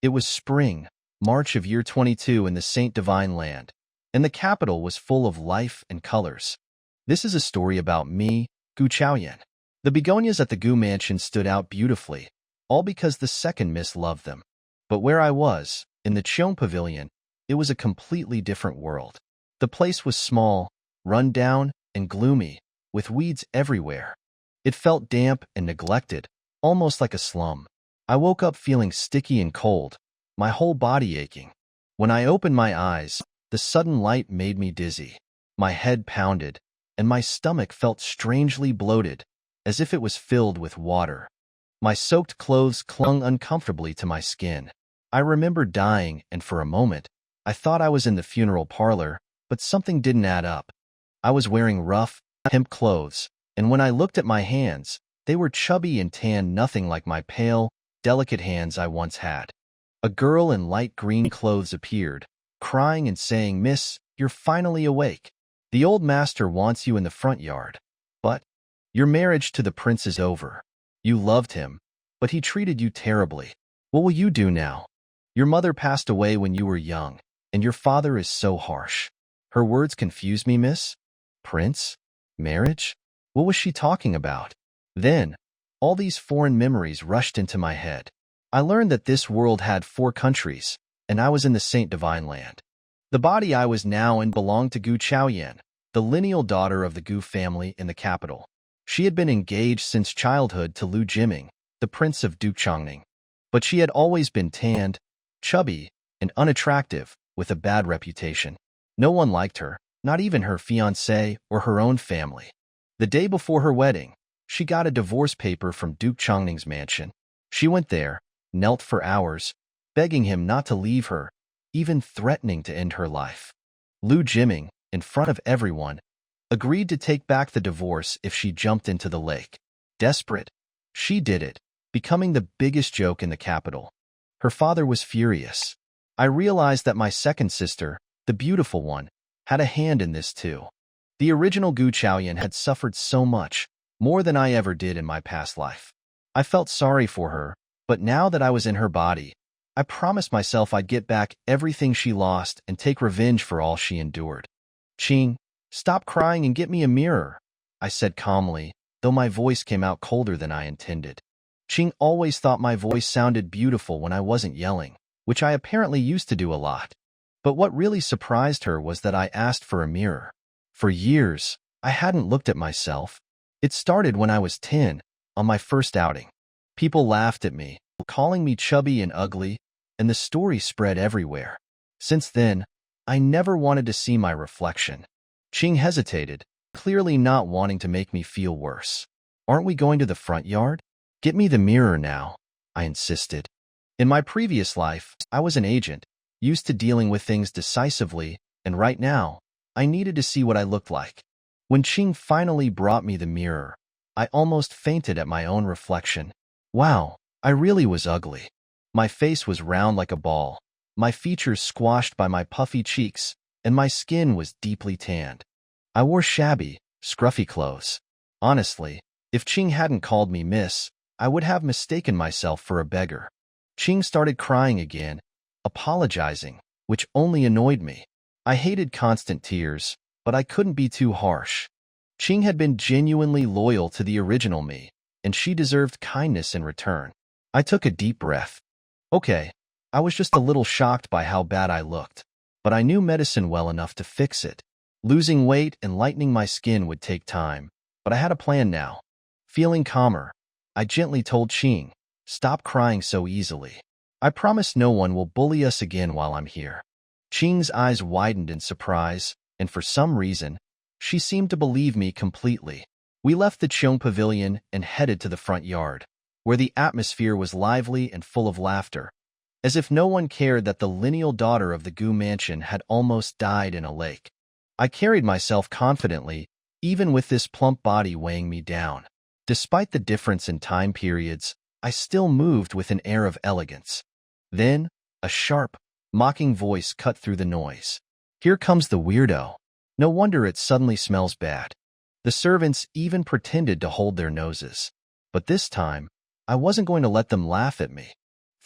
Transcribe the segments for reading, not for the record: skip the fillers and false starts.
It was spring, March of year 22 in the Saint Divine Land, and the capital was full of life and colors. This is a story about me, Gu Chaoyan. The begonias at the Gu mansion stood out beautifully, all because the second miss loved them. But where I was, in the Qing pavilion, it was a completely different world. The place was small, run down, and gloomy, with weeds everywhere. It felt damp and neglected, almost like a slum. I woke up feeling sticky and cold, my whole body aching. When I opened my eyes, the sudden light made me dizzy. My head pounded, and my stomach felt strangely bloated, as if it was filled with water. My soaked clothes clung uncomfortably to my skin. I remember dying, and for a moment, I thought I was in the funeral parlor, but something didn't add up. I was wearing rough, hemp clothes, and when I looked at my hands, they were chubby and tan, nothing like my pale, delicate hands I once had. A girl in light green clothes appeared, crying and saying, "Miss, you're finally awake. The old master wants you in the front yard. But your marriage to the prince is over. You loved him, but he treated you terribly. What will you do now? Your mother passed away when you were young, and your father is so harsh." Her words confused me, miss. Prince? Marriage? What was she talking about? Then, all these foreign memories rushed into my head. I learned that this world had 4 countries, and I was in the Saint Divine Land. The body I was now in belonged to Gu Chaoyan, the lineal daughter of the Gu family in the capital. She had been engaged since childhood to Lu Jiming, the prince of Duchongning. But she had always been tanned, chubby, and unattractive, with a bad reputation. No one liked her, not even her fiancé or her own family. The day before her wedding, she got a divorce paper from Duke Chongning's mansion. She went there, knelt for hours, begging him not to leave her, even threatening to end her life. Lu Jiming, in front of everyone, agreed to take back the divorce if she jumped into the lake. Desperate, she did it, becoming the biggest joke in the capital. Her father was furious. I realized that my second sister, the beautiful one, had a hand in this too. The original Gu Chaoyan had suffered so much, more than I ever did in my past life. I felt sorry for her, but now that I was in her body, I promised myself I'd get back everything she lost and take revenge for all she endured. "Qing, stop crying and get me a mirror," I said calmly, though my voice came out colder than I intended. Qing always thought my voice sounded beautiful when I wasn't yelling, which I apparently used to do a lot. But what really surprised her was that I asked for a mirror. For years, I hadn't looked at myself. It started when I was 10, on my first outing. People laughed at me, calling me chubby and ugly, and the story spread everywhere. Since then, I never wanted to see my reflection. Qing hesitated, clearly not wanting to make me feel worse. "Aren't we going to the front yard? Get me the mirror now," I insisted. In my previous life, I was an agent, used to dealing with things decisively, and right now, I needed to see what I looked like. When Qing finally brought me the mirror, I almost fainted at my own reflection. Wow, I really was ugly. My face was round like a ball, my features squashed by my puffy cheeks, and my skin was deeply tanned. I wore shabby, scruffy clothes. Honestly, if Qing hadn't called me miss, I would have mistaken myself for a beggar. Qing started crying again, apologizing, which only annoyed me. I hated constant tears, but I couldn't be too harsh. Qing had been genuinely loyal to the original me, and she deserved kindness in return. I took a deep breath. Okay, I was just a little shocked by how bad I looked, but I knew medicine well enough to fix it. Losing weight and lightening my skin would take time, but I had a plan now. Feeling calmer, I gently told Qing, "Stop crying so easily. I promise no one will bully us again while I'm here." Qing's eyes widened in surprise, and for some reason, she seemed to believe me completely. We left the Qing pavilion and headed to the front yard, where the atmosphere was lively and full of laughter, as if no one cared that the lineal daughter of the Gu mansion had almost died in a lake. I carried myself confidently, even with this plump body weighing me down. Despite the difference in time periods, I still moved with an air of elegance. Then, a sharp, mocking voice cut through the noise. "Here comes the weirdo. No wonder it suddenly smells bad." The servants even pretended to hold their noses. But this time, I wasn't going to let them laugh at me.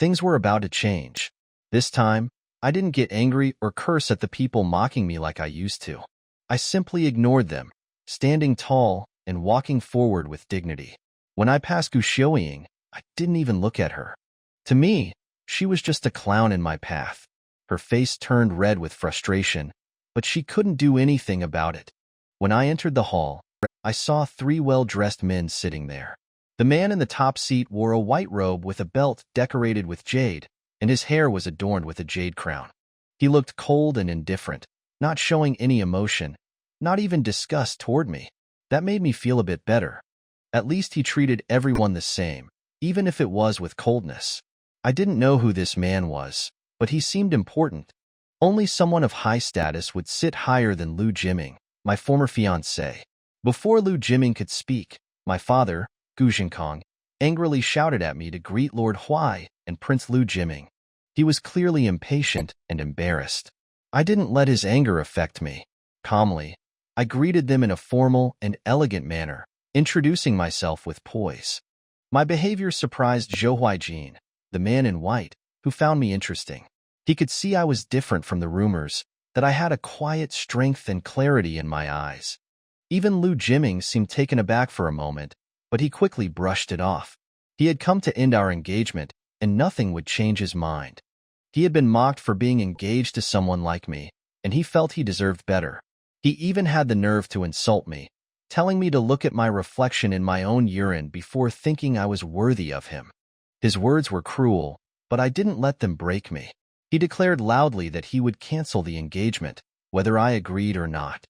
Things were about to change. This time, I didn't get angry or curse at the people mocking me like I used to. I simply ignored them, standing tall and walking forward with dignity. When I passed Gu Xiaoying, I didn't even look at her. To me, she was just a clown in my path. Her face turned red with frustration, but she couldn't do anything about it. When I entered the hall, I saw 3 well-dressed men sitting there. The man in the top seat wore a white robe with a belt decorated with jade, and his hair was adorned with a jade crown. He looked cold and indifferent, not showing any emotion, not even disgust toward me. That made me feel a bit better. At least he treated everyone the same, even if it was with coldness. I didn't know who this man was, but he seemed important. Only someone of high status would sit higher than Lu Jiming, my former fiancé. Before Lu Jiming could speak, my father, Gu Zhengkong, angrily shouted at me to greet Lord Huai and Prince Lu Jiming. He was clearly impatient and embarrassed. I didn't let his anger affect me. Calmly, I greeted them in a formal and elegant manner, introducing myself with poise. My behavior surprised Zhou Huaijin, the man in white, who found me interesting. He could see I was different from the rumors, that I had a quiet strength and clarity in my eyes. Even Lu Jiming seemed taken aback for a moment, but he quickly brushed it off. He had come to end our engagement, and nothing would change his mind. He had been mocked for being engaged to someone like me, and he felt he deserved better. He even had the nerve to insult me, telling me to look at my reflection in my own urine before thinking I was worthy of him. His words were cruel, but I didn't let them break me. He declared loudly that he would cancel the engagement, whether I agreed or not.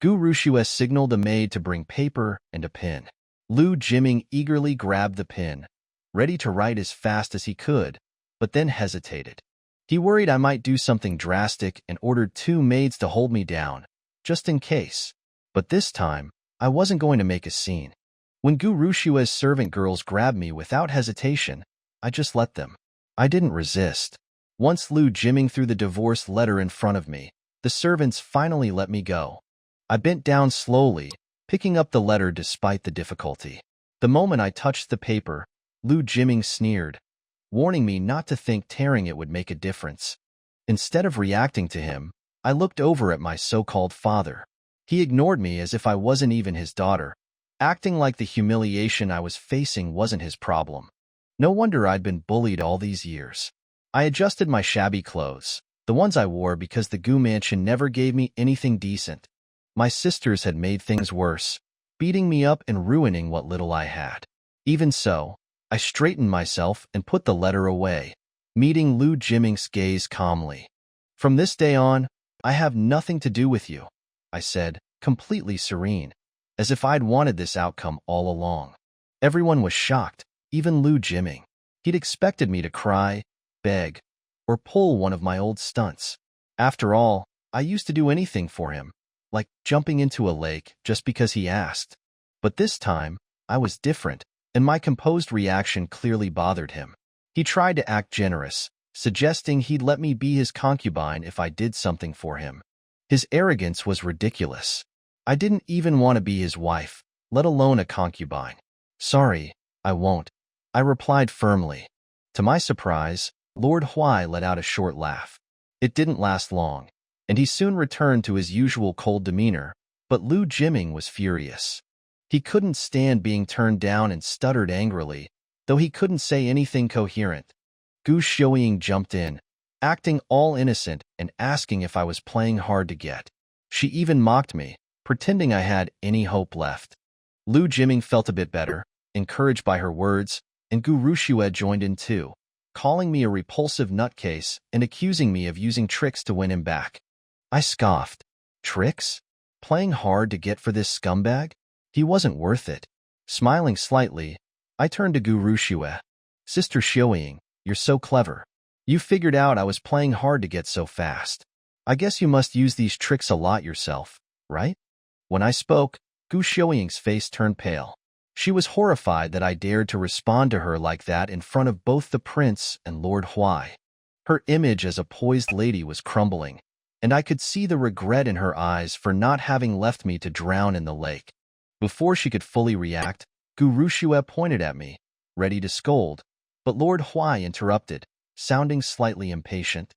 Gu Rushue signaled a maid to bring paper and a pen. Lu Jiming eagerly grabbed the pen, ready to write as fast as he could, but then hesitated. He worried I might do something drastic and ordered 2 maids to hold me down, just in case. But this time, I wasn't going to make a scene. When Gu Rushue's servant girls grabbed me without hesitation, I just let them. I didn't resist. Once Lu Jiming threw the divorce letter in front of me, the servants finally let me go. I bent down slowly, picking up the letter despite the difficulty. The moment I touched the paper, Lu Jiming sneered, warning me not to think tearing it would make a difference. Instead of reacting to him, I looked over at my so-called father. He ignored me as if I wasn't even his daughter, acting like the humiliation I was facing wasn't his problem. No wonder I'd been bullied all these years. I adjusted my shabby clothes, the ones I wore because the Gu mansion never gave me anything decent. My sisters had made things worse, beating me up and ruining what little I had. Even so, I straightened myself and put the letter away, meeting Lu Jiming's gaze calmly. "From this day on, I have nothing to do with you," I said, completely serene, as if I'd wanted this outcome all along. Everyone was shocked, even Lu Jiming. He'd expected me to cry, beg, or pull one of my old stunts. After all, I used to do anything for him, like jumping into a lake just because he asked. But this time, I was different, and my composed reaction clearly bothered him. He tried to act generous, suggesting he'd let me be his concubine if I did something for him. His arrogance was ridiculous. I didn't even want to be his wife, let alone a concubine. "Sorry, I won't," I replied firmly. To my surprise, Lord Huai let out a short laugh. It didn't last long, and he soon returned to his usual cold demeanor, but Lu Jiming was furious. He couldn't stand being turned down and stuttered angrily, though he couldn't say anything coherent. Gu Xiaoying jumped in, acting all innocent and asking if I was playing hard to get. She even mocked me, pretending I had any hope left. Lu Jiming felt a bit better, encouraged by her words, and Gu Rushue joined in too, calling me a repulsive nutcase and accusing me of using tricks to win him back. I scoffed. Tricks? Playing hard to get for this scumbag? He wasn't worth it. Smiling slightly, I turned to Gu Rushue. "Sister Xiaoying, you're so clever. You figured out I was playing hard to get so fast. I guess you must use these tricks a lot yourself, right?" When I spoke, Gu Xiaoying's face turned pale. She was horrified that I dared to respond to her like that in front of both the prince and Lord Huai. Her image as a poised lady was crumbling, and I could see the regret in her eyes for not having left me to drown in the lake. Before she could fully react, Gu Rushue pointed at me, ready to scold, but Lord Huai interrupted, sounding slightly impatient.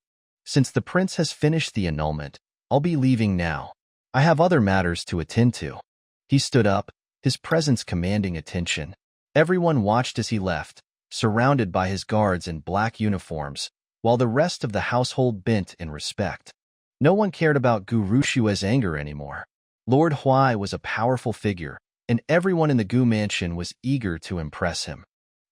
Since the prince has finished the annulment, I'll be leaving now. I have other matters to attend to. He stood up, his presence commanding attention. Everyone watched as he left, surrounded by his guards in black uniforms, while the rest of the household bent in respect. No one cared about Guru Shue's anger anymore. Lord Huai was a powerful figure, and everyone in the Gu mansion was eager to impress him.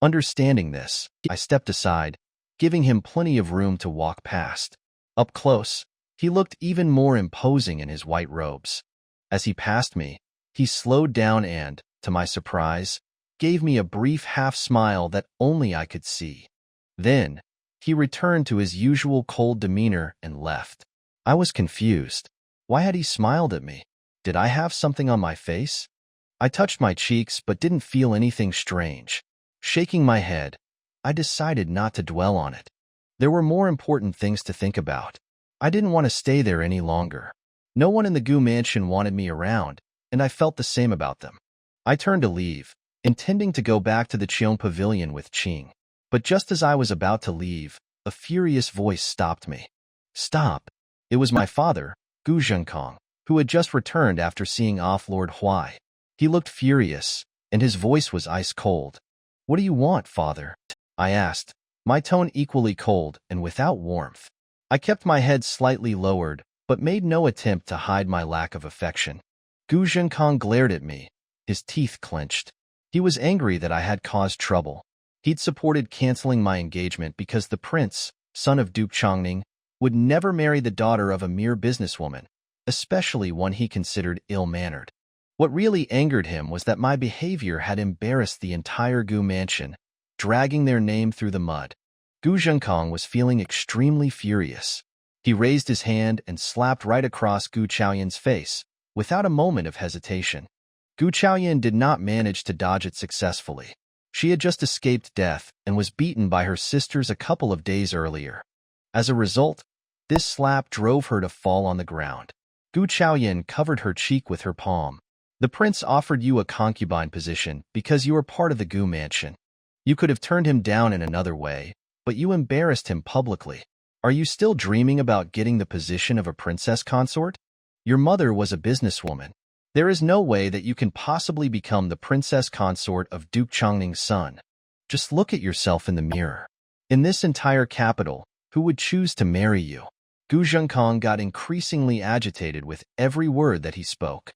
Understanding this, I stepped aside, giving him plenty of room to walk past. Up close, he looked even more imposing in his white robes. As he passed me, he slowed down and, to my surprise, gave me a brief half-smile that only I could see. Then, he returned to his usual cold demeanor and left. I was confused. Why had he smiled at me? Did I have something on my face? I touched my cheeks but didn't feel anything strange. Shaking my head, I decided not to dwell on it. There were more important things to think about. I didn't want to stay there any longer. No one in the Gu mansion wanted me around, and I felt the same about them. I turned to leave, intending to go back to the Qing pavilion with Qing. But just as I was about to leave, a furious voice stopped me. Stop! It was my father, Gu Zhenkong, who had just returned after seeing off Lord Huai. He looked furious, and his voice was ice-cold. What do you want, father? I asked, my tone equally cold and without warmth. I kept my head slightly lowered, but made no attempt to hide my lack of affection. Gu Zhenkong glared at me, his teeth clenched. He was angry that I had caused trouble. He'd supported canceling my engagement because the prince, son of Duke Chongning, would never marry the daughter of a mere businesswoman, especially one he considered ill-mannered. What really angered him was that my behavior had embarrassed the entire Gu mansion, dragging their name through the mud. Gu Zhenkong was feeling extremely furious. He raised his hand and slapped right across Gu Chaoyan's face, without a moment of hesitation. Gu Chaoyan did not manage to dodge it successfully. She had just escaped death and was beaten by her sisters a couple of days earlier. As a result, this slap drove her to fall on the ground. Gu Chaoyan covered her cheek with her palm. The prince offered you a concubine position because you were part of the Gu mansion. You could have turned him down in another way, but you embarrassed him publicly. Are you still dreaming about getting the position of a princess consort? Your mother was a businesswoman. There is no way that you can possibly become the princess consort of Duke Chongning's son. Just look at yourself in the mirror. In this entire capital, who would choose to marry you? Gu Zhenkong got increasingly agitated with every word that he spoke.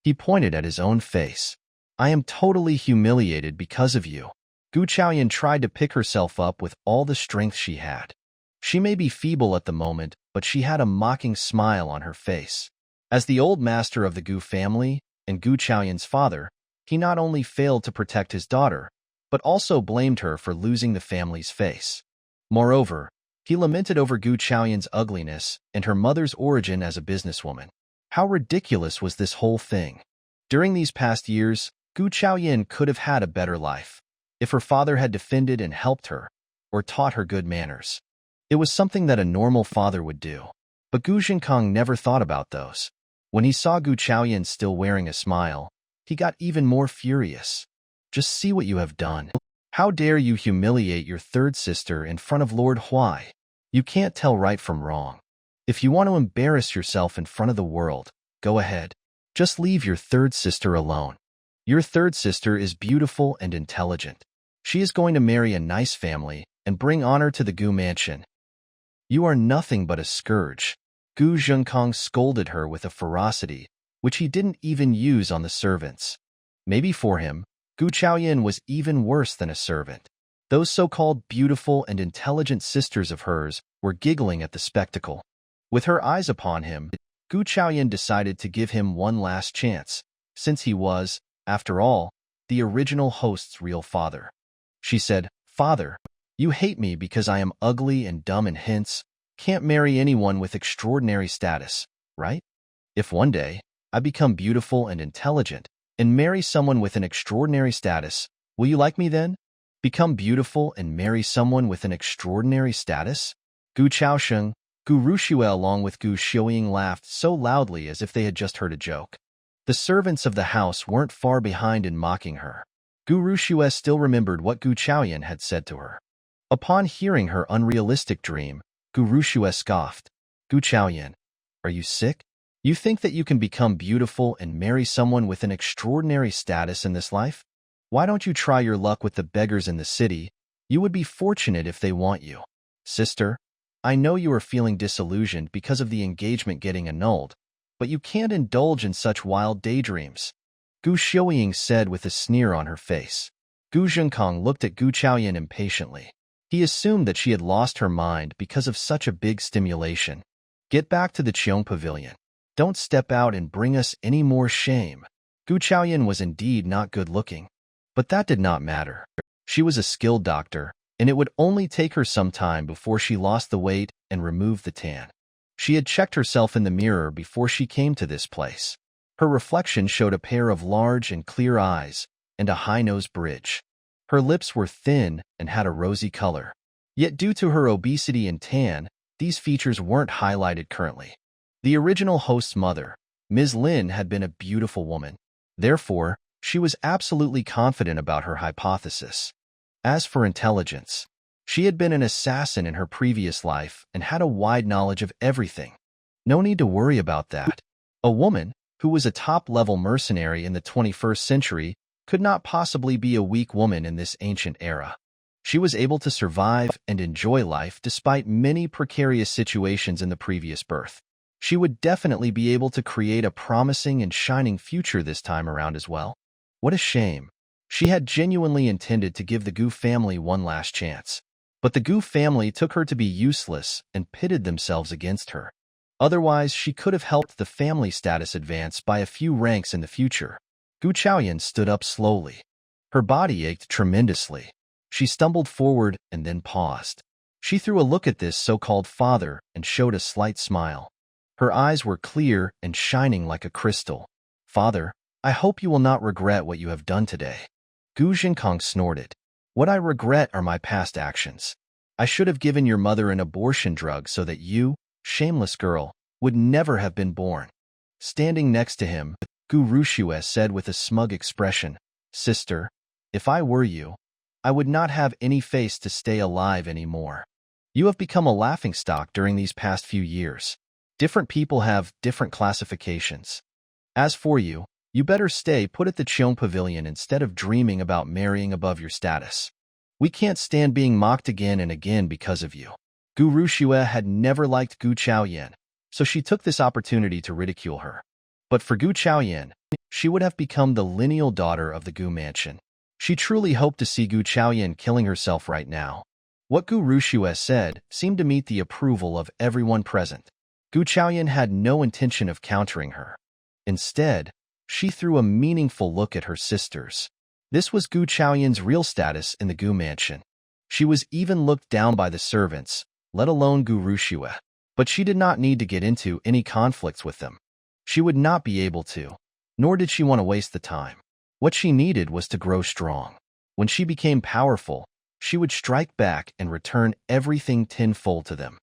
He pointed at his own face. I am totally humiliated because of you. Gu Chaoyan tried to pick herself up with all the strength she had. She may be feeble at the moment, but she had a mocking smile on her face. As the old master of the Gu family and Gu Chaoyan's father, he not only failed to protect his daughter, but also blamed her for losing the family's face. Moreover, he lamented over Gu Chaoyan's ugliness and her mother's origin as a businesswoman. How ridiculous was this whole thing? During these past years, Gu Chaoyan could have had a better life if her father had defended and helped her, or taught her good manners. It was something that a normal father would do. But Gu Zhenkong never thought about those. When he saw Gu Chaoyan still wearing a smile, he got even more furious. Just see what you have done. How dare you humiliate your third sister in front of Lord Huai? You can't tell right from wrong. If you want to embarrass yourself in front of the world, go ahead. Just leave your third sister alone. Your third sister is beautiful and intelligent. She is going to marry a nice family and bring honor to the Gu mansion. You are nothing but a scourge. Gu Zhenkong scolded her with a ferocity which he didn't even use on the servants. Maybe for him, Gu Chaoyan was even worse than a servant. Those so-called beautiful and intelligent sisters of hers were giggling at the spectacle. With her eyes upon him, Gu Chaoyan decided to give him one last chance, since he was, after all, the original host's real father. She said, Father, you hate me because I am ugly and dumb and hence can't marry anyone with extraordinary status, right? If one day I become beautiful and intelligent and marry someone with an extraordinary status, will you like me then? Become beautiful and marry someone with an extraordinary status? Gu Chaosheng, Gu Rushue along with Gu Xiuying laughed so loudly as if they had just heard a joke. The servants of the house weren't far behind in mocking her. Gu Rushue still remembered what Gu Chaoyan had said to her. Upon hearing her unrealistic dream, Gu Rushue scoffed. Gu Chaoyan, are you sick? You think that you can become beautiful and marry someone with an extraordinary status in this life? Why don't you try your luck with the beggars in the city? You would be fortunate if they want you. Sister, I know you are feeling disillusioned because of the engagement getting annulled, but you can't indulge in such wild daydreams. Gu Xiuying said with a sneer on her face. Gu Zhenkong looked at Gu Chaoyan impatiently. He assumed that she had lost her mind because of such a big stimulation. Get back to the Qing pavilion. Don't step out and bring us any more shame. Gu Chaoyan was indeed not good-looking, but that did not matter. She was a skilled doctor, and it would only take her some time before she lost the weight and removed the tan. She had checked herself in the mirror before she came to this place. Her reflection showed a pair of large and clear eyes and a high-nose bridge. Her lips were thin and had a rosy color. Yet due to her obesity and tan, these features weren't highlighted currently. The original host's mother, Ms. Lin, had been a beautiful woman. Therefore, she was absolutely confident about her hypothesis. As for intelligence, she had been an assassin in her previous life and had a wide knowledge of everything. No need to worry about that. A woman, who was a top-level mercenary in the 21st century, could not possibly be a weak woman in this ancient era. She was able to survive and enjoy life despite many precarious situations in the previous birth. She would definitely be able to create a promising and shining future this time around as well. What a shame. She had genuinely intended to give the Gu family one last chance. But the Gu family took her to be useless and pitted themselves against her. Otherwise, she could have helped the family status advance by a few ranks in the future. Gu Chaoyan stood up slowly. Her body ached tremendously. She stumbled forward and then paused. She threw a look at this so-called father and showed a slight smile. Her eyes were clear and shining like a crystal. Father, I hope you will not regret what you have done today. Gu Zhenkong snorted. What I regret are my past actions. I should have given your mother an abortion drug so that you, shameless girl, would never have been born. Standing next to him, Gu Rushue said with a smug expression, Sister, if I were you, I would not have any face to stay alive anymore. You have become a laughingstock during these past few years. Different people have different classifications. As for you, you better stay put at the Qing pavilion instead of dreaming about marrying above your status. We can't stand being mocked again and again because of you. Gu Rushue had never liked Gu Chaoyan, so she took this opportunity to ridicule her. But for Gu Chaoyan, she would have become the lineal daughter of the Gu mansion. She truly hoped to see Gu Chaoyan killing herself right now. What Gu Rushue said seemed to meet the approval of everyone present. Gu Chaoyan had no intention of countering her. Instead, she threw a meaningful look at her sisters. This was Gu Chaoyan's real status in the Gu mansion. She was even looked down by the servants, let alone Gu Rushue. But she did not need to get into any conflicts with them. She would not be able to, nor did she want to waste the time. What she needed was to grow strong. When she became powerful, she would strike back and return everything tenfold to them.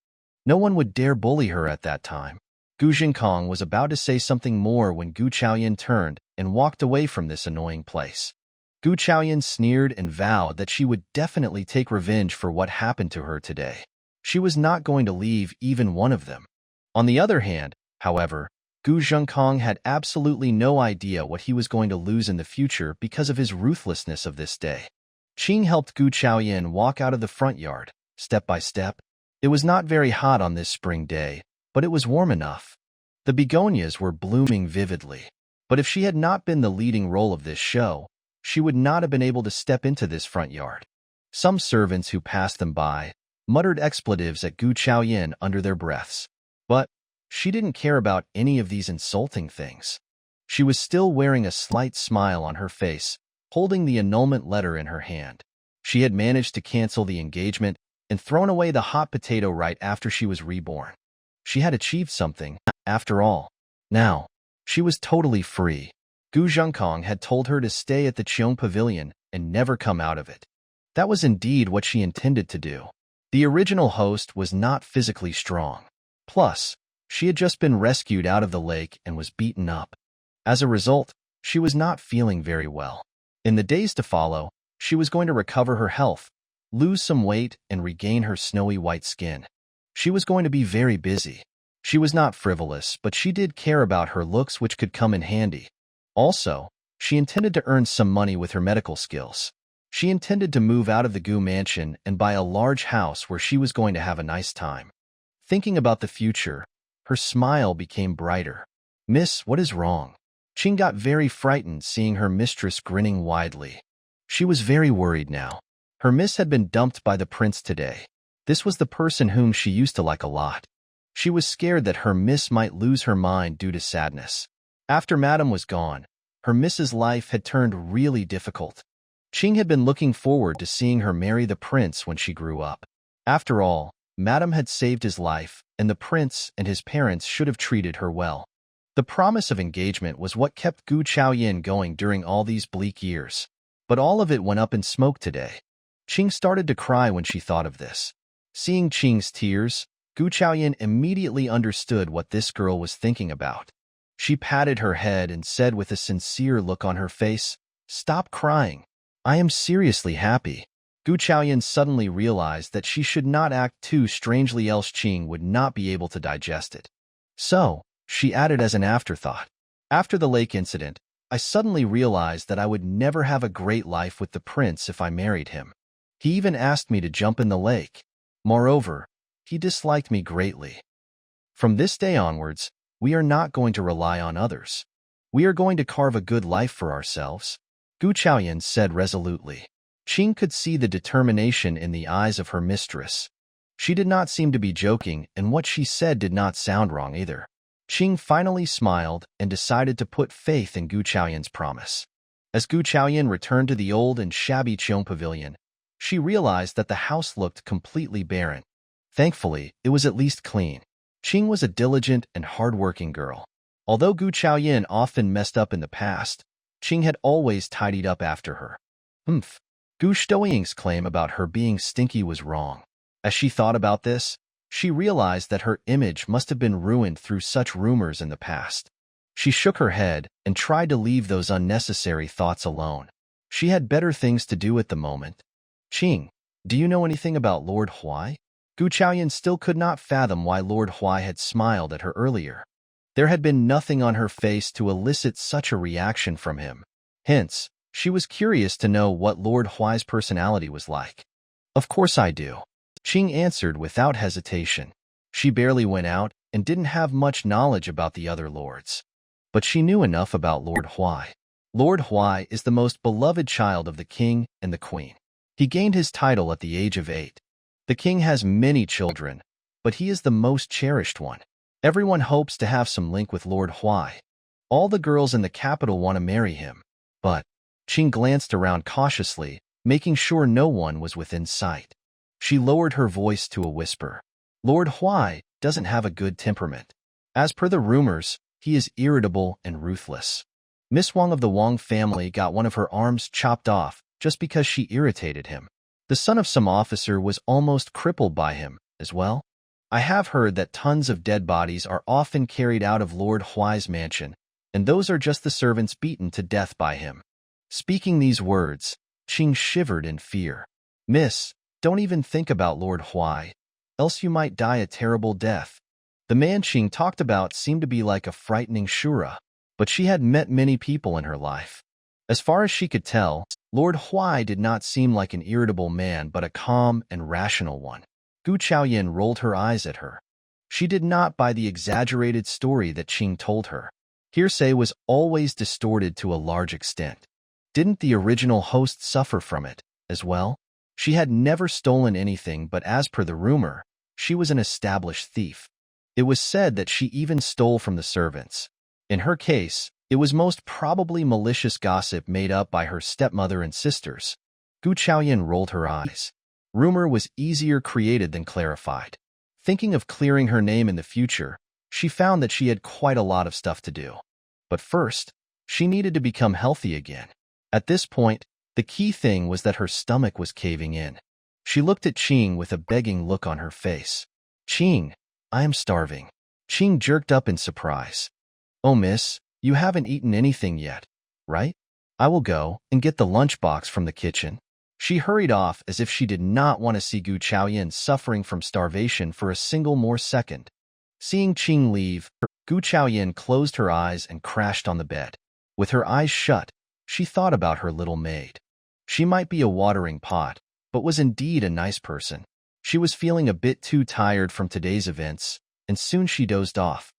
No one would dare bully her at that time. Gu Zhenkong was about to say something more when Gu Chaoyan turned and walked away from this annoying place. Gu Chaoyan sneered and vowed that she would definitely take revenge for what happened to her today. She was not going to leave even one of them. On the other hand, however, Gu Zhenkong had absolutely no idea what he was going to lose in the future because of his ruthlessness of this day. Qing helped Gu Chaoyan walk out of the front yard, step by step. It was not very hot on this spring day, but it was warm enough. The begonias were blooming vividly. But if she had not been the leading role of this show, she would not have been able to step into this front yard. Some servants who passed them by muttered expletives at Gu Chaoyan under their breaths. But she didn't care about any of these insulting things. She was still wearing a slight smile on her face, holding the annulment letter in her hand. She had managed to cancel the engagement and thrown away the hot potato right after she was reborn. She had achieved something, after all. Now, she was totally free. Gu Zhenkong had told her to stay at the Qing pavilion and never come out of it. That was indeed what she intended to do. The original host was not physically strong. Plus, she had just been rescued out of the lake and was beaten up. As a result, she was not feeling very well. In the days to follow, she was going to recover her health, lose some weight, and regain her snowy white skin. She was going to be very busy. She was not frivolous, but she did care about her looks, which could come in handy. Also, she intended to earn some money with her medical skills. She intended to move out of the Gu mansion and buy a large house where she was going to have a nice time. Thinking about the future, her smile became brighter. "Miss, what is wrong?" Qing got very frightened seeing her mistress grinning widely. She was very worried now. Her miss had been dumped by the prince today. This was the person whom she used to like a lot. She was scared that her miss might lose her mind due to sadness. After Madame was gone, her miss's life had turned really difficult. Qing had been looking forward to seeing her marry the prince when she grew up. After all, Madame had saved his life, and the prince and his parents should have treated her well. The promise of engagement was what kept Gu Chaoyan going during all these bleak years. But all of it went up in smoke today. Qing started to cry when she thought of this. Seeing Qing's tears, Gu Chaoyan immediately understood what this girl was thinking about. She patted her head and said with a sincere look on her face, "Stop crying. I am seriously happy." Gu Chaoyan suddenly realized that she should not act too strangely, else Qing would not be able to digest it. So, she added as an afterthought, "After the lake incident, I suddenly realized that I would never have a great life with the prince if I married him. He even asked me to jump in the lake. Moreover, he disliked me greatly. From this day onwards, we are not going to rely on others. We are going to carve a good life for ourselves," Gu Chaoyan said resolutely. Qing could see the determination in the eyes of her mistress. She did not seem to be joking, and what she said did not sound wrong either. Qing finally smiled and decided to put faith in Gu Chaoyan's promise. As Gu Chaoyan returned to the old and shabby Qing pavilion, she realized that the house looked completely barren. Thankfully, it was at least clean. Qing was a diligent and hard-working girl. Although Gu Chaoyan often messed up in the past, Qing had always tidied up after her. Gu Stoying's claim about her being stinky was wrong. As she thought about this, she realized that her image must have been ruined through such rumors in the past. She shook her head and tried to leave those unnecessary thoughts alone. She had better things to do at the moment. "Qing, do you know anything about Lord Huai?" Gu Chaoyan still could not fathom why Lord Huai had smiled at her earlier. There had been nothing on her face to elicit such a reaction from him. Hence, she was curious to know what Lord Huai's personality was like. "Of course I do," Qing answered without hesitation. She barely went out and didn't have much knowledge about the other lords. But she knew enough about Lord Huai. Lord Huai is the most beloved child of the king and the queen. He gained his title at the age of 8. The king has many children, but he is the most cherished one. Everyone hopes to have some link with Lord Huai. All the girls in the capital want to marry him. But Qing glanced around cautiously, making sure no one was within sight. She lowered her voice to a whisper. "Lord Huai doesn't have a good temperament. As per the rumors, he is irritable and ruthless. Miss Wang of the Wang family got one of her arms chopped off just because she irritated him. The son of some officer was almost crippled by him, as well. I have heard that tons of dead bodies are often carried out of Lord Huai's mansion, and those are just the servants beaten to death by him." Speaking these words, Qing shivered in fear. "Miss, don't even think about Lord Huai, else you might die a terrible death." The man Qing talked about seemed to be like a frightening Shura, but she had met many people in her life. As far as she could tell, Lord Huai did not seem like an irritable man but a calm and rational one. Gu Chaoyan rolled her eyes at her. She did not buy the exaggerated story that Qing told her. Hearsay was always distorted to a large extent. Didn't the original host suffer from it, as well? She had never stolen anything, but as per the rumor, she was an established thief. It was said that she even stole from the servants. In her case, it was most probably malicious gossip made up by her stepmother and sisters. Gu Chaoyan rolled her eyes. Rumor was easier created than clarified. Thinking of clearing her name in the future, she found that she had quite a lot of stuff to do. But first, she needed to become healthy again. At this point, the key thing was that her stomach was caving in. She looked at Qing with a begging look on her face. "Qing, I am starving." Qing jerked up in surprise. "Oh, miss, you haven't eaten anything yet, right? I will go and get the lunchbox from the kitchen." She hurried off as if she did not want to see Gu Chaoyan suffering from starvation for a single more second. Seeing Qing leave, Gu Chaoyan closed her eyes and crashed on the bed. With her eyes shut, she thought about her little maid. She might be a watering pot, but was indeed a nice person. She was feeling a bit too tired from today's events, and soon she dozed off.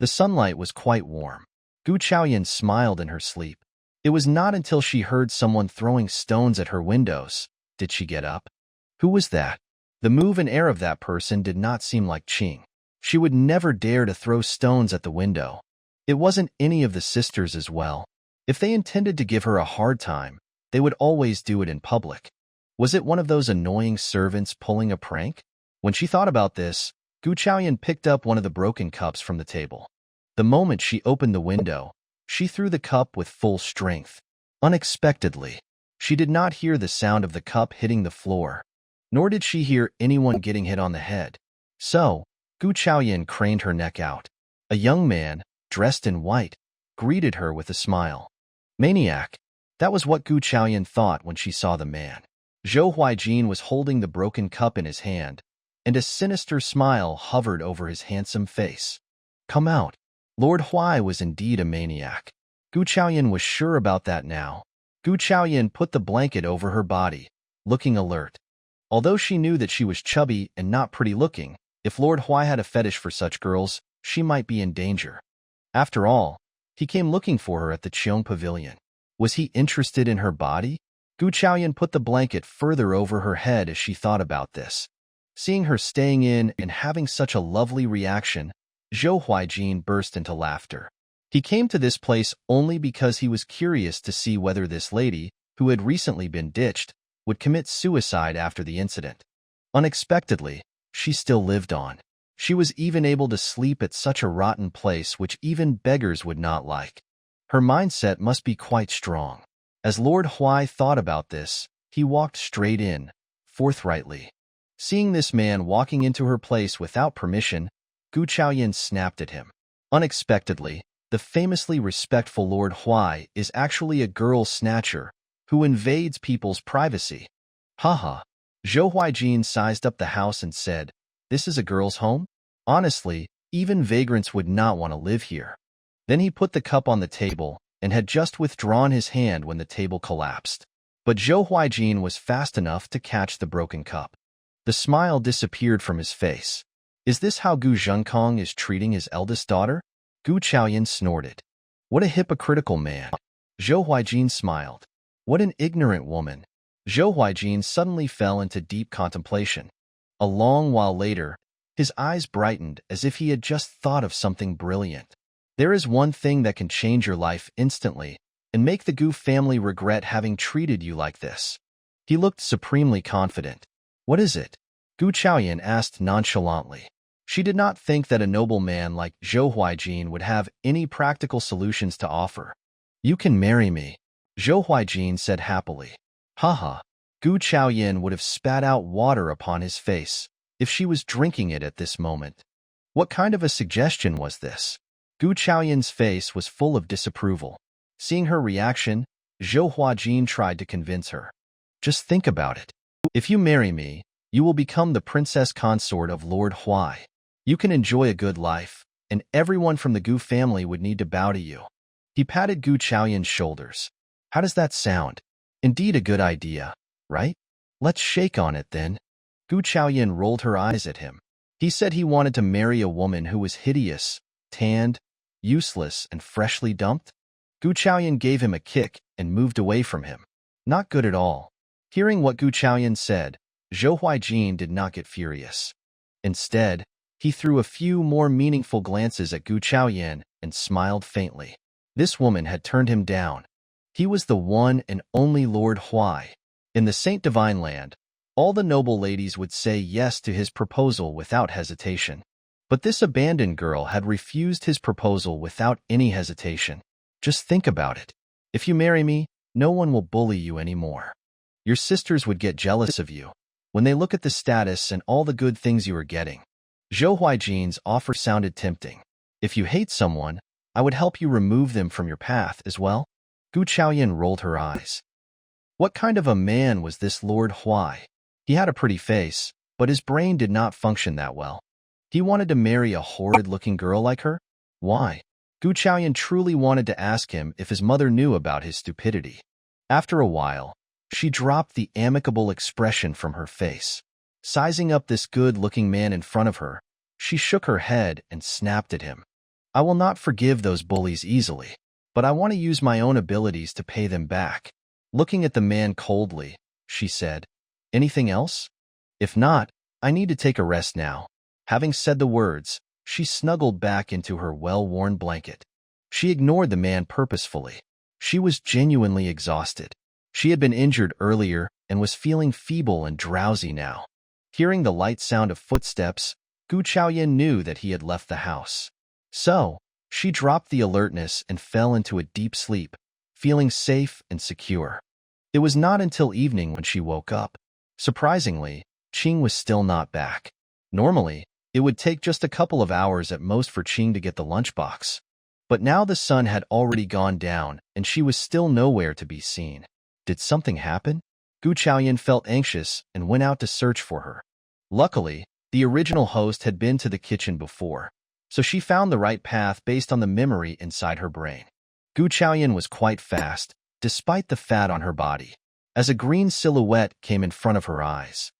The sunlight was quite warm. Gu Chaoyan smiled in her sleep. It was not until she heard someone throwing stones at her windows did she get up. Who was that? The move and air of that person did not seem like Qing. She would never dare to throw stones at the window. It wasn't any of the sisters as well. If they intended to give her a hard time, they would always do it in public. Was it one of those annoying servants pulling a prank? When she thought about this, Gu Chaoyan picked up one of the broken cups from the table. The moment she opened the window, she threw the cup with full strength. Unexpectedly, she did not hear the sound of the cup hitting the floor, nor did she hear anyone getting hit on the head. So, Gu Chaoyan craned her neck out. A young man, dressed in white, greeted her with a smile. Maniac! That was what Gu Chaoyan thought when she saw the man. Huai was holding the broken cup in his hand, and a sinister smile hovered over his handsome face. Come out. Lord Huai was indeed a maniac. Gu Chaoyan was sure about that now. Gu Chaoyan put the blanket over her body, looking alert. Although she knew that she was chubby and not pretty-looking, if Lord Huai had a fetish for such girls, she might be in danger. After all, he came looking for her at the Qing pavilion. Was he interested in her body? Gu Chaoyan put the blanket further over her head as she thought about this. Seeing her staying in and having such a lovely reaction, Huai burst into laughter. He came to this place only because he was curious to see whether this lady, who had recently been ditched, would commit suicide after the incident. Unexpectedly, she still lived on. She was even able to sleep at such a rotten place which even beggars would not like. Her mindset must be quite strong. As Lord Huai thought about this, he walked straight in, forthrightly. Seeing this man walking into her place without permission, Gu Chaoyan snapped at him. Unexpectedly, the famously respectful Lord Huai is actually a girl snatcher who invades people's privacy. Haha. Huai sized up the house and said, "This is a girl's home? Honestly, even vagrants would not want to live here." Then he put the cup on the table and had just withdrawn his hand when the table collapsed. But Huai was fast enough to catch the broken cup. The smile disappeared from his face. Is this how Gu Zhenkong is treating his eldest daughter? Gu Chaoyan snorted. What a hypocritical man. Huai smiled. What an ignorant woman. Huai suddenly fell into deep contemplation. A long while later, his eyes brightened as if he had just thought of something brilliant. There is one thing that can change your life instantly and make the Gu family regret having treated you like this. He looked supremely confident. What is it? Gu Chaoyan asked nonchalantly. She did not think that a noble man like Huai would have any practical solutions to offer. You can marry me, Huai said happily. Haha. Gu Chaoyan would have spat out water upon his face if she was drinking it at this moment. What kind of a suggestion was this? Gu Chaoyan's face was full of disapproval. Seeing her reaction, Huai tried to convince her. Just think about it. If you marry me, you will become the princess consort of Lord Huai. You can enjoy a good life, and everyone from the Gu family would need to bow to you. He patted Gu Chaoyan's shoulders. How does that sound? Indeed a good idea, right? Let's shake on it then. Gu Chaoyan rolled her eyes at him. He said he wanted to marry a woman who was hideous, tanned, useless, and freshly dumped. Gu Chaoyan gave him a kick and moved away from him. Not good at all. Hearing what Gu Chaoyan said, Huai did not get furious. Instead, he threw a few more meaningful glances at Gu Chaoyan and smiled faintly. This woman had turned him down. He was the one and only Lord Huai. In the Saint Divine Land, all the noble ladies would say yes to his proposal without hesitation. But this abandoned girl had refused his proposal without any hesitation. Just think about it. If you marry me, no one will bully you anymore. Your sisters would get jealous of you when they look at the status and all the good things you are getting. Huai's offer sounded tempting. If you hate someone, I would help you remove them from your path as well. Gu Chaoyan rolled her eyes. What kind of a man was this Lord Huai? He had a pretty face, but his brain did not function that well. He wanted to marry a horrid-looking girl like her? Why? Gu Chaoyan truly wanted to ask him if his mother knew about his stupidity. After a while, she dropped the amicable expression from her face. Sizing up this good-looking man in front of her, she shook her head and snapped at him. I will not forgive those bullies easily, but I want to use my own abilities to pay them back. Looking at the man coldly, she said, Anything else? If not, I need to take a rest now. Having said the words, she snuggled back into her well-worn blanket. She ignored the man purposefully. She was genuinely exhausted. She had been injured earlier and was feeling feeble and drowsy now. Hearing the light sound of footsteps, Gu Chaoyan knew that he had left the house. So, she dropped the alertness and fell into a deep sleep, feeling safe and secure. It was not until evening when she woke up. Surprisingly, Qing was still not back. Normally, it would take just a couple of hours at most for Qing to get the lunchbox. But now the sun had already gone down, and she was still nowhere to be seen. Did something happen? Gu Chaoyan felt anxious and went out to search for her. Luckily, the original host had been to the kitchen before, so she found the right path based on the memory inside her brain. Gu Chaoyan was quite fast, despite the fat on her body, as a green silhouette came in front of her eyes.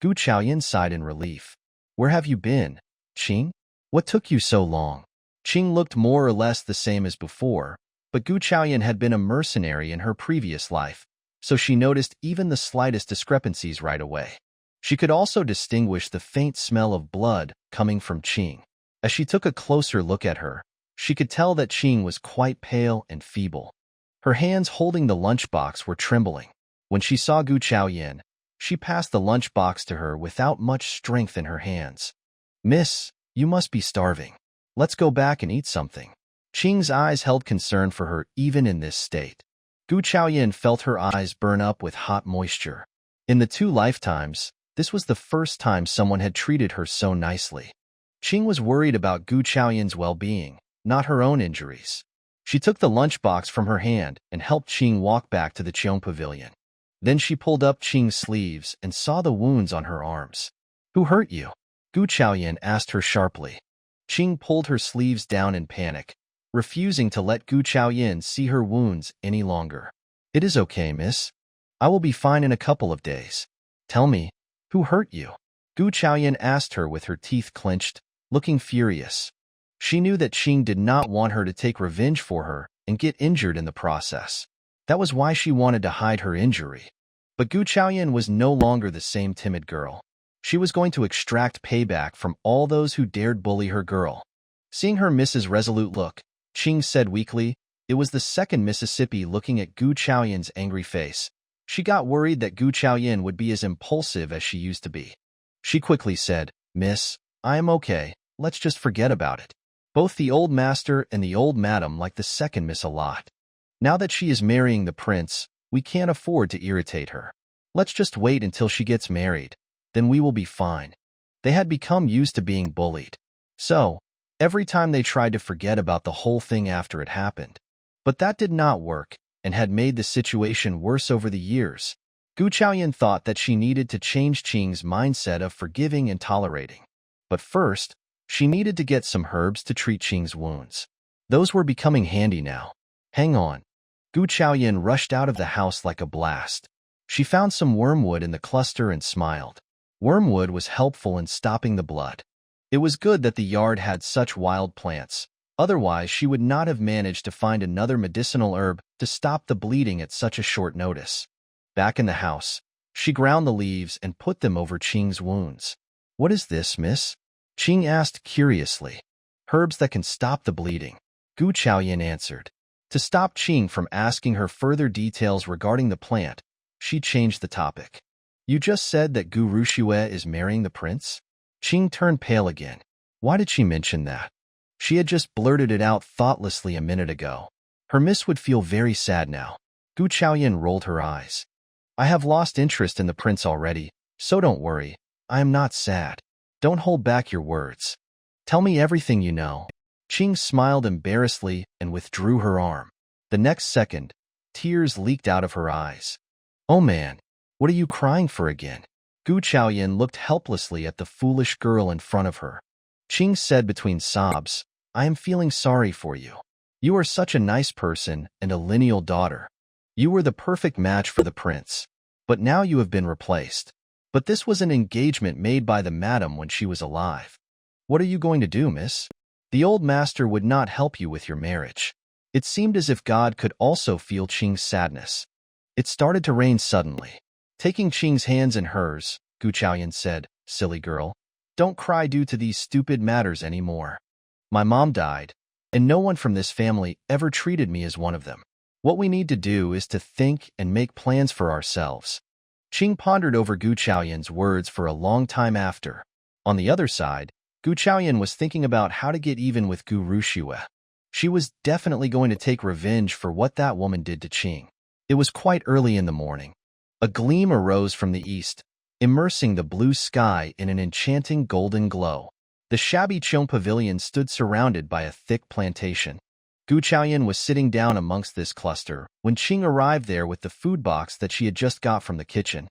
Gu Chaoyan sighed in relief. Where have you been, Qing? What took you so long? Qing looked more or less the same as before, but Gu Chaoyan had been a mercenary in her previous life, so she noticed even the slightest discrepancies right away. She could also distinguish the faint smell of blood coming from Qing. As she took a closer look at her, she could tell that Qing was quite pale and feeble. Her hands holding the lunchbox were trembling. When she saw Gu Chaoyan, she passed the lunchbox to her without much strength in her hands. Miss, you must be starving. Let's go back and eat something. Qing's eyes held concern for her even in this state. Gu Chaoyan felt her eyes burn up with hot moisture. In the 2 lifetimes, this was the first time someone had treated her so nicely. Qing was worried about Gu Chaoyan's well-being, not her own injuries. She took the lunchbox from her hand and helped Qing walk back to the Qing pavilion. Then she pulled up Qing's sleeves and saw the wounds on her arms. Who hurt you? Gu Chaoyan asked her sharply. Qing pulled her sleeves down in panic, refusing to let Gu Chaoyan see her wounds any longer. It is okay, miss. I will be fine in a couple of days. Tell me, who hurt you? Gu Chaoyan asked her with her teeth clenched, looking furious. She knew that Qing did not want her to take revenge for her and get injured in the process. That was why she wanted to hide her injury. But Gu Chaoyan was no longer the same timid girl. She was going to extract payback from all those who dared bully her girl. Seeing her Mrs. Resolute look, Qing said weakly, it was the second Mississippi looking at Gu Chaoyan's angry face. She got worried that Gu Chaoyan would be as impulsive as she used to be. She quickly said, Miss, I am okay, let's just forget about it. Both the old master and the old madam like the second miss a lot. Now that she is marrying the prince, we can't afford to irritate her. Let's just wait until she gets married. Then we will be fine. They had become used to being bullied. So, every time they tried to forget about the whole thing after it happened. But that did not work, and had made the situation worse over the years. Gu Chaoyan thought that she needed to change Qing's mindset of forgiving and tolerating. But first, she needed to get some herbs to treat Qing's wounds. Those were becoming handy now. Hang on. Gu Chaoyan rushed out of the house like a blast. She found some wormwood in the cluster and smiled. Wormwood was helpful in stopping the blood. It was good that the yard had such wild plants. Otherwise, she would not have managed to find another medicinal herb to stop the bleeding at such a short notice. Back in the house, she ground the leaves and put them over Qing's wounds. What is this, miss? Qing asked curiously. Herbs that can stop the bleeding, Gu Chaoyan answered. To stop Qing from asking her further details regarding the plant, she changed the topic. You just said that Gu Rushue is marrying the prince? Qing turned pale again. Why did she mention that? She had just blurted it out thoughtlessly a minute ago. Her miss would feel very sad now. Gu Chaoyan rolled her eyes. I have lost interest in the prince already, so don't worry. I am not sad. Don't hold back your words. Tell me everything you know. Qing smiled embarrassedly and withdrew her arm. The next second, tears leaked out of her eyes. Oh man, what are you crying for again? Gu Chaoyan looked helplessly at the foolish girl in front of her. Qing said between sobs, I am feeling sorry for you. You are such a nice person and a lineal daughter. You were the perfect match for the prince. But now you have been replaced. But this was an engagement made by the madam when she was alive. What are you going to do, miss? The old master would not help you with your marriage. It seemed as if God could also feel Qing's sadness. It started to rain suddenly. Taking Qing's hands in hers, Gu Chaoyan said, Silly girl, don't cry due to these stupid matters anymore. My mom died, and no one from this family ever treated me as one of them. What we need to do is to think and make plans for ourselves. Qing pondered over Gu Chaoyan's words for a long time after. On the other side, Gu Chaoyan was thinking about how to get even with Gu Rushue. She was definitely going to take revenge for what that woman did to Qing. It was quite early in the morning. A gleam arose from the east, immersing the blue sky in an enchanting golden glow. The shabby Chong pavilion stood surrounded by a thick plantation. Gu Chaoyan was sitting down amongst this cluster when Qing arrived there with the food box that she had just got from the kitchen.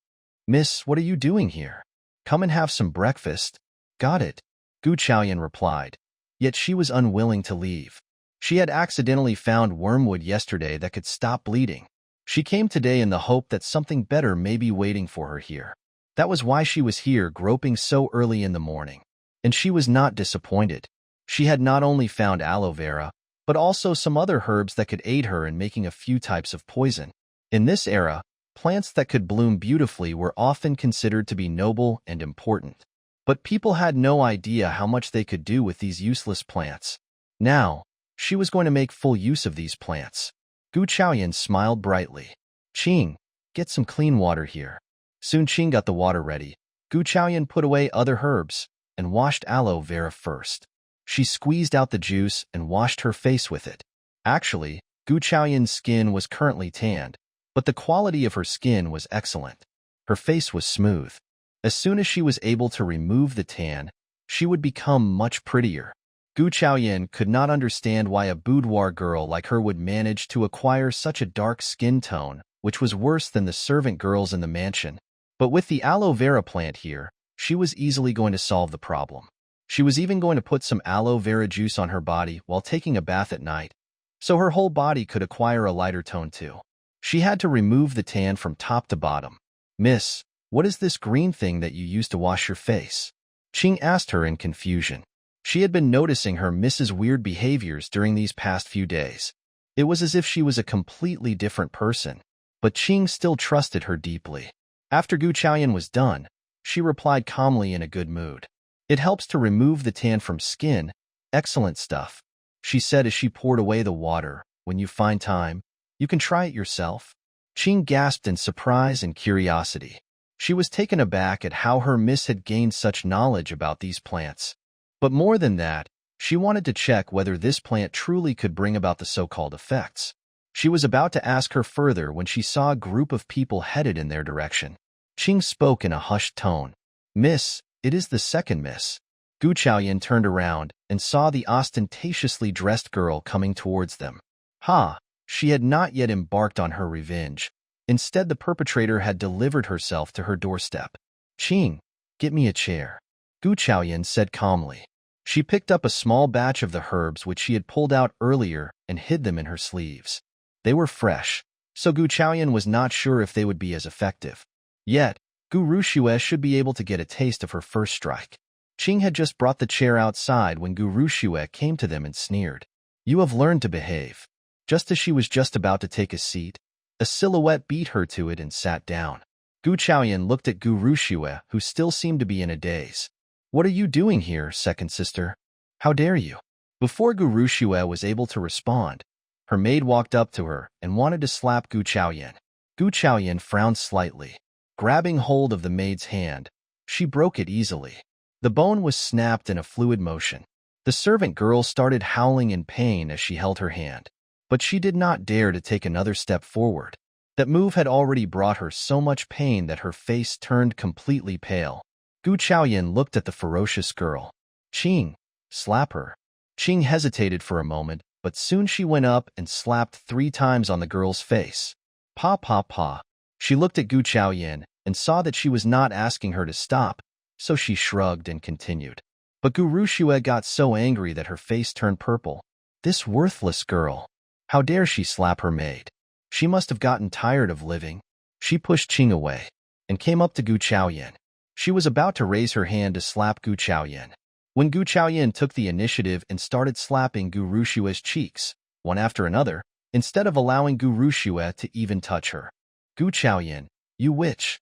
Miss, what are you doing here? Come and have some breakfast. Got it, Gu Chaoyan replied. Yet she was unwilling to leave. She had accidentally found wormwood yesterday that could stop bleeding. She came today in the hope that something better may be waiting for her here. That was why she was here groping so early in the morning. And she was not disappointed. She had not only found aloe vera, but also some other herbs that could aid her in making a few types of poison. In this era, plants that could bloom beautifully were often considered to be noble and important. But people had no idea how much they could do with these useless plants. Now, she was going to make full use of these plants. Gu Chaoyan smiled brightly. Qing, get some clean water here. Soon Qing got the water ready. Gu Chaoyan put away other herbs and washed aloe vera first. She squeezed out the juice and washed her face with it. Actually, Gu Chaoyan's skin was currently tanned, but the quality of her skin was excellent. Her face was smooth. As soon as she was able to remove the tan, she would become much prettier. Gu Chaoyan could not understand why a boudoir girl like her would manage to acquire such a dark skin tone, which was worse than the servant girls in the mansion. But with the aloe vera plant here, she was easily going to solve the problem. She was even going to put some aloe vera juice on her body while taking a bath at night, so her whole body could acquire a lighter tone too. She had to remove the tan from top to bottom. Miss, what is this green thing that you use to wash your face? Qing asked her in confusion. She had been noticing her Mrs. Weird behaviors during these past few days. It was as if she was a completely different person, but Qing still trusted her deeply. After Gu Chaoyan was done, she replied calmly in a good mood. It helps to remove the tan from skin. Excellent stuff, she said as she poured away the water. When you find time, you can try it yourself. Qing gasped in surprise and curiosity. She was taken aback at how her miss had gained such knowledge about these plants. But more than that, she wanted to check whether this plant truly could bring about the so-called effects. She was about to ask her further when she saw a group of people headed in their direction. Qing spoke in a hushed tone. Miss, it is the second miss. Gu Chaoyan turned around and saw the ostentatiously dressed girl coming towards them. Ha! She had not yet embarked on her revenge. Instead, the perpetrator had delivered herself to her doorstep. Qing, get me a chair, Gu Chaoyan said calmly. She picked up a small batch of the herbs which she had pulled out earlier and hid them in her sleeves. They were fresh, so Gu Chaoyan was not sure if they would be as effective. Yet, Gu Rushue should be able to get a taste of her first strike. Qing had just brought the chair outside when Gu Rushue came to them and sneered. You have learned to behave. Just as she was just about to take a seat, a silhouette beat her to it and sat down. Gu Chaoyan looked at Gu Rushue, who still seemed to be in a daze. What are you doing here, second sister? How dare you? Before Gu Rushue was able to respond, her maid walked up to her and wanted to slap Gu Chaoyan. Gu Chaoyan frowned slightly. Grabbing hold of the maid's hand, she broke it easily. The bone was snapped in a fluid motion. The servant girl started howling in pain as she held her hand, but she did not dare to take another step forward. That move had already brought her so much pain that her face turned completely pale. Gu Chaoyan looked at the ferocious girl. Qing, slap her. Qing hesitated for a moment, but soon she went up and slapped 3 times on the girl's face. Pa pa pa. She looked at Gu Chaoyan and saw that she was not asking her to stop, so she shrugged and continued. But Gu Rushue got so angry that her face turned purple. This worthless girl. How dare she slap her maid? She must have gotten tired of living. She pushed Qing away and came up to Gu Chaoyan. She was about to raise her hand to slap Gu Chaoyan when Gu Chaoyan took the initiative and started slapping Gu Rushue's cheeks, one after another, instead of allowing Gu Rushue to even touch her. Gu Chaoyan, you witch!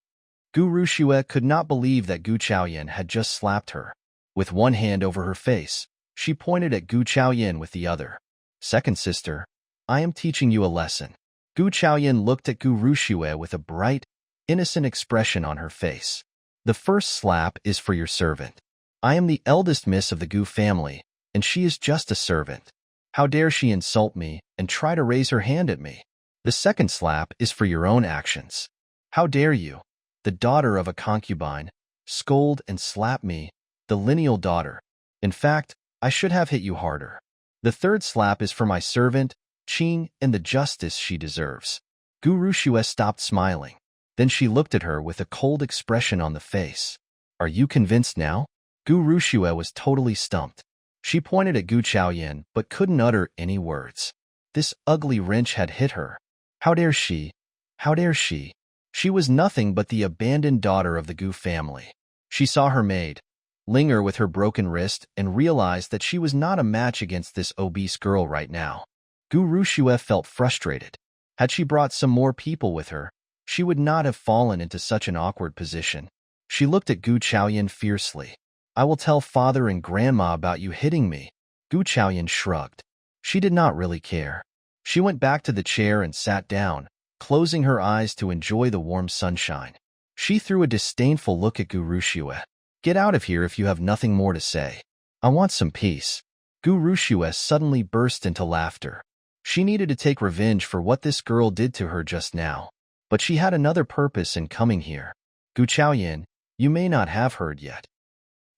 Gu Rushue could not believe that Gu Chaoyan had just slapped her. With one hand over her face, she pointed at Gu Chaoyan with the other. Second sister, I am teaching you a lesson. Gu Chaoyan looked at Gu Rushue with a bright, innocent expression on her face. The first slap is for your servant. I am the eldest miss of the Gu family, and she is just a servant. How dare she insult me and try to raise her hand at me? The second slap is for your own actions. How dare you, the daughter of a concubine, scold and slap me, the lineal daughter? In fact, I should have hit you harder. The third slap is for my servant, Qing, and the justice she deserves. Gu Rushue stopped smiling. Then she looked at her with a cold expression on the face. Are you convinced now? Gu Rushue was totally stumped. She pointed at Gu Chaoyan but couldn't utter any words. This ugly wrench had hit her. How dare she? How dare she? She was nothing but the abandoned daughter of the Gu family. She saw her maid linger with her broken wrist and realized that she was not a match against this obese girl right now. Gu Rushue felt frustrated. Had she brought some more people with her, she would not have fallen into such an awkward position. She looked at Gu Chaoyan fiercely. I will tell father and grandma about you hitting me. Gu Chaoyan shrugged. She did not really care. She went back to the chair and sat down, closing her eyes to enjoy the warm sunshine. She threw a disdainful look at Gu Rushue. Get out of here if you have nothing more to say. I want some peace. Gu Rushue suddenly burst into laughter. She needed to take revenge for what this girl did to her just now. But she had another purpose in coming here. Gu Chaoyan, you may not have heard yet.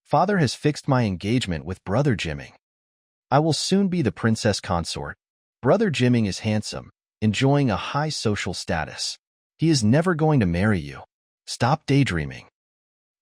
Father has fixed my engagement with Brother Jimming. I will soon be the princess consort. Brother Jimming is handsome, enjoying a high social status. He is never going to marry you. Stop daydreaming.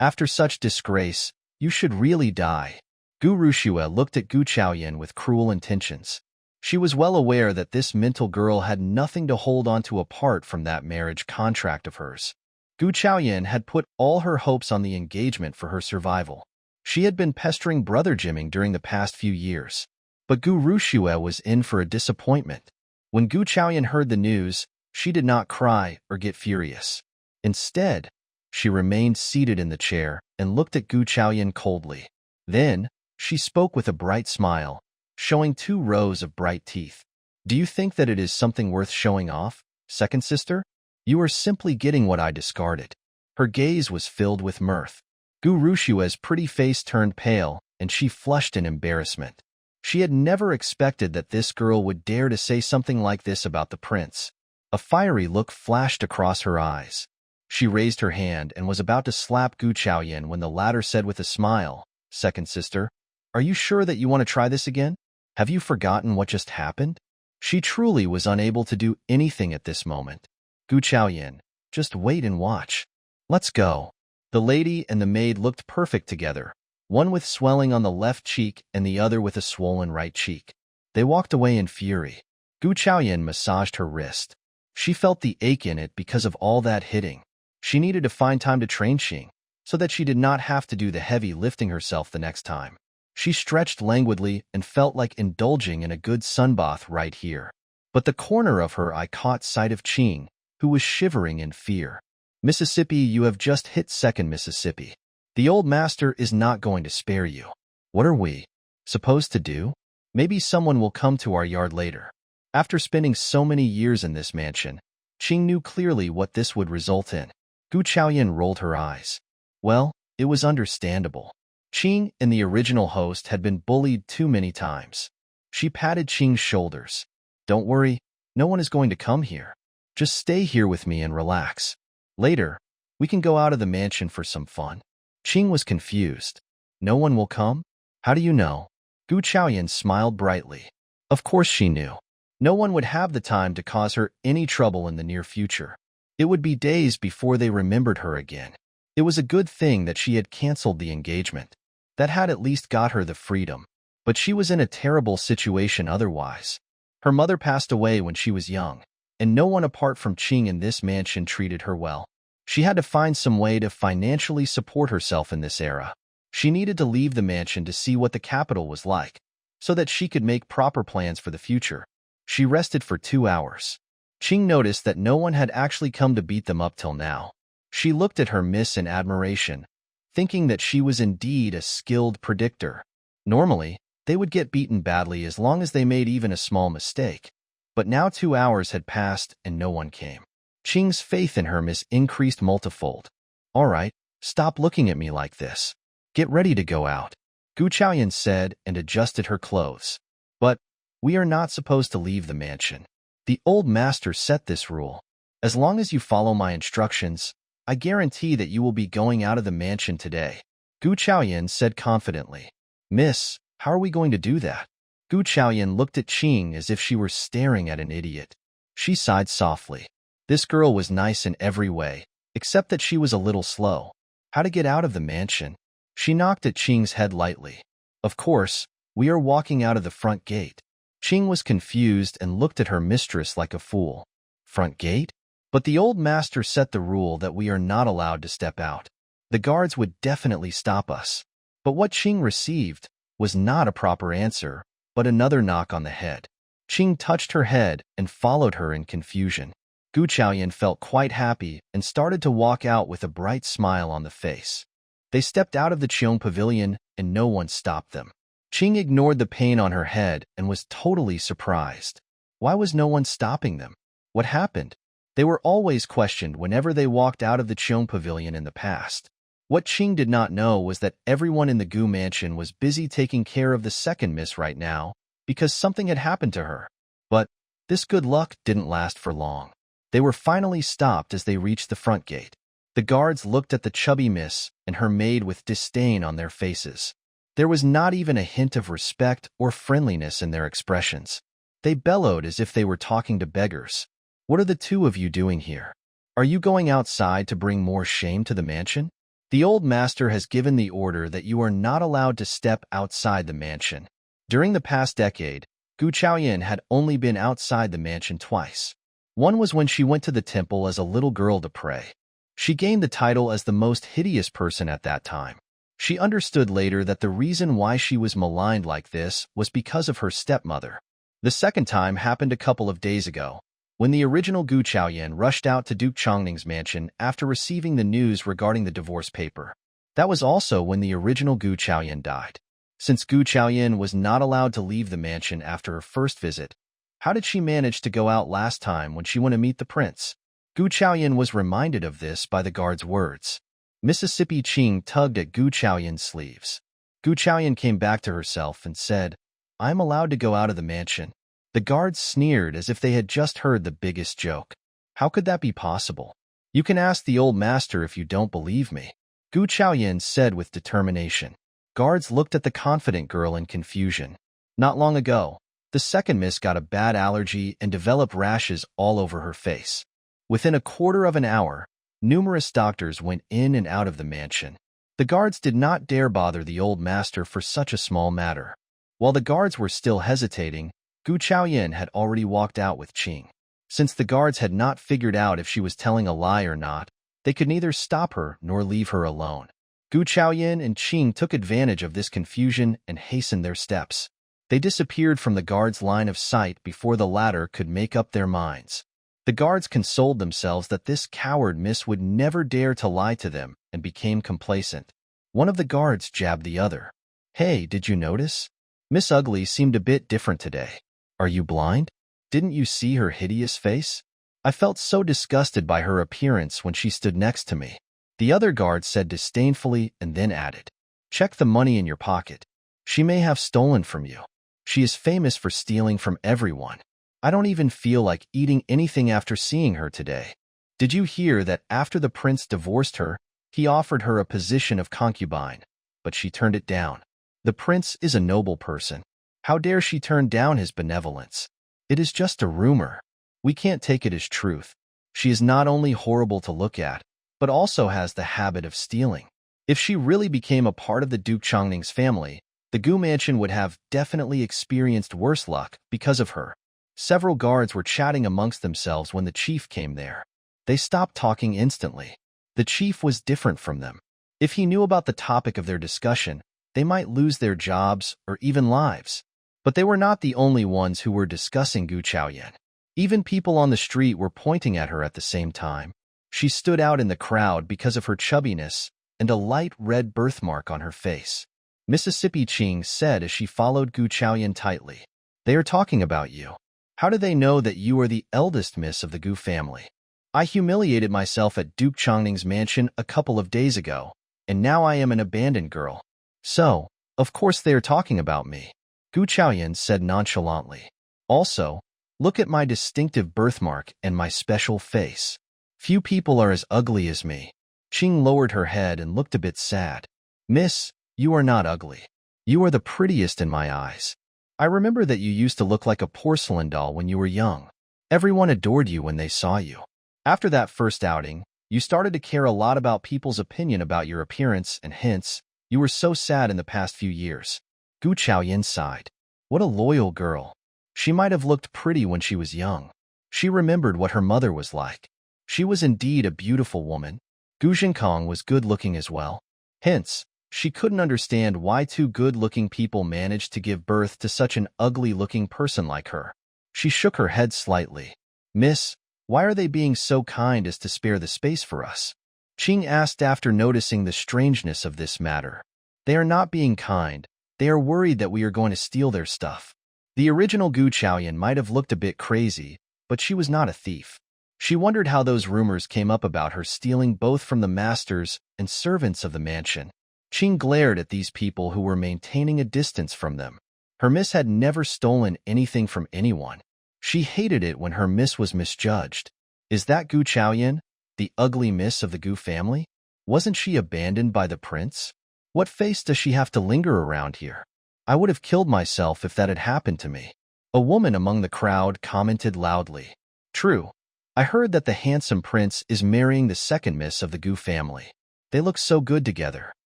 After such disgrace, you should really die. Gu Rushue looked at Gu Chaoyan with cruel intentions. She was well aware that this mental girl had nothing to hold on to apart from that marriage contract of hers. Gu Chaoyan had put all her hopes on the engagement for her survival. She had been pestering Brother Jimming during the past few years. But Gu Rushue was in for a disappointment. When Gu Chaoyan heard the news, she did not cry or get furious. Instead, she remained seated in the chair and looked at Gu Chaoyan coldly. Then, she spoke with a bright smile, showing 2 rows of bright teeth. Do you think that it is something worth showing off, second sister? You are simply getting what I discarded. Her gaze was filled with mirth. Gu Rushue's pretty face turned pale, and she flushed in embarrassment. She had never expected that this girl would dare to say something like this about the prince. A fiery look flashed across her eyes. She raised her hand and was about to slap Gu Chaoyan when the latter said with a smile, Second sister, are you sure that you want to try this again? Have you forgotten what just happened? She truly was unable to do anything at this moment. Gu Chaoyan, just wait and watch. Let's go. The lady and the maid looked perfect together, one with swelling on the left cheek and the other with a swollen right cheek. They walked away in fury. Gu Chaoyan massaged her wrist. She felt the ache in it because of all that hitting. She needed to find time to train Qing, so that she did not have to do the heavy lifting herself the next time. She stretched languidly and felt like indulging in a good sunbath right here. But the corner of her eye caught sight of Qing, who was shivering in fear. Mississippi, you have just hit second, Mississippi. The old master is not going to spare you. What are we supposed to do? Maybe someone will come to our yard later. After spending so many years in this mansion, Qing knew clearly what this would result in. Gu Chaoyan rolled her eyes. Well, it was understandable. Qing and the original host had been bullied too many times. She patted Qing's shoulders. Don't worry, no one is going to come here. Just stay here with me and relax. Later, we can go out of the mansion for some fun. Qing was confused. No one will come? How do you know? Gu Chaoyan smiled brightly. Of course she knew. No one would have the time to cause her any trouble in the near future. It would be days before they remembered her again. It was a good thing that she had canceled the engagement. That had at least got her the freedom. But she was in a terrible situation otherwise. Her mother passed away when she was young, and no one apart from Qing in this mansion treated her well. She had to find some way to financially support herself in this era. She needed to leave the mansion to see what the capital was like, so that she could make proper plans for the future. She rested for 2 hours. Qing noticed that no one had actually come to beat them up till now. She looked at her miss in admiration, thinking that she was indeed a skilled predictor. Normally, they would get beaten badly as long as they made even a small mistake. But now 2 hours had passed and no one came. Qing's faith in her miss increased multifold. All right, stop looking at me like this. Get ready to go out, Gu Chaoyan said and adjusted her clothes. But we are not supposed to leave the mansion. The old master set this rule. As long as you follow my instructions, I guarantee that you will be going out of the mansion today, Gu Chaoyan said confidently. Miss, how are we going to do that? Gu Chaoyan looked at Qing as if she were staring at an idiot. She sighed softly. This girl was nice in every way, except that she was a little slow. How to get out of the mansion? She knocked at Qing's head lightly. Of course, we are walking out of the front gate. Qing was confused and looked at her mistress like a fool. Front gate? But the old master set the rule that we are not allowed to step out. The guards would definitely stop us. But what Qing received was not a proper answer, but another knock on the head. Qing touched her head and followed her in confusion. Gu Chaoyan felt quite happy and started to walk out with a bright smile on the face. They stepped out of the Qing pavilion and no one stopped them. Qing ignored the pain on her head and was totally surprised. Why was no one stopping them? What happened? They were always questioned whenever they walked out of the Qing pavilion in the past. What Qing did not know was that everyone in the Gu mansion was busy taking care of the second miss right now because something had happened to her. But this good luck didn't last for long. They were finally stopped as they reached the front gate. The guards looked at the chubby miss and her maid with disdain on their faces. There was not even a hint of respect or friendliness in their expressions. They bellowed as if they were talking to beggars. What are the two of you doing here? Are you going outside to bring more shame to the mansion? The old master has given the order that you are not allowed to step outside the mansion. During the past decade, Gu Chaoyan had only been outside the mansion twice. One was when she went to the temple as a little girl to pray. She gained the title as the most hideous person at that time. She understood later that the reason why she was maligned like this was because of her stepmother. The second time happened a couple of days ago, when the original Gu Chaoyan rushed out to Duke Chongning's mansion after receiving the news regarding the divorce paper. That was also when the original Gu Chaoyan died. Since Gu Chaoyan was not allowed to leave the mansion after her first visit, how did she manage to go out last time when she went to meet the prince? Gu Chaoyan was reminded of this by the guard's words. Mississippi Qing tugged at Gu Chaoyan's sleeves. Gu Chaoyan came back to herself and said, I'm allowed to go out of the mansion. The guards sneered as if they had just heard the biggest joke. How could that be possible? You can ask the old master if you don't believe me, Gu Chaoyan said with determination. Guards looked at the confident girl in confusion. Not long ago, the second miss got a bad allergy and developed rashes all over her face. Within a quarter of an hour, numerous doctors went in and out of the mansion. The guards did not dare bother the old master for such a small matter. While the guards were still hesitating, Gu Chaoyan had already walked out with Qing. Since the guards had not figured out if she was telling a lie or not, they could neither stop her nor leave her alone. Gu Chaoyan and Qing took advantage of this confusion and hastened their steps. They disappeared from the guards' line of sight before the latter could make up their minds. The guards consoled themselves that this coward miss would never dare to lie to them and became complacent. One of the guards jabbed the other. Hey, did you notice? Miss Ugly seemed a bit different today. Are you blind? Didn't you see her hideous face? I felt so disgusted by her appearance when she stood next to me. The other guard said disdainfully and then added, check the money in your pocket. She may have stolen from you. She is famous for stealing from everyone. I don't even feel like eating anything after seeing her today. Did you hear that after the prince divorced her, he offered her a position of concubine, but she turned it down? The prince is a noble person. How dare she turn down his benevolence? It is just a rumor. We can't take it as truth. She is not only horrible to look at, but also has the habit of stealing. If she really became a part of the Duke Changning's family, the Gu mansion would have definitely experienced worse luck because of her. Several guards were chatting amongst themselves when the chief came there. They stopped talking instantly. The chief was different from them. If he knew about the topic of their discussion, they might lose their jobs or even lives. But they were not the only ones who were discussing Gu Chaoyan. Even people on the street were pointing at her at the same time. She stood out in the crowd because of her chubbiness and a light red birthmark on her face. Mississippi Qing said as she followed Gu Chaoyan tightly. They are talking about you. How do they know that you are the eldest miss of the Gu family? I humiliated myself at Duke Changning's mansion a couple of days ago, and now I am an abandoned girl. So, of course they are talking about me. Gu Chaoyan said nonchalantly. Also, look at my distinctive birthmark and my special face. Few people are as ugly as me. Qing lowered her head and looked a bit sad. Miss, you are not ugly. You are the prettiest in my eyes. I remember that you used to look like a porcelain doll when you were young. Everyone adored you when they saw you. After that first outing, you started to care a lot about people's opinion about your appearance, and hence, you were so sad in the past few years. Gu Chaoyan sighed. What a loyal girl. She might have looked pretty when she was young. She remembered what her mother was like. She was indeed a beautiful woman. Gu Jinkong was good-looking as well. Hence, she couldn't understand why two good-looking people managed to give birth to such an ugly-looking person like her. She shook her head slightly. Miss, why are they being so kind as to spare the space for us? Qing asked after noticing the strangeness of this matter. They are not being kind. They are worried that we are going to steal their stuff. The original Gu Chaoyan might have looked a bit crazy, but she was not a thief. She wondered how those rumors came up about her stealing both from the masters and servants of the mansion. Qing glared at these people who were maintaining a distance from them. Her miss had never stolen anything from anyone. She hated it when her miss was misjudged. Is that Gu Chaoyan, the ugly miss of the Gu family? Wasn't she abandoned by the prince? What face does she have to linger around here? I would have killed myself if that had happened to me. A woman among the crowd commented loudly. True. I heard that the handsome prince is marrying the second miss of the Gu family. They look so good together.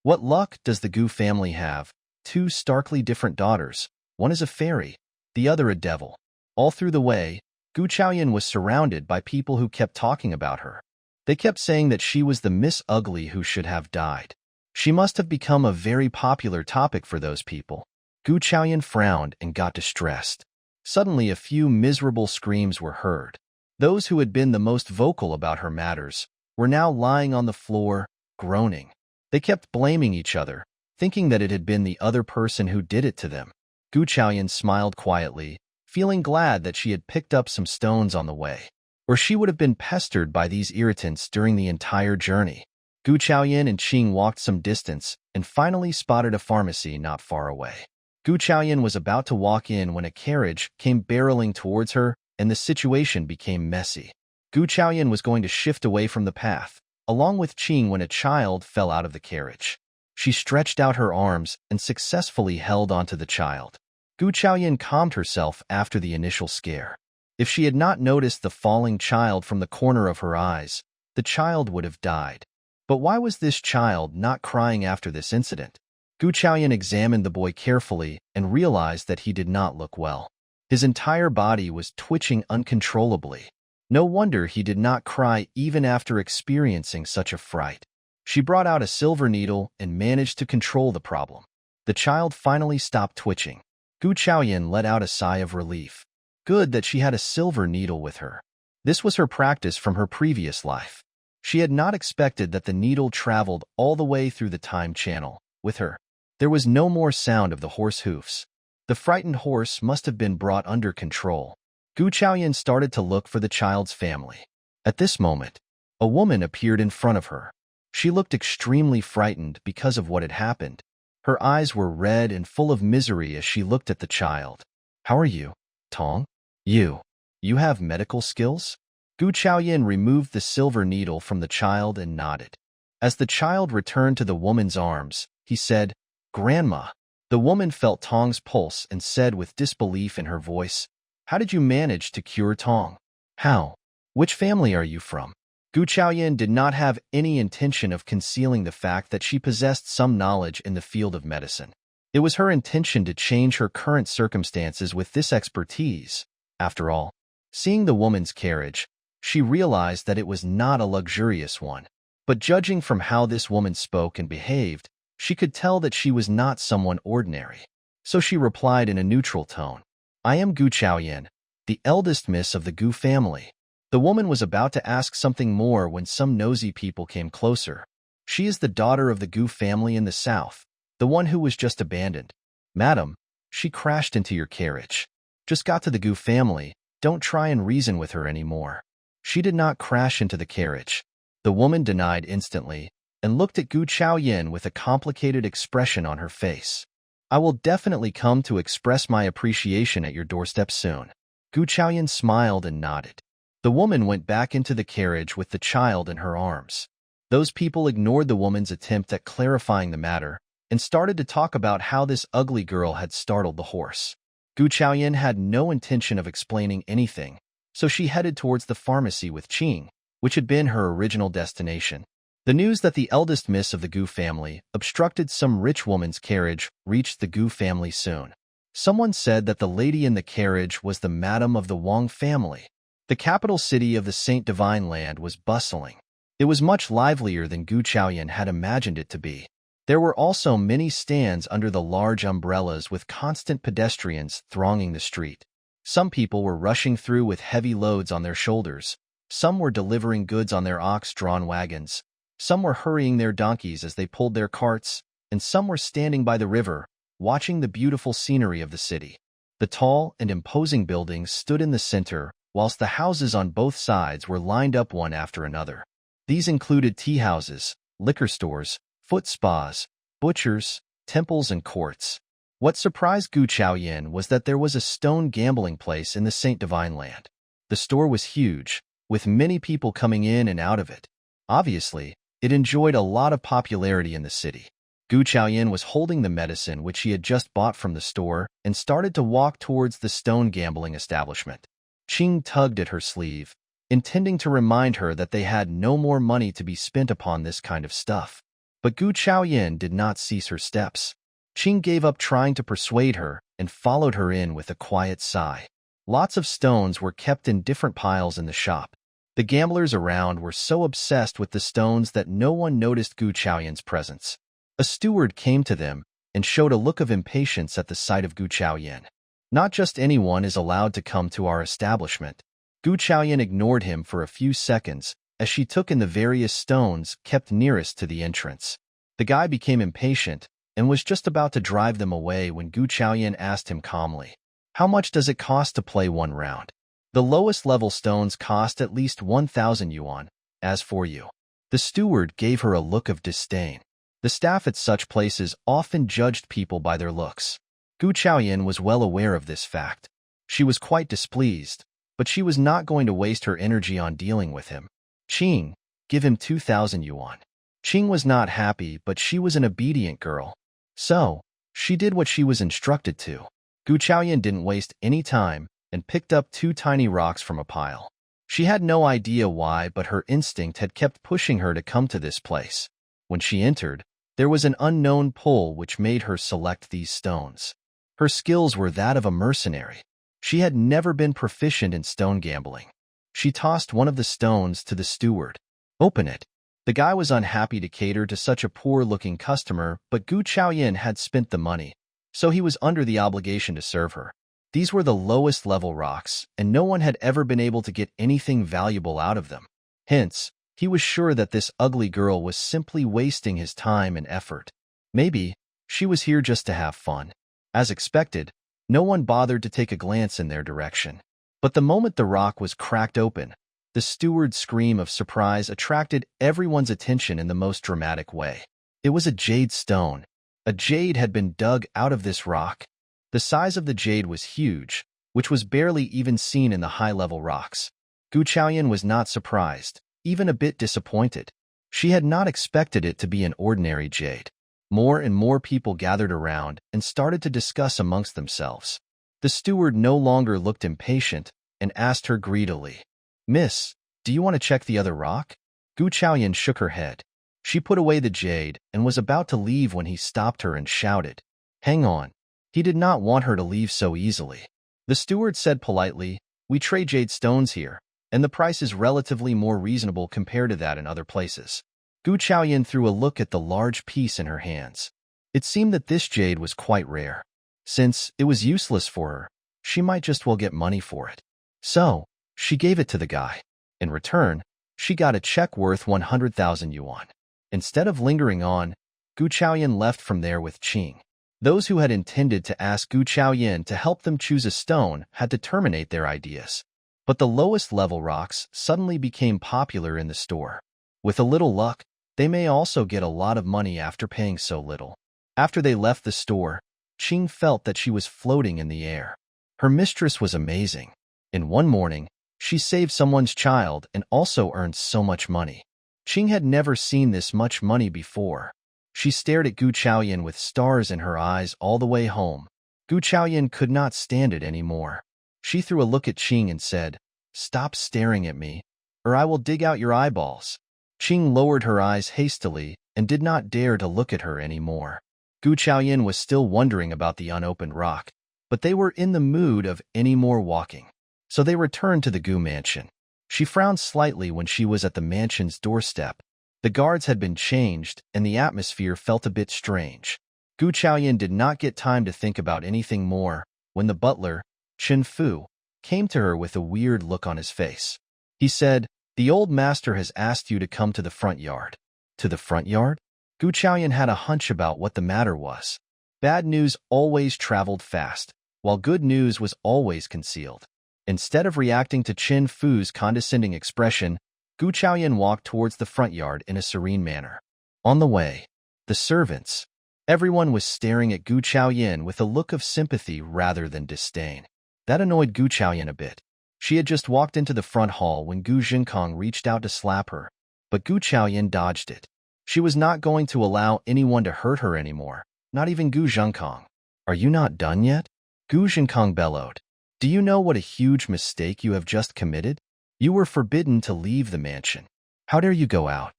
What luck does the Gu family have? Two starkly different daughters. One is a fairy, the other a devil. All through the way, Gu Chaoyan was surrounded by people who kept talking about her. They kept saying that she was the Miss Ugly who should have died. She must have become a very popular topic for those people. Gu Chaoyan frowned and got distressed. Suddenly a few miserable screams were heard. Those who had been the most vocal about her matters were now lying on the floor, groaning. They kept blaming each other, thinking that it had been the other person who did it to them. Gu Chaoyan smiled quietly, feeling glad that she had picked up some stones on the way, or she would have been pestered by these irritants during the entire journey. Gu Chaoyan and Qing walked some distance and finally spotted a pharmacy not far away. Gu Chaoyan was about to walk in when a carriage came barreling towards her and the situation became messy. Gu Chaoyan was going to shift away from the path, along with Qing, when a child fell out of the carriage. She stretched out her arms and successfully held onto the child. Gu Chaoyan calmed herself after the initial scare. If she had not noticed the falling child from the corner of her eyes, the child would have died. But why was this child not crying after this incident? Gu Chaoyan examined the boy carefully and realized that he did not look well. His entire body was twitching uncontrollably. No wonder he did not cry even after experiencing such a fright. She brought out a silver needle and managed to control the problem. The child finally stopped twitching. Gu Chaoyan let out a sigh of relief. Good that she had a silver needle with her. This was her practice from her previous life. She had not expected that the needle traveled all the way through the time channel with her. There was no more sound of the horse hoofs. The frightened horse must have been brought under control. Gu Chaoyan started to look for the child's family. At this moment, a woman appeared in front of her. She looked extremely frightened because of what had happened. Her eyes were red and full of misery as she looked at the child. How are you, Tong? You have medical skills? Gu Chaoyan removed the silver needle from the child and nodded. As the child returned to the woman's arms, he said, Grandma. The woman felt Tong's pulse and said with disbelief in her voice, How did you manage to cure Tong? How? Which family are you from? Gu Chaoyan did not have any intention of concealing the fact that she possessed some knowledge in the field of medicine. It was her intention to change her current circumstances with this expertise. After all, seeing the woman's carriage, she realized that it was not a luxurious one. But judging from how this woman spoke and behaved, she could tell that she was not someone ordinary. So she replied in a neutral tone, "I am Gu Chaoyan, the eldest miss of the Gu family." The woman was about to ask something more when some nosy people came closer. "She is the daughter of the Gu family in the south, the one who was just abandoned. Madam, she crashed into your carriage. Just got to the Gu family, don't try and reason with her anymore. She did not crash into the carriage." The woman denied instantly and looked at Gu Chaoyan with a complicated expression on her face. "I will definitely come to express my appreciation at your doorstep soon." Gu Chaoyan smiled and nodded. The woman went back into the carriage with the child in her arms. Those people ignored the woman's attempt at clarifying the matter and started to talk about how this ugly girl had startled the horse. Gu Chaoyan had no intention of explaining anything, so she headed towards the pharmacy with Qing, which had been her original destination. The news that the eldest miss of the Gu family obstructed some rich woman's carriage reached the Gu family soon. Someone said that the lady in the carriage was the madam of the Wang family. The capital city of the Saint Divine Land was bustling. It was much livelier than Gu Chaoyan had imagined it to be. There were also many stands under the large umbrellas with constant pedestrians thronging the street. Some people were rushing through with heavy loads on their shoulders. Some were delivering goods on their ox-drawn wagons. Some were hurrying their donkeys as they pulled their carts, and some were standing by the river, watching the beautiful scenery of the city. The tall and imposing buildings stood in the center, whilst the houses on both sides were lined up one after another. These included tea houses, liquor stores, foot spas, butchers, temples, and courts. What surprised Gu Chaoyan was that there was a stone gambling place in the Saint Divine Land. The store was huge, with many people coming in and out of it. Obviously, it enjoyed a lot of popularity in the city. Gu Chaoyan was holding the medicine which he had just bought from the store and started to walk towards the stone gambling establishment. Qing tugged at her sleeve, intending to remind her that they had no more money to be spent upon this kind of stuff. But Gu Chaoyan did not cease her steps. Qing gave up trying to persuade her and followed her in with a quiet sigh. Lots of stones were kept in different piles in the shop. The gamblers around were so obsessed with the stones that no one noticed Gu Chaoyan's presence. A steward came to them and showed a look of impatience at the sight of Gu Chaoyan. "Not just anyone is allowed to come to our establishment." Gu Chaoyan ignored him for a few seconds as she took in the various stones kept nearest to the entrance. The guy became impatient and was just about to drive them away when Gu Chaoyan asked him calmly, "How much does it cost to play one round?" "The lowest level stones cost at least 1,000 yuan. As for you." The steward gave her a look of disdain. The staff at such places often judged people by their looks. Gu Chaoyan was well aware of this fact. She was quite displeased, but she was not going to waste her energy on dealing with him. "Qing, give him 2,000 yuan." Qing was not happy, but she was an obedient girl. So, she did what she was instructed to. Gu Chaoyan didn't waste any time and picked up 2 tiny rocks from a pile. She had no idea why, but her instinct had kept pushing her to come to this place. When she entered, there was an unknown pull which made her select these stones. Her skills were that of a mercenary. She had never been proficient in stone gambling. She tossed one of the stones to the steward. "Open it." The guy was unhappy to cater to such a poor-looking customer, but Gu Chaoyan had spent the money, so he was under the obligation to serve her. These were the lowest level rocks, and no one had ever been able to get anything valuable out of them. Hence, he was sure that this ugly girl was simply wasting his time and effort. Maybe she was here just to have fun. As expected, no one bothered to take a glance in their direction. But the moment the rock was cracked open, the steward's scream of surprise attracted everyone's attention in the most dramatic way. It was a jade stone. A jade had been dug out of this rock. The size of the jade was huge, which was barely even seen in the high-level rocks. Gu Chaoyan was not surprised, even a bit disappointed. She had not expected it to be an ordinary jade. More and more people gathered around and started to discuss amongst themselves. The steward no longer looked impatient and asked her greedily, "Miss, Do you want to check the other rock? Gu Chaoyan shook her head. She put away the jade and was about to leave when he stopped her and shouted, "Hang on." He did not want her to leave so easily. The steward said politely, "We trade jade stones here, and the price is relatively more reasonable compared to that in other places." Gu Chaoyan threw a look at the large piece in her hands. It seemed that this jade was quite rare. Since it was useless for her, she might just well get money for it. So, she gave it to the guy. In return, she got a check worth 100,000 yuan. Instead of lingering on, Gu Chaoyan left from there with Qing. Those who had intended to ask Gu Chaoyan to help them choose a stone had to terminate their ideas. But the lowest level rocks suddenly became popular in the store. With a little luck, they may also get a lot of money after paying so little. After they left the store, Qing felt that she was floating in the air. Her mistress was amazing. In one morning, she saved someone's child and also earned so much money. Qing had never seen this much money before. She stared at Gu Chaoyan with stars in her eyes all the way home. Gu Chaoyan could not stand it anymore. She threw a look at Qing and said, "Stop staring at me, or I will dig out your eyeballs." Qing lowered her eyes hastily and did not dare to look at her anymore. Gu Chaoyan was still wondering about the unopened rock, but they were in the mood of any more walking. So they returned to the Gu mansion. She frowned slightly when she was at the mansion's doorstep. The guards had been changed, and the atmosphere felt a bit strange. Gu Chaoyan did not get time to think about anything more when the butler, Chen Fu, came to her with a weird look on his face. He said, "The old master has asked you to come to the front yard." To the front yard? Gu Chaoyan had a hunch about what the matter was. Bad news always traveled fast, while good news was always concealed. Instead of reacting to Chen Fu's condescending expression, Gu Chaoyan walked towards the front yard in a serene manner. On the way, the servants, everyone was staring at Gu Chaoyan with a look of sympathy rather than disdain. That annoyed Gu Chaoyan a bit. She had just walked into the front hall when Gu Jinkong reached out to slap her, but Gu Chaoyan dodged it. She was not going to allow anyone to hurt her anymore, not even Gu Jinkong. "Are you not done yet?" Gu Jinkong bellowed. "Do you know what a huge mistake you have just committed? You were forbidden to leave the mansion. How dare you go out?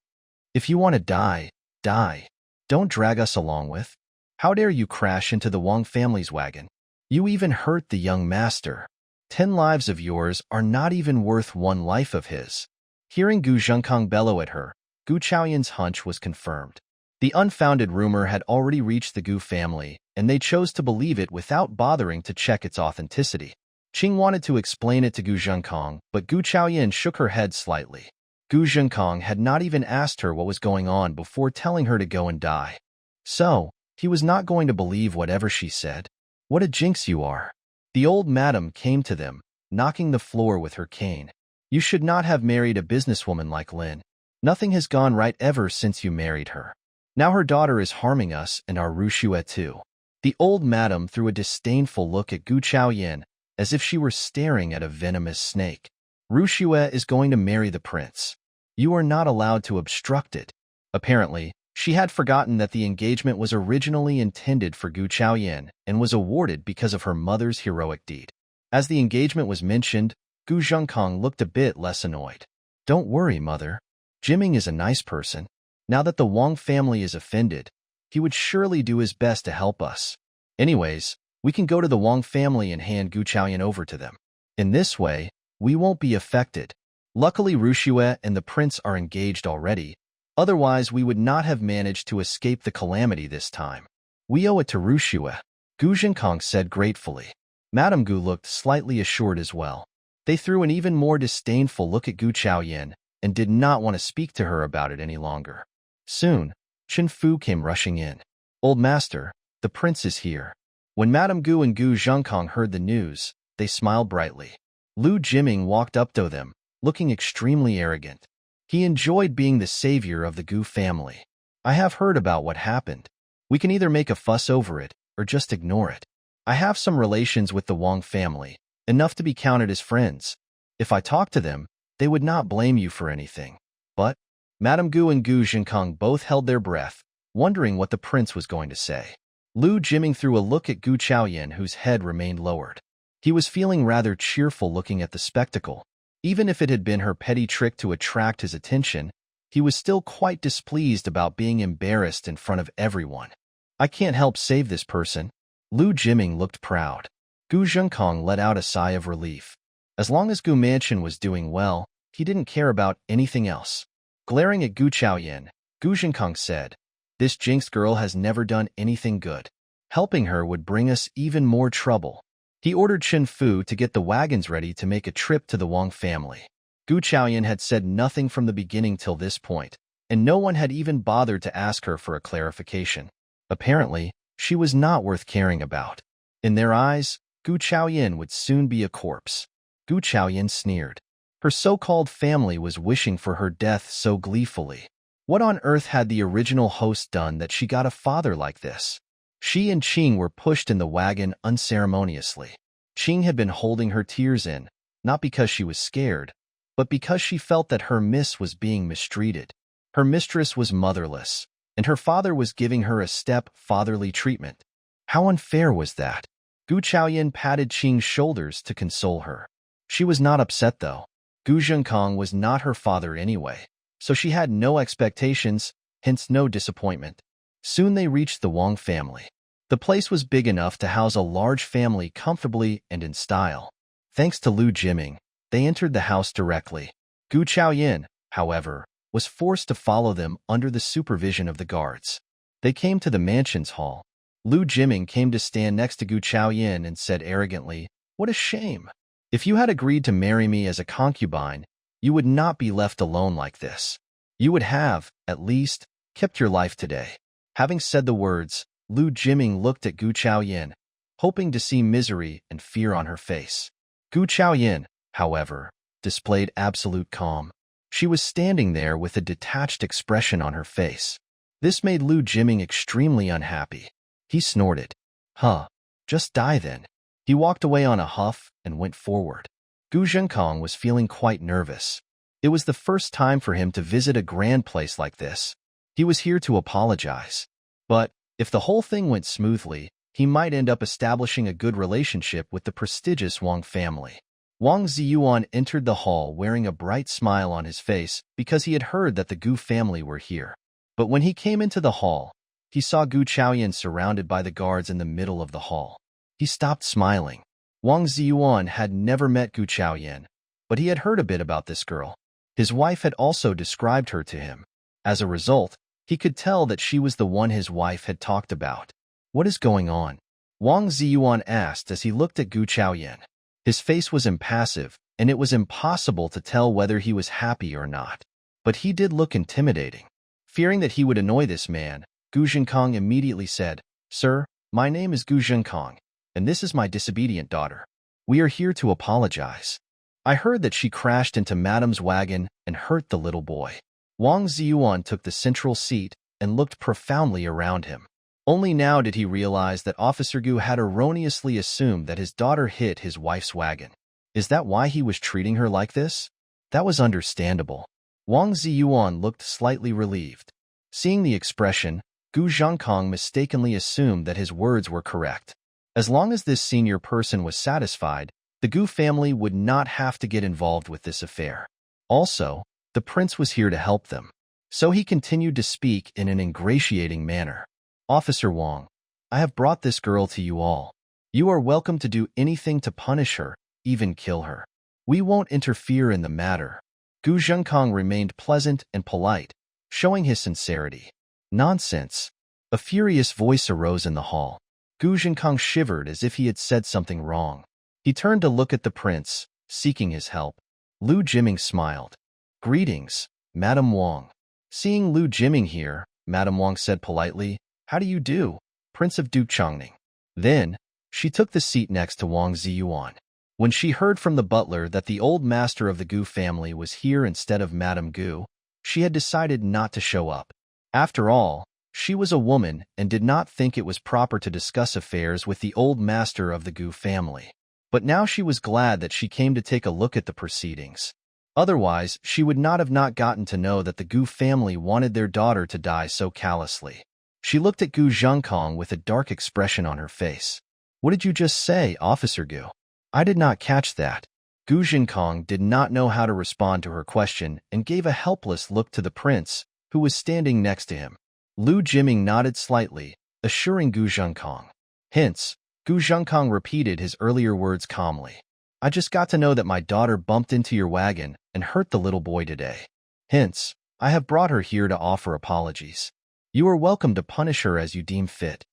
If you want to die, die. Don't drag us along with. How dare you crash into the Wang family's wagon? You even hurt the young master. 10 lives of yours are not even worth 1 life of his." Hearing Gu Jinkong bellow at her, Gu Chaoyan's hunch was confirmed. The unfounded rumor had already reached the Gu family, and they chose to believe it without bothering to check its authenticity. Qing wanted to explain it to Gu Jinkong, but Gu Chaoyan shook her head slightly. Gu Jinkong had not even asked her what was going on before telling her to go and die. So, he was not going to believe whatever she said. "What a jinx you are." The old madam came to them, knocking the floor with her cane. "You should not have married a businesswoman like Lin. Nothing has gone right ever since you married her. Now her daughter is harming us and our Rushue too." The old madam threw a disdainful look at Gu Chaoyan, as if she were staring at a venomous snake. "Rushue is going to marry the prince. You are not allowed to obstruct it." Apparently, she had forgotten that the engagement was originally intended for Gu Chaoyan and was awarded because of her mother's heroic deed. As the engagement was mentioned, Gu Jinkong looked a bit less annoyed. "Don't worry, mother. Jimming is a nice person. Now that the Wang family is offended, he would surely do his best to help us. Anyways, we can go to the Wang family and hand Gu Chaoyan over to them. In this way, we won't be affected. Luckily Rushue and the prince are engaged already, otherwise we would not have managed to escape the calamity this time. We owe it to Rushue," Gu Jinkong said gratefully. Madame Gu looked slightly assured as well. They threw an even more disdainful look at Gu Chaoyan and did not want to speak to her about it any longer. Soon, Chen Fu came rushing in. "Old master, the prince is here." When Madame Gu and Gu Jinkong heard the news, they smiled brightly. Lu Jiming walked up to them, looking extremely arrogant. He enjoyed being the savior of the Gu family. "I have heard about what happened. We can either make a fuss over it, or just ignore it. I have some relations with the Wang family, enough to be counted as friends. If I talk to them, they would not blame you for anything." But Madame Gu and Gu Jinkong both held their breath, wondering what the prince was going to say. Lu Jiming threw a look at Gu Chaoyan, whose head remained lowered. He was feeling rather cheerful looking at the spectacle. Even if it had been her petty trick to attract his attention, he was still quite displeased about being embarrassed in front of everyone. I can't help save this person. Lu Jiming looked proud. Gu Zhenkong let out a sigh of relief. As long as Gu Mansion was doing well, he didn't care about anything else. Glaring at Gu Chaoyan, Gu Zhenkong said, "This Jinx girl has never done anything good. Helping her would bring us even more trouble." He ordered Chen Fu to get the wagons ready to make a trip to the Wang family. Gu Chaoyan had said nothing from the beginning till this point, and no one had even bothered to ask her for a clarification. Apparently, she was not worth caring about. In their eyes, Gu Chaoyan would soon be a corpse. Gu Chaoyan sneered. Her so-called family was wishing for her death so gleefully. What on earth had the original host done that she got a father like this? She and Qing were pushed in the wagon unceremoniously. Qing had been holding her tears in, not because she was scared, but because she felt that her miss was being mistreated. Her mistress was motherless, and her father was giving her a step-fatherly treatment. How unfair was that? Gu Chaoyan patted Qing's shoulders to console her. She was not upset, though. Gu Zhenkong was not her father anyway, so she had no expectations, hence no disappointment. Soon they reached the Wang family. The place was big enough to house a large family comfortably and in style. Thanks to Lu Jiming, they entered the house directly. Gu Chaoyan, however, was forced to follow them under the supervision of the guards. They came to the mansion's hall. Lu Jiming came to stand next to Gu Chaoyan and said arrogantly, "What a shame. If you had agreed to marry me as a concubine, you would not be left alone like this. You would have, at least, kept your life today." Having said the words, Lu Jiming looked at Gu Chaoyan, hoping to see misery and fear on her face. Gu Chaoyan, however, displayed absolute calm. She was standing there with a detached expression on her face. This made Lu Jiming extremely unhappy. He snorted. "Huh, just die then." He walked away on a huff and went forward. Gu Zhenkong was feeling quite nervous. It was the first time for him to visit a grand place like this. He was here to apologize. But, if the whole thing went smoothly, he might end up establishing a good relationship with the prestigious Wang family. Wang Ziyuan entered the hall wearing a bright smile on his face because he had heard that the Gu family were here. But when he came into the hall, he saw Gu Chaoyan surrounded by the guards in the middle of the hall. He stopped smiling. Wang Ziyuan had never met Gu Chaoyan, but he had heard a bit about this girl. His wife had also described her to him. As a result, he could tell that she was the one his wife had talked about. "What is going on?" Wang Ziyuan asked as he looked at Gu Chaoyan. His face was impassive, and it was impossible to tell whether he was happy or not. But he did look intimidating. Fearing that he would annoy this man, Gu Zhenkong immediately said, "Sir, my name is Gu Zhenkong, and this is my disobedient daughter. We are here to apologize. I heard that she crashed into Madam's wagon and hurt the little boy." Wang Ziyuan took the central seat and looked profoundly around him. Only now did he realize that Officer Gu had erroneously assumed that his daughter hit his wife's wagon. Is that why he was treating her like this? That was understandable. Wang Ziyuan looked slightly relieved. Seeing the expression, Gu Zhenkong mistakenly assumed that his words were correct. As long as this senior person was satisfied, the Gu family would not have to get involved with this affair. Also, the prince was here to help them. So he continued to speak in an ingratiating manner. "Officer Wang, I have brought this girl to you all. You are welcome to do anything to punish her, even kill her. We won't interfere in the matter." Gu Zhenkong remained pleasant and polite, showing his sincerity. "Nonsense." A furious voice arose in the hall. Gu Zhenkong shivered as if he had said something wrong. He turned to look at the prince, seeking his help. Lu Jiming smiled. "Greetings, Madam Wang." Seeing Lu Jiming here, Madam Wang said politely, "How do you do, Prince of Duchongning?" Then, she took the seat next to Wang Ziyuan. When she heard from the butler that the old master of the Gu family was here instead of Madame Gu, she had decided not to show up. After all, she was a woman and did not think it was proper to discuss affairs with the old master of the Gu family. But now she was glad that she came to take a look at the proceedings. Otherwise, she would not have not gotten to know that the Gu family wanted their daughter to die so callously. She looked at Gu Zhenkong with a dark expression on her face. "What did you just say, Officer Gu?" "I did not catch that." Gu Jinkong did not know how to respond to her question and gave a helpless look to the prince, who was standing next to him. Lu Jiming nodded slightly, assuring Gu Jinkong. Hence, Gu Jinkong repeated his earlier words calmly. I just got to know that my daughter bumped into your wagon and hurt the little boy today. Hence, I have brought her here to offer apologies. You are welcome to punish her as you deem fit.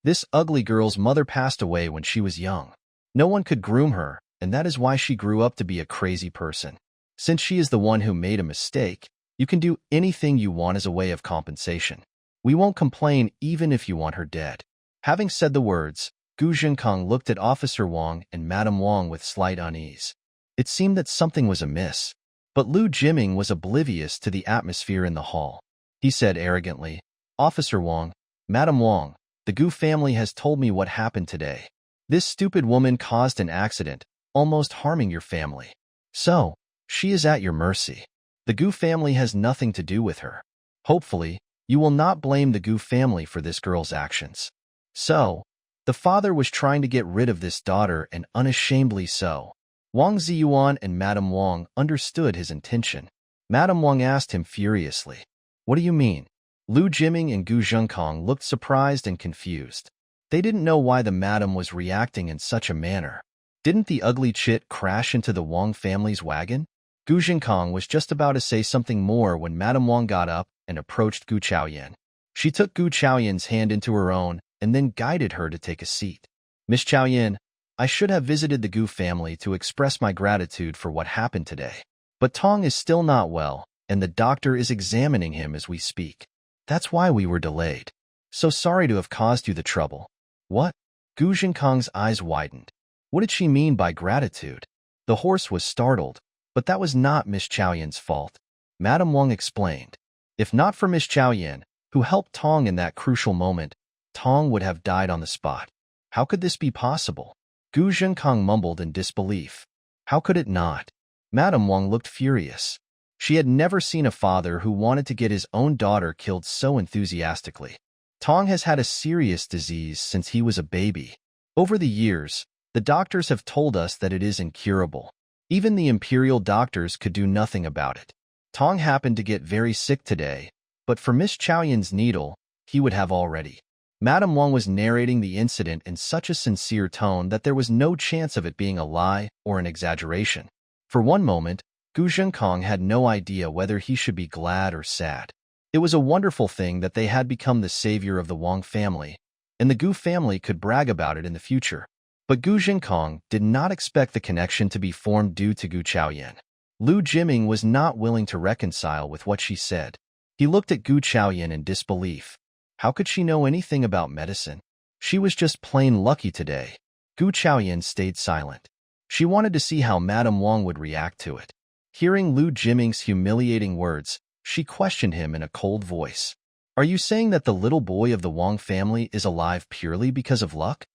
This ugly girl's mother passed away when she was young. No one could groom her, and that is why she grew up to be a crazy person. Since she is the one who made a mistake, you can do anything you want as a way of compensation. We won't complain even if you want her dead. Having said the words, Gu Jinkong looked at Officer Wang and Madame Wang with slight unease. It seemed that something was amiss, but Lu Jiming was oblivious to the atmosphere in the hall. He said arrogantly, Officer Wang, Madame Wang, the Gu family has told me what happened today. This stupid woman caused an accident, almost harming your family. So, she is at your mercy. The Gu family has nothing to do with her. Hopefully, you will not blame the Gu family for this girl's actions. So, the father was trying to get rid of this daughter, and unashamedly so. Wang Ziyuan and Madame Wang understood his intention. Madame Wang asked him furiously, What do you mean? Lu Jiming and Gu Jinkong looked surprised and confused. They didn't know why the madam was reacting in such a manner. Didn't the ugly chit crash into the Wang family's wagon? Gu Jinkong was just about to say something more when Madame Wang got up and approached Gu Chaoyan. She took Gu Chaoyan's hand into her own and then guided her to take a seat. Miss Chaoyan, I should have visited the Gu family to express my gratitude for what happened today. But Tong is still not well, and the doctor is examining him as we speak. That's why we were delayed. So sorry to have caused you the trouble. What? Gu Jinkong's eyes widened. What did she mean by gratitude? The horse was startled, but that was not Miss Chaoyan's fault. Madame Wang explained. If not for Miss Chaoyan, who helped Tong in that crucial moment, Tong would have died on the spot. How could this be possible? Gu Jinkong mumbled in disbelief. How could it not? Madame Wang looked furious. She had never seen a father who wanted to get his own daughter killed so enthusiastically. Tong has had a serious disease since he was a baby. Over the years, the doctors have told us that it is incurable. Even the imperial doctors could do nothing about it. Tong happened to get very sick today, but for Miss Chaoyan's needle, he would have already. Madame Wang was narrating the incident in such a sincere tone that there was no chance of it being a lie or an exaggeration. For one moment, Gu Jinkong had no idea whether he should be glad or sad. It was a wonderful thing that they had become the savior of the Wang family, and the Gu family could brag about it in the future. But Gu Jinkong did not expect the connection to be formed due to Gu Chaoyan. Lu Jiming was not willing to reconcile with what she said. He looked at Gu Chaoyan in disbelief. How could she know anything about medicine? She was just plain lucky today. Gu Chaoyan stayed silent. She wanted to see how Madame Wang would react to it. Hearing Lu Jiming's humiliating words, she questioned him in a cold voice. Are you saying that the little boy of the Wang family is alive purely because of luck?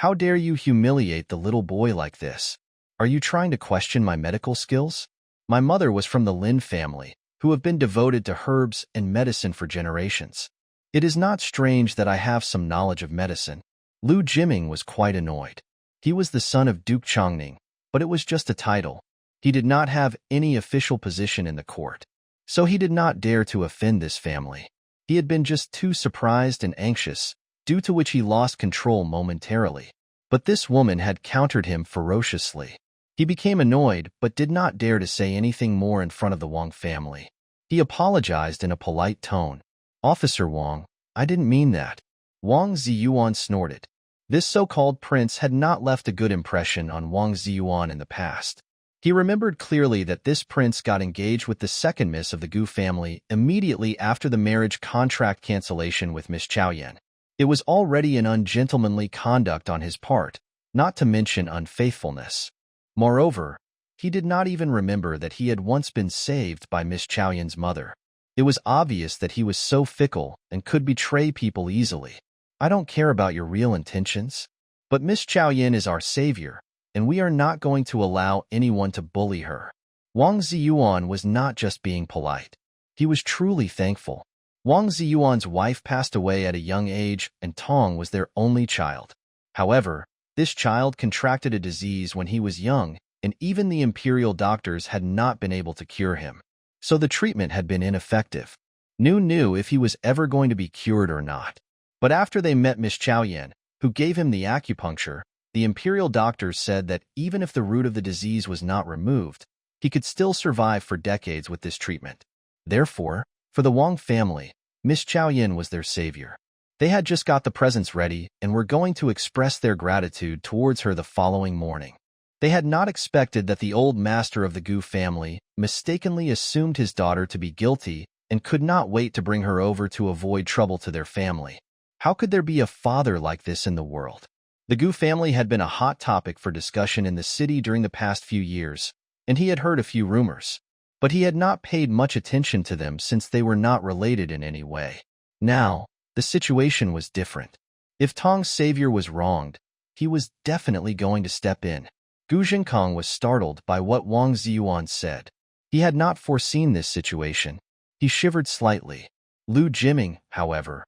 How dare you humiliate the little boy like this? Are you trying to question my medical skills? My mother was from the Lin family, who have been devoted to herbs and medicine for generations. It is not strange that I have some knowledge of medicine. Lu Jiming was quite annoyed. He was the son of Duke Chongning, but it was just a title. He did not have any official position in the court, so he did not dare to offend this family. He had been just too surprised and anxious, due to which he lost control momentarily. But this woman had countered him ferociously. He became annoyed but did not dare to say anything more in front of the Wang family. He apologized in a polite tone. Officer Wang, I didn't mean that. Wang Ziyuan snorted. This so-called prince had not left a good impression on Wang Ziyuan in the past. He remembered clearly that this prince got engaged with the second miss of the Gu family immediately after the marriage contract cancellation with Miss Chaoyan. It was already an ungentlemanly conduct on his part, not to mention unfaithfulness. Moreover, he did not even remember that he had once been saved by Miss Chaoyan's mother. It was obvious that he was so fickle and could betray people easily. I don't care about your real intentions, but Miss Chaoyan is our savior, and we are not going to allow anyone to bully her. Wang Ziyuan was not just being polite. He was truly thankful. Wang Ziyuan's wife passed away at a young age, and Tong was their only child. However, this child contracted a disease when he was young, and even the imperial doctors had not been able to cure him. So the treatment had been ineffective. Knew if he was ever going to be cured or not. But after they met Miss Chaoyan, who gave him the acupuncture, the imperial doctors said that even if the root of the disease was not removed, he could still survive for decades with this treatment. Therefore, for the Wang family, Miss Chaoyan was their savior. They had just got the presents ready and were going to express their gratitude towards her the following morning. They had not expected that the old master of the Gu family mistakenly assumed his daughter to be guilty and could not wait to bring her over to avoid trouble to their family. How could there be a father like this in the world? The Gu family had been a hot topic for discussion in the city during the past few years, and he had heard a few rumors. But he had not paid much attention to them since they were not related in any way. Now, the situation was different. If Tong's savior was wronged, he was definitely going to step in. Gu Zhenkong was startled by what Wang Ziyuan said. He had not foreseen this situation. He shivered slightly. Lu Jiming, however,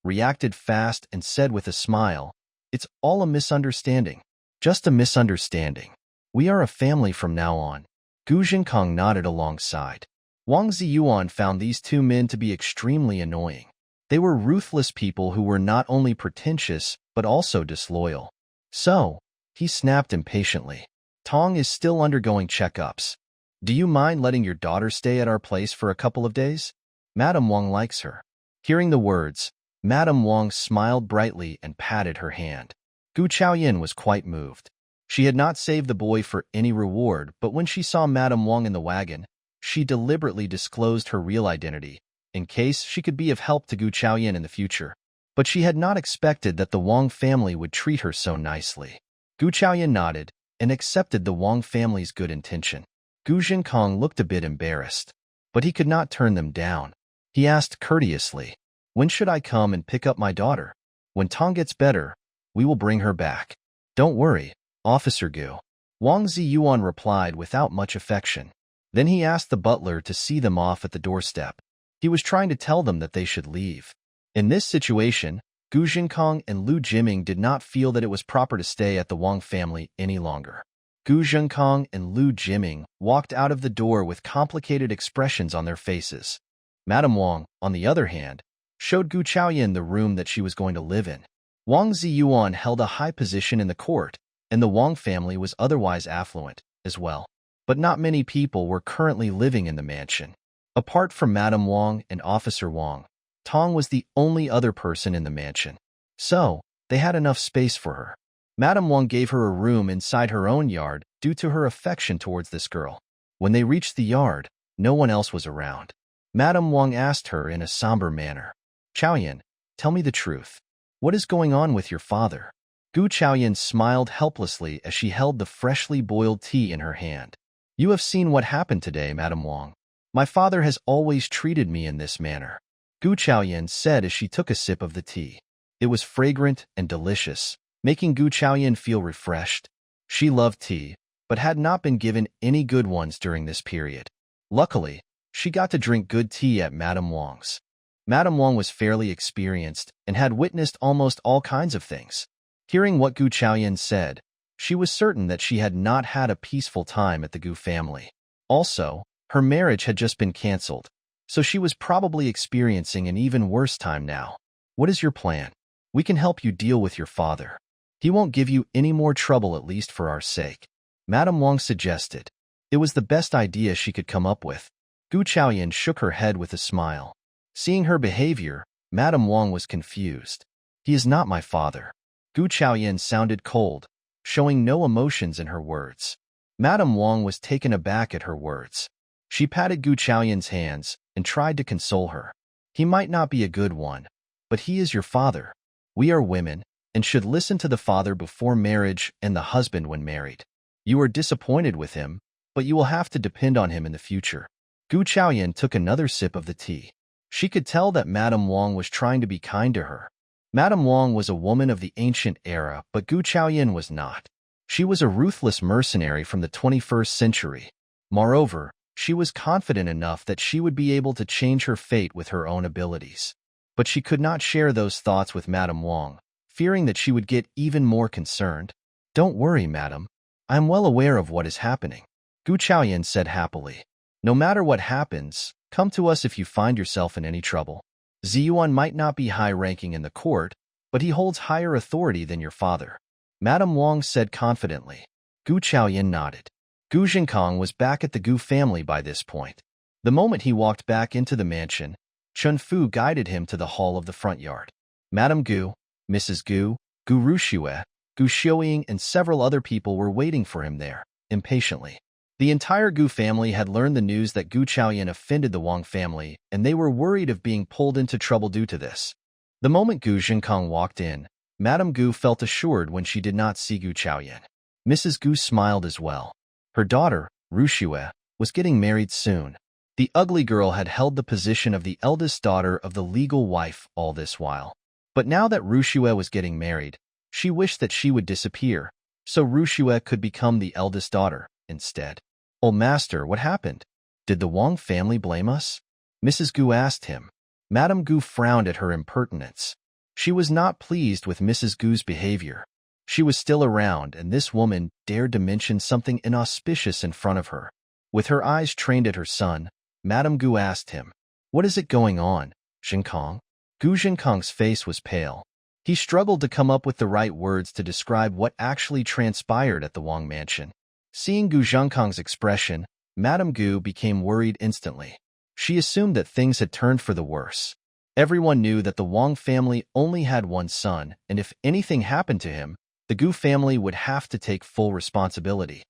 reacted fast and said with a smile, "It's all a misunderstanding. Just a misunderstanding. We are a family from now on." Gu Zhenkong nodded alongside. Wang Ziyuan found these two men to be extremely annoying. They were ruthless people who were not only pretentious, but also disloyal. So, he snapped impatiently. "Tong is still undergoing checkups. Do you mind letting your daughter stay at our place for a couple of days? Madame Wang likes her." Hearing the words, Madame Wang smiled brightly and patted her hand. Gu Chaoyan was quite moved. She had not saved the boy for any reward, but when she saw Madame Wang in the wagon, she deliberately disclosed her real identity, in case she could be of help to Gu Chaoyan in the future. But she had not expected that the Wang family would treat her so nicely. Gu Chaoyan nodded and accepted the Wang family's good intention. Gu Zhenkong looked a bit embarrassed, but he could not turn them down. He asked courteously, "When should I come and pick up my daughter?" "When Tong gets better, we will bring her back. Don't worry, Officer Gu." Wang Ziyuan replied without much affection. Then he asked the butler to see them off at the doorstep. He was trying to tell them that they should leave. In this situation, Gu Zhenkong and Lu Jiming did not feel that it was proper to stay at the Wang family any longer. Gu Zhenkong and Lu Jiming walked out of the door with complicated expressions on their faces. Madame Wang, on the other hand, showed Gu Chaoyan the room that she was going to live in. Wang Ziyuan held a high position in the court, and the Wang family was otherwise affluent as well. But not many people were currently living in the mansion. Apart from Madame Wang and Officer Wang, Tong was the only other person in the mansion. So, they had enough space for her. Madame Wang gave her a room inside her own yard due to her affection towards this girl. When they reached the yard, no one else was around. Madame Wang asked her in a somber manner, "Chaoyan, tell me the truth. What is going on with your father?" Gu Chaoyan smiled helplessly as she held the freshly boiled tea in her hand. "You have seen what happened today, Madame Wang. My father has always treated me in this manner," Gu Chaoyan said as she took a sip of the tea. It was fragrant and delicious, making Gu Chaoyan feel refreshed. She loved tea, but had not been given any good ones during this period. Luckily, she got to drink good tea at Madame Wang's. Madame Wang was fairly experienced and had witnessed almost all kinds of things. Hearing what Gu Chaoyan said, she was certain that she had not had a peaceful time at the Gu family. Also, her marriage had just been cancelled, so she was probably experiencing an even worse time now. "What is your plan? We can help you deal with your father. He won't give you any more trouble, at least for our sake," Madame Wang suggested. It was the best idea she could come up with. Gu Chaoyan shook her head with a smile. Seeing her behavior, Madame Wang was confused. "He is not my father." Gu Chaoyan sounded cold, showing no emotions in her words. Madame Wang was taken aback at her words. She patted Gu Chaoyan's hands and tried to console her. "He might not be a good one, but he is your father. We are women and should listen to the father before marriage and the husband when married. You are disappointed with him, but you will have to depend on him in the future." Gu Chaoyan took another sip of the tea. She could tell that Madame Wang was trying to be kind to her. Madame Wang was a woman of the ancient era, but Gu Chaoyan was not. She was a ruthless mercenary from the 21st century. Moreover, she was confident enough that she would be able to change her fate with her own abilities. But she could not share those thoughts with Madame Wang, fearing that she would get even more concerned. "Don't worry, madam. I am well aware of what is happening, Gu Chaoyan said happily. No matter what happens, come to us if you find yourself in any trouble. Ziyuan might not be high-ranking in the court, but he holds higher authority than your father, Madame Wang said confidently. Gu Chaoyan nodded. Gu Zhenkong was back at the Gu family by this point. The moment he walked back into the mansion, Chun Fu guided him to the hall of the front yard. Madame Gu, Mrs. Gu, Gu Ruxue, Gu Xiuying, and several other people were waiting for him there, impatiently. The entire Gu family had learned the news that Gu Chaoyan offended the Wang family, and they were worried of being pulled into trouble due to this. The moment Gu Zhenkong walked in, Madame Gu felt assured when she did not see Gu Chaoyan. Mrs. Gu smiled as well. Her daughter, Ruxue, was getting married soon. The ugly girl had held the position of the eldest daughter of the legal wife all this while. But now that Ruxue was getting married, she wished that she would disappear, so Ruxue could become the eldest daughter instead. "Old master, what happened? Did the Wang family blame us?" Mrs. Gu asked him. Madame Gu frowned at her impertinence. She was not pleased with Mrs. Gu's behavior. She was still around, and this woman dared to mention something inauspicious in front of her. With her eyes trained at her son, Madame Gu asked him, "What is it going on, Zhenkong?" Gu Zhenkong's face was pale. He struggled to come up with the right words to describe what actually transpired at the Wang mansion. Seeing Gu Zhenkong's expression, Madame Gu became worried instantly. She assumed that things had turned for the worse. Everyone knew that the Wang family only had one son, and if anything happened to him, the Gu family would have to take full responsibility.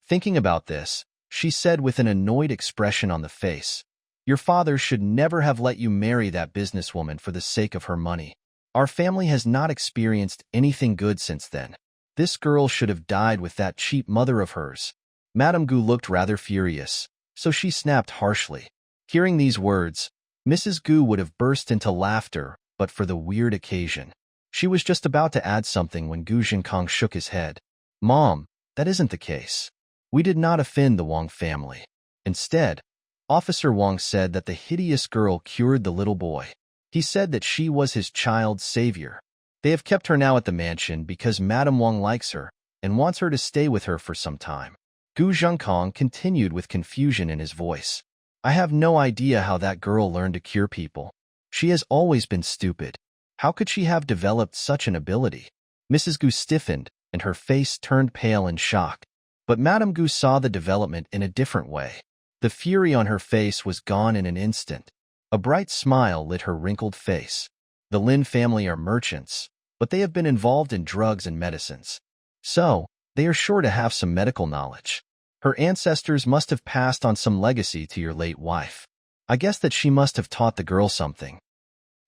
Thinking about this, she said with an annoyed expression on the face, "Your father should never have let you marry that businesswoman for the sake of her money. Our family has not experienced anything good since then. This girl should have died with that cheap mother of hers." Madame Gu looked rather furious, so she snapped harshly. Hearing these words, Mrs. Gu would have burst into laughter, but for the weird occasion. She was just about to add something when Gu Zhenkong shook his head. "Mom, that isn't the case. We did not offend the Wang family. Instead, Officer Wang said that the hideous girl cured the little boy. He said that she was his child's savior. They have kept her now at the mansion because Madame Wang likes her and wants her to stay with her for some time." Gu Zhenkong continued with confusion in his voice. "I have no idea how that girl learned to cure people. She has always been stupid. How could she have developed such an ability?" Mrs. Gu stiffened, and her face turned pale in shock. But Madame Gu saw the development in a different way. The fury on her face was gone in an instant. A bright smile lit her wrinkled face. "The Lin family are merchants, but they have been involved in drugs and medicines. So, they are sure to have some medical knowledge. Her ancestors must have passed on some legacy to your late wife. I guess that she must have taught the girl something.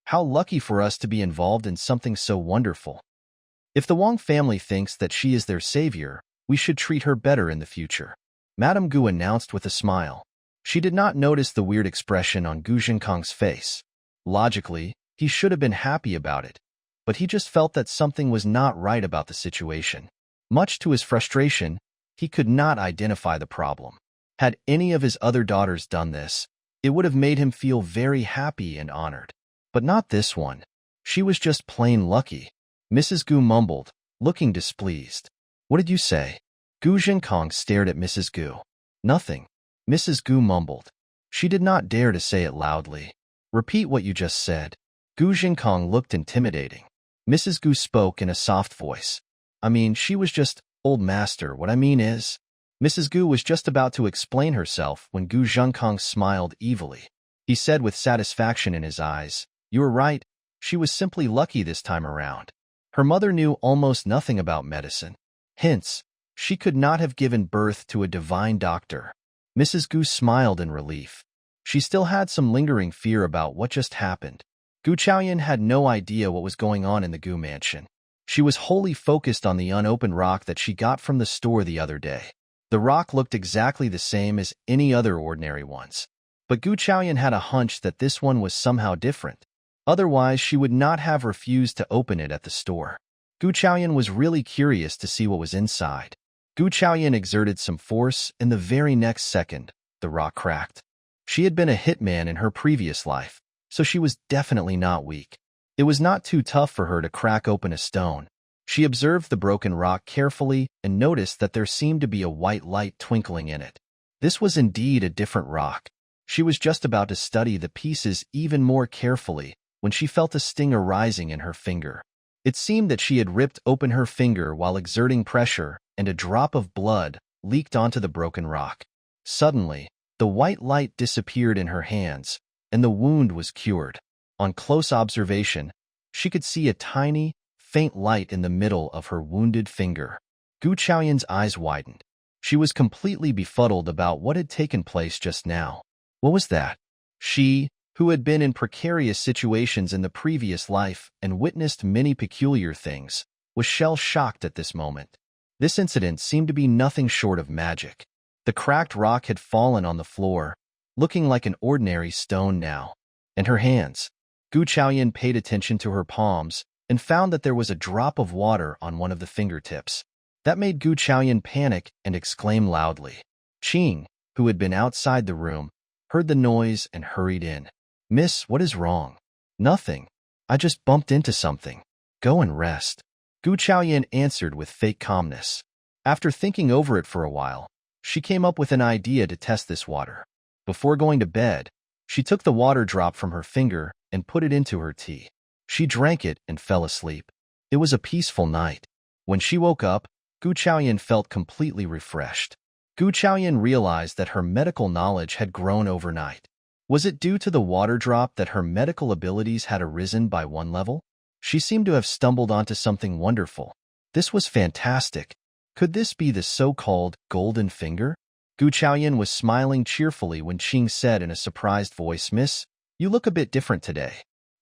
How lucky for us to be involved in something so wonderful. If the Wang family thinks that she is their savior, we should treat her better in the future," Madame Gu announced with a smile. She did not notice the weird expression on Gu Zhenkong's face. Logically, he should have been happy about it, but he just felt that something was not right about the situation. Much to his frustration, he could not identify the problem. Had any of his other daughters done this, it would have made him feel very happy and honored. But not this one. She was just plain lucky. Mrs. Gu mumbled, looking displeased. "What did you say?" Gu Zhenkong stared at Mrs. Gu. "Nothing," Mrs. Gu mumbled. She did not dare to say it loudly. "Repeat what you just said." Gu Zhenkong looked intimidating. Mrs. Gu spoke in a soft voice. "I mean, she was just, old master, what I mean is..." Mrs. Gu was just about to explain herself when Gu Zhenkong smiled evilly. He said with satisfaction in his eyes, "You are right, she was simply lucky this time around. Her mother knew almost nothing about medicine. Hence, she could not have given birth to a divine doctor." Mrs. Gu smiled in relief. She still had some lingering fear about what just happened. Gu Chaoyan had no idea what was going on in the Gu mansion. She was wholly focused on the unopened rock that she got from the store the other day. The rock looked exactly the same as any other ordinary ones. But Gu Chaoyan had a hunch that this one was somehow different. Otherwise, she would not have refused to open it at the store. Gu Chaoyan was really curious to see what was inside. Gu Chaoyan exerted some force, and the very next second, the rock cracked. She had been a hitman in her previous life, so she was definitely not weak. It was not too tough for her to crack open a stone. She observed the broken rock carefully and noticed that there seemed to be a white light twinkling in it. This was indeed a different rock. She was just about to study the pieces even more carefully when she felt a sting arising in her finger. It seemed that she had ripped open her finger while exerting pressure, and a drop of blood leaked onto the broken rock. Suddenly, the white light disappeared in her hands, and the wound was cured. On close observation, she could see a tiny, faint light in the middle of her wounded finger. Gu Chaoyan's eyes widened. She was completely befuddled about what had taken place just now. What was that? She, who had been in precarious situations in the previous life and witnessed many peculiar things, was shell-shocked at this moment. This incident seemed to be nothing short of magic. The cracked rock had fallen on the floor, looking like an ordinary stone now. And her hands. Gu Chaoyan paid attention to her palms and found that there was a drop of water on one of the fingertips. That made Gu Chaoyan panic and exclaim loudly. Qing, who had been outside the room, heard the noise and hurried in. Miss, what is wrong? Nothing. I just bumped into something. Go and rest. Gu Chaoyan answered with fake calmness. After thinking over it for a while, she came up with an idea to test this water. Before going to bed, she took the water drop from her finger and put it into her tea. She drank it and fell asleep. It was a peaceful night. When she woke up, Gu Chaoyan felt completely refreshed. Gu Chaoyan realized that her medical knowledge had grown overnight. Was it due to the water drop that her medical abilities had arisen by one level? She seemed to have stumbled onto something wonderful. This was fantastic. Could this be the so-called golden finger? Gu Chaoyan was smiling cheerfully when Qing said in a surprised voice, Miss, you look a bit different today.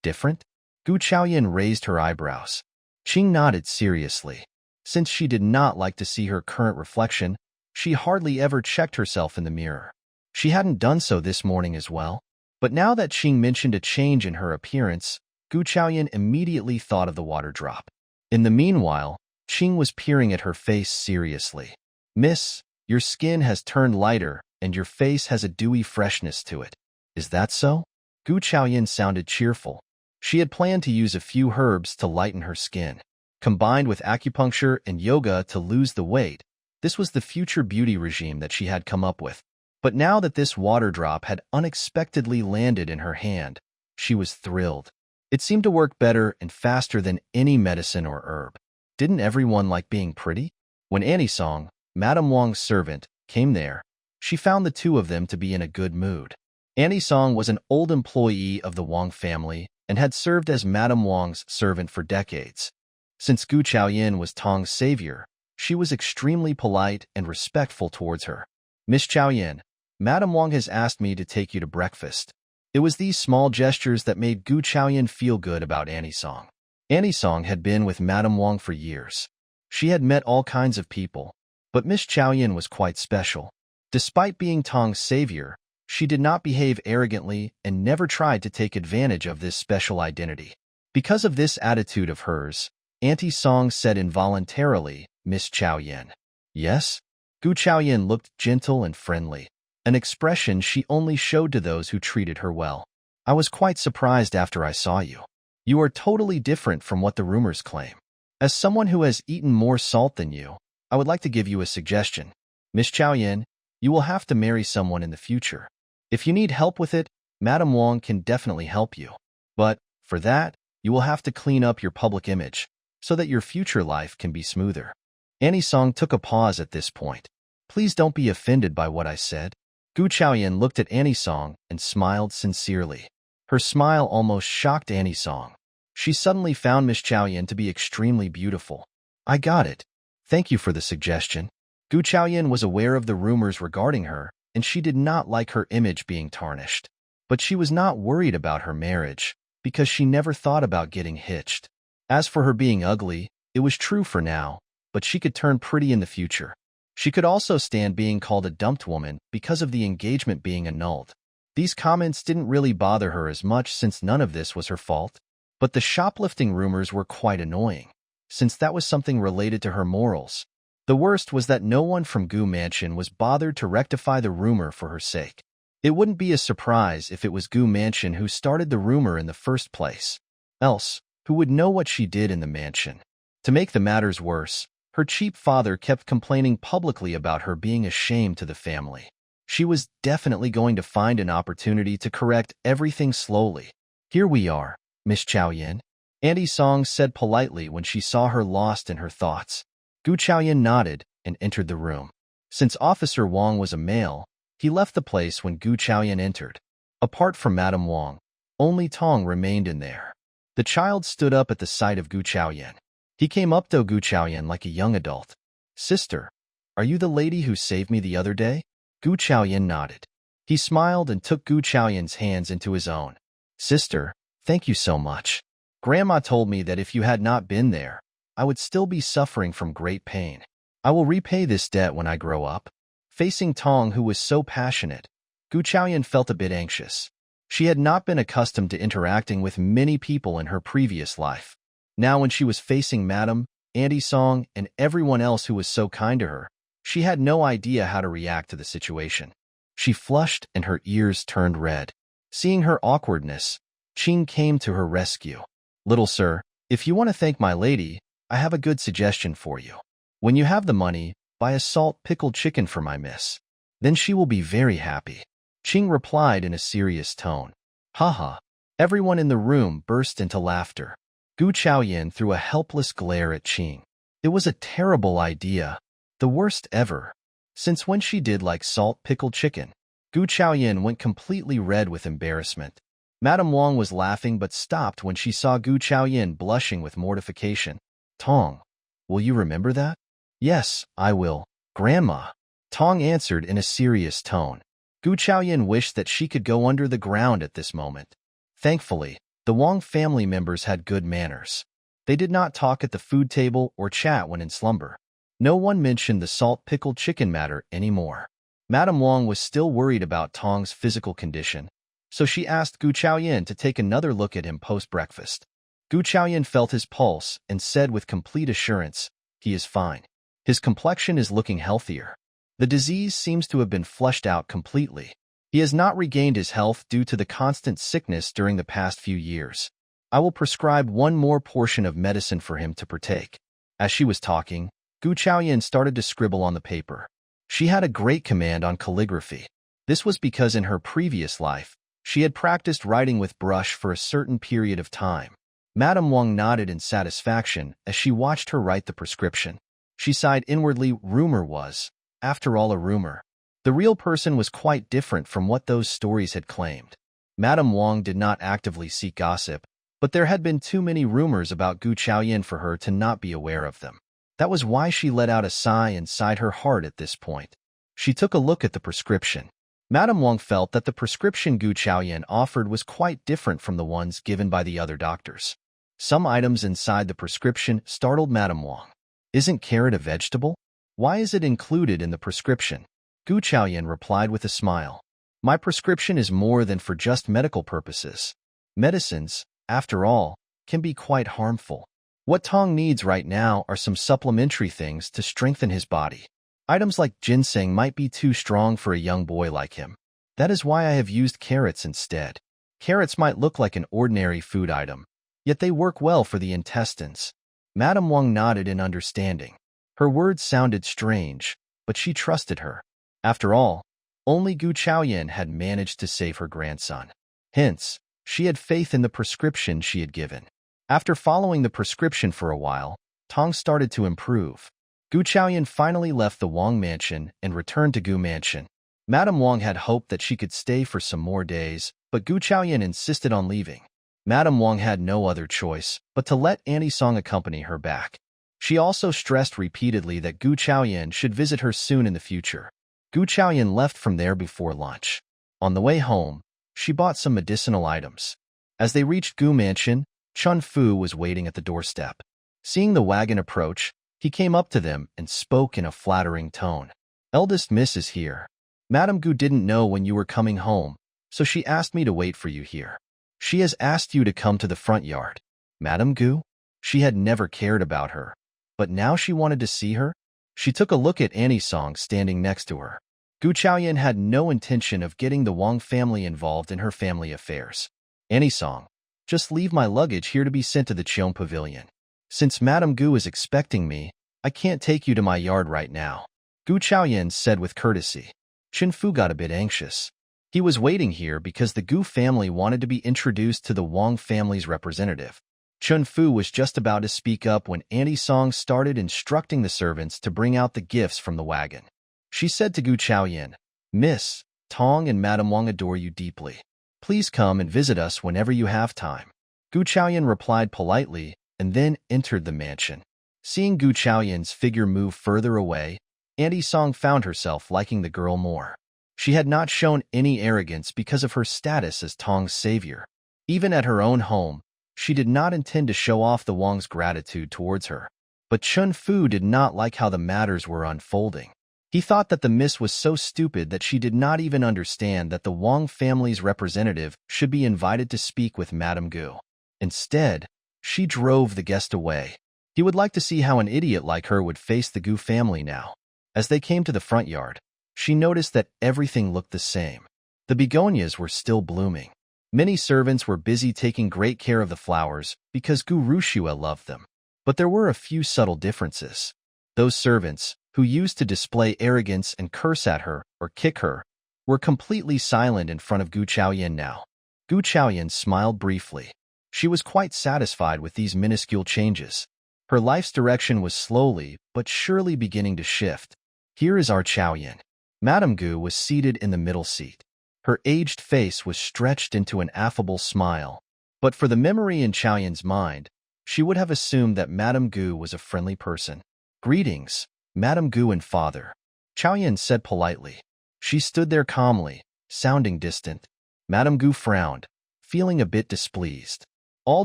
Different? Gu Chaoyan raised her eyebrows. Qing nodded seriously. Since she did not like to see her current reflection, she hardly ever checked herself in the mirror. She hadn't done so this morning as well. But now that Qing mentioned a change in her appearance, Gu Chaoyan immediately thought of the water drop. In the meanwhile, Qing was peering at her face seriously. Miss, your skin has turned lighter and your face has a dewy freshness to it. Is that so? Gu Chaoyan sounded cheerful. She had planned to use a few herbs to lighten her skin. Combined with acupuncture and yoga to lose the weight, this was the future beauty regime that she had come up with. But now that this water drop had unexpectedly landed in her hand, she was thrilled. It seemed to work better and faster than any medicine or herb. Didn't everyone like being pretty? When Annie Song, Madame Wang's servant, came there, she found the two of them to be in a good mood. Annie Song was an old employee of the Wang family and had served as Madame Wang's servant for decades. Since Gu Chaoyan was Tong's savior, she was extremely polite and respectful towards her. Miss Chaoyan, Madame Wang has asked me to take you to breakfast. It was these small gestures that made Gu Chaoyan feel good about Annie Song. Annie Song had been with Madame Wang for years. She had met all kinds of people, but Miss Chaoyan was quite special. Despite being Tong's savior, she did not behave arrogantly and never tried to take advantage of this special identity. Because of this attitude of hers, Auntie Song said involuntarily, Miss Chaoyan. Yes? Gu Chaoyan looked gentle and friendly, an expression she only showed to those who treated her well. I was quite surprised after I saw you. You are totally different from what the rumors claim. As someone who has eaten more salt than you, I would like to give you a suggestion. Miss Chaoyan, you will have to marry someone in the future. If you need help with it, Madame Wang can definitely help you. But, for that, you will have to clean up your public image, so that your future life can be smoother. Annie Song took a pause at this point. Please don't be offended by what I said. Gu Chaoyan looked at Annie Song and smiled sincerely. Her smile almost shocked Annie Song. She suddenly found Miss Chaoyan to be extremely beautiful. I got it. Thank you for the suggestion. Gu Chaoyan was aware of the rumors regarding her, and she did not like her image being tarnished. But she was not worried about her marriage, because she never thought about getting hitched. As for her being ugly, it was true for now, but she could turn pretty in the future. She could also stand being called a dumped woman because of the engagement being annulled. These comments didn't really bother her as much since none of this was her fault. But the shoplifting rumors were quite annoying, since that was something related to her morals. The worst was that no one from Gu Mansion was bothered to rectify the rumor for her sake. It wouldn't be a surprise if it was Gu Mansion who started the rumor in the first place. Else, who would know what she did in the mansion? To make the matters worse, her cheap father kept complaining publicly about her being a shame to the family. She was definitely going to find an opportunity to correct everything slowly. "Here we are, Miss Chaoyan," Auntie Song said politely when she saw her lost in her thoughts. Gu Chaoyan nodded and entered the room. Since Officer Wang was a male, he left the place when Gu Chaoyan entered. Apart from Madame Wang, only Tong remained in there. The child stood up at the sight of Gu Chaoyan. He came up to Gu Chaoyan like a young adult. "Sister, are you the lady who saved me the other day?" Gu Chaoyan nodded. He smiled and took Gu Chaoyan's hands into his own. "Sister, thank you so much. Grandma told me that if you had not been there, I would still be suffering from great pain. I will repay this debt when I grow up." Facing Tong, who was so passionate, Gu Chaoyan felt a bit anxious. She had not been accustomed to interacting with many people in her previous life. Now when she was facing Madame, Auntie Song, and everyone else who was so kind to her, she had no idea how to react to the situation. She flushed and her ears turned red. Seeing her awkwardness, Qing came to her rescue. "Little sir, if you want to thank my lady, I have a good suggestion for you. When you have the money, buy a salt pickled chicken for my miss. Then she will be very happy." Qing replied in a serious tone. "Haha." Everyone in the room burst into laughter. Gu Chaoyan threw a helpless glare at Qing. It was a terrible idea, the worst ever. Since when she did like salt pickled chicken? Gu Chaoyan went completely red with embarrassment. Madame Wang was laughing but stopped when she saw Gu Chaoyan blushing with mortification. "Tong, will you remember that?" "Yes, I will, Grandma," Tong answered in a serious tone. Gu Chaoyan wished that she could go under the ground at this moment. Thankfully, the Wang family members had good manners. They did not talk at the food table or chat when in slumber. No one mentioned the salt-pickled chicken matter anymore. Madame Wang was still worried about Tong's physical condition, so she asked Gu Chaoyan to take another look at him post-breakfast. Gu Chaoyan felt his pulse and said with complete assurance, "He is fine. His complexion is looking healthier. The disease seems to have been flushed out completely. He has not regained his health due to the constant sickness during the past few years. I will prescribe one more portion of medicine for him to partake." As she was talking, Gu Chaoyan started to scribble on the paper. She had a great command on calligraphy. This was because in her previous life, she had practiced writing with brush for a certain period of time. Madame Wang nodded in satisfaction as she watched her write the prescription. She sighed inwardly. Rumor was, after all, a rumor. The real person was quite different from what those stories had claimed. Madame Wang did not actively seek gossip, but there had been too many rumors about Gu Chaoyan for her to not be aware of them. That was why she let out a sigh inside her heart at this point. She took a look at the prescription. Madame Wang felt that the prescription Gu Chaoyan offered was quite different from the ones given by the other doctors. Some items inside the prescription startled Madame Wang. "Isn't carrot a vegetable? Why is it included in the prescription?" Gu Chaoyan replied with a smile. "My prescription is more than for just medical purposes. Medicines, after all, can be quite harmful. What Tong needs right now are some supplementary things to strengthen his body. Items like ginseng might be too strong for a young boy like him. That is why I have used carrots instead. Carrots might look like an ordinary food item, yet they work well for the intestines." Madame Wang nodded in understanding. Her words sounded strange, but she trusted her. After all, only Gu Chaoyan had managed to save her grandson. Hence, she had faith in the prescription she had given. After following the prescription for a while, Tong started to improve. Gu Chaoyan finally left the Wang mansion and returned to Gu Mansion. Madame Wang had hoped that she could stay for some more days, but Gu Chaoyan insisted on leaving. Madame Wang had no other choice but to let Auntie Song accompany her back. She also stressed repeatedly that Gu Chaoyan should visit her soon in the future. Gu Chaoyan left from there before lunch. On the way home, she bought some medicinal items. As they reached Gu Mansion, Chun Fu was waiting at the doorstep. Seeing the wagon approach, he came up to them and spoke in a flattering tone. "Eldest Miss is here. Madame Gu didn't know when you were coming home, so she asked me to wait for you here. She has asked you to come to the front yard." Madame Gu? She had never cared about her, but now she wanted to see her? She took a look at Auntie Song standing next to her. Gu Chaoyan had no intention of getting the Wang family involved in her family affairs. "Auntie Song, just leave my luggage here to be sent to the Cheong Pavilion." Since Madame Gu is expecting me, I can't take you to my yard right now, Gu Chaoyan said with courtesy. Chen Fu got a bit anxious. He was waiting here because the Gu family wanted to be introduced to the Wang family's representative. Chen Fu was just about to speak up when Auntie Song started instructing the servants to bring out the gifts from the wagon. She said to Gu Chaoyan, "Miss, Tong and Madame Wang adore you deeply. Please come and visit us whenever you have time." Gu Chaoyan replied politely and then entered the mansion. Seeing Gu Chaoyan's figure move further away, Auntie Song found herself liking the girl more. She had not shown any arrogance because of her status as Tong's savior. Even at her own home, she did not intend to show off the Wang's gratitude towards her. But Chen Fu did not like how the matters were unfolding. He thought that the miss was so stupid that she did not even understand that the Wang family's representative should be invited to speak with Madame Gu. Instead, she drove the guest away. He would like to see how an idiot like her would face the Gu family now. As they came to the front yard, she noticed that everything looked the same. The begonias were still blooming. Many servants were busy taking great care of the flowers because Gu Rushua loved them. But there were a few subtle differences. Those servants, who used to display arrogance and curse at her or kick her, were completely silent in front of Gu Chaoyan now. Gu Chaoyan smiled briefly. She was quite satisfied with these minuscule changes. Her life's direction was slowly but surely beginning to shift. Here is our Chaoyan. Madame Gu was seated in the middle seat. Her aged face was stretched into an affable smile. But for the memory in Chaoyan's mind, she would have assumed that Madame Gu was a friendly person. "Greetings, Madame Gu and father," Chaoyan said politely. She stood there calmly, sounding distant. Madame Gu frowned, feeling a bit displeased. All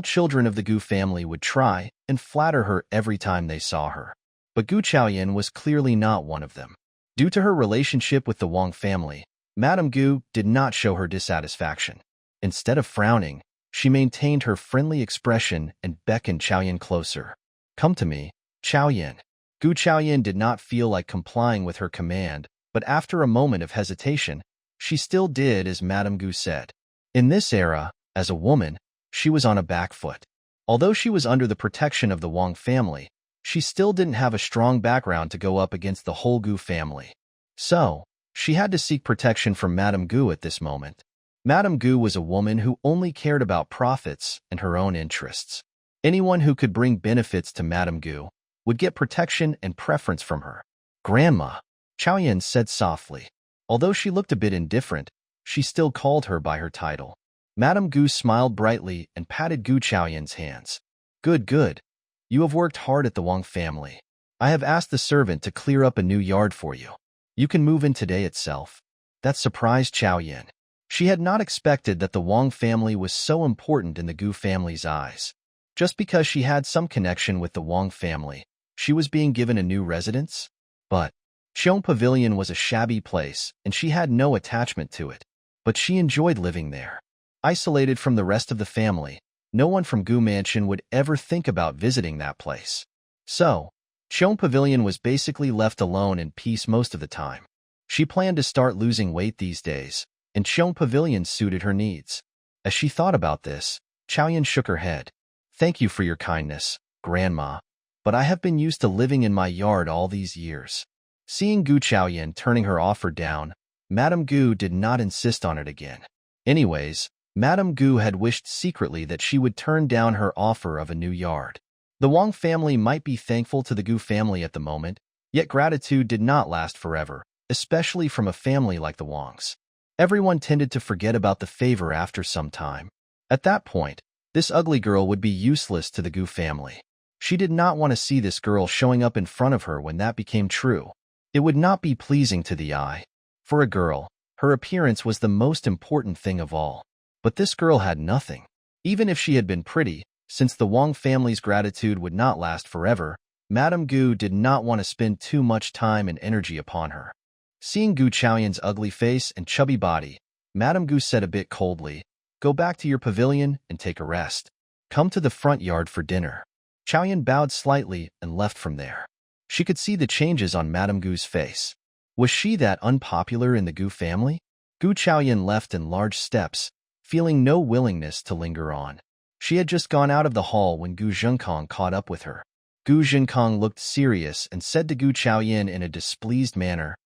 children of the Gu family would try and flatter her every time they saw her. But Gu Chaoyan was clearly not one of them. Due to her relationship with the Wang family, Madame Gu did not show her dissatisfaction. Instead of frowning, she maintained her friendly expression and beckoned Chaoyan closer. "Come to me, Chaoyan." Gu Chaoyan did not feel like complying with her command, but after a moment of hesitation, she still did as Madame Gu said. In this era, as a woman, she was on a back foot. Although she was under the protection of the Wang family, she still didn't have a strong background to go up against the whole Gu family. So, she had to seek protection from Madame Gu at this moment. Madame Gu was a woman who only cared about profits and her own interests. Anyone who could bring benefits to Madame Gu would get protection and preference from her. "Grandma," Chaoyan said softly. Although she looked a bit indifferent, she still called her by her title. Madame Gu smiled brightly and patted Gu Chaoyan's hands. "Good, good. You have worked hard at the Wang family. I have asked the servant to clear up a new yard for you. You can move in today itself." That surprised Chaoyan. She had not expected that the Wang family was so important in the Gu family's eyes. Just because she had some connection with the Wang family, she was being given a new residence? But Qiong Pavilion was a shabby place, and she had no attachment to it. But she enjoyed living there. Isolated from the rest of the family, no one from Gu Mansion would ever think about visiting that place. So, Qiong Pavilion was basically left alone in peace most of the time. She planned to start losing weight these days, and Qiong Pavilion suited her needs. As she thought about this, Chaoyan shook her head. "Thank you for your kindness, Grandma, but I have been used to living in my yard all these years." Seeing Gu Chaoyan turning her offer down, Madame Gu did not insist on it again. Anyways, Madame Gu had wished secretly that she would turn down her offer of a new yard. The Wang family might be thankful to the Gu family at the moment, yet gratitude did not last forever, especially from a family like the Wangs. Everyone tended to forget about the favor after some time. At that point, this ugly girl would be useless to the Gu family. She did not want to see this girl showing up in front of her when that became true. It would not be pleasing to the eye. For a girl, her appearance was the most important thing of all. But this girl had nothing. Even if she had been pretty, since the Wang family's gratitude would not last forever, Madame Gu did not want to spend too much time and energy upon her. Seeing Gu Chaoyan's ugly face and chubby body, Madame Gu said a bit coldly, "Go back to your pavilion and take a rest. Come to the front yard for dinner." Chaoyan bowed slightly and left from there. She could see the changes on Madame Gu's face. Was she that unpopular in the Gu family? Gu Chaoyan left in large steps, feeling no willingness to linger on. She had just gone out of the hall when Gu Zhenkong caught up with her. Gu Zhenkong looked serious and said to Gu Chaoyan in a displeased manner,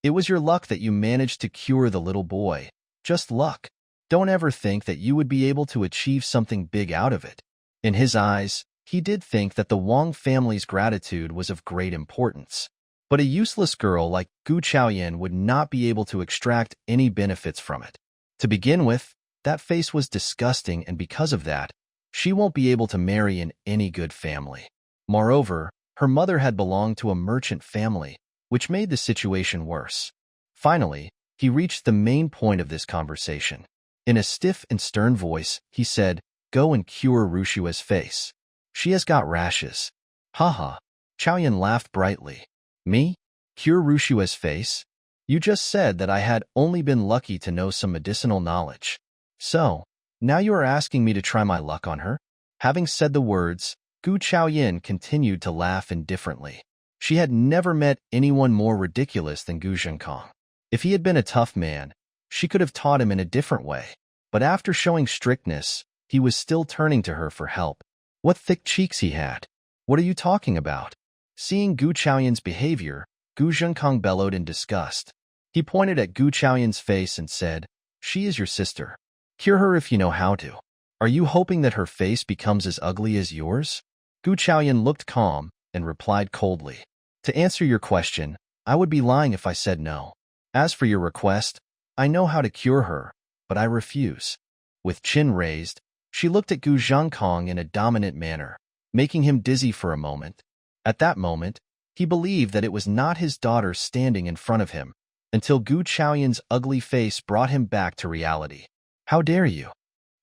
"It was your luck that you managed to cure the little boy. Just luck. Don't ever think that you would be able to achieve something big out of it." In his eyes, he did think that the Wang family's gratitude was of great importance. But a useless girl like Gu Chaoyan would not be able to extract any benefits from it. To begin with, that face was disgusting, and because of that, she won't be able to marry in any good family. Moreover, her mother had belonged to a merchant family, which made the situation worse. Finally, he reached the main point of this conversation. In a stiff and stern voice, he said, "Go and cure Rushua's face. She has got rashes." Haha. Chaoyan laughed brightly. "Me? Cure Rushua's face? You just said that I had only been lucky to know some medicinal knowledge. So, now you are asking me to try my luck on her?" Having said the words, Gu Chaoyan continued to laugh indifferently. She had never met anyone more ridiculous than Gu Zhenkong. If he had been a tough man, she could have taught him in a different way. But after showing strictness, he was still turning to her for help. What thick cheeks he had! What are you talking about? Seeing Gu Chaoyan's behavior, Gu Zhenkong bellowed in disgust. He pointed at Gu Chaoyan's face and said, "She is your sister. Cure her if you know how to. Are you hoping that her face becomes as ugly as yours?" Gu Chaoyan looked calm and replied coldly, "To answer your question, I would be lying if I said no. As for your request, I know how to cure her, but I refuse." With chin raised, she looked at Gu Zhenkong in a dominant manner, making him dizzy for a moment. At that moment, he believed that it was not his daughter standing in front of him, until Gu Chaoyan's ugly face brought him back to reality. "How dare you?"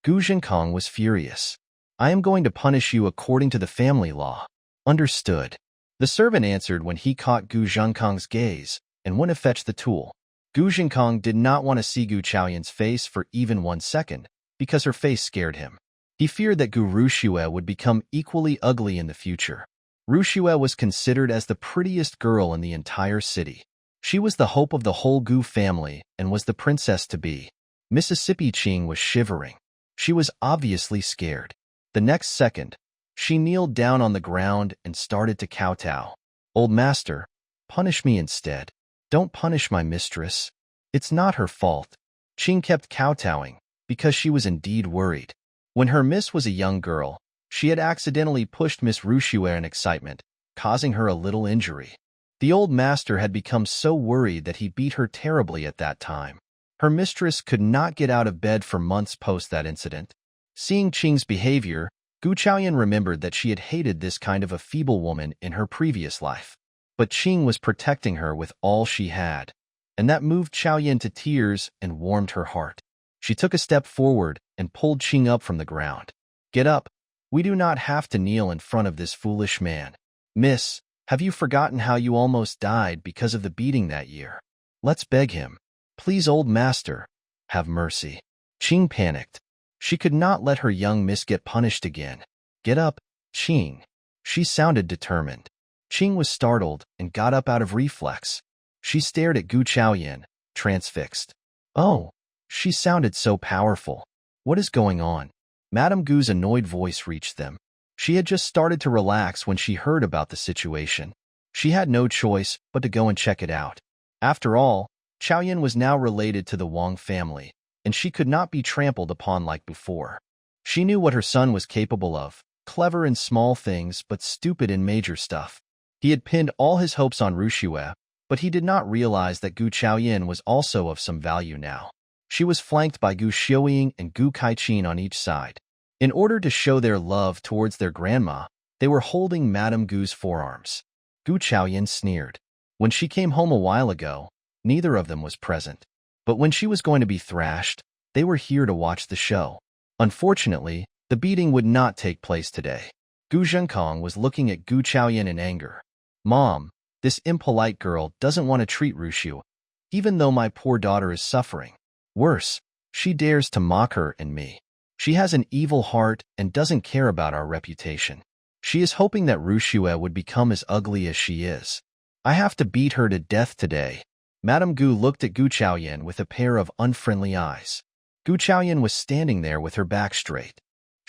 Gu Zhenkong was furious. "I am going to punish you according to the family law." "Understood." The servant answered when he caught Gu Zhenkong's gaze and went to fetch the tool. Gu Zhenkong did not want to see Gu Chaoyan's face for even 1 second, because her face scared him. He feared that Gu Rushua would become equally ugly in the future. Rushua was considered as the prettiest girl in the entire city. She was the hope of the whole Gu family and was the princess-to-be. Mississippi Qing was shivering. She was obviously scared. The next second, she kneeled down on the ground and started to kowtow. "Old master, punish me instead. Don't punish my mistress. It's not her fault." Qing kept kowtowing because she was indeed worried. When her miss was a young girl, she had accidentally pushed Miss Rushua in excitement, causing her a little injury. The old master had become so worried that he beat her terribly at that time. Her mistress could not get out of bed for months post that incident. Seeing Qing's behavior, Gu Chaoyan remembered that she had hated this kind of a feeble woman in her previous life. But Qing was protecting her with all she had, and that moved Chaoyan to tears and warmed her heart. She took a step forward and pulled Qing up from the ground. "Get up. We do not have to kneel in front of this foolish man. Miss, have you forgotten how you almost died because of the beating that year? Let's beg him. Please, old master, have mercy." Qing panicked. She could not let her young miss get punished again. "Get up, Qing." She sounded determined. Qing was startled and got up out of reflex. She stared at Gu Chaoyan, transfixed. "Oh," she sounded so powerful. "What is going on?" Madame Gu's annoyed voice reached them. She had just started to relax when she heard about the situation. She had no choice but to go and check it out. After all, Chaoyan was now related to the Wang family, and she could not be trampled upon like before. She knew what her son was capable of, clever in small things but stupid in major stuff. He had pinned all his hopes on Rushua, but he did not realize that Gu Chaoyan was also of some value now. She was flanked by Gu Xiuying and Gu Kaiqin on each side. In order to show their love towards their grandma, they were holding Madame Gu's forearms. Gu Chaoyan sneered. When she came home a while ago, neither of them was present. But when she was going to be thrashed, they were here to watch the show. Unfortunately, the beating would not take place today. Gu Zhenkong was looking at Gu Chaoyan in anger. "Mom, this impolite girl doesn't want to treat Rushu, even though my poor daughter is suffering. Worse, she dares to mock her and me. She has an evil heart and doesn't care about our reputation. She is hoping that Rushua would become as ugly as she is. I have to beat her to death today." Madame Gu looked at Gu Chaoyan with a pair of unfriendly eyes. Gu Chaoyan was standing there with her back straight.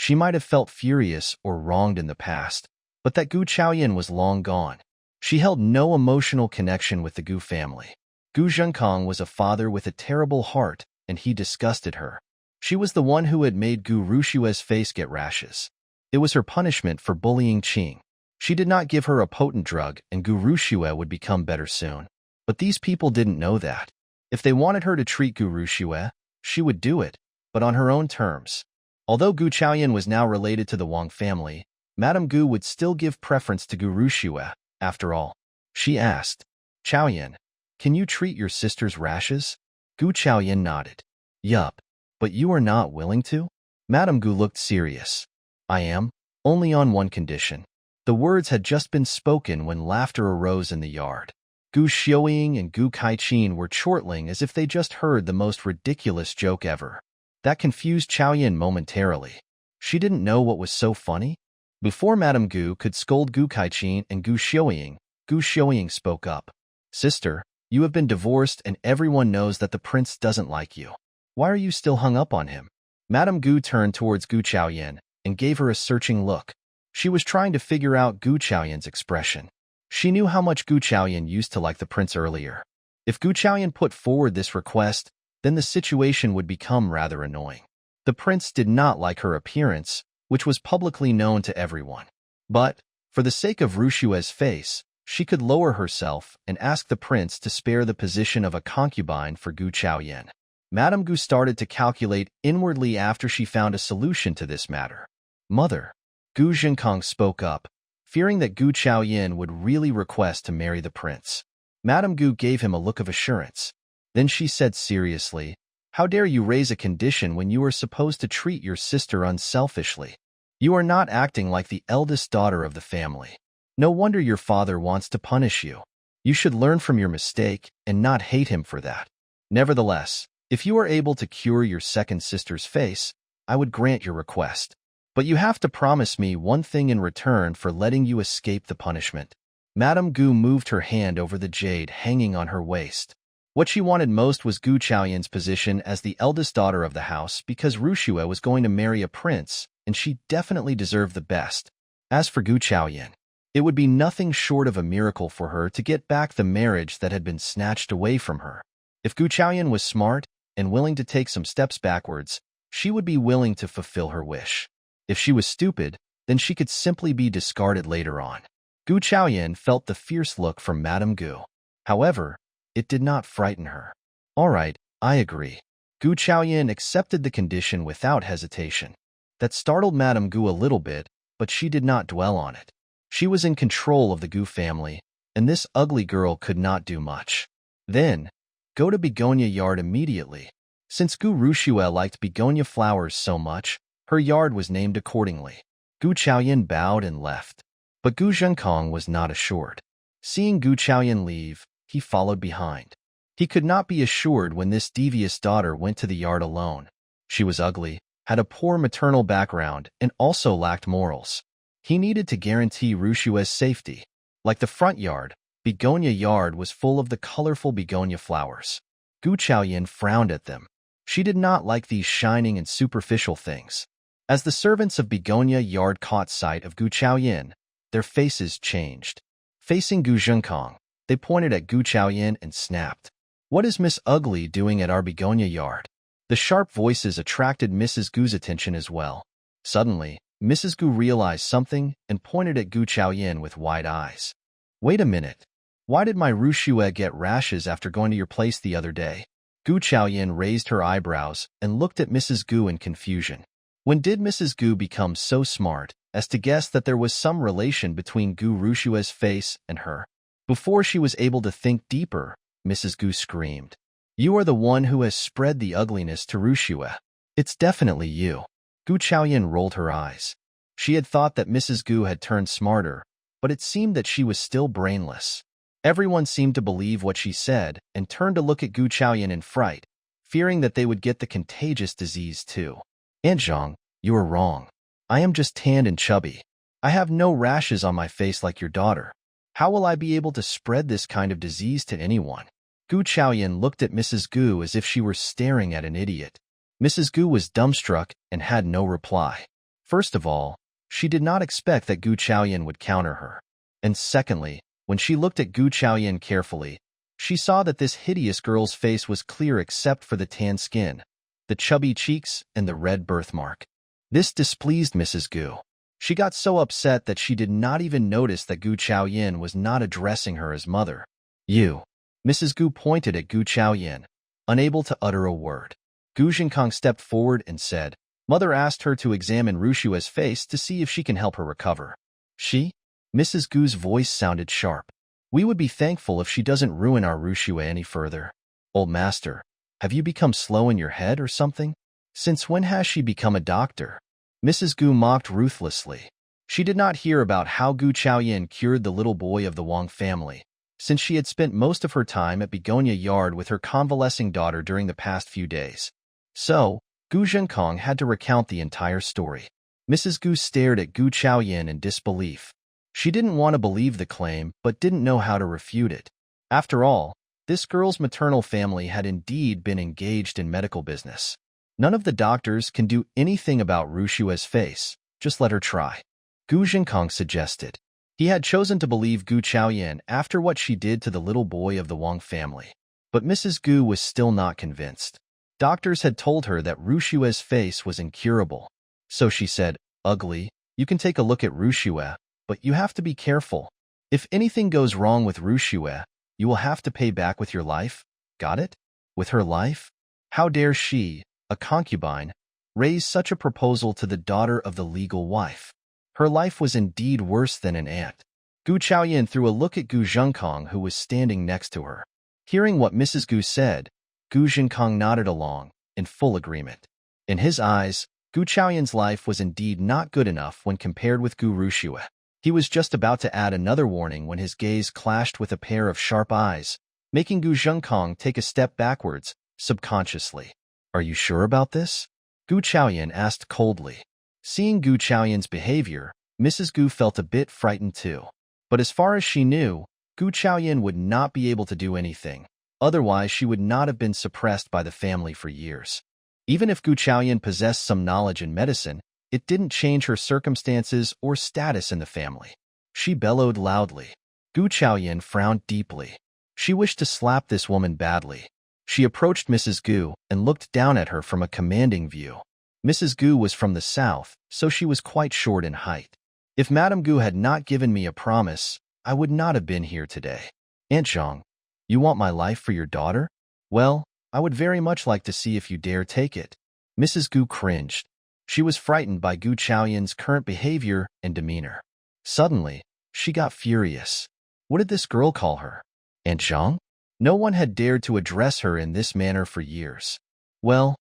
She might have felt furious or wronged in the past, but that Gu Chaoyan was long gone. She held no emotional connection with the Gu family. Gu Zhenkong was a father with a terrible heart, and he disgusted her. She was the one who had made Gu Rushue's face get rashes. It was her punishment for bullying Qing. She did not give her a potent drug, and Gu Rushue would become better soon. But these people didn't know that. If they wanted her to treat Gu Rushue, she would do it, but on her own terms. Although Gu Chaoyan was now related to the Wang family, Madame Gu would still give preference to Gu Rushue, after all. She asked, "Chaoyan, can you treat your sister's rashes?" Gu Chaoyan nodded. "Yup, but you are not willing to?" Madame Gu looked serious. "I am, only on one condition." The words had just been spoken when laughter arose in the yard. Gu Xiaoying and Gu Kaichin were chortling as if they just heard the most ridiculous joke ever. That confused Chaoyan momentarily. She didn't know what was so funny. Before Madame Gu could scold Gu Kaichin and Gu Xiaoying spoke up. "Sister, you have been divorced and everyone knows that the prince doesn't like you. Why are you still hung up on him?" Madame Gu turned towards Gu Chaoyan and gave her a searching look. She was trying to figure out Gu Chaoyan's expression. She knew how much Gu Chaoyan used to like the prince earlier. If Gu Chaoyan put forward this request, then the situation would become rather annoying. The prince did not like her appearance, which was publicly known to everyone. But, for the sake of Rushue's face, she could lower herself and ask the prince to spare the position of a concubine for Gu Chaoyan. Madame Gu started to calculate inwardly after she found a solution to this matter. "Mother," Gu Zhenkong spoke up, fearing that Gu Chaoyan would really request to marry the prince. Madame Gu gave him a look of assurance. Then she said seriously, "How dare you raise a condition when you are supposed to treat your sister unselfishly? You are not acting like the eldest daughter of the family. No wonder your father wants to punish you. You should learn from your mistake and not hate him for that. Nevertheless, if you are able to cure your second sister's face, I would grant your request. But you have to promise me one thing in return for letting you escape the punishment." Madame Gu moved her hand over the jade hanging on her waist. What she wanted most was Gu Chaoyan's position as the eldest daughter of the house because Rushue was going to marry a prince, and she definitely deserved the best. As for Gu Chaoyan, it would be nothing short of a miracle for her to get back the marriage that had been snatched away from her. If Gu Chaoyan was smart and willing to take some steps backwards, she would be willing to fulfill her wish. If she was stupid, then she could simply be discarded later on. Gu Chaoyan felt the fierce look from Madame Gu. However, it did not frighten her. "All right, I agree." Gu Chaoyan accepted the condition without hesitation. That startled Madame Gu a little bit, but she did not dwell on it. She was in control of the Gu family, and this ugly girl could not do much. Then, go to Begonia Yard immediately. Since Gu Rushue liked begonia flowers so much, her yard was named accordingly. Gu Chaoyan bowed and left. But Gu Zhenkong was not assured. Seeing Gu Chaoyan leave, he followed behind. He could not be assured when this devious daughter went to the yard alone. She was ugly, had a poor maternal background, and also lacked morals. He needed to guarantee Rushue's safety. Like the front yard, Begonia Yard was full of the colorful begonia flowers. Gu Chaoyan frowned at them. She did not like these shining and superficial things. As the servants of Begonia Yard caught sight of Gu Chaoyan, their faces changed. Facing Gu Zhenkong, they pointed at Gu Chaoyan and snapped, "What is Miss Ugly doing at our Begonia Yard?" The sharp voices attracted Mrs. Gu's attention as well. Suddenly, Mrs. Gu realized something and pointed at Gu Chaoyan with wide eyes. "Wait a minute. Why did my Rushue get rashes after going to your place the other day?" Gu Chaoyan raised her eyebrows and looked at Mrs. Gu in confusion. When did Mrs. Gu become so smart as to guess that there was some relation between Gu Rushue's face and her? Before she was able to think deeper, Mrs. Gu screamed, "You are the one who has spread the ugliness to Rushue. It's definitely you." Gu Chaoyan rolled her eyes. She had thought that Mrs. Gu had turned smarter, but it seemed that she was still brainless. Everyone seemed to believe what she said and turned to look at Gu Chaoyan in fright, fearing that they would get the contagious disease too. "Aunt Zhang, you are wrong. I am just tanned and chubby. I have no rashes on my face like your daughter. How will I be able to spread this kind of disease to anyone?" Gu Chaoyan looked at Mrs. Gu as if she were staring at an idiot. Mrs. Gu was dumbstruck and had no reply. First of all, she did not expect that Gu Chaoyan would counter her. And secondly, when she looked at Gu Chaoyan carefully, she saw that this hideous girl's face was clear except for the tan skin, the chubby cheeks, and the red birthmark. This displeased Mrs. Gu. She got so upset that she did not even notice that Gu Chaoyan was not addressing her as mother. You. Mrs. Gu pointed at Gu Chaoyan, unable to utter a word. Gu Jinkong stepped forward and said, Mother asked her to examine Rushua's face to see if she can help her recover. She? Mrs. Gu's voice sounded sharp. We would be thankful if she doesn't ruin our Rushua any further. Old master, have you become slow in your head or something? Since when has she become a doctor? Mrs. Gu mocked ruthlessly. She did not hear about how Gu Chaoyan cured the little boy of the Wang family, since she had spent most of her time at Begonia Yard with her convalescing daughter during the past few days. So, Gu Zhenkong had to recount the entire story. Mrs. Gu stared at Gu Chaoyan in disbelief. She didn't want to believe the claim, but didn't know how to refute it. After all, this girl's maternal family had indeed been engaged in medical business. None of the doctors can do anything about Rushua's face. Just let her try. Gu Zhenkong suggested. He had chosen to believe Gu Chaoyan after what she did to the little boy of the Wang family. But Mrs. Gu was still not convinced. Doctors had told her that Rushua's face was incurable. So she said, Ugly, you can take a look at Rushua, but you have to be careful. If anything goes wrong with Rushua, you will have to pay back with your life. Got it? With her life? How dare she, a concubine, raise such a proposal to the daughter of the legal wife? Her life was indeed worse than an ant. Gu Chaoyan threw a look at Gu Zhenkong, who was standing next to her. Hearing what Mrs. Gu said, Gu Zhenkong nodded along, in full agreement. In his eyes, Gu Chaoyan's life was indeed not good enough when compared with Gu Rushua. He was just about to add another warning when his gaze clashed with a pair of sharp eyes, making Gu Zhenkong take a step backwards, subconsciously. Are you sure about this? Gu Chaoyan asked coldly. Seeing Gu Chaoyan's behavior, Mrs. Gu felt a bit frightened too. But as far as she knew, Gu Chaoyan would not be able to do anything. Otherwise, she would not have been suppressed by the family for years. Even if Gu Chaoyan possessed some knowledge in medicine, it didn't change her circumstances or status in the family. She bellowed loudly. Gu Chaoyan frowned deeply. She wished to slap this woman badly. She approached Mrs. Gu and looked down at her from a commanding view. Mrs. Gu was from the south, so she was quite short in height. If Madame Gu had not given me a promise, I would not have been here today. Aunt Zhang, you want my life for your daughter? Well, I would very much like to see if you dare take it. Mrs. Gu cringed. She was frightened by Gu Chaoyan's current behavior and demeanor. Suddenly, she got furious. What did this girl call her? Aunt Zhang? No one had dared to address her in this manner for years. Well,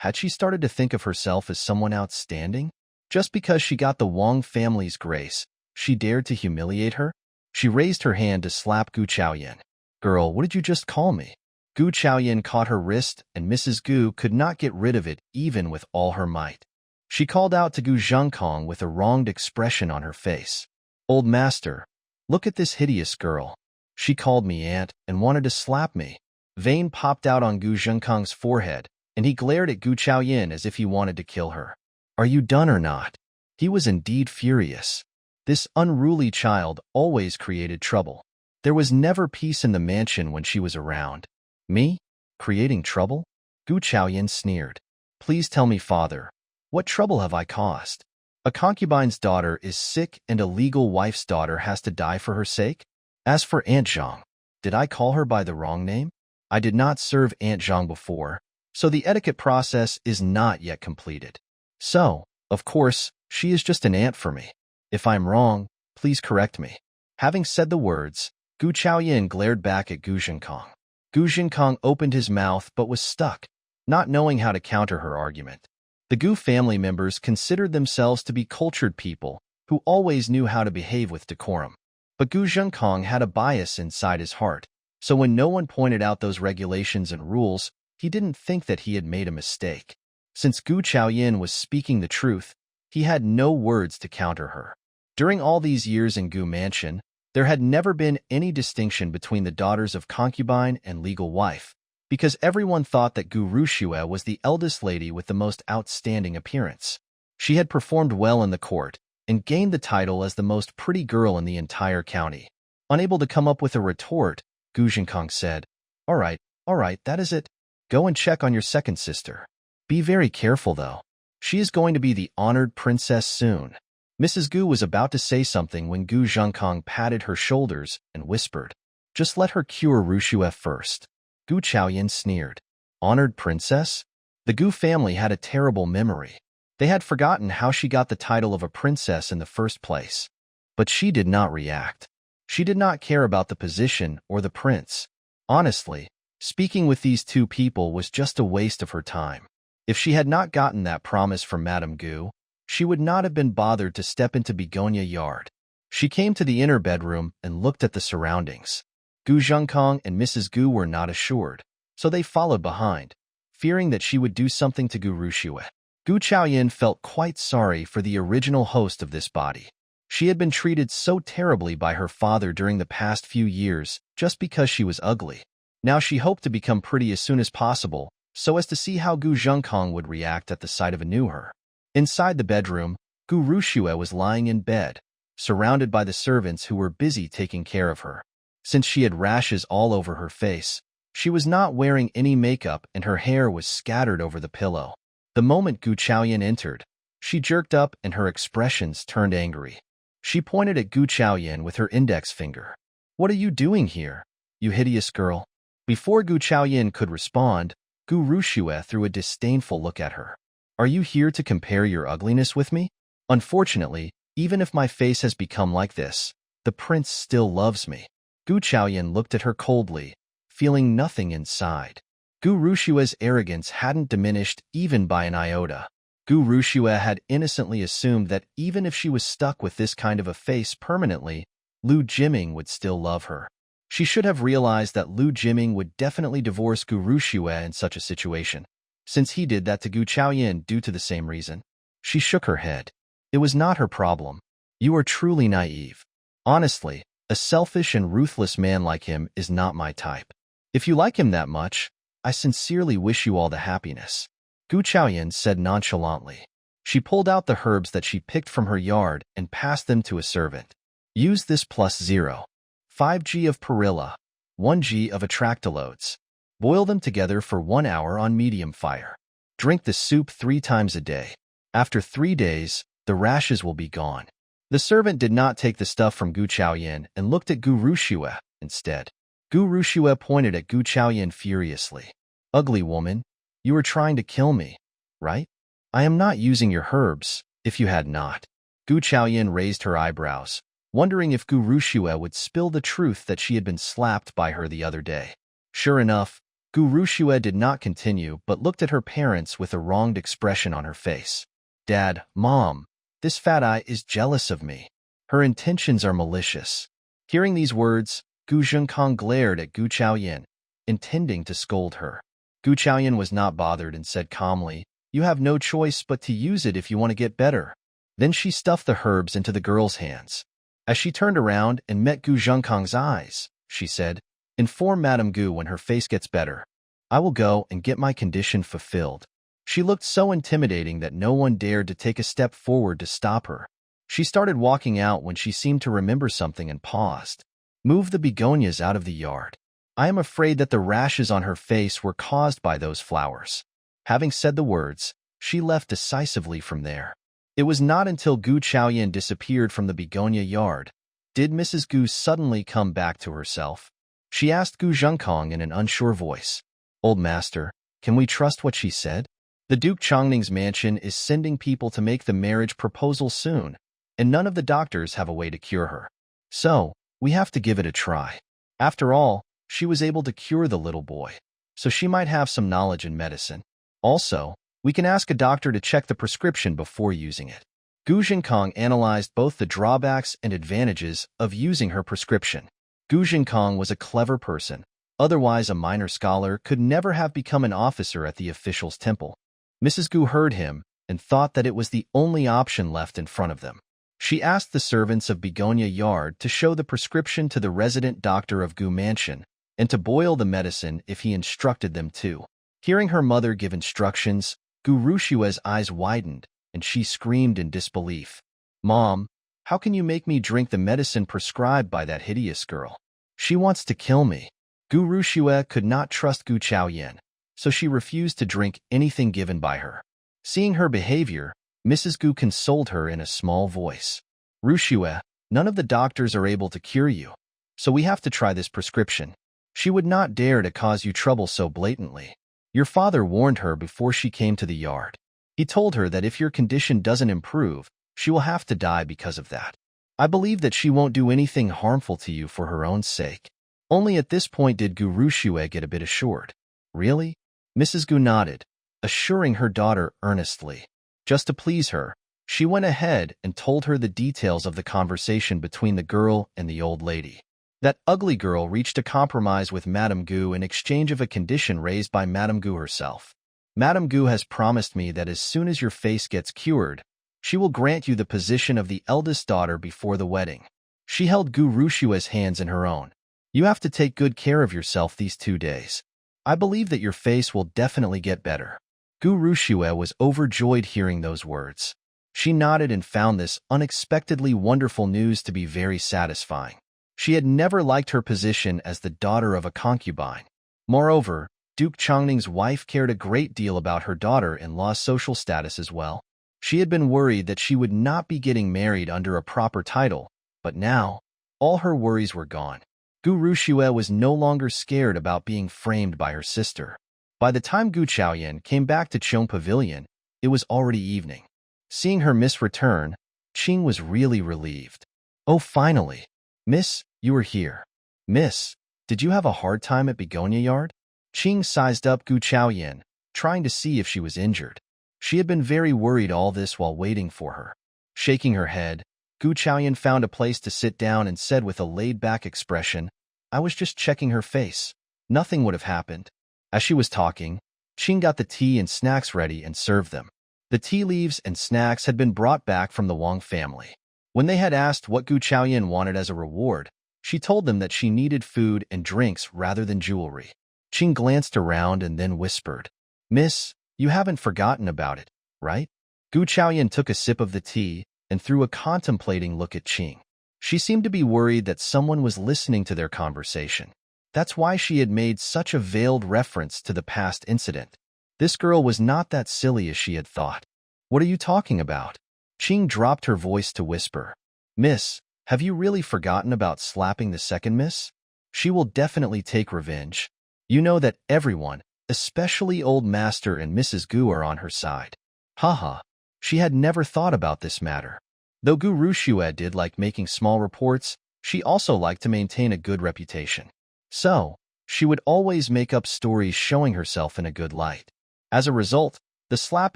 had she started to think of herself as someone outstanding? Just because she got the Wang family's grace, she dared to humiliate her? She raised her hand to slap Gu Chaoyan. Girl, what did you just call me? Gu Chaoyan caught her wrist, and Mrs. Gu could not get rid of it even with all her might. She called out to Gu Zhenkong with a wronged expression on her face. Old master, look at this hideous girl. She called me aunt and wanted to slap me. Vein popped out on Gu Zhenkong's forehead, and he glared at Gu Chaoyan as if he wanted to kill her. Are you done or not? He was indeed furious. This unruly child always created trouble. There was never peace in the mansion when she was around. Me? Creating trouble? Gu Chaoyan sneered. Please tell me, father, what trouble have I caused? A concubine's daughter is sick and a legal wife's daughter has to die for her sake? As for Aunt Zhang, did I call her by the wrong name? I did not serve Aunt Zhang before, so the etiquette process is not yet completed. So, of course, she is just an aunt for me. If I'm wrong, please correct me. Having said the words, Gu Chaoyan glared back at Gu Zhenkong. Gu Zhenkong opened his mouth but was stuck, not knowing how to counter her argument. The Gu family members considered themselves to be cultured people who always knew how to behave with decorum. But Gu Zhenkong had a bias inside his heart, so when no one pointed out those regulations and rules, he didn't think that he had made a mistake. Since Gu Chaoyan was speaking the truth, he had no words to counter her. During all these years in Gu Mansion, there had never been any distinction between the daughters of concubine and legal wife, because everyone thought that Gu Rushua was the eldest lady with the most outstanding appearance. She had performed well in the court and gained the title as the most pretty girl in the entire county. Unable to come up with a retort, Gu Zhenkong said, all right, that is it. Go and check on your second sister. Be very careful, though. She is going to be the honored princess soon. Mrs. Gu was about to say something when Gu Zhenkong patted her shoulders and whispered, just let her cure Rushue first. Gu Chaoyan sneered. Honored princess? The Gu family had a terrible memory. They had forgotten how she got the title of a princess in the first place. But she did not react. She did not care about the position or the prince. Honestly, speaking with these two people was just a waste of her time. If she had not gotten that promise from Madame Gu, she would not have been bothered to step into Begonia Yard. She came to the inner bedroom and looked at the surroundings. Gu Zhenkong and Mrs. Gu were not assured, so they followed behind, fearing that she would do something to Gu Rushue. Gu Chaoyan felt quite sorry for the original host of this body. She had been treated so terribly by her father during the past few years just because she was ugly. Now she hoped to become pretty as soon as possible, so as to see how Gu Zhenkong would react at the sight of a new her. Inside the bedroom, Gu Rushue was lying in bed, surrounded by the servants who were busy taking care of her. Since she had rashes all over her face, she was not wearing any makeup and her hair was scattered over the pillow. The moment Gu Chaoyan entered, she jerked up and her expressions turned angry. She pointed at Gu Chaoyan with her index finger. What are you doing here, you hideous girl? Before Gu Chaoyan could respond, Gu Rushue threw a disdainful look at her. Are you here to compare your ugliness with me? Unfortunately, even if my face has become like this, the prince still loves me. Gu Chaoyan looked at her coldly, feeling nothing inside. Gu Rushue's arrogance hadn't diminished even by an iota. Gu Rushue had innocently assumed that even if she was stuck with this kind of a face permanently, Lu Jiming would still love her. She should have realized that Lu Jiming would definitely divorce Gu Rushue in such a situation, since he did that to Gu Chaoyan due to the same reason. She shook her head. It was not her problem. You are truly naive. Honestly, a selfish and ruthless man like him is not my type. If you like him that much, I sincerely wish you all the happiness. Gu Chaoyan said nonchalantly. She pulled out the herbs that she picked from her yard and passed them to a servant. Use this plus 0.5 g of perilla, 1 g of atractylodes. Boil them together for 1 hour on medium fire. Drink the soup 3 times a day. After 3 days, the rashes will be gone. The servant did not take the stuff from Gu Chaoyan and looked at Gu Rushue instead. Gu Rushue pointed at Gu Chaoyan furiously. Ugly woman, you are trying to kill me, right? I am not using your herbs, if you had not. Gu Chaoyan raised her eyebrows, wondering if Gu Rushue would spill the truth that she had been slapped by her the other day. Sure enough, Gu Rushue did not continue but looked at her parents with a wronged expression on her face. Dad, Mom, this fat eye is jealous of me. Her intentions are malicious. Hearing these words, Gu Zhenkong glared at Gu Chaoyan, intending to scold her. Gu Chaoyan was not bothered and said calmly, you have no choice but to use it if you want to get better. Then she stuffed the herbs into the girl's hands. As she turned around and met Gu Zhenkong's eyes, she said, inform Madame Gu when her face gets better. I will go and get my condition fulfilled. She looked so intimidating that no one dared to take a step forward to stop her. She started walking out when she seemed to remember something and paused. Move the begonias out of the yard. I am afraid that the rashes on her face were caused by those flowers. Having said the words, she left decisively from there. It was not until Gu Chaoyan disappeared from the begonia yard did Mrs. Gu suddenly come back to herself. She asked Gu Zhenkong in an unsure voice, Old master, can we trust what she said? The Duke Changning's mansion is sending people to make the marriage proposal soon, and none of the doctors have a way to cure her. So, we have to give it a try. After all, she was able to cure the little boy, so she might have some knowledge in medicine. Also, we can ask a doctor to check the prescription before using it. Gu Zhenkong analyzed both the drawbacks and advantages of using her prescription. Gu Zhenkong was a clever person. Otherwise, a minor scholar could never have become an officer at the official's temple. Mrs. Gu heard him and thought that it was the only option left in front of them. She asked the servants of Begonia Yard to show the prescription to the resident doctor of Gu Mansion and to boil the medicine if he instructed them to. Hearing her mother give instructions, Gu Rushue's eyes widened and she screamed in disbelief. "Mom, how can you make me drink the medicine prescribed by that hideous girl? She wants to kill me." Gu Rushue could not trust Gu Chaoyan, so she refused to drink anything given by her. Seeing her behavior, Mrs. Gu consoled her in a small voice. "Rushue, none of the doctors are able to cure you, so we have to try this prescription. She would not dare to cause you trouble so blatantly. Your father warned her before she came to the yard. He told her that if your condition doesn't improve, she will have to die because of that. I believe that she won't do anything harmful to you for her own sake." Only at this point did Gu Rushue get a bit assured. "Really?" Mrs. Gu nodded, assuring her daughter earnestly. Just to please her, she went ahead and told her the details of the conversation between the girl and the old lady. That ugly girl reached a compromise with Madame Gu in exchange of a condition raised by Madame Gu herself. "Madame Gu has promised me that as soon as your face gets cured, she will grant you the position of the eldest daughter before the wedding." She held Gu Rushue's hands in her own. "You have to take good care of yourself these 2 days. I believe that your face will definitely get better." Gu Rushue was overjoyed hearing those words. She nodded and found this unexpectedly wonderful news to be very satisfying. She had never liked her position as the daughter of a concubine. Moreover, Duke Changning's wife cared a great deal about her daughter-in-law's social status as well. She had been worried that she would not be getting married under a proper title, but now, all her worries were gone. Gu Rushue was no longer scared about being framed by her sister. By the time Gu Chaoyan came back to Qing Pavilion, it was already evening. Seeing her miss return, Qing was really relieved. "Oh, finally. Miss, you are here. Miss, did you have a hard time at Begonia Yard?" Qing sized up Gu Chaoyan, trying to see if she was injured. She had been very worried all this while waiting for her. Shaking her head, Gu Chaoyan found a place to sit down and said with a laid-back expression, "I was just checking her face. Nothing would have happened." As she was talking, Qing got the tea and snacks ready and served them. The tea leaves and snacks had been brought back from the Wang family. When they had asked what Gu Chaoyan wanted as a reward, she told them that she needed food and drinks rather than jewelry. Qing glanced around and then whispered, "Miss, you haven't forgotten about it, right?" Gu Chaoyan took a sip of the tea and threw a contemplating look at Qing. She seemed to be worried that someone was listening to their conversation. That's why she had made such a veiled reference to the past incident. This girl was not that silly as she had thought. "What are you talking about?" Qing dropped her voice to whisper, "Miss, have you really forgotten about slapping the second miss? She will definitely take revenge. You know that everyone, especially Old Master and Mrs. Gu, are on her side." Haha, she had never thought about this matter. Though Gu Rushue did like making small reports, she also liked to maintain a good reputation. So, she would always make up stories showing herself in a good light. As a result, the slap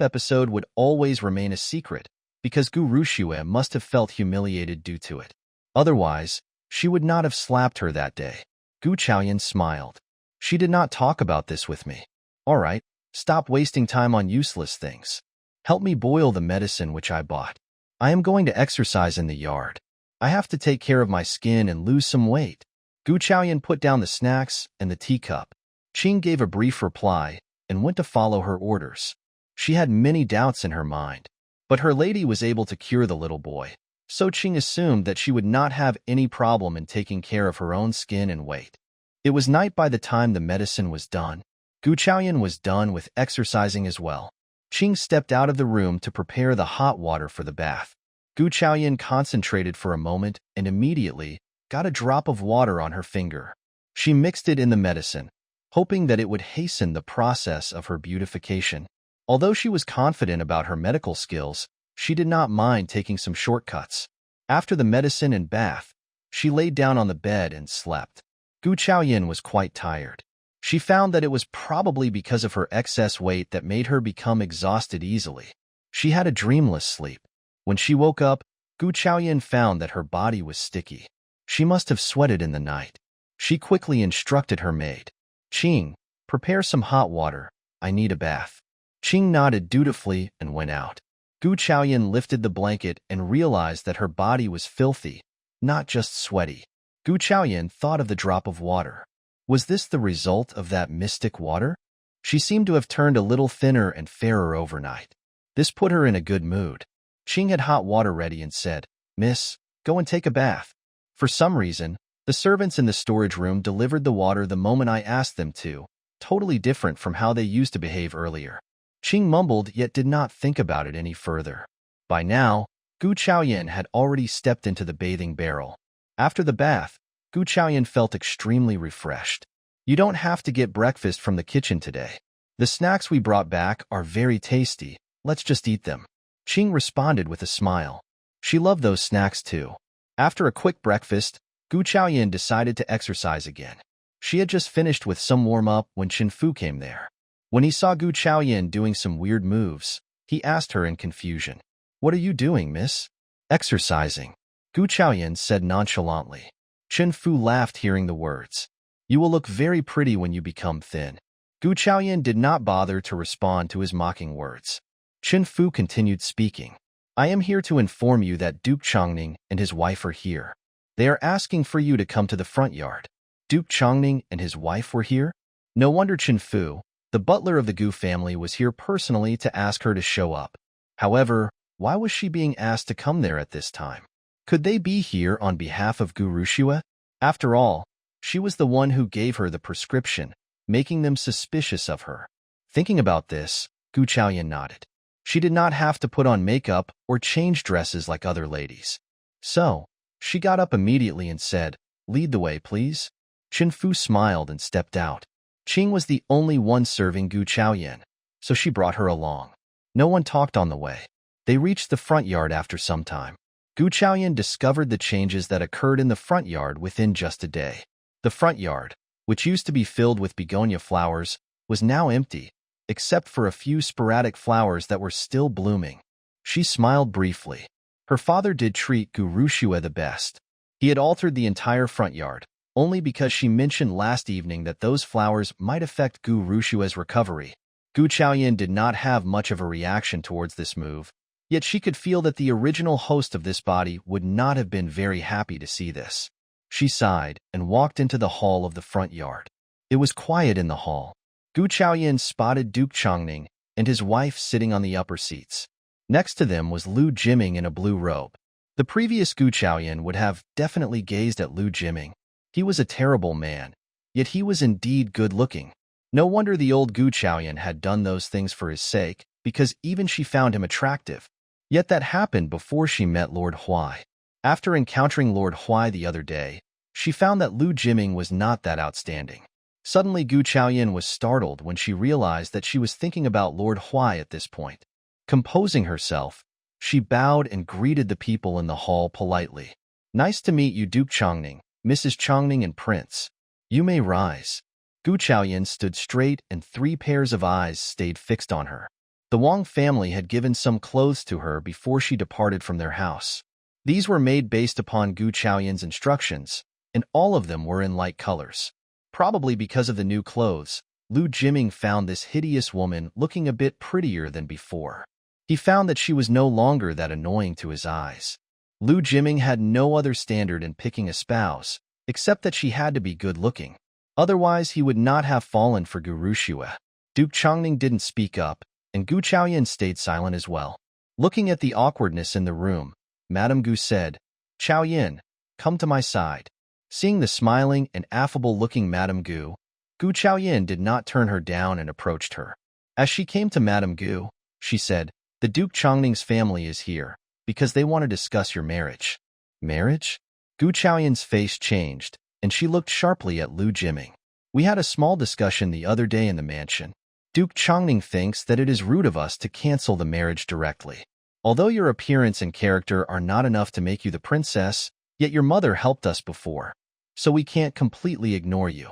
episode would always remain a secret, because Gu Rushue must have felt humiliated due to it. Otherwise, she would not have slapped her that day. Gu Chaoyan smiled. "She did not talk about this with me. All right, stop wasting time on useless things. Help me boil the medicine which I bought. I am going to exercise in the yard. I have to take care of my skin and lose some weight." Gu Chaoyan put down the snacks and the teacup. Qing gave a brief reply and went to follow her orders. She had many doubts in her mind, but her lady was able to cure the little boy, so Qing assumed that she would not have any problem in taking care of her own skin and weight. It was night by the time the medicine was done. Gu Chaoyan was done with exercising as well. Qing stepped out of the room to prepare the hot water for the bath. Gu Chaoyan concentrated for a moment and immediately got a drop of water on her finger. She mixed it in the medicine, hoping that it would hasten the process of her beautification. Although she was confident about her medical skills, she did not mind taking some shortcuts. After the medicine and bath, she laid down on the bed and slept. Gu Chaoyan was quite tired. She found that it was probably because of her excess weight that made her become exhausted easily. She had a dreamless sleep. When she woke up, Gu Chaoyan found that her body was sticky. She must have sweated in the night. She quickly instructed her maid, "Qing, prepare some hot water. I need a bath." Qing nodded dutifully and went out. Gu Chaoyan lifted the blanket and realized that her body was filthy, not just sweaty. Gu Chaoyan thought of the drop of water. Was this the result of that mystic water? She seemed to have turned a little thinner and fairer overnight. This put her in a good mood. Qing had hot water ready and said, "Miss, go and take a bath." For some reason, the servants in the storage room delivered the water the moment I asked them to, totally different from how they used to behave earlier. Qing mumbled yet did not think about it any further. By now, Gu Chaoyan had already stepped into the bathing barrel. After the bath, Gu Chaoyan felt extremely refreshed. "You don't have to get breakfast from the kitchen today. The snacks we brought back are very tasty. Let's just eat them." Qing responded with a smile. She loved those snacks too. After a quick breakfast, Gu Chaoyan decided to exercise again. She had just finished with some warm-up when Chen Fu came there. When he saw Gu Chaoyan doing some weird moves, he asked her in confusion, "What are you doing, miss?" "Exercising," Gu Chaoyan said nonchalantly. Chen Fu laughed hearing the words. "You will look very pretty when you become thin." Gu Chaoyan did not bother to respond to his mocking words. Chen Fu continued speaking. "I am here to inform you that Duke Chongning and his wife are here. They are asking for you to come to the front yard." Duke Chongning and his wife were here? No wonder Chen Fu, the butler of the Gu family, was here personally to ask her to show up. However, why was she being asked to come there at this time? Could they be here on behalf of Gu Rushua? After all, she was the one who gave her the prescription, making them suspicious of her. Thinking about this, Gu Chaoyan nodded. She did not have to put on makeup or change dresses like other ladies. So, she got up immediately and said, "Lead the way, please." Chen Fu smiled and stepped out. Qing was the only one serving Gu Chaoyan, so she brought her along. No one talked on the way. They reached the front yard after some time. Gu Chaoyan discovered the changes that occurred in the front yard within just a day. The front yard, which used to be filled with begonia flowers, was now empty, except for a few sporadic flowers that were still blooming. She smiled briefly. Her father did treat Gu Rushua the best. He had altered the entire front yard, only because she mentioned last evening that those flowers might affect Gu Rushua's recovery. Gu Chaoyan did not have much of a reaction towards this move, yet she could feel that the original host of this body would not have been very happy to see this. She sighed and walked into the hall of the front yard. It was quiet in the hall. Gu Chaoyan spotted Duke Chongning and his wife sitting on the upper seats. Next to them was Lu Jiming in a blue robe. The previous Gu Chaoyan would have definitely gazed at Lu Jiming. He was a terrible man, yet he was indeed good-looking. No wonder the old Gu Chaoyan had done those things for his sake, because even she found him attractive. Yet that happened before she met Lord Huai. After encountering Lord Huai the other day, she found that Lu Jiming was not that outstanding. Suddenly Gu Chaoyan was startled when she realized that she was thinking about Lord Huai at this point. Composing herself, she bowed and greeted the people in the hall politely. "Nice to meet you, Duke Chongning, Mrs. Chongning and Prince. You may rise." Gu Chaoyan stood straight and 3 pairs of eyes stayed fixed on her. The Wang family had given some clothes to her before she departed from their house. These were made based upon Gu Chaoyan's instructions, and all of them were in light colors. Probably because of the new clothes, Lu Jiming found this hideous woman looking a bit prettier than before. He found that she was no longer that annoying to his eyes. Lu Jiming had no other standard in picking a spouse, except that she had to be good-looking. Otherwise, he would not have fallen for Gu Rushua. Duke Chongning didn't speak up, and Gu Chaoyan stayed silent as well. Looking at the awkwardness in the room, Madame Gu said, "Chaoyan, come to my side." Seeing the smiling and affable-looking Madame Gu, Gu Chaoyan did not turn her down and approached her. As she came to Madame Gu, she said, "The Duke Chongning's family is here, because they want to discuss your marriage." "Marriage?" Gu Chaoyan's face changed, and she looked sharply at Lu Jiming. "We had a small discussion the other day in the mansion. Duke Chongning thinks that it is rude of us to cancel the marriage directly. Although your appearance and character are not enough to make you the princess, yet your mother helped us before, so we can't completely ignore you.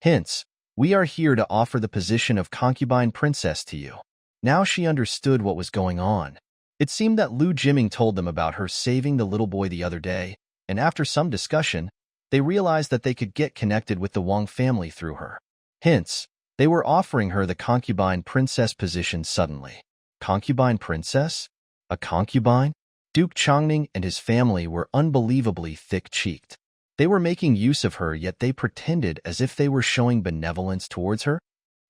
Hence, we are here to offer the position of concubine princess to you." Now she understood what was going on. It seemed that Lu Jiming told them about her saving the little boy the other day, and after some discussion, they realized that they could get connected with the Wang family through her. Hence, they were offering her the concubine princess position suddenly. Concubine princess? A concubine? Duke Chongning and his family were unbelievably thick-cheeked. They were making use of her, yet they pretended as if they were showing benevolence towards her.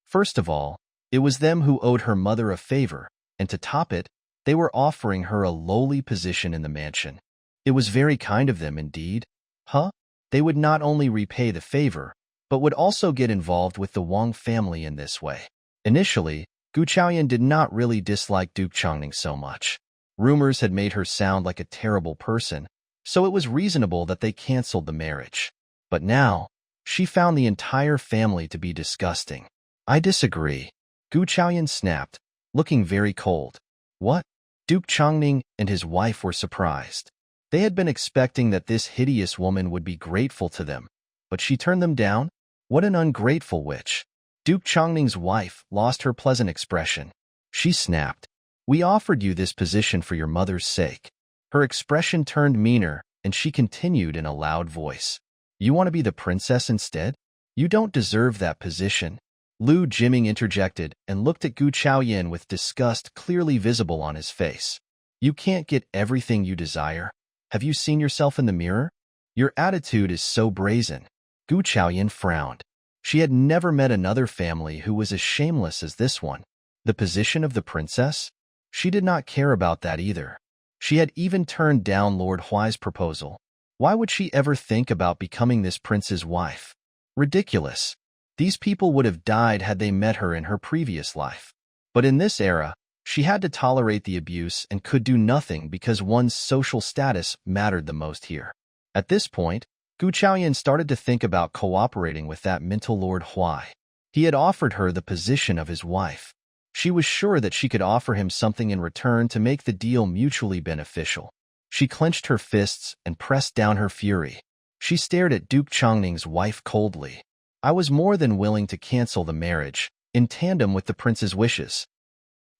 First of all, it was them who owed her mother a favor, and to top it, they were offering her a lowly position in the mansion. It was very kind of them indeed. Huh? They would not only repay the favor, but would also get involved with the Wang family in this way. Initially, Gu Chaoyan did not really dislike Duke Chongning so much. Rumors had made her sound like a terrible person, so it was reasonable that they canceled the marriage. But now, she found the entire family to be disgusting. I disagree. Gu Chaoyan snapped, looking very cold. What? Duke Chongning and his wife were surprised. They had been expecting that this hideous woman would be grateful to them, but she turned them down? What an ungrateful witch. Duke Chongning's wife lost her pleasant expression. She snapped, "We offered you this position for your mother's sake." Her expression turned meaner, and she continued in a loud voice. "You want to be the princess instead? You don't deserve that position." Lu Jiming interjected and looked at Gu Chaoyan with disgust clearly visible on his face. "You can't get everything you desire. Have you seen yourself in the mirror? Your attitude is so brazen." Gu Chaoyan frowned. She had never met another family who was as shameless as this one. The position of the princess? She did not care about that either. She had even turned down Lord Huai's proposal. Why would she ever think about becoming this prince's wife? Ridiculous. These people would have died had they met her in her previous life. But in this era, she had to tolerate the abuse and could do nothing because one's social status mattered the most here. At this point, Gu Chaoyan started to think about cooperating with that mental Lord Huai. He had offered her the position of his wife. She was sure that she could offer him something in return to make the deal mutually beneficial. She clenched her fists and pressed down her fury. She stared at Duke Chongning's wife coldly. "I was more than willing to cancel the marriage, in tandem with the prince's wishes.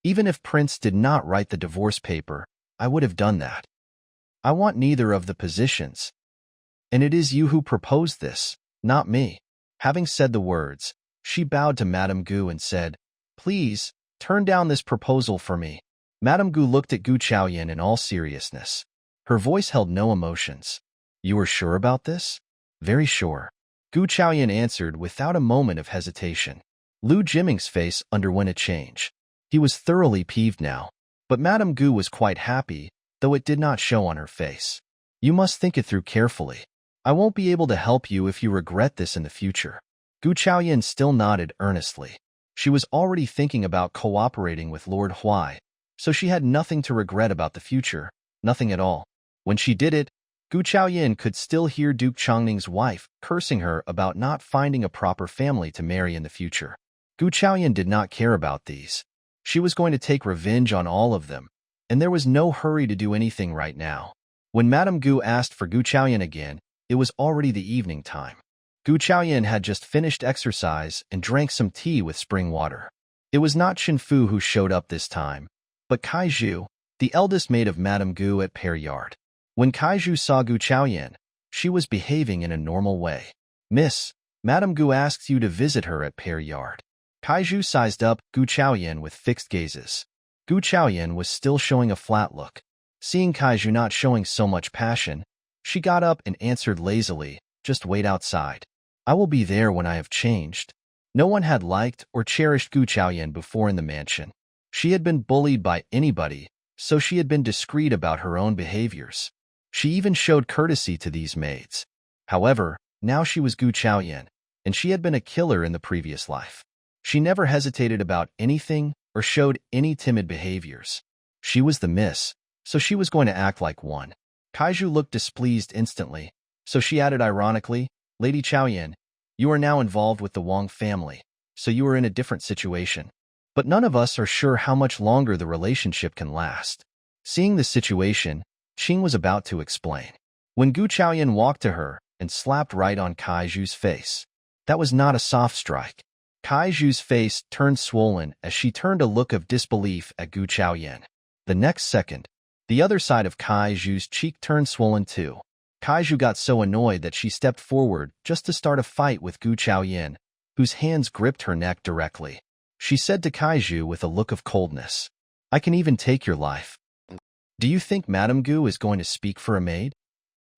Even if Prince did not write the divorce paper, I would have done that. I want neither of the positions. And it is you who proposed this, not me." Having said the words, she bowed to Madame Gu and said, "Please, turn down this proposal for me." Madame Gu looked at Gu Chaoyan in all seriousness. Her voice held no emotions. "You are sure about this?" "Very sure." Gu Chaoyan answered without a moment of hesitation. Lu Jiming's face underwent a change. He was thoroughly peeved now, but Madame Gu was quite happy, though it did not show on her face. "You must think it through carefully. I won't be able to help you if you regret this in the future." Gu Chaoyan still nodded earnestly. She was already thinking about cooperating with Lord Huai, so she had nothing to regret about the future, nothing at all. When she did it, Gu Chaoyan could still hear Duke Chongning's wife cursing her about not finding a proper family to marry in the future. Gu Chaoyan did not care about these. She was going to take revenge on all of them, and there was no hurry to do anything right now. When Madame Gu asked for Gu Chaoyan again, it was already the evening time. Gu Chaoyan had just finished exercise and drank some tea with spring water. It was not Chen Fu who showed up this time, but Kaiju, the eldest maid of Madame Gu at Pear Yard. When Kaiju saw Gu Chaoyan, she was behaving in a normal way. "Miss, Madame Gu asks you to visit her at Pear Yard." Kaiju sized up Gu Chaoyan with fixed gazes. Gu Chaoyan was still showing a flat look. Seeing Kaiju not showing so much passion, she got up and answered lazily, "Just wait outside. I will be there when I have changed." No one had liked or cherished Gu Chaoyan before in the mansion. She had been bullied by anybody, so she had been discreet about her own behaviors. She even showed courtesy to these maids. However, now she was Gu Chaoyan, and she had been a killer in the previous life. She never hesitated about anything or showed any timid behaviors. She was the miss, so she was going to act like one. Kaiju looked displeased instantly, so she added ironically, "Lady Chaoyan, you are now involved with the Wang family, so you are in a different situation. But none of us are sure how much longer the relationship can last." Seeing the situation, Qing was about to explain, when Gu Chaoyan walked to her and slapped right on Kaiju's face. That was not a soft strike. Kaiju's face turned swollen as she turned a look of disbelief at Gu Chaoyan. The next second, the other side of Kaiju's cheek turned swollen too. Kaiju got so annoyed that she stepped forward just to start a fight with Gu Chaoyan, whose hands gripped her neck directly. She said to Kaiju with a look of coldness, "I can even take your life. Do you think Madame Gu is going to speak for a maid?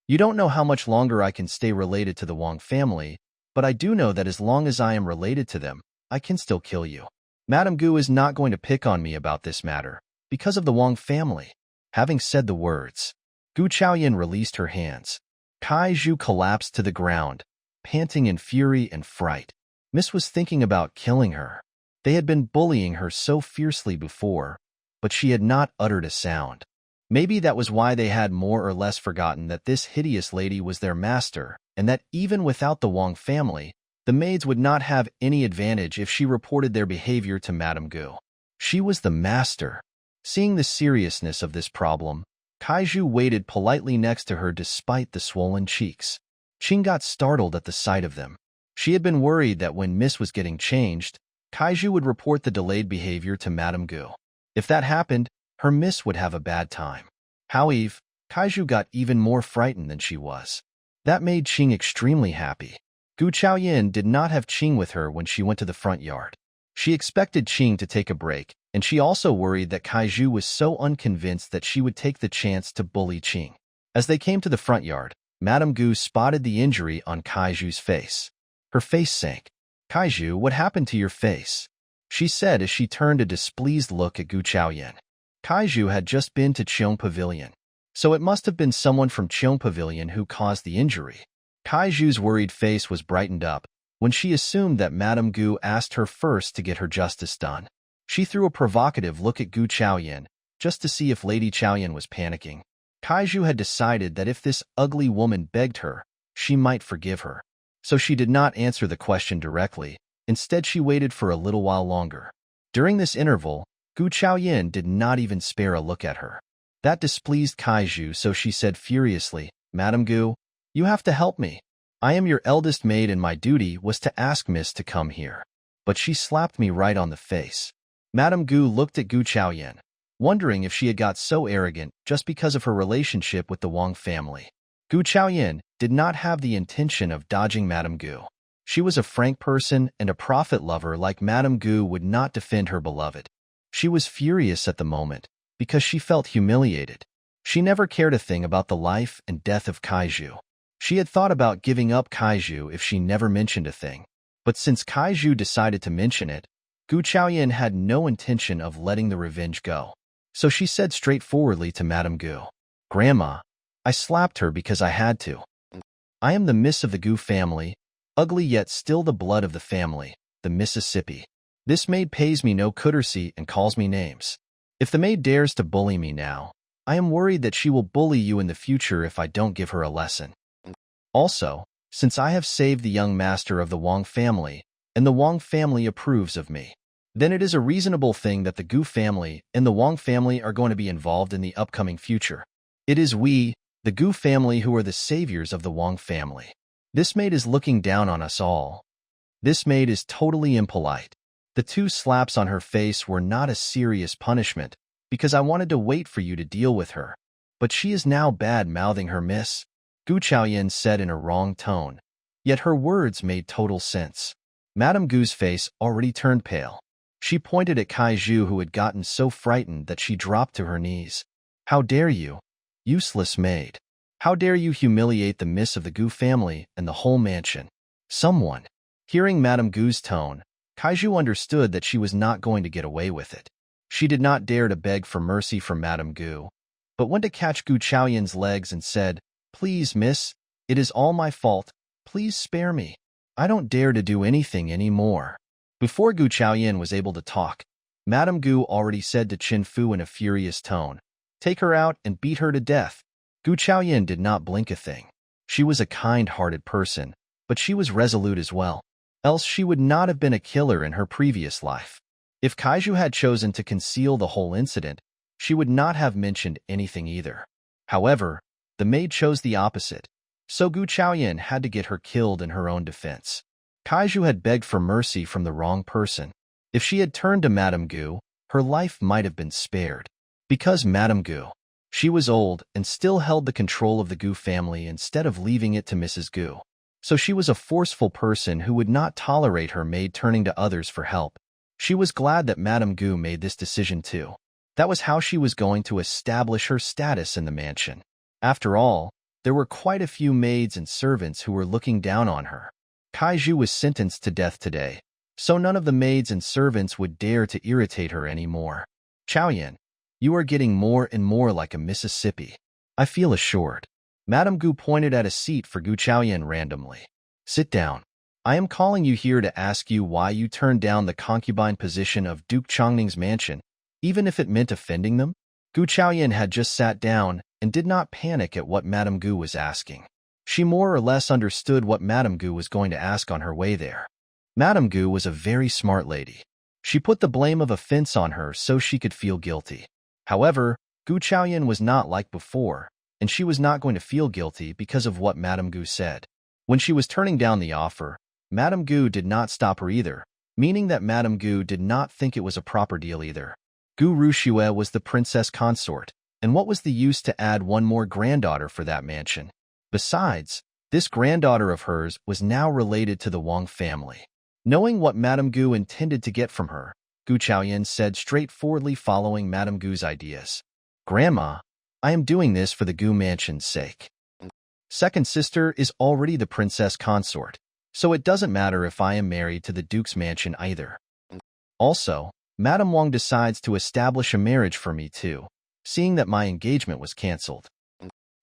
You don't know how much longer I can stay related to the Wang family, but I do know that as long as I am related to them, I can still kill you. Madame Gu is not going to pick on me about this matter. because of the Wang family. Having said the words, Gu Chaoyan released her hands. Kaiju collapsed to the ground, panting in fury and fright. Miss was thinking about killing her. They had been bullying her so fiercely before, but she had not uttered a sound. Maybe that was why they had more or less forgotten that this hideous lady was their master, and that even without the Wang family, the maids would not have any advantage if she reported their behavior to Madame Gu. She was the master. Seeing the seriousness of this problem, Kaiju waited politely next to her despite the swollen cheeks. Qing got startled at the sight of them. She had been worried that when Miss was getting changed, Kaiju would report the delayed behavior to Madame Gu. If that happened, her Miss would have a bad time. However, Kaiju got even more frightened than she was. That made Qing extremely happy. Gu Chaoyan did not have Qing with her when she went to the front yard. She expected Qing to take a break, and she also worried that Kaiju was so unconvinced that she would take the chance to bully Qing. As they came to the front yard, Madame Gu spotted the injury on Kaiju's face. Her face sank. "Kaiju, what happened to your face?" she said as she turned a displeased look at Gu Chaoyan. Kaiju had just been to Qing Pavilion, so it must have been someone from Qing Pavilion who caused the injury. Kaiju's worried face was brightened up when she assumed that Madame Gu asked her first to get her justice done. She threw a provocative look at Gu Chaoyan just to see if Lady Chaoyan was panicking. Kaiju had decided that if this ugly woman begged her, she might forgive her. So she did not answer the question directly. Instead, she waited for a little while longer. During this interval, Gu Chaoyan did not even spare a look at her. That displeased Kaiju, so she said furiously, "Madame Gu, you have to help me. I am your eldest maid and my duty was to ask Miss to come here." But she slapped me right on the face. Madame Gu looked at Gu Chaoyan, wondering if she had got so arrogant just because of her relationship with the Wang family. Gu Chaoyan did not have the intention of dodging Madame Gu. She was a frank person and a profit lover like Madame Gu would not defend her beloved. She was furious at the moment because she felt humiliated. She never cared a thing about the life and death of Kaiju. She had thought about giving up Kaiju if she never mentioned a thing. But since Kaiju decided to mention it, Gu Chaoyan had no intention of letting the revenge go. So she said straightforwardly to Madame Gu, "Grandma, I slapped her because I had to. I am the Miss of the Gu family, ugly yet still the blood of the family, the Mississippi. This maid pays me no courtesy and calls me names. If the maid dares to bully me now, I am worried that she will bully you in the future if I don't give her a lesson. Also, since I have saved the young master of the Wang family, and the Wang family approves of me, then it is a reasonable thing that the Gu family and the Wang family are going to be involved in the upcoming future. It is we, the Gu family, who are the saviors of the Wang family. This maid is looking down on us all. This maid is totally impolite." The 2 slaps on her face were not a serious punishment, because I wanted to wait for you to deal with her. But she is now bad-mouthing her miss, Gu Chaoyan said in a wrong tone. Yet her words made total sense. Madame Gu's face already turned pale. She pointed at Kaiju, who had gotten so frightened that she dropped to her knees. "How dare you, useless maid? How dare you humiliate the miss of the Gu family and the whole mansion?" Someone. Hearing Madame Gu's tone, Kaiju understood that she was not going to get away with it. She did not dare to beg for mercy from Madame Gu, but went to catch Gu Chaoyan's legs and said, "Please, miss, it is all my fault. Please spare me. I don't dare to do anything anymore." Before Gu Chaoyan was able to talk, Madame Gu already said to Qin Fu in a furious tone, "Take her out and beat her to death." Gu Chaoyan did not blink a thing. She was a kind-hearted person, but she was resolute as well. Else she would not have been a killer in her previous life. If Kaiju had chosen to conceal the whole incident, she would not have mentioned anything either. However, the maid chose the opposite, so Gu Chaoyan had to get her killed in her own defense. Kaiju had begged for mercy from the wrong person. If she had turned to Madame Gu, her life might have been spared. Because Madame Gu, she was old and still held the control of the Gu family instead of leaving it to Mrs. Gu. So she was a forceful person who would not tolerate her maid turning to others for help. She was glad that Madame Gu made this decision too. That was how she was going to establish her status in the mansion. After all, there were quite a few maids and servants who were looking down on her. Kaiju was sentenced to death today, so none of the maids and servants would dare to irritate her anymore. "Chaoyan, You are getting more and more like a Mississippi. I feel assured. Madame Gu pointed at a seat for Gu Chaoyan randomly. Sit down. I am calling you here to ask you why you turned down the concubine position of Duke Chongning's mansion, even if it meant offending them? Gu Chaoyan had just sat down and did not panic at what Madame Gu was asking. She more or less understood what Madame Gu was going to ask on her way there. Madame Gu was a very smart lady. She put the blame of offense on her so she could feel guilty. However, Gu Chaoyan was not like before, and she was not going to feel guilty because of what Madame Gu said. When she was turning down the offer, Madame Gu did not stop her either, meaning that Madame Gu did not think it was a proper deal either. Gu Ruxue was the princess consort, and what was the use to add one more granddaughter for that mansion? Besides, this granddaughter of hers was now related to the Wang family. Knowing what Madame Gu intended to get from her, Gu Chaoyan said straightforwardly following Madame Gu's ideas. Grandma, I am doing this for the Gu mansion's sake. Second sister is already the princess consort, so it doesn't matter if I am married to the Duke's mansion either. Also, Madame Wang decides to establish a marriage for me too, seeing that my engagement was cancelled.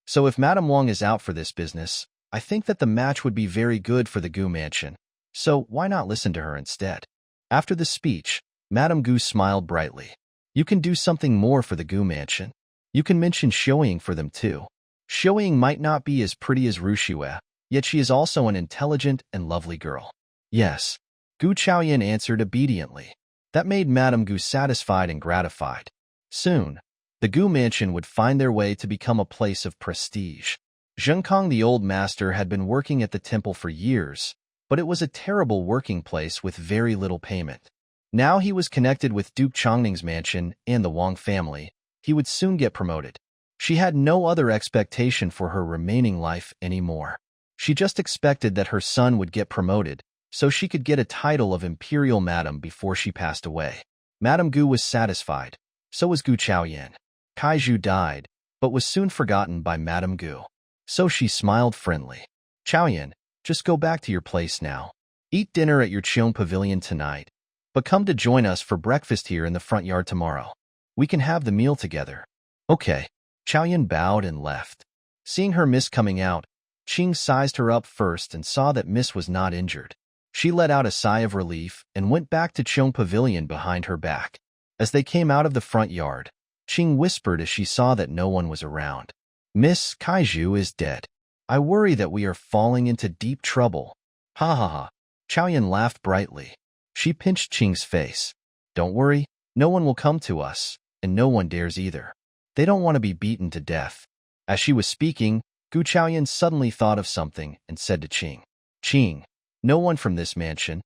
So if Madame Wang is out for this business, I think that the match would be very good for the Gu mansion, so why not listen to her instead? After the speech, Madame Gu smiled brightly. You can do something more for the Gu mansion. You can mention Xiaoying for them too. Xiaoying might not be as pretty as Ruxue, yet she is also an intelligent and lovely girl. Yes, Gu Chaoyan answered obediently. That made Madame Gu satisfied and gratified. Soon, the Gu mansion would find their way to become a place of prestige. Zhengkong the old master had been working at the temple for years, but it was a terrible working place with very little payment. Now he was connected with Duke Chongning's mansion and the Wang family. He would soon get promoted. She had no other expectation for her remaining life anymore. She just expected that her son would get promoted, so she could get a title of Imperial Madam before she passed away. Madame Gu was satisfied. So was Gu Chaoyan. Kaiju died, but was soon forgotten by Madame Gu. So she smiled friendly. Chaoyan, just go back to your place now. Eat dinner at your Qing pavilion tonight, but come to join us for breakfast here in the front yard tomorrow. We can have the meal together. Okay. Chaoyan bowed and left. Seeing her miss coming out, Qing sized her up first and saw that Miss was not injured. She let out a sigh of relief and went back to Qing pavilion behind her back. As they came out of the front yard, Qing whispered as she saw that no one was around. Miss Kaiju is dead. I worry that we are falling into deep trouble. Ha ha ha. Chaoyan laughed brightly. She pinched Qing's face. Don't worry, no one will come to us, and no one dares either. They don't want to be beaten to death. As she was speaking, Gu Chaoyan suddenly thought of something and said to Qing, Qing, no one from this mansion,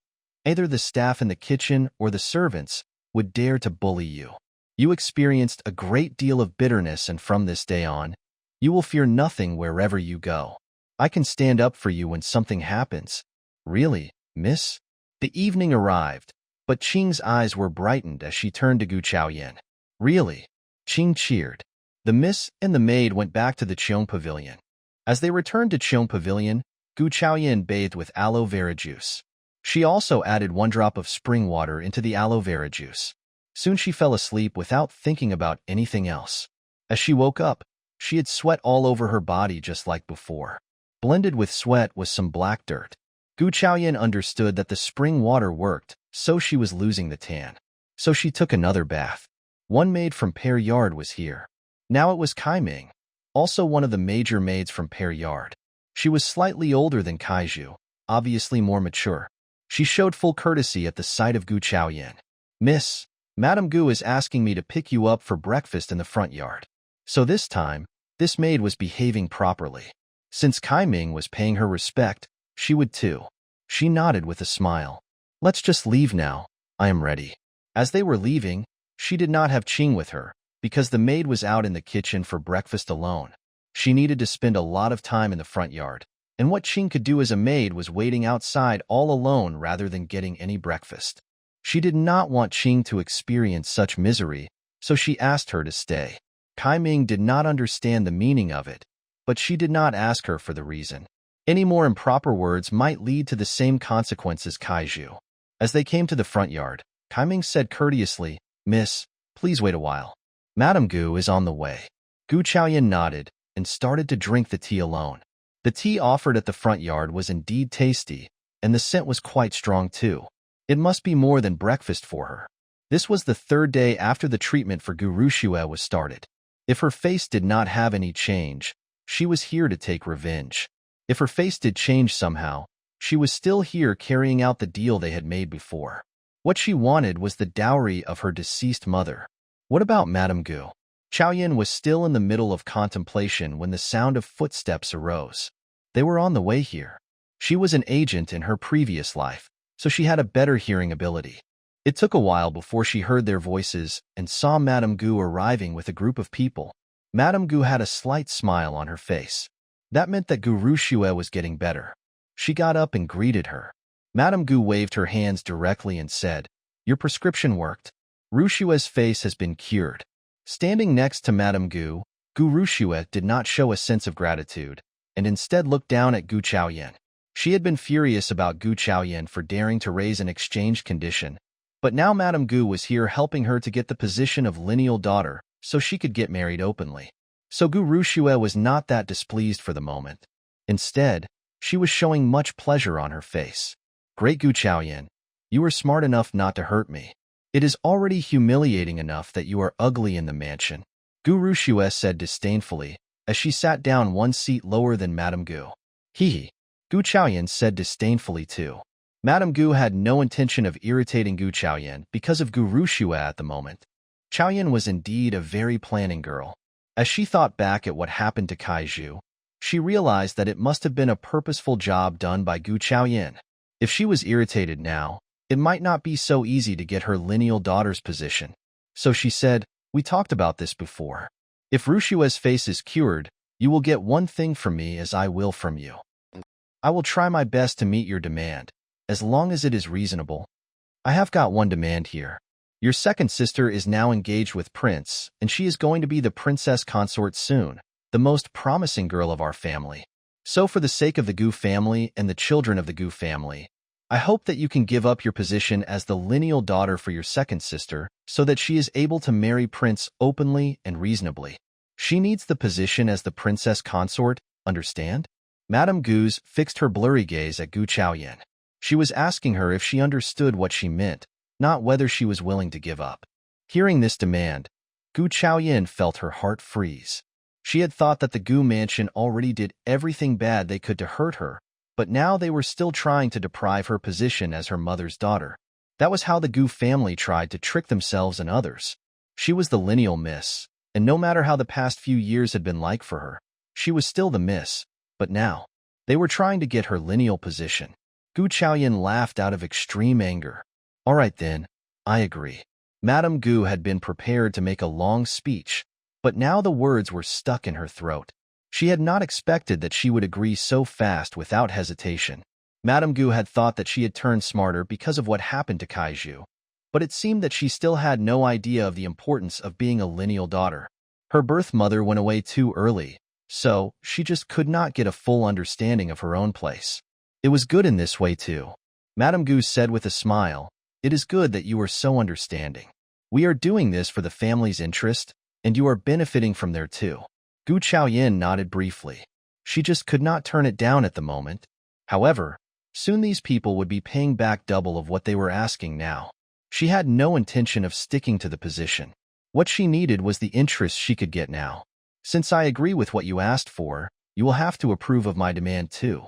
either the staff in the kitchen or the servants, would dare to bully you. You experienced a great deal of bitterness, and from this day on, you will fear nothing wherever you go. I can stand up for you when something happens. Really, miss? The evening arrived, but Qing's eyes were brightened as she turned to Gu Chaoyan. Really? Qing cheered. The miss and the maid went back to the Qing pavilion. As they returned to Qing pavilion, Gu Chaoyan bathed with aloe vera juice. She also added 1 drop of spring water into the aloe vera juice. Soon she fell asleep without thinking about anything else. As she woke up, she had sweat all over her body just like before. Blended with sweat was some black dirt. Gu Chaoyan understood that the spring water worked, so she was losing the tan. So she took another bath. One maid from Pear Yard was here. Now it was Kai Ming, also one of the major maids from Pear Yard. She was slightly older than Kaiju, obviously more mature. She showed full courtesy at the sight of Gu Chaoyan. Miss, Madame Gu is asking me to pick you up for breakfast in the front yard. So this time, this maid was behaving properly. Since Kai Ming was paying her respect, she would too. She nodded with a smile. Let's just leave now. I am ready. As they were leaving, she did not have Qing with her, because the maid was out in the kitchen for breakfast alone. She needed to spend a lot of time in the front yard, and what Qing could do as a maid was waiting outside all alone rather than getting any breakfast. She did not want Qing to experience such misery, so she asked her to stay. Kai Ming did not understand the meaning of it, but she did not ask her for the reason. Any more improper words might lead to the same consequence as Kaiju. As they came to the front yard, Kai Ming said courteously, Miss, please wait a while. Madame Gu is on the way. Gu Chaoyan nodded and started to drink the tea alone. The tea offered at the front yard was indeed tasty, and the scent was quite strong too. It must be more than breakfast for her. This was the third day after the treatment for Gu Rushue was started. If her face did not have any change, she was here to take revenge. If her face did change somehow, she was still here carrying out the deal they had made before. What she wanted was the dowry of her deceased mother. What about Madame Gu? Chaoyan was still in the middle of contemplation when the sound of footsteps arose. They were on the way here. She was an agent in her previous life, so she had a better hearing ability. It took a while before she heard their voices and saw Madame Gu arriving with a group of people. Madame Gu had a slight smile on her face. That meant that Gu Rushue was getting better. She got up and greeted her. Madame Gu waved her hands directly and said, "Your prescription worked. Rushue's face has been cured." Standing next to Madame Gu, Gu Rushue did not show a sense of gratitude, and instead looked down at Gu Chaoyan. She had been furious about Gu Chaoyan for daring to raise an exchange condition, but now Madame Gu was here helping her to get the position of lineal daughter so she could get married openly. So Gu Rushue was not that displeased for the moment. Instead, she was showing much pleasure on her face. "Great Gu Chaoyan, you were smart enough not to hurt me. It is already humiliating enough that you are ugly in the mansion," Gu Rushue said disdainfully as she sat down one seat lower than Madame Gu. "Hee," Gu Chaoyan said disdainfully too. Madame Gu had no intention of irritating Gu Chaoyan because of Gu Rushue at the moment. Chaoyan was indeed a very planning girl. As she thought back at what happened to Kaiju, she realized that it must have been a purposeful job done by Gu Chaoyan. If she was irritated now, it might not be so easy to get her lineal daughter's position. So she said, "We talked about this before. If Rushue's face is cured, you will get one thing from me as I will from you. I will try my best to meet your demand, as long as it is reasonable. I have got one demand here. Your second sister is now engaged with Prince, and she is going to be the princess consort soon, the most promising girl of our family. So for the sake of the Gu family and the children of the Gu family, I hope that you can give up your position as the lineal daughter for your second sister so that she is able to marry Prince openly and reasonably. She needs the position as the princess consort, understand?" Madame Gu fixed her blurry gaze at Gu Chaoyan. She was asking her if she understood what she meant, not whether she was willing to give up. Hearing this demand, Gu Chaoyan felt her heart freeze. She had thought that the Gu mansion already did everything bad they could to hurt her, but now they were still trying to deprive her position as her mother's daughter. That was how the Gu family tried to trick themselves and others. She was the lineal miss, and no matter how the past few years had been like for her, she was still the miss, but now, they were trying to get her lineal position. Gu Chaoyan laughed out of extreme anger. "All right then, I agree." Madame Gu had been prepared to make a long speech, but now the words were stuck in her throat. She had not expected that she would agree so fast without hesitation. Madame Gu had thought that she had turned smarter because of what happened to Kaiju, but it seemed that she still had no idea of the importance of being a lineal daughter. Her birth mother went away too early, so she just could not get a full understanding of her own place. It was good in this way too. Madame Gu said with a smile, "It is good that you are so understanding. We are doing this for the family's interest, and you are benefiting from there too." Gu Chaoyan nodded briefly. She just could not turn it down at the moment. However, soon these people would be paying back double of what they were asking now. She had no intention of sticking to the position. What she needed was the interest she could get now. "Since I agree with what you asked for, you will have to approve of my demand too.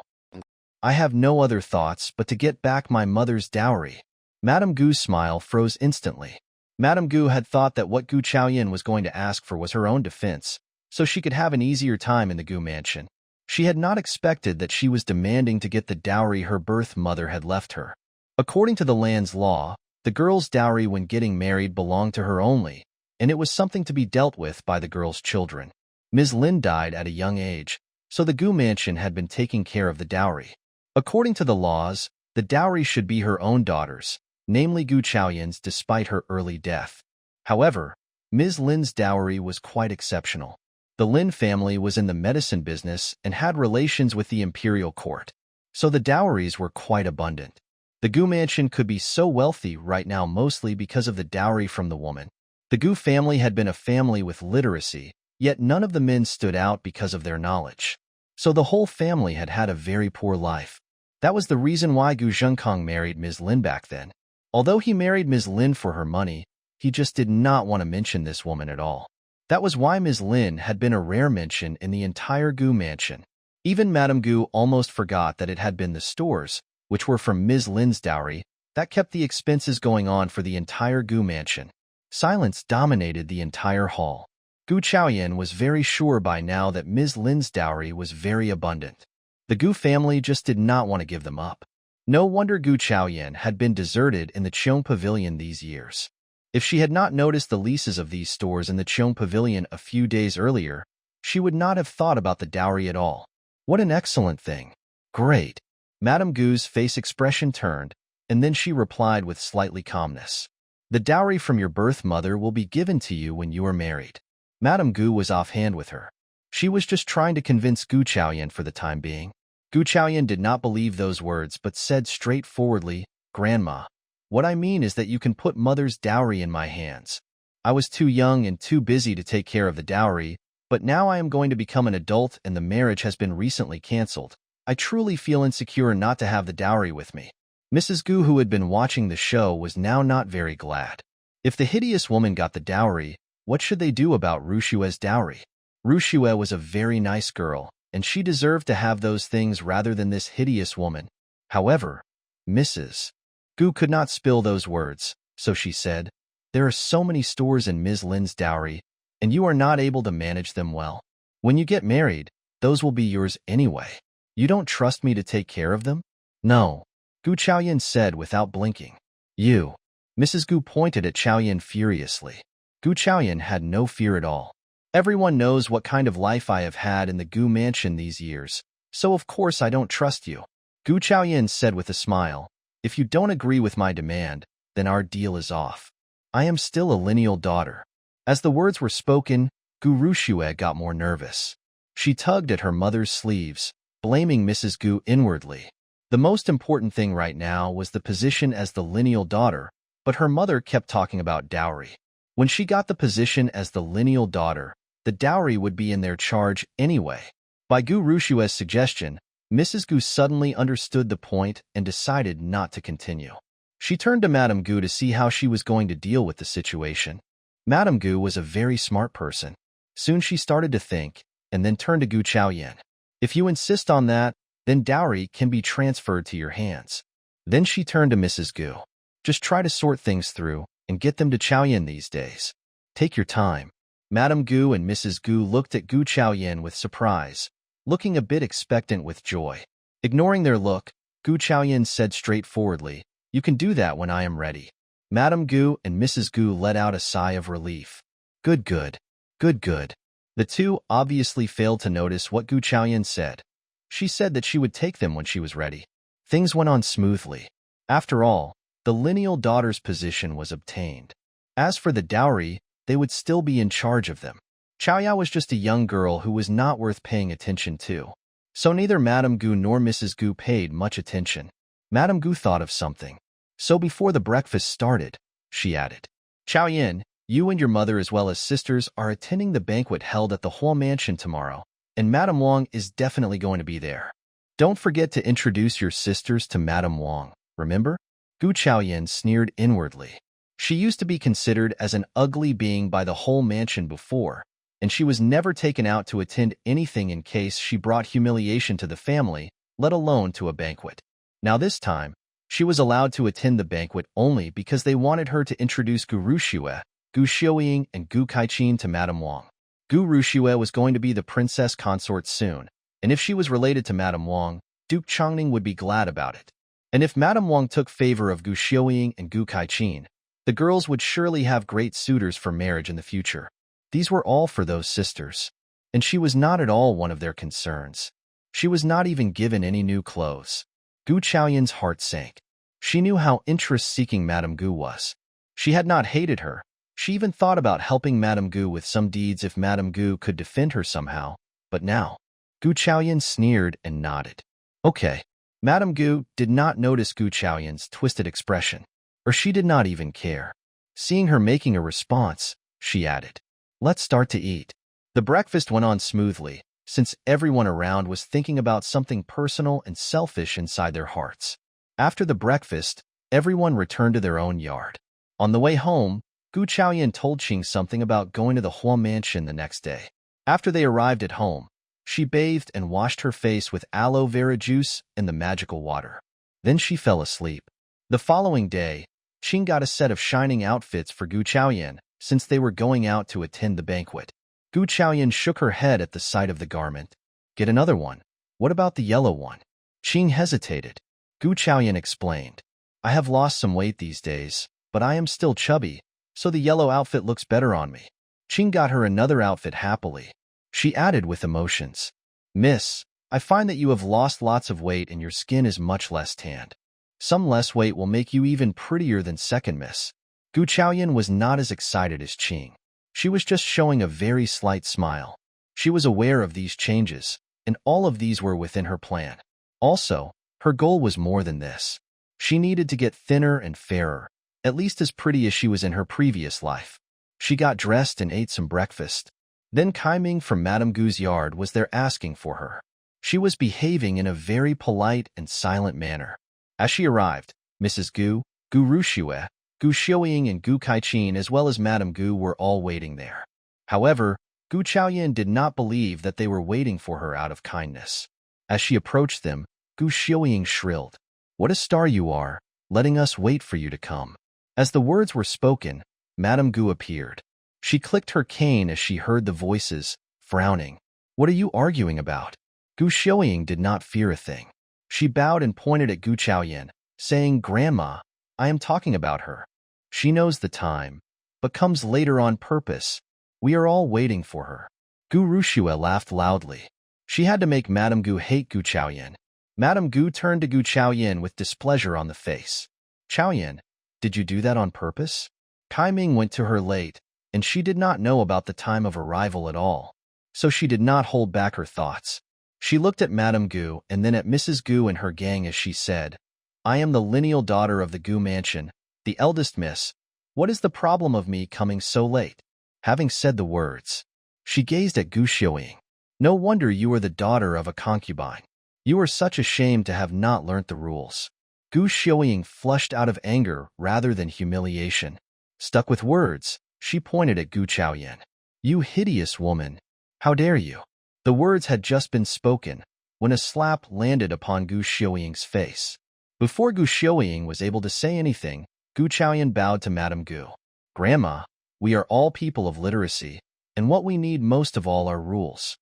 I have no other thoughts but to get back my mother's dowry." Madame Gu's smile froze instantly. Madame Gu had thought that what Gu Chaoyan was going to ask for was her own defense, so she could have an easier time in the Gu mansion. She had not expected that she was demanding to get the dowry her birth mother had left her. According to the land's law, the girl's dowry when getting married belonged to her only, and it was something to be dealt with by the girl's children. Ms. Lin died at a young age, so the Gu mansion had been taking care of the dowry. According to the laws, the dowry should be her own daughter's, namely Gu Chaoyan's, despite her early death. However, Ms. Lin's dowry was quite exceptional. The Lin family was in the medicine business and had relations with the imperial court, so the dowries were quite abundant. The Gu mansion could be so wealthy right now mostly because of the dowry from the woman. The Gu family had been a family with literacy, yet none of the men stood out because of their knowledge. So the whole family had had a very poor life. That was the reason why Gu Zhengkong married Ms. Lin back then. Although he married Ms. Lin for her money, he just did not want to mention this woman at all. That was why Ms. Lin had been a rare mention in the entire Gu mansion. Even Madame Gu almost forgot that it had been the stores, which were from Ms. Lin's dowry, that kept the expenses going on for the entire Gu mansion. Silence dominated the entire hall. Gu Chaoyan was very sure by now that Ms. Lin's dowry was very abundant. The Gu family just did not want to give them up. No wonder Gu Chaoyan had been deserted in the Qing pavilion these years. If she had not noticed the leases of these stores in the Qing pavilion a few days earlier, she would not have thought about the dowry at all. What an excellent thing. Great. Madame Gu's face expression turned, and then she replied with slightly calmness. The dowry from your birth mother will be given to you when you are married. Madame Gu was offhand with her. She was just trying to convince Gu Chaoyan for the time being. Gu Chaoyan did not believe those words but said straightforwardly, Grandma, what I mean is that you can put mother's dowry in my hands. I was too young and too busy to take care of the dowry, but now I am going to become an adult and the marriage has been recently cancelled. I truly feel insecure not to have the dowry with me. Mrs. Gu, who had been watching the show, was now not very glad. If the hideous woman got the dowry, what should they do about Rushue's dowry? Rushue was a very nice girl, and she deserved to have those things rather than this hideous woman. However, Mrs. Gu could not spill those words, so she said, there are so many stores in Ms. Lin's dowry, and you are not able to manage them well. When you get married, those will be yours anyway. You don't trust me to take care of them? No. Gu Chaoyan said without blinking. You. Mrs. Gu pointed at Chaoyan furiously. Gu Chaoyan had no fear at all. Everyone knows what kind of life I have had in the Gu mansion these years, so of course I don't trust you. Gu Chaoyan said with a smile, if you don't agree with my demand, then our deal is off. I am still a lineal daughter. As the words were spoken, Gu Rushue got more nervous. She tugged at her mother's sleeves, blaming Mrs. Gu inwardly. The most important thing right now was the position as the lineal daughter, but her mother kept talking about dowry. When she got the position as the lineal daughter, the dowry would be in their charge anyway. By Gu Rushue's suggestion, Mrs. Gu suddenly understood the point and decided not to continue. She turned to Madame Gu to see how she was going to deal with the situation. Madame Gu was a very smart person. Soon she started to think, and then turned to Gu Chaoyan. If you insist on that, then dowry can be transferred to your hands. Then she turned to Mrs. Gu. Just try to sort things through and get them to Chaoyan these days. Take your time. Madame Gu and Mrs. Gu looked at Gu Chaoyan with surprise, looking a bit expectant with joy. Ignoring their look, Gu Chaoyan said straightforwardly, you can do that when I am ready. Madame Gu and Mrs. Gu let out a sigh of relief. Good, good. Good, good. The two obviously failed to notice what Gu Chaoyan said. She said that she would take them when she was ready. Things went on smoothly. After all, the lineal daughter's position was obtained. As for the dowry, they would still be in charge of them. Chaoya was just a young girl who was not worth paying attention to. So neither Madame Gu nor Mrs. Gu paid much attention. Madame Gu thought of something. So before the breakfast started, she added, Chaoyan, you and your mother as well as sisters are attending the banquet held at the Huai mansion tomorrow, and Madame Wang is definitely going to be there. Don't forget to introduce your sisters to Madame Wang, remember? Gu Chaoyan sneered inwardly. She used to be considered as an ugly being by the whole mansion before, and she was never taken out to attend anything in case she brought humiliation to the family, let alone to a banquet. Now this time, she was allowed to attend the banquet only because they wanted her to introduce Gu Rushue, Gu Xiuying, and Gu Kaiqin to Madame Wang. Gu Rushue was going to be the princess consort soon, and if she was related to Madame Wang, Duke Chongning would be glad about it. And if Madame Wang took favor of Gu Xiuying and Gu Kaiqin, the girls would surely have great suitors for marriage in the future. These were all for those sisters, and she was not at all one of their concerns. She was not even given any new clothes. Gu Chaoyan's heart sank. She knew how interest-seeking Madame Gu was. She had not hated her. She even thought about helping Madame Gu with some deeds if Madame Gu could defend her somehow. But now, Gu Chaoyan sneered and nodded. Okay. Madame Gu did not notice Gu Chaoyan's twisted expression, or she did not even care. Seeing her making a response, she added. Let's start to eat. The breakfast went on smoothly, since everyone around was thinking about something personal and selfish inside their hearts. After the breakfast, everyone returned to their own yard. On the way home, Gu Chaoyan told Qing something about going to the Huai mansion the next day. After they arrived at home, she bathed and washed her face with aloe vera juice and the magical water. Then she fell asleep. The following day, Qing got a set of shining outfits for Gu Chaoyan, since they were going out to attend the banquet. Gu Chaoyan shook her head at the sight of the garment. Get another one. What about the yellow one? Qing hesitated. Gu Chaoyan explained. I have lost some weight these days, but I am still chubby, so the yellow outfit looks better on me. Qing got her another outfit happily. She added with emotions. Miss, I find that you have lost lots of weight and your skin is much less tanned. Some less weight will make you even prettier than second miss. Gu Chaoyan was not as excited as Qing. She was just showing a very slight smile. She was aware of these changes, and all of these were within her plan. Also, her goal was more than this. She needed to get thinner and fairer, at least as pretty as she was in her previous life. She got dressed and ate some breakfast. Then Kai Ming from Madame Gu's yard was there asking for her. She was behaving in a very polite and silent manner. As she arrived, Mrs. Gu, Gu Rushue, Gu Xiaoying and Gu Kaiqin as well as Madame Gu were all waiting there. However, Gu Chaoyan did not believe that they were waiting for her out of kindness. As she approached them, Gu Xiaoying shrilled, What a star you are, letting us wait for you to come. As the words were spoken, Madame Gu appeared. She clicked her cane as she heard the voices, frowning. What are you arguing about? Gu Xiaoying did not fear a thing. She bowed and pointed at Gu Chaoyan, saying, Grandma, I am talking about her. She knows the time, but comes later on purpose. We are all waiting for her. Gu Rushue laughed loudly. She had to make Madame Gu hate Gu Chaoyan. Madame Gu turned to Gu Chaoyan with displeasure on the face. Chaoyan, did you do that on purpose? Kai Ming went to her late, and she did not know about the time of arrival at all, so she did not hold back her thoughts. She looked at Madame Gu and then at Mrs. Gu and her gang as she said, I am the lineal daughter of the Gu mansion, the eldest miss. What is the problem of me coming so late? Having said the words, she gazed at Gu Xiaoying. No wonder you are the daughter of a concubine. You are such a shame to have not learnt the rules. Gu Xiaoying flushed out of anger rather than humiliation. Stuck with words, she pointed at Gu Chaoyan. You hideous woman! How dare you? The words had just been spoken when a slap landed upon Gu Xiaoying's face. Before Gu Xiaoying was able to say anything, Gu Chaoyan bowed to Madame Gu. Grandma, we are all people of literacy, and what we need most of all are rules.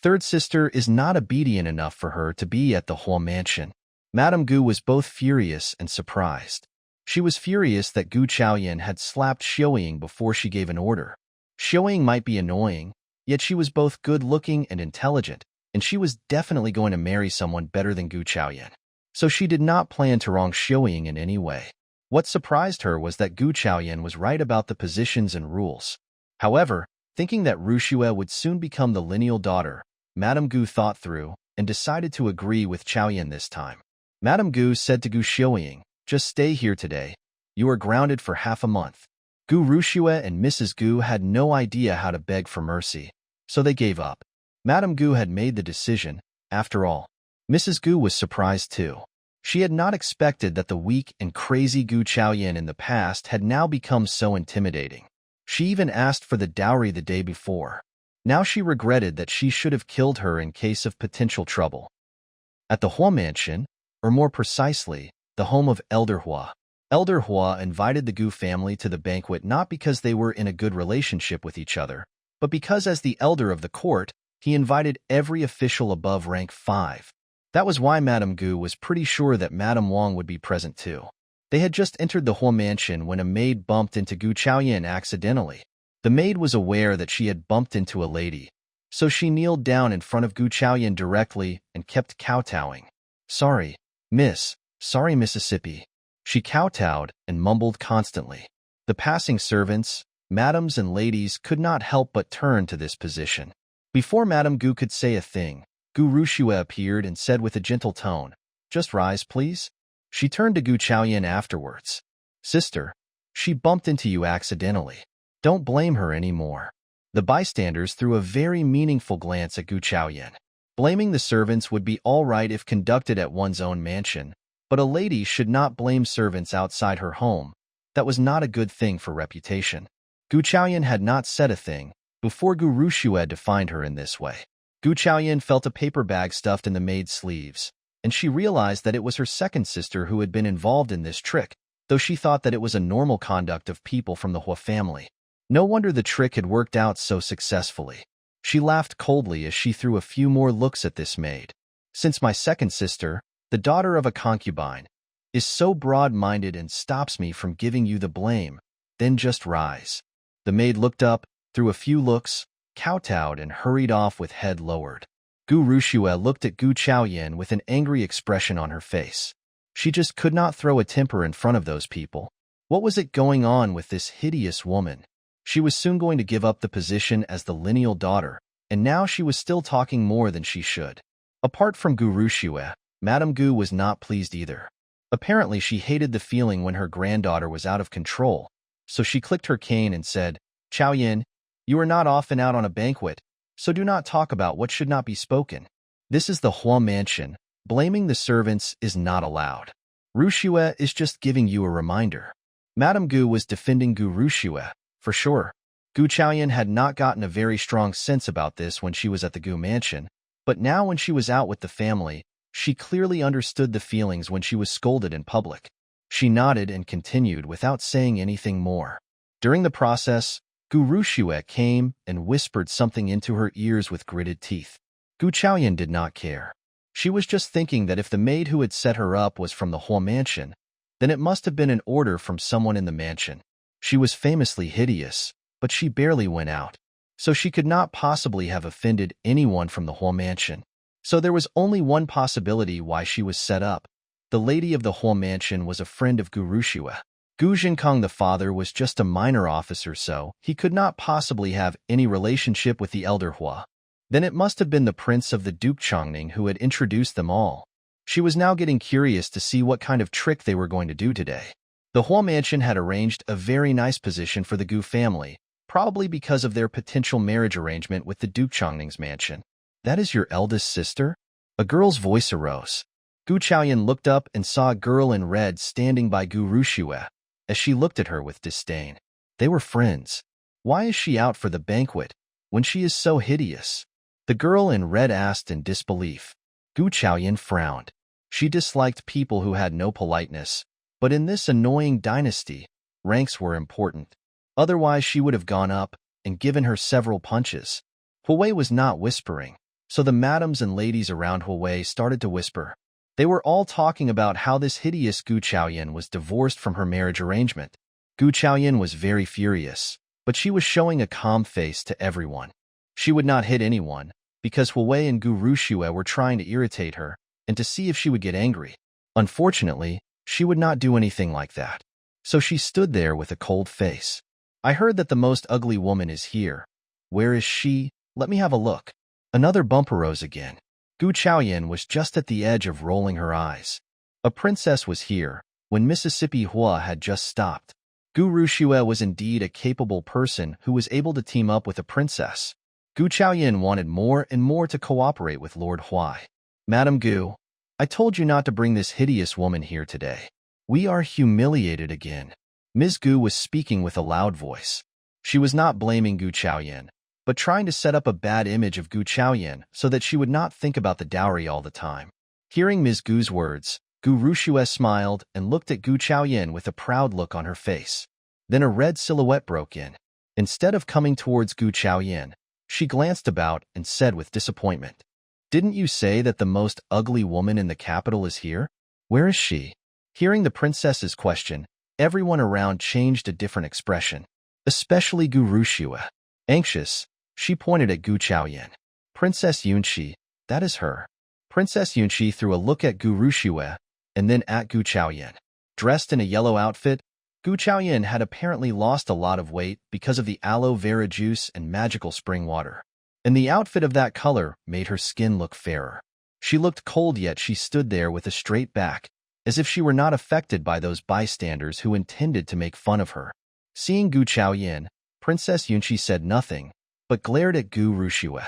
Third sister is not obedient enough for her to be at the Huai mansion. Madame Gu was both furious and surprised. She was furious that Gu Chaoyan had slapped Xiaoying before she gave an order. Xiaoying might be annoying, yet she was both good-looking and intelligent, and she was definitely going to marry someone better than Gu Chaoyan. So she did not plan to wrong Xiaoying in any way. What surprised her was that Gu Chaoyan was right about the positions and rules. However, thinking that Rushue would soon become the lineal daughter, Madame Gu thought through and decided to agree with Chaoyan this time. Madame Gu said to Gu Xiaoying, just stay here today. You are grounded for half a month. Gu Rushue and Mrs. Gu had no idea how to beg for mercy, so they gave up. Madame Gu had made the decision, after all. Mrs. Gu was surprised too. She had not expected that the weak and crazy Gu Chaoyan in the past had now become so intimidating. She even asked for the dowry the day before. Now she regretted that she should have killed her in case of potential trouble. At the Huai mansion, or more precisely, the home of Elder Hua. Elder Hua invited the Gu family to the banquet not because they were in a good relationship with each other, but because as the elder of the court, he invited every official above rank 5. That was why Madame Gu was pretty sure that Madame Wang would be present too. They had just entered the Huai mansion when a maid bumped into Gu Chaoyan accidentally. The maid was aware that she had bumped into a lady, so she kneeled down in front of Gu Chaoyan directly and kept kowtowing. Sorry, miss. Sorry, Mississippi. She kowtowed and mumbled constantly. The passing servants, madams and ladies could not help but turn to this position. Before Madame Gu could say a thing, Gu Rushue appeared and said with a gentle tone, just rise, please. She turned to Gu Chaoyan afterwards. Sister, she bumped into you accidentally. Don't blame her anymore. The bystanders threw a very meaningful glance at Gu Chaoyan. Blaming the servants would be all right if conducted at one's own mansion, but a lady should not blame servants outside her home. That was not a good thing for reputation. Gu Chaoyan had not said a thing before Gu Rushue defined her in this way. Gu Chaoyan felt a paper bag stuffed in the maid's sleeves, and she realized that it was her second sister who had been involved in this trick, though she thought that it was a normal conduct of people from the Hua family. No wonder the trick had worked out so successfully. She laughed coldly as she threw a few more looks at this maid. Since my second sister, the daughter of a concubine, is so broad-minded and stops me from giving you the blame, then just rise. The maid looked up, threw a few looks, kowtowed, and hurried off with head lowered. Gu Rushue looked at Gu Chaoyan with an angry expression on her face. She just could not throw a temper in front of those people. What was it going on with this hideous woman? She was soon going to give up the position as the lineal daughter, and now she was still talking more than she should. Apart from Gu Rushue, Madame Gu was not pleased either. Apparently she hated the feeling when her granddaughter was out of control, so she clicked her cane and said, "Chaoyan, you are not often out on a banquet, so do not talk about what should not be spoken. This is the Hua mansion. Blaming the servants is not allowed. Rushue is just giving you a reminder." Madame Gu was defending Gu Rushue, for sure. Gu Chaoyan had not gotten a very strong sense about this when she was at the Gu mansion, but now when she was out with the family, she clearly understood the feelings when she was scolded in public. She nodded and continued without saying anything more. During the process, Gu Rushue came and whispered something into her ears with gritted teeth. Gu Chaoyan did not care. She was just thinking that if the maid who had set her up was from the Hua mansion, then it must have been an order from someone in the mansion. She was famously hideous, but she barely went out, so she could not possibly have offended anyone from the Hua mansion. So there was only one possibility why she was set up. The lady of the Hua mansion was a friend of Gu Rushue. Gu Jinkong the father was just a minor officer, so he could not possibly have any relationship with the elder Hua. Then it must have been the prince of the Duke Chongning who had introduced them all. She was now getting curious to see what kind of trick they were going to do today. The Hua mansion had arranged a very nice position for the Gu family, probably because of their potential marriage arrangement with the Duke Chongning's mansion. "That is your eldest sister?" A girl's voice arose. Gu Chaoyan looked up and saw a girl in red standing by Gu Rushue, as she looked at her with disdain. They were friends. Why is she out for the banquet when she is so hideous? The girl in red asked in disbelief. Gu Chaoyan frowned. She disliked people who had no politeness, but in this annoying dynasty, ranks were important. Otherwise she would have gone up and given her several punches. Huai was not whispering, so the madams and ladies around Huai started to whisper. They were all talking about how this hideous Gu Chaoyan was divorced from her marriage arrangement. Gu Chaoyan was very furious, but she was showing a calm face to everyone. She would not hit anyone, because Huai and Gu Rushue were trying to irritate her and to see if she would get angry. Unfortunately, she would not do anything like that. So she stood there with a cold face. "I heard that the most ugly woman is here. Where is she? Let me have a look." Another bump arose again. Gu Chaoyan was just at the edge of rolling her eyes. A princess was here, when Mississippi Hua had just stopped. Gu Rushue was indeed a capable person who was able to team up with a princess. Gu Chaoyan wanted more and more to cooperate with Lord Huai. "Madame Gu, I told you not to bring this hideous woman here today. We are humiliated again." Ms. Gu was speaking with a loud voice. She was not blaming Gu Chaoyan, but trying to set up a bad image of Gu Chaoyan so that she would not think about the dowry all the time. Hearing Ms. Gu's words, Gu Rushue smiled and looked at Gu Chaoyan with a proud look on her face. Then a red silhouette broke in. Instead of coming towards Gu Chaoyan, she glanced about and said with disappointment, "Didn't you say that the most ugly woman in the capital is here? Where is she?" Hearing the princess's question, everyone around changed a different expression, especially Gu Rushue. Anxious, she pointed at Gu Chaoyan. "Princess Yunxi, that is her." Princess Yunxi threw a look at Gu Rushue and then at Gu Chaoyan. Dressed in a yellow outfit, Gu Chaoyan had apparently lost a lot of weight because of the aloe vera juice and magical spring water. And the outfit of that color made her skin look fairer. She looked cold, yet she stood there with a straight back, as if she were not affected by those bystanders who intended to make fun of her. Seeing Gu Chaoyan, Princess Yunqi said nothing, but glared at Gu Rushue.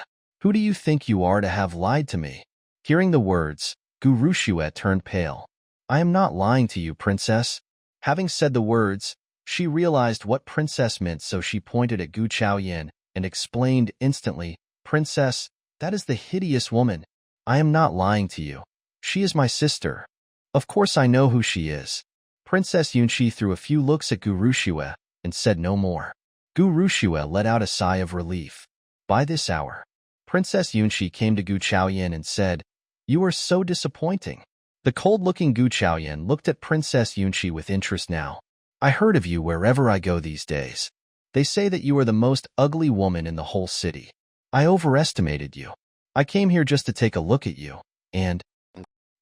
Who do you think you are to have lied to me? Hearing the words, Gu Rushue turned pale. I am not lying to you, princess. Having said the words, she realized what princess meant, so she pointed at Gu Chaoyan and explained instantly, Princess, that is the hideous woman. I am not lying to you. She is my sister. Of course I know who she is. Princess Yunqi threw a few looks at Gu Rushue and said no more. Gu Rushue let out a sigh of relief. By this hour, Princess Yunqi came to Gu Chaoyan and said, You are so disappointing. The cold-looking Gu Chaoyan looked at Princess Yunqi with interest now. I heard of you wherever I go these days. They say that you are the most ugly woman in the whole city. I overestimated you. I came here just to take a look at you, and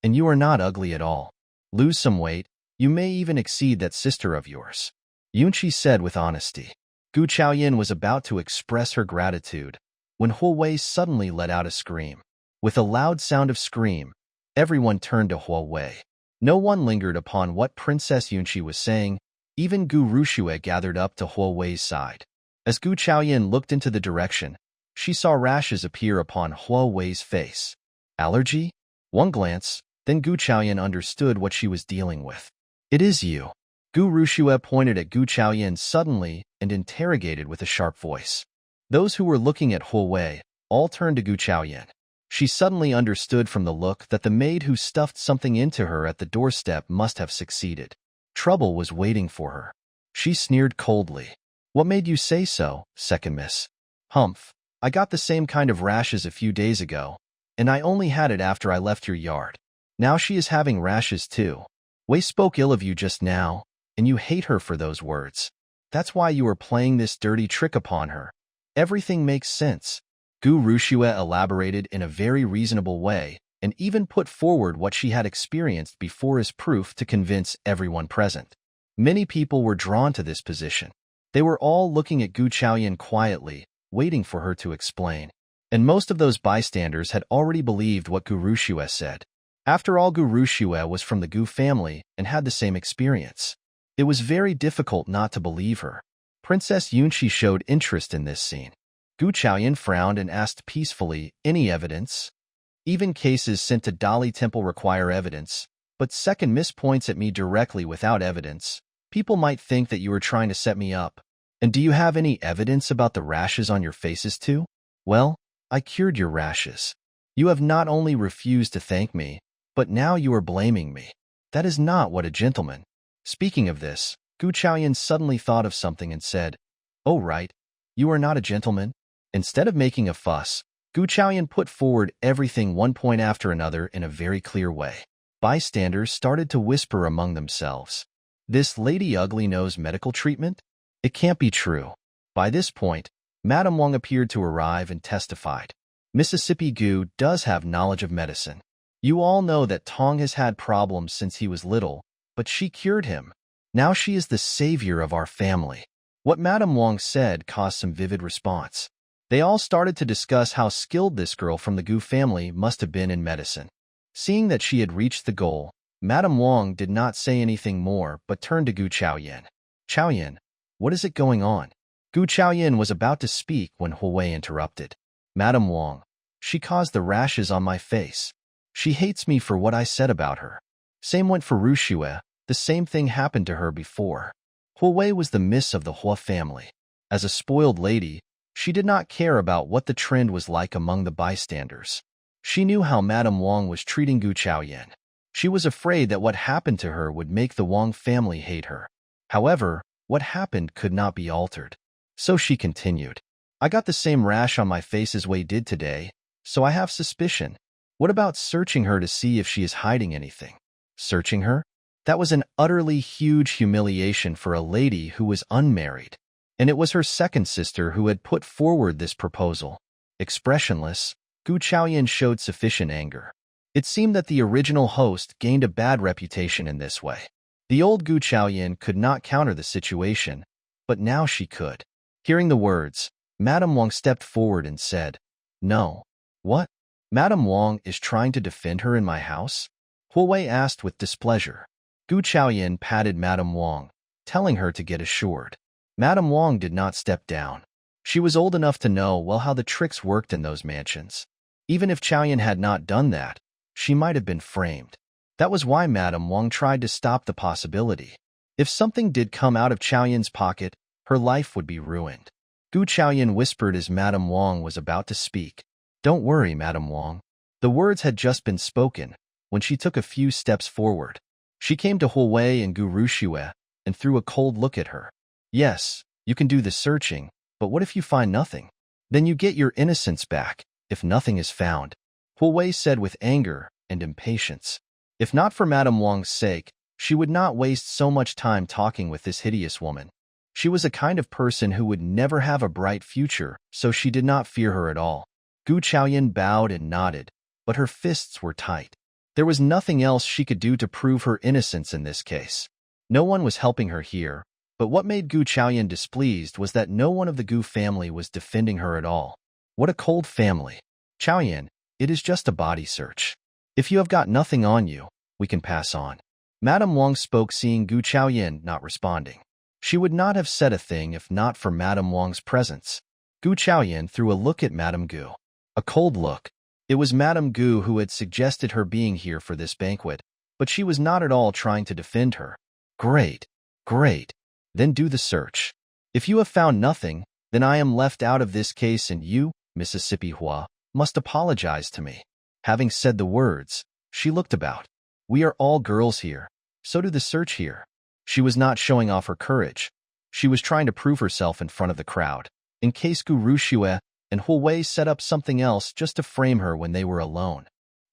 you are not ugly at all. Lose some weight. You may even exceed that sister of yours. Yunqi said with honesty. Gu Chaoyan was about to express her gratitude when Huai suddenly let out a scream. With a loud sound of scream, everyone turned to Huai. No one lingered upon what Princess Yunqi was saying. Even Gu Rushue gathered up to Huai's side. As Gu Chaoyan looked into the direction, she saw rashes appear upon Huai's face. Allergy? One glance, then Gu Chaoyan understood what she was dealing with. It is you. Gu Rushue pointed at Gu Chaoyan suddenly and interrogated with a sharp voice. Those who were looking at Huai all turned to Gu Chaoyan. She suddenly understood from the look that the maid who stuffed something into her at the doorstep must have succeeded. Trouble was waiting for her. She sneered coldly. What made you say so, second miss? Humph. I got the same kind of rashes a few days ago, and I only had it after I left your yard. Now she is having rashes too. Wei spoke ill of you just now, and you hate her for those words. That's why you are playing this dirty trick upon her. Everything makes sense. Gu Rushue elaborated in a very reasonable way, and even put forward what she had experienced before as proof to convince everyone present. Many people were drawn to this position. They were all looking at Gu Chaoyan quietly, waiting for her to explain. And most of those bystanders had already believed what Gu Rushue said. After all, Gu Rushue was from the Gu family and had the same experience. It was very difficult not to believe her. Princess Yunqi showed interest in this scene. Gu Chaoyan frowned and asked peacefully, Any evidence? Even cases sent to Dali Temple require evidence, but second miss points at me directly without evidence. People might think that you are trying to set me up. And do you have any evidence about the rashes on your faces too? Well, I cured your rashes. You have not only refused to thank me, but now you are blaming me. That is not what a gentleman. Speaking of this, Gu Chaoyan suddenly thought of something and said, Oh right, you are not a gentleman? Instead of making a fuss, Gu Chaoyan put forward everything one point after another in a very clear way. Bystanders started to whisper among themselves. This lady ugly knows medical treatment? It can't be true. By this point, Madame Wang appeared to arrive and testified. Mississippi Gu does have knowledge of medicine. You all know that Tong has had problems since he was little, but she cured him. Now she is the savior of our family. What Madame Wang said caused some vivid response. They all started to discuss how skilled this girl from the Gu family must have been in medicine. Seeing that she had reached the goal, Madame Wang did not say anything more but turned to Gu Chaoyan. Chaoyan, what is it going on? Gu Chaoyan was about to speak when Huai interrupted. Madame Wang, she caused the rashes on my face. She hates me for what I said about her. Same went for Rushue. The same thing happened to her before. Huai was the miss of the Hua family. As a spoiled lady, she did not care about what the trend was like among the bystanders. She knew how Madame Wang was treating Gu Chaoyan. She was afraid that what happened to her would make the Wang family hate her. However, what happened could not be altered. So she continued. I got the same rash on my face as Wei did today, so I have suspicion. What about searching her to see if she is hiding anything? Searching her? That was an utterly huge humiliation for a lady who was unmarried. And it was her second sister who had put forward this proposal. Expressionless, Gu Chaoyan showed sufficient anger. It seemed that the original host gained a bad reputation in this way. The old Gu Chaoyan could not counter the situation, but now she could. Hearing the words, Madame Wang stepped forward and said, No. What? Madame Wang is trying to defend her in my house? Huai asked with displeasure. Gu Chaoyan patted Madame Wang, telling her to get assured. Madame Wang did not step down. She was old enough to know well how the tricks worked in those mansions. Even if Chaoyan had not done that, she might have been framed. That was why Madame Wang tried to stop the possibility. If something did come out of Chaoyan's pocket, her life would be ruined. Gu Chaoyan whispered as Madame Wang was about to speak. "Don't worry, Madame Wang." The words had just been spoken when she took a few steps forward. She came to Huai and Gu Rushue and threw a cold look at her. "Yes, you can do the searching, but what if you find nothing? Then you get your innocence back, if nothing is found," Huai said with anger and impatience. If not for Madame Wang's sake, she would not waste so much time talking with this hideous woman. She was a kind of person who would never have a bright future, so she did not fear her at all. Gu Chaoyan bowed and nodded, but her fists were tight. There was nothing else she could do to prove her innocence in this case. No one was helping her here, but what made Gu Chaoyan displeased was that no one of the Gu family was defending her at all. What a cold family. "Chaoyan, it is just a body search. If you have got nothing on you, we can pass on." Madame Wang spoke, seeing Gu Chaoyan not responding. She would not have said a thing if not for Madame Wang's presence. Gu Chaoyan threw a look at Madame Gu. A cold look. It was Madame Gu who had suggested her being here for this banquet, but she was not at all trying to defend her. "Great, great. Then do the search. If you have found nothing, then I am left out of this case and you, Mississippi Hua, must apologize to me." Having said the words, she looked about. "We are all girls here, so do the search here." She was not showing off her courage. She was trying to prove herself in front of the crowd, in case Gu Rushue and Huai set up something else just to frame her when they were alone.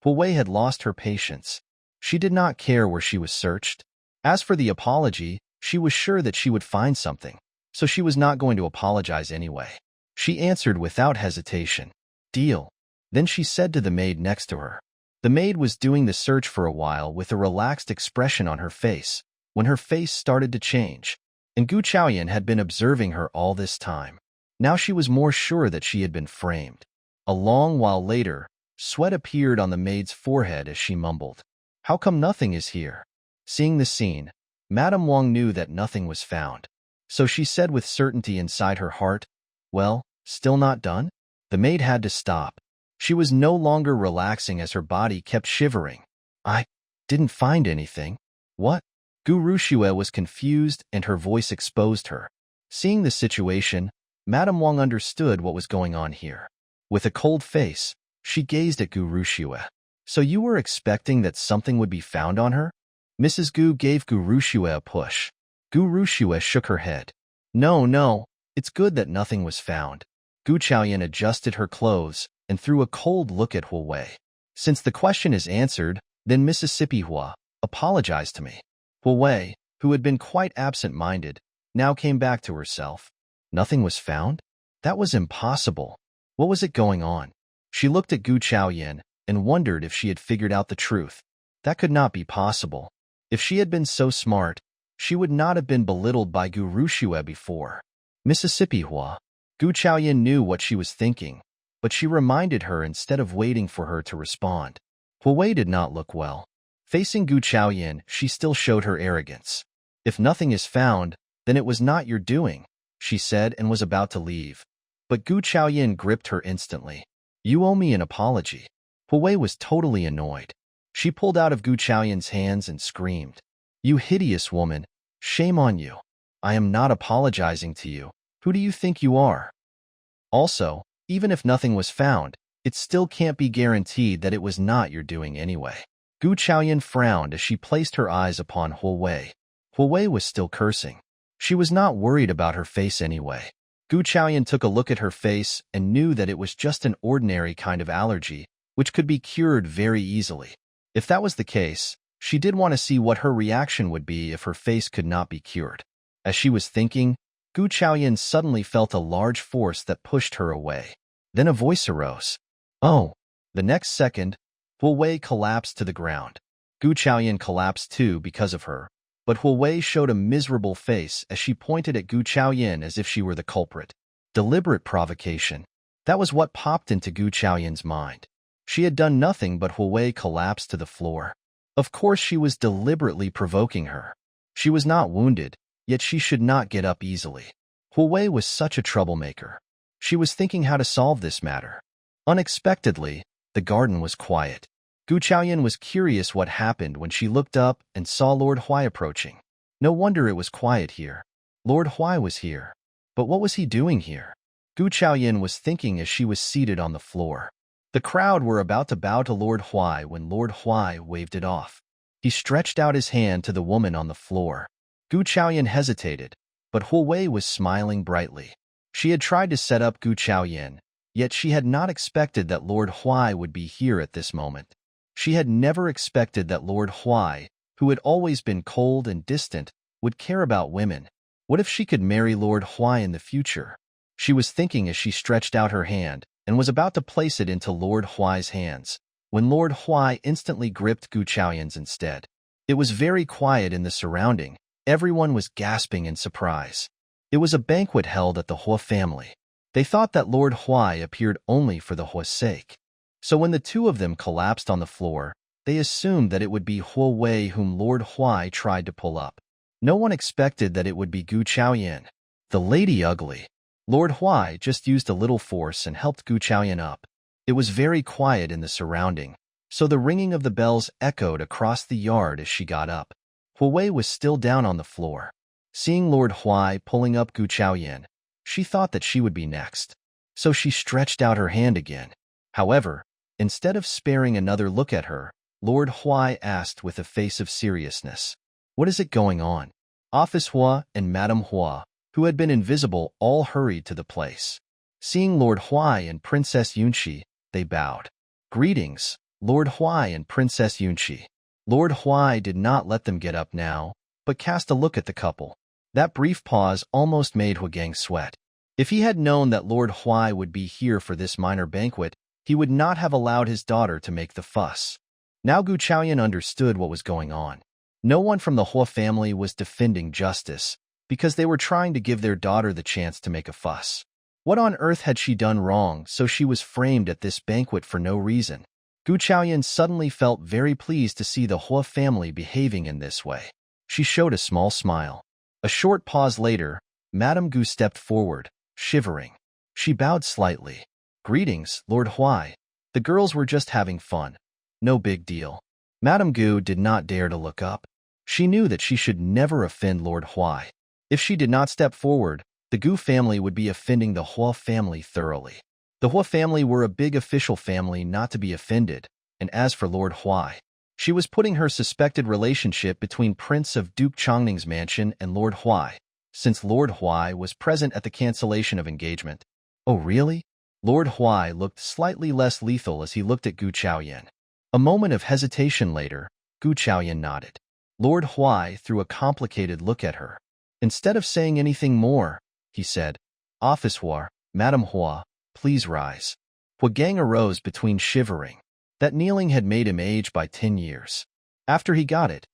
Huai had lost her patience. She did not care where she was searched. As for the apology, she was sure that she would find something, so she was not going to apologize anyway. She answered without hesitation, "Deal." Then she said to the maid next to her. The maid was doing the search for a while with a relaxed expression on her face, when her face started to change, and Gu Chaoyan had been observing her all this time. Now she was more sure that she had been framed. A long while later, sweat appeared on the maid's forehead as she mumbled, "How come nothing is here?" Seeing the scene, Madame Wang knew that nothing was found. So she said with certainty inside her heart, "Well, still not done?" The maid had to stop. She was no longer relaxing as her body kept shivering. "I didn't find anything." "What?" Gu Rushue was confused and her voice exposed her. Seeing the situation, Madame Wang understood what was going on here. With a cold face, she gazed at Gu Rushue. "So you were expecting that something would be found on her?" Mrs. Gu gave Gu Rushue a push. Gu Rushue shook her head. No, it's good that nothing was found." Gu Chaoyan adjusted her clothes and threw a cold look at Huai. "Since the question is answered, then Mississippi Hua, apologize to me." Huai, who had been quite absent-minded, now came back to herself. Nothing was found? That was impossible. What was it going on? She looked at Gu Chaoyan and wondered if she had figured out the truth. That could not be possible. If she had been so smart, she would not have been belittled by Gu Rushue before. Mississippi Hua. Gu Chaoyan knew what she was thinking, but she reminded her instead of waiting for her to respond. Huai did not look well. Facing Gu Chaoyan, she still showed her arrogance. "If nothing is found, then it was not your doing," she said and was about to leave. But Gu Chaoyan gripped her instantly. "You owe me an apology." Huai was totally annoyed. She pulled out of Gu Chaoyan's hands and screamed, "You hideous woman, shame on you. I am not apologizing to you. Who do you think you are? Also, even if nothing was found, it still can't be guaranteed that it was not your doing anyway." Gu Chaoyan frowned as she placed her eyes upon Huai. Huai was still cursing. She was not worried about her face anyway. Gu Chaoyan took a look at her face and knew that it was just an ordinary kind of allergy, which could be cured very easily. If that was the case, she did want to see what her reaction would be if her face could not be cured. As she was thinking, Gu Chaoyan suddenly felt a large force that pushed her away. Then a voice arose. "Oh!" The next second, Huai collapsed to the ground. Gu Chaoyan collapsed too because of her, but Huai showed a miserable face as she pointed at Gu Chaoyan as if she were the culprit. Deliberate provocation. That was what popped into Gu Chaoyan's mind. She had done nothing but Huai collapsed to the floor. Of course she was deliberately provoking her. She was not wounded, yet she should not get up easily. Huai was such a troublemaker. She was thinking how to solve this matter. Unexpectedly, the garden was quiet. Gu Chaoyan was curious what happened when she looked up and saw Lord Huai approaching. No wonder it was quiet here. Lord Huai was here. But what was he doing here? Gu Chaoyan was thinking as she was seated on the floor. The crowd were about to bow to Lord Huai when Lord Huai waved it off. He stretched out his hand to the woman on the floor. Gu Chaoyan hesitated, but Huai was smiling brightly. She had tried to set up Gu Chaoyan, yet she had not expected that Lord Huai would be here at this moment. She had never expected that Lord Huai, who had always been cold and distant, would care about women. What if she could marry Lord Huai in the future? She was thinking as she stretched out her hand and was about to place it into Lord Huai's hands, when Lord Huai instantly gripped Gu Chaoyan's instead. It was very quiet in the surrounding. Everyone was gasping in surprise. It was a banquet held at the Huai family. They thought that Lord Huai appeared only for the Huai's sake. So when the two of them collapsed on the floor, they assumed that it would be Huai whom Lord Huai tried to pull up. No one expected that it would be Gu Chaoyan. The lady ugly. Lord Huai just used a little force and helped Gu Chaoyan up. It was very quiet in the surrounding, so the ringing of the bells echoed across the yard as she got up. Huai was still down on the floor. Seeing Lord Huai pulling up Gu Chaoyan, she thought that she would be next. So she stretched out her hand again. However, instead of sparing another look at her, Lord Huai asked with a face of seriousness, "What is it going on?" Office Hua and Madame Hua, who had been invisible, all hurried to the place. Seeing Lord Huai and Princess Yunqi, they bowed. "Greetings, Lord Huai and Princess Yunqi." Lord Huai did not let them get up now, but cast a look at the couple. That brief pause almost made Huai sweat. If he had known that Lord Huai would be here for this minor banquet, he would not have allowed his daughter to make the fuss. Now Gu Chaoyan understood what was going on. No one from the Huai family was defending justice, because they were trying to give their daughter the chance to make a fuss. What on earth had she done wrong so she was framed at this banquet for no reason? Gu Chaoyan suddenly felt very pleased to see the Huai family behaving in this way. She showed a small smile. A short pause later, Madame Gu stepped forward, shivering. She bowed slightly. "Greetings, Lord Huai. The girls were just having fun. No big deal." Madame Gu did not dare to look up. She knew that she should never offend Lord Huai. If she did not step forward, the Gu family would be offending the Huai family thoroughly. The Huai family were a big official family not to be offended, and as for Lord Huai, she was putting her suspected relationship between Prince of Duke Chongning's mansion and Lord Huai, since Lord Huai was present at the cancellation of engagement. Oh really? Lord Huai looked slightly less lethal as he looked at Gu Chaoyan. A moment of hesitation later, Gu Chaoyan nodded. Lord Huai threw a complicated look at her. Instead of saying anything more, he said, "Office Hua, Madame Hua, please rise." Huai arose between shivering. That kneeling had made him age by 10 years. After he got it,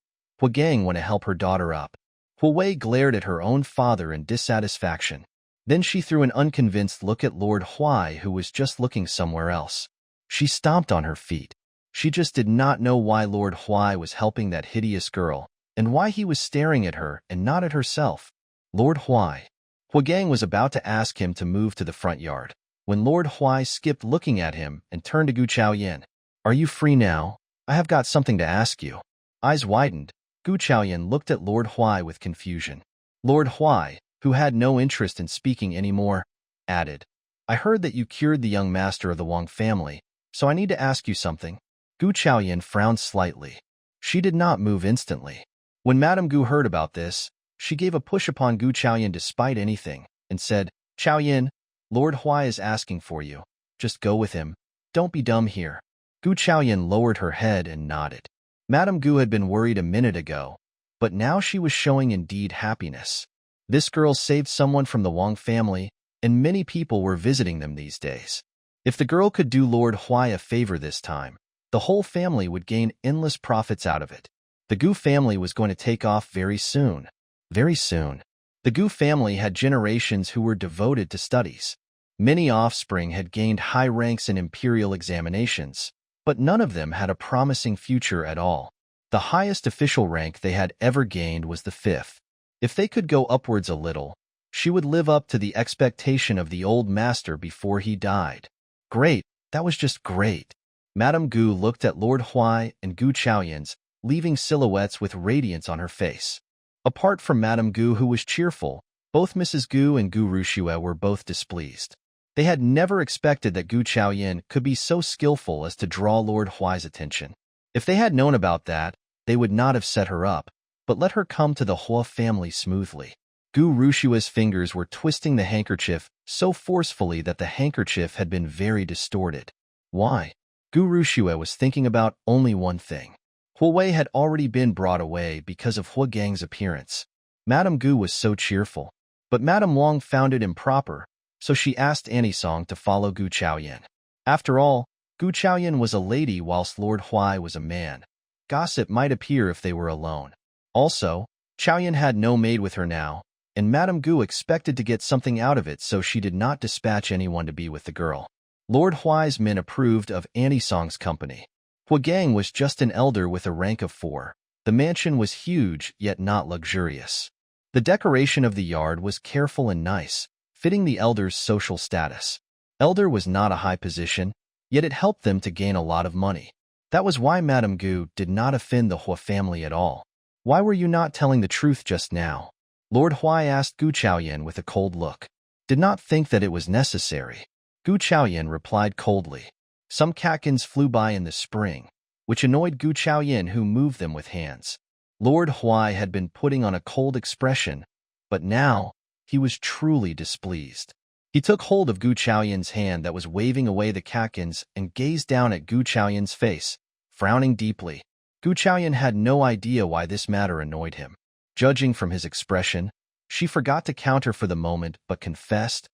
Huai went to help her daughter up. Huai glared at her own father in dissatisfaction. Then she threw an unconvinced look at Lord Huai, who was just looking somewhere else. She stomped on her feet. She just did not know why Lord Huai was helping that hideous girl, and why he was staring at her and not at herself. Lord Huai. Huai was about to ask him to move to the front yard, when Lord Huai skipped looking at him and turned to Gu Chaoyan. "Are you free now? I have got something to ask you." Eyes widened, Gu Chaoyan looked at Lord Huai with confusion. Lord Huai, who had no interest in speaking anymore, added, "I heard that you cured the young master of the Wang family, so I need to ask you something." Gu Chaoyan frowned slightly. She did not move instantly. When Madame Gu heard about this, she gave a push upon Gu Chaoyan despite anything, and said, "Chaoyan, Lord Huai is asking for you. Just go with him. Don't be dumb here." Gu Chaoyan lowered her head and nodded. Madame Gu had been worried a minute ago, but now she was showing indeed happiness. This girl saved someone from the Wang family, and many people were visiting them these days. If the girl could do Lord Huai a favor this time, the whole family would gain endless profits out of it. The Gu family was going to take off very soon. Very soon. The Gu family had generations who were devoted to studies. Many offspring had gained high ranks in imperial examinations, but none of them had a promising future at all. The highest official rank they had ever gained was the 5th. If they could go upwards a little, She would live up to the expectation of the old master before he died. Great, that was just great. Madame Gu looked at Lord Huai and Gu Chaoyans, leaving silhouettes with radiance on her face. Apart from Madame Gu, who was cheerful, both Mrs. Gu and Gu Rushue were both displeased. They had never expected that Gu Chaoyan could be so skillful as to draw Lord Huai's attention. If they had known about that, they would not have set her up, but let her come to the Hua family smoothly. Gu Rushue's fingers were twisting the handkerchief so forcefully that the handkerchief had been very distorted. Why? Gu Rushue was thinking about only one thing. Huai had already been brought away because of Hua Gang's appearance. Madame Gu was so cheerful, but Madame Wang found it improper, so she asked Annie Song to follow Gu Chaoyan. After all, Gu Chaoyan was a lady whilst Lord Huai was a man. Gossip might appear if they were alone. Also, Chaoyan had no maid with her now, and Madame Gu expected to get something out of it, so she did not dispatch anyone to be with the girl. Lord Huai's men approved of Annie Song's company. Hua Gang was just an elder with a rank of 4. The mansion was huge, yet not luxurious. The decoration of the yard was careful and nice, fitting the elder's social status. Elder was not a high position, yet it helped them to gain a lot of money. That was why Madame Gu did not offend the Hua family at all. Why were you not telling the truth just now? Lord Huai asked Gu Chaoyan with a cold look. Did not think that it was necessary. Gu Chaoyan replied coldly. Some catkins flew by in the spring, which annoyed Gu Chaoyan, who moved them with hands. Lord Huai had been putting on a cold expression, but now he was truly displeased. He took hold of Gu Chaoyan's hand that was waving away the catkins and gazed down at Gu Chaoyan's face, frowning deeply. Gu Chaoyan had no idea why this matter annoyed him. Judging from his expression, she forgot to counter for the moment but confessed,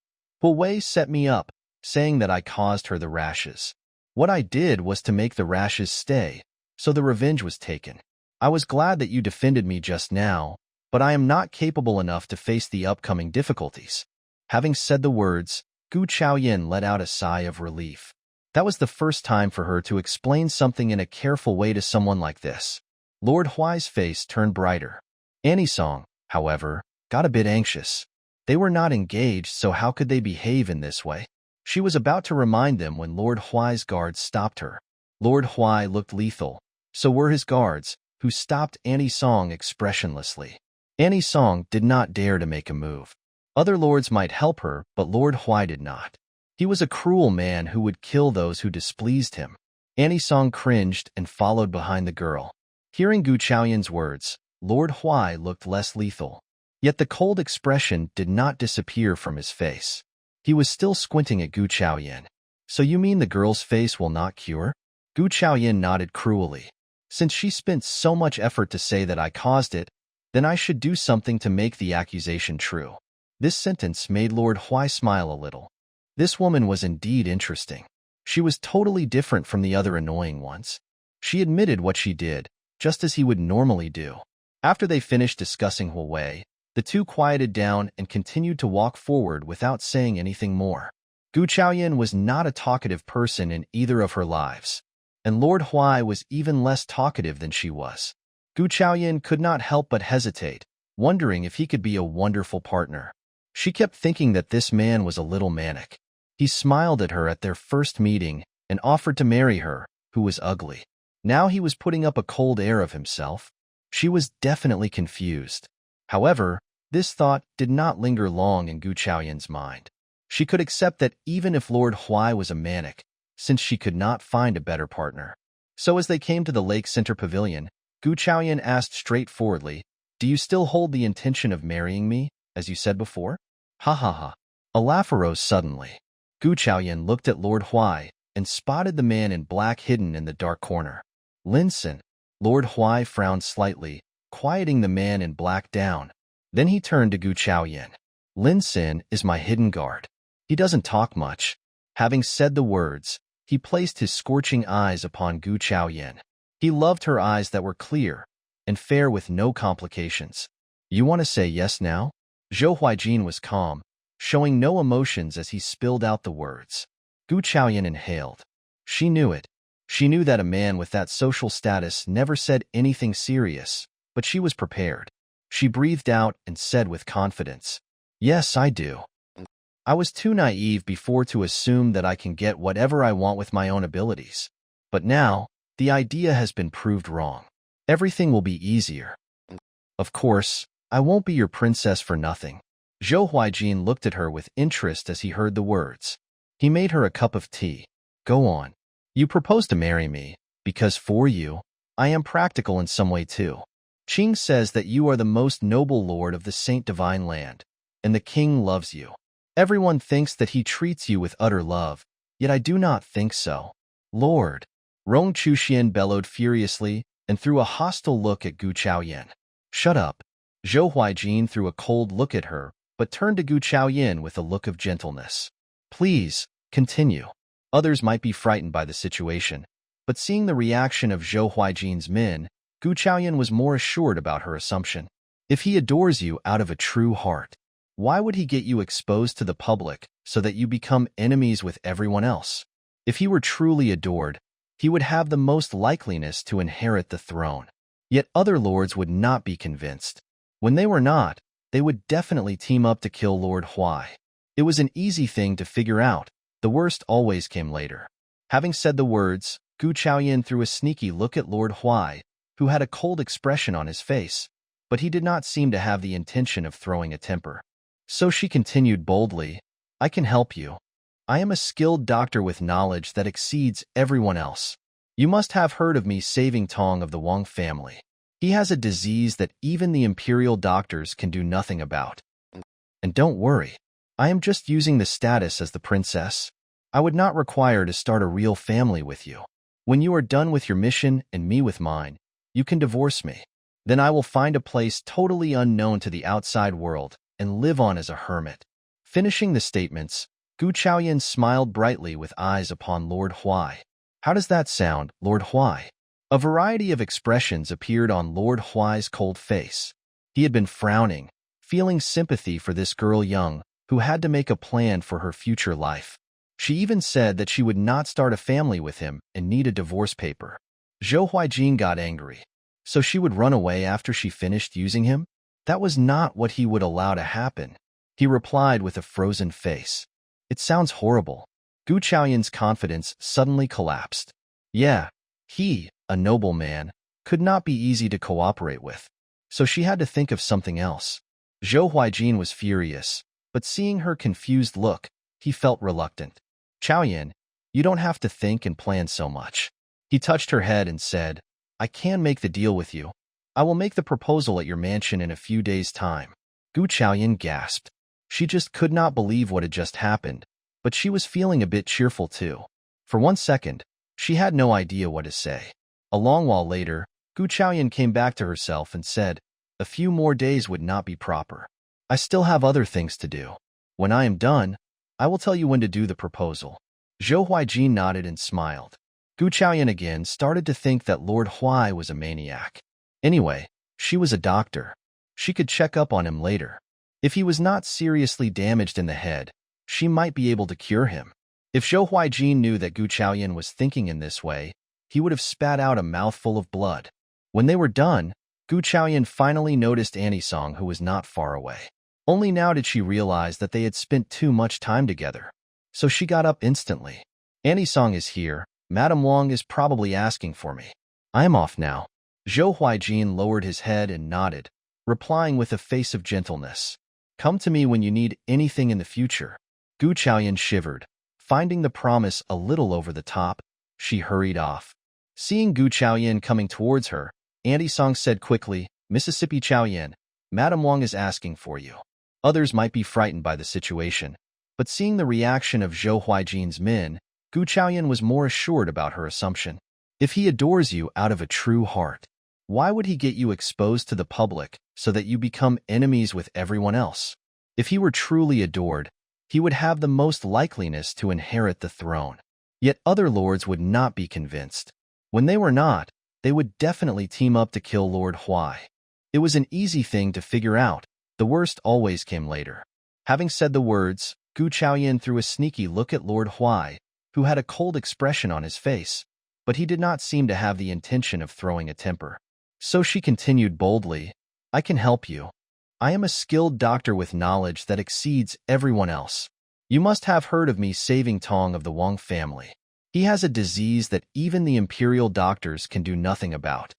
Huai set me up, saying that I caused her the rashes. What I did was to make the rashes stay, so the revenge was taken. I was glad that you defended me just now, but I am not capable enough to face the upcoming difficulties. Having said the words, Gu Chaoyan let out a sigh of relief. That was the first time for her to explain something in a careful way to someone like this. Lord Huai's face turned brighter. Annie Song, however, got a bit anxious. They were not engaged, so how could they behave in this way? She was about to remind them when Lord Huai's guards stopped her. Lord Huai looked lethal, so were his guards, who stopped Annie Song expressionlessly. Annie Song did not dare to make a move. Other lords might help her, but Lord Huai did not. He was a cruel man who would kill those who displeased him. Annie Song cringed and followed behind the girl. Hearing Gu Chaoyan's words, Lord Huai looked less lethal. Yet the cold expression did not disappear from his face. He was still squinting at Gu Chaoyan. So you mean the girl's face will not cure? Gu Chaoyan nodded cruelly. Since she spent so much effort to say that I caused it, then I should do something to make the accusation true. This sentence made Lord Huai smile a little. This woman was indeed interesting. She was totally different from the other annoying ones. She admitted what she did, just as he would normally do. After they finished discussing Huai, the two quieted down and continued to walk forward without saying anything more. Gu Chaoyan was not a talkative person in either of her lives, and Lord Huai was even less talkative than she was. Gu Chaoyan could not help but hesitate, wondering if he could be a wonderful partner. She kept thinking that this man was a little manic. He smiled at her at their first meeting and offered to marry her, who was ugly. Now he was putting up a cold air of himself. She was definitely confused. However, this thought did not linger long in Gu Chaoyan's mind. She could accept that even if Lord Huai was a manic, since she could not find a better partner. So as they came to the Lake Center Pavilion, Gu Chaoyan asked straightforwardly, "Do you still hold the intention of marrying me, as you said before?" Ha ha ha. A laugh arose suddenly. Gu Chaoyan looked at Lord Huai and spotted the man in black hidden in the dark corner. Linson. Lord Huai frowned slightly, quieting the man in black down. Then he turned to Gu Chaoyan. Linson is my hidden guard. He doesn't talk much. Having said the words, he placed his scorching eyes upon Gu Chaoyan. He loved her eyes that were clear and fair with no complications. You want to say yes now? Zhou Huijin was calm, showing no emotions as he spilled out the words. Gu Chaoyan inhaled. She knew it. She knew that a man with that social status never said anything serious, but she was prepared. She breathed out and said with confidence, Yes, I do. I was too naive before to assume that I can get whatever I want with my own abilities. But now, the idea has been proved wrong. Everything will be easier. Of course, I won't be your princess for nothing. Zhou Huaijin looked at her with interest as he heard the words. He made her a cup of tea. Go on. You propose to marry me, because for you, I am practical in some way too. Qing says that you are the most noble lord of the Saint Divine Land, and the king loves you. Everyone thinks that he treats you with utter love, yet I do not think so. Lord, Rong Chuxian bellowed furiously and threw a hostile look at Gu Chaoyan. Shut up. Zhou Huaijin threw a cold look at her, but turned to Gu Chaoyan with a look of gentleness. Please, continue. Others might be frightened by the situation, but seeing the reaction of Zhou Huaijin's men, Gu Chaoyan was more assured about her assumption. If he adores you out of a true heart, why would he get you exposed to the public so that you become enemies with everyone else? If he were truly adored, he would have the most likeliness to inherit the throne. Yet other lords would not be convinced. When they were not, they would definitely team up to kill Lord Huai. It was an easy thing to figure out. The worst always came later. Having said the words, Gu Chaoyan threw a sneaky look at Lord Huai, who had a cold expression on his face, but he did not seem to have the intention of throwing a temper. So she continued boldly, I can help you. I am a skilled doctor with knowledge that exceeds everyone else. You must have heard of me saving Tong of the Wang family. He has a disease that even the imperial doctors can do nothing about. And don't worry, I am just using the status as the princess. I would not require to start a real family with you. When you are done with your mission and me with mine, you can divorce me. Then I will find a place totally unknown to the outside world and live on as a hermit. Finishing the statements, Gu Chaoyan smiled brightly with eyes upon Lord Huai. How does that sound, Lord Huai? A variety of expressions appeared on Lord Huai's cold face. He had been frowning, feeling sympathy for this girl young, who had to make a plan for her future life. She even said that she would not start a family with him and need a divorce paper. Zhou Huaijin got angry. So she would run away after she finished using him? That was not what he would allow to happen. He replied with a frozen face. It sounds horrible. Gu Chaoyan's confidence suddenly collapsed. Yeah, he, a noble man, could not be easy to cooperate with. So she had to think of something else. Zhou Huaijin was furious, but seeing her confused look, he felt reluctant. Chaoyan, you don't have to think and plan so much. He touched her head and said, I can make the deal with you. I will make the proposal at your mansion in a few days' time. Gu Chaoyan gasped. She just could not believe what had just happened, but she was feeling a bit cheerful too. For 1 second, she had no idea what to say. A long while later, Gu Chaoyan came back to herself and said, a few more days would not be proper. I still have other things to do. When I am done, I will tell you when to do the proposal. Zhou Huaijin nodded and smiled. Gu Chaoyan again started to think that Lord Huai was a maniac. Anyway, she was a doctor. She could check up on him later. If he was not seriously damaged in the head, she might be able to cure him. If Zhou Huaijin knew that Gu Chaoyan was thinking in this way, he would have spat out a mouthful of blood. When they were done, Gu Chaoyan finally noticed Anisong, who was not far away. Only now did she realize that they had spent too much time together. So she got up instantly. Anisong is here. Madame Wang is probably asking for me. I am off now. Zhou Huaijin lowered his head and nodded, replying with a face of gentleness. Come to me when you need anything in the future. Gu Chaoyan shivered. Finding the promise a little over the top, she hurried off. Seeing Gu Chaoyan coming towards her, Anisong said quickly, Mississippi Chaoyan, Madame Wang is asking for you. Others might be frightened by the situation, but seeing the reaction of Zhou Huaijin's men, Gu Chaoyan was more assured about her assumption. If he adores you out of a true heart, why would he get you exposed to the public so that you become enemies with everyone else? If he were truly adored, he would have the most likeliness to inherit the throne. Yet other lords would not be convinced. When they were not, they would definitely team up to kill Lord Huai. It was an easy thing to figure out. The worst always came later. Having said the words, Gu Chaoyan threw a sneaky look at Lord Huai, who had a cold expression on his face, but he did not seem to have the intention of throwing a temper. So she continued boldly, I can help you. I am a skilled doctor with knowledge that exceeds everyone else. You must have heard of me saving Tong of the Wang family. He has a disease that even the imperial doctors can do nothing about.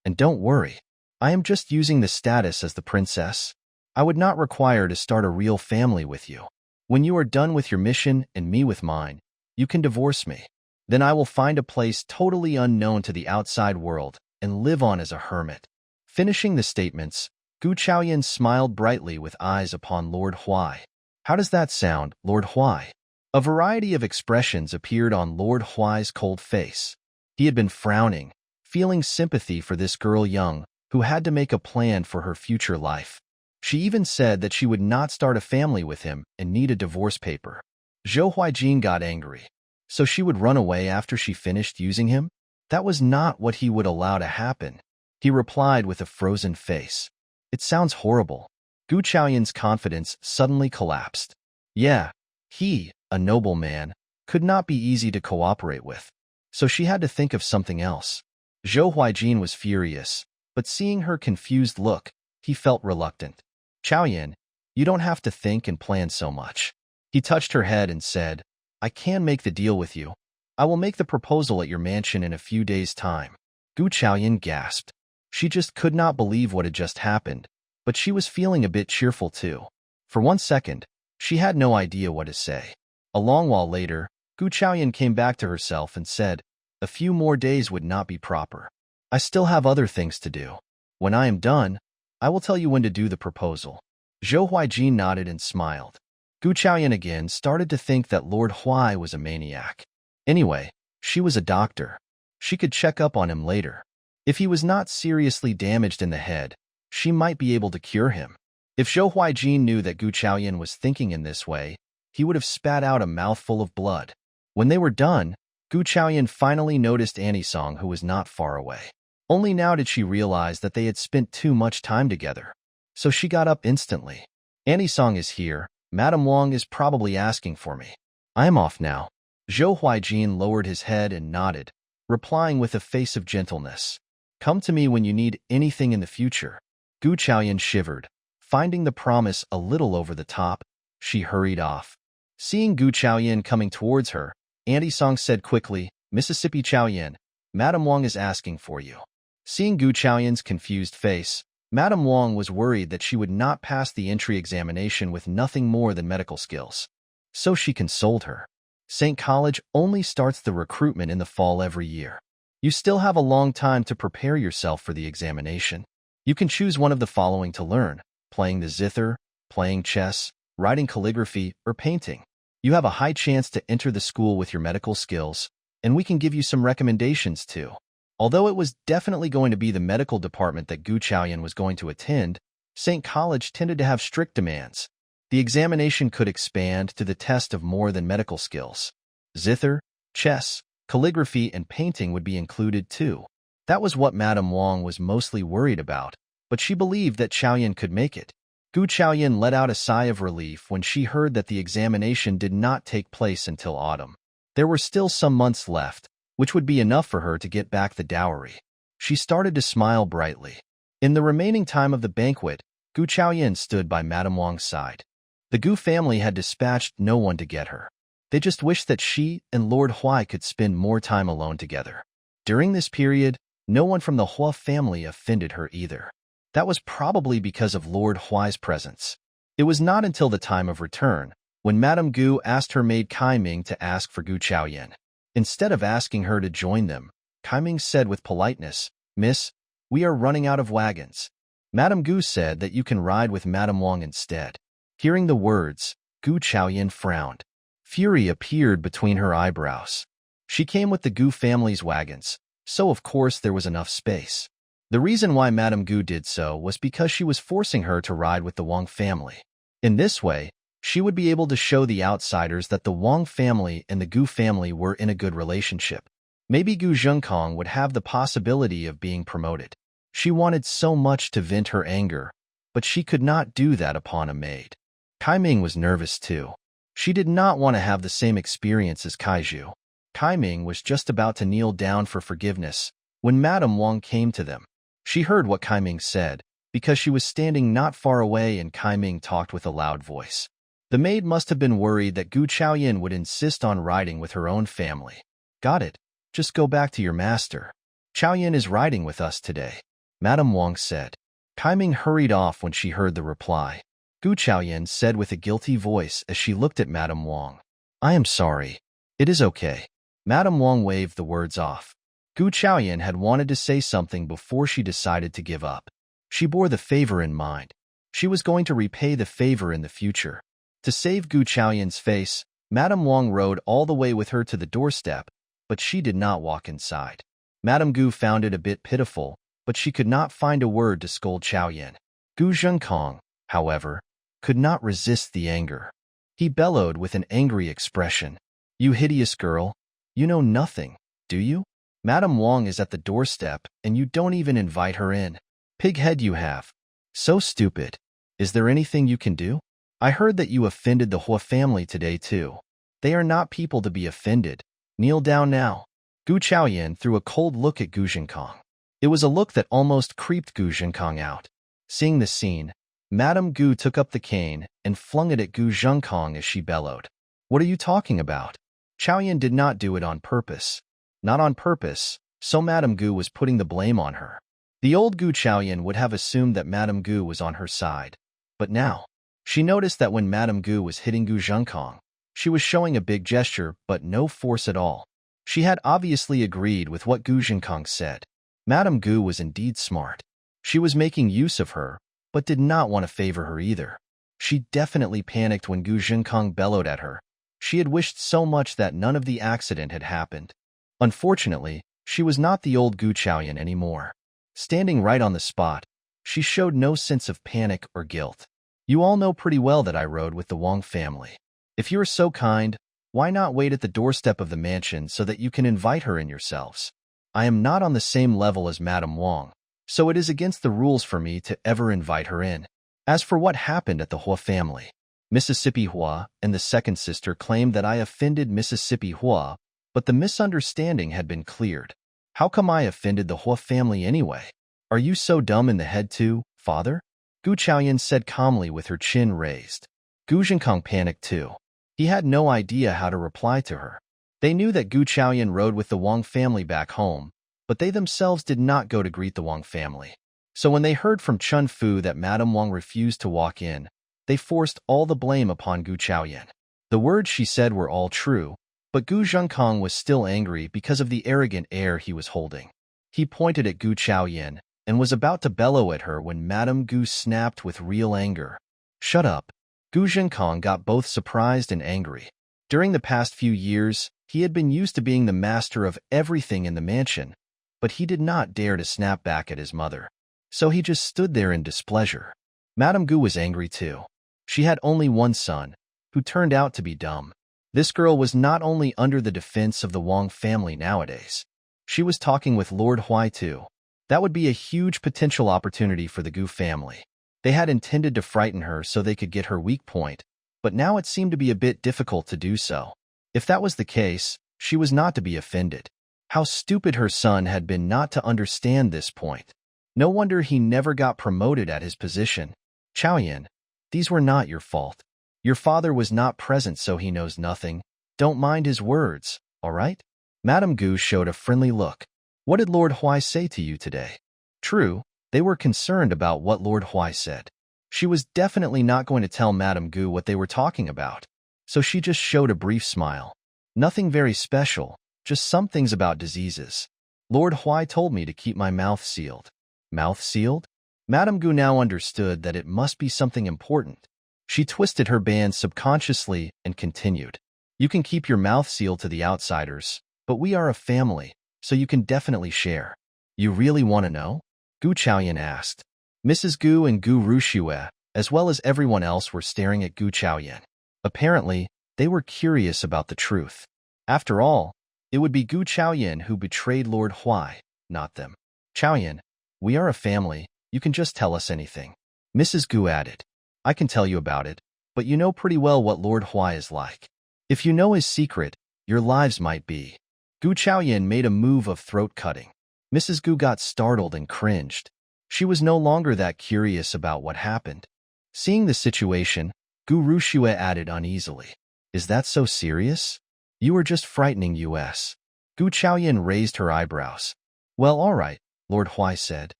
And don't worry, I am just using the status as the princess. I would not require to start a real family with you. When you are done with your mission and me with mine, you can divorce me. Then I will find a place totally unknown to the outside world and live on as a hermit. Finishing the statements, Gu Chaoyan smiled brightly with eyes upon Lord Huai. How does that sound, Lord Huai? A variety of expressions appeared on Lord Huai's cold face. He had been frowning, feeling sympathy for this girl young, who had to make a plan for her future life. She even said that she would not start a family with him and need a divorce paper. Zhou Huijin got angry. So she would run away after she finished using him? That was not what he would allow to happen. He replied with a frozen face. It sounds horrible. Gu Chaoyan's confidence suddenly collapsed. Yeah, he, a noble man, could not be easy to cooperate with. So she had to think of something else. Zhou Huijin was furious, but seeing her confused look, he felt reluctant. Chaoyan, you don't have to think and plan so much. He touched her head and said, I can make the deal with you. I will make the proposal at your mansion in a few days' time. Gu Chaoyan gasped. She just could not believe what had just happened, but she was feeling a bit cheerful too. For 1 second, she had no idea what to say. A long while later, Gu Chaoyan came back to herself and said, a few more days would not be proper. I still have other things to do. When I am done, I will tell you when to do the proposal. Zhou Huijin nodded and smiled. Gu Chaoyan again started to think that Lord Huai was a maniac. Anyway, she was a doctor. She could check up on him later. If he was not seriously damaged in the head, she might be able to cure him. If Zhou Huijin knew that Gu Chaoyan was thinking in this way, he would have spat out a mouthful of blood. When they were done, Gu Chaoyan finally noticed Anisong, who was not far away. Only now did she realize that they had spent too much time together. So she got up instantly. Anisong is here. Madame Wang is probably asking for me. I am off now. Zhou Huijin lowered his head and nodded, replying with a face of gentleness. Come to me when you need anything in the future. Gu Chaoyan shivered. Finding the promise a little over the top, she hurried off. Seeing Gu Chaoyan coming towards her, Anisong said quickly, Mississippi Chaoyan, Madame Wang is asking for you. Seeing Gu Chaoyan's confused face, Madame Wang was worried that she would not pass the entry examination with nothing more than medical skills. So she consoled her. St. College only starts the recruitment in the fall every year. You still have a long time to prepare yourself for the examination. You can choose one of the following to learn: playing the zither, playing chess, writing calligraphy, or painting. You have a high chance to enter the school with your medical skills, and we can give you some recommendations too. Although it was definitely going to be the medical department that Gu Chaoyan was going to attend, St. College tended to have strict demands. The examination could expand to the test of more than medical skills. Zither, chess, calligraphy, and painting would be included too. That was what Madame Wang was mostly worried about, but she believed that Chaoyan could make it. Gu Chaoyan let out a sigh of relief when she heard that the examination did not take place until autumn. There were still some months left, which would be enough for her to get back the dowry. She started to smile brightly. In the remaining time of the banquet, Gu Chaoyan stood by Madame Wang's side. The Gu family had dispatched no one to get her. They just wished that she and Lord Huai could spend more time alone together. During this period, no one from the Hua family offended her either. That was probably because of Lord Huai's presence. It was not until the time of return, when Madame Gu asked her maid Kai Ming to ask for Gu Chaoyan. Instead of asking her to join them, Kai Ming said with politeness, Miss, we are running out of wagons. Madame Gu said that you can ride with Madame Wang instead. Hearing the words, Gu Chaoyan frowned. Fury appeared between her eyebrows. She came with the Gu family's wagons, so of course there was enough space. The reason why Madame Gu did so was because she was forcing her to ride with the Wang family. In this way, she would be able to show the outsiders that the Wang family and the Gu family were in a good relationship. Maybe Gu Zhengkong would have the possibility of being promoted. She wanted so much to vent her anger, but she could not do that upon a maid. Kai Ming was nervous too. She did not want to have the same experience as Kaiju. Kai Ming was just about to kneel down for forgiveness when Madame Wang came to them. She heard what Kai Ming said, because she was standing not far away and Qing talked with a loud voice. The maid must have been worried that Gu Chaoyan would insist on riding with her own family. Got it. Just go back to your master. Chaoyan is riding with us today, Madame Wang said. Qing hurried off when she heard the reply. Gu Chaoyan said with a guilty voice as she looked at Madame Wang. I am sorry. It is okay. Madame Wang waved the words off. Gu Chaoyan had wanted to say something before she decided to give up. She bore the favor in mind. She was going to repay the favor in the future. To save Gu Chaoyan's face, Madame Wang rode all the way with her to the doorstep, but she did not walk inside. Madame Gu found it a bit pitiful, but she could not find a word to scold Chaoyan. Gu Zhenkong, however, could not resist the anger. He bellowed with an angry expression. You hideous girl, you know nothing, do you? Madame Wang is at the doorstep, and you don't even invite her in. Pig head you have. So stupid. Is there anything you can do? I heard that you offended the Huai family today too. They are not people to be offended. Kneel down now. Gu Chaoyan threw a cold look at Gu Zhenkong. It was a look that almost creeped Gu Zhenkong out. Seeing the scene, Madame Gu took up the cane and flung it at Gu Zhenkong as she bellowed. What are you talking about? Chaoyan did not do it on purpose. Not on purpose, so Madame Gu was putting the blame on her. The old Gu Chaoyan would have assumed that Madame Gu was on her side. But now, she noticed that when Madame Gu was hitting Gu Zhenkong, she was showing a big gesture but no force at all. She had obviously agreed with what Gu Zhenkong said. Madame Gu was indeed smart. She was making use of her, but did not want to favor her either. She definitely panicked when Gu Zhenkong bellowed at her. She had wished so much that none of the accident had happened. Unfortunately, she was not the old Gu Chaoyan anymore. Standing right on the spot, she showed no sense of panic or guilt. You all know pretty well that I rode with the Wang family. If you are so kind, why not wait at the doorstep of the mansion so that you can invite her in yourselves? I am not on the same level as Madame Wang, so it is against the rules for me to ever invite her in. As for what happened at the Huai family, Mississippi Huai and the second sister claimed that I offended Mississippi Huai, but the misunderstanding had been cleared. How come I offended the Huai family anyway? Are you so dumb in the head too, father? Gu Chaoyan said calmly with her chin raised. Gu Zhenkong panicked too. He had no idea how to reply to her. They knew that Gu Chaoyan rode with the Wang family back home, but they themselves did not go to greet the Wang family. So when they heard from Chun Fu that Madame Wang refused to walk in, they forced all the blame upon Gu Chaoyan. The words she said were all true, but Gu Zhenkong was still angry because of the arrogant air he was holding. He pointed at Gu Chaoyan and was about to bellow at her when Madame Gu snapped with real anger. Shut up. Gu Zhenkong got both surprised and angry. During the past few years, he had been used to being the master of everything in the mansion, but he did not dare to snap back at his mother. So he just stood there in displeasure. Madame Gu was angry too. She had only one son, who turned out to be dumb. This girl was not only under the defense of the Wang family nowadays. She was talking with Lord Huai too. That would be a huge potential opportunity for the Gu family. They had intended to frighten her so they could get her weak point, but now it seemed to be a bit difficult to do so. If that was the case, she was not to be offended. How stupid her son had been not to understand this point. No wonder he never got promoted at his position. Chaoyan, these were not your fault. Your father was not present, so he knows nothing. Don't mind his words, all right? Madame Gu showed a friendly look. What did Lord Huai say to you today? True, they were concerned about what Lord Huai said. She was definitely not going to tell Madame Gu what they were talking about, so she just showed a brief smile. Nothing very special, just some things about diseases. Lord Huai told me to keep my mouth sealed. Mouth sealed? Madame Gu now understood that it must be something important. She twisted her band subconsciously and continued. You can keep your mouth sealed to the outsiders, but we are a family, so you can definitely share. You really want to know? Gu Chaoyan asked. Mrs. Gu and Gu Rushue, as well as everyone else, were staring at Gu Chaoyan. Apparently, they were curious about the truth. After all, it would be Gu Chaoyan who betrayed Lord Huai, not them. Chaoyan, we are a family, you can just tell us anything. Mrs. Gu added. I can tell you about it, but you know pretty well what Lord Huai is like. If you know his secret, your lives might be. Gu Chaoyan made a move of throat-cutting. Mrs. Gu got startled and cringed. She was no longer that curious about what happened. Seeing the situation, Gu Rushue added uneasily, "Is that so serious? You were just frightening us." Gu Chaoyan raised her eyebrows. "Well, all right," Lord Huai said.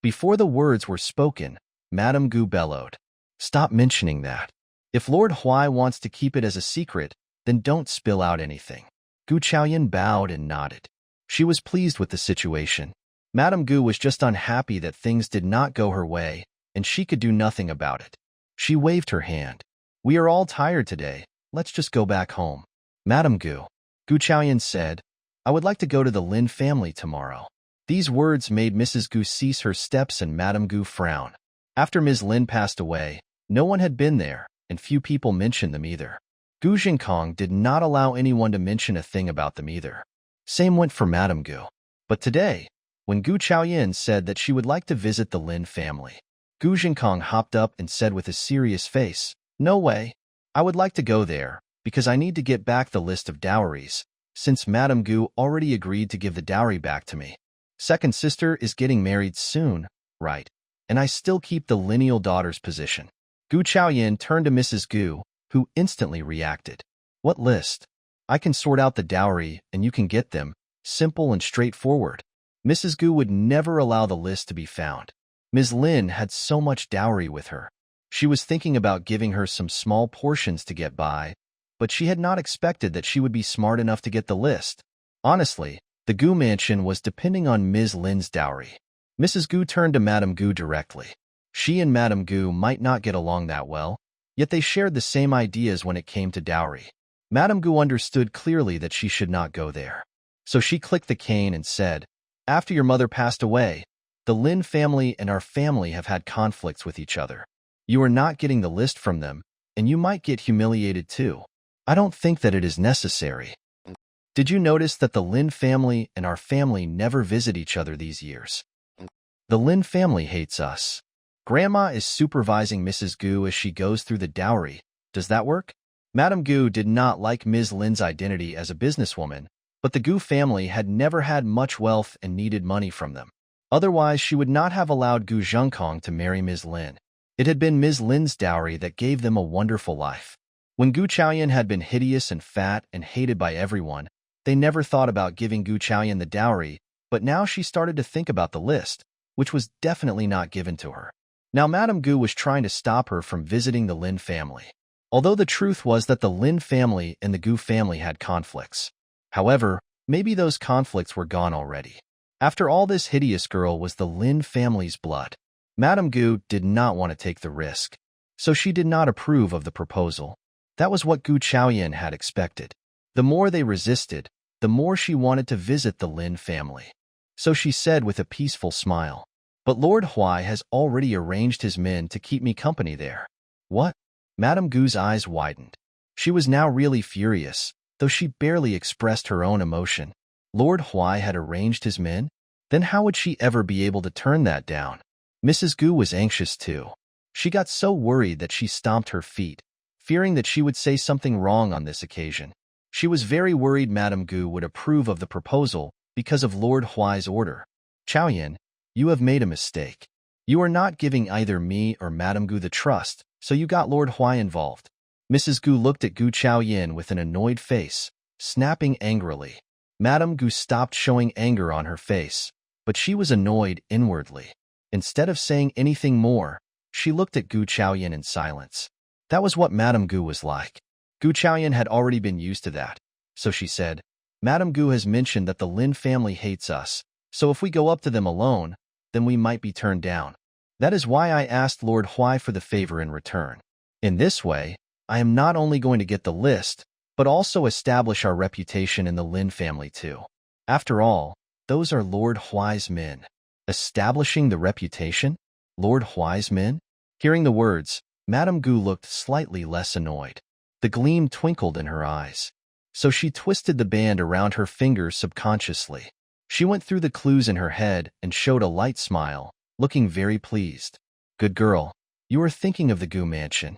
Before the words were spoken, Madame Gu bellowed, "Stop mentioning that. If Lord Huai wants to keep it as a secret, then don't spill out anything." Gu Chaoyan bowed and nodded. She was pleased with the situation. Madame Gu was just unhappy that things did not go her way, and she could do nothing about it. She waved her hand. "We are all tired today. Let's just go back home." "Madame Gu," Gu Chaoyan said, "I would like to go to the Lin family tomorrow." These words made Mrs. Gu cease her steps and Madame Gu frown. After Ms. Lin passed away, no one had been there, and few people mentioned them either. Gu Jinkong did not allow anyone to mention a thing about them either. Same went for Madame Gu. But today, when Gu Chaoyan said that she would like to visit the Lin family, Gu Jinkong hopped up and said with a serious face, "No way. I would like to go there, because I need to get back the list of dowries, since Madame Gu already agreed to give the dowry back to me. Second sister is getting married soon, right? And I still keep the lineal daughter's position." Gu Chaoyan turned to Mrs. Gu, who instantly reacted. "What list? I can sort out the dowry and you can get them, simple and straightforward." Mrs. Gu would never allow the list to be found. Ms. Lin had so much dowry with her. She was thinking about giving her some small portions to get by, but she had not expected that she would be smart enough to get the list. Honestly, the Gu mansion was depending on Ms. Lin's dowry. Mrs. Gu turned to Madame Gu directly. She and Madame Gu might not get along that well, yet they shared the same ideas when it came to dowry. Madame Gu understood clearly that she should not go there. So she clicked the cane and said, "After your mother passed away, the Lin family and our family have had conflicts with each other. You are not getting the list from them, and you might get humiliated too. I don't think that it is necessary. Did you notice that the Lin family and our family never visit each other these years? The Lin family hates us. Grandma is supervising Mrs. Gu as she goes through the dowry. Does that work?" Madame Gu did not like Ms. Lin's identity as a businesswoman, but the Gu family had never had much wealth and needed money from them. Otherwise, she would not have allowed Gu Zhengkong to marry Ms. Lin. It had been Ms. Lin's dowry that gave them a wonderful life. When Gu Chaoyan had been hideous and fat and hated by everyone, they never thought about giving Gu Chaoyan the dowry, but now she started to think about the list, which was definitely not given to her. Now Madame Gu was trying to stop her from visiting the Lin family, although the truth was that the Lin family and the Gu family had conflicts. However, maybe those conflicts were gone already. After all, this hideous girl was the Lin family's blood. Madame Gu did not want to take the risk, so she did not approve of the proposal. That was what Gu Chaoyan had expected. The more they resisted, the more she wanted to visit the Lin family. So she said with a peaceful smile, "But Lord Huai has already arranged his men to keep me company there." "What?" Madame Gu's eyes widened. She was now really furious, though she barely expressed her own emotion. Lord Huai had arranged his men? Then how would she ever be able to turn that down? Mrs. Gu was anxious too. She got so worried that she stomped her feet, fearing that she would say something wrong on this occasion. She was very worried Madame Gu would approve of the proposal because of Lord Huai's order. "Chaoyan, you have made a mistake. You are not giving either me or Madame Gu the trust, so you got Lord Huai involved." Mrs. Gu looked at Gu Chaoyan with an annoyed face, snapping angrily. Madame Gu stopped showing anger on her face, but she was annoyed inwardly. Instead of saying anything more, she looked at Gu Chaoyan in silence. That was what Madame Gu was like. Gu Chaoyan had already been used to that, so she said, "Madame Gu has mentioned that the Lin family hates us, so if we go up to them alone, then we might be turned down. That is why I asked Lord Huai for the favor in return. In this way, I am not only going to get the list, but also establish our reputation in the Lin family too. After all, those are Lord Huai's men." Establishing the reputation? Lord Huai's men? Hearing the words, Madame Gu looked slightly less annoyed. The gleam twinkled in her eyes. So she twisted the band around her fingers subconsciously. She went through the clues in her head and showed a light smile, looking very pleased. "Good girl, you are thinking of the Gu mansion.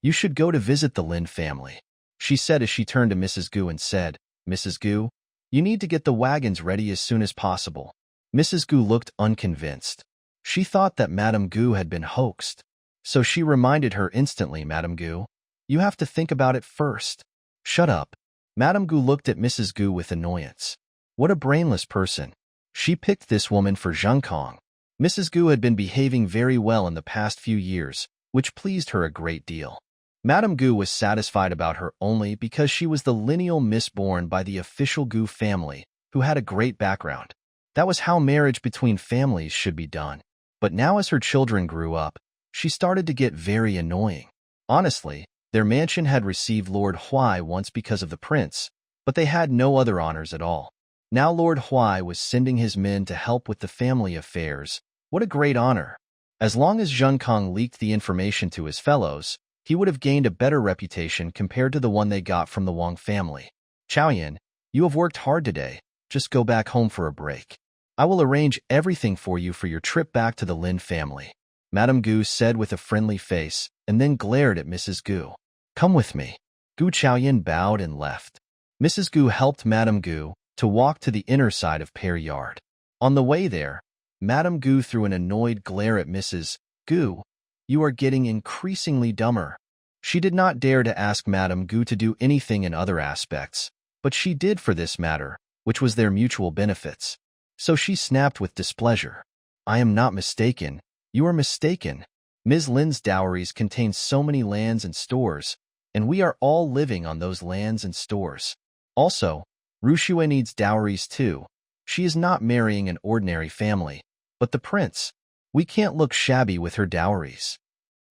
You should go to visit the Lin family," she said as she turned to Mrs. Gu and said, "Mrs. Gu, you need to get the wagons ready as soon as possible." Mrs. Gu looked unconvinced. She thought that Madame Gu had been hoaxed. So she reminded her instantly, Madame Gu, you have to think about it first. Shut up. Madame Gu looked at Mrs. Gu with annoyance. What a brainless person. She picked this woman for Zhengkong. Mrs. Gu had been behaving very well in the past few years, which pleased her a great deal. Madame Gu was satisfied about her only because she was the lineal miss born by the official Gu family, who had a great background. That was how marriage between families should be done. But now as her children grew up, she started to get very annoying. Honestly, their mansion had received Lord Huai once because of the prince, but they had no other honors at all. Now Lord Huai was sending his men to help with the family affairs. What a great honor! As long as Zhengkong leaked the information to his fellows, he would have gained a better reputation compared to the one they got from the Wang family. Chaoyan, you have worked hard today. Just go back home for a break. I will arrange everything for you for your trip back to the Lin family, Madame Gu said with a friendly face, and then glared at Mrs. Gu. Come with me. Gu Chaoyan bowed and left. Mrs. Gu helped Madame Gu to walk to the inner side of Pear Yard. On the way there, Madame Gu threw an annoyed glare at Mrs. Gu. You are getting increasingly dumber. She did not dare to ask Madame Gu to do anything in other aspects, but she did for this matter, which was their mutual benefits. So she snapped with displeasure. I am not mistaken. You are mistaken. Ms. Lin's dowries contain so many lands and stores, and we are all living on those lands and stores. Also, Rushue needs dowries too. She is not marrying an ordinary family, but the prince. We can't look shabby with her dowries.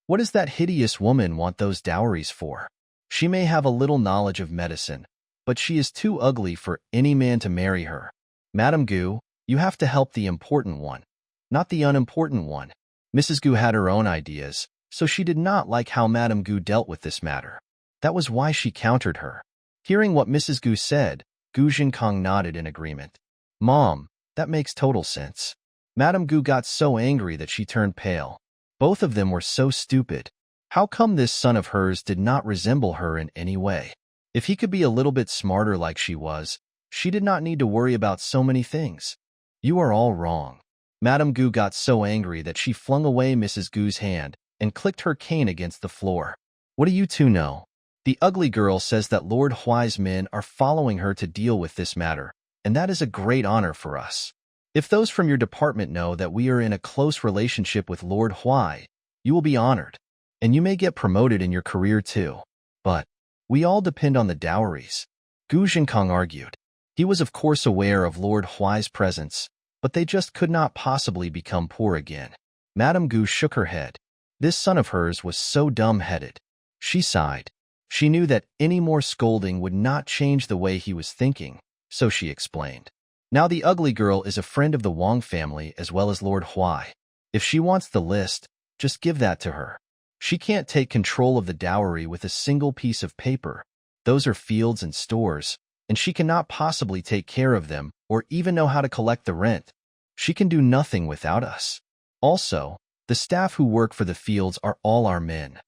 What does that hideous woman want those dowries for? She may have a little knowledge of medicine, but she is too ugly for any man to marry her. Madame Gu, you have to help the important one, not the unimportant one. Mrs. Gu had her own ideas, so she did not like how Madame Gu dealt with this matter. That was why she countered her. Hearing what Mrs. Gu said, Gu Zhengkong nodded in agreement. Mom, that makes total sense. Madame Gu got so angry that she turned pale. Both of them were so stupid. How come this son of hers did not resemble her in any way? If he could be a little bit smarter like she was, she did not need to worry about so many things. You are all wrong. Madame Gu got so angry that she flung away Mrs. Gu's hand and clicked her cane against the floor. What do you two know? The ugly girl says that Lord Huai's men are following her to deal with this matter, and that is a great honor for us. If those from your department know that we are in a close relationship with Lord Huai, you will be honored, and you may get promoted in your career too. But we all depend on the dowries, Gu Zhengkong argued. He was of course aware of Lord Huai's presence, but they just could not possibly become poor again. Madame Gu shook her head. This son of hers was so dumb-headed. She sighed. She knew that any more scolding would not change the way he was thinking, so she explained. Now the ugly girl is a friend of the Wang family as well as Lord Huai. If she wants the list, just give that to her. She can't take control of the dowry with a single piece of paper. Those are fields and stores, and she cannot possibly take care of them or even know how to collect the rent. She can do nothing without us. Also, the staff who work for the fields are all our men.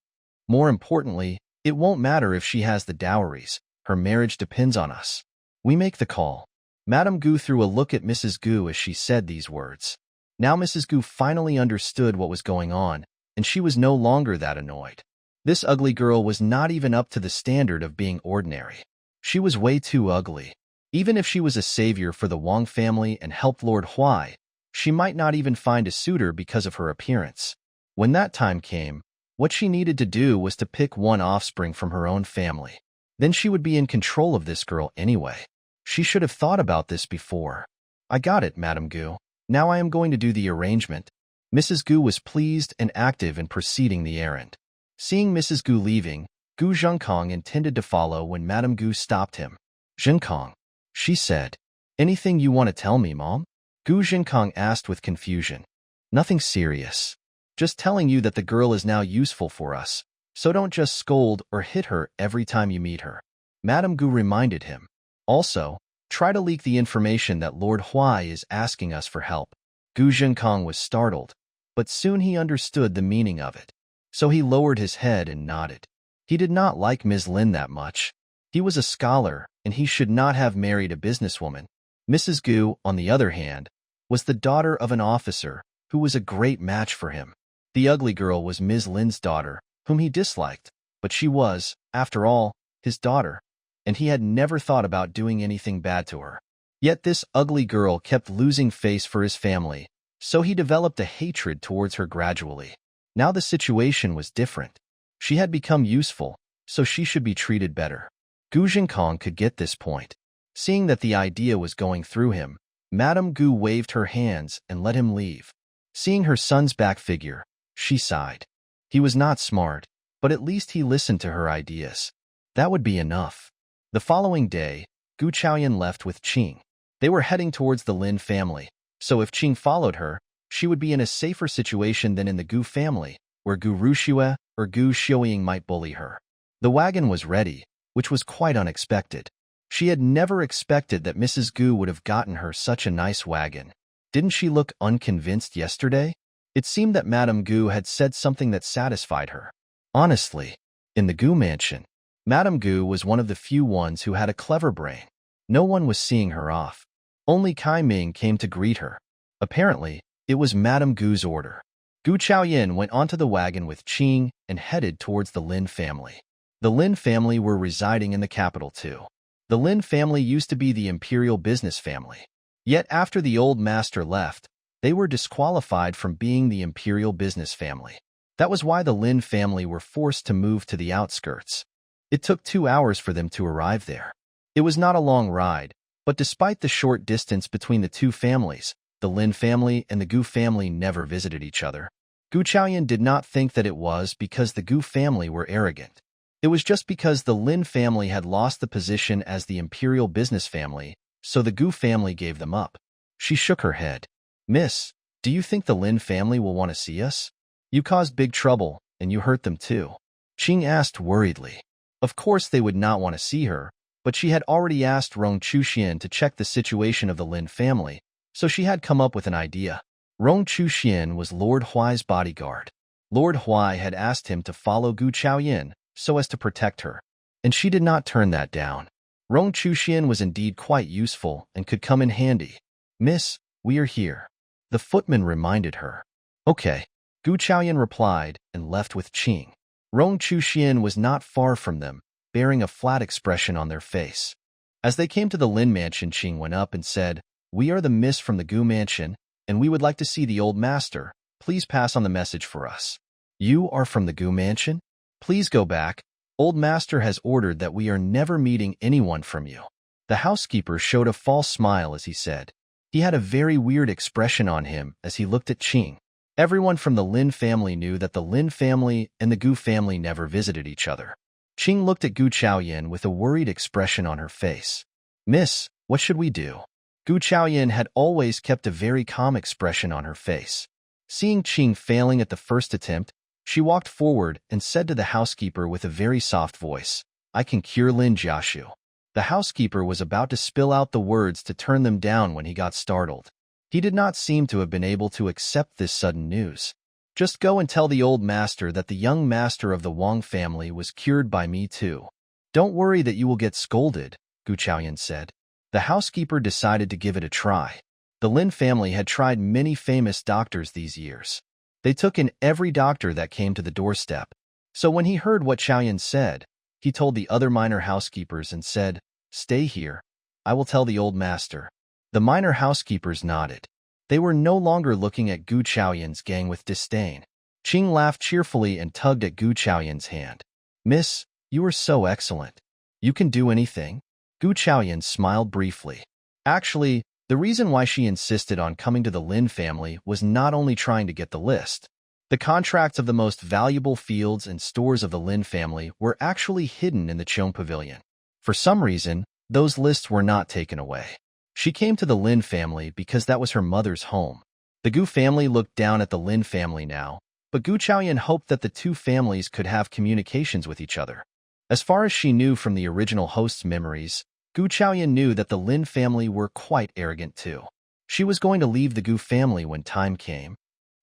More importantly, it won't matter if she has the dowries. Her marriage depends on us. We make the call. Madame Gu threw a look at Mrs. Gu as she said these words. Now Mrs. Gu finally understood what was going on, and she was no longer that annoyed. This ugly girl was not even up to the standard of being ordinary. She was way too ugly. Even if she was a savior for the Wang family and helped Lord Huai, she might not even find a suitor because of her appearance. When that time came, what she needed to do was to pick one offspring from her own family. Then she would be in control of this girl anyway. She should have thought about this before. I got it, Madame Gu. Now I am going to do the arrangement. Mrs. Gu was pleased and active in proceeding the errand. Seeing Mrs. Gu leaving, Gu Zhengkong intended to follow when Madame Gu stopped him. Zhengkong, she said. Anything you want to tell me, Mom? Gu Zhengkong asked with confusion. Nothing serious. Just telling you that the girl is now useful for us, so don't just scold or hit her every time you meet her. Madame Gu reminded him. Also, try to leak the information that Lord Huai is asking us for help. Gu Zhengkong was startled, but soon he understood the meaning of it. So he lowered his head and nodded. He did not like Ms. Lin that much. He was a scholar, and he should not have married a businesswoman. Mrs. Gu, on the other hand, was the daughter of an officer who was a great match for him. The ugly girl was Ms. Lin's daughter, whom he disliked, but she was, after all, his daughter, and he had never thought about doing anything bad to her. Yet this ugly girl kept losing face for his family, so he developed a hatred towards her gradually. Now the situation was different. She had become useful, so she should be treated better. Gu Jinkong could get this point. Seeing that the idea was going through him, Madame Gu waved her hands and let him leave. Seeing her son's back figure, she sighed. He was not smart, but at least he listened to her ideas. That would be enough. The following day, Gu Chaoyan left with Qing. They were heading towards the Lin family, so if Qing followed her, she would be in a safer situation than in the Gu family, where Gu Ruxue or Gu Xiaoying might bully her. The wagon was ready, which was quite unexpected. She had never expected that Mrs. Gu would have gotten her such a nice wagon. Didn't she look unconvinced yesterday? It seemed that Madame Gu had said something that satisfied her. Honestly, in the Gu mansion, Madame Gu was one of the few ones who had a clever brain. No one was seeing her off. Only Kai Ming came to greet her. Apparently, it was Madame Gu's order. Gu Chaoyan went onto the wagon with Qing and headed towards the Lin family. The Lin family were residing in the capital too. The Lin family used to be the imperial business family. Yet after the old master left, they were disqualified from being the imperial business family. That was why the Lin family were forced to move to the outskirts. It took 2 hours for them to arrive there. It was not a long ride, but despite the short distance between the two families, the Lin family and the Gu family never visited each other. Gu Chaoyan did not think that it was because the Gu family were arrogant. It was just because the Lin family had lost the position as the imperial business family, so the Gu family gave them up. She shook her head. Miss, do you think the Lin family will want to see us? You caused big trouble, and you hurt them too. Qing asked worriedly. Of course they would not want to see her, but she had already asked Rong Chuxian to check the situation of the Lin family, so she had come up with an idea. Rong Chuxian was Lord Huai's bodyguard. Lord Huai had asked him to follow Gu Chaoyan so as to protect her, and she did not turn that down. Rong Chuxian was indeed quite useful and could come in handy. Miss, we are here. The footman reminded her. Okay. Gu Chaoyan replied and left with Qing. Rong Chuxian was not far from them, bearing a flat expression on their face. As they came to the Lin mansion, Qing went up and said, We are the miss from the Gu mansion, and we would like to see the old master. Please pass on the message for us. You are from the Gu mansion? Please go back. Old master has ordered that we are never meeting anyone from you. The housekeeper showed a false smile as he said. He had a very weird expression on him as he looked at Qing. Everyone from the Lin family knew that the Lin family and the Gu family never visited each other. Qing looked at Gu Chaoyan with a worried expression on her face. Miss, what should we do? Gu Chaoyan had always kept a very calm expression on her face. Seeing Qing failing at the first attempt, she walked forward and said to the housekeeper with a very soft voice, I can cure Lin Jiaxu. The housekeeper was about to spill out the words to turn them down when he got startled. He did not seem to have been able to accept this sudden news. Just go and tell the old master that the young master of the Wang family was cured by me too. Don't worry that you will get scolded, Gu Chaoyan said. The housekeeper decided to give it a try. The Lin family had tried many famous doctors these years. They took in every doctor that came to the doorstep. So when he heard what Chaoyan said, he told the other minor housekeepers and said, Stay here. I will tell the old master. The minor housekeepers nodded. They were no longer looking at Gu Chaoyan's gang with disdain. Qing laughed cheerfully and tugged at Gu Chaoyan's hand. Miss, you are so excellent. You can do anything? Gu Chaoyan smiled briefly. Actually, the reason why she insisted on coming to the Lin family was not only trying to get the list. The contracts of the most valuable fields and stores of the Lin family were actually hidden in the Qing pavilion. For some reason, those lists were not taken away. She came to the Lin family because that was her mother's home. The Gu family looked down at the Lin family now, but Gu Chaoyan hoped that the two families could have communications with each other. As far as she knew from the original host's memories, Gu Chaoyan knew that the Lin family were quite arrogant too. She was going to leave the Gu family when time came.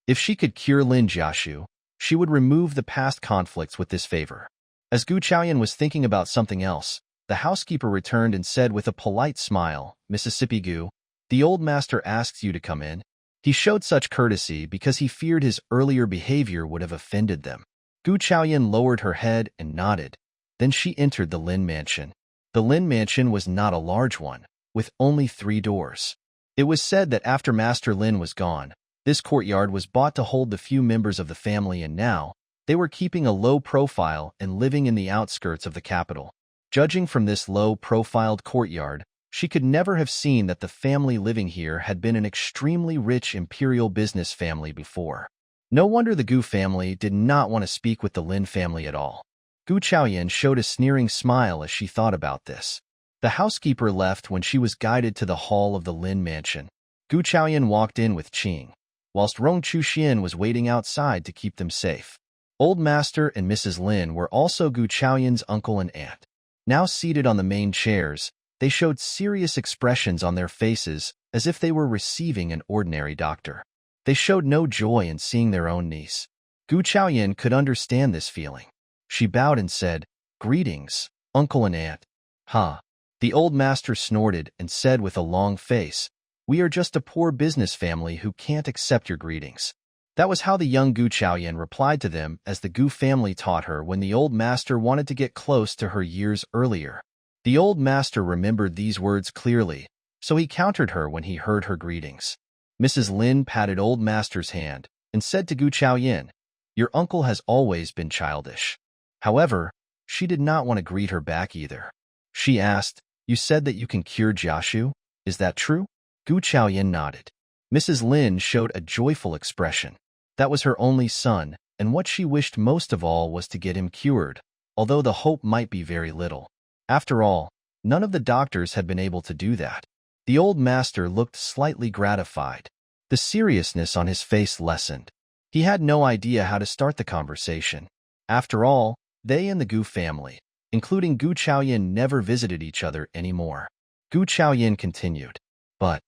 If she could cure Lin Jiaxu, she would remove the past conflicts with this favor. As Gu Chaoyan was thinking about something else, the housekeeper returned and said with a polite smile, Mississippi Gu, the old master asks you to come in. He showed such courtesy because he feared his earlier behavior would have offended them. Gu Chaoyan lowered her head and nodded. Then she entered the Lin mansion. The Lin mansion was not a large one, with only 3 doors. It was said that after Master Lin was gone, this courtyard was bought to hold the few members of the family, and now they were keeping a low profile and living in the outskirts of the capital. Judging from this low-profiled courtyard, she could never have seen that the family living here had been an extremely rich imperial business family before. No wonder the Gu family did not want to speak with the Lin family at all. Gu Chaoyan showed a sneering smile as she thought about this. The housekeeper left when she was guided to the hall of the Lin mansion. Gu Chaoyan walked in with Qing, whilst Rong Chuxian was waiting outside to keep them safe. Old Master and Mrs. Lin were also Gu Chaoyan's uncle and aunt. Now seated on the main chairs, they showed serious expressions on their faces as if they were receiving an ordinary doctor. They showed no joy in seeing their own niece. Gu Chaoyan could understand this feeling. She bowed and said, "Greetings, uncle and aunt." "Ha." The old master snorted and said with a long face, "We are just a poor business family who can't accept your greetings." That was how the young Gu Chaoyan replied to them, as the Gu family taught her when the old master wanted to get close to her years earlier. The old master remembered these words clearly, so he countered her when he heard her greetings. Mrs. Lin patted old master's hand and said to Gu Chaoyan, "Your uncle has always been childish." However, she did not want to greet her back either. She asked, "You said that you can cure Jiaxu? Is that true?" Gu Chaoyan nodded. Mrs. Lin showed a joyful expression. That was her only son, and what she wished most of all was to get him cured, although the hope might be very little. After all, none of the doctors had been able to do that. The old master looked slightly gratified. The seriousness on his face lessened. He had no idea how to start the conversation. After all, they and the Gu family, including Gu Chaoyan, never visited each other anymore. Gu Chaoyan continued, "But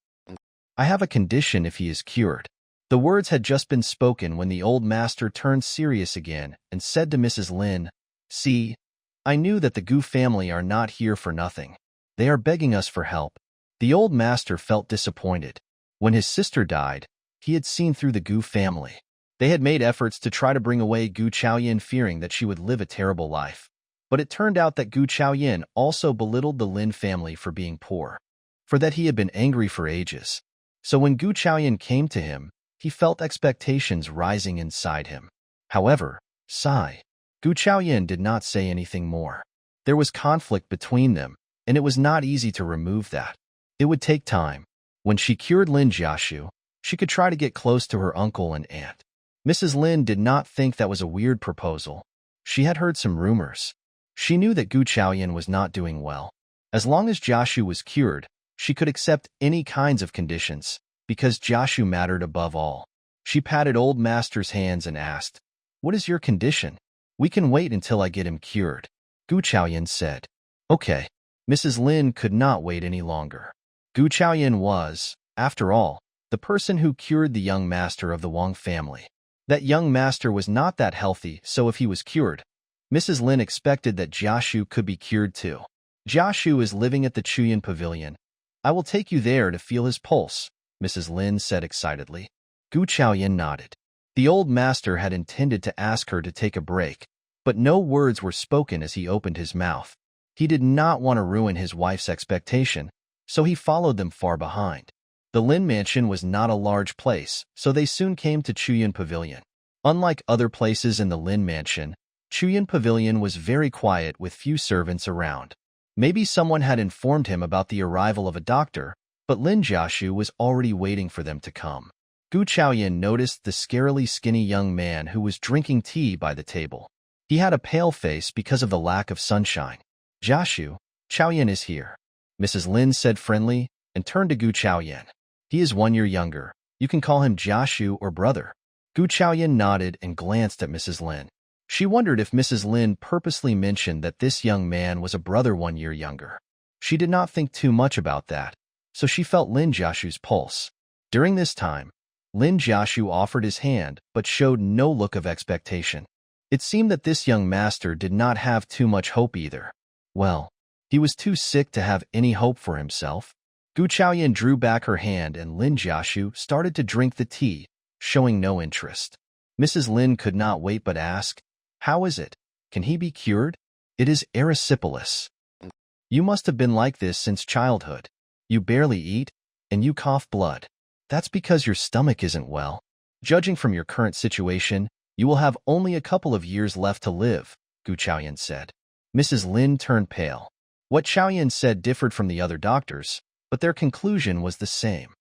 I have a condition if he is cured." The words had just been spoken when the old master turned serious again and said to Mrs. Lin, "See, I knew that the Gu family are not here for nothing. They are begging us for help." The old master felt disappointed. When his sister died, he had seen through the Gu family. They had made efforts to try to bring away Gu Chaoyan, fearing that she would live a terrible life. But it turned out that Gu Chaoyan also belittled the Lin family for being poor, for that he had been angry for ages. So when Gu Chaoyan came to him, he felt expectations rising inside him. However, Gu Chaoyan did not say anything more. There was conflict between them, and it was not easy to remove that. It would take time. When she cured Lin Jiaxu, she could try to get close to her uncle and aunt. Mrs. Lin did not think that was a weird proposal. She had heard some rumors. She knew that Gu Chaoyan was not doing well. As long as Jiaxu was cured, she could accept any kinds of conditions, because Jiaxu mattered above all. She patted old master's hands and asked, "What is your condition?" "We can wait until I get him cured," Gu Chaoyan said. "Okay." Mrs. Lin could not wait any longer. Gu Chaoyan was, after all, the person who cured the young master of the Wang family. That young master was not that healthy, so if he was cured, Mrs. Lin expected that Jiaxu could be cured too. "Jiaxu is living at the Chuyan Pavilion. I will take you there to feel his pulse," Mrs. Lin said excitedly. Gu Chaoyan nodded. The old master had intended to ask her to take a break, but no words were spoken as he opened his mouth. He did not want to ruin his wife's expectation, so he followed them far behind. The Lin mansion was not a large place, so they soon came to Chuyan Pavilion. Unlike other places in the Lin mansion, Chuyan Pavilion was very quiet with few servants around. Maybe someone had informed him about the arrival of a doctor, but Lin Jiaxu was already waiting for them to come. Gu Chaoyan noticed the scarily skinny young man who was drinking tea by the table. He had a pale face because of the lack of sunshine. "Jiaxu, Chaoyan is here," Mrs. Lin said friendly, and turned to Gu Chaoyan. "He is 1 year younger. You can call him Jiaxu or brother." Gu Chaoyan nodded and glanced at Mrs. Lin. She wondered if Mrs. Lin purposely mentioned that this young man was a brother 1 year younger. She did not think too much about that, so she felt Lin Jiaxu's pulse. During this time, Lin Jiaxu offered his hand but showed no look of expectation. It seemed that this young master did not have too much hope either. Well, he was too sick to have any hope for himself. Gu Chaoyan drew back her hand and Lin Jiaxu started to drink the tea, showing no interest. Mrs. Lin could not wait but ask, "How is it? Can he be cured? It is erysipelas. You must have been like this since childhood. You barely eat, and you cough blood. That's because your stomach isn't well. Judging from your current situation, you will have only a couple of years left to live," Gu Chaoyan said. Mrs. Lin turned pale. What Chaoyan said differed from the other doctors, but their conclusion was the same.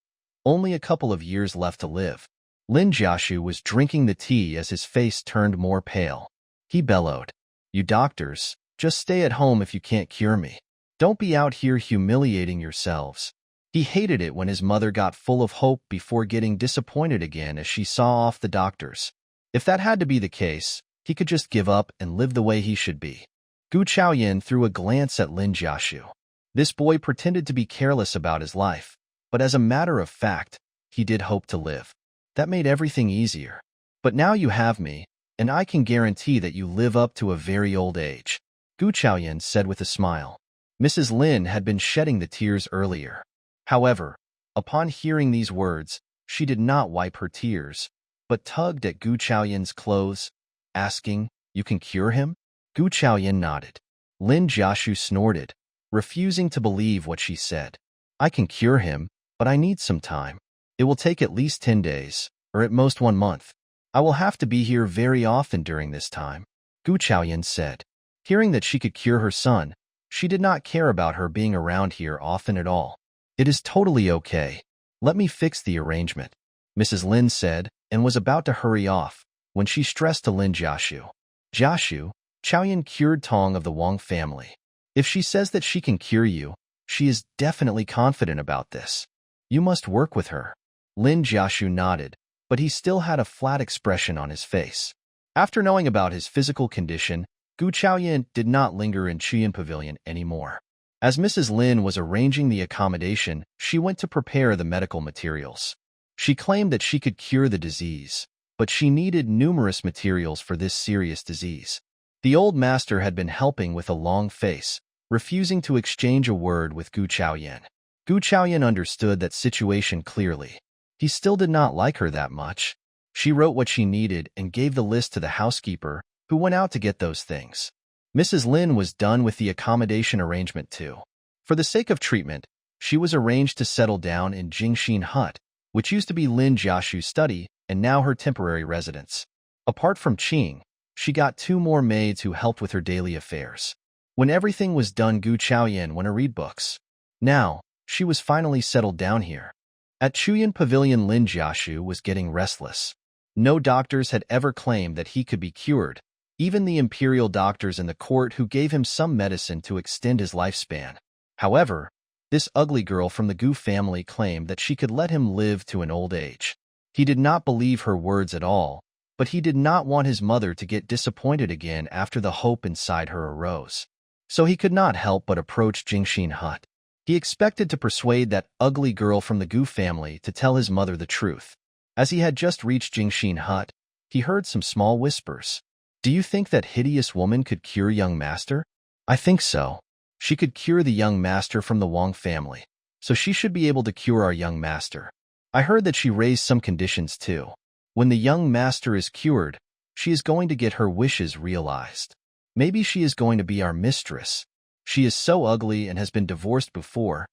Only a couple of years left to live. Lin Jiaxu was drinking the tea as his face turned more pale. He bellowed, "You doctors, just stay at home if you can't cure me. Don't be out here humiliating yourselves." He hated it when his mother got full of hope before getting disappointed again as she saw off the doctors. If that had to be the case, he could just give up and live the way he should be. Gu Chaoyan threw a glance at Lin Jiaxu. This boy pretended to be careless about his life, but as a matter of fact, he did hope to live. That made everything easier. But now you have me, and I can guarantee that you live up to a very old age, Gu Chaoyan said with a smile. Mrs. Lin had been shedding the tears earlier. However, upon hearing these words, she did not wipe her tears, but tugged at Gu Chaoyan's clothes, asking, "You can cure him?" Gu Chaoyan nodded. Lin Jiaxu snorted, refusing to believe what she said. "I can cure him, but I need some time. It will take at least 10 days, or at most 1 month. I will have to be here very often during this time," Gu Chaoyan said. Hearing that she could cure her son, she did not care about her being around here often at all. "It is totally okay. Let me fix the arrangement," Mrs. Lin said, and was about to hurry off, when she stressed to Lin Jiaxu. "Jiaxu, Chaoyan cured Tong of the Wang family. If she says that she can cure you, she is definitely confident about this. You must work with her." Lin Jiaxu nodded, but he still had a flat expression on his face. After knowing about his physical condition, Gu Chaoyan did not linger in Chuyan Pavilion anymore. As Mrs. Lin was arranging the accommodation, she went to prepare the medical materials. She claimed that she could cure the disease, but she needed numerous materials for this serious disease. The old master had been helping with a long face, refusing to exchange a word with Gu Chaoyan. Gu Chaoyan understood that situation clearly. He still did not like her that much. She wrote what she needed and gave the list to the housekeeper, who went out to get those things. Mrs. Lin was done with the accommodation arrangement too. For the sake of treatment, she was arranged to settle down in Jingxin Hut, which used to be Lin Jiaxu's study and now her temporary residence. Apart from Qing, she got 2 more maids who helped with her daily affairs. When everything was done, Gu Chaoyan went to read books. Now, she was finally settled down here. At Chuyan Pavilion, Lin Jiaxu was getting restless. No doctors had ever claimed that he could be cured, even the imperial doctors in the court who gave him some medicine to extend his lifespan. However, this ugly girl from the Gu family claimed that she could let him live to an old age. He did not believe her words at all, but he did not want his mother to get disappointed again after the hope inside her arose. So he could not help but approach Jingxin Hut. He expected to persuade that ugly girl from the Gu family to tell his mother the truth. As he had just reached Jingxin Hut, he heard some small whispers. "Do you think that hideous woman could cure young master?" "I think so. She could cure the young master from the Wang family, so she should be able to cure our young master. I heard that she raised some conditions too. When the young master is cured, she is going to get her wishes realized. Maybe she is going to be our mistress. She is so ugly and has been divorced before.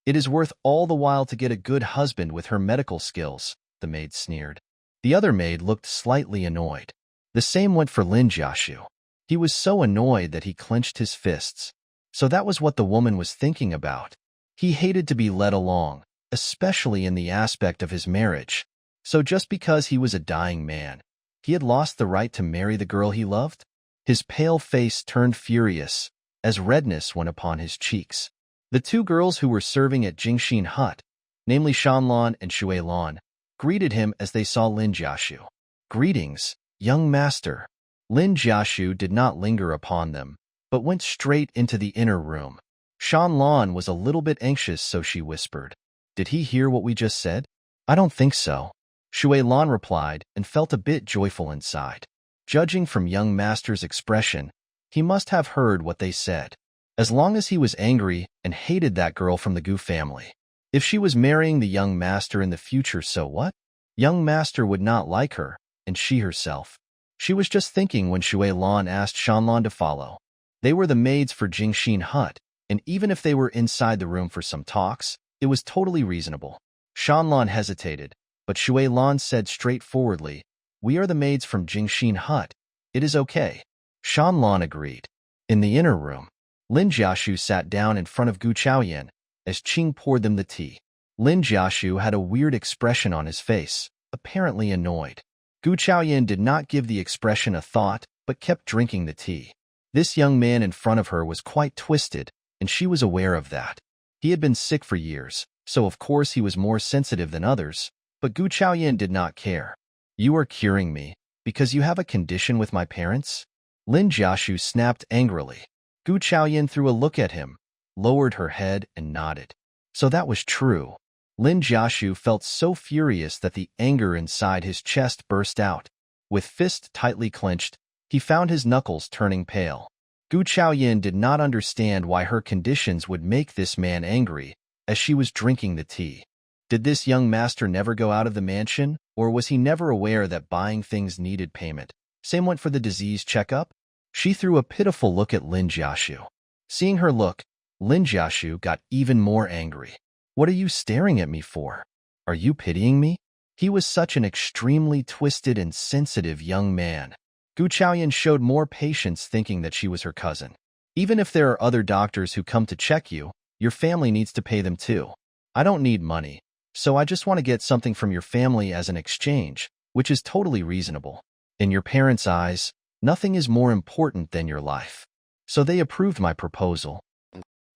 It is worth all the while to get a good husband with her medical skills," the maid sneered. The other maid looked slightly annoyed. The same went for Lin Jiaxu. He was so annoyed that he clenched his fists. So that was what the woman was thinking about. He hated to be led along, especially in the aspect of his marriage. So just because he was a dying man, he had lost the right to marry the girl he loved? His pale face turned furious, as redness went upon his cheeks. The 2 girls who were serving at Jingxin Hut, namely Shanlan and Shuailan, greeted him as they saw Lin Jiaxu. "Greetings, young master." Lin Jiaxu did not linger upon them, but went straight into the inner room. Shanlan was a little bit anxious, so she whispered, "Did he hear what we just said?" "I don't think so," Shuailan replied and felt a bit joyful inside. Judging from young master's expression, he must have heard what they said. As long as he was angry and hated that girl from the Gu family, If she was marrying the young master in the future, so what? Young master would not like her, and she herself. She was just thinking when Shui Lan asked Shanlan to follow. They were the maids for Jingxin hut, and even if they were inside the room for some talks, it was totally reasonable. Shanlan hesitated, but Shui Lan said straightforwardly, "We are the maids from Jingxin hut. It is okay." Shanlan agreed. In the inner room, Lin Jiashu sat down in front of Gu Chaoyan as Qing poured them the tea. Lin Jiashu had a weird expression on his face, apparently annoyed. Gu Chaoyan did not give the expression a thought, but kept drinking the tea. This young man in front of her was quite twisted, and she was aware of that. He had been sick for years, so of course he was more sensitive than others, but Gu Chaoyan did not care. "You are curing me, because you have a condition with my parents?" Lin Jiashu snapped angrily. Gu Chaoyan threw a look at him, lowered her head, and nodded. So that was true. Lin Jiashu felt so furious that the anger inside his chest burst out. With fist tightly clenched, he found his knuckles turning pale. Gu Chaoyan did not understand why her conditions would make this man angry, as she was drinking the tea. Did this young master never go out of the mansion, or was he never aware that buying things needed payment? Same went for the disease checkup? She threw a pitiful look at Lin Jiashu. Seeing her look, Lin Jiashu got even more angry. "What are you staring at me for? Are you pitying me?" He was such an extremely twisted and sensitive young man. Gu Chaoyan showed more patience thinking that she was her cousin. "Even if there are other doctors who come to check you, your family needs to pay them too. I don't need money, so I just want to get something from your family as an exchange, which is totally reasonable. In your parents' eyes, nothing is more important than your life. So they approved my proposal.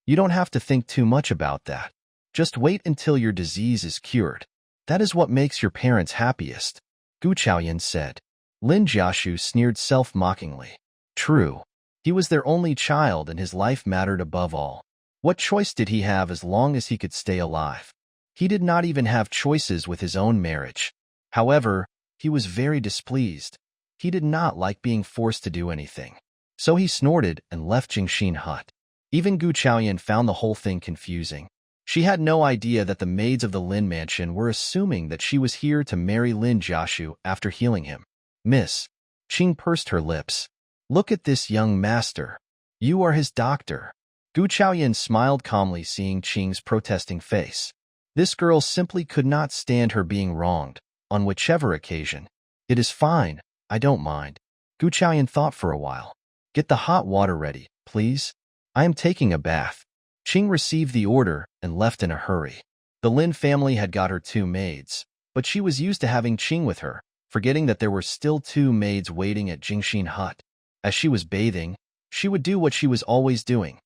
You don't have to think too much about that. Just wait until your disease is cured. That is what makes your parents happiest," Gu Chaoyan said. Lin Jiashu sneered self-mockingly. True. He was their only child and his life mattered above all. What choice did he have as long as he could stay alive? He did not even have choices with his own marriage. However, he was very displeased. He did not like being forced to do anything. So he snorted and left Jingxin hut. Even Gu Chaoyan found the whole thing confusing. She had no idea that the maids of the Lin mansion were assuming that she was here to marry Lin Jiashu after healing him. "Miss," Qing pursed her lips. "Look at this young master. You are his doctor." Gu Chaoyan smiled calmly seeing Qing's protesting face. This girl simply could not stand her being wronged, on whichever occasion. "It is fine, I don't mind." Gu Chaoyan thought for a while. "Get the hot water ready, please. I am taking a bath." Qing received the order and left in a hurry. The Lin family had got her 2 maids, but she was used to having Qing with her, forgetting that there were still 2 maids waiting at Jingxin hut. As she was bathing, she would do what she was always doing,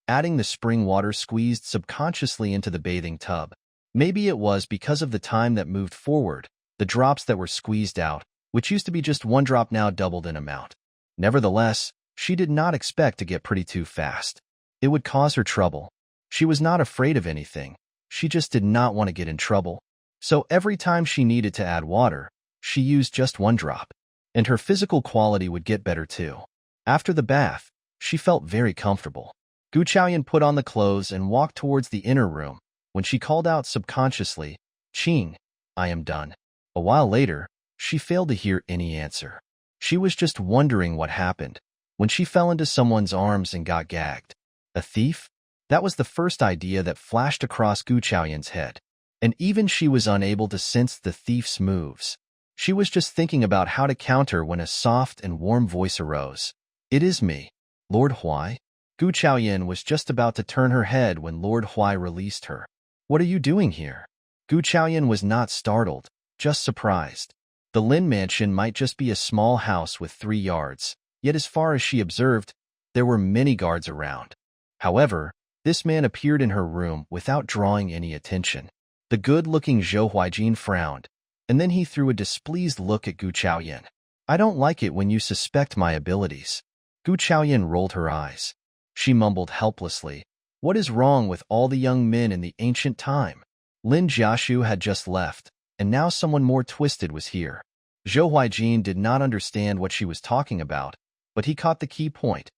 adding the spring water squeezed subconsciously into the bathing tub. Maybe it was because of the time that moved forward, the drops that were squeezed out, which used to be just 1 drop now doubled in amount. Nevertheless, she did not expect to get pretty too fast. It would cause her trouble. She was not afraid of anything. She just did not want to get in trouble. So every time she needed to add water, she used just 1 drop. And her physical quality would get better too. After the bath, she felt very comfortable. Gu Chaoyan put on the clothes and walked towards the inner room when she called out subconsciously, "Qing, I am done." A while later, she failed to hear any answer. She was just wondering what happened when she fell into someone's arms and got gagged. A thief? That was the first idea that flashed across Gu Chaoyan's head. And even she was unable to sense the thief's moves. She was just thinking about how to counter when a soft and warm voice arose. "It is me, Lord Huai." Gu Chaoyan was just about to turn her head when Lord Huai released her. "What are you doing here?" Gu Chaoyan was not startled, just surprised. The Lin mansion might just be a small house with 3 yards, yet as far as she observed, there were many guards around. However, this man appeared in her room without drawing any attention. The good-looking Zhou Huijin frowned, and then he threw a displeased look at Gu Chaoyan. "I don't like it when you suspect my abilities." Gu Chaoyan rolled her eyes. She mumbled helplessly, "What is wrong with all the young men in the ancient time?" Lin Jiashu had just left, and now someone more twisted was here. Zhou Huijin did not understand what she was talking about, but he caught the key point.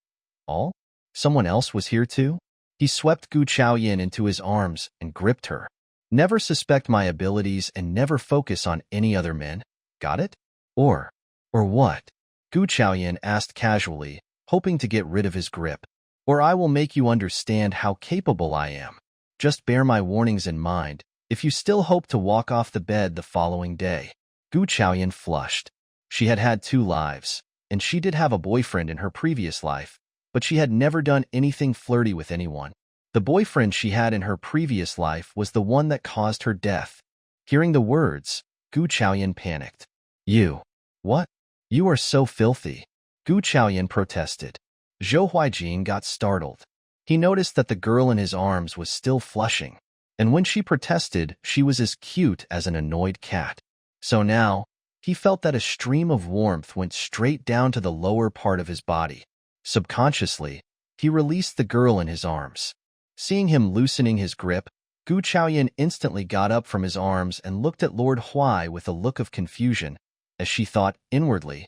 All? Someone else was here too? He swept Gu Chaoyan into his arms and gripped her. Never suspect my abilities and never focus on any other men. Got it? Or what? Gu Chaoyan asked casually, hoping to get rid of his grip. Or I will make you understand how capable I am. Just bear my warnings in mind if you still hope to walk off the bed the following day. Gu Chaoyan flushed. She had had 2 lives, and she did have a boyfriend in her previous life, but she had never done anything flirty with anyone. The boyfriend she had in her previous life was the one that caused her death. Hearing the words, Gu Chaoyan panicked. You. What? You are so filthy. Gu Chaoyan protested. Zhou Huaijin got startled. He noticed that the girl in his arms was still flushing, and when she protested, she was as cute as an annoyed cat. So now, he felt that a stream of warmth went straight down to the lower part of his body. Subconsciously, he released the girl in his arms. Seeing him loosening his grip, Gu Chaoyan instantly got up from his arms and looked at Lord Huai with a look of confusion, as she thought inwardly,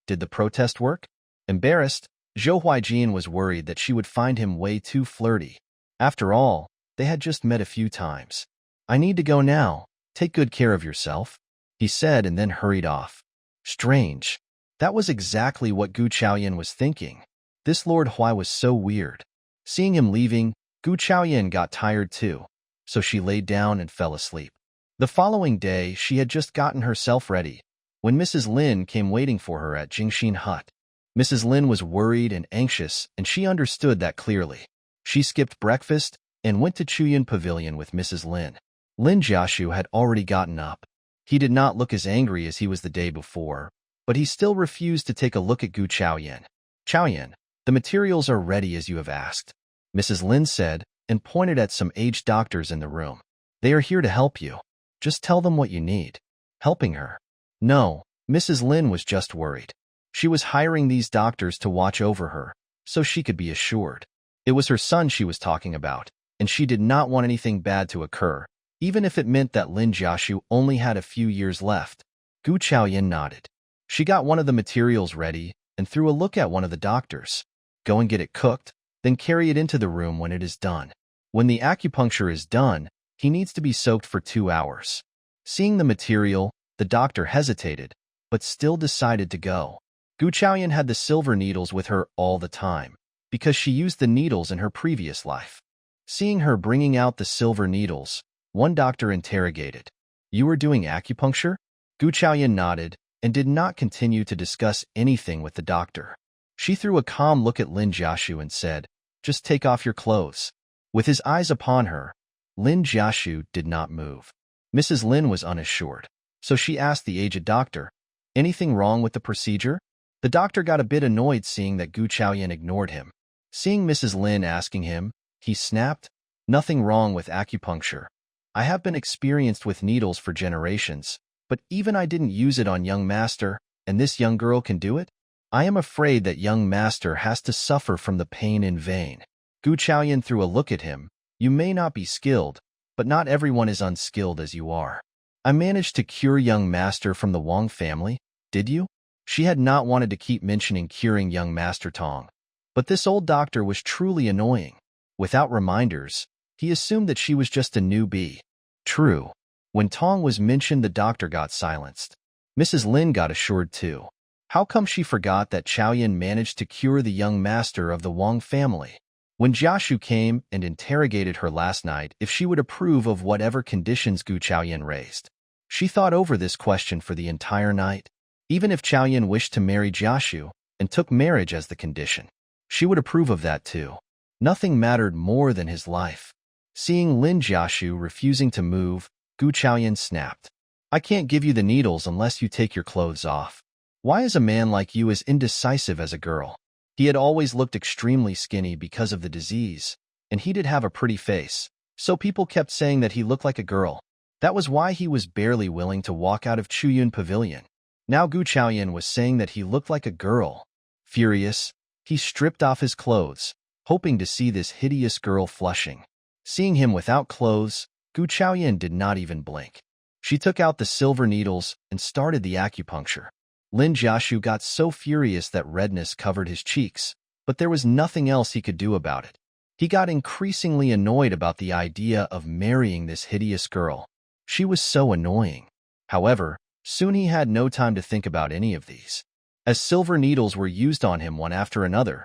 did the protest work? Embarrassed, Zhou Huaijin was worried that she would find him way too flirty. After all, they had just met a few times. I need to go now. Take good care of yourself, he said and then hurried off. Strange. That was exactly what Gu Chaoyan was thinking. This Lord Huai was so weird. Seeing him leaving, Gu Chaoyan got tired too, so she laid down and fell asleep. The following day, she had just gotten herself ready when Mrs. Lin came waiting for her at Jingxin Hut. Mrs. Lin was worried and anxious, and she understood that clearly. She skipped breakfast and went to Chuyun Pavilion with Mrs. Lin. Lin Jiashu had already gotten up. He did not look as angry as he was the day before, but he still refused to take a look at Gu Chaoyan. Chaoyan, the materials are ready as you have asked, Mrs. Lin said, and pointed at some aged doctors in the room. They are here to help you. Just tell them what you need. Helping her? No, Mrs. Lin was just worried. She was hiring these doctors to watch over her, so she could be assured. It was her son she was talking about, and she did not want anything bad to occur, even if it meant that Lin Jiashu only had a few years left. Gu Chaoyan nodded. She got one of the materials ready and threw a look at one of the doctors. Go and get it cooked, then carry it into the room when it is done. When the acupuncture is done, he needs to be soaked for 2 hours. Seeing the material, the doctor hesitated, but still decided to go. Gu Chaoyan had the silver needles with her all the time, because she used the needles in her previous life. Seeing her bringing out the silver needles, one doctor interrogated, You are doing acupuncture? Gu Chaoyan nodded and did not continue to discuss anything with the doctor. She threw a calm look at Lin Jiashu and said, Just take off your clothes. With his eyes upon her, Lin Jiashu did not move. Mrs. Lin was unassured, so she asked the aged doctor, Anything wrong with the procedure? The doctor got a bit annoyed seeing that Gu Chaoyan ignored him. Seeing Mrs. Lin asking him, he snapped, Nothing wrong with acupuncture. I have been experienced with needles for generations, but even I didn't use it on young master, and this young girl can do it? I am afraid that young master has to suffer from the pain in vain. Gu Chaoyan threw a look at him. You may not be skilled, but not everyone is unskilled as you are. I managed to cure young master from the Wang family, did you? She had not wanted to keep mentioning curing young master Tong, but this old doctor was truly annoying. Without reminders, he assumed that she was just a newbie. True. When Tong was mentioned, the doctor got silenced. Mrs. Lin got assured too. How come she forgot that Chaoyan managed to cure the young master of the Wang family? When Jiashu came and interrogated her last night if she would approve of whatever conditions Gu Chaoyan raised, she thought over this question for the entire night. Even if Chaoyan wished to marry Jiashu and took marriage as the condition, she would approve of that too. Nothing mattered more than his life. Seeing Lin Jiashu refusing to move, Gu Chaoyan snapped. I can't give you the needles unless you take your clothes off. Why is a man like you as indecisive as a girl? He had always looked extremely skinny because of the disease, and he did have a pretty face, so people kept saying that he looked like a girl. That was why he was barely willing to walk out of Chuyun Pavilion. Now Gu Chaoyan was saying that he looked like a girl. Furious, he stripped off his clothes, hoping to see this hideous girl flushing. Seeing him without clothes, Gu Chaoyan did not even blink. She took out the silver needles and started the acupuncture. Lin Jiashu got so furious that redness covered his cheeks, but there was nothing else he could do about it. He got increasingly annoyed about the idea of marrying this hideous girl. She was so annoying. However, soon he had no time to think about any of these. As silver needles were used on him one after another,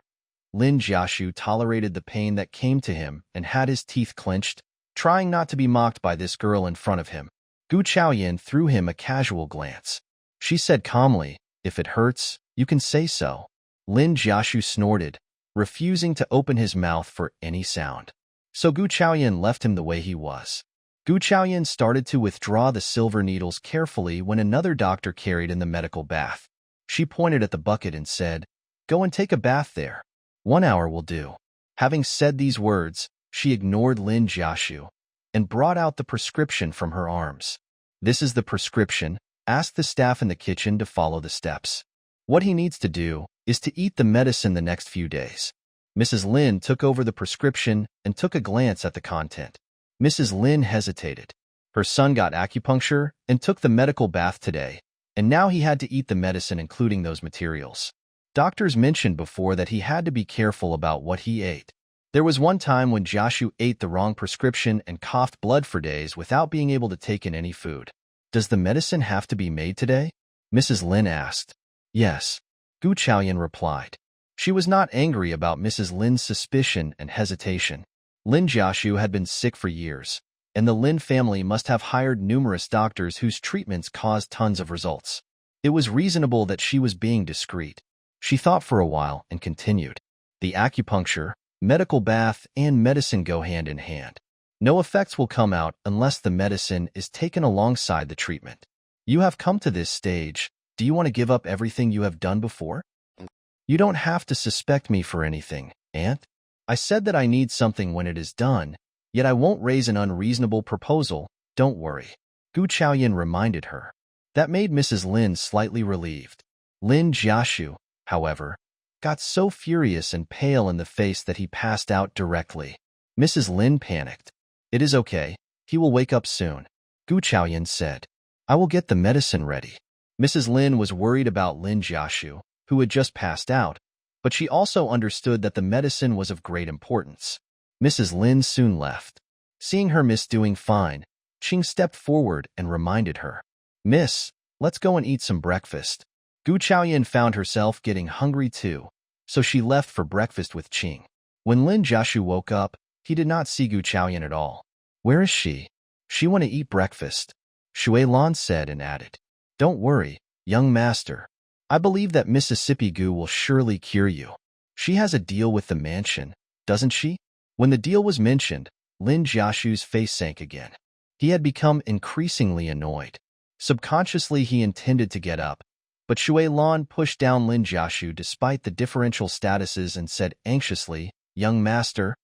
Lin Jiaxu tolerated the pain that came to him and had his teeth clenched, trying not to be mocked by this girl in front of him. Gu Chaoyan threw him a casual glance. She said calmly, "If it hurts, you can say so." Lin Jiaxu snorted, refusing to open his mouth for any sound. So Gu Chaoyan left him the way he was. Gu Chaoyan started to withdraw the silver needles carefully when another doctor carried in the medical bath. She pointed at the bucket and said, "Go and take a bath there. 1 hour will do." Having said these words, she ignored Lin Jiaxu and brought out the prescription from her arms. "This is the prescription. Ask the staff in the kitchen to follow the steps. What he needs to do is to eat the medicine the next few days." Mrs. Lin took over the prescription and took a glance at the content. Mrs. Lin hesitated. Her son got acupuncture and took the medical bath today, and now he had to eat the medicine including those materials. Doctors mentioned before that he had to be careful about what he ate. There was one time when Jiaxu ate the wrong prescription and coughed blood for days without being able to take in any food. "Does the medicine have to be made today?" Mrs. Lin asked. "Yes," Gu Chaoyan replied. She was not angry about Mrs. Lin's suspicion and hesitation. Lin Jiaxu had been sick for years, and the Lin family must have hired numerous doctors whose treatments caused tons of results. It was reasonable that she was being discreet. She thought for a while and continued. "The acupuncture, medical bath, and medicine go hand in hand. No effects will come out unless the medicine is taken alongside the treatment. You have come to this stage. Do you want to give up everything you have done before? You don't have to suspect me for anything, Aunt. I said that I need something when it is done, yet I won't raise an unreasonable proposal. Don't worry," Gu Chaoyan reminded her. That made Mrs. Lin slightly relieved. Lin Jiaxu, however, got so furious and pale in the face that he passed out directly. Mrs. Lin panicked. "It is okay. He will wake up soon," Gu Chaoyan said. "I will get the medicine ready." Mrs. Lin was worried about Lin Jiaxu, who had just passed out, but she also understood that the medicine was of great importance. Mrs. Lin soon left. Seeing her miss doing fine, Qing stepped forward and reminded her, "Miss, let's go and eat some breakfast." Gu Chaoyan found herself getting hungry too, so she left for breakfast with Qing. When Lin Jiaxu woke up, he did not see Gu Chaoyan at all. "Where is she?" "She want to eat breakfast," Shui Lan said and added, "Don't worry, young master. I believe that Mississippi Gu will surely cure you. She has a deal with the mansion, doesn't she?" When the deal was mentioned, Lin Jiaxu's face sank again. He had become increasingly annoyed. Subconsciously, he intended to get up, but Shui Lan pushed down Lin Jiaxu despite the differential statuses and said anxiously, "Young master,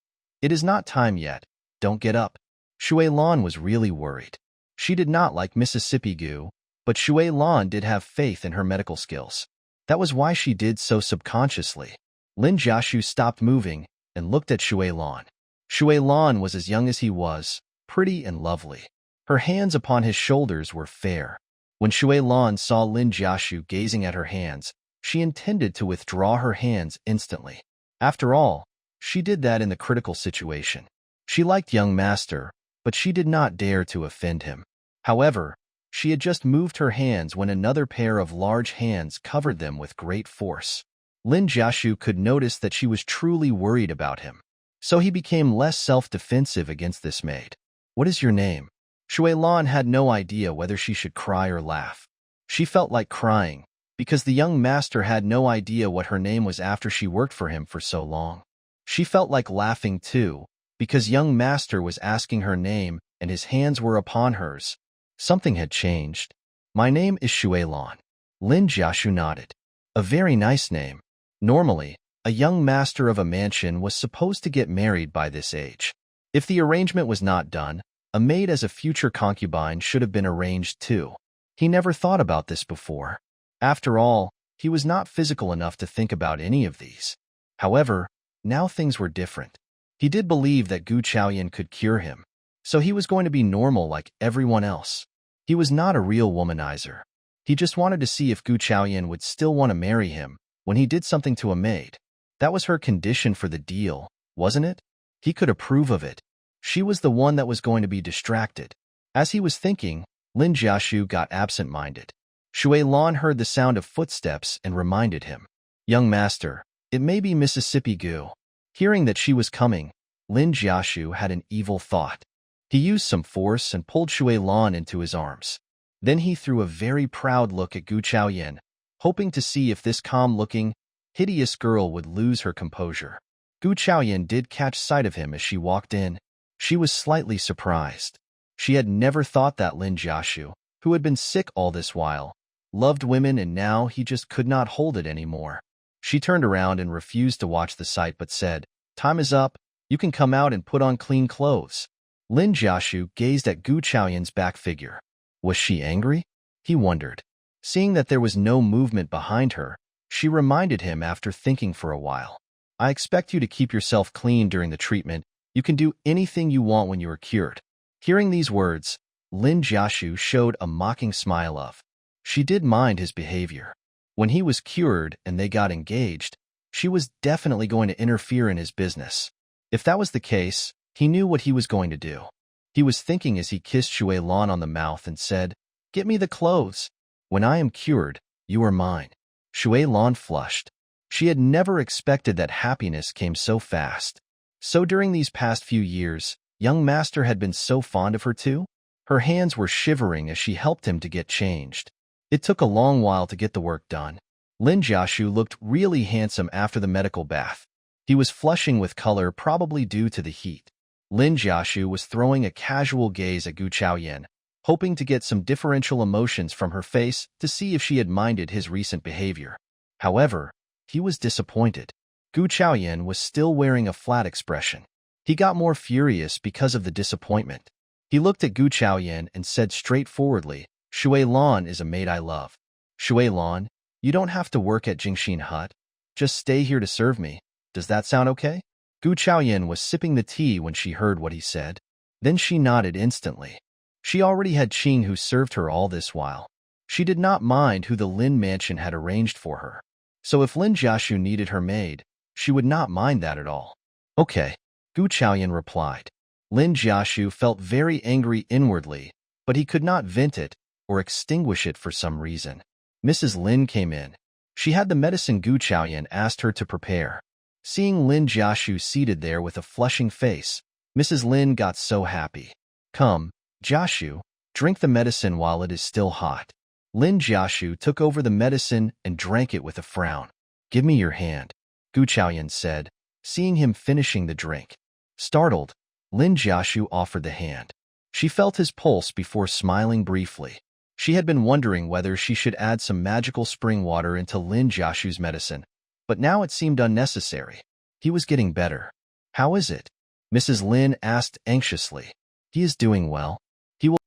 it is not time yet. Don't get up." Shui Lan was really worried. She did not like Mississippi Gu, but Shui Lan did have faith in her medical skills. That was why she did so subconsciously. Lin Jiaxu stopped moving and looked at Shui Lan. Shui Lan was as young as he was, pretty and lovely. Her hands upon his shoulders were fair. When Shui Lan saw Lin Jiaxu gazing at her hands, she intended to withdraw her hands instantly. After all, she did that in the critical situation. She liked young master, but she did not dare to offend him. However, she had just moved her hands when another pair of large hands covered them with great force. Lin Jiaxu could notice that she was truly worried about him, so he became less self-defensive against this maid. "What is your name?" Shui Lan had no idea whether she should cry or laugh. She felt like crying, because the young master had no idea what her name was after she worked for him for so long. She felt like laughing too, because young master was asking her name and his hands were upon hers. Something had changed. "My name is Shui Lan." Lin Jiaxu nodded. "A very nice name. Normally, a young master of a mansion was supposed to get married by this age. If the arrangement was not done, a maid as a future concubine should have been arranged too. He never thought about this before. After all, he was not physical enough to think about any of these. However, now things were different. He did believe that Gu Chaoyan could cure him, so he was going to be normal like everyone else. He was not a real womanizer. He just wanted to see if Gu Chaoyan would still want to marry him when he did something to a maid. That was her condition for the deal, wasn't it? He could approve of it. She was the one that was going to be distracted. As he was thinking, Lin Jiaxu got absent-minded. Shui Lan heard the sound of footsteps and reminded him. Young master, it may be Mississippi Gu. Hearing that she was coming, Lin Jiaxu had an evil thought. He used some force and pulled Shui Lan into his arms. Then he threw a very proud look at Gu Chaoyan, hoping to see if this calm-looking, hideous girl would lose her composure. Gu Chaoyan did catch sight of him as she walked in. She was slightly surprised. She had never thought that Lin Jiaxu, who had been sick all this while, loved women and now he just could not hold it anymore. She turned around and refused to watch the sight but said, "Time is up. You can come out and put on clean clothes." Lin Jiaxu gazed at Gu Chaoyan's back figure. Was she angry? He wondered. Seeing that there was no movement behind her, she reminded him after thinking for a while. "I expect you to keep yourself clean during the treatment. You can do anything you want when you are cured." Hearing these words, Lin Jiaxu showed a mocking smile of. She did mind his behavior. When he was cured and they got engaged, she was definitely going to interfere in his business. If that was the case, he knew what he was going to do. He was thinking as he kissed Shui Lan on the mouth and said, "Get me the clothes. When I am cured, you are mine." Shui Lan flushed. She had never expected that happiness came so fast. So during these past few years, young master had been so fond of her too? Her hands were shivering as she helped him to get changed. It took a long while to get the work done. Lin Jiaxu looked really handsome after the medical bath. He was flushing with color, probably due to the heat. Lin Jiaxu was throwing a casual gaze at Gu Chaoyan, hoping to get some differential emotions from her face to see if she had minded his recent behavior. However, he was disappointed. Gu Chaoyan was still wearing a flat expression. He got more furious because of the disappointment. He looked at Gu Chaoyan and said straightforwardly, "Shui Lan is a maid I love. Shui Lan, you don't have to work at Jingxin Hut. Just stay here to serve me. Does that sound okay?" Gu Chaoyan was sipping the tea when she heard what he said. Then she nodded instantly. She already had Qing who served her all this while. She did not mind who the Lin mansion had arranged for her. So if Lin Jiaxu needed her maid, she would not mind that at all. "Okay," Gu Chaoyan replied. Lin Jiaxu felt very angry inwardly, but he could not vent it or extinguish it for some reason. Mrs. Lin came in. She had the medicine Gu Chaoyan asked her to prepare. Seeing Lin Jiaxu seated there with a flushing face, Mrs. Lin got so happy. "Come, Jiaxu, drink the medicine while it is still hot." Lin Jiaxu took over the medicine and drank it with a frown. "Give me your hand," Gu Chaoyan said, seeing him finishing the drink. Startled, Lin Jiaxu offered the hand. She felt his pulse before smiling briefly. She had been wondering whether she should add some magical spring water into Lin Jiaxu's medicine, but now it seemed unnecessary. He was getting better. "How is it?" Mrs. Lin asked anxiously. "He is doing well.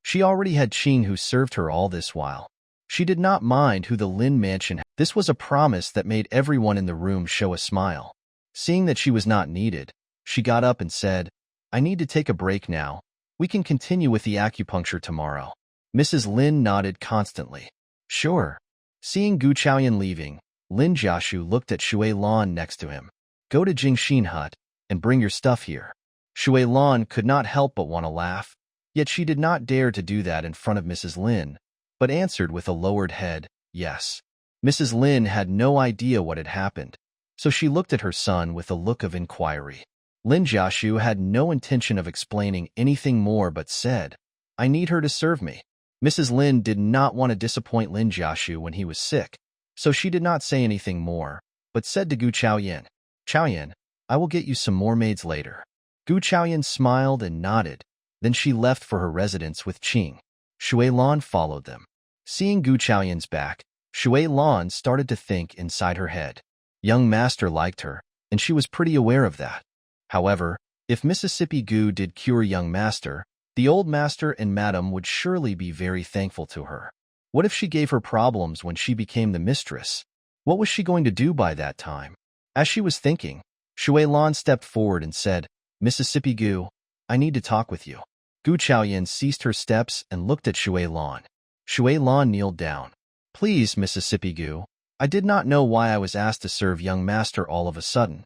She already had Qing who served her all this while. She did not mind who the Lin mansion had. This was a promise that made everyone in the room show a smile. Seeing that she was not needed, she got up and said, "I need to take a break now. We can continue with the acupuncture tomorrow." Mrs. Lin nodded constantly. "Sure." Seeing Gu Chaoyan leaving, Lin Jiaxu looked at Shui Lan next to him. "Go to Jingxin Hut and bring your stuff here." Shui Lan could not help but want to laugh, yet she did not dare to do that in front of Mrs. Lin, but answered with a lowered head, "Yes." Mrs. Lin had no idea what had happened, so she looked at her son with a look of inquiry. Lin Jiaxu had no intention of explaining anything more but said, "I need her to serve me." Mrs. Lin did not want to disappoint Lin Jiaxu when he was sick, so she did not say anything more, but said to Gu Chaoyan, "Chaoyan, I will get you some more maids later." Gu Chaoyan smiled and nodded. Then she left for her residence with Qing. Shui Lan followed them. Seeing Gu Chaoyan's back, Shui Lan started to think inside her head. Young master liked her, and she was pretty aware of that. However, if Mississippi Gu did cure young master, the old master and madam would surely be very thankful to her. What if she gave her problems when she became the mistress? What was she going to do by that time? As she was thinking, Shui Lan stepped forward and said, "Mississippi Gu, I need to talk with you." Gu Chaoyan ceased her steps and looked at Shui Lan. Shui Lan kneeled down. "Please, Mississippi Gu, I did not know why I was asked to serve young master all of a sudden.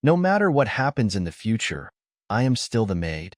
No matter what happens in the future, I am still the maid.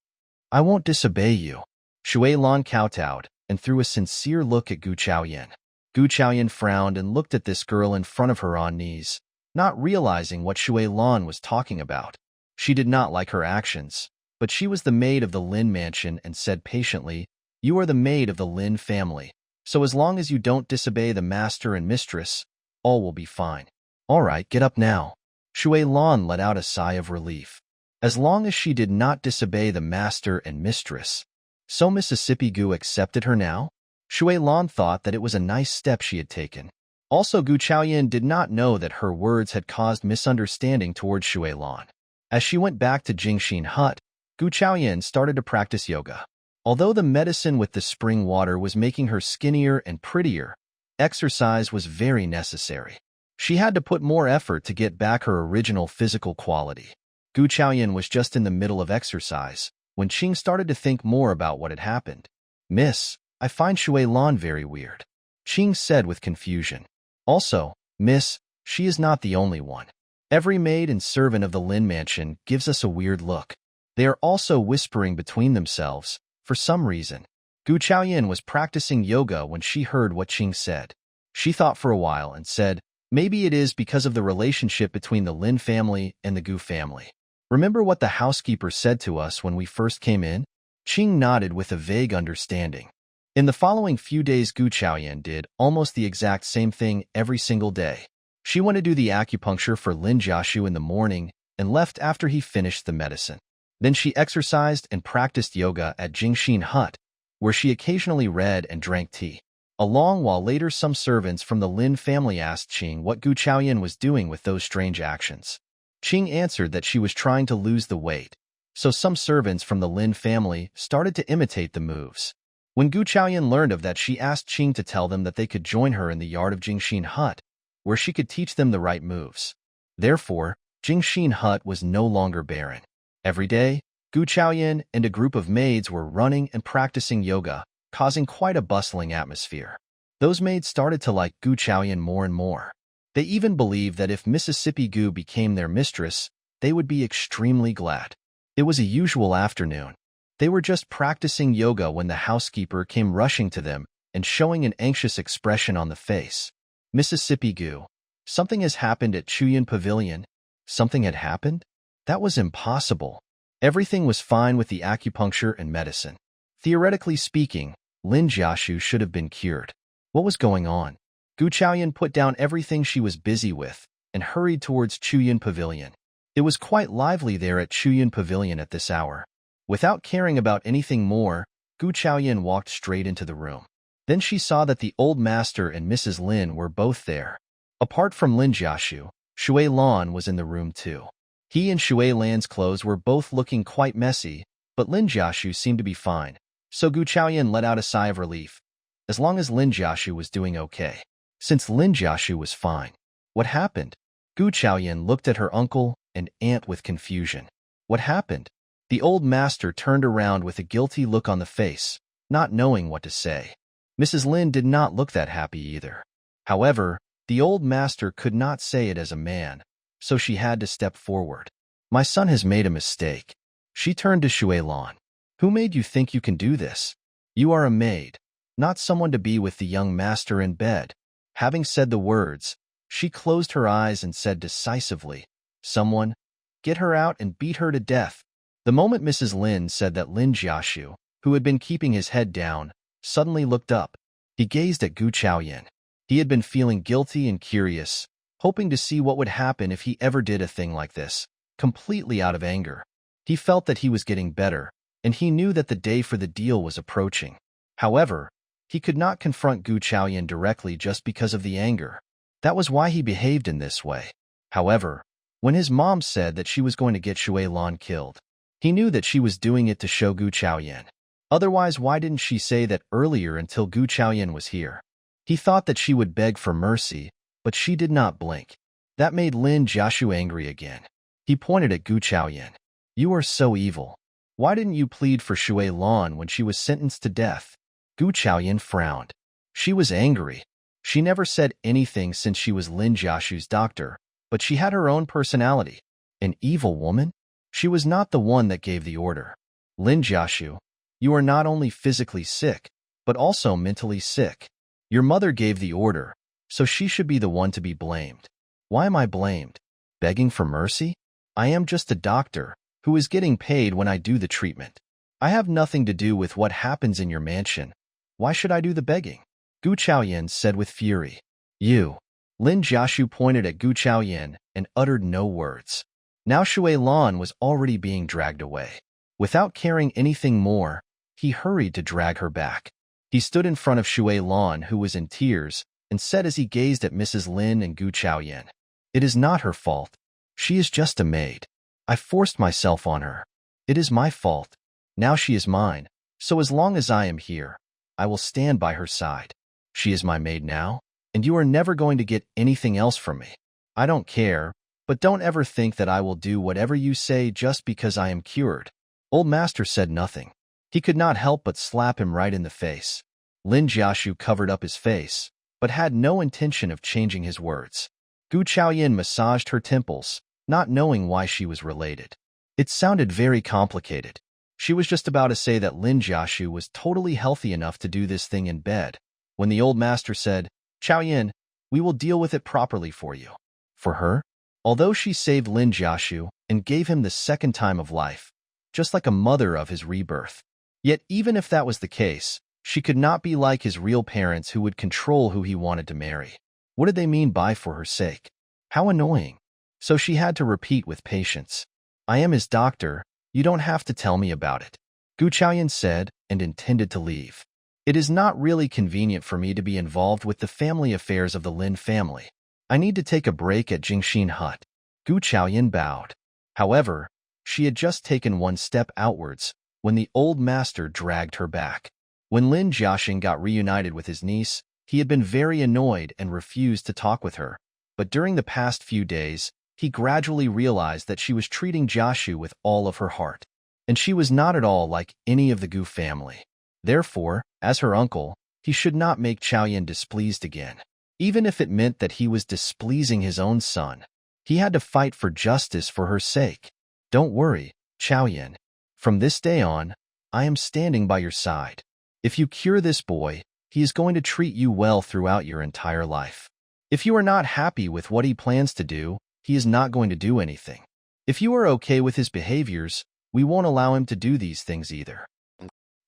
I won't disobey you. Shui Lan kowtowed and threw a sincere look at Gu Chaoyan. Gu Chaoyan frowned and looked at this girl in front of her on knees, not realizing what Shui Lan was talking about. She did not like her actions, but she was the maid of the Lin mansion and said patiently, "You are the maid of the Lin family, so as long as you don't disobey the master and mistress, all will be fine." "All right, get up now." Shui Lan let out a sigh of relief. As long as she did not disobey the master and mistress, so Mississippi Gu accepted her now? Shui Lan thought that it was a nice step she had taken. Also, Gu Chaoyan did not know that her words had caused misunderstanding towards Shui Lan. As she went back to Jingxin hut, Gu Chaoyan started to practice yoga. Although the medicine with the spring water was making her skinnier and prettier, exercise was very necessary. She had to put more effort to get back her original physical quality. Gu Chaoyan was just in the middle of exercise when Qing started to think more about what had happened. "Miss, I find Shui Lan very weird," Qing said with confusion. "Also, miss, she is not the only one. Every maid and servant of the Lin mansion gives us a weird look. They are also whispering between themselves, for some reason." Gu Chaoyan was practicing yoga when she heard what Qing said. She thought for a while and said, "Maybe it is because of the relationship between the Lin family and the Gu family. Remember what the housekeeper said to us when we first came in?" Qing nodded with a vague understanding. In the following few days, Gu Chaoyan did almost the exact same thing every single day. She went to do the acupuncture for Lin Jiashu in the morning and left after he finished the medicine. Then she exercised and practiced yoga at Jingxin hut, where she occasionally read and drank tea. A long while later, some servants from the Lin family asked Qing what Gu Chaoyan was doing with those strange actions. Qing answered that she was trying to lose the weight, so some servants from the Lin family started to imitate the moves. When Gu Chaoyan learned of that, she asked Qing to tell them that they could join her in the yard of Jingxin hut, where she could teach them the right moves. Therefore, Jingxin hut was no longer barren. Every day, Gu Chaoyan and a group of maids were running and practicing yoga, causing quite a bustling atmosphere. Those maids started to like Gu Chaoyan more and more. They even believed that if Mississippi Gu became their mistress, they would be extremely glad. It was a usual afternoon. They were just practicing yoga when the housekeeper came rushing to them and showing an anxious expression on the face. "Mississippi Gu, something has happened at Chuyan Pavilion." Something had happened? That was impossible. Everything was fine with the acupuncture and medicine. Theoretically speaking, Lin Jiashu should have been cured. What was going on? Gu Chaoyan put down everything she was busy with and hurried towards Chuyan Pavilion. It was quite lively there at Chuyan Pavilion at this hour. Without caring about anything more, Gu Chaoyan walked straight into the room. Then she saw that the old master and Mrs. Lin were both there. Apart from Lin Jiashu, Shui Lan was in the room too. He and Shui Lan's clothes were both looking quite messy, but Lin Jiashu seemed to be fine, so Gu Chaoyan let out a sigh of relief. As long as Lin Jiashu was doing okay. Since Lin Jiashu was fine. What happened? Gu Chaoyan looked at her uncle and aunt with confusion. What happened? The old master turned around with a guilty look on the face, not knowing what to say. Mrs. Lin did not look that happy either. However, the old master could not say it as a man, so she had to step forward. "My son has made a mistake." She turned to Shui Lan. "Who made you think you can do this? You are a maid, not someone to be with the young master in bed." Having said the words, she closed her eyes and said decisively, "Someone, get her out and beat her to death." The moment Mrs. Lin said that, Lin Jiashu, who had been keeping his head down, suddenly looked up. He gazed at Gu Chaoyan. He had been feeling guilty and curious, hoping to see what would happen if he ever did a thing like this, completely out of anger. He felt that he was getting better, and he knew that the day for the deal was approaching. However, he could not confront Gu Chaoyan directly just because of the anger. That was why he behaved in this way. However, when his mom said that she was going to get Shui Lan killed, he knew that she was doing it to show Gu Chaoyan. Otherwise, why didn't she say that earlier until Gu Chaoyan was here? He thought that she would beg for mercy, but she did not blink. That made Lin Jiashu angry again. He pointed at Gu Chaoyan. "You are so evil. Why didn't you plead for Shui Lan when she was sentenced to death?" Gu Chaoyan frowned. She was angry. She never said anything since she was Lin Jiashu's doctor, but she had her own personality. An evil woman? She was not the one that gave the order. Lin Jiaxu, you are not only physically sick, but also mentally sick. Your mother gave the order, so she should be the one to be blamed. Why am I blamed? Begging for mercy? I am just a doctor who is getting paid when I do the treatment. I have nothing to do with what happens in your mansion. Why should I do the begging? Gu Chaoyan said with fury. You. Lin Jiaxu pointed at Gu Chaoyan and uttered no words. Now Shui Lan was already being dragged away. Without caring anything more, he hurried to drag her back. He stood in front of Shui Lan, who was in tears, and said as he gazed at Mrs. Lin and Gu Chaoyan, "It is not her fault. She is just a maid. I forced myself on her. It is my fault. Now she is mine, so as long as I am here, I will stand by her side. She is my maid now, and you are never going to get anything else from me. I don't care, but don't ever think that I will do whatever you say just because I am cured." Old Master said nothing. He could not help but slap him right in the face. Lin Jiaxu covered up his face, but had no intention of changing his words. Gu Chaoyan massaged her temples, not knowing why she was related. It sounded very complicated. She was just about to say that Lin Jiaxu was totally healthy enough to do this thing in bed, when the old master said, "Chaoyan, we will deal with it properly for you." For her? Although she saved Lin Jiaxu and gave him the second time of life, just like a mother of his rebirth. Yet even if that was the case, she could not be like his real parents who would control who he wanted to marry. What did they mean by for her sake? How annoying. So she had to repeat with patience, "I am his doctor, you don't have to tell me about it." Gu Chaoyan said and intended to leave. "It is not really convenient for me to be involved with the family affairs of the Lin family. I need to take a break at Jingxin Hut." Gu Chaoyan bowed. However, she had just taken one step outwards when the old master dragged her back. When Lin Jiaxing got reunited with his niece, he had been very annoyed and refused to talk with her. But during the past few days, he gradually realized that she was treating Jiaxu with all of her heart, and she was not at all like any of the Gu family. Therefore, as her uncle, he should not make Chaoyan displeased again. Even if it meant that he was displeasing his own son, he had to fight for justice for her sake. "Don't worry, Chaoyan. From this day on, I am standing by your side. If you cure this boy, he is going to treat you well throughout your entire life. If you are not happy with what he plans to do, he is not going to do anything. If you are okay with his behaviors, we won't allow him to do these things either.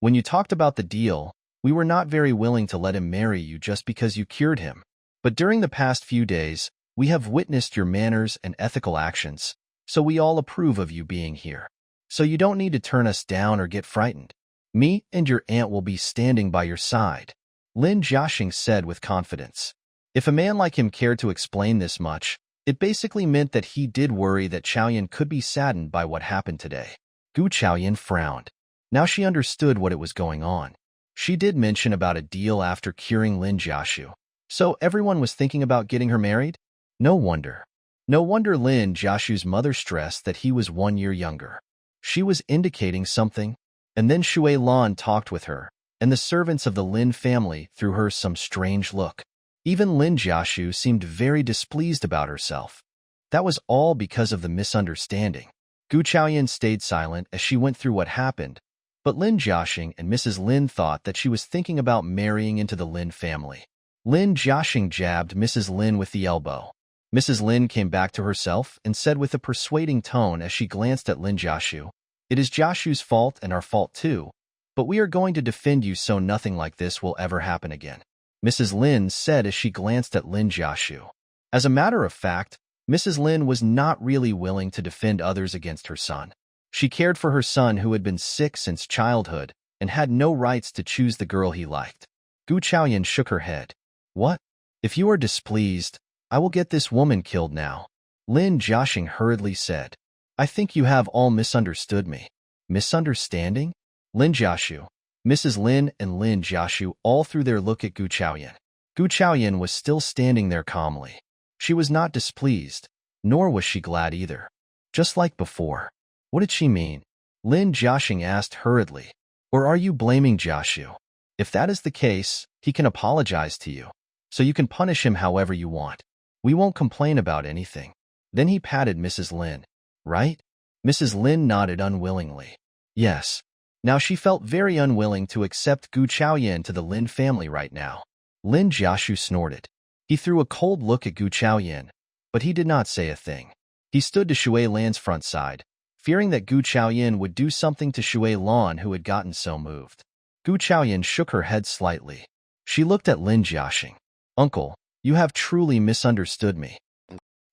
When you talked about the deal, we were not very willing to let him marry you just because you cured him. But during the past few days, we have witnessed your manners and ethical actions, so we all approve of you being here. So you don't need to turn us down or get frightened. Me and your aunt will be standing by your side," Lin Jiaxing said with confidence. If a man like him cared to explain this much, it basically meant that he did worry that Chaoyan could be saddened by what happened today. Gu Chaoyan frowned. Now she understood what it was going on. She did mention about a deal after curing Lin Jiaxu. So everyone was thinking about getting her married? No wonder. No wonder Lin Jiaxu's mother stressed that he was 1 year younger. She was indicating something, and then Shui Lan talked with her, and the servants of the Lin family threw her some strange look. Even Lin Jiaxu seemed very displeased about herself. That was all because of the misunderstanding. Gu Chaoyan stayed silent as she went through what happened, but Lin Jiaxing and Mrs. Lin thought that she was thinking about marrying into the Lin family. Lin Jiaxing jabbed Mrs. Lin with the elbow. Mrs. Lin came back to herself and said with a persuading tone as she glanced at Lin Jiaxu, "It is Jiaxu's fault and our fault too, but we are going to defend you so nothing like this will ever happen again," Mrs. Lin said as she glanced at Lin Jiaxu. As a matter of fact, Mrs. Lin was not really willing to defend others against her son. She cared for her son who had been sick since childhood and had no rights to choose the girl he liked. Gu Chaoyan shook her head. "What? If you are displeased, I will get this woman killed now," Lin Jiaxing hurriedly said. "I think you have all misunderstood me." Misunderstanding? Lin Jiaxu, Mrs. Lin and Lin Jiaxu all threw their look at Gu Chaoyan. Gu Chaoyan was still standing there calmly. She was not displeased, nor was she glad either. Just like before. What did she mean? Lin Jiaxing asked hurriedly. Or are you blaming Jiaxu? If that is the case, he can apologize to you, so you can punish him however you want. We won't complain about anything. Then he patted Mrs. Lin. Right? Mrs. Lin nodded unwillingly. Yes. Now she felt very unwilling to accept Gu Chaoyan to the Lin family right now. Lin Jiashu snorted. He threw a cold look at Gu Chaoyan, but he did not say a thing. He stood to Shui Lan's front side, fearing that Gu Chaoyan would do something to Shui Lan who had gotten so moved. Gu Chaoyan shook her head slightly. She looked at Lin Jiaxing. Uncle, you have truly misunderstood me.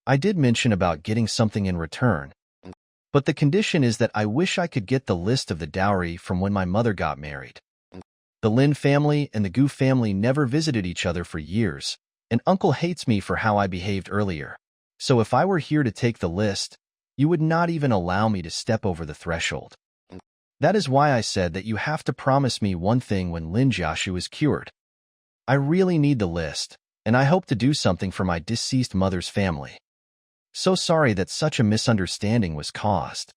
I did mention about getting something in return, but the condition is that I wish I could get the list of the dowry from when my mother got married. The Lin family and the Gu family never visited each other for years, and Uncle hates me for how I behaved earlier. So if I were here to take the list, you would not even allow me to step over the threshold. That is why I said that you have to promise me one thing when Lin Jiashu is cured. I really need the list, and I hope to do something for my deceased mother's family. So sorry that such a misunderstanding was caused.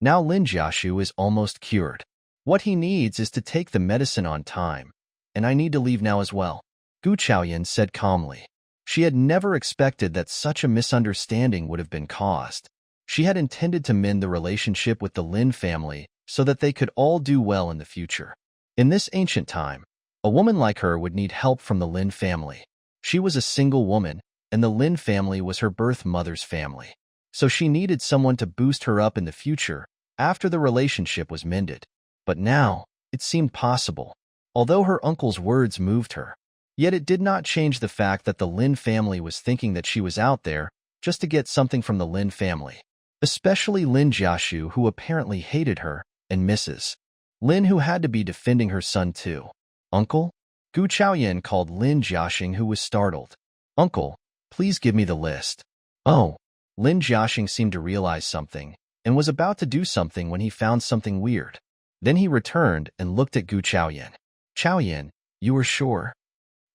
Now Lin Jiashu is almost cured. What he needs is to take the medicine on time, and I need to leave now as well, Gu Chaoyan said calmly. She had never expected that such a misunderstanding would have been caused. She had intended to mend the relationship with the Lin family so that they could all do well in the future. In this ancient time, a woman like her would need help from the Lin family. She was a single woman, and the Lin family was her birth mother's family. So she needed someone to boost her up in the future after the relationship was mended. But now, it seemed possible, although her uncle's words moved her. Yet it did not change the fact that the Lin family was thinking that she was out there just to get something from the Lin family. Especially Lin Jiashu, who apparently hated her, and Mrs. Lin, who had to be defending her son too. Uncle? Gu Chaoyan called Lin Jiaxing, who was startled. Uncle, please give me the list. Oh. Lin Jiaxing seemed to realize something, and was about to do something when he found something weird. Then he returned and looked at Gu Chaoyan. Chaoyan, you are sure?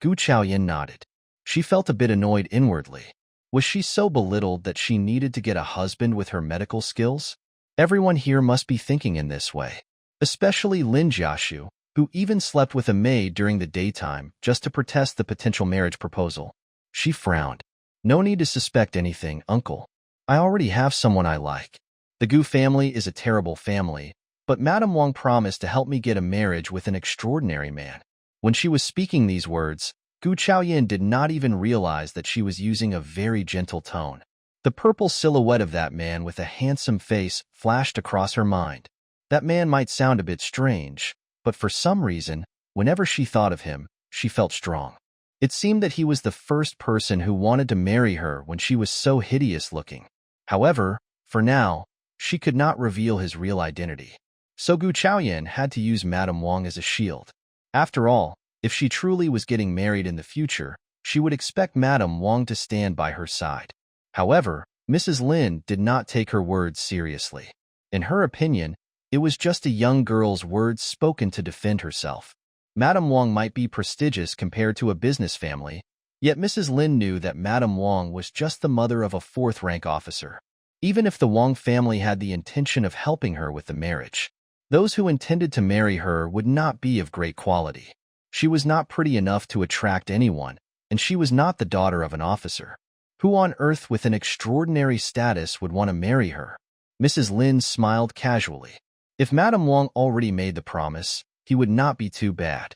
Gu Chaoyan nodded. She felt a bit annoyed inwardly. Was she so belittled that she needed to get a husband with her medical skills? Everyone here must be thinking in this way. Especially Lin Jiashu, who even slept with a maid during the daytime just to protest the potential marriage proposal. She frowned. No need to suspect anything, Uncle. I already have someone I like. The Gu family is a terrible family, but Madame Wang promised to help me get a marriage with an extraordinary man. When she was speaking these words, Gu Chaoyan did not even realize that she was using a very gentle tone. The purple silhouette of that man with a handsome face flashed across her mind. That man might sound a bit strange, but for some reason, whenever she thought of him, she felt strong. It seemed that he was the first person who wanted to marry her when she was so hideous looking. However, for now, she could not reveal his real identity. So Gu Chaoyan had to use Madame Wang as a shield. After all, if she truly was getting married in the future, she would expect Madame Wang to stand by her side. However, Mrs. Lin did not take her words seriously. In her opinion, it was just a young girl's words spoken to defend herself. Madame Wang might be prestigious compared to a business family, yet Mrs. Lin knew that Madame Wang was just the mother of a fourth-rank officer. Even if the Wang family had the intention of helping her with the marriage, those who intended to marry her would not be of great quality. She was not pretty enough to attract anyone, and she was not the daughter of an officer. Who on earth with an extraordinary status would want to marry her? Mrs. Lin smiled casually. If Madame Wang already made the promise, he would not be too bad.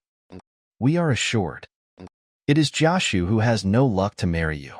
We are assured. It is Jiashu who has no luck to marry you.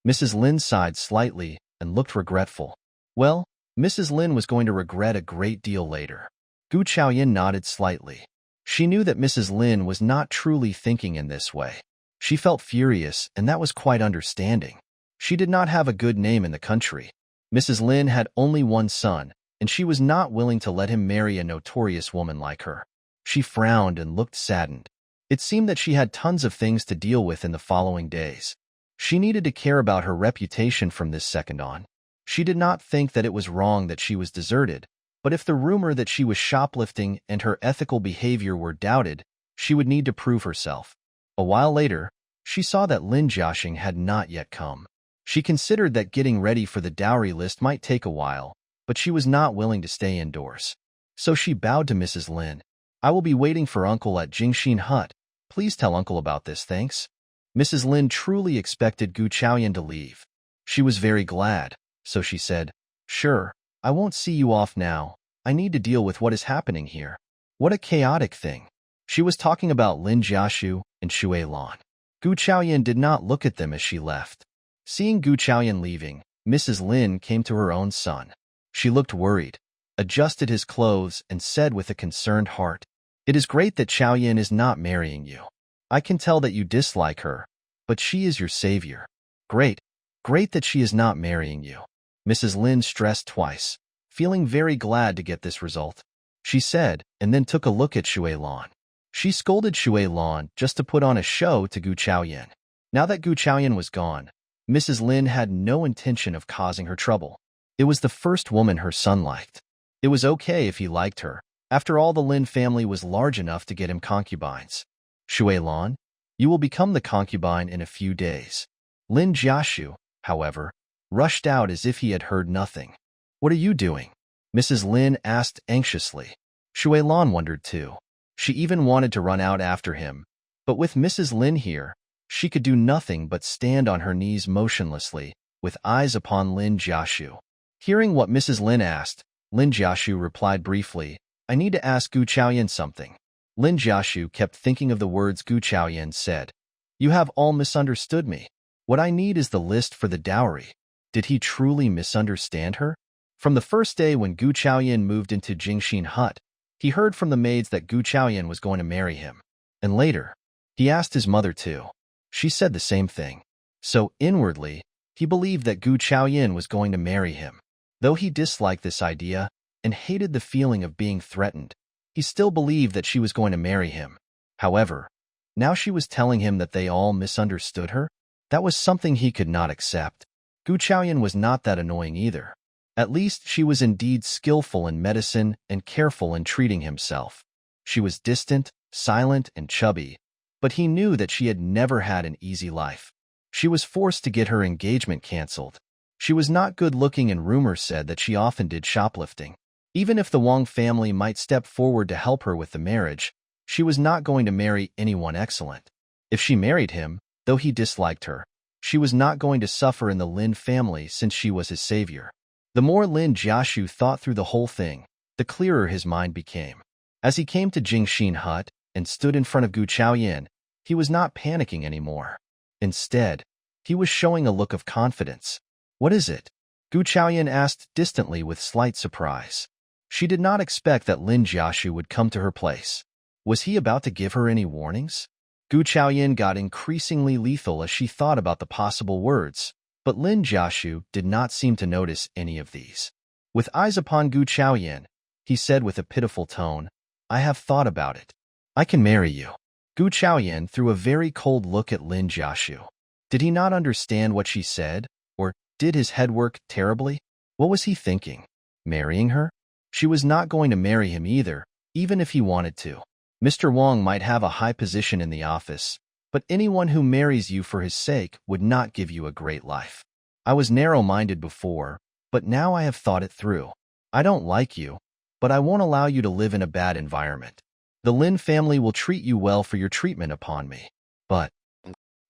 Mrs. Lin sighed slightly and looked regretful. Well, Mrs. Lin was going to regret a great deal later. Gu Chaoyan nodded slightly. She knew that Mrs. Lin was not truly thinking in this way. She felt furious, and that was quite understanding. She did not have a good name in the country. Mrs. Lin had only one son, and she was not willing to let him marry a notorious woman like her. She frowned and looked saddened. It seemed that she had tons of things to deal with in the following days. She needed to care about her reputation from this second on. She did not think that it was wrong that she was deserted, but if the rumor that she was shoplifting and her ethical behavior were doubted, she would need to prove herself. A while later, she saw that Lin Jiaxing had not yet come. She considered that getting ready for the dowry list might take a while, but she was not willing to stay indoors. So she bowed to Mrs. Lin. I will be waiting for Uncle at Jingxin Hut. Please tell Uncle about this, thanks. Mrs. Lin truly expected Gu Chaoyan to leave. She was very glad, so she said, Sure, I won't see you off now. I need to deal with what is happening here. What a chaotic thing. She was talking about Lin Jiaxu and Shui Lan. Gu Chaoyan did not look at them as she left. Seeing Gu Chaoyan leaving, Mrs. Lin came to her own son. She looked worried, adjusted his clothes, and said with a concerned heart, "It is great that Chaoyan is not marrying you. I can tell that you dislike her, but she is your savior. Great that she is not marrying you." Mrs. Lin stressed twice, feeling very glad to get this result. She said, and then took a look at Shui Lan. She scolded Shui Lan just to put on a show to Gu Chaoyan. Now that Gu Chaoyan was gone, Mrs. Lin had no intention of causing her trouble. It was the first woman her son liked. It was okay if he liked her. After all, the Lin family was large enough to get him concubines. Shui Lan, you will become the concubine in a few days. Lin Jiaxu, however, rushed out as if he had heard nothing. What are you doing? Mrs. Lin asked anxiously. Shui Lan wondered too. She even wanted to run out after him, but with Mrs. Lin here, she could do nothing but stand on her knees motionlessly, with eyes upon Lin Jiaxu. Hearing what Mrs. Lin asked, Lin Jiaxu replied briefly, "I need to ask Gu Chaoyan something." Lin Jiaxu kept thinking of the words Gu Chaoyan said. "You have all misunderstood me. What I need is the list for the dowry." Did he truly misunderstand her? From the first day when Gu Chaoyan moved into Jingxin hut, he heard from the maids that Gu Chaoyan was going to marry him. And later, he asked his mother too. She said the same thing. So inwardly, he believed that Gu Chaoyan was going to marry him. Though he disliked this idea and hated the feeling of being threatened, he still believed that she was going to marry him. However, now she was telling him that they all misunderstood her. That was something he could not accept. Gu Chaoyan was not that annoying either. At least she was indeed skillful in medicine and careful in treating himself. She was distant, silent, and chubby, but he knew that she had never had an easy life. She was forced to get her engagement canceled. She was not good-looking, and rumors said that she often did shoplifting. Even if the Wang family might step forward to help her with the marriage, she was not going to marry anyone excellent. If she married him, though he disliked her, she was not going to suffer in the Lin family since she was his savior. The more Lin Jiaxu thought through the whole thing, the clearer his mind became. As he came to Jingxin hut and stood in front of Gu Chaoyan, he was not panicking anymore. Instead, he was showing a look of confidence. "What is it?" Gu Chaoyan asked distantly with slight surprise. She did not expect that Lin Jiaxu would come to her place. Was he about to give her any warnings? Gu Chaoyan got increasingly lethal as she thought about the possible words, but Lin Jiaxu did not seem to notice any of these. With eyes upon Gu Chaoyan, he said with a pitiful tone, "I have thought about it. I can marry you." Gu Chaoyan threw a very cold look at Lin Jiaxu. Did he not understand what she said, or did his head work terribly? What was he thinking? Marrying her? She was not going to marry him either, even if he wanted to. Mr. Wang might have a high position in the office, but anyone who marries you for his sake would not give you a great life. I was narrow-minded before, but now I have thought it through. I don't like you, but I won't allow you to live in a bad environment. The Lin family will treat you well for your treatment upon me. But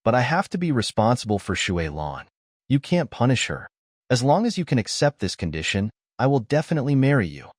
I have to be responsible for Shui Lan. You can't punish her. As long as you can accept this condition, I will definitely marry you."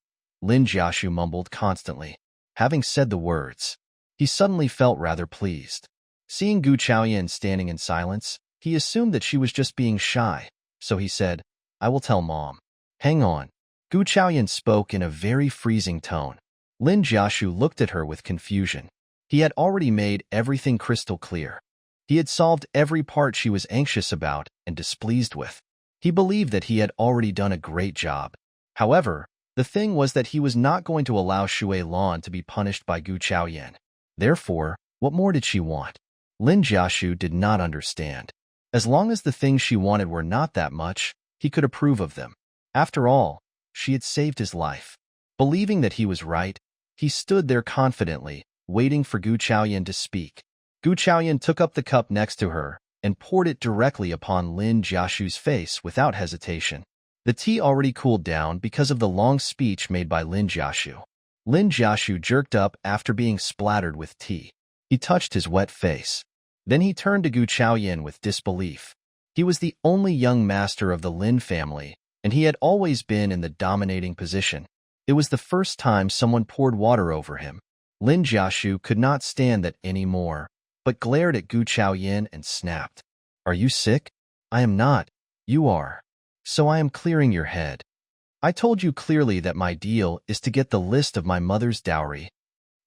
Lin Jiaxu mumbled constantly. Having said the words, he suddenly felt rather pleased. Seeing Gu Chaoyan standing in silence, he assumed that she was just being shy, so he said, "I will tell Mom." "Hang on." Gu Chaoyan spoke in a very freezing tone. Lin Jiaxu looked at her with confusion. He had already made everything crystal clear. He had solved every part she was anxious about and displeased with. He believed that he had already done a great job. However, the thing was that he was not going to allow Shui Lan to be punished by Gu Chaoyan. Therefore, what more did she want? Lin Jiaxu did not understand. As long as the things she wanted were not that much, he could approve of them. After all, she had saved his life. Believing that he was right, he stood there confidently, waiting for Gu Chaoyan to speak. Gu Chaoyan took up the cup next to her and poured it directly upon Lin Jiaxu's face without hesitation. The tea already cooled down because of the long speech made by Lin Jiaxu. Lin Jiaxu jerked up after being splattered with tea. He touched his wet face. Then he turned to Gu Chaoyan with disbelief. He was the only young master of the Lin family, and he had always been in the dominating position. It was the first time someone poured water over him. Lin Jiaxu could not stand that anymore, but glared at Gu Chaoyan and snapped. Are you sick? I am not. You are. So I am clearing your head. I told you clearly that my deal is to get the list of my mother's dowry.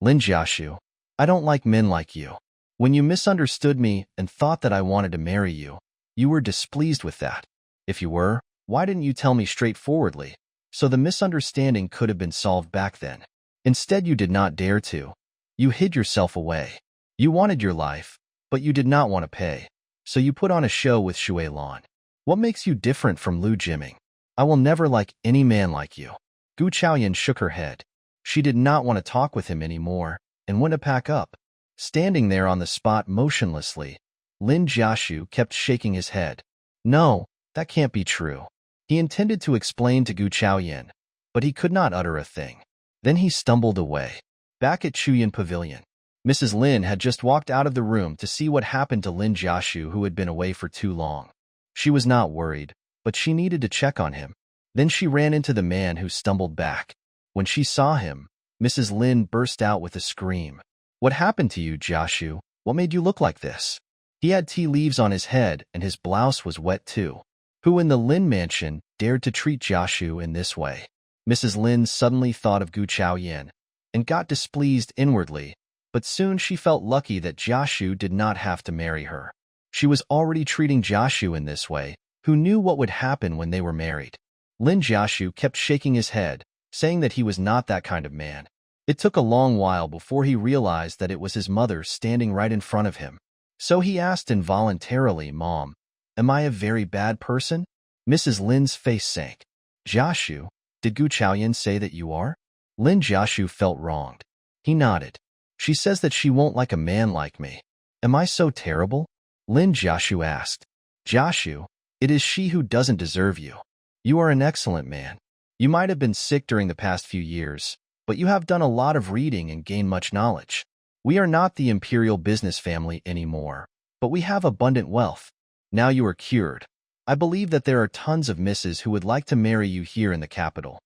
Lin Jiaxu, I don't like men like you. When you misunderstood me and thought that I wanted to marry you, you were displeased with that. If you were, why didn't you tell me straightforwardly, so the misunderstanding could have been solved back then? Instead, you did not dare to. You hid yourself away. You wanted your life, but you did not want to pay, so you put on a show with Shui Lan. What makes you different from Lu Jiming? I will never like any man like you. Gu Chaoyan shook her head. She did not want to talk with him anymore and went to pack up. Standing there on the spot motionlessly, Lin Jiaxu kept shaking his head. No, that can't be true. He intended to explain to Gu Chaoyan, but he could not utter a thing. Then he stumbled away. Back at Chuyan Pavilion, Mrs. Lin had just walked out of the room to see what happened to Lin Jiaxu, who had been away for too long. She was not worried, but she needed to check on him. Then she ran into the man who stumbled back. When she saw him, Mrs. Lin burst out with a scream. What happened to you, Jiaxu? What made you look like this? He had tea leaves on his head and his blouse was wet too. Who in the Lin mansion dared to treat Jiaxu in this way? Mrs. Lin suddenly thought of Gu Chaoyan and got displeased inwardly, but soon she felt lucky that Jiaxu did not have to marry her. She was already treating Jiaxu in this way. Who knew what would happen when they were married? Lin Jiaxu kept shaking his head, saying that he was not that kind of man. It took a long while before he realized that it was his mother standing right in front of him. So he asked involuntarily, Mom, am I a very bad person? Mrs. Lin's face sank. Jiaxu, did Gu Chaoyan say that you are? Lin Jiaxu felt wronged. He nodded. She says that she won't like a man like me. Am I so terrible? Lin Jiaxu asked. Jiaxu, it is she who doesn't deserve you. You are an excellent man. You might have been sick during the past few years, but you have done a lot of reading and gained much knowledge. We are not the imperial business family anymore, but we have abundant wealth. Now you are cured. I believe that there are tons of misses who would like to marry you here in the capital.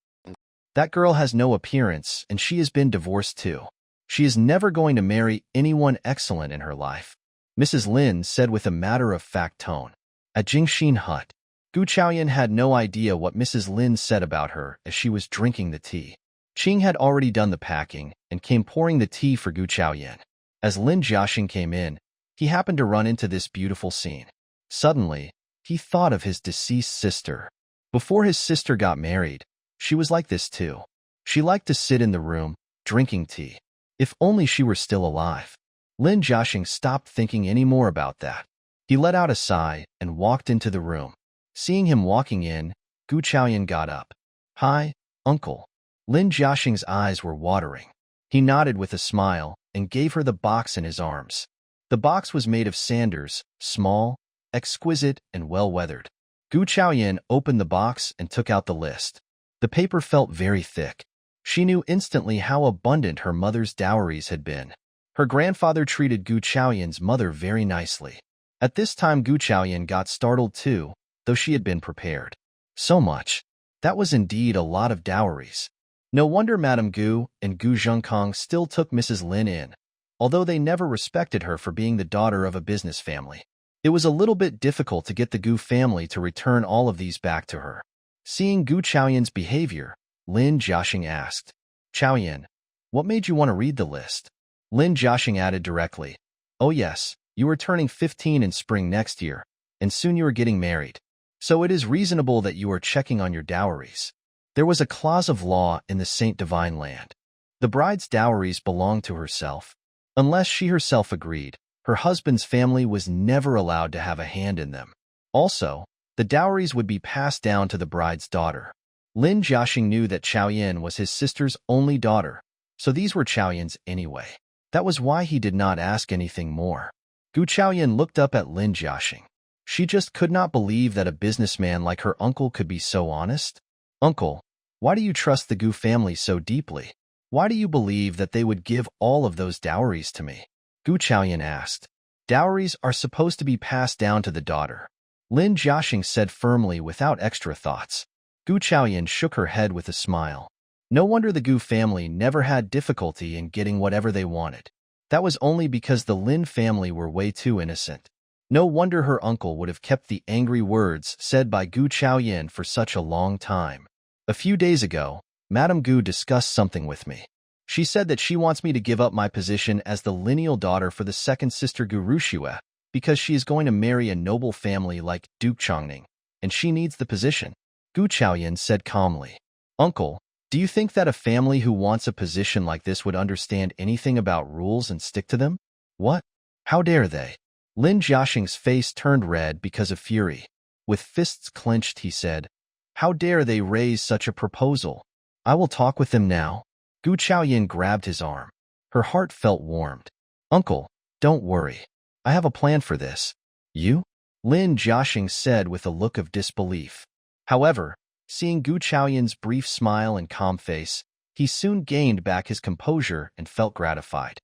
That girl has no appearance, and she has been divorced too. She is never going to marry anyone excellent in her life, Mrs. Lin said with a matter-of-fact tone. At Jingxin Hut, Gu Chaoyan had no idea what Mrs. Lin said about her as she was drinking the tea. Qing had already done the packing and came pouring the tea for Gu Chaoyan. As Lin Jiaxing came in, he happened to run into this beautiful scene. Suddenly, he thought of his deceased sister. Before his sister got married, she was like this too. She liked to sit in the room, drinking tea. If only she were still alive. Lin Jiaxing stopped thinking any more about that. He let out a sigh and walked into the room. Seeing him walking in, Gu Chaoyan got up. Hi, uncle. Lin Jiaxing's eyes were watering. He nodded with a smile and gave her the box in his arms. The box was made of sanders, small, exquisite, and well-weathered. Gu Chaoyan opened the box and took out the list. The paper felt very thick. She knew instantly how abundant her mother's dowries had been. Her grandfather treated Gu Chaoyan's mother very nicely. At this time, Gu Chaoyan got startled too, though she had been prepared. So much. That was indeed a lot of dowries. No wonder Madame Gu and Gu Zhengkong still took Mrs. Lin in, although they never respected her for being the daughter of a business family. It was a little bit difficult to get the Gu family to return all of these back to her. Seeing Gu Chaoyan's behavior, Lin Jiaxing asked, Chaoyan, what made you want to read the list? Lin Jiaxing added directly, oh yes, you are turning 15 in spring next year, and soon you are getting married. So it is reasonable that you are checking on your dowries. There was a clause of law in the Saint Divine Land. The bride's dowries belonged to herself. Unless she herself agreed, her husband's family was never allowed to have a hand in them. Also, the dowries would be passed down to the bride's daughter. Lin Jiaxing knew that Chaoyan was his sister's only daughter, so these were Chaoyan's anyway. That was why he did not ask anything more. Gu Chaoyan looked up at Lin Jiaxing. She just could not believe that a businessman like her uncle could be so honest. Uncle, why do you trust the Gu family so deeply? Why do you believe that they would give all of those dowries to me? Gu Chaoyan asked. Dowries are supposed to be passed down to the daughter, Lin Jiaxing said firmly without extra thoughts. Gu Chaoyan shook her head with a smile. No wonder the Gu family never had difficulty in getting whatever they wanted. That was only because the Lin family were way too innocent. No wonder her uncle would have kept the angry words said by Gu Chaoyan for such a long time. A few days ago, Madame Gu discussed something with me. She said that she wants me to give up my position as the lineal daughter for the second sister Gu Rushua because she is going to marry a noble family like Duke Chongning, and she needs the position. Gu Chaoyan said calmly. Uncle, do you think that a family who wants a position like this would understand anything about rules and stick to them? What? How dare they? Lin Jiaxing's face turned red because of fury. With fists clenched, he said, How dare they raise such a proposal? I will talk with them now. Gu Chaoyan grabbed his arm. Her heart felt warmed. Uncle, don't worry. I have a plan for this. You? Lin Jiaxing said with a look of disbelief. However, seeing Gu Chaoyan's brief smile and calm face, he soon gained back his composure and felt gratified.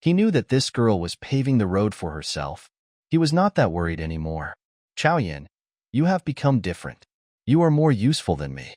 He knew that this girl was paving the road for herself. He was not that worried anymore. Chaoyan, you have become different. You are more useful than me.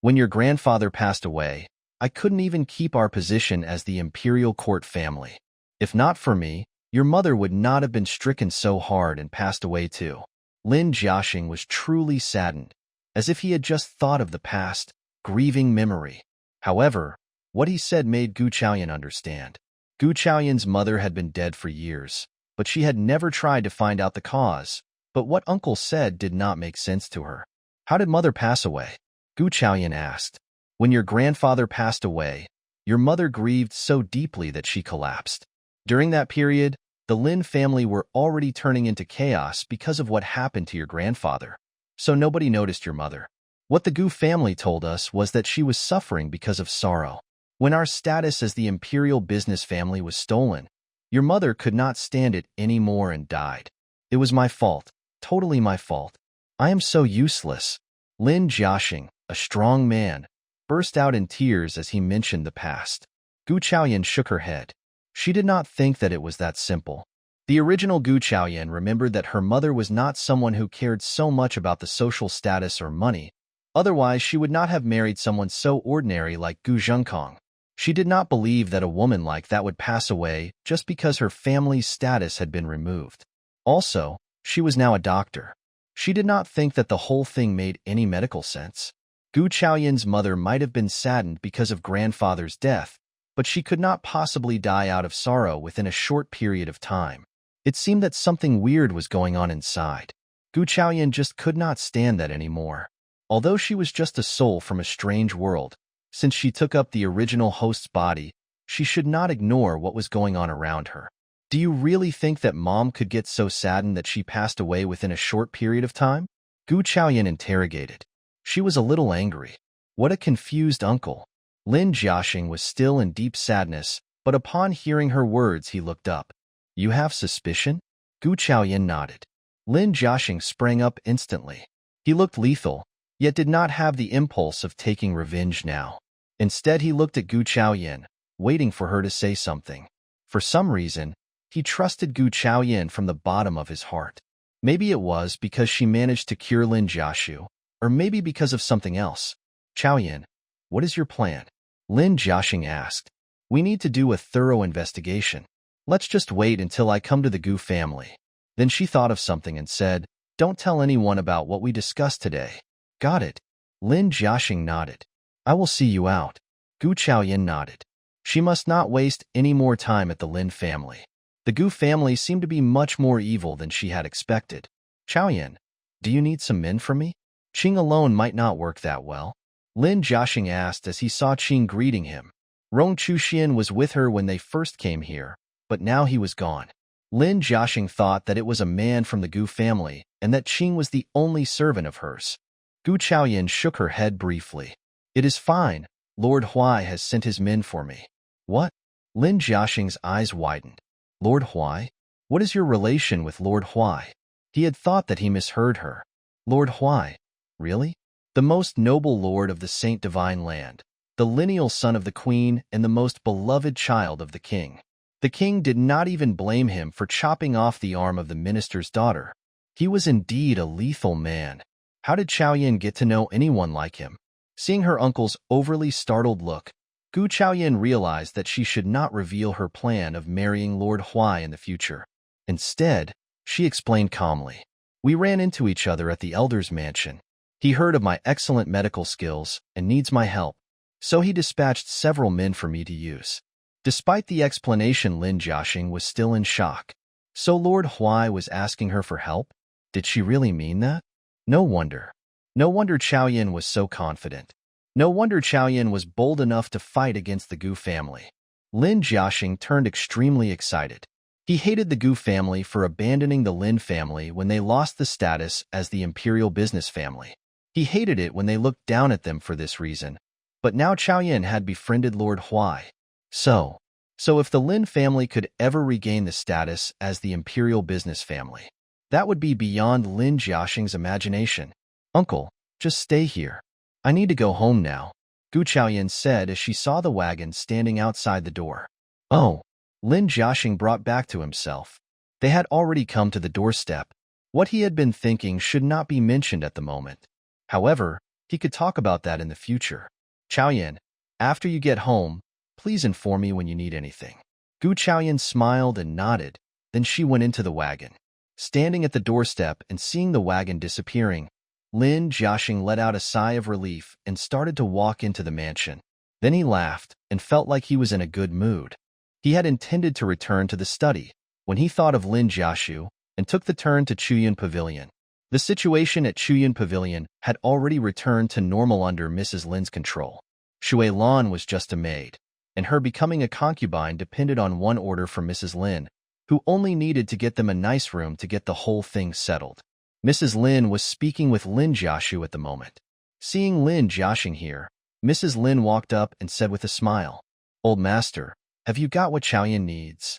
When your grandfather passed away, I couldn't even keep our position as the imperial court family. If not for me, your mother would not have been stricken so hard and passed away too. Lin Jiaxing was truly saddened, as if he had just thought of the past, grieving memory. However, what he said made Gu Chaoyan understand. Gu Chaoyan's mother had been dead for years, but she had never tried to find out the cause. But what uncle said did not make sense to her. How did mother pass away? Gu Chaoyan asked. When your grandfather passed away, your mother grieved so deeply that she collapsed. During that period, the Lin family were already turning into chaos because of what happened to your grandfather. So nobody noticed your mother. What the Gu family told us was that she was suffering because of sorrow. When our status as the imperial business family was stolen, your mother could not stand it anymore and died. It was my fault, totally my fault. I am so useless. Lin Jiaxing, a strong man, burst out in tears as he mentioned the past. Gu Chaoyan shook her head. She did not think that it was that simple. The original Gu Chaoyan remembered that her mother was not someone who cared so much about the social status or money. Otherwise, she would not have married someone so ordinary like Gu Zhengkong. She did not believe that a woman like that would pass away just because her family's status had been removed. Also, she was now a doctor. She did not think that the whole thing made any medical sense. Gu Chaoyan's mother might have been saddened because of grandfather's death, but she could not possibly die out of sorrow within a short period of time. It seemed that something weird was going on inside. Gu Chaoyan just could not stand that anymore. Although she was just a soul from a strange world, since she took up the original host's body, she should not ignore what was going on around her. Do you really think that Mom could get so saddened that she passed away within a short period of time? Gu Chaoyan interrogated. She was a little angry. What a confused uncle. Lin Jiaxing was still in deep sadness, but upon hearing her words he looked up. You have suspicion? Gu Chaoyan nodded. Lin Jiaxing sprang up instantly. He looked lethal, yet did not have the impulse of taking revenge now. Instead he looked at Gu Chaoyan, waiting for her to say something. For some reason, he trusted Gu Chaoyan from the bottom of his heart. Maybe it was because she managed to cure Lin Jiaxu, or maybe because of something else. Chaoyan, what is your plan? Lin Jiaxing asked. We need to do a thorough investigation. Let's just wait until I come to the Gu family. Then she thought of something and said, Don't tell anyone about what we discussed today. Got it. Lin Jiaxing nodded. I will see you out. Gu Chaoyan nodded. She must not waste any more time at the Lin family. The Gu family seemed to be much more evil than she had expected. Chaoyan, do you need some men from me? Qing alone might not work that well. Lin Jiaxing asked as he saw Qing greeting him. Rong Chuxian was with her when they first came here, but now he was gone. Lin Jiaxing thought that it was a man from the Gu family and that Qing was the only servant of hers. Gu Chaoyan shook her head briefly. It is fine. Lord Huai has sent his men for me. What? Lin Jiaxing's eyes widened. Lord Huai? What is your relation with Lord Huai? He had thought that he misheard her. Lord Huai? Really? The most noble lord of the Saint Divine Land, the lineal son of the queen and the most beloved child of the king. The king did not even blame him for chopping off the arm of the minister's daughter. He was indeed a lethal man. How did Chaoyan get to know anyone like him? Seeing her uncle's overly startled look, Gu Chaoyan realized that she should not reveal her plan of marrying Lord Huai in the future. Instead, she explained calmly, "We ran into each other at the elder's mansion. He heard of my excellent medical skills and needs my help, so he dispatched several men for me to use." Despite the explanation, Lin Jiaxing was still in shock. So Lord Huai was asking her for help? Did she really mean that? No wonder. No wonder Chaoyan was so confident. No wonder Chaoyan was bold enough to fight against the Gu family. Lin Jiaxing turned extremely excited. He hated the Gu family for abandoning the Lin family when they lost the status as the imperial business family. He hated it when they looked down at them for this reason. But now Chaoyan had befriended Lord Huai. So if the Lin family could ever regain the status as the imperial business family, that would be beyond Lin Jiaxing's imagination. "Uncle, just stay here. I need to go home now," Gu Chaoyan said as she saw the wagon standing outside the door. Oh, Lin Jiaxing brought back to himself. They had already come to the doorstep. What he had been thinking should not be mentioned at the moment. However, he could talk about that in the future. "Chaoyan, after you get home, please inform me when you need anything." Gu Chaoyan smiled and nodded, then she went into the wagon. Standing at the doorstep and seeing the wagon disappearing, Lin Jiaxing let out a sigh of relief and started to walk into the mansion. Then he laughed and felt like he was in a good mood. He had intended to return to the study when he thought of Lin Jiaxu and took the turn to Chuyun Pavilion. The situation at Chuyun Pavilion had already returned to normal under Mrs. Lin's control. Shui Lan was just a maid, and her becoming a concubine depended on one order from Mrs. Lin, who only needed to get them a nice room to get the whole thing settled. Mrs. Lin was speaking with Lin Jiaxu at the moment. Seeing Lin Jiaxing here, Mrs. Lin walked up and said with a smile, "Old master, have you got what Chaoyan needs?"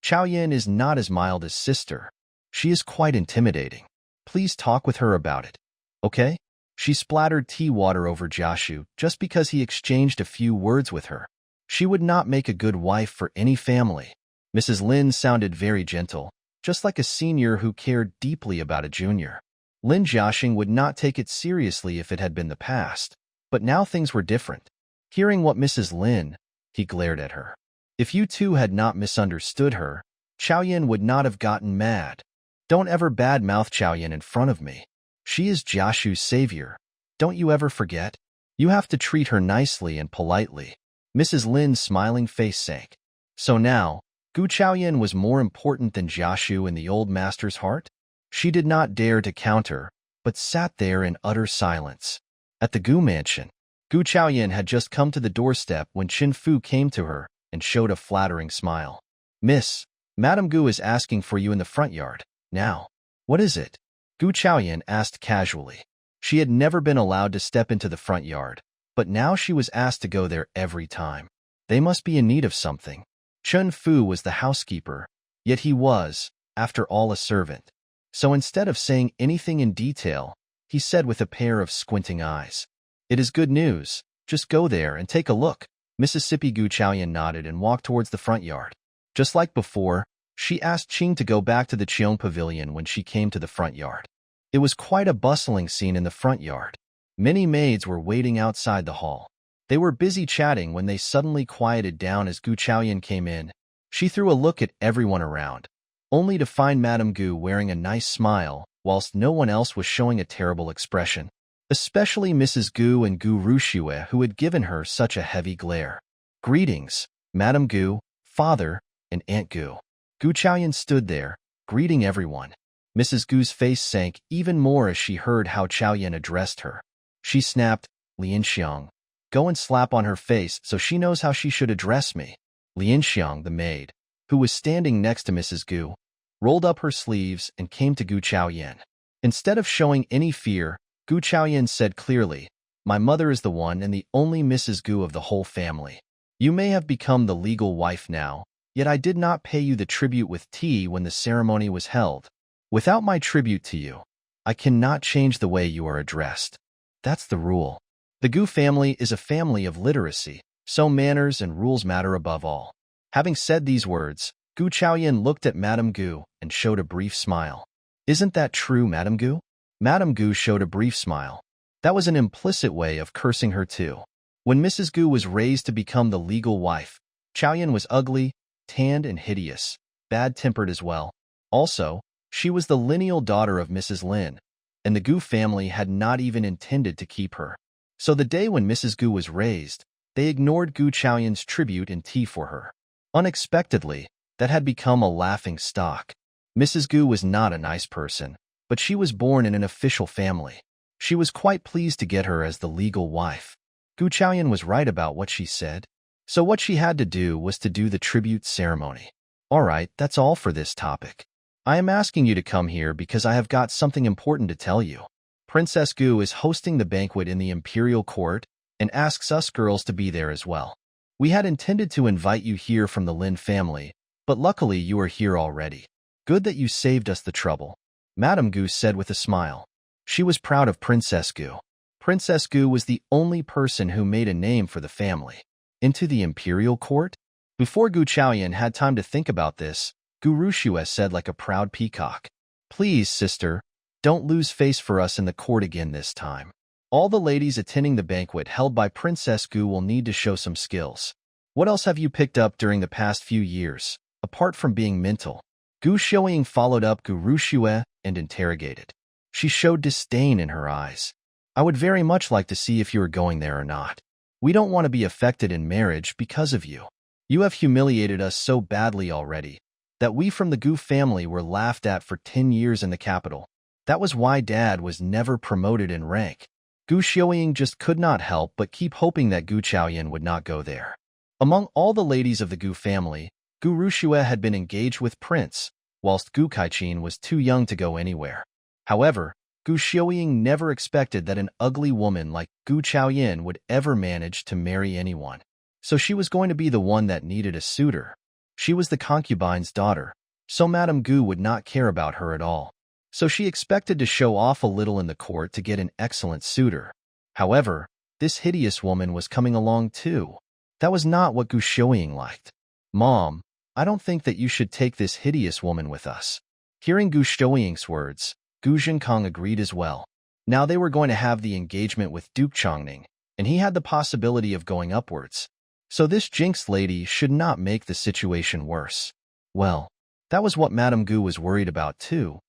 "Chaoyan is not as mild as sister. She is quite intimidating. Please talk with her about it, okay?" She splattered tea water over Jiaxu just because he exchanged a few words with her. She would not make a good wife for any family. Mrs. Lin sounded very gentle, just like a senior who cared deeply about a junior. Lin Jiaxing would not take it seriously if it had been the past, but now things were different. Hearing what Mrs. Lin, he glared at her. If you two had not misunderstood her, Chaoyan would not have gotten mad. "Don't ever badmouth Chaoyan in front of me. She is Jiaxu's savior. Don't you ever forget? You have to treat her nicely and politely." Mrs. Lin's smiling face sank. So now, Gu Chaoyan was more important than Jiaxu in the old master's heart? She did not dare to counter, but sat there in utter silence. At the Gu mansion, Gu Chaoyan had just come to the doorstep when Qin Fu came to her and showed a flattering smile. "Miss, Madame Gu is asking for you in the front yard. Now, what is it?" Gu Chaoyan asked casually. She had never been allowed to step into the front yard, but now she was asked to go there every time. They must be in need of something. Qin Fu was the housekeeper, yet he was, after all, a servant. So instead of saying anything in detail, he said with a pair of squinting eyes, "It is good news. Just go there and take a look." Mississippi Gu Chaoyan nodded and walked towards the front yard. Just like before, she asked Qing to go back to the Qiong Pavilion when she came to the front yard. It was quite a bustling scene in the front yard. Many maids were waiting outside the hall. They were busy chatting when they suddenly quieted down as Gu Chaoyan came in. She threw a look at everyone around, only to find Madame Gu wearing a nice smile, whilst no one else was showing a terrible expression, especially Mrs. Gu and Gu Ruxue, who had given her such a heavy glare. "Greetings, Madame Gu, Father, and Aunt Gu." Gu Chaoyan stood there, greeting everyone. Mrs. Gu's face sank even more as she heard how Chaoyan addressed her. She snapped, "Lian Xiang, go and slap on her face so she knows how she should address me." Lian Xiang, the maid, who was standing next to Mrs. Gu, rolled up her sleeves and came to Gu Chaoyan. Instead of showing any fear, Gu Chaoyan said clearly, "My mother is the one and the only Mrs. Gu of the whole family. You may have become the legal wife now, yet I did not pay you the tribute with tea when the ceremony was held. Without my tribute to you, I cannot change the way you are addressed. That's the rule. The Gu family is a family of literacy, so manners and rules matter above all." Having said these words, Gu Chaoyan looked at Madame Gu and showed a brief smile. "Isn't that true, Madame Gu?" Madame Gu showed a brief smile. That was an implicit way of cursing her too. When Mrs. Gu was raised to become the legal wife, Chaoyan was ugly, tanned and hideous, bad-tempered as well. Also, she was the lineal daughter of Mrs. Lin, and the Gu family had not even intended to keep her. So the day when Mrs. Gu was raised, they ignored Gu Chaoyan's tribute and tea for her. Unexpectedly, that had become a laughing stock. Mrs. Gu was not a nice person, but she was born in an official family. She was quite pleased to get her as the legal wife. Gu Chaoyan was right about what she said. So what she had to do was to do the tribute ceremony. Alright, that's all for this topic. I am asking you to come here because I have got something important to tell you. Princess Gu is hosting the banquet in the imperial court and asks us girls to be there as well. We had intended to invite you here from the Lin family, but luckily you are here already. Good that you saved us the trouble, Madame Gu said with a smile. She was proud of Princess Gu. Princess Gu was the only person who made a name for the family. Into the imperial court? Before Gu Chaoyan had time to think about this, Gu Rushue said like a proud peacock. Please, sister, don't lose face for us in the court again this time. All the ladies attending the banquet held by Princess Gu will need to show some skills. What else have you picked up during the past few years, apart from being mental? Gu Shouying followed up Gu Rushue and interrogated. She showed disdain in her eyes. I would very much like to see if you are going there or not. We don't want to be affected in marriage because of you. You have humiliated us so badly already that we from the Gu family were laughed at for 10 years in the capital. That was why Dad was never promoted in rank. Gu Shouying just could not help but keep hoping that Gu Chaoyan would not go there. Among all the ladies of the Gu family, Gu Rushue had been engaged with Prince, whilst Gu Kaichin was too young to go anywhere. However, Gu Shouying never expected that an ugly woman like Gu Chaoyan would ever manage to marry anyone. So she was going to be the one that needed a suitor. She was the concubine's daughter, so Madame Gu would not care about her at all. So she expected to show off a little in the court to get an excellent suitor. However, this hideous woman was coming along too. That was not what Gu Shouying liked. Mom, I don't think that you should take this hideous woman with us. Hearing Gu Shouying's words, Gu Zhenkong agreed as well. Now they were going to have the engagement with Duke Chongning, and he had the possibility of going upwards. So this jinxed lady should not make the situation worse. Well, that was what Madame Gu was worried about too,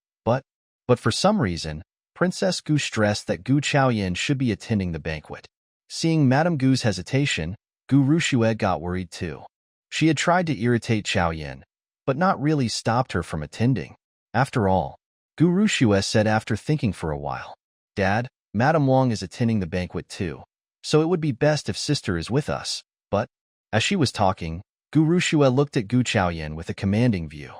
but for some reason, Princess Gu stressed that Gu Chaoyan should be attending the banquet. Seeing Madame Gu's hesitation, Gu Rushue got worried too. She had tried to irritate Chaoyan, but not really stopped her from attending. After all, Gu Rushue said after thinking for a while, Dad, Madame Wang is attending the banquet too, so it would be best if sister is with us. But, as she was talking, Gu Rushue looked at Gu Chaoyan with a commanding view.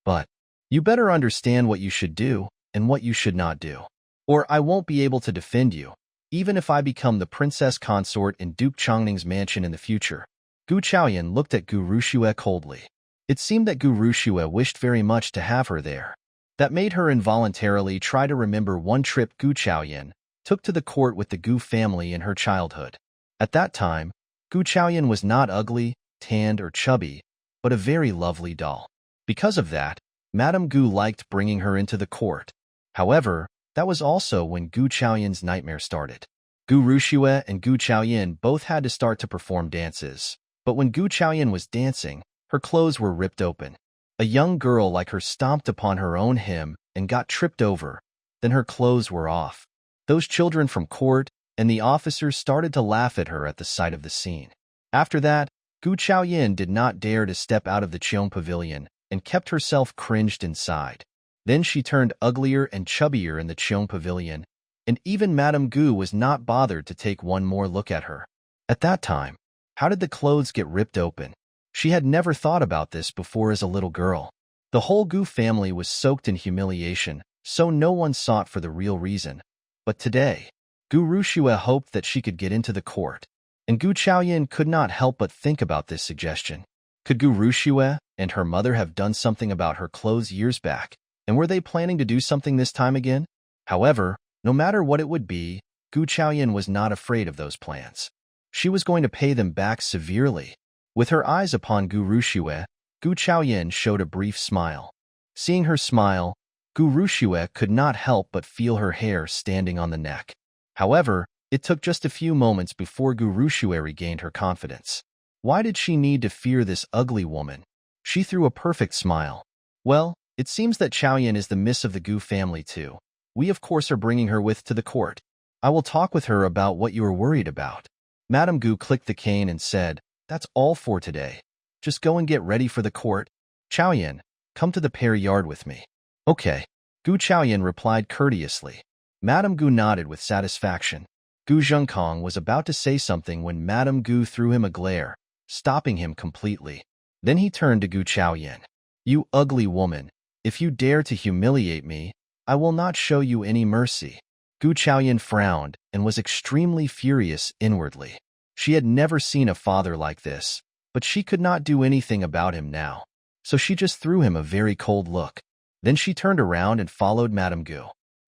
But, you better understand what you should do and what you should not do, or I won't be able to defend you, even if I become the princess consort in Duke Chongning's mansion in the future. Gu Chaoyan looked at Gu Rushue coldly. It seemed that Gu Rushue wished very much to have her there. That made her involuntarily try to remember one trip Gu Chaoyan took to the court with the Gu family in her childhood. At that time, Gu Chaoyan was not ugly, tanned, or chubby, but a very lovely doll. Because of that, Madame Gu liked bringing her into the court. However, that was also when Gu Chaoyan's nightmare started. Gu Rushue and Gu Chaoyan both had to start to perform dances, but when Gu Chaoyan was dancing, her clothes were ripped open. A young girl like her stomped upon her own hem and got tripped over. Then her clothes were off. Those children from court and the officers started to laugh at her at the sight of the scene. After that, Gu Chaoyan did not dare to step out of the Qing pavilion and kept herself cringed inside. Then she turned uglier and chubbier in the Qing pavilion, and even Madame Gu was not bothered to take one more look at her. At that time, how did the clothes get ripped open? She had never thought about this before as a little girl. The whole Gu family was soaked in humiliation, so no one sought for the real reason. But today, Gu Rushue hoped that she could get into the court, and Gu Chaoyan could not help but think about this suggestion. Could Gu Rushue and her mother have done something about her clothes years back, and were they planning to do something this time again? However, no matter what it would be, Gu Chaoyan was not afraid of those plans. She was going to pay them back severely. With her eyes upon Gu Rushue, Gu Chaoyan showed a brief smile. Seeing her smile, Gu Rushue could not help but feel her hair standing on the neck. However, it took just a few moments before Gu Rushue regained her confidence. Why did she need to fear this ugly woman? She threw a perfect smile. Well, it seems that Chaoyan is the miss of the Gu family too. We of course are bringing her to the court. I will talk with her about what you are worried about. Madame Gu clicked the cane and said, that's all for today. Just go and get ready for the court. Chaoyan, come to the pear yard with me. Okay. Gu Chaoyan replied courteously. Madame Gu nodded with satisfaction. Gu Zhengkong was about to say something when Madame Gu threw him a glare, stopping him completely. Then he turned to Gu Chaoyan. You ugly woman, if you dare to humiliate me, I will not show you any mercy. Gu Chaoyan frowned and was extremely furious inwardly. She had never seen a father like this, but she could not do anything about him now. So she just threw him a very cold look. Then she turned around and followed Madame Gu.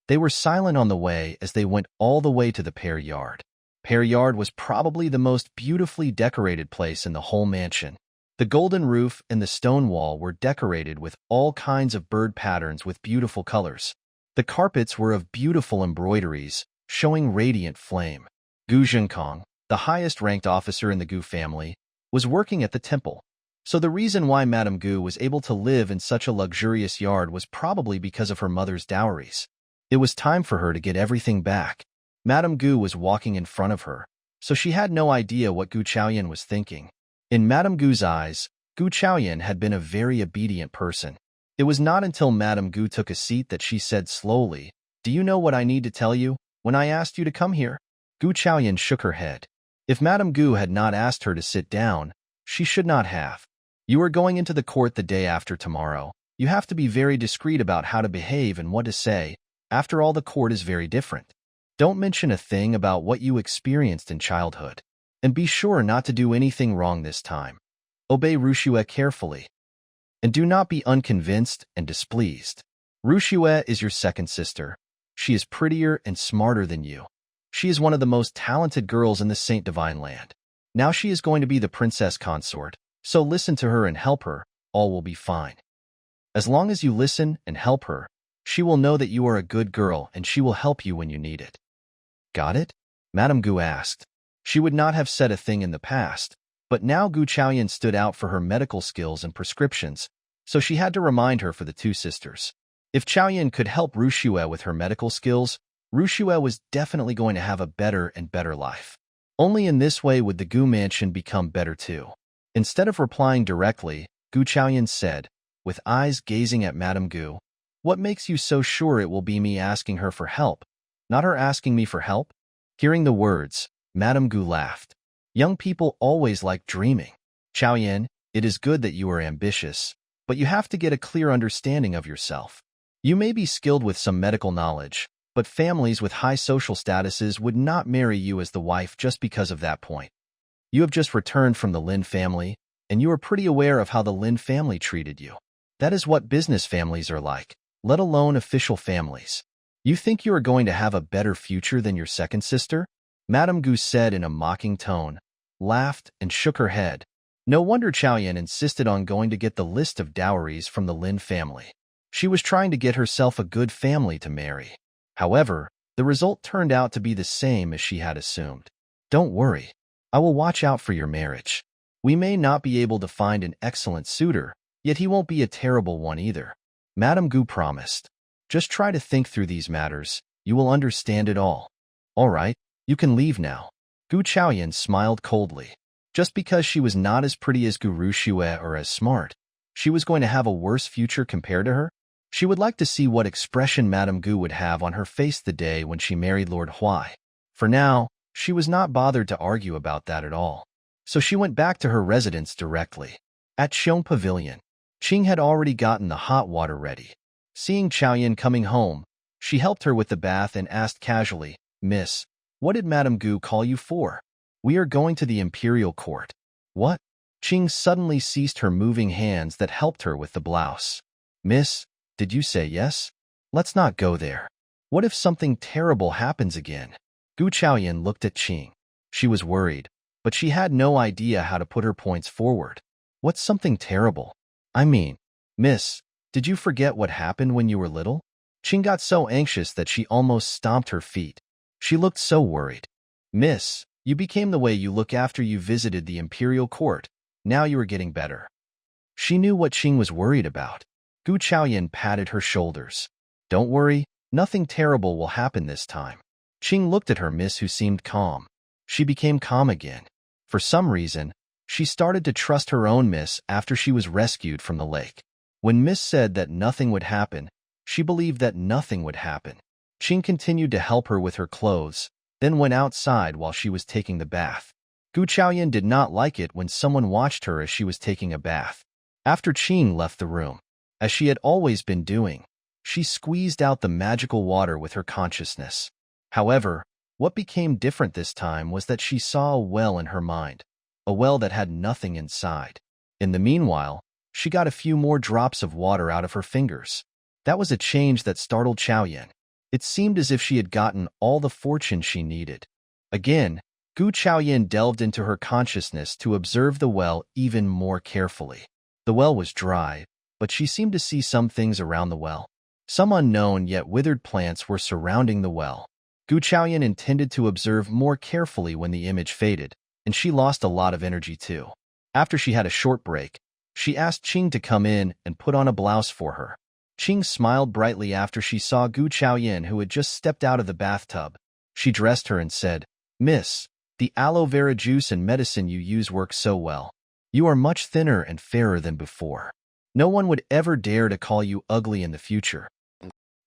They were silent on the way as they went all the way to the pear yard. Pear yard was probably the most beautifully decorated place in the whole mansion. The golden roof and the stone wall were decorated with all kinds of bird patterns with beautiful colors. The carpets were of beautiful embroideries, showing radiant flame. Gu Zhengkong, the highest-ranked officer in the Gu family, was working at the temple. So the reason why Madame Gu was able to live in such a luxurious yard was probably because of her mother's dowries. It was time for her to get everything back. Madame Gu was walking in front of her, so she had no idea what Gu Chaoyan was thinking. In Madame Gu's eyes, Gu Chaoyan had been a very obedient person. It was not until Madame Gu took a seat that she said slowly, do you know what I need to tell you when I asked you to come here? Gu Chaoyan shook her head. If Madame Gu had not asked her to sit down, she should not have. You are going into the court the day after tomorrow. You have to be very discreet about how to behave and what to say. After all, the court is very different. Don't mention a thing about what you experienced in childhood. And be sure not to do anything wrong this time. Obey Rushue carefully. And do not be unconvinced and displeased. Rushue is your second sister. She is prettier and smarter than you. She is one of the most talented girls in the Saint Divine Land. Now she is going to be the princess consort. So listen to her and help her, all will be fine. As long as you listen and help her, she will know that you are a good girl and she will help you when you need it. Got it? Madame Gu asked. She would not have said a thing in the past, but now Gu Chaoyan stood out for her medical skills and prescriptions, so she had to remind her for the two sisters. If Chaoyan could help Rushue with her medical skills, Rushue was definitely going to have a better and better life. Only in this way would the Gu mansion become better too. Instead of replying directly, Gu Chaoyan said, with eyes gazing at Madame Gu, what makes you so sure it will be me asking her for help, not her asking me for help? Hearing the words, Madame Gu laughed. Young people always like dreaming. Chaoyan, it is good that you are ambitious, but you have to get a clear understanding of yourself. You may be skilled with some medical knowledge, but families with high social statuses would not marry you as the wife just because of that point. You have just returned from the Lin family, and you are pretty aware of how the Lin family treated you. That is what business families are like, let alone official families. You think you are going to have a better future than your second sister? Madame Gu said in a mocking tone, laughed, and shook her head. No wonder Chaoyan insisted on going to get the list of dowries from the Lin family. She was trying to get herself a good family to marry. However, the result turned out to be the same as she had assumed. Don't worry. I will watch out for your marriage. We may not be able to find an excellent suitor, yet he won't be a terrible one either. Madame Gu promised. Just try to think through these matters. You will understand it all. All right, you can leave now. Gu Chaoyan smiled coldly. Just because she was not as pretty as Gu Rushue or as smart, she was going to have a worse future compared to her? She would like to see what expression Madame Gu would have on her face the day when she married Lord Huai. For now, she was not bothered to argue about that at all. So she went back to her residence directly. At Qiong Pavilion, Qing had already gotten the hot water ready. Seeing Chaoyan coming home, she helped her with the bath and asked casually, Miss, what did Madame Gu call you for? We are going to the imperial court. What? Qing suddenly ceased her moving hands that helped her with the blouse. Miss, did you say yes? Let's not go there. What if something terrible happens again? Gu Chaoyan looked at Qing. She was worried, but she had no idea how to put her points forward. What's something terrible? I mean, Miss, did you forget what happened when you were little? Qing got so anxious that she almost stomped her feet. She looked so worried. Miss, you became the way you look after you visited the imperial court. Now you are getting better. She knew what Qing was worried about. Gu Chaoyan patted her shoulders. Don't worry, nothing terrible will happen this time. Qing looked at her miss who seemed calm. She became calm again. For some reason, she started to trust her own miss after she was rescued from the lake. When miss said that nothing would happen, she believed that nothing would happen. Qing continued to help her with her clothes, then went outside while she was taking the bath. Gu Chaoyan did not like it when someone watched her as she was taking a bath. After Qing left the room, as she had always been doing, she squeezed out the magical water with her consciousness. However, what became different this time was that she saw a well in her mind, a well that had nothing inside. In the meanwhile, she got a few more drops of water out of her fingers. That was a change that startled Chaoyan. It seemed as if she had gotten all the fortune she needed. Again, Gu Chaoyan delved into her consciousness to observe the well even more carefully. The well was dry, but she seemed to see some things around the well. Some unknown yet withered plants were surrounding the well. Gu Chaoyan intended to observe more carefully when the image faded, and she lost a lot of energy too. After she had a short break, she asked Qing to come in and put on a blouse for her. Qing smiled brightly after she saw Gu Chaoyan, who had just stepped out of the bathtub. She dressed her and said, Miss, the aloe vera juice and medicine you use work so well. You are much thinner and fairer than before. No one would ever dare to call you ugly in the future.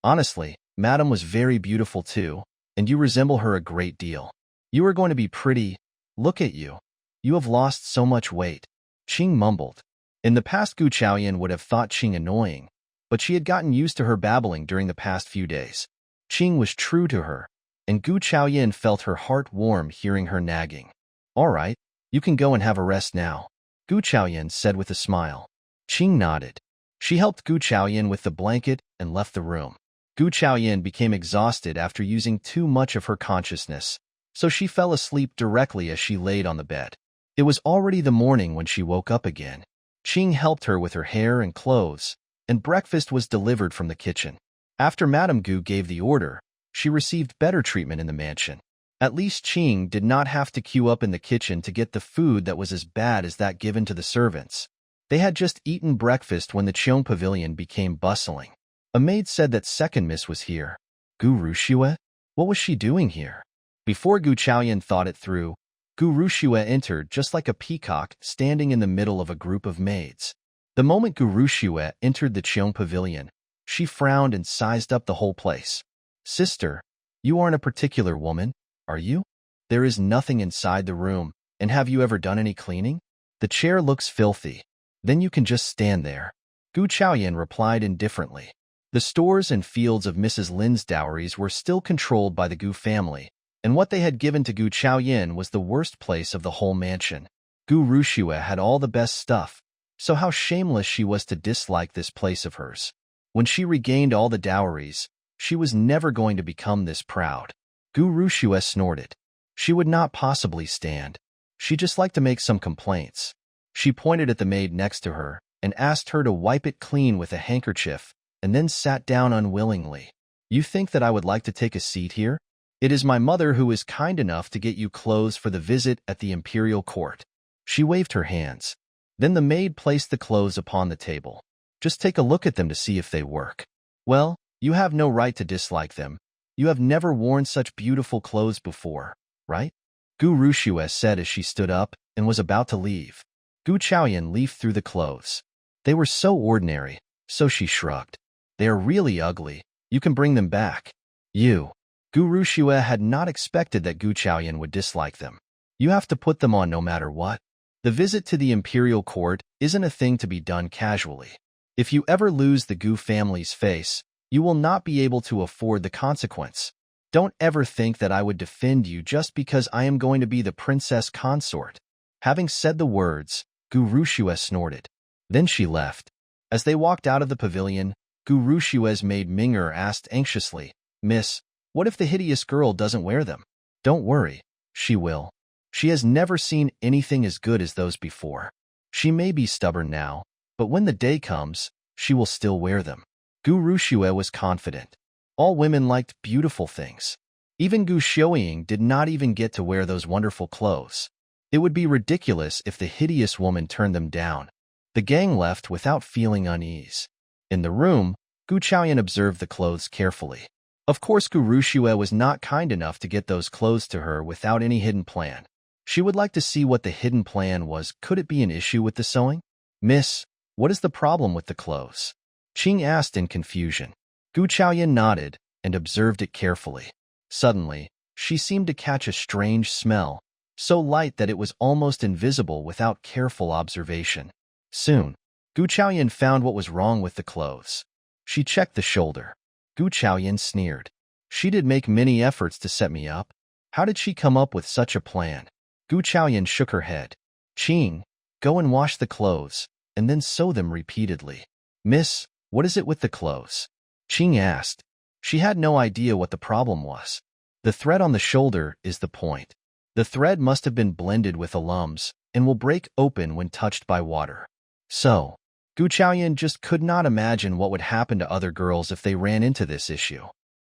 Honestly, Madam was very beautiful too, and you resemble her a great deal. You are going to be pretty. Look at you. You have lost so much weight. Qing mumbled. In the past, Gu Chaoyan would have thought Qing annoying, but she had gotten used to her babbling during the past few days. Qing was true to her, and Gu Chaoyan felt her heart warm hearing her nagging. All right, you can go and have a rest now, Gu Chaoyan said with a smile. Qing nodded. She helped Gu Chaoyan with the blanket and left the room. Gu Chaoyan became exhausted after using too much of her consciousness, so she fell asleep directly as she laid on the bed. It was already the morning when she woke up again. Qing helped her with her hair and clothes, and breakfast was delivered from the kitchen. After Madame Gu gave the order, she received better treatment in the mansion. At least Qing did not have to queue up in the kitchen to get the food that was as bad as that given to the servants. They had just eaten breakfast when the Qing pavilion became bustling. A maid said that second miss was here. Gu Rushue? What was she doing here? Before Gu Chaoyan thought it through, Gu Rushue entered just like a peacock standing in the middle of a group of maids. The moment Gu Rushue entered the Qing pavilion, she frowned and sized up the whole place. Sister, you aren't a particular woman, are you? There is nothing inside the room, and have you ever done any cleaning? The chair looks filthy. Then you can just stand there. Gu Chaoyan replied indifferently. The stores and fields of Mrs. Lin's dowries were still controlled by the Gu family, and what they had given to Gu Chaoyan was the worst place of the whole mansion. Gu Rushue had all the best stuff, so how shameless she was to dislike this place of hers. When she regained all the dowries, she was never going to become this proud. Gu Rushue snorted. She would not possibly stand. She'd just like to make some complaints. She pointed at the maid next to her and asked her to wipe it clean with a handkerchief, and then sat down unwillingly. You think that I would like to take a seat here? It is my mother who is kind enough to get you clothes for the visit at the imperial court. She waved her hands. Then the maid placed the clothes upon the table. Just take a look at them to see if they work. Well, you have no right to dislike them. You have never worn such beautiful clothes before, right? Gu Rushue said as she stood up and was about to leave. Gu Chaoyan leafed through the clothes. They were so ordinary, so she shrugged. They are really ugly. You can bring them back. You. Gu Rushue had not expected that Gu Chaoyan would dislike them. You have to put them on no matter what. The visit to the imperial court isn't a thing to be done casually. If you ever lose the Gu family's face, you will not be able to afford the consequence. Don't ever think that I would defend you just because I am going to be the princess consort. Having said the words, Gu Rushue snorted. Then she left. As they walked out of the pavilion, Gu Rushue's maid Ming'er asked anxiously, Miss, what if the hideous girl doesn't wear them? Don't worry, she will. She has never seen anything as good as those before. She may be stubborn now, but when the day comes, she will still wear them. Gu Rushue was confident. All women liked beautiful things. Even Gu Xiaoying did not even get to wear those wonderful clothes. It would be ridiculous if the hideous woman turned them down. The gang left without feeling unease. In the room, Gu Chaoyan observed the clothes carefully. Of course, Gu Rushue was not kind enough to get those clothes to her without any hidden plan. She would like to see what the hidden plan was. Could it be an issue with the sewing? Miss, what is the problem with the clothes? Qing asked in confusion. Gu Chaoyan nodded and observed it carefully. Suddenly, she seemed to catch a strange smell, so light that it was almost invisible without careful observation. Soon, Gu Chaoyan found what was wrong with the clothes. She checked the shoulder. Gu Chaoyan sneered. She did make many efforts to set me up. How did she come up with such a plan? Gu Chaoyan shook her head. Qing, go and wash the clothes, and then sew them repeatedly. Miss, what is it with the clothes? Qing asked. She had no idea what the problem was. The thread on the shoulder is the point. The thread must have been blended with alums and will break open when touched by water. So, Gu Chaoyan just could not imagine what would happen to other girls if they ran into this issue.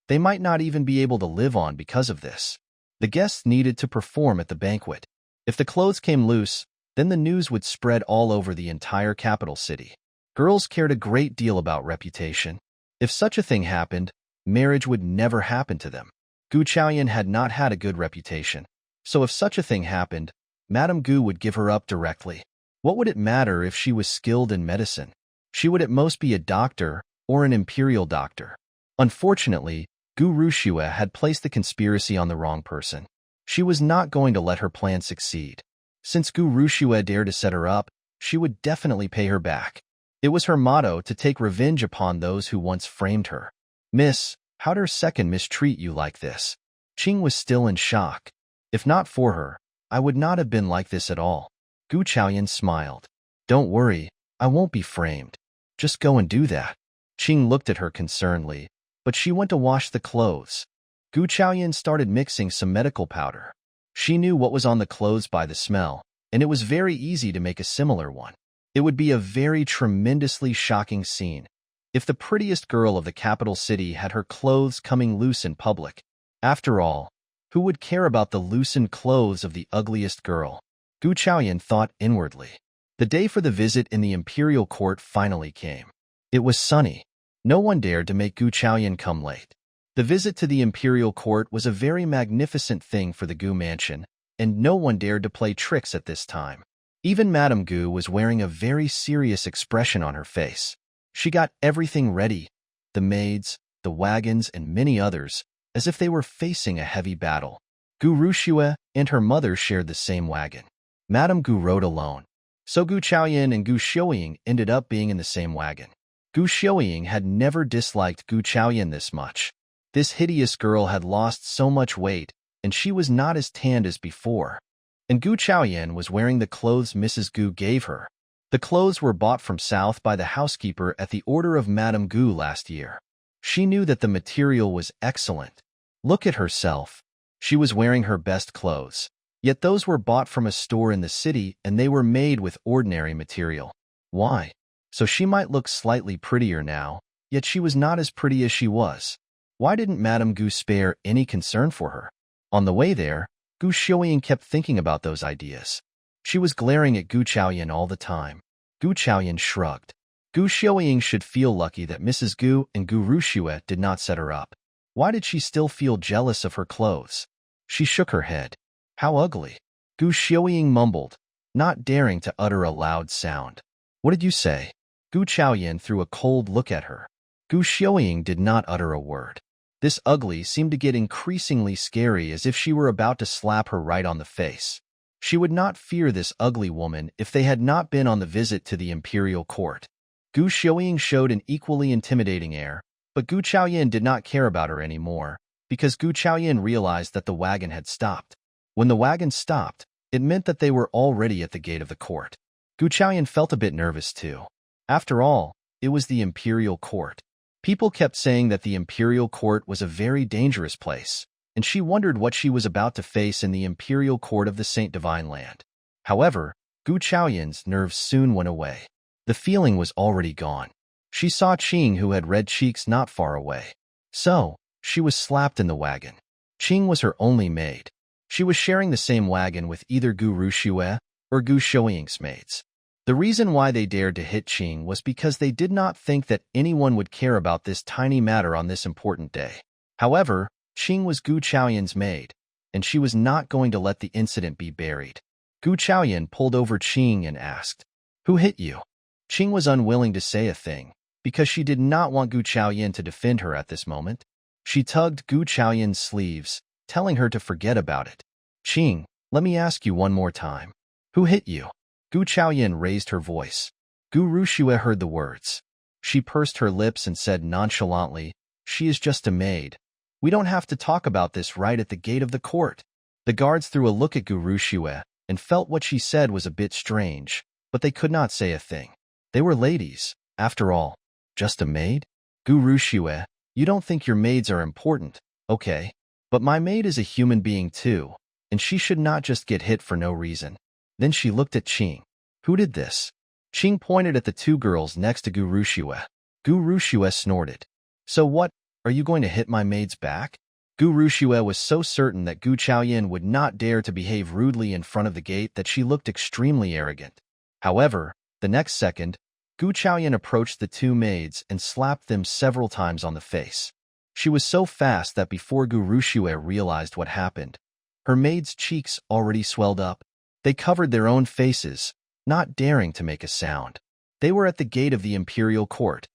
They might not even be able to live on because of this. The guests needed to perform at the banquet. If the clothes came loose, then the news would spread all over the entire capital city. Girls cared a great deal about reputation. If such a thing happened, marriage would never happen to them. Gu Chaoyan had not had a good reputation. So if such a thing happened, Madame Gu would give her up directly. What would it matter if she was skilled in medicine? She would at most be a doctor or an imperial doctor. Unfortunately, Gu Rushue had placed the conspiracy on the wrong person. She was not going to let her plan succeed. Since Gu Rushue dared to set her up, she would definitely pay her back. It was her motto to take revenge upon those who once framed her. Miss, how'd her second mistreat you like this? Qing was still in shock. If not for her, I would not have been like this at all. Gu Chaoyan smiled. Don't worry, I won't be framed. Just go and do that. Qing looked at her concernedly, but she went to wash the clothes. Gu Chaoyan started mixing some medical powder. She knew what was on the clothes by the smell, and it was very easy to make a similar one. It would be a very tremendously shocking scene if the prettiest girl of the capital city had her clothes coming loose in public. After all, who would care about the loosened clothes of the ugliest girl? Gu Chaoyan thought inwardly. The day for the visit in the imperial court finally came. It was sunny. No one dared to make Gu Chaoyan come late. The visit to the imperial court was a very magnificent thing for the Gu mansion, and no one dared to play tricks at this time. Even Madame Gu was wearing a very serious expression on her face. She got everything ready, the maids, the wagons, and many others, as if they were facing a heavy battle. Gu Rushue and her mother shared the same wagon. Madame Gu rode alone. So Gu Chaoyan and Gu Xiaoying ended up being in the same wagon. Gu Xiaoying had never disliked Gu Chaoyan this much. This hideous girl had lost so much weight, and she was not as tanned as before. And Gu Chaoyan was wearing the clothes Mrs. Gu gave her. The clothes were bought from South by the housekeeper at the order of Madame Gu last year. She knew that the material was excellent. Look at herself. She was wearing her best clothes. Yet those were bought from a store in the city and they were made with ordinary material. Why? So she might look slightly prettier now, yet she was not as pretty as she was. Why didn't Madame Gu spare any concern for her? On the way there, Gu Xiaoyan kept thinking about those ideas. She was glaring at Gu Chaoyan all the time. Gu Chaoyan shrugged. Gu Xiaoying should feel lucky that Mrs. Gu and Gu Rushue did not set her up. Why did she still feel jealous of her clothes? She shook her head. How ugly. Gu Xiaoying mumbled, not daring to utter a loud sound. What did you say? Gu Chaoyan threw a cold look at her. Gu Xiaoying did not utter a word. This ugly seemed to get increasingly scary, as if she were about to slap her right on the face. She would not fear this ugly woman if they had not been on the visit to the imperial court. Gu Xiaoying showed an equally intimidating air, but Gu Chaoyan did not care about her anymore, because Gu Chaoyan realized that the wagon had stopped. When the wagon stopped, it meant that they were already at the gate of the court. Gu Chaoyan felt a bit nervous too. After all, it was the imperial court. People kept saying that the imperial court was a very dangerous place, and she wondered what she was about to face in the imperial court of the Saint Divine Land. However, Gu Chaoyan's nerves soon went away. The feeling was already gone. She saw Qing, who had red cheeks, not far away. So, she was slapped in the wagon. Qing was her only maid. She was sharing the same wagon with either Gu Rushue or Gu Shouying's maids. The reason why they dared to hit Qing was because they did not think that anyone would care about this tiny matter on this important day. However, Qing was Gu Chaoyan's maid, and she was not going to let the incident be buried. Gu Chaoyan pulled over Qing and asked, "Who hit you?" Qing was unwilling to say a thing, because she did not want Gu Chaoyan to defend her at this moment. She tugged Gu Chaoyan's sleeves, telling her to forget about it. "Qing, let me ask you one more time. Who hit you?" Gu Chaoyan raised her voice. Gu Rushue heard the words. She pursed her lips and said nonchalantly, "She is just a maid. We don't have to talk about this right at the gate of the court." The guards threw a look at Gu Rushue and felt what she said was a bit strange, but they could not say a thing. They were ladies, after all. Just a maid? Gu Rushue, you don't think your maids are important, okay? But my maid is a human being too, and she should not just get hit for no reason. Then she looked at Qing. Who did this? Qing pointed at the two girls next to Gu Rushue. Gu Rushue snorted. So what, are you going to hit my maids back? Gu Rushue was so certain that Gu Chaoyan would not dare to behave rudely in front of the gate that she looked extremely arrogant. However, the next second, Gu Chaoyan approached the two maids and slapped them several times on the face. She was so fast that before Gu Rushue realized what happened, her maids' cheeks already swelled up. They covered their own faces, not daring to make a sound. They were at the gate of the imperial court.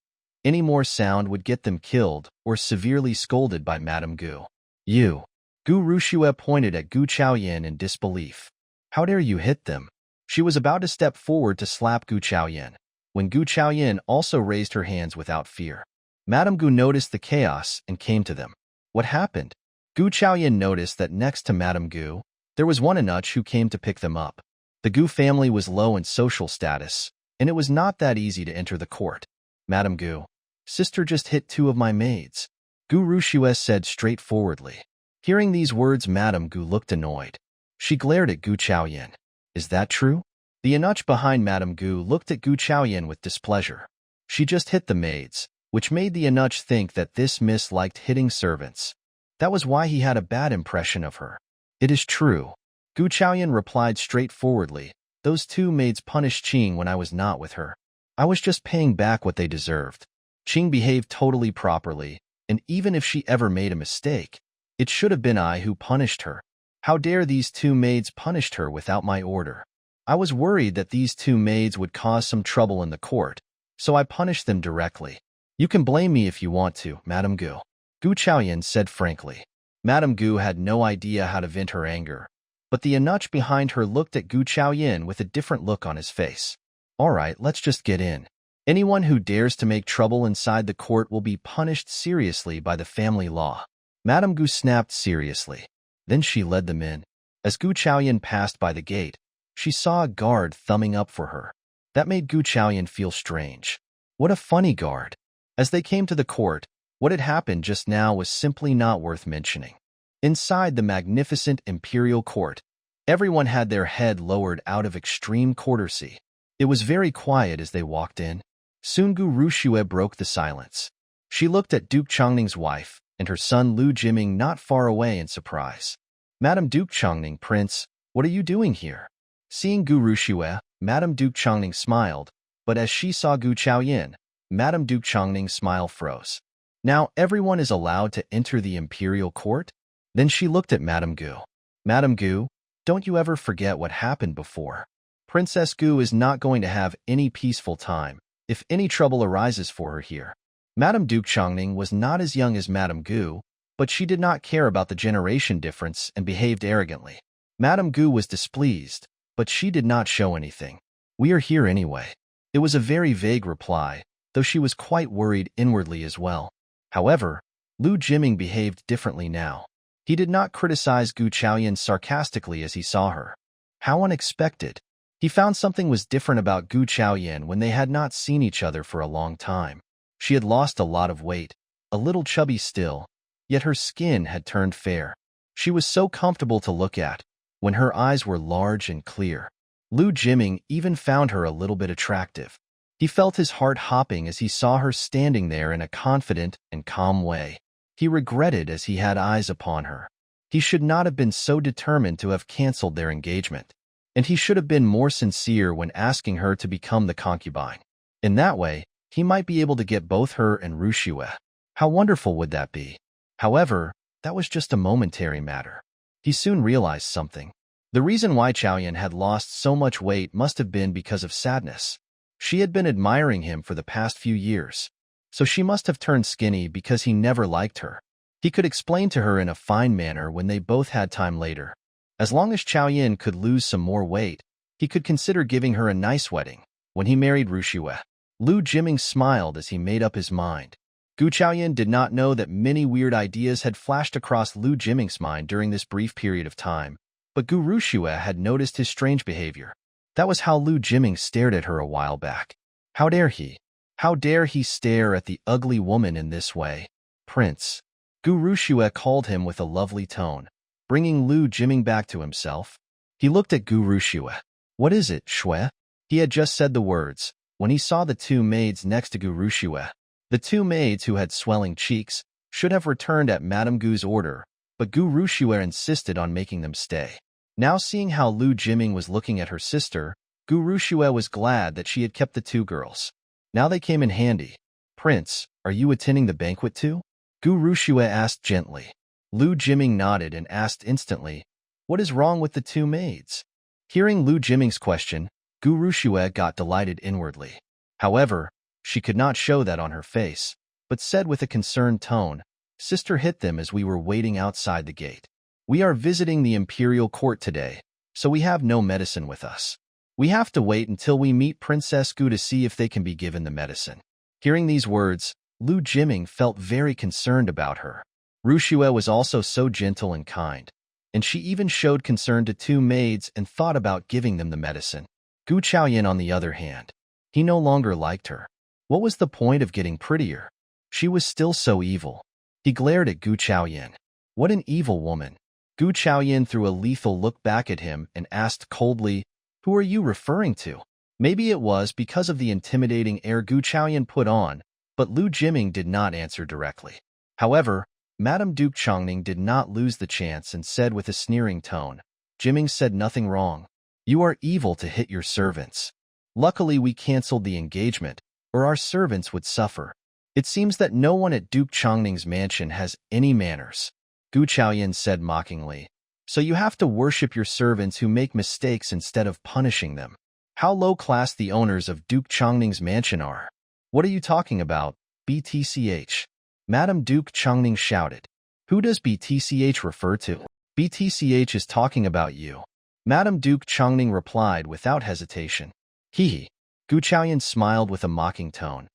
Any more sound would get them killed or severely scolded by Madame Gu. You. Gu Rushue pointed at Gu Chaoyan in disbelief. How dare you hit them? She was about to step forward to slap Gu Chaoyan, when Gu Chaoyan also raised her hands without fear. Madame Gu noticed the chaos and came to them. What happened? Gu Chaoyan noticed that next to Madame Gu, there was one eunuch who came to pick them up. The Gu family was low in social status, and it was not that easy to enter the court. Madame Gu, sister just hit two of my maids, Gu Rushue said straightforwardly. Hearing these words, Madame Gu looked annoyed. She glared at Gu Chaoyan. Is that true? The eunuch behind Madame Gu looked at Gu Chaoyan with displeasure. She just hit the maids, which made the eunuch think that this miss liked hitting servants. That was why he had a bad impression of her. It is true. Gu Chaoyan replied straightforwardly. Those two maids punished Qing when I was not with her. I was just paying back what they deserved. Qing behaved totally properly, and even if she ever made a mistake, it should have been I who punished her. How dare these two maids punished her without my order? I was worried that these two maids would cause some trouble in the court, so I punished them directly. You can blame me if you want to, Madame Gu. Gu Chaoyan said frankly. Madame Gu had no idea how to vent her anger, but the eunuch behind her looked at Gu Chaoyan with a different look on his face. All right, let's just get in. Anyone who dares to make trouble inside the court will be punished seriously by the family law. Madame Gu snapped seriously. Then she led them in. As Gu Chaoyan passed by the gate, she saw a guard thumbing up for her. That made Gu Chaoyan feel strange. What a funny guard. As they came to the court, what had happened just now was simply not worth mentioning. Inside the magnificent imperial court, everyone had their head lowered out of extreme courtesy. It was very quiet as they walked in. Soon Gu Rushue broke the silence. She looked at Duke Chongning's wife and her son Lu Jiming not far away in surprise. Madame Duke Chongning, Prince, what are you doing here? Seeing Gu Rushue, Madame Duke Chongning smiled, but as she saw Gu Chaoyan, Madame Duke Chongning's smile froze. Now everyone is allowed to enter the imperial court? Then she looked at Madame Gu. Madame Gu, don't you ever forget what happened before. Princess Gu is not going to have any peaceful time if any trouble arises for her here. Madame Duke Chongning was not as young as Madame Gu, but she did not care about the generation difference and behaved arrogantly. Madame Gu was displeased, but she did not show anything. We are here anyway. It was a very vague reply, though she was quite worried inwardly as well. However, Lu Jiming behaved differently now. He did not criticize Gu Chaoyan sarcastically as he saw her. How unexpected. He found something was different about Gu Chaoyan when they had not seen each other for a long time. She had lost a lot of weight, a little chubby still, yet her skin had turned fair. She was so comfortable to look at, when her eyes were large and clear. Lu Jiming even found her a little bit attractive. He felt his heart hopping as he saw her standing there in a confident and calm way. He regretted as he had eyes upon her. He should not have been so determined to have cancelled their engagement, and he should have been more sincere when asking her to become the concubine. In that way, he might be able to get both her and Rushue. How wonderful would that be? However, that was just a momentary matter. He soon realized something. The reason why Chaoyan had lost so much weight must have been because of sadness. She had been admiring him for the past few years, so she must have turned skinny because he never liked her. He could explain to her in a fine manner when they both had time later. As long as Chaoyan could lose some more weight, he could consider giving her a nice wedding. When he married Rushue, Lu Jiming smiled as he made up his mind. Gu Chaoyan did not know that many weird ideas had flashed across Lu Jiming's mind during this brief period of time, but Gu Rushue had noticed his strange behavior. That was how Lu Jiming stared at her a while back. How dare he? How dare he stare at the ugly woman in this way? Prince. Gu Rushue called him with a lovely tone, bringing Lu Jiming back to himself. He looked at Gu Rushue. What is it, Shui? He had just said the words, when he saw the two maids next to Gu Rushue. The two maids who had swelling cheeks should have returned at Madame Gu's order, but Gu Rushue insisted on making them stay. Now seeing how Lu Jiming was looking at her sister, Gu Rushue was glad that she had kept the two girls. Now they came in handy. Prince, are you attending the banquet too? Gu Rushue asked gently. Lu Jiming nodded and asked instantly, what is wrong with the two maids? Hearing Lu Jiming's question, Gu Rushue got delighted inwardly. However, she could not show that on her face, but said with a concerned tone, Sister hit them as we were waiting outside the gate. We are visiting the imperial court today, so we have no medicine with us. We have to wait until we meet Princess Gu to see if they can be given the medicine. Hearing these words, Lu Jiming felt very concerned about her. Rushue was also so gentle and kind, and she even showed concern to two maids and thought about giving them the medicine. Gu Chaoyan, on the other hand, he no longer liked her. What was the point of getting prettier? She was still so evil. He glared at Gu Chaoyan. What an evil woman. Gu Chaoyan threw a lethal look back at him and asked coldly, who are you referring to? Maybe it was because of the intimidating air Gu Chaoyan put on, but Lu Jiming did not answer directly. However, Madame Duke Chongning did not lose the chance and said with a sneering tone, Jiming said nothing wrong. You are evil to hit your servants. Luckily we cancelled the engagement, or our servants would suffer. It seems that no one at Duke Chongning's mansion has any manners. Gu Chaoyan said mockingly. So you have to worship your servants who make mistakes instead of punishing them. How low-class the owners of Duke Chongning's mansion are. What are you talking about, BTCH? Madame Duke Chongning shouted. Who does BTCH refer to? BTCH is talking about you. Madame Duke Chongning replied without hesitation. Hee. Gu Chaoyan smiled with a mocking tone.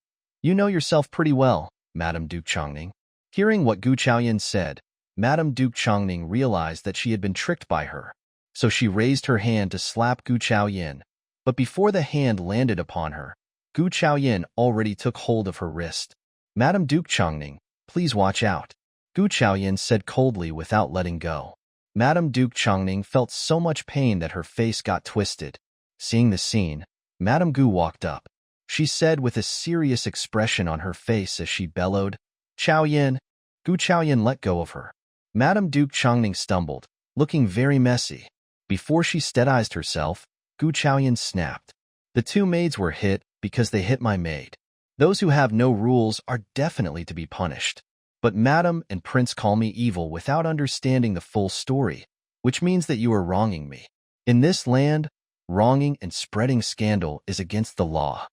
You know yourself pretty well, Madame Duke Chongning. Hearing what Gu Chaoyan said, Madame Duke Chongning realized that she had been tricked by her. So she raised her hand to slap Gu Chaoyan, but before the hand landed upon her, Gu Chaoyan already took hold of her wrist. Madame Duke Chongning, please watch out. Gu Chaoyan said coldly without letting go. Madame Duke Chongning felt so much pain that her face got twisted. Seeing the scene, Madame Gu walked up. She said with a serious expression on her face as she bellowed, Chaoyan. Gu Chaoyan let go of her. Madame Duke Chongning stumbled, looking very messy. Before she steadied herself, Gu Chaoyan snapped. The two maids were hit because they hit my maid. Those who have no rules are definitely to be punished. But Madame and Prince call me evil without understanding the full story, which means that you are wronging me. In this land, wronging and spreading scandal is against the law.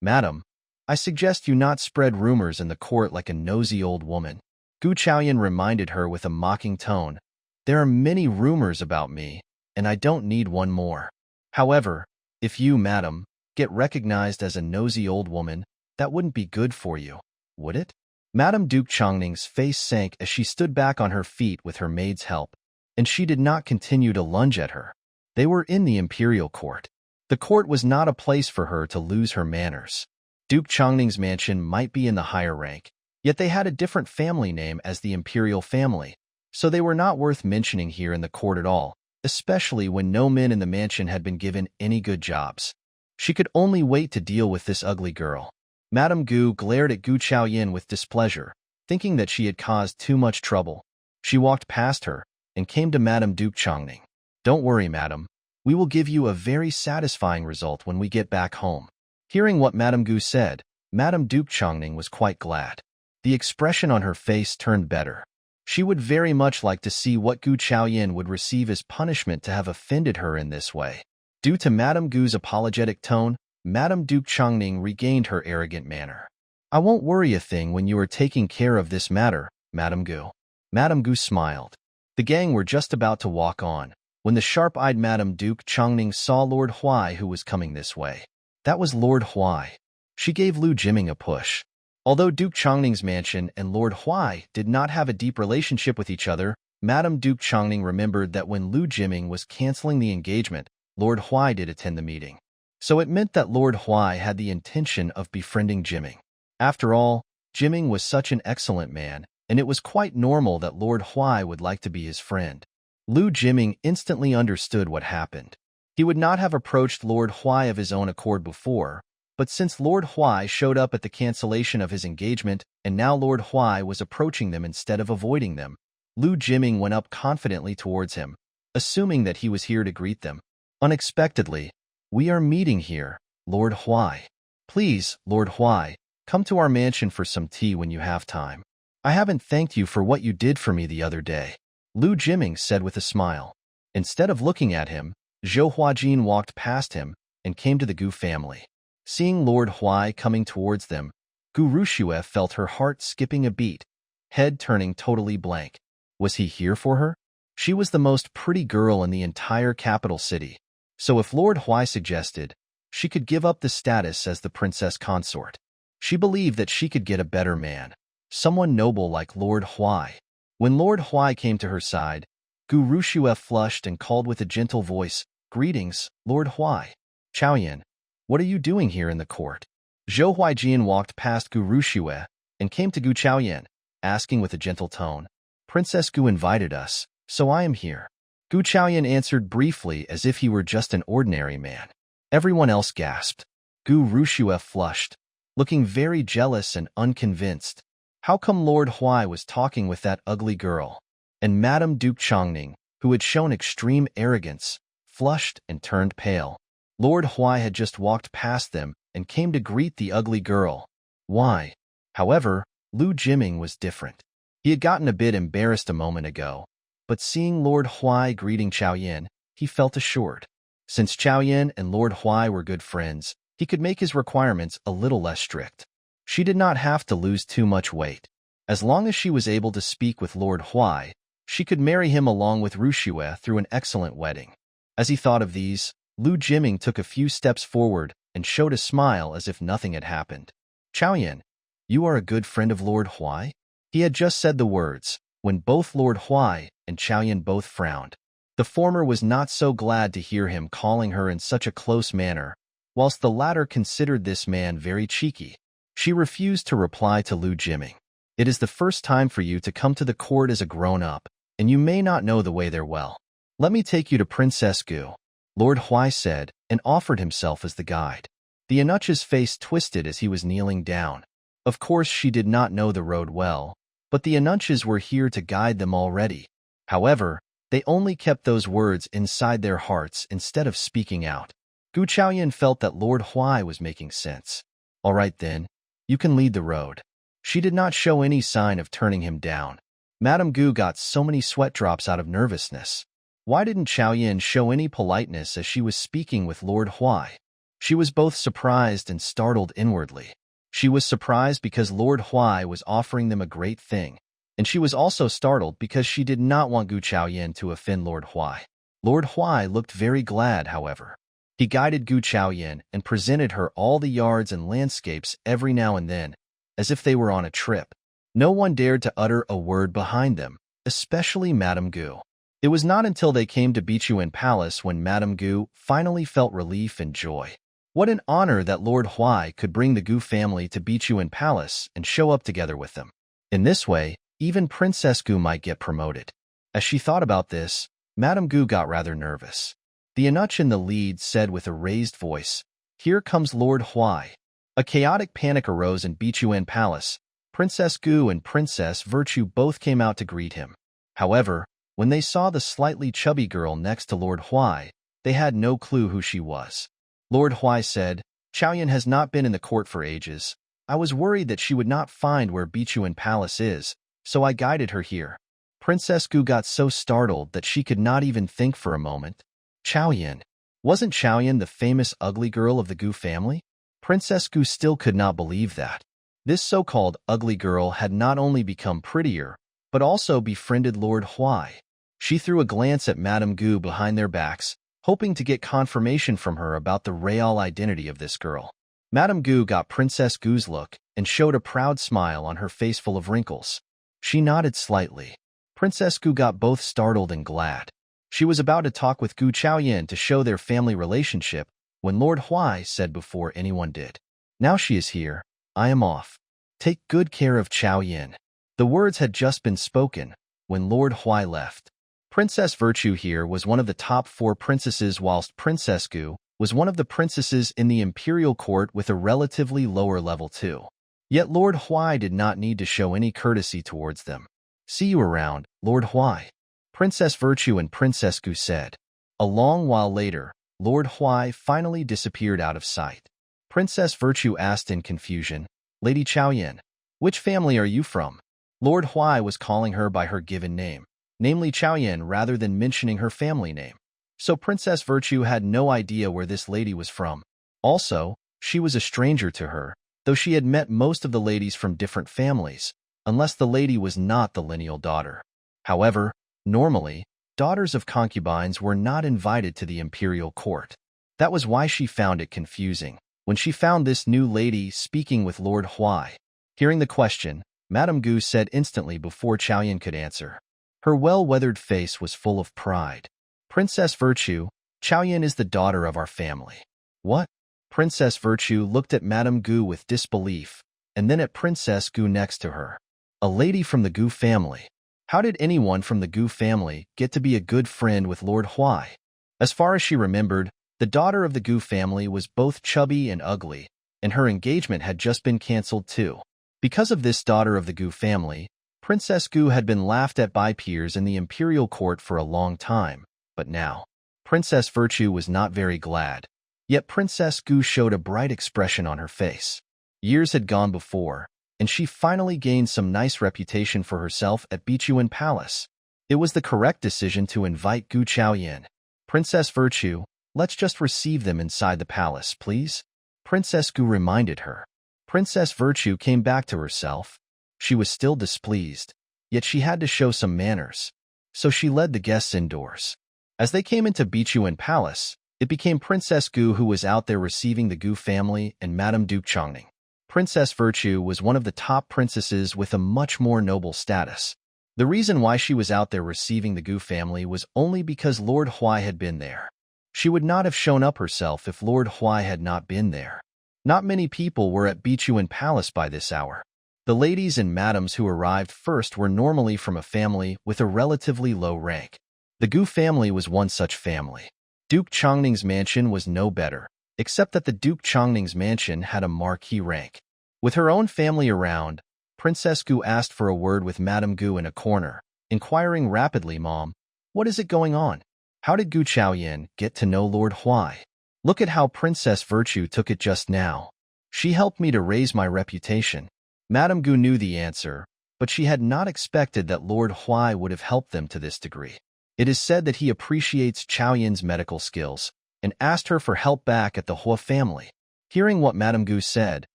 Madam, I suggest you not spread rumors in the court like a nosy old woman. Gu Chaoyan reminded her with a mocking tone. There are many rumors about me, and I don't need one more. However, if you, madam, get recognized as a nosy old woman, that wouldn't be good for you, would it? Madame Duke Chongning's face sank as she stood back on her feet with her maid's help, and she did not continue to lunge at her. They were in the imperial court. The court was not a place for her to lose her manners. Duke Chongning's mansion might be in the higher rank, yet they had a different family name as the imperial family, so they were not worth mentioning here in the court at all, especially when no men in the mansion had been given any good jobs. She could only wait to deal with this ugly girl. Madame Gu glared at Gu Chaoyan with displeasure. Thinking that she had caused too much trouble, she walked past her and came to Madame Duke Chongning. "Don't worry, madam. We will give you a very satisfying result when we get back home." Hearing what Madame Gu said, Madame Duke Chongning was quite glad. The expression on her face turned better. She would very much like to see what Gu Chaoyan would receive as punishment to have offended her in this way. Due to Madame Gu's apologetic tone, Madame Duke Chongning regained her arrogant manner. "I won't worry a thing when you are taking care of this matter, Madame Gu." Madame Gu smiled. The gang were just about to walk on, when the sharp-eyed Madame Duke Chongning saw Lord Huai who was coming this way. That was Lord Huai. She gave Lu Jiming a push. Although Duke Chongning's mansion and Lord Huai did not have a deep relationship with each other, Madame Duke Chongning remembered that when Lu Jiming was canceling the engagement, Lord Huai did attend the meeting. So it meant that Lord Huai had the intention of befriending Jiming. After all, Jiming was such an excellent man, and it was quite normal that Lord Huai would like to be his friend. Lu Jiming instantly understood what happened. He would not have approached Lord Huai of his own accord before, but since Lord Huai showed up at the cancellation of his engagement, and now Lord Huai was approaching them instead of avoiding them, Lu Jiming went up confidently towards him, assuming that he was here to greet them. Unexpectedly, "We are meeting here, Lord Huai. Please, Lord Huai, come to our mansion for some tea when you have time. I haven't thanked you for what you did for me the other day," Lu Jiming said with a smile. Instead of looking at him, Zhou Huajin walked past him and came to the Gu family. Seeing Lord Huai coming towards them, Gu Rushue felt her heart skipping a beat, head turning totally blank. Was he here for her? She was the most pretty girl in the entire capital city, so if Lord Huai suggested, she could give up the status as the princess consort. She believed that she could get a better man, someone noble like Lord Huai. When Lord Huai came to her side, Gu Rushue flushed and called with a gentle voice, "Greetings, Lord Huai." "Chaoyan, what are you doing here in the court?" Zhou Huaijian walked past Gu Rushue and came to Gu Chaoyan, asking with a gentle tone, "Princess Gu invited us, so I am here." Gu Chaoyan answered briefly as if he were just an ordinary man. Everyone else gasped. Gu Rushue flushed, looking very jealous and unconvinced. How come Lord Huai was talking with that ugly girl? And Madame Duke Chongning, who had shown extreme arrogance, flushed and turned pale. Lord Huai had just walked past them and came to greet the ugly girl. Why? However, Lu Jiming was different. He had gotten a bit embarrassed a moment ago, but seeing Lord Huai greeting Chaoyan, he felt assured. Since Chaoyan and Lord Huai were good friends, he could make his requirements a little less strict. She did not have to lose too much weight. As long as she was able to speak with Lord Huai, she could marry him along with Rushue through an excellent wedding. As he thought of these, Lu Jiming took a few steps forward and showed a smile as if nothing had happened. "Chaoyan, you are a good friend of Lord Huai?" He had just said the words, when both Lord Huai and Chaoyan both frowned. The former was not so glad to hear him calling her in such a close manner, whilst the latter considered this man very cheeky. She refused to reply to Lu Jiming. "It is the first time for you to come to the court as a grown-up, and you may not know the way there well. Let me take you to Princess Gu," Lord Huai said, and offered himself as the guide. The eunuch's face twisted as he was kneeling down. Of course she did not know the road well, but the eunuchs were here to guide them already. However, they only kept those words inside their hearts instead of speaking out. Gu Chaoyan felt that Lord Huai was making sense. "All right then, you can lead the road." She did not show any sign of turning him down. Madame Gu got so many sweat drops out of nervousness. Why didn't Chaoyan show any politeness as she was speaking with Lord Huai? She was both surprised and startled inwardly. She was surprised because Lord Huai was offering them a great thing, and she was also startled because she did not want Gu Chaoyan to offend Lord Huai. Lord Huai looked very glad, however. He guided Gu Chaoyan and presented her all the yards and landscapes every now and then, as if they were on a trip. No one dared to utter a word behind them, especially Madame Gu. It was not until they came to Bichuan Palace when Madame Gu finally felt relief and joy. What an honor that Lord Huai could bring the Gu family to Bichuan Palace and show up together with them. In this way, even Princess Gu might get promoted. As she thought about this, Madame Gu got rather nervous. The eunuch in the lead said with a raised voice, "Here comes Lord Huai." A chaotic panic arose in Bichuan Palace. Princess Gu and Princess Virtue both came out to greet him. However, when they saw the slightly chubby girl next to Lord Huai, they had no clue who she was. Lord Huai said, "Chaoyan has not been in the court for ages. I was worried that she would not find where Bichuan Palace is, so I guided her here." Princess Gu got so startled that she could not even think for a moment. Chaoyan? Wasn't Chaoyan the famous ugly girl of the Gu family? Princess Gu still could not believe that. This so-called ugly girl had not only become prettier, but also befriended Lord Huai. She threw a glance at Madame Gu behind their backs, hoping to get confirmation from her about the real identity of this girl. Madame Gu got Princess Gu's look and showed a proud smile on her face full of wrinkles. She nodded slightly. Princess Gu got both startled and glad. She was about to talk with Gu Chaoyan to show their family relationship when Lord Huai said before anyone did, "Now she is here, I am off. Take good care of Chaoyan." The words had just been spoken when Lord Huai left. Princess Virtue here was one of the top 4 princesses, whilst Princess Gu was one of the princesses in the imperial court with a relatively lower level too. Yet Lord Huai did not need to show any courtesy towards them. "See you around, Lord Huai," Princess Virtue and Princess Gu said. A long while later, Lord Huai finally disappeared out of sight. Princess Virtue asked in confusion, "Lady Chaoyan, which family are you from?" Lord Huai was calling her by her given name, namely Chaoyan, rather than mentioning her family name. So Princess Virtue had no idea where this lady was from. Also, she was a stranger to her, though she had met most of the ladies from different families, unless the lady was not the lineal daughter. However, normally, daughters of concubines were not invited to the imperial court. That was why she found it confusing when she found this new lady speaking with Lord Huai. Hearing the question, Madame Gu said instantly before Chaoyan could answer. Her well-weathered face was full of pride. "Princess Virtue, Chaoyan is the daughter of our family." "What?" Princess Virtue looked at Madame Gu with disbelief, and then at Princess Gu next to her. A lady from the Gu family. How did anyone from the Gu family get to be a good friend with Lord Huai? As far as she remembered, the daughter of the Gu family was both chubby and ugly, and her engagement had just been cancelled too. Because of this daughter of the Gu family, Princess Gu had been laughed at by peers in the imperial court for a long time, but now, Princess Virtue was not very glad. Yet Princess Gu showed a bright expression on her face. Years had gone before, and she finally gained some nice reputation for herself at Bichuan Palace. It was the correct decision to invite Gu Chaoyan. "Princess Virtue, let's just receive them inside the palace, please," Princess Gu reminded her. Princess Virtue came back to herself. She was still displeased, yet she had to show some manners. So she led the guests indoors. As they came into Bichuan Palace, it became Princess Gu who was out there receiving the Gu family and Madame Duke Chongning. Princess Virtue was one of the top princesses with a much more noble status. The reason why she was out there receiving the Gu family was only because Lord Huai had been there. She would not have shown up herself if Lord Huai had not been there. Not many people were at Bichuan Palace by this hour. The ladies and madams who arrived first were normally from a family with a relatively low rank. The Gu family was one such family. Duke Chongning's mansion was no better, except that the Duke Chongning's mansion had a marquee rank. With her own family around, Princess Gu asked for a word with Madame Gu in a corner, inquiring rapidly, "Mom, what is it going on? How did Gu Chaoyan get to know Lord Huai? Look at how Princess Virtue took it just now. She helped me to raise my reputation." Madame Gu knew the answer, but she had not expected that Lord Huai would have helped them to this degree. It is said that he appreciates Chaoyan's medical skills and asked her for help back at the Hua family. Hearing what Madame Gu said,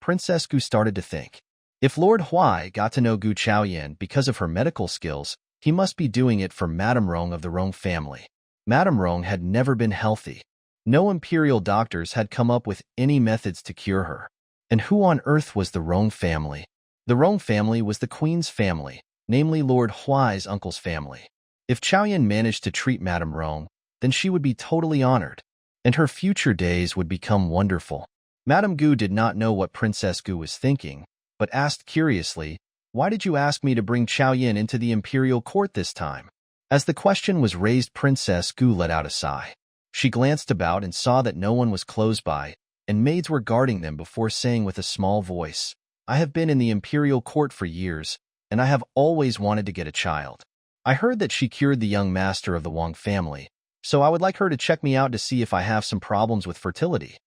Princess Gu started to think. If Lord Huai got to know Gu Chaoyan because of her medical skills, he must be doing it for Madame Rong of the Rong family. Madame Rong had never been healthy. No imperial doctors had come up with any methods to cure her. And who on earth was the Rong family? The Rong family was the Queen's family, namely Lord Huai's uncle's family. If Chaoyan managed to treat Madame Rong, then she would be totally honored, and her future days would become wonderful. Madame Gu did not know what Princess Gu was thinking, but asked curiously, "Why did you ask me to bring Chaoyan into the imperial court this time?" As the question was raised, Princess Gu let out a sigh. She glanced about and saw that no one was close by, and maids were guarding them before saying with a small voice, I have been in the imperial court for years, and I have always wanted to get a child. I heard that she cured the young master of the Wang family, so I would like her to check me out to see if I have some problems with fertility.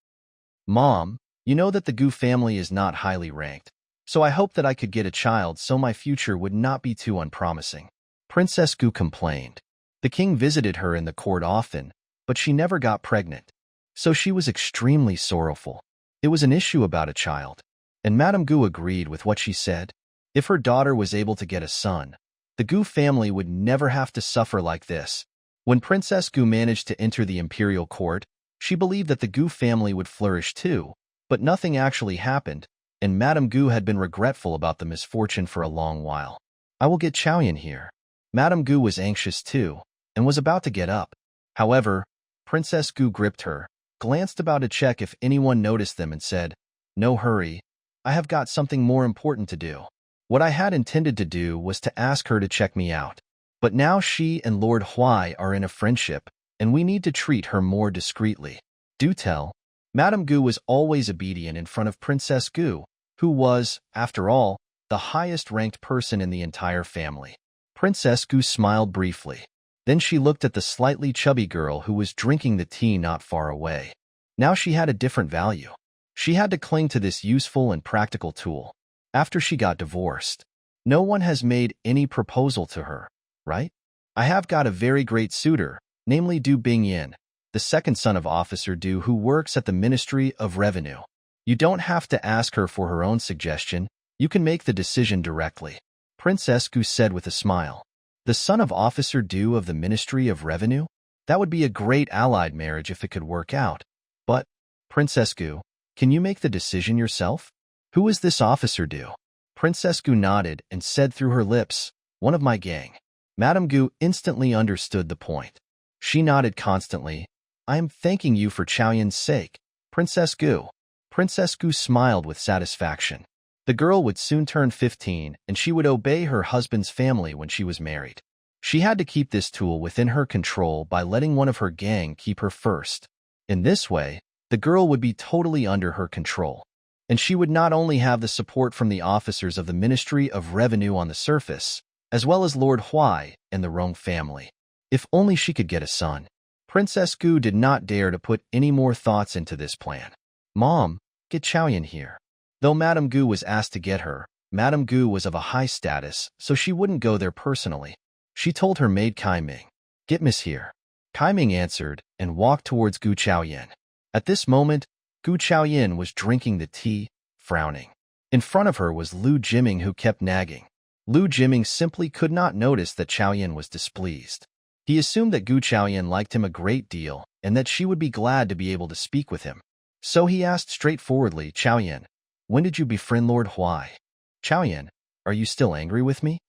Mom, you know that the Gu family is not highly ranked, so I hope that I could get a child so my future would not be too unpromising. Princess Gu complained. The king visited her in the court often, but she never got pregnant, so she was extremely sorrowful. It was an issue about a child, and Madame Gu agreed with what she said. If her daughter was able to get a son, the Gu family would never have to suffer like this. When Princess Gu managed to enter the imperial court, she believed that the Gu family would flourish too, but nothing actually happened, and Madame Gu had been regretful about the misfortune for a long while. I will get Chaoyan here. Madame Gu was anxious too, and was about to get up. However, Princess Gu gripped her, glanced about to check if anyone noticed them and said, "No hurry, I have got something more important to do." What I had intended to do was to ask her to check me out. But now she and Lord Huai are in a friendship, and we need to treat her more discreetly. Do tell. Madame Gu was always obedient in front of Princess Gu, who was, after all, the highest-ranked person in the entire family. Princess Gu smiled briefly. Then she looked at the slightly chubby girl who was drinking the tea not far away. Now she had a different value. She had to cling to this useful and practical tool. After she got divorced, no one has made any proposal to her, right? I have got a very great suitor, namely Du Bingyan, the second son of Officer Du who works at the Ministry of Revenue. You don't have to ask her for her own suggestion, you can make the decision directly. Princess Gu said with a smile. The son of Officer Du of the Ministry of Revenue? That would be a great allied marriage if it could work out. But, Princess Gu, can you make the decision yourself? Who is this Officer Du? Princess Gu nodded and said through her lips, "One of my gang." Madame Gu instantly understood the point. She nodded constantly. "I am thanking you for Chaoyan's sake, Princess Gu." Princess Gu smiled with satisfaction. The girl would soon turn 15, and she would obey her husband's family when she was married. She had to keep this tool within her control by letting one of her gang keep her first. In this way, the girl would be totally under her control. And she would not only have the support from the officers of the Ministry of Revenue on the surface, as well as Lord Huai and the Wang family. If only she could get a son. Princess Gu did not dare to put any more thoughts into this plan. Mom, get Chaoyan here. Though Madame Gu was asked to get her, Madame Gu was of a high status, so she wouldn't go there personally. She told her maid Kai Ming, "Get Miss here." Kai Ming answered and walked towards Gu Chaoyan. At this moment, Gu Chaoyan was drinking the tea, frowning. In front of her was Lu Jiming who kept nagging. Lu Jiming simply could not notice that Chaoyan was displeased. He assumed that Gu Chaoyan liked him a great deal and that she would be glad to be able to speak with him. So he asked straightforwardly, "Chaoyan, when did you befriend Lord Huai?" "Chaoyan, are you still angry with me?"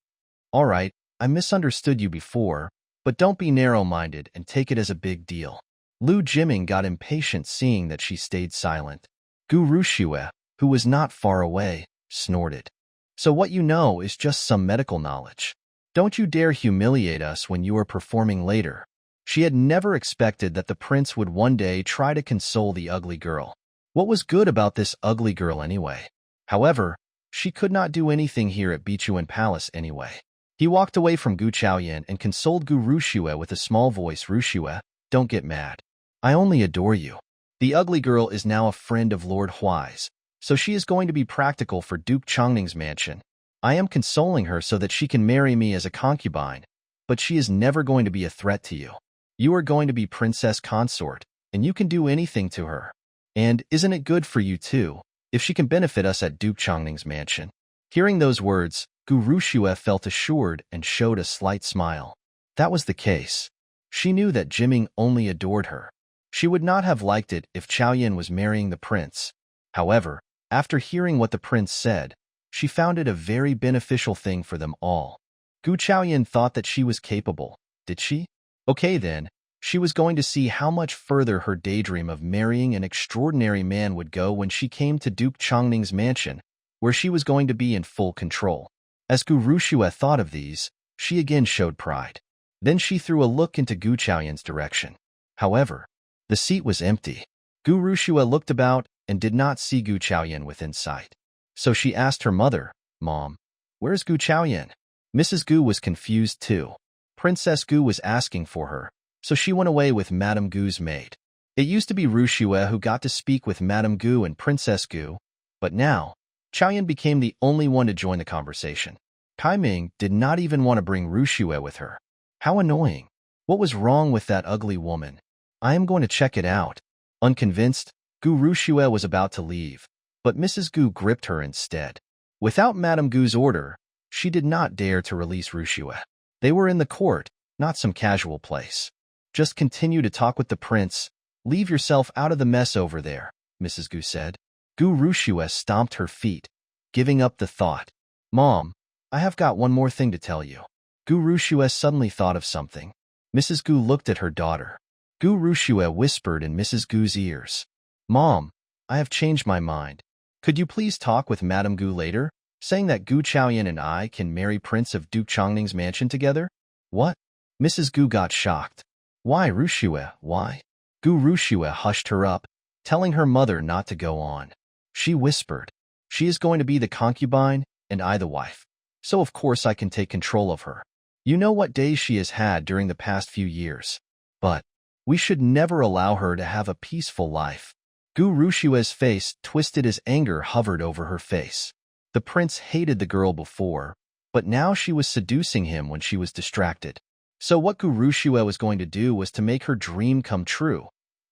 "All right, I misunderstood you before, but don't be narrow-minded and take it as a big deal." Lu Jiming got impatient seeing that she stayed silent. Gu Rushue, who was not far away, snorted. "So what you know is just some medical knowledge. Don't you dare humiliate us when you are performing later." She had never expected that the prince would one day try to console the ugly girl. What was good about this ugly girl anyway? However, she could not do anything here at Bichuan Palace anyway. He walked away from Gu Chaoyan and consoled Gu Rushue with a small voice. "Rushue, don't get mad. I only adore you. The ugly girl is now a friend of Lord Huai's, so she is going to be practical for Duke Changning's mansion. I am consoling her so that she can marry me as a concubine, but she is never going to be a threat to you. You are going to be princess consort, and you can do anything to her. And isn't it good for you too, if she can benefit us at Duke Changning's mansion?" Hearing those words, Gu Rushue felt assured and showed a slight smile. That was the case. She knew that Jiming only adored her. She would not have liked it if Chaoyan was marrying the prince. However, after hearing what the prince said, she found it a very beneficial thing for them all. Gu Chaoyan thought that she was capable, did she? Okay then, she was going to see how much further her daydream of marrying an extraordinary man would go when she came to Duke Changning's mansion, where she was going to be in full control. As Gu Rushue thought of these, she again showed pride. Then she threw a look into Gu Chaoyan's direction. However, the seat was empty. Gu Rushue looked about and did not see Gu Chaoyan within sight. So she asked her mother, "Mom, where's Gu Chaoyan?" Mrs. Gu was confused too. Princess Gu was asking for her, so she went away with Madame Gu's maid. It used to be Rushue who got to speak with Madame Gu and Princess Gu, but now, Chaoyan became the only one to join the conversation. Kai Ming did not even want to bring Rushue with her. How annoying. What was wrong with that ugly woman? I am going to check it out. Unconvinced, Gu Rushue was about to leave, but Mrs. Gu gripped her instead. Without Madame Gu's order, she did not dare to release Rushue. They were in the court, not some casual place. Just continue to talk with the prince. Leave yourself out of the mess over there, Mrs. Gu said. Gu Rushue stomped her feet, giving up the thought. Mom, I have got one more thing to tell you. Gu Rushue suddenly thought of something. Mrs. Gu looked at her daughter. Gu Rushue whispered in Mrs. Gu's ears. Mom, I have changed my mind. Could you please talk with Madame Gu later, saying that Gu Chaoyan and I can marry Prince of Duke Chongning's mansion together? What? Mrs. Gu got shocked. Why, Rushue, why? Gu Rushue hushed her up, telling her mother not to go on. She whispered, she is going to be the concubine, and I the wife. So of course I can take control of her. You know what days she has had during the past few years. But we should never allow her to have a peaceful life. Gu Rushue's face twisted as anger hovered over her face. The prince hated the girl before, but now she was seducing him when she was distracted. So what Gu Rushue was going to do was to make her dream come true.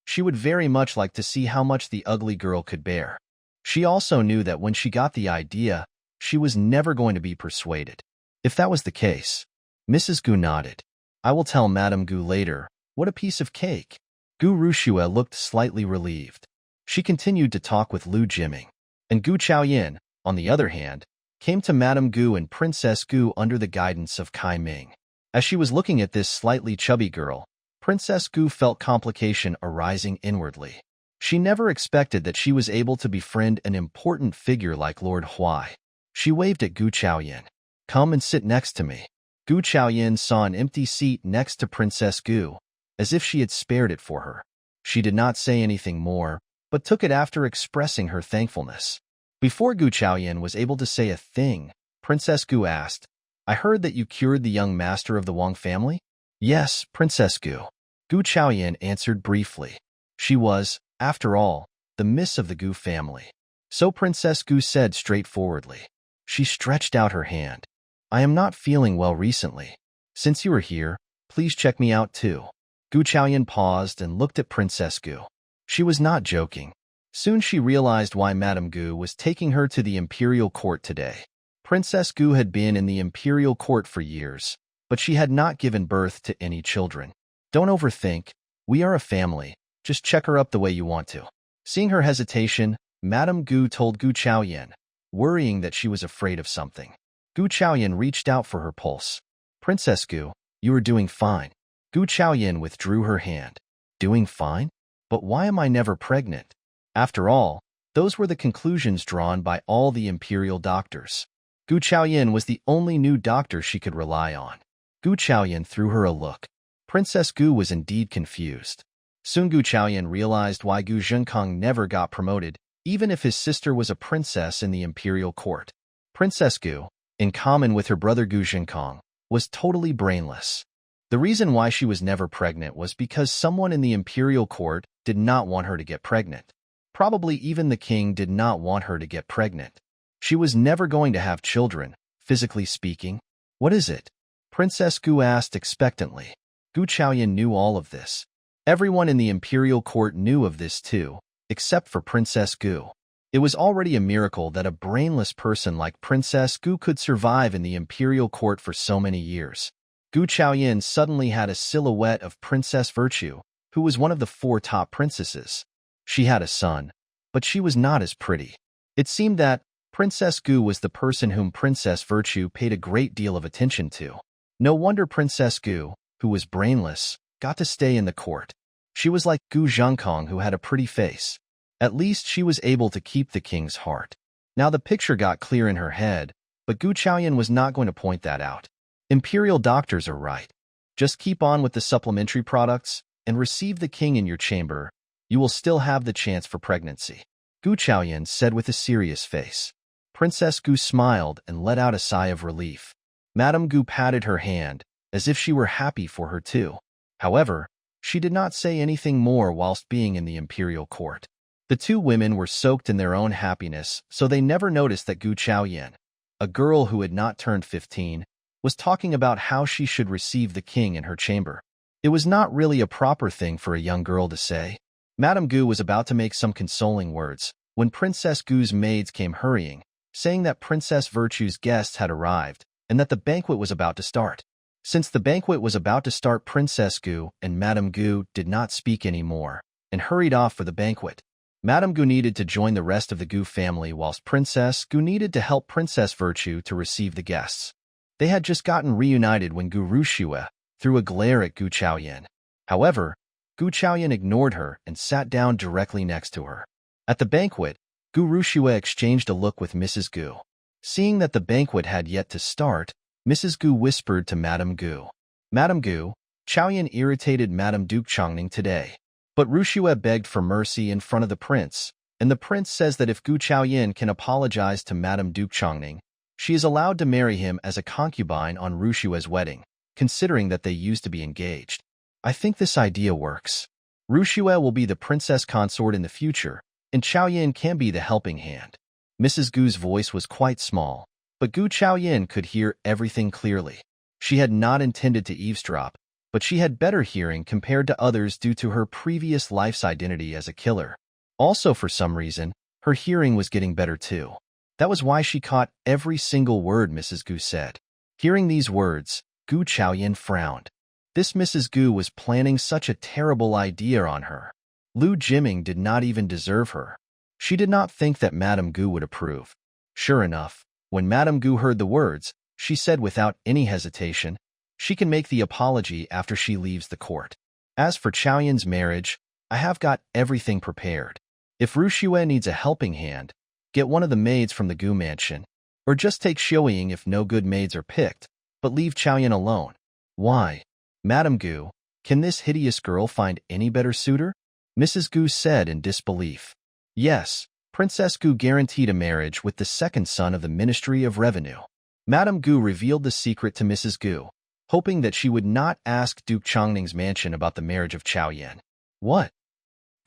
She would very much like to see how much the ugly girl could bear. She also knew that when she got the idea, she was never going to be persuaded. If that was the case, Mrs. Gu nodded. I will tell Madame Gu later. What a piece of cake. Gu Rushue looked slightly relieved. She continued to talk with Lu Jiming. And Gu Chaoyan, on the other hand, came to Madame Gu and Princess Gu under the guidance of Kai Ming. As she was looking at this slightly chubby girl, Princess Gu felt complication arising inwardly. She never expected that she was able to befriend an important figure like Lord Huai. She waved at Gu Chaoyan. Come and sit next to me. Gu Chaoyan saw an empty seat next to Princess Gu, as if she had spared it for her. She did not say anything more, but took it after expressing her thankfulness. Before Gu Chaoyan was able to say a thing, Princess Gu asked, I heard that you cured the young master of the Wang family? Yes, Princess Gu. Gu Chaoyan answered briefly. She was, after all, the miss of the Gu family. So Princess Gu said straightforwardly. She stretched out her hand. I am not feeling well recently. Since you are here, please check me out too. Gu Chaoyan paused and looked at Princess Gu. She was not joking. Soon she realized why Madame Gu was taking her to the imperial court today. Princess Gu had been in the imperial court for years, but she had not given birth to any children. Don't overthink. We are a family. Just check her up the way you want to. Seeing her hesitation, Madame Gu told Gu Chaoyan, worrying that she was afraid of something. Gu Chaoyan reached out for her pulse. Princess Gu, you are doing fine. Gu Chaoyan withdrew her hand. Doing fine? But why am I never pregnant? After all, those were the conclusions drawn by all the imperial doctors. Gu Chaoyan was the only new doctor she could rely on. Gu Chaoyan threw her a look. Princess Gu was indeed confused. Soon Gu Chaoyan realized why Gu Zhenkong never got promoted, even if his sister was a princess in the imperial court. Princess Gu, in common with her brother Gu Zhenkong, was totally brainless. The reason why she was never pregnant was because someone in the imperial court did not want her to get pregnant. Probably even the king did not want her to get pregnant. She was never going to have children, physically speaking. What is it? Princess Gu asked expectantly. Gu Chaoyan knew all of this. Everyone in the imperial court knew of this too, except for Princess Gu. It was already a miracle that a brainless person like Princess Gu could survive in the imperial court for so many years. Gu Chaoyan suddenly had a silhouette of Princess Virtue, who was one of the 4 top princesses. She had a son, but she was not as pretty. It seemed that Princess Gu was the person whom Princess Virtue paid a great deal of attention to. No wonder Princess Gu, who was brainless, got to stay in the court. She was like Gu Zhenkong, who had a pretty face. At least she was able to keep the king's heart. Now the picture got clear in her head, but Gu Chaoyan was not going to point that out. Imperial doctors are right. Just keep on with the supplementary products and receive the king in your chamber. You will still have the chance for pregnancy. Gu Chaoyan said with a serious face. Princess Gu smiled and let out a sigh of relief. Madame Gu patted her hand, as if she were happy for her too. However, she did not say anything more whilst being in the imperial court. The two women were soaked in their own happiness, so they never noticed that Gu Chaoyan, a girl who had not turned 15, was talking about how she should receive the king in her chamber. It was not really a proper thing for a young girl to say. Madame Gu was about to make some consoling words when Princess Gu's maids came hurrying, saying that Princess Virtue's guests had arrived and that the banquet was about to start. Since the banquet was about to start, Princess Gu and Madame Gu did not speak anymore and hurried off for the banquet. Madame Gu needed to join the rest of the Gu family whilst Princess Gu needed to help Princess Virtue to receive the guests. They had just gotten reunited when Gu Rushue threw a glare at Gu Chaoyan. However, Gu Chaoyan ignored her and sat down directly next to her. At the banquet, Gu Rushue exchanged a look with Mrs. Gu. Seeing that the banquet had yet to start, Mrs. Gu whispered to Madame Gu. Madame Gu, Chaoyan irritated Madame Duke Chongning today. But Rushue begged for mercy in front of the prince, and the prince says that if Gu Chaoyan can apologize to Madame Duke Chongning, she is allowed to marry him as a concubine on Rushue's wedding, considering that they used to be engaged. I think this idea works. Rushue will be the princess consort in the future, and Chaoyan can be the helping hand. Mrs. Gu's voice was quite small, but Gu Chaoyan could hear everything clearly. She had not intended to eavesdrop, but she had better hearing compared to others due to her previous life's identity as a killer. Also, for some reason, her hearing was getting better too. That was why she caught every single word Mrs. Gu said. Hearing these words, Gu Chaoyan frowned. This Mrs. Gu was planning such a terrible idea on her. Lu Jiming did not even deserve her. She did not think that Madame Gu would approve. Sure enough, when Madame Gu heard the words, she said without any hesitation, she can make the apology after she leaves the court. As for Chaoyan's marriage, I have got everything prepared. If Rushue needs a helping hand, get one of the maids from the Gu mansion, or just take Xiaoying if no good maids are picked, but leave Chaoyan alone. Why? Madame Gu, can this hideous girl find any better suitor? Mrs. Gu said in disbelief. Yes, Princess Gu guaranteed a marriage with the second son of the Ministry of Revenue. Madame Gu revealed the secret to Mrs. Gu, hoping that she would not ask Duke Chongning's mansion about the marriage of Chaoyan. What?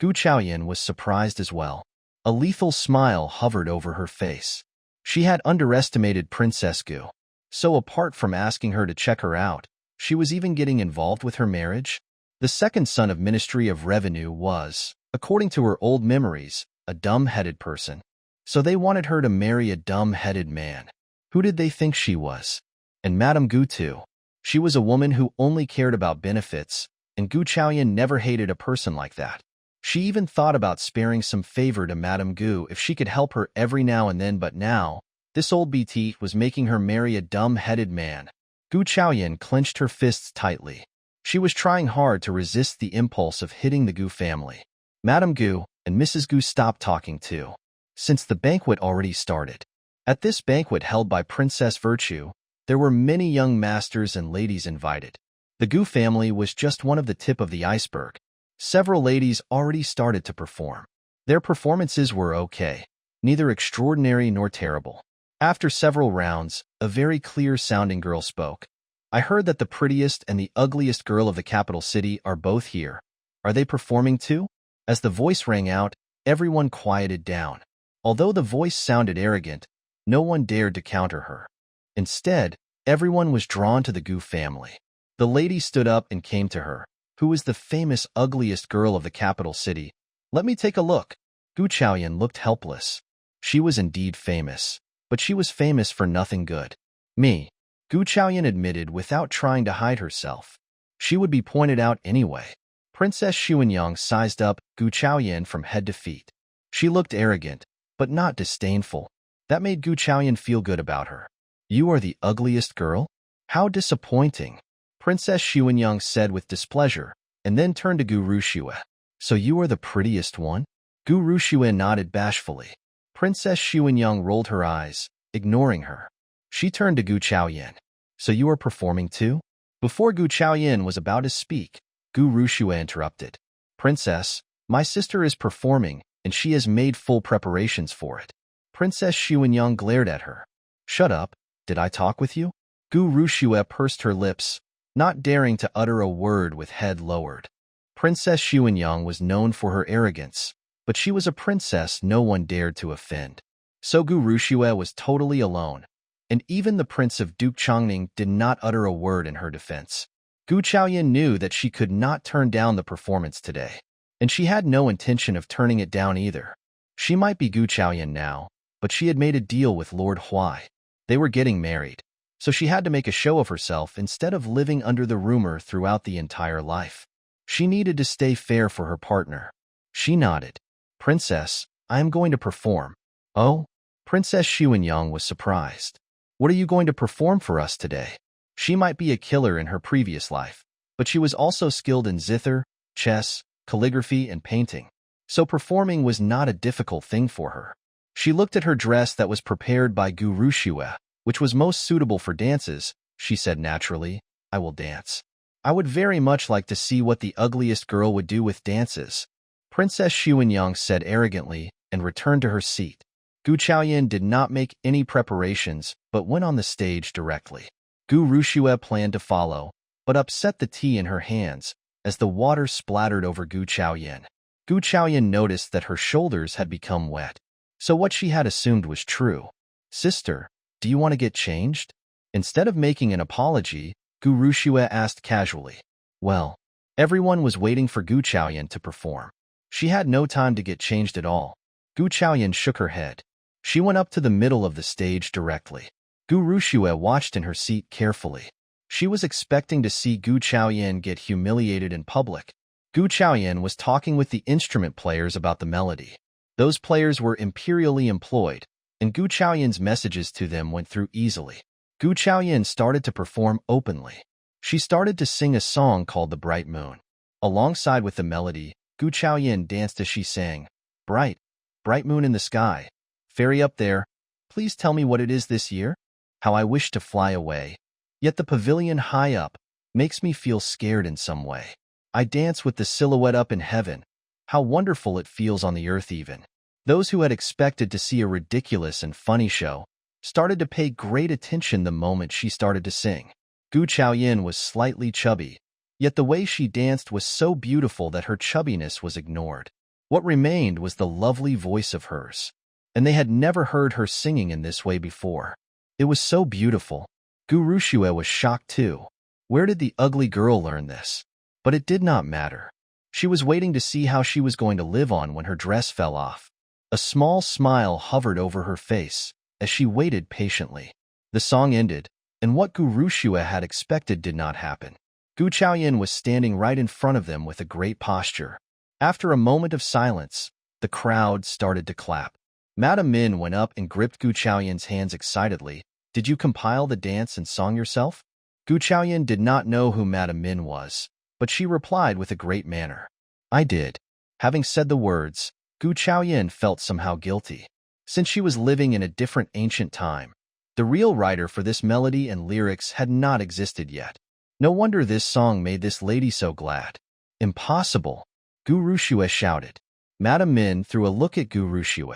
Gu Chaoyan was surprised as well. A lethal smile hovered over her face. She had underestimated Princess Gu. So apart from asking her to check her out, she was even getting involved with her marriage? The second son of Ministry of Revenue was, according to her old memories, a dumb-headed person. So they wanted her to marry a dumb-headed man. Who did they think she was? And Madame Gu too. She was a woman who only cared about benefits, and Gu Chaoyan never hated a person like that. She even thought about sparing some favor to Madame Gu if she could help her every now and then, but now, this old BT was making her marry a dumb-headed man. Gu Chaoyan clenched her fists tightly. She was trying hard to resist the impulse of hitting the Gu family. Madame Gu and Mrs. Gu stopped talking too, since the banquet already started. At this banquet held by Princess Virtue, there were many young masters and ladies invited. The Gu family was just one of the tip of the iceberg. Several ladies already started to perform. Their performances were okay, neither extraordinary nor terrible. After several rounds, a very clear-sounding girl spoke. I heard that the prettiest and the ugliest girl of the capital city are both here. Are they performing too? As the voice rang out, everyone quieted down. Although the voice sounded arrogant, no one dared to counter her. Instead, everyone was drawn to the Gu family. The lady stood up and came to her. Who is the famous ugliest girl of the capital city? Let me take a look. Gu Chaoyan looked helpless. She was indeed famous, but she was famous for nothing good. Me, Gu Chaoyan admitted without trying to hide herself. She would be pointed out anyway. Princess Xuanyang sized up Gu Chaoyan from head to feet. She looked arrogant, but not disdainful. That made Gu Chaoyan feel good about her. You are the ugliest girl? How disappointing. Princess Xuanyang said with displeasure, and then turned to Gu Rushue. So you are the prettiest one? Gu Rushue nodded bashfully. Princess Xuanyang rolled her eyes, ignoring her. She turned to Gu Chaoyan. So you are performing too? Before Gu Chaoyan was about to speak, Gu Rushue interrupted. Princess, my sister is performing, and she has made full preparations for it. Princess Xuanyang glared at her. Shut up, did I talk with you? Gu Rushue pursed her lips, not daring to utter a word with head lowered. Princess Xuanyang was known for her arrogance, but she was a princess no one dared to offend. So Gu Rushue was totally alone, and even the Prince of Duke Chongning did not utter a word in her defense. Gu Chaoyan knew that she could not turn down the performance today, and she had no intention of turning it down either. She might be Gu Chaoyan now, but she had made a deal with Lord Huai. They were getting married, so she had to make a show of herself instead of living under the rumor throughout the entire life. She needed to stay fair for her partner. She nodded. Princess, I am going to perform. Oh? Princess Xuanyang was surprised. What are you going to perform for us today? She might be a killer in her previous life, but she was also skilled in zither, chess, calligraphy, and painting, so performing was not a difficult thing for her. She looked at her dress that was prepared by Gu Rushue, which was most suitable for dances. She said naturally, I will dance. I would very much like to see what the ugliest girl would do with dances. Princess Xuanyang said arrogantly and returned to her seat. Gu Chaoyan did not make any preparations but went on the stage directly. Gu Rushue planned to follow, but upset the tea in her hands as the water splattered over Gu Chaoyan. Gu Chaoyan noticed that her shoulders had become wet, so what she had assumed was true. Sister, do you want to get changed? Instead of making an apology, Gu Rushue asked casually. Well, everyone was waiting for Gu Chaoyan to perform. She had no time to get changed at all. Gu Chaoyan shook her head. She went up to the middle of the stage directly. Gu Rushue watched in her seat carefully. She was expecting to see Gu Chaoyan get humiliated in public. Gu Chaoyan was talking with the instrument players about the melody. Those players were imperially employed, and Gu Chaoyan's messages to them went through easily. Gu Chaoyan started to perform openly. She started to sing a song called The Bright Moon. Alongside with the melody, Gu Chaoyan danced as she sang, Bright, bright moon in the sky, fairy up there, please tell me what it is this year? How I wish to fly away. Yet the pavilion high up makes me feel scared in some way. I dance with the silhouette up in heaven. How wonderful it feels on the earth even. Those who had expected to see a ridiculous and funny show started to pay great attention the moment she started to sing. Gu Chaoyan was slightly chubby, yet the way she danced was so beautiful that her chubbiness was ignored. What remained was the lovely voice of hers, and they had never heard her singing in this way before. It was so beautiful. Gu Rushue was shocked too. Where did the ugly girl learn this? But it did not matter. She was waiting to see how she was going to live on when her dress fell off. A small smile hovered over her face as she waited patiently. The song ended, and what Gu Rushue had expected did not happen. Gu Chaoyan was standing right in front of them with a great posture. After a moment of silence, the crowd started to clap. Madame Min went up and gripped Gu Chaoyan's hands excitedly. Did you compile the dance and song yourself? Gu Chaoyan did not know who Madame Min was, but she replied with a great manner. I did. Having said the words, Gu Chaoyan felt somehow guilty. Since she was living in a different ancient time, the real writer for this melody and lyrics had not existed yet. No wonder this song made this lady so glad. Impossible, Gu Rushue shouted. Madame Min threw a look at Gu Rushue.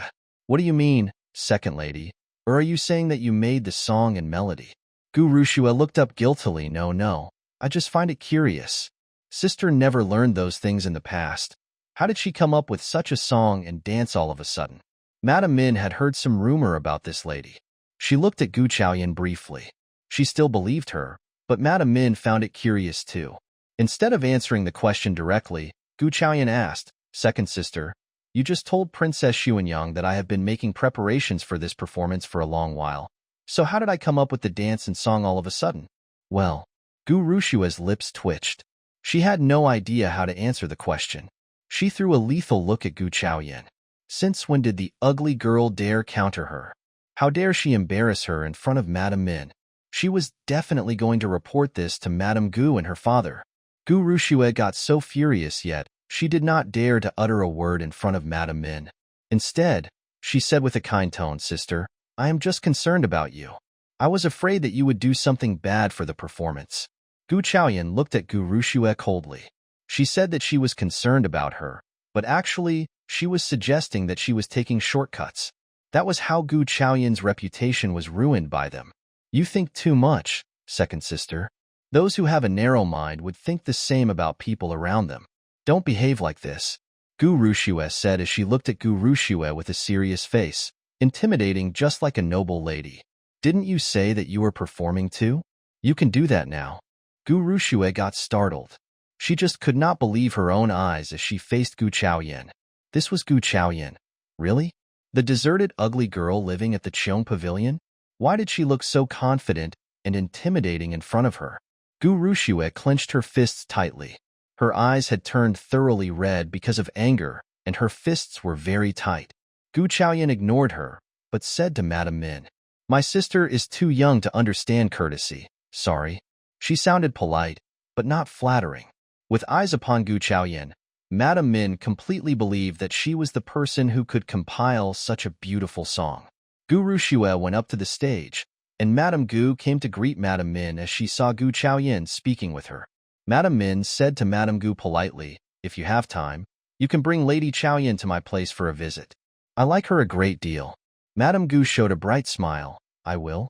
What do you mean, second lady? Or are you saying that you made the song and melody? Gu Rushue looked up guiltily. No, I just find it curious. Sister never learned those things in the past. How did she come up with such a song and dance all of a sudden? Madame Min had heard some rumor about this lady. She looked at Gu Chaoyan briefly. She still believed her, but Madame Min found it curious too. Instead of answering the question directly, Gu Chaoyan asked, Second sister, you just told Princess Xuanyang that I have been making preparations for this performance for a long while. So how did I come up with the dance and song all of a sudden? Well, Gu Rushue's lips twitched. She had no idea how to answer the question. She threw a lethal look at Gu Chaoyan. Since when did the ugly girl dare counter her? How dare she embarrass her in front of Madame Min? She was definitely going to report this to Madame Gu and her father. Gu Rushue got so furious yet she did not dare to utter a word in front of Madame Min. Instead, she said with a kind tone, Sister, I am just concerned about you. I was afraid that you would do something bad for the performance. Gu Chaoyan looked at Gu Rushue coldly. She said that she was concerned about her, but actually, she was suggesting that she was taking shortcuts. That was how Gu Chaoyan's reputation was ruined by them. You think too much, second sister. Those who have a narrow mind would think the same about people around them. Don't behave like this, Gu Rushue said as she looked at Gu Rushue with a serious face, intimidating just like a noble lady. Didn't you say that you were performing too? You can do that now. Gu Rushue got startled. She just could not believe her own eyes as she faced Gu Chaoyan. This was Gu Chaoyan. Really? The deserted, ugly girl living at the Qing pavilion? Why did she look so confident and intimidating in front of her? Gu Rushue clenched her fists tightly. Her eyes had turned thoroughly red because of anger, and her fists were very tight. Gu Chaoyan ignored her, but said to Madame Min, "My sister is too young to understand courtesy. Sorry." She sounded polite, but not flattering. With eyes upon Gu Chaoyan, Madame Min completely believed that she was the person who could compile such a beautiful song. Gu Rushue went up to the stage, and Madame Gu came to greet Madame Min as she saw Gu Chaoyan speaking with her. Madame Min said to Madame Gu politely, "If you have time, you can bring Lady Chaoyan to my place for a visit. I like her a great deal." Madame Gu showed a bright smile. I will.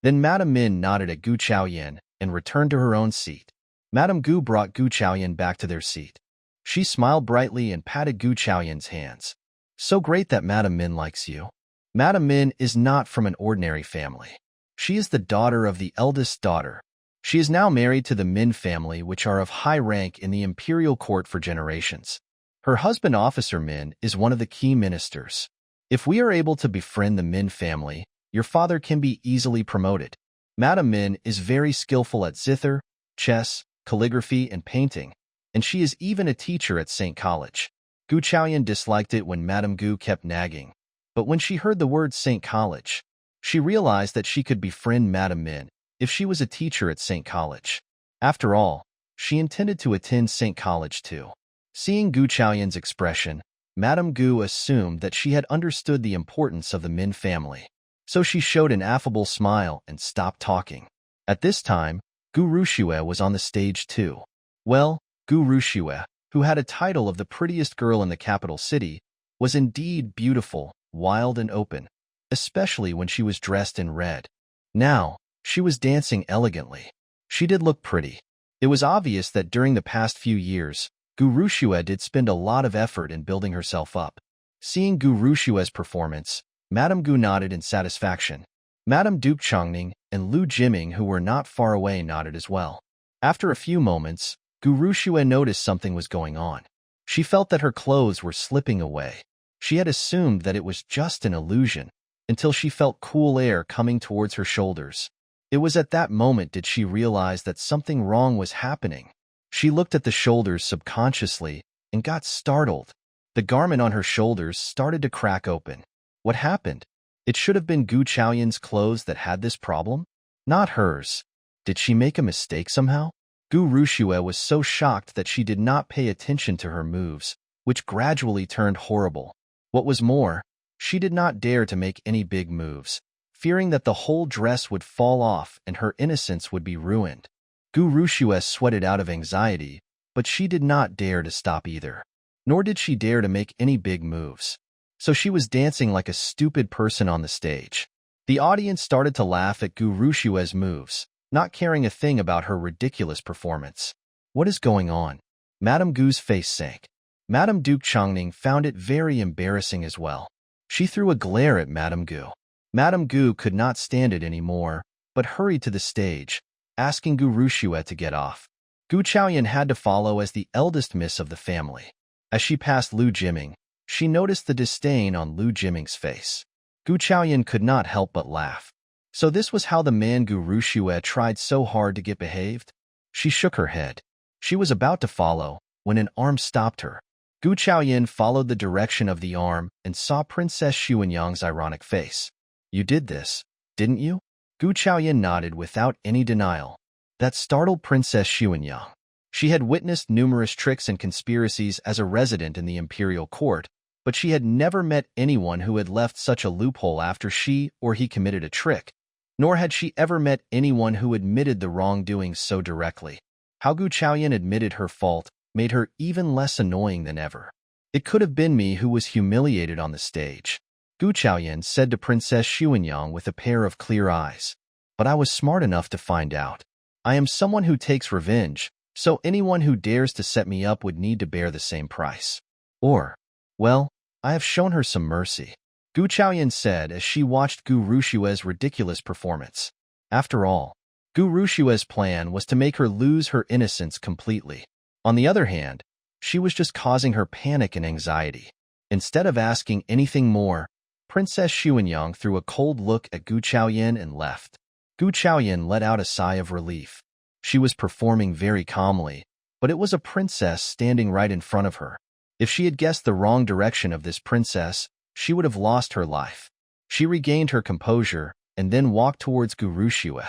Then Madame Min nodded at Gu Chaoyan and returned to her own seat. Madame Gu brought Gu Chaoyan back to their seat. She smiled brightly and patted Gu Chaoyan's hands. "So great that Madame Min likes you." Madame Min is not from an ordinary family. She is the daughter of the eldest daughter. She is now married to the Min family, which are of high rank in the imperial court for generations. Her husband, Officer Min, is one of the key ministers. If we are able to befriend the Min family, your father can be easily promoted. Madame Min is very skillful at zither, chess, calligraphy, and painting, and she is even a teacher at St. College. Gu Chaoyan disliked it when Madame Gu kept nagging, but when she heard the word St. College, she realized that she could befriend Madame Min if she was a teacher at St. College. After all, she intended to attend St. College too. Seeing Gu Chaoyan's expression, Madame Gu assumed that she had understood the importance of the Min family, so she showed an affable smile and stopped talking. At this time, Gu Rushue was on the stage too. Well, Gu Rushue, who had a title of the prettiest girl in the capital city, was indeed beautiful, wild and open, especially when she was dressed in red. Now, she was dancing elegantly. She did look pretty. It was obvious that during the past few years, Gu Rushue did spend a lot of effort in building herself up. Seeing Gu Rushue's performance, Madame Gu nodded in satisfaction. Madame Duke Chongning and Lu Jiming, who were not far away, nodded as well. After a few moments, Gu Rushue noticed something was going on. She felt that her clothes were slipping away. She had assumed that it was just an illusion, until she felt cool air coming towards her shoulders. It was at that moment did she realize that something wrong was happening. She looked at the shoulders subconsciously and got startled. The garment on her shoulders started to crack open. What happened? It should have been Gu Chaoyan's clothes that had this problem, not hers. Did she make a mistake somehow? Gu Rushue was so shocked that she did not pay attention to her moves, which gradually turned horrible. What was more, she did not dare to make any big moves, fearing that the whole dress would fall off and her innocence would be ruined. Gu Rushue sweated out of anxiety, but she did not dare to stop either. Nor did she dare to make any big moves. So she was dancing like a stupid person on the stage. The audience started to laugh at Gu Rushue's moves, not caring a thing about her ridiculous performance. What is going on? Madame Gu's face sank. Madame Duke Chongning found it very embarrassing as well. She threw a glare at Madame Gu. Madame Gu could not stand it anymore, but hurried to the stage, asking Gu Rushue to get off. Gu Chaoyan had to follow as the eldest miss of the family. As she passed Lu Jiming, she noticed the disdain on Lu Jiming's face. Gu Chaoyan could not help but laugh. So this was how the man Gu Rushue tried so hard to get behaved? She shook her head. She was about to follow, when an arm stopped her. Gu Chaoyan followed the direction of the arm and saw Princess Xuanyang's ironic face. You did this, didn't you? Gu Chaoyan nodded without any denial. That startled Princess Xuanyang. She had witnessed numerous tricks and conspiracies as a resident in the imperial court, but she had never met anyone who had left such a loophole after she or he committed a trick, nor had she ever met anyone who admitted the wrongdoing so directly. How Gu Chaoyan admitted her fault made her even less annoying than ever. It could have been me who was humiliated on the stage. Gu Chaoyan said to Princess Xuanyang with a pair of clear eyes. But I was smart enough to find out. I am someone who takes revenge, so anyone who dares to set me up would need to bear the same price. Or, well, I have shown her some mercy. Gu Chaoyan said as she watched Gu Rushue's ridiculous performance. After all, Gu Rushue's plan was to make her lose her innocence completely. On the other hand, she was just causing her panic and anxiety. Instead of asking anything more, Princess Xuanyang threw a cold look at Gu Chaoyan and left. Gu Chaoyan let out a sigh of relief. She was performing very calmly, but it was a princess standing right in front of her. If she had guessed the wrong direction of this princess, she would have lost her life. She regained her composure and then walked towards Gu Rushue.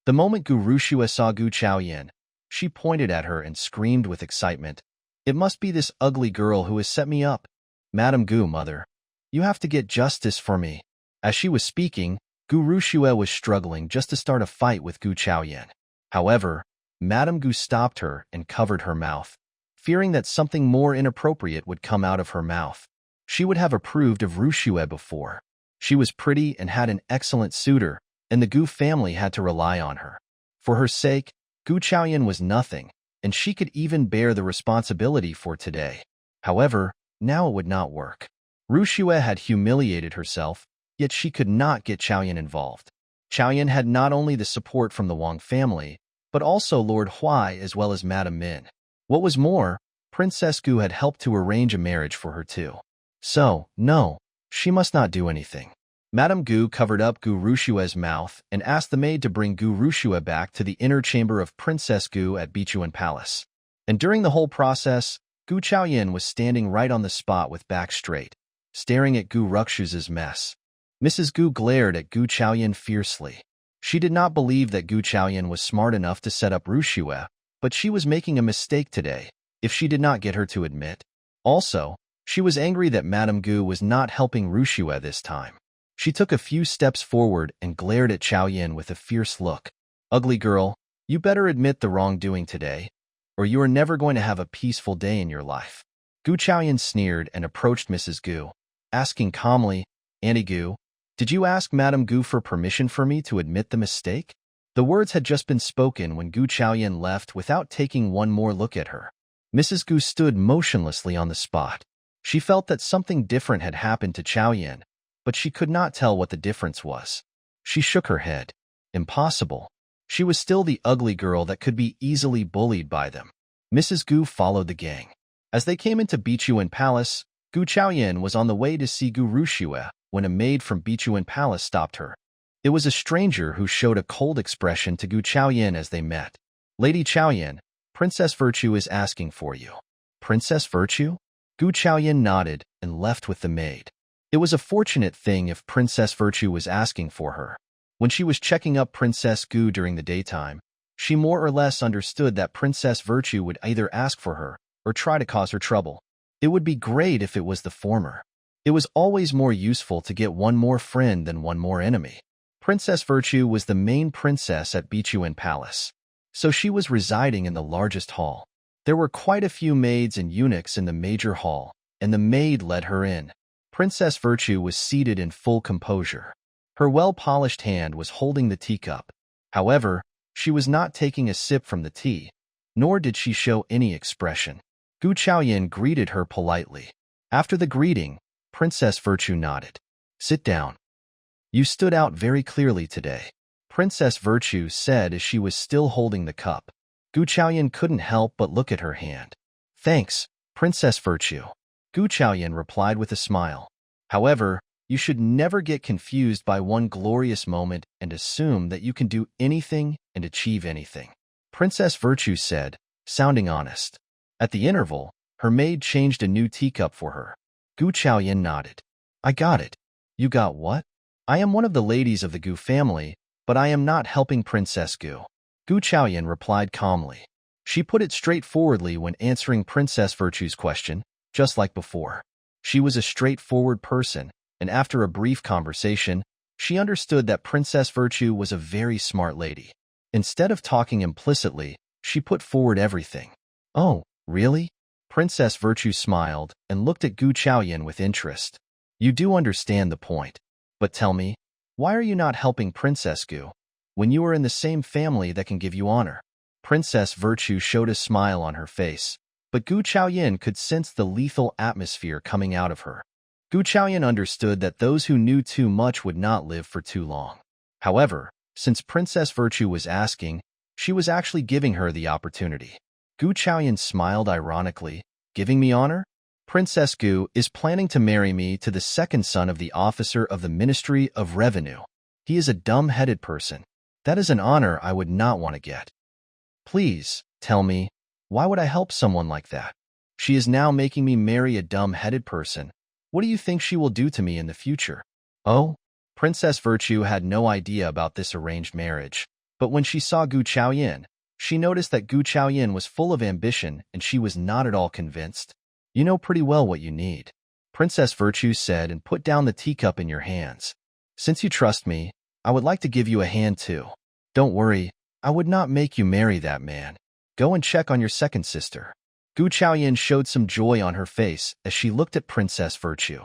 The moment Gu Rushue saw Gu Chaoyan, she pointed at her and screamed with excitement. It must be this ugly girl who has set me up. Madame Gu, mother, you have to get justice for me. As she was speaking, Gu Rushue was struggling just to start a fight with Gu Chaoyan. However, Madame Gu stopped her and covered her mouth, fearing that something more inappropriate would come out of her mouth. She would have approved of Rushue before. She was pretty and had an excellent suitor, and the Gu family had to rely on her. For her sake, Gu Chaoyan was nothing, and she could even bear the responsibility for today. However, now it would not work. Rushue had humiliated herself, yet she could not get Chaoyan involved. Chaoyan had not only the support from the Wang family, but also Lord Huai as well as Madame Min. What was more, Princess Gu had helped to arrange a marriage for her too. So, no, she must not do anything. Madame Gu covered up Gu Rushue's mouth and asked the maid to bring Gu Rushue back to the inner chamber of Princess Gu at Bichuan Palace. And during the whole process, Gu Chaoyan was standing right on the spot with back straight, staring at Gu Ruxu's mess. Mrs. Gu glared at Gu Chaoyan fiercely. She did not believe that Gu Chaoyan was smart enough to set up Rushue, but she was making a mistake today, if she did not get her to admit. Also, she was angry that Madame Gu was not helping Rushue this time. She took a few steps forward and glared at Chaoyan with a fierce look. Ugly girl, you better admit the wrongdoing today, or you are never going to have a peaceful day in your life. Gu Chaoyan sneered and approached Mrs. Gu, asking calmly, Auntie Gu, did you ask Madame Gu for permission for me to admit the mistake? The words had just been spoken when Gu Chaoyan left without taking one more look at her. Mrs. Gu stood motionlessly on the spot. She felt that something different had happened to Chaoyan, but she could not tell what the difference was. She shook her head. Impossible. She was still the ugly girl that could be easily bullied by them. Mrs. Gu followed the gang. As they came into Bichuan Palace, Gu Chaoyan was on the way to see Gu Rushue when a maid from Bichuan Palace stopped her. It was a stranger who showed a cold expression to Gu Chaoyan as they met. Lady Chaoyan, Princess Virtue is asking for you. Princess Virtue? Gu Chaoyan nodded and left with the maid. It was a fortunate thing if Princess Virtue was asking for her. When she was checking up Princess Gu during the daytime, she more or less understood that Princess Virtue would either ask for her or try to cause her trouble. It would be great if it was the former. It was always more useful to get one more friend than one more enemy. Princess Virtue was the main princess at Bichuan Palace, so she was residing in the largest hall. There were quite a few maids and eunuchs in the major hall, and the maid led her in. Princess Virtue was seated in full composure. Her well-polished hand was holding the teacup. However, she was not taking a sip from the tea, nor did she show any expression. Gu Chaoyan greeted her politely. After the greeting, Princess Virtue nodded. Sit down. You stood out very clearly today, Princess Virtue said as she was still holding the cup. Gu Chaoyan couldn't help but look at her hand. Thanks, Princess Virtue. Gu Chaoyan replied with a smile. However, you should never get confused by one glorious moment and assume that you can do anything and achieve anything, Princess Virtue said, sounding honest. At the interval, her maid changed a new teacup for her. Gu Chaoyan nodded. I got it. You got what? I am one of the ladies of the Gu family, but I am not helping Princess Gu. Gu Chaoyan replied calmly. She put it straightforwardly when answering Princess Virtue's question, just like before. She was a straightforward person, and after a brief conversation, she understood that Princess Virtue was a very smart lady. Instead of talking implicitly, she put forward everything. Oh, really? Princess Virtue smiled and looked at Gu Chaoyan with interest. You do understand the point. But tell me, why are you not helping Princess Gu when you are in the same family that can give you honor? Princess Virtue showed a smile on her face, but Gu Chaoyin could sense the lethal atmosphere coming out of her. Gu Chaoyin understood that those who knew too much would not live for too long. However, since Princess Virtue was asking, she was actually giving her the opportunity. Gu Chaoyin smiled ironically. Giving me honor? Princess Gu is planning to marry me to the second son of the officer of the Ministry of Revenue. He is a dumb-headed person. That is an honor I would not want to get. Please, tell me, why would I help someone like that? She is now making me marry a dumb-headed person. What do you think she will do to me in the future? Oh? Princess Virtue had no idea about this arranged marriage, but when she saw Gu Chaoyin, she noticed that Gu Chaoyin was full of ambition and she was not at all convinced. You know pretty well what you need, Princess Virtue said, and put down the teacup in your hands. Since you trust me, I would like to give you a hand too. Don't worry, I would not make you marry that man. Go and check on your second sister. Gu Chaoyin showed some joy on her face as she looked at Princess Virtue.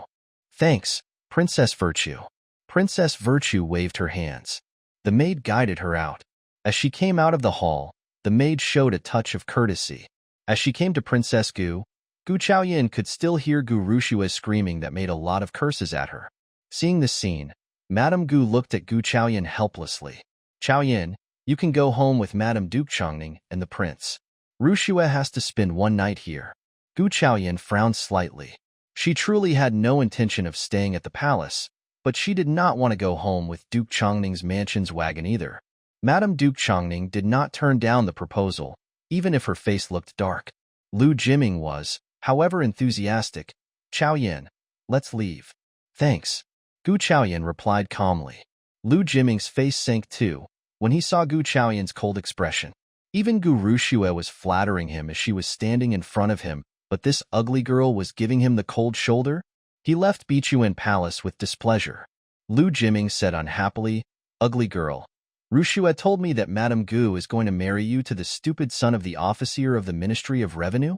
Thanks, Princess Virtue. Princess Virtue waved her hands. The maid guided her out. As she came out of the hall, the maid showed a touch of courtesy. As she came to Princess Gu Chaoyin could still hear Gu Rushua's screaming that made a lot of curses at her. Seeing this scene, Madame Gu looked at Gu Chaoyin helplessly. Chaoyin, you can go home with Madame Duke Chongning and the prince. Rushua has to spend one night here. Gu Chaoyin frowned slightly. She truly had no intention of staying at the palace, but she did not want to go home with Duke Chongning's mansion's wagon either. Madame Duke Chongning did not turn down the proposal, even if her face looked dark. Lu Jiming was, however, enthusiastic. Chaoyin, let's leave. Thanks. Gu Chaoyin replied calmly. Lu Jiming's face sank too when he saw Gu Chaoyin's cold expression. Even Gu Rushua was flattering him as she was standing in front of him, but this ugly girl was giving him the cold shoulder? He left Bichuan Palace with displeasure. Lu Jiming said unhappily, Ugly girl. Rushua told me that Madame Gu is going to marry you to the stupid son of the officer of the Ministry of Revenue?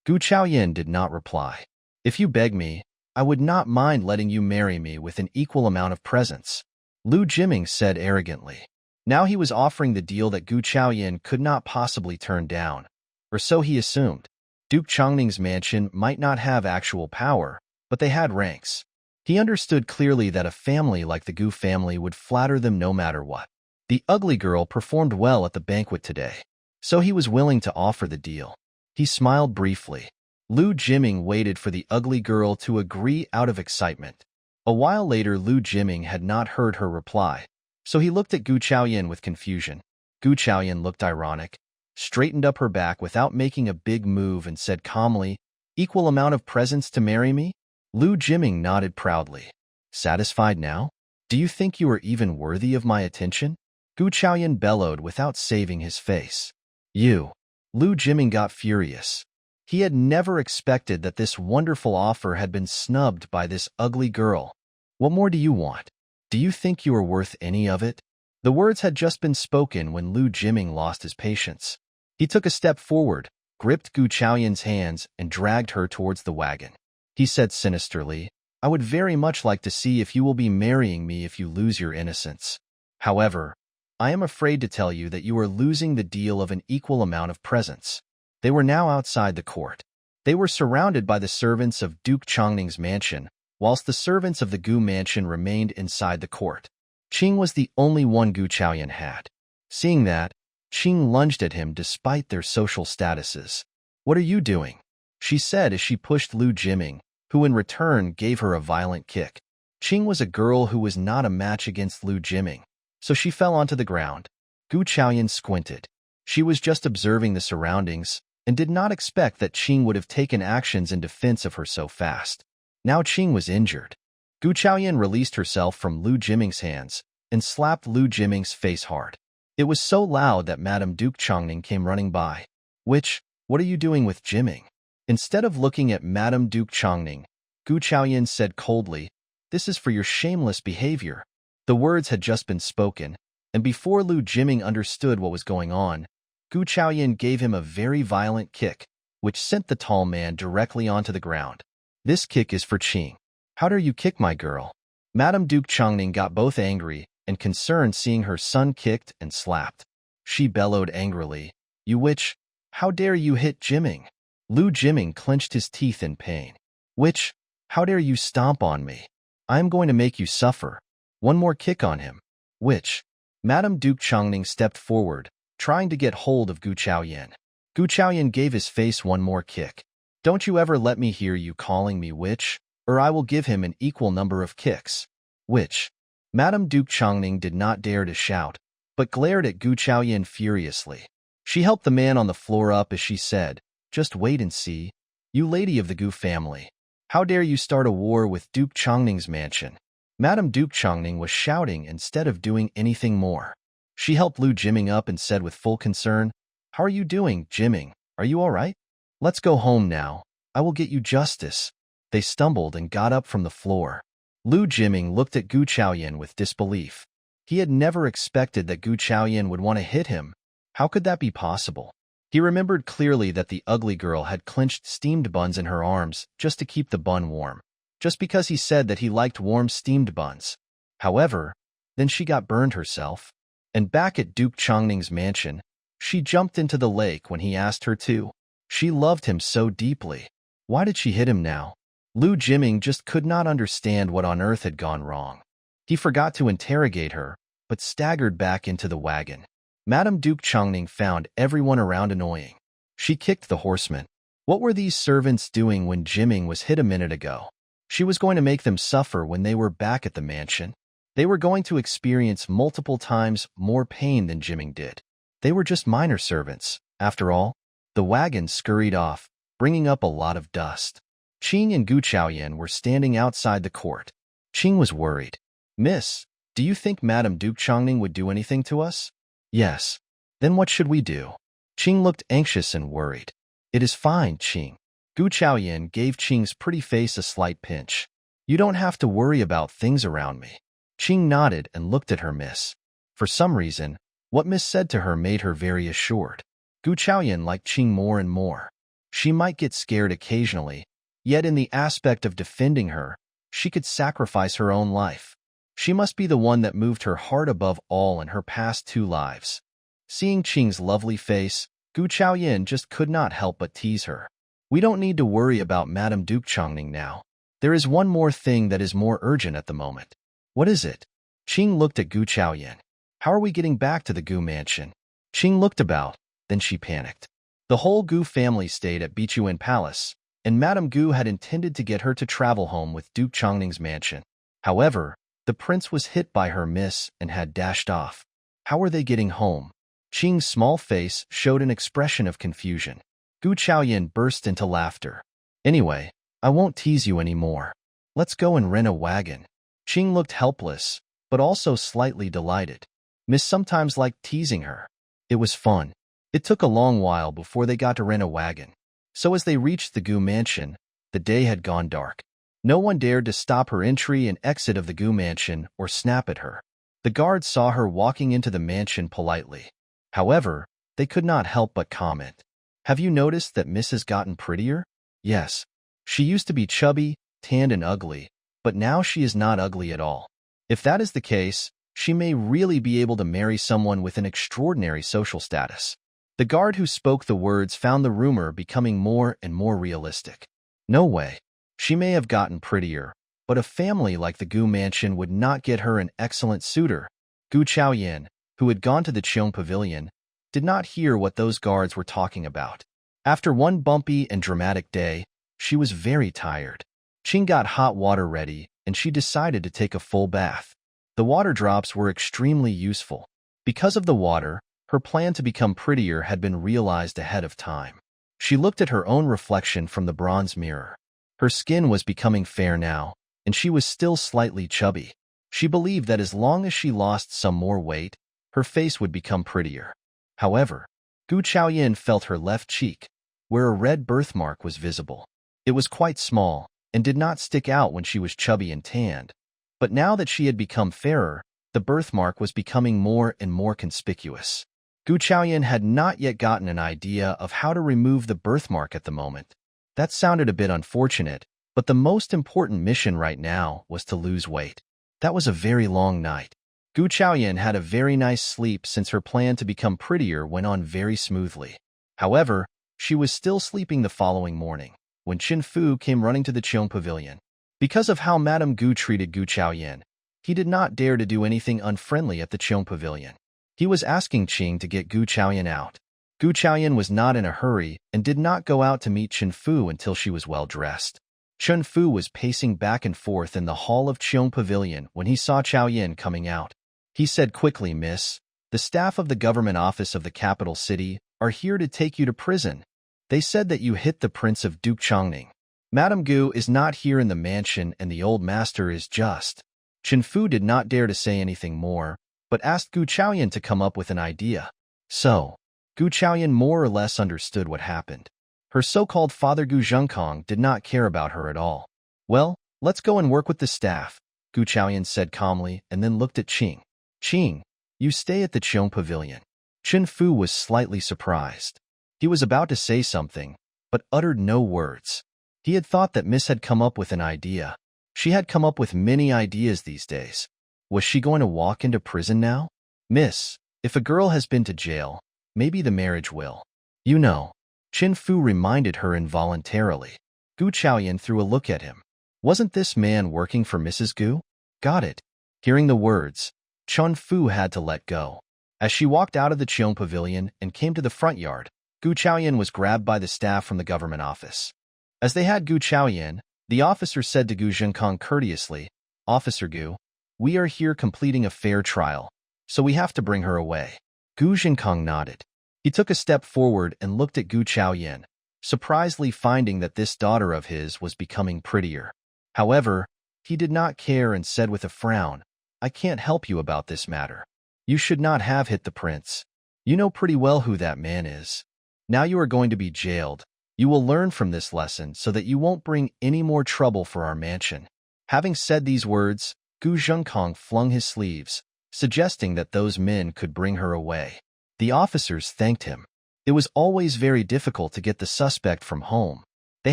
Gu Chaoyin did not reply. If you beg me, I would not mind letting you marry me with an equal amount of presents, Lu Jiming said arrogantly. Now he was offering the deal that Gu Chaoyin could not possibly turn down, or so he assumed. Duke Chongning's mansion might not have actual power, but they had ranks. He understood clearly that a family like the Gu family would flatter them no matter what. The ugly girl performed well at the banquet today, so he was willing to offer the deal. He smiled briefly. Lu Jiming waited for the ugly girl to agree out of excitement. A while later, Lu Jiming had not heard her reply, so he looked at Gu Chaoyin with confusion. Gu Chaoyin looked ironic, straightened up her back without making a big move and said calmly, Equal amount of presents to marry me? Lu Jiming nodded proudly. Satisfied now? Do you think you are even worthy of my attention? Gu Chaoyin bellowed without saving his face. You. Lu Jiming got furious. He had never expected that this wonderful offer had been snubbed by this ugly girl. What more do you want? Do you think you are worth any of it? The words had just been spoken when Lu Jiming lost his patience. He took a step forward, gripped Gu Chaoyin's hands, and dragged her towards the wagon. He said sinisterly, I would very much like to see if you will be marrying me if you lose your innocence. However, I am afraid to tell you that you are losing the deal of an equal amount of presents. They were now outside the court. They were surrounded by the servants of Duke Chongning's mansion, whilst the servants of the Gu mansion remained inside the court. Qing was the only one Gu Chaoyin had. Seeing that, Qing lunged at him despite their social statuses. What are you doing? She said as she pushed Lu Jiming, who in return gave her a violent kick. Qing was a girl who was not a match against Lu Jiming, so she fell onto the ground. Gu Chaoyin squinted. She was just observing the surroundings and did not expect that Qing would have taken actions in defense of her so fast. Now Qing was injured. Gu Chaoyin released herself from Lu Jiming's hands and slapped Lu Jiming's face hard. It was so loud that Madame Duke Chongning came running by. What are you doing with Jiming? Instead of looking at Madame Duke Chongning, Gu Chaoyin said coldly, This is for your shameless behavior. The words had just been spoken, and before Lu Jiming understood what was going on, Gu Chaoyin gave him a very violent kick, which sent the tall man directly onto the ground. This kick is for Qing. How dare you kick my girl? Madame Duke Chongning got both angry and concerned seeing her son kicked and slapped. She bellowed angrily, "You witch! How dare you hit Jimming?" Lu Jimming clenched his teeth in pain. "Witch, how dare you stomp on me? I am going to make you suffer. One more kick on him." "Witch." Madame Duke Chongning stepped forward, trying to get hold of Gu Chaoyan. Gu Chaoyan gave his face one more kick. "Don't you ever let me hear you calling me witch, or I will give him an equal number of kicks." "Witch." Madame Duke Chongning did not dare to shout, but glared at Gu Chaoyan furiously. She helped the man on the floor up as she said, "Just wait and see. You lady of the Gu family. How dare you start a war with Duke Chongning's mansion?" Madame Duke Chongning was shouting instead of doing anything more. She helped Lu Jimming up and said with full concern, "How are you doing, Jimming? Are you all right? Let's go home now. I will get you justice." They stumbled and got up from the floor. Lu Jimming looked at Gu Chaoyan with disbelief. He had never expected that Gu Chaoyan would want to hit him. How could that be possible? He remembered clearly that the ugly girl had clenched steamed buns in her arms just to keep the bun warm, just because he said that he liked warm steamed buns. However, then she got burned herself. And back at Duke Chongning's mansion, she jumped into the lake when he asked her to. She loved him so deeply. Why did she hit him now? Lu Jimming just could not understand what on earth had gone wrong. He forgot to interrogate her, but staggered back into the wagon. Madame Duke Chongning found everyone around annoying. She kicked the horsemen. What were these servants doing when Jimming was hit a minute ago? She was going to make them suffer when they were back at the mansion. They were going to experience multiple times more pain than Jimming did. They were just minor servants, after all. The wagon scurried off, bringing up a lot of dust. Qing and Gu Chaoyan were standing outside the court. Qing was worried. "Miss, do you think Madame Duke Chongning would do anything to us?" "Yes." "Then what should we do?" Qing looked anxious and worried. "It is fine, Qing." Gu Chaoyan gave Qing's pretty face a slight pinch. "You don't have to worry about things around me." Qing nodded and looked at her miss. For some reason, what Miss said to her made her very assured. Gu Chaoyan liked Qing more and more. She might get scared occasionally, yet in the aspect of defending her, she could sacrifice her own life. She must be the one that moved her heart above all in her past 2 lives. Seeing Qing's lovely face, Gu Chaoyan just could not help but tease her. "We don't need to worry about Madame Duke Chongning now. There is one more thing that is more urgent at the moment." "What is it?" Qing looked at Gu Chaoyan. "How are we getting back to the Gu mansion?" Qing looked about, then she panicked. The whole Gu family stayed at Bichuan Palace, and Madame Gu had intended to get her to travel home with Duke Chongning's mansion. However, the prince was hit by her miss and had dashed off. How were they getting home? Qing's small face showed an expression of confusion. Gu Chaoyan burst into laughter. "Anyway, I won't tease you anymore. Let's go and rent a wagon." Qing looked helpless, but also slightly delighted. Miss sometimes liked teasing her. It was fun. It took a long while before they got to rent a wagon. So as they reached the Gu mansion, the day had gone dark. No one dared to stop her entry and exit of the Gu mansion or snap at her. The guards saw her walking into the mansion politely. However, they could not help but comment. "Have you noticed that Miss has gotten prettier?" "Yes. She used to be chubby, tanned and ugly, but now she is not ugly at all. If that is the case, she may really be able to marry someone with an extraordinary social status." The guard who spoke the words found the rumor becoming more and more realistic. No way. She may have gotten prettier, but a family like the Gu mansion would not get her an excellent suitor. Gu Chaoyan, who had gone to the Qing pavilion, did not hear what those guards were talking about. After one bumpy and dramatic day, she was very tired. Qing got hot water ready, and she decided to take a full bath. The water drops were extremely useful. Because of the water, her plan to become prettier had been realized ahead of time. She looked at her own reflection from the bronze mirror. Her skin was becoming fair now, and she was still slightly chubby. She believed that as long as she lost some more weight, her face would become prettier. However, Gu Chaoyan felt her left cheek, where a red birthmark was visible. It was quite small, and did not stick out when she was chubby and tanned. But now that she had become fairer, the birthmark was becoming more and more conspicuous. Gu Chaoyan had not yet gotten an idea of how to remove the birthmark at the moment. That sounded a bit unfortunate, But the most important mission right now was to lose weight. That was a very long night. Gu Chaoyan had a very nice sleep since her plan to become prettier went on very smoothly. However, she was still sleeping the following morning when Qin Fu came running to the Qing pavilion. Because of how Madame Gu treated Gu Chaoyan, he did not dare to do anything unfriendly at the Qing pavilion. He was asking Qing to get Gu Chaoyan out. Gu Chaoyan was not in a hurry and did not go out to meet Qin Fu until she was well dressed. Qin Fu was pacing back and forth in the hall of Qing Pavilion when he saw Chaoyan coming out. He said quickly, "Miss, the staff of the government office of the capital city are here to take you to prison. They said that you hit the Prince of Duke Chongning. Madame Gu is not here in the mansion and the old master is just." Qin Fu did not dare to say anything more, but asked Gu Chaoyan to come up with an idea. So, Gu Chaoyan more or less understood what happened. Her so-called father Gu Zhengkong did not care about her at all. "Well, let's go and work with the staff," Gu Chaoyan said calmly and then looked at Qing. "Qing, you stay at the Qing pavilion." Qin Fu was slightly surprised. He was about to say something, but uttered no words. He had thought that Miss had come up with an idea. She had come up with many ideas these days. Was she going to walk into prison now? "Miss, if a girl has been to jail, maybe the marriage will. You know." Qin Fu reminded her involuntarily. Gu Chaoyan threw a look at him. Wasn't this man working for Mrs. Gu? Got it. Hearing the words, Qin Fu had to let go. As she walked out of the Qing pavilion and came to the front yard, Gu Chaoyan was grabbed by the staff from the government office. As they had Gu Chaoyan, the officer said to Gu Zhengkong courteously, "Officer Gu, we are here completing a fair trial, so we have to bring her away." Gu Zhengkong nodded. He took a step forward and looked at Gu Chaoyan, surprisingly finding that this daughter of his was becoming prettier. However, he did not care and said with a frown, "I can't help you about this matter. You should not have hit the prince. You know pretty well who that man is. Now you are going to be jailed. You will learn from this lesson so that you won't bring any more trouble for our mansion." Having said these words, Gu Zhengkong flung his sleeves, suggesting that those men could bring her away. The officers thanked him. It was always very difficult to get the suspect from home. They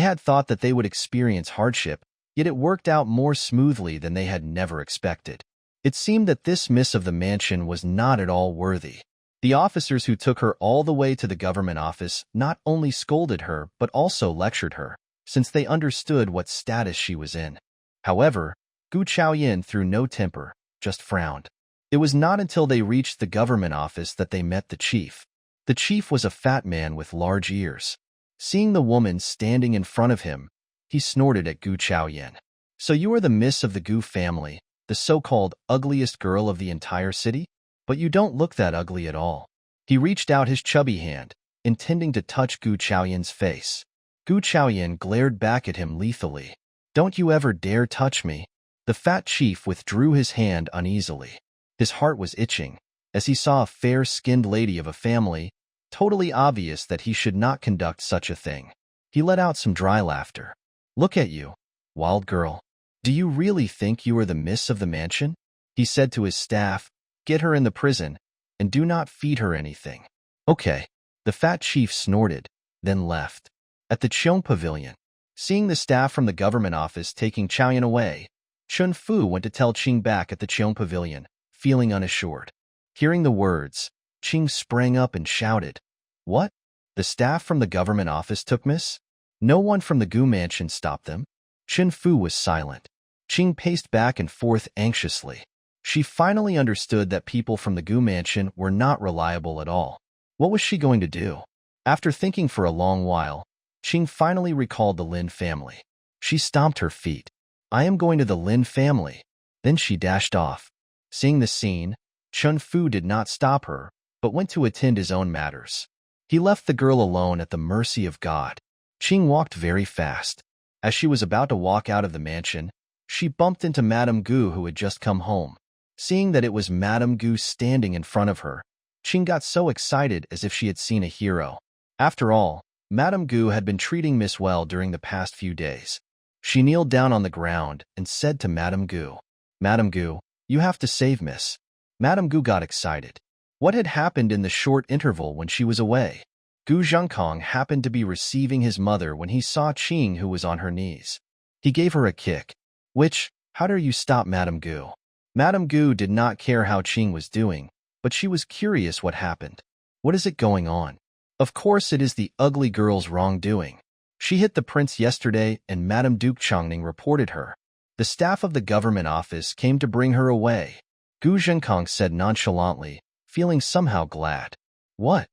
had thought that they would experience hardship, yet it worked out more smoothly than they had never expected. It seemed that this miss of the mansion was not at all worthy. The officers who took her all the way to the government office not only scolded her but also lectured her, since they understood what status she was in. However, Gu Chaoyan threw no temper, just frowned. It was not until they reached the government office that they met the chief. The chief was a fat man with large ears. Seeing the woman standing in front of him, he snorted at Gu Chaoyan. "So you are the miss of the Gu family, the so-called ugliest girl of the entire city? But you don't look that ugly at all." He reached out his chubby hand, intending to touch Gu Chaoyan's face. Gu Chaoyan glared back at him lethally. "Don't you ever dare touch me." The fat chief withdrew his hand uneasily. His heart was itching, as he saw a fair-skinned lady of a family, totally obvious that he should not conduct such a thing. He let out some dry laughter. "Look at you, wild girl. Do you really think you are the miss of the mansion?" He said to his staff, "Get her in the prison, and do not feed her anything." "Okay." The fat chief snorted, then left. At the Qing pavilion, seeing the staff from the government office taking Chaoyan away, Qin Fu went to tell Qing back at the Qing pavilion, feeling unassured. Hearing the words, Qing sprang up and shouted, "What? The staff from the government office took Miss? No one from the Gu mansion stopped them?" Qin Fu was silent. Qing paced back and forth anxiously. She finally understood that people from the Gu mansion were not reliable at all. What was she going to do? After thinking for a long while, Qing finally recalled the Lin family. She stomped her feet. "I am going to the Lin family." Then she dashed off. Seeing the scene, Qin Fu did not stop her, but went to attend his own matters. He left the girl alone at the mercy of God. Qing walked very fast. As she was about to walk out of the mansion, she bumped into Madame Gu, who had just come home. Seeing that it was Madame Gu standing in front of her, Qing got so excited as if she had seen a hero. After all, Madame Gu had been treating Miss well during the past few days. She kneeled down on the ground and said to Madame Gu, "Madame Gu, you have to save Miss." Madame Gu got excited. What had happened in the short interval when she was away? Gu Zhengkong happened to be receiving his mother when he saw Qing, who was on her knees. He gave her a kick. Which, how dare you stop Madame Gu? Madame Gu did not care how Qing was doing, but she was curious what happened. What is it going on? Of course it is the ugly girl's wrongdoing. She hit the prince yesterday and Madame Duke Chongning reported her. The staff of the government office came to bring her away. Gu Zhenkong said nonchalantly, feeling somehow glad. What?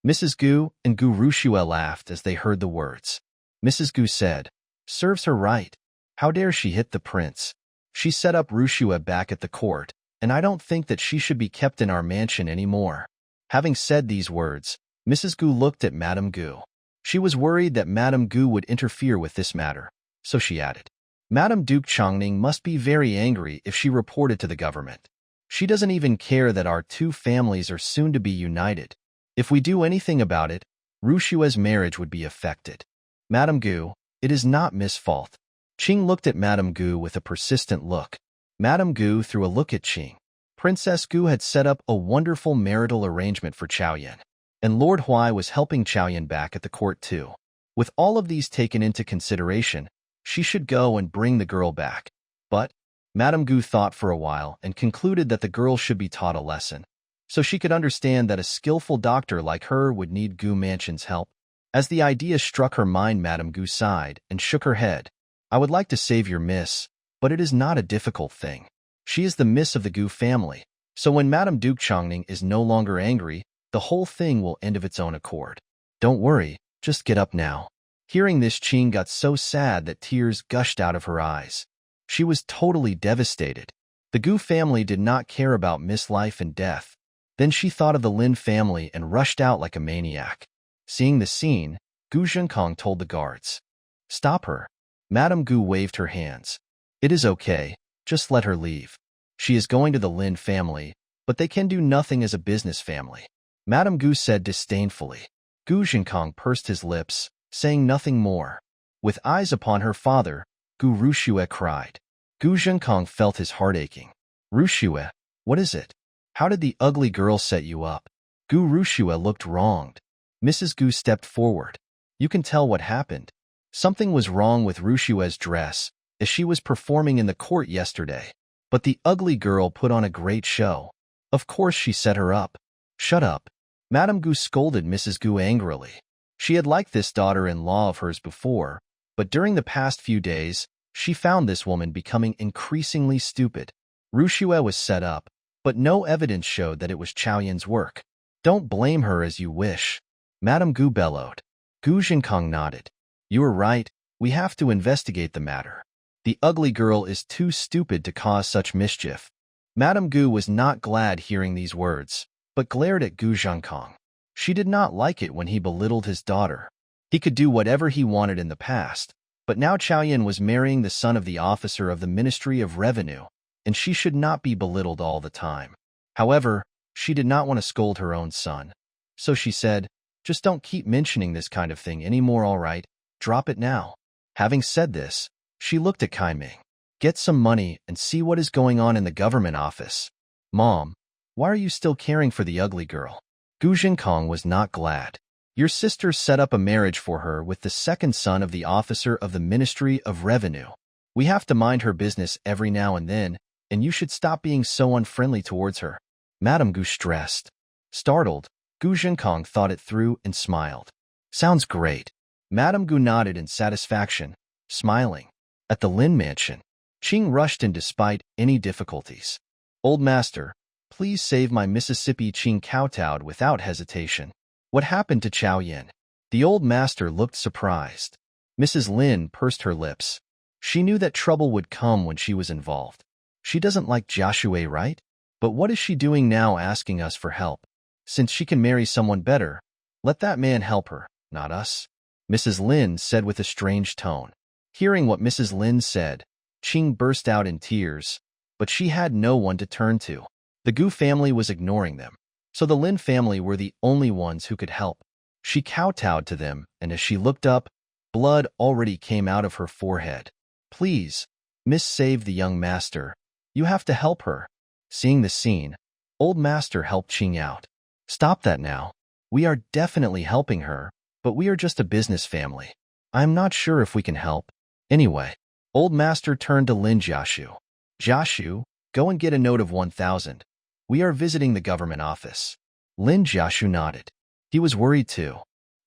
Mrs. Gu and Gu Rushue laughed as they heard the words. Mrs. Gu said, serves her right. How dare she hit the prince? She set up Rushue back at the court, and I don't think that she should be kept in our mansion anymore. Having said these words, Mrs. Gu looked at Madame Gu. She was worried that Madame Gu would interfere with this matter, so she added, Madame Duke Chongning must be very angry if she reported to the government. She doesn't even care that our two families are soon to be united. If we do anything about it, Rushue's marriage would be affected. Madame Gu, it is not Miss' fault. Qing looked at Madame Gu with a persistent look. Madame Gu threw a look at Qing. Princess Gu had set up a wonderful marital arrangement for Chaoyan, and Lord Huai was helping Chaoyan back at the court too. With all of these taken into consideration, she should go and bring the girl back. But Madame Gu thought for a while and concluded that the girl should be taught a lesson, so she could understand that a skillful doctor like her would need Gu Mansion's help. As the idea struck her mind, Madame Gu sighed and shook her head. I would like to save your miss, but it is not a difficult thing. She is the miss of the Gu family, so when Madame Duke Chongning is no longer angry, the whole thing will end of its own accord. Don't worry, just get up now. Hearing this, Qing got so sad that tears gushed out of her eyes. She was totally devastated. The Gu family did not care about Miss Life and Death. Then she thought of the Lin family and rushed out like a maniac. Seeing the scene, Gu Zhenkong told the guards, stop her. Madame Gu waved her hands. It is okay, just let her leave. She is going to the Lin family, but they can do nothing as a business family. Madame Gu said disdainfully. Gu Zhenkong pursed his lips, saying nothing more. With eyes upon her father, Gu Rushue cried. Gu Zhenkong felt his heart aching. Rushue, what is it? How did the ugly girl set you up? Gu Rushue looked wronged. Mrs. Gu stepped forward. You can tell what happened. Something was wrong with Rushue's dress, as she was performing in the court yesterday. But the ugly girl put on a great show. Of course she set her up. Shut up. Madame Gu scolded Mrs. Gu angrily. She had liked this daughter-in-law of hers before, but during the past few days, she found this woman becoming increasingly stupid. Rushue was set up, but no evidence showed that it was Chaoyan's work. Don't blame her as you wish. Madame Gu bellowed. Gu Zhenkong nodded. You are right, we have to investigate the matter. The ugly girl is too stupid to cause such mischief. Madame Gu was not glad hearing these words, but glared at Gu Zhenkong. She did not like it when he belittled his daughter. He could do whatever he wanted in the past, but now Chaoyan was marrying the son of the officer of the Ministry of Revenue, and she should not be belittled all the time. However, she did not want to scold her own son. So she said, just don't keep mentioning this kind of thing anymore, all right? Drop it now. Having said this, she looked at Kai Ming. Get some money and see what is going on in the government office. Mom, why are you still caring for the ugly girl? Gu Zhenkong was not glad. Your sister set up a marriage for her with the second son of the officer of the Ministry of Revenue. We have to mind her business every now and then, and you should stop being so unfriendly towards her. Madame Gu stressed. Startled, Gu Zhenkong thought it through and smiled. Sounds great. Madame Gu nodded in satisfaction, smiling. At the Lin mansion, Qing rushed in despite any difficulties. Old master, please save my Mississippi. Qing kowtowed without hesitation. What happened to Chaoyan? The old master looked surprised. Mrs. Lin pursed her lips. She knew that trouble would come when she was involved. She doesn't like Joshua, right? But what is she doing now asking us for help? Since she can marry someone better, let that man help her, not us. Mrs. Lin said with a strange tone. Hearing what Mrs. Lin said, Qing burst out in tears, but she had no one to turn to. The Gu family was ignoring them, so the Lin family were the only ones who could help. She kowtowed to them, and as she looked up, blood already came out of her forehead. Please, Miss, save the young master. You have to help her. Seeing the scene, old master helped Qing out. Stop that now. We are definitely helping her, but we are just a business family. I am not sure if we can help. Anyway, Old master turned to Lin Jiashu. Jiashu, go and get a note of 1,000. We are visiting the government office. Lin Jiashu nodded. He was worried too.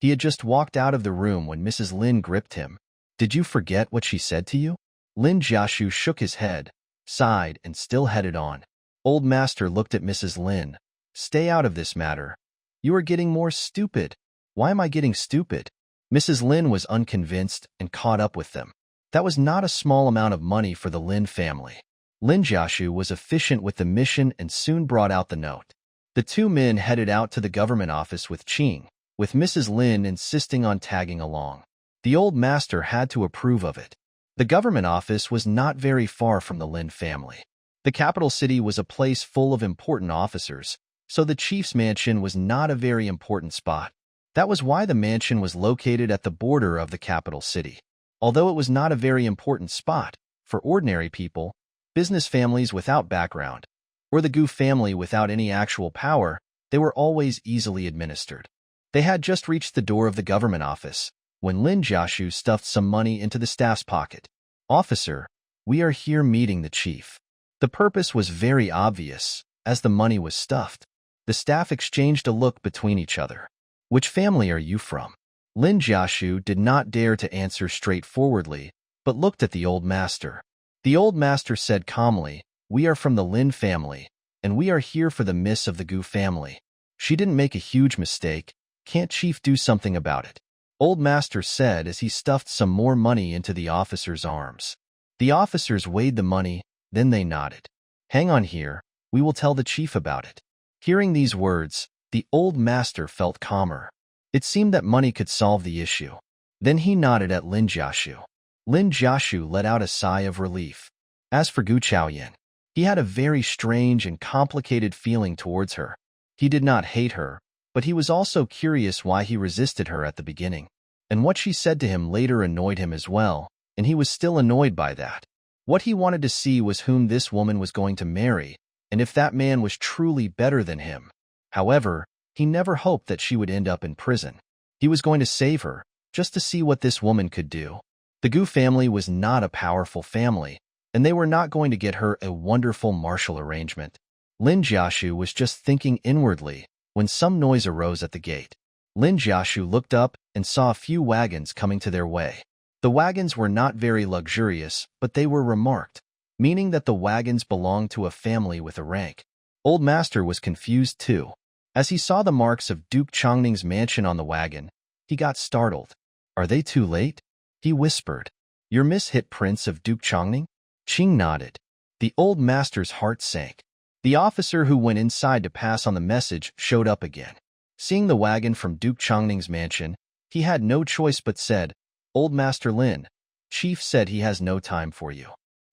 He had just walked out of the room when Mrs. Lin gripped him. Did you forget what she said to you? Lin Jiashu shook his head, sighed, and still headed on. Old master looked at Mrs. Lin. Stay out of this matter. You are getting more stupid. Why am I getting stupid? Mrs. Lin was unconvinced and caught up with them. That was not a small amount of money for the Lin family. Lin Jiashu was efficient with the mission and soon brought out the note. The two men headed out to the government office with Qing, with Mrs. Lin insisting on tagging along. The old master had to approve of it. The government office was not very far from the Lin family. The capital city was a place full of important officers, so the chief's mansion was not a very important spot. That was why the mansion was located at the border of the capital city. Although it was not a very important spot, for ordinary people, business families without background, or the Gu family without any actual power, they were always easily administered. They had just reached the door of the government office, when Lin Jiashu stuffed some money into the staff's pocket. Officer, we are here meeting the chief. The purpose was very obvious, as the money was stuffed. The staff exchanged a look between each other. Which family are you from? Lin Jiashu did not dare to answer straightforwardly, but looked at the old master. The old master said calmly, we are from the Lin family, and we are here for the miss of the Gu family. She didn't make a huge mistake. Can't chief do something about it? Old master said as he stuffed some more money into the officer's arms. The officers weighed the money, then they nodded. Hang on here, we will tell the chief about it. Hearing these words, the old master felt calmer. It seemed that money could solve the issue. Then he nodded at Lin Jiashu. Lin Jiashu let out a sigh of relief. As for Gu Chaoyan, he had a very strange and complicated feeling towards her. He did not hate her, but he was also curious why he resisted her at the beginning. And what she said to him later annoyed him as well, and he was still annoyed by that. What he wanted to see was whom this woman was going to marry, and if that man was truly better than him. However, he never hoped that she would end up in prison. He was going to save her, just to see what this woman could do. The Gu family was not a powerful family, and they were not going to get her a wonderful martial arrangement. Lin Jiashu was just thinking inwardly when some noise arose at the gate. Lin Jiashu looked up and saw a few wagons coming to their way. The wagons were not very luxurious, but they were remarked, meaning that the wagons belonged to a family with a rank. Old Master was confused too. As he saw the marks of Duke Changning's mansion on the wagon, he got startled. Are they too late? He whispered. Your mishit Prince of Duke Changning? Qing nodded. The old master's heart sank. The officer who went inside to pass on the message showed up again. Seeing the wagon from Duke Changning's mansion, he had no choice but said, Old Master Lin, Chief said he has no time for you.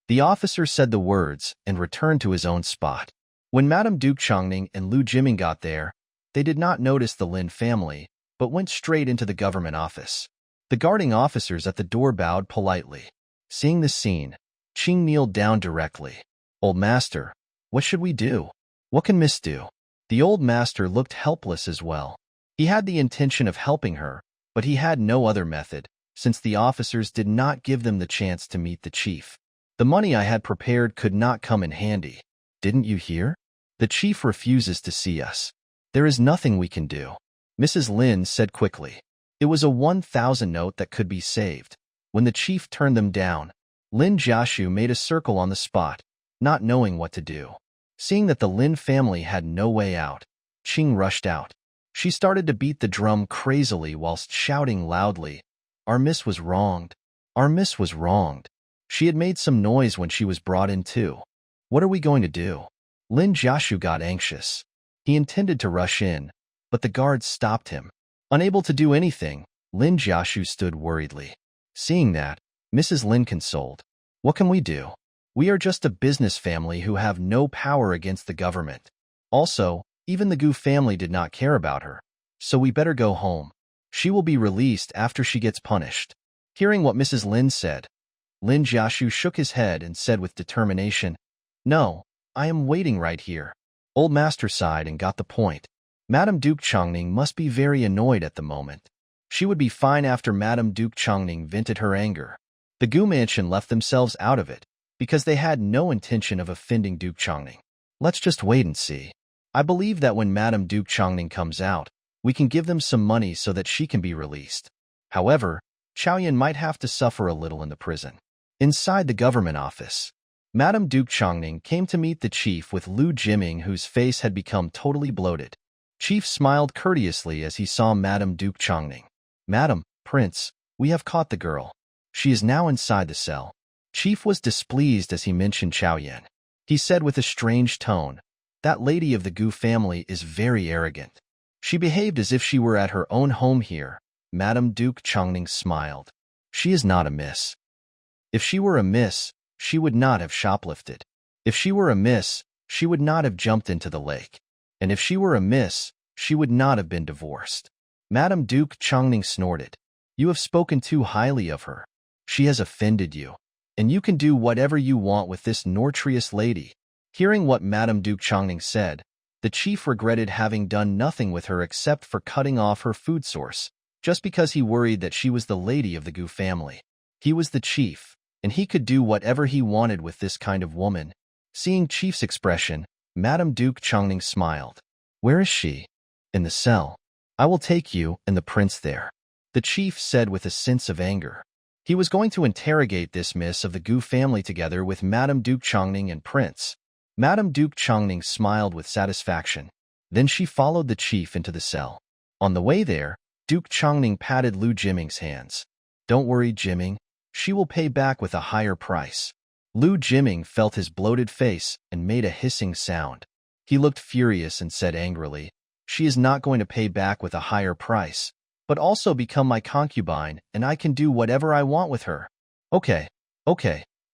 The officer said the words and returned to his own spot. When Madame Duke Changning and Lu Jiming got there, they did not notice the Lin family, but went straight into the government office. The guarding officers at the door bowed politely. Seeing the scene, Qing kneeled down directly. Old Master, what should we do? What can Miss do? The old master looked helpless as well. He had the intention of helping her, but he had no other method, since the officers did not give them the chance to meet the chief. The money I had prepared could not come in handy. Didn't you hear? The chief refuses to see us. There is nothing we can do. Mrs. Lin said quickly. It was a 1,000 note that could be saved. When the chief turned them down, Lin Jiashu made a circle on the spot, not knowing what to do. Seeing that the Lin family had no way out, Qing rushed out. She started to beat the drum crazily whilst shouting loudly, Our miss was wronged. Our miss was wronged. She had made some noise when she was brought in too. What are we going to do? Lin Jiashu got anxious. He intended to rush in, but the guards stopped him. Unable to do anything, Lin Jiashu stood worriedly. Seeing that, Mrs. Lin consoled. What can we do? We are just a business family who have no power against the government. Also, even the Gu family did not care about her, so we better go home. She will be released after she gets punished. Hearing what Mrs. Lin said, Lin Jiashu shook his head and said with determination, No, I am waiting right here. Old Master sighed and got the point. Madame Duke Changning must be very annoyed at the moment. She would be fine after Madame Duke Changning vented her anger. The Gu mansion left themselves out of it because they had no intention of offending Duke Chongning. Let's just wait and see. I believe that when Madame Duke Chongning comes out, we can give them some money so that she can be released. However, Chaoyan might have to suffer a little in the prison. Inside the government office, Madame Duke Chongning came to meet the chief with Lu Jiming, whose face had become totally bloated. Chief smiled courteously as he saw Madame Duke Chongning. Madam, Prince, we have caught the girl. She is now inside the cell. Chief was displeased as he mentioned Chaoyan. He said with a strange tone, that lady of the Gu family is very arrogant. She behaved as if she were at her own home here. Madame Duke Chongning smiled. She is not a miss. If she were a miss, she would not have shoplifted. If she were a miss, she would not have jumped into the lake. And if she were a miss, she would not have been divorced. Madame Duke Chongning snorted. You have spoken too highly of her. She has offended you. And you can do whatever you want with this notorious lady. Hearing what Madame Duke Chongning said, the chief regretted having done nothing with her except for cutting off her food source, just because he worried that she was the lady of the Gu family. He was the chief, and he could do whatever he wanted with this kind of woman. Seeing Chief's expression, Madame Duke Chongning smiled. Where is she? In the cell. I will take you and the prince there. The chief said with a sense of anger. He was going to interrogate this miss of the Gu family together with Madame Duke Chongning and Prince. Madame Duke Chongning smiled with satisfaction. Then she followed the chief into the cell. On the way there, Duke Chongning patted Lu Jiming's hands. Don't worry, Jiming. She will pay back with a higher price. Lu Jiming felt his bloated face and made a hissing sound. He looked furious and said angrily, she is not going to pay back with a higher price, but also become my concubine, and I can do whatever I want with her. Okay.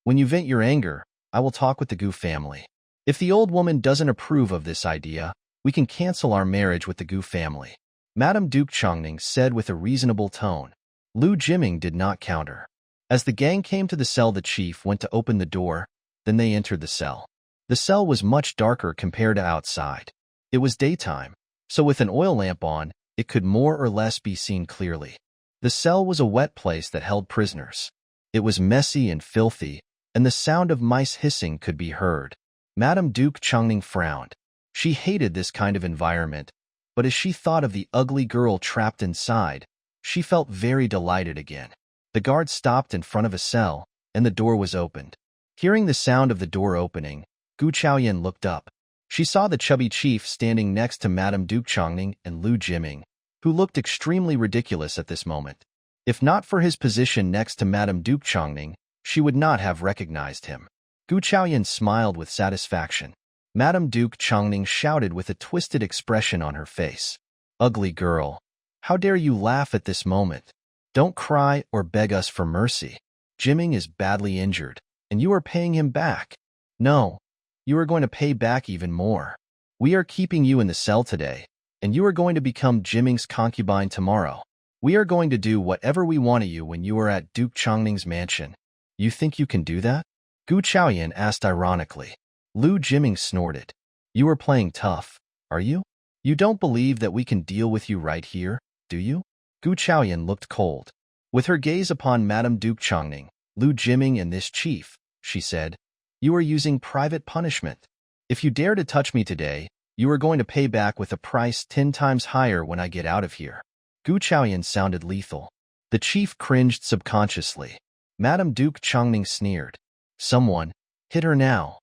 When you vent your anger, I will talk with the Gu family. If the old woman doesn't approve of this idea, we can cancel our marriage with the Gu family. Madame Duke Chongning said with a reasonable tone. Lu Jiming did not counter. As the gang came to the cell, the chief went to open the door, then they entered the cell. The cell was much darker compared to outside. It was daytime, so with an oil lamp on, it could more or less be seen clearly. The cell was a wet place that held prisoners. It was messy and filthy, and the sound of mice hissing could be heard. Madame Duke Chongning frowned. She hated this kind of environment, but as she thought of the ugly girl trapped inside, she felt very delighted again. The guard stopped in front of a cell, and the door was opened. Hearing the sound of the door opening, Gu Chaoyan looked up. She saw the chubby chief standing next to Madame Duke Chongning and Lu Jiming, who looked extremely ridiculous at this moment. If not for his position next to Madame Duke Chongning, she would not have recognized him. Gu Chaoyan smiled with satisfaction. Madame Duke Chongning shouted with a twisted expression on her face. Ugly girl, how dare you laugh at this moment? Don't cry or beg us for mercy. Jiming is badly injured, and you are paying him back. No, you are going to pay back even more. We are keeping you in the cell today, and you are going to become Jiming's concubine tomorrow. We are going to do whatever we want of you when you are at Duke Chongning's mansion. You think you can do that? Gu Chaoyan asked ironically. Lu Jiming snorted. You are playing tough, are you? You don't believe that we can deal with you right here, do you? Gu Chaoyan looked cold. With her gaze upon Madame Duke Chongning, Lu Jiming and this chief, she said, you are using private punishment. If you dare to touch me today, you are going to pay back with a price 10 times higher when I get out of here. Gu Chaoyan sounded lethal. The chief cringed subconsciously. Madame Duke Chongning sneered. Someone, hit her now.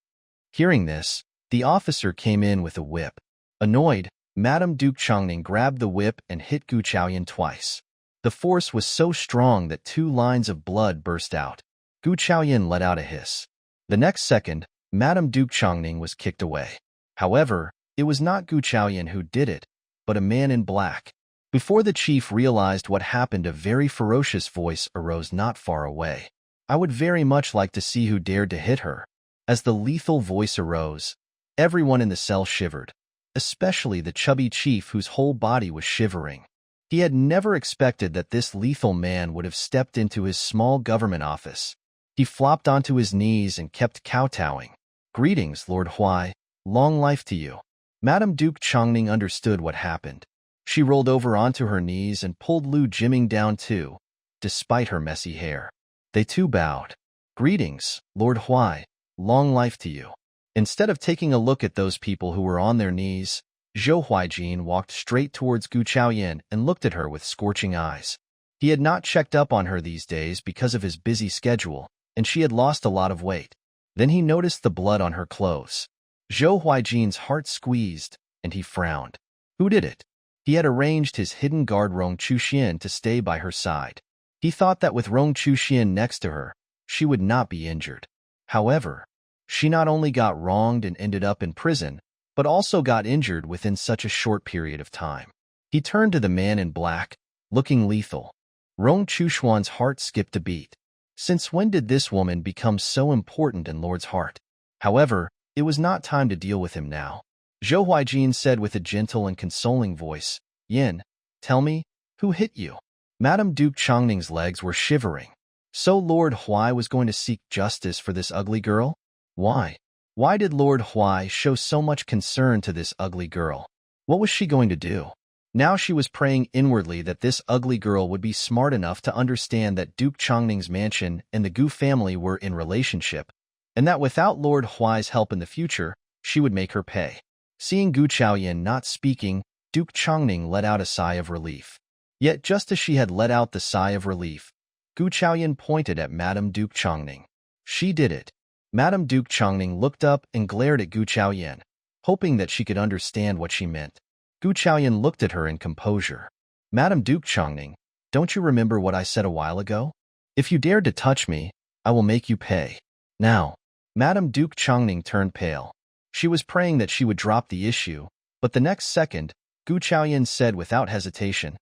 Hearing this, the officer came in with a whip. Annoyed, Madame Duke Chongning grabbed the whip and hit Gu Chaoyan twice. The force was so strong that 2 lines of blood burst out. Gu Chaoyan let out a hiss. The next second, Madame Duke Chongning was kicked away. However, it was not Gu Chaoyan who did it, but a man in black. Before the chief realized what happened, a very ferocious voice arose not far away. I would very much like to see who dared to hit her. As the lethal voice arose, everyone in the cell shivered, especially the chubby chief whose whole body was shivering. He had never expected that this lethal man would have stepped into his small government office. He flopped onto his knees and kept kowtowing. Greetings, Lord Huai. Long life to you. Madame Duke Chongning understood what happened. She rolled over onto her knees and pulled Lu Jiming down too, despite her messy hair. They too bowed. Greetings, Lord Huai. Long life to you. Instead of taking a look at those people who were on their knees, Zhou Huaijin walked straight towards Gu Chaoyan and looked at her with scorching eyes. He had not checked up on her these days because of his busy schedule, and she had lost a lot of weight. Then he noticed the blood on her clothes. Zhou Huaijin's heart squeezed, and he frowned. Who did it? He had arranged his hidden guard Rong Chuxian to stay by her side. He thought that with Rong Chuxian next to her, she would not be injured. However, she not only got wronged and ended up in prison, but also got injured within such a short period of time. He turned to the man in black, looking lethal. Rong Chushuan's heart skipped a beat. Since when did this woman become so important in Lord's heart? However, it was not time to deal with him now. Zhou Huaijin said with a gentle and consoling voice, Yin, tell me, who hit you? Madame Duke Changning's legs were shivering. So Lord Huai was going to seek justice for this ugly girl? Why? Why did Lord Huai show so much concern to this ugly girl? What was she going to do? Now she was praying inwardly that this ugly girl would be smart enough to understand that Duke Changning's mansion and the Gu family were in relationship, and that without Lord Huai's help in the future, she would make her pay. Seeing Gu Chaoyan not speaking, Duke Changning let out a sigh of relief. Yet just as she had let out the sigh of relief, Gu Chaoyan pointed at Madame Duke Changning. She did it. Madame Duke Changning looked up and glared at Gu Chaoyan, hoping that she could understand what she meant. Gu Chaoyan looked at her in composure. Madame Duke Changning, don't you remember what I said a while ago? If you dared to touch me, I will make you pay. Now, Madame Duke Changning turned pale. She was praying that she would drop the issue, but the next second, Gu Chaoyan said without hesitation,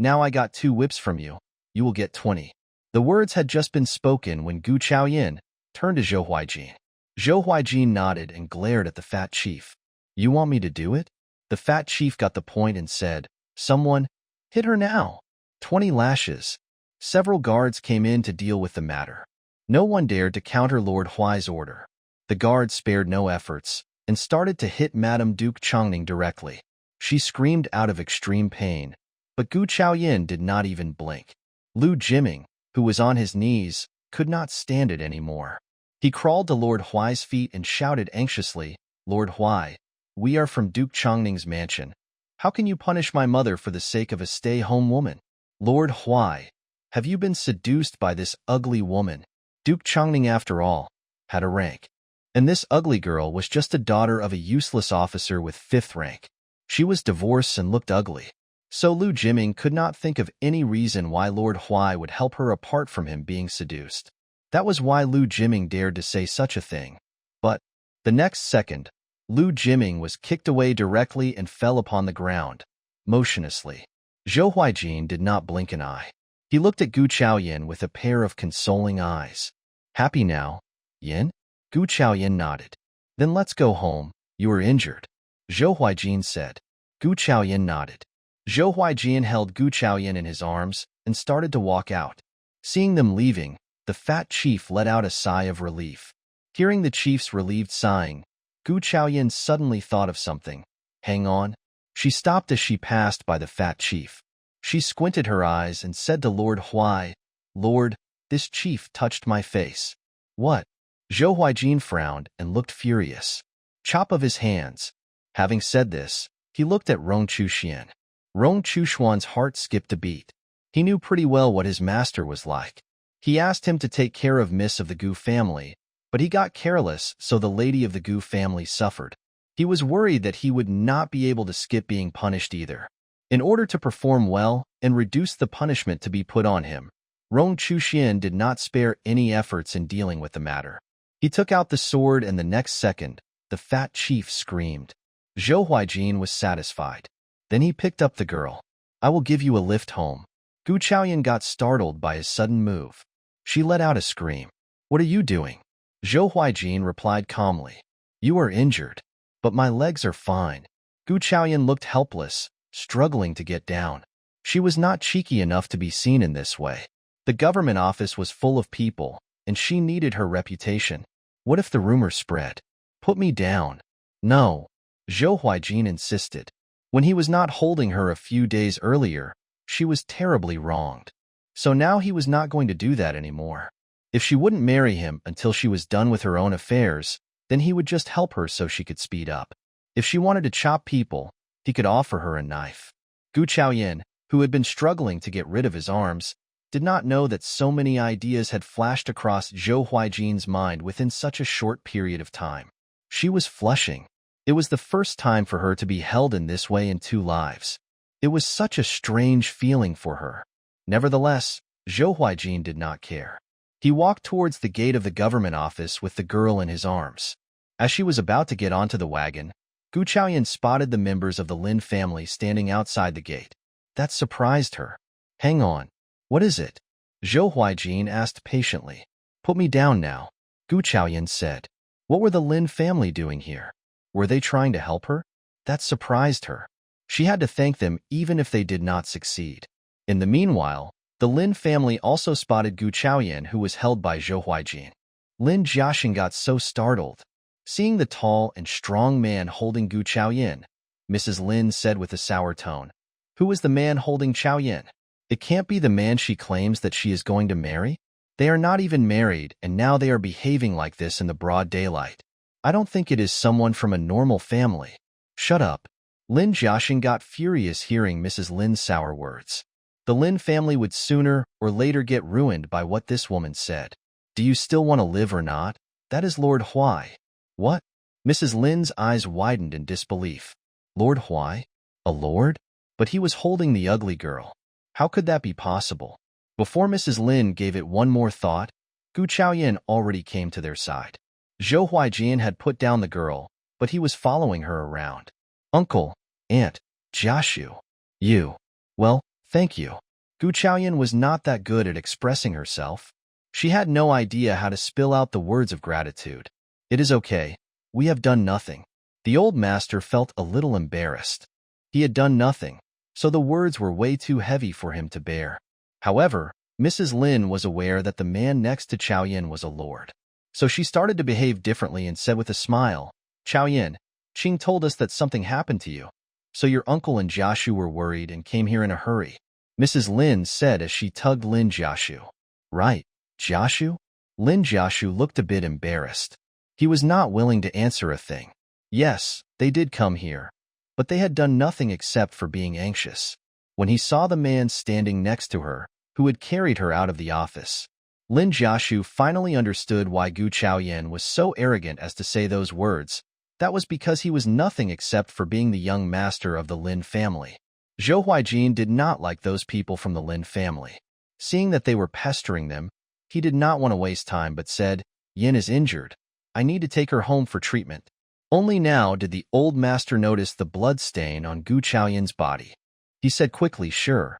Now I got 2 whips from you. You will get 20. The words had just been spoken when Gu Chaoyan turned to Zhou Huaijin. Zhou Huaijin nodded and glared at the fat chief. You want me to do it? The fat chief got the point and said, Someone, hit her now. 20 lashes. Several guards came in to deal with the matter. No one dared to counter Lord Huai's order. The guards spared no efforts and started to hit Madame Duke Changning directly. She screamed out of extreme pain, but Gu Chaoyan did not even blink. Lu Jiming, who was on his knees, could not stand it anymore. He crawled to Lord Huai's feet and shouted anxiously, Lord Huai, we are from Duke Changning's mansion. How can you punish my mother for the sake of a stay-home woman? Lord Huai, have you been seduced by this ugly woman? Duke Changning, after all, had a rank. And this ugly girl was just a daughter of a useless officer with 5th rank. She was divorced and looked ugly. So Lu Jiming could not think of any reason why Lord Huai would help her apart from him being seduced. That was why Lu Jiming dared to say such a thing. But the next second, Lu Jiming was kicked away directly and fell upon the ground, motionlessly. Zhou Huaijin did not blink an eye. He looked at Gu Chaoyan with a pair of consoling eyes. Happy now, Yin? Gu Chaoyan nodded. Then let's go home. You are injured. Zhou Huaijin said. Gu Chaoyan nodded. Zhou Huaijin held Gu Chaoyan in his arms and started to walk out. Seeing them leaving, the fat chief let out a sigh of relief. Hearing the chief's relieved sighing, Gu Chaoyan suddenly thought of something. Hang on. She stopped as she passed by the fat chief. She squinted her eyes and said to Lord Huai, Lord, this chief touched my face. What? Zhou Huaijin frowned and looked furious. Chop of his hands. Having said this, he looked at Rong Chuxian. Rong Chushuan's heart skipped a beat. He knew pretty well what his master was like. He asked him to take care of Miss of the Gu family, but he got careless, so the lady of the Gu family suffered. He was worried that he would not be able to skip being punished either. In order to perform well and reduce the punishment to be put on him, Rong Chuxian did not spare any efforts in dealing with the matter. He took out the sword, and the next second, the fat chief screamed. Zhou Huaijin was satisfied. Then he picked up the girl. I will give you a lift home. Gu Chaoyan got startled by his sudden move. She let out a scream. What are you doing? Zhou Huaijin replied calmly. You are injured, but my legs are fine. Gu Chaoyan looked helpless, struggling to get down. She was not cheeky enough to be seen in this way. The government office was full of people, and she needed her reputation. What if the rumor spread? Put me down. No. Zhou Huaijin insisted. When he was not holding her a few days earlier, she was terribly wronged. So now he was not going to do that anymore. If she wouldn't marry him until she was done with her own affairs, then he would just help her so she could speed up. If she wanted to chop people, he could offer her a knife. Gu Chaoyan, who had been struggling to get rid of his arms, did not know that so many ideas had flashed across Zhou Huijin's mind within such a short period of time. She was flushing. It was the first time for her to be held in this way in 2 lives. It was such a strange feeling for her. Nevertheless, Zhou Huijin did not care. He walked towards the gate of the government office with the girl in his arms. As she was about to get onto the wagon, Gu Chaoyan spotted the members of the Lin family standing outside the gate. That surprised her. Hang on. What is it? Zhou Huijin asked patiently. Put me down now, Gu Chaoyan said. What were the Lin family doing here? Were they trying to help her? That surprised her. She had to thank them even if they did not succeed. In the meanwhile, the Lin family also spotted Gu Chaoyan, who was held by Zhou Huijin. Lin Jiaxing got so startled. Seeing the tall and strong man holding Gu Chaoyan, Mrs. Lin said with a sour tone, Who is the man holding Chaoyan? It can't be the man she claims that she is going to marry? They are not even married, and now they are behaving like this in the broad daylight. I don't think it is someone from a normal family. Shut up. Lin Jiaxing got furious hearing Mrs. Lin's sour words. The Lin family would sooner or later get ruined by what this woman said. Do you still want to live or not? That is Lord Huai. What? Mrs. Lin's eyes widened in disbelief. Lord Huai? A lord? But he was holding the ugly girl. How could that be possible? Before Mrs. Lin gave it one more thought, Gu Chaoyan already came to their side. Zhou Huijin had put down the girl, but he was following her around. Uncle, Aunt, Jiashu. You. Well, thank you. Gu Chaoyan was not that good at expressing herself. She had no idea how to spill out the words of gratitude. It is okay. We have done nothing. The old master felt a little embarrassed. He had done nothing, so the words were way too heavy for him to bear. However, Mrs. Lin was aware that the man next to Chaoyan was a lord. So she started to behave differently and said with a smile, Chaoyan, Qing told us that something happened to you. So your uncle and Jiashu were worried and came here in a hurry. Mrs. Lin said as she tugged Lin Jiashu. Right, Jiashu? Lin Jiashu looked a bit embarrassed. He was not willing to answer a thing. Yes, they did come here, but they had done nothing except for being anxious. When he saw the man standing next to her, who had carried her out of the office, Lin Jiashu finally understood why Gu Chaoyan was so arrogant as to say those words. That was because he was nothing except for being the young master of the Lin family. Zhou Huijin did not like those people from the Lin family. Seeing that they were pestering them, he did not want to waste time but said, Yin is injured. I need to take her home for treatment. Only now did the old master notice the blood stain on Gu Chaoyan's body. He said quickly, Sure.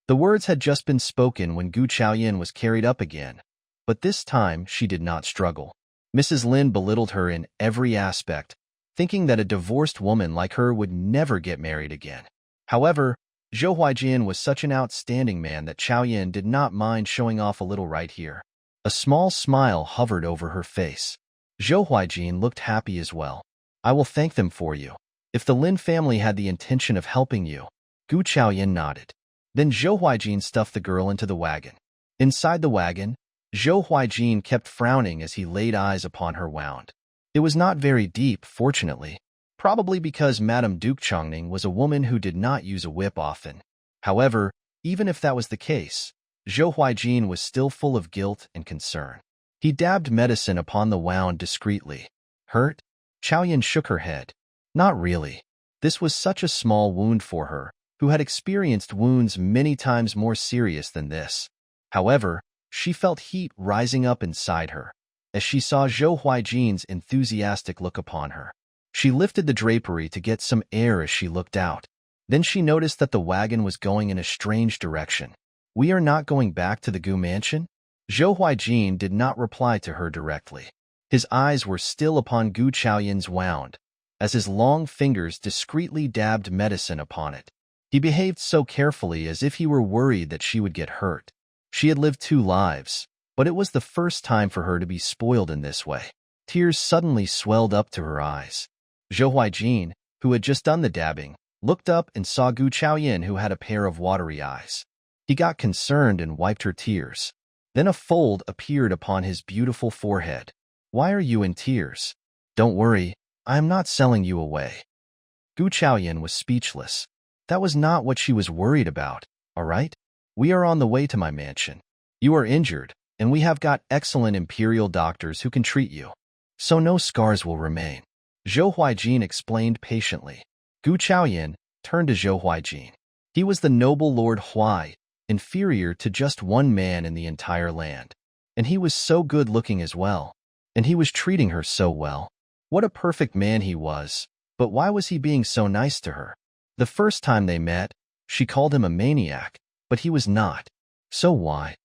The words had just been spoken when Gu Chaoyan was carried up again, but this time she did not struggle. Mrs. Lin belittled her in every aspect, thinking that a divorced woman like her would never get married again. However, Zhou Huijin was such an outstanding man that Chaoyan did not mind showing off a little right here. A small smile hovered over her face. Zhou Huijin looked happy as well. I will thank them for you. If the Lin family had the intention of helping you. Gu Chaoyan nodded. Then Zhou Huijin stuffed the girl into the wagon. Inside the wagon, Zhou Huijin kept frowning as he laid eyes upon her wound. It was not very deep, fortunately, probably because Madame Duke Chongning was a woman who did not use a whip often. However, even if that was the case, Zhou Huijin was still full of guilt and concern. He dabbed medicine upon the wound discreetly. Hurt? Chaoyan shook her head. Not really. This was such a small wound for her, who had experienced wounds many times more serious than this. However, she felt heat rising up inside her, as she saw Zhou Huijin's enthusiastic look upon her. She lifted the drapery to get some air as she looked out. Then she noticed that the wagon was going in a strange direction. We are not going back to the Gu mansion? Zhou Huijin did not reply to her directly. His eyes were still upon Gu Chaoyan's wound, as his long fingers discreetly dabbed medicine upon it. He behaved so carefully as if he were worried that she would get hurt. She had lived 2 lives, but it was the first time for her to be spoiled in this way. Tears suddenly swelled up to her eyes. Zhou Huijin, who had just done the dabbing, looked up and saw Gu Chaoyan, who had a pair of watery eyes. He got concerned and wiped her tears. Then a fold appeared upon his beautiful forehead. Why are you in tears? Don't worry, I am not selling you away. Gu Chaoyan was speechless. That was not what she was worried about, all right? We are on the way to my mansion. You are injured, and we have got excellent imperial doctors who can treat you. So no scars will remain. Zhou Huaijin explained patiently. Gu Chaoyan turned to Zhou Huaijin. He was the noble Lord Huai, inferior to just one man in the entire land. And he was so good-looking as well. And he was treating her so well. What a perfect man he was. But why was he being so nice to her? The first time they met, she called him a maniac, but he was not. So why?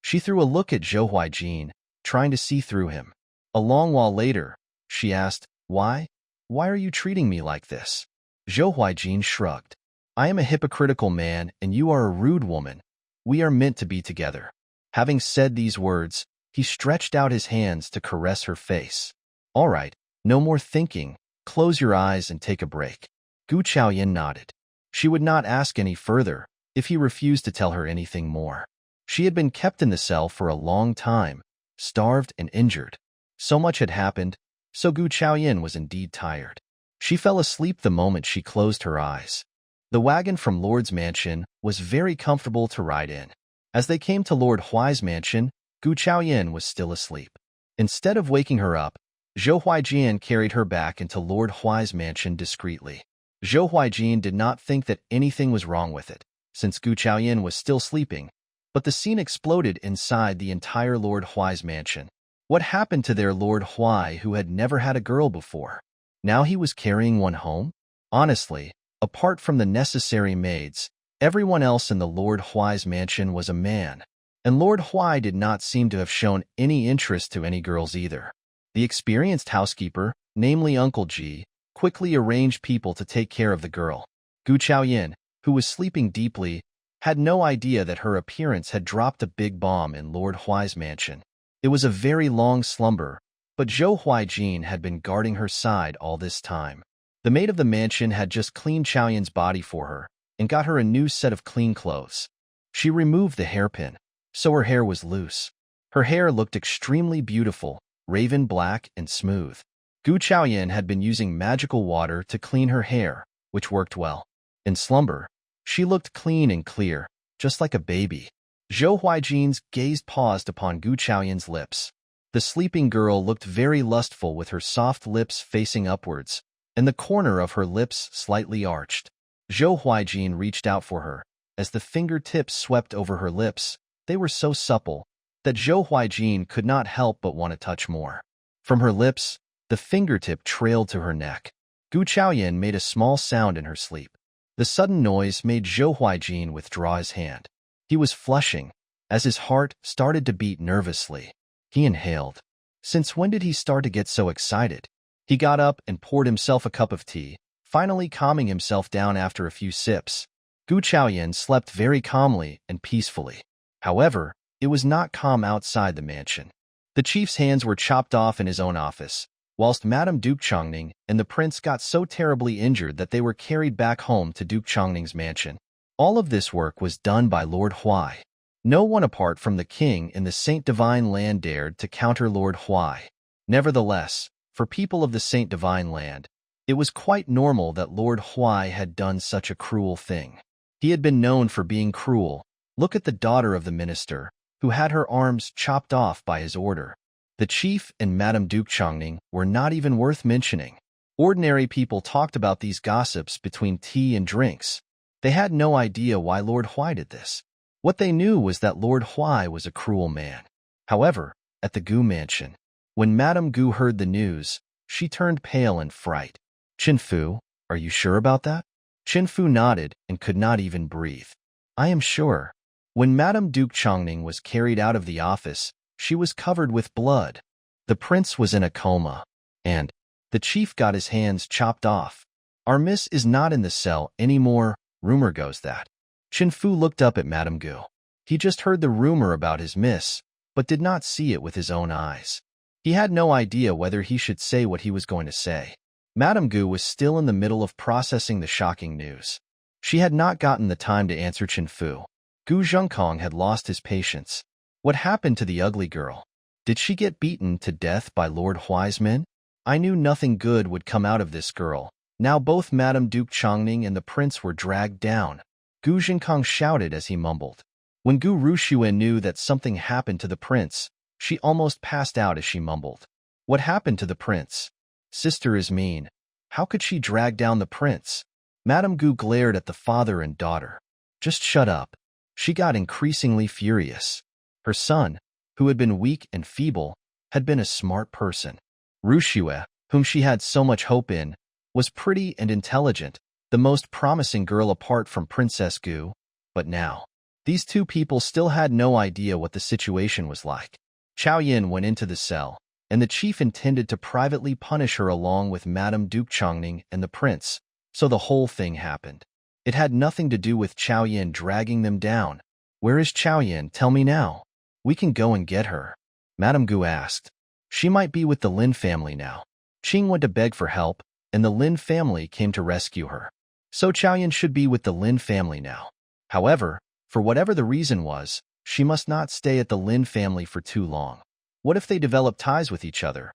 She threw a look at Zhou Huaijin, trying to see through him. A long while later, she asked, Why? Why are you treating me like this? Zhou Huaijin shrugged. I am a hypocritical man, and you are a rude woman. We are meant to be together. Having said these words, he stretched out his hands to caress her face. All right, no more thinking. Close your eyes and take a break. Gu Chaoyan nodded. She would not ask any further if he refused to tell her anything more. She had been kept in the cell for a long time, starved and injured. So much had happened, so Gu Chaoyan was indeed tired. She fell asleep the moment she closed her eyes. The wagon from Lord's mansion was very comfortable to ride in. As they came to Lord Huai's mansion, Gu Chaoyan was still asleep. Instead of waking her up, Zhou Huaijin carried her back into Lord Huai's mansion discreetly. Zhou Huaijin did not think that anything was wrong with it, since Gu Chaoyan was still sleeping, but the scene exploded inside the entire Lord Huai's mansion. What happened to their Lord Huai who had never had a girl before? Now he was carrying one home? Honestly, apart from the necessary maids, everyone else in the Lord Huai's mansion was a man, and Lord Huai did not seem to have shown any interest to any girls either. The experienced housekeeper, namely Uncle Ji, quickly arranged people to take care of the girl. Gu Chaoyan, who was sleeping deeply, had no idea that her appearance had dropped a big bomb in Lord Huai's mansion. It was a very long slumber, but Zhou Huaijin had been guarding her side all this time. The maid of the mansion had just cleaned Chaoyan's body for her and got her a new set of clean clothes. She removed the hairpin, so her hair was loose. Her hair looked extremely beautiful, raven black and smooth. Gu Chaoyan had been using magical water to clean her hair, which worked well. In slumber, she looked clean and clear, just like a baby. Zhou Huaijin's gaze paused upon Gu Chaoyan's lips. The sleeping girl looked very lustful with her soft lips facing upwards, and the corner of her lips slightly arched. Zhou Huaijin reached out for her. As the fingertips swept over her lips, they were so supple that Zhou Huaijin could not help but want to touch more. From her lips, the fingertip trailed to her neck. Gu Chaoyan made a small sound in her sleep. The sudden noise made Zhou Huaijin withdraw his hand. He was flushing, as his heart started to beat nervously. He inhaled. Since when did he start to get so excited? He got up and poured himself a cup of tea, finally calming himself down after a few sips. Gu Chaoyan slept very calmly and peacefully. However, it was not calm outside the mansion. The chief's hands were chopped off in his own office, whilst Madame Duke Chongning and the prince got so terribly injured that they were carried back home to Duke Chongning's mansion. All of this work was done by Lord Huai. No one apart from the king in the Saint Divine Land dared to counter Lord Huai. Nevertheless, for people of the Saint Divine Land, it was quite normal that Lord Huai had done such a cruel thing. He had been known for being cruel. Look at the daughter of the minister, who had her arms chopped off by his order. The chief and Madame Duke Chongning were not even worth mentioning. Ordinary people talked about these gossips between tea and drinks. They had no idea why Lord Huai did this. What they knew was that Lord Huai was a cruel man. However, at the Gu mansion, when Madame Gu heard the news, she turned pale in fright. Qin Fu, are you sure about that? Qin Fu nodded and could not even breathe. I am sure. When Madame Duke Chongning was carried out of the office, she was covered with blood. The prince was in a coma, and the chief got his hands chopped off. Our miss is not in the cell anymore, rumor goes that. Qin Fu looked up at Madame Gu. He just heard the rumor about his miss, but did not see it with his own eyes. He had no idea whether he should say what he was going to say. Madame Gu was still in the middle of processing the shocking news. She had not gotten the time to answer Qin Fu. Gu Zhengkong had lost his patience. What happened to the ugly girl? Did she get beaten to death by Lord Huai's men? I knew nothing good would come out of this girl. Now both Madame Duke Chongning and the prince were dragged down. Gu Jinkong shouted as he mumbled. When Gu Ruxue knew that something happened to the prince, she almost passed out as she mumbled. What happened to the prince? Sister is mean. How could she drag down the prince? Madame Gu glared at the father and daughter. Just shut up. She got increasingly furious. Her son, who had been weak and feeble, had been a smart person. Ruxue, whom she had so much hope in, was pretty and intelligent, the most promising girl apart from Princess Gu. But now, these two people still had no idea what the situation was like. Chao Yin went into the cell, and the chief intended to privately punish her along with Madame Duke Chongning and the prince, so the whole thing happened. It had nothing to do with Chao Yin dragging them down. Where is Chao Yin? Tell me now. We can go and get her. Madame Gu asked. She might be with the Lin family now. Qing went to beg for help, and the Lin family came to rescue her. So Chao Yin should be with the Lin family now. However, for whatever the reason was, she must not stay at the Lin family for too long. What if they develop ties with each other?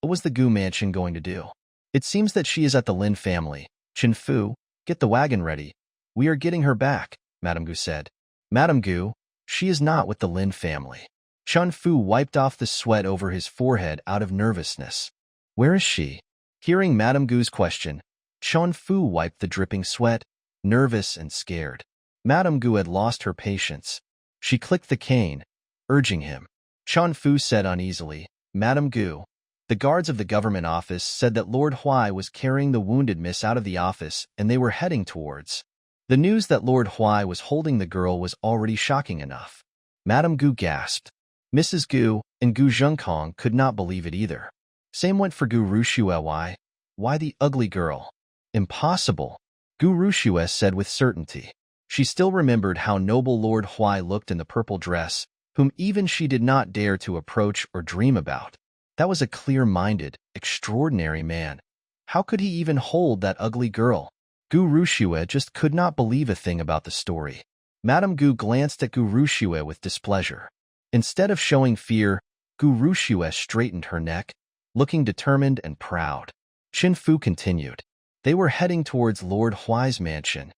What was the Gu mansion going to do? It seems that she is at the Lin family. Chen Fu, get the wagon ready. We are getting her back, Madame Gu said. Madame Gu, she is not with the Lin family. Chen Fu wiped off the sweat over his forehead out of nervousness. Where is she? Hearing Madame Gu's question, Chen Fu wiped the dripping sweat, nervous and scared. Madame Gu had lost her patience. She clicked the cane, urging him. Chen Fu said uneasily, Madame Gu, the guards of the government office said that Lord Huai was carrying the wounded miss out of the office and they were heading towards. The news that Lord Huai was holding the girl was already shocking enough. Madame Gu gasped. Mrs. Gu and Gu Zhengkong could not believe it either. Same went for Gu Ruxue. Why the ugly girl? Impossible, Gu Ruxue said with certainty. She still remembered how noble Lord Huai looked in the purple dress, whom even she did not dare to approach or dream about. That was a clear-minded, extraordinary man. How could he even hold that ugly girl? Gu Ruxue just could not believe a thing about the story. Madame Gu glanced at Gu Ruxue with displeasure. Instead of showing fear, Gu Ruxue straightened her neck, looking determined and proud. Chen Fu continued. They were heading towards Lord Huai's mansion.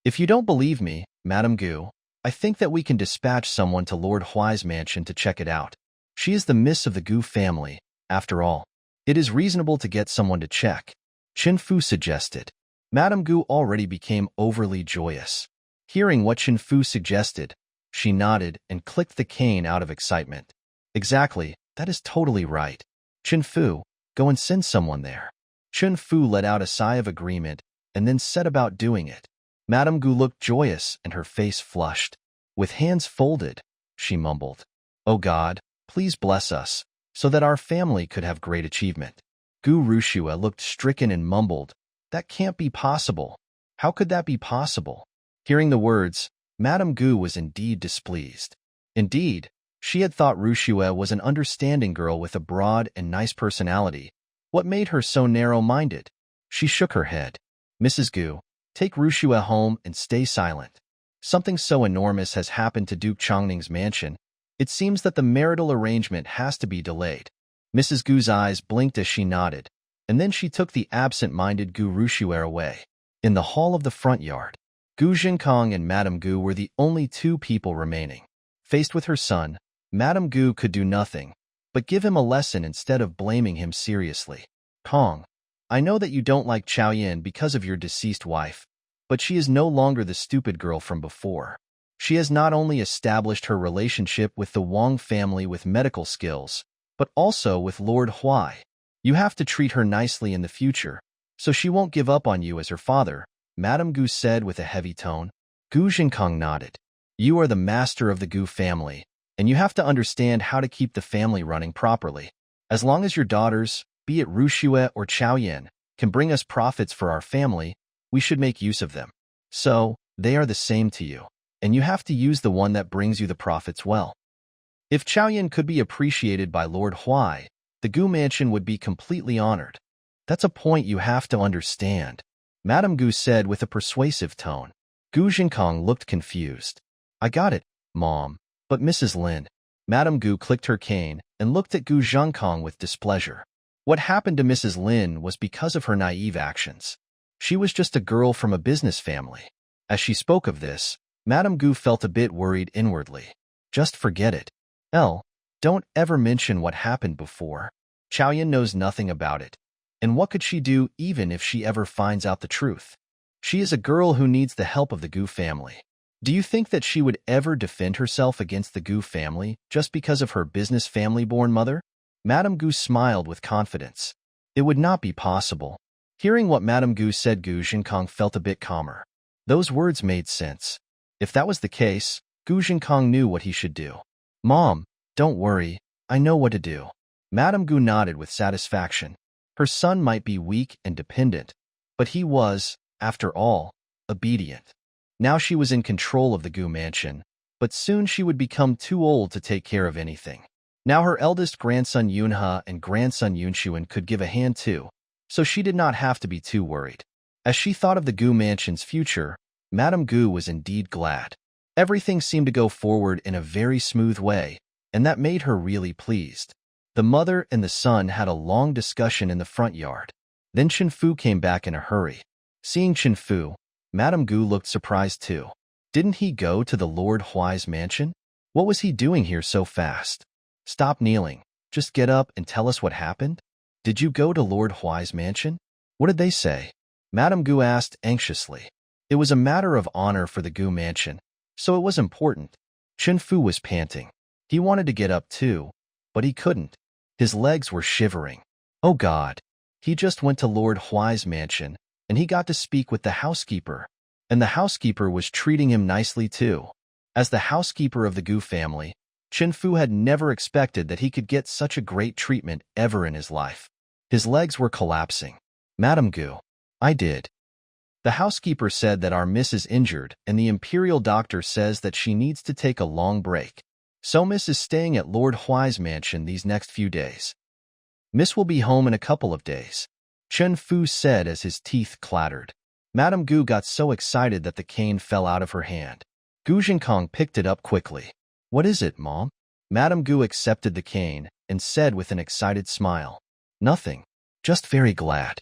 If you don't believe me, Madame Gu, I think that we can dispatch someone to Lord Huai's mansion to check it out. She is the miss of the Gu family, after all. It is reasonable to get someone to check, Chen Fu suggested. Madame Gu already became overly joyous. Hearing what Chen Fu suggested, she nodded and clicked the cane out of excitement. Exactly, that is totally right. Chen Fu, go and send someone there. Chen Fu let out a sigh of agreement and then set about doing it. Madame Gu looked joyous and her face flushed. With hands folded, she mumbled, Oh God, please bless us, so that our family could have great achievement. Gu Ruxue looked stricken and mumbled, That can't be possible. How could that be possible? Hearing the words, Madame Gu was indeed displeased. Indeed, she had thought Ruxue was an understanding girl with a broad and nice personality. What made her so narrow-minded? She shook her head. Mrs. Gu, take Ruxue home and stay silent. Something so enormous has happened to Duke Chongning's mansion. It seems that the marital arrangement has to be delayed. Mrs. Gu's eyes blinked as she nodded, and then she took the absent-minded Gu Ruxue away. In the hall of the front yard, Gu Jinkong and Madame Gu were the only two people remaining. Faced with her son, Madame Gu could do nothing but give him a lesson instead of blaming him seriously. Kong, I know that you don't like Chao Yin because of your deceased wife, but she is no longer the stupid girl from before. She has not only established her relationship with the Wang family with medical skills, but also with Lord Huai. You have to treat her nicely in the future, so she won't give up on you as her father, Madame Gu said with a heavy tone. Gu Jinkong nodded. You are the master of the Gu family, and you have to understand how to keep the family running properly. As long as your daughters, be it Ruxue or Chao Yin, can bring us profits for our family, we should make use of them. So, they are the same to you, and you have to use the one that brings you the profits well. If Chao Yin could be appreciated by Lord Huai, the Gu mansion would be completely honored. That's a point you have to understand, Madame Gu said with a persuasive tone. Gu Jinkong looked confused. I got it, Mom, but Mrs. Lin, Madame Gu clicked her cane and looked at Gu Zhengkong with displeasure. What happened to Mrs. Lin was because of her naive actions. She was just a girl from a business family. As she spoke of this, Madame Gu felt a bit worried inwardly. Just forget it. Don't ever mention what happened before. Chaoyan knows nothing about it. And what could she do even if she ever finds out the truth? She is a girl who needs the help of the Gu family. Do you think that she would ever defend herself against the Gu family just because of her business family-born mother? Madame Gu smiled with confidence. It would not be possible. Hearing what Madame Gu said, Gu Zhengkong felt a bit calmer. Those words made sense. If that was the case, Gu Zhengkong knew what he should do. Mom, don't worry, I know what to do. Madame Gu nodded with satisfaction. Her son might be weak and dependent, but he was, after all, obedient. Now she was in control of the Gu mansion, but soon she would become too old to take care of anything. Now her eldest grandson Yunhe and grandson Yunshuan could give a hand too, so she did not have to be too worried. As she thought of the Gu mansion's future, Madame Gu was indeed glad. Everything seemed to go forward in a very smooth way, and that made her really pleased. The mother and the son had a long discussion in the front yard. Then Chen Fu came back in a hurry. Seeing Chen Fu, Madame Gu looked surprised too. Didn't he go to the Lord Huai's mansion? What was he doing here so fast? Stop kneeling. Just get up and tell us what happened. Did you go to Lord Huai's mansion? What did they say? Madame Gu asked anxiously. It was a matter of honor for the Gu mansion, so it was important. Chen Fu was panting. He wanted to get up too, but he couldn't. His legs were shivering. Oh God. He just went to Lord Huai's mansion, and he got to speak with the housekeeper. And the housekeeper was treating him nicely too. As the housekeeper of the Gu family, Chen Fu had never expected that he could get such a great treatment ever in his life. His legs were collapsing. Madame Gu, I did. The housekeeper said that our miss is injured, and the imperial doctor says that she needs to take a long break. So Miss is staying at Lord Huai's mansion these next few days. Miss will be home in a couple of days, Chen Fu said as his teeth clattered. Madame Gu got so excited that the cane fell out of her hand. Gu Zhengkong picked it up quickly. What is it, Mom? Madame Gu accepted the cane and said with an excited smile. Nothing. Just very glad.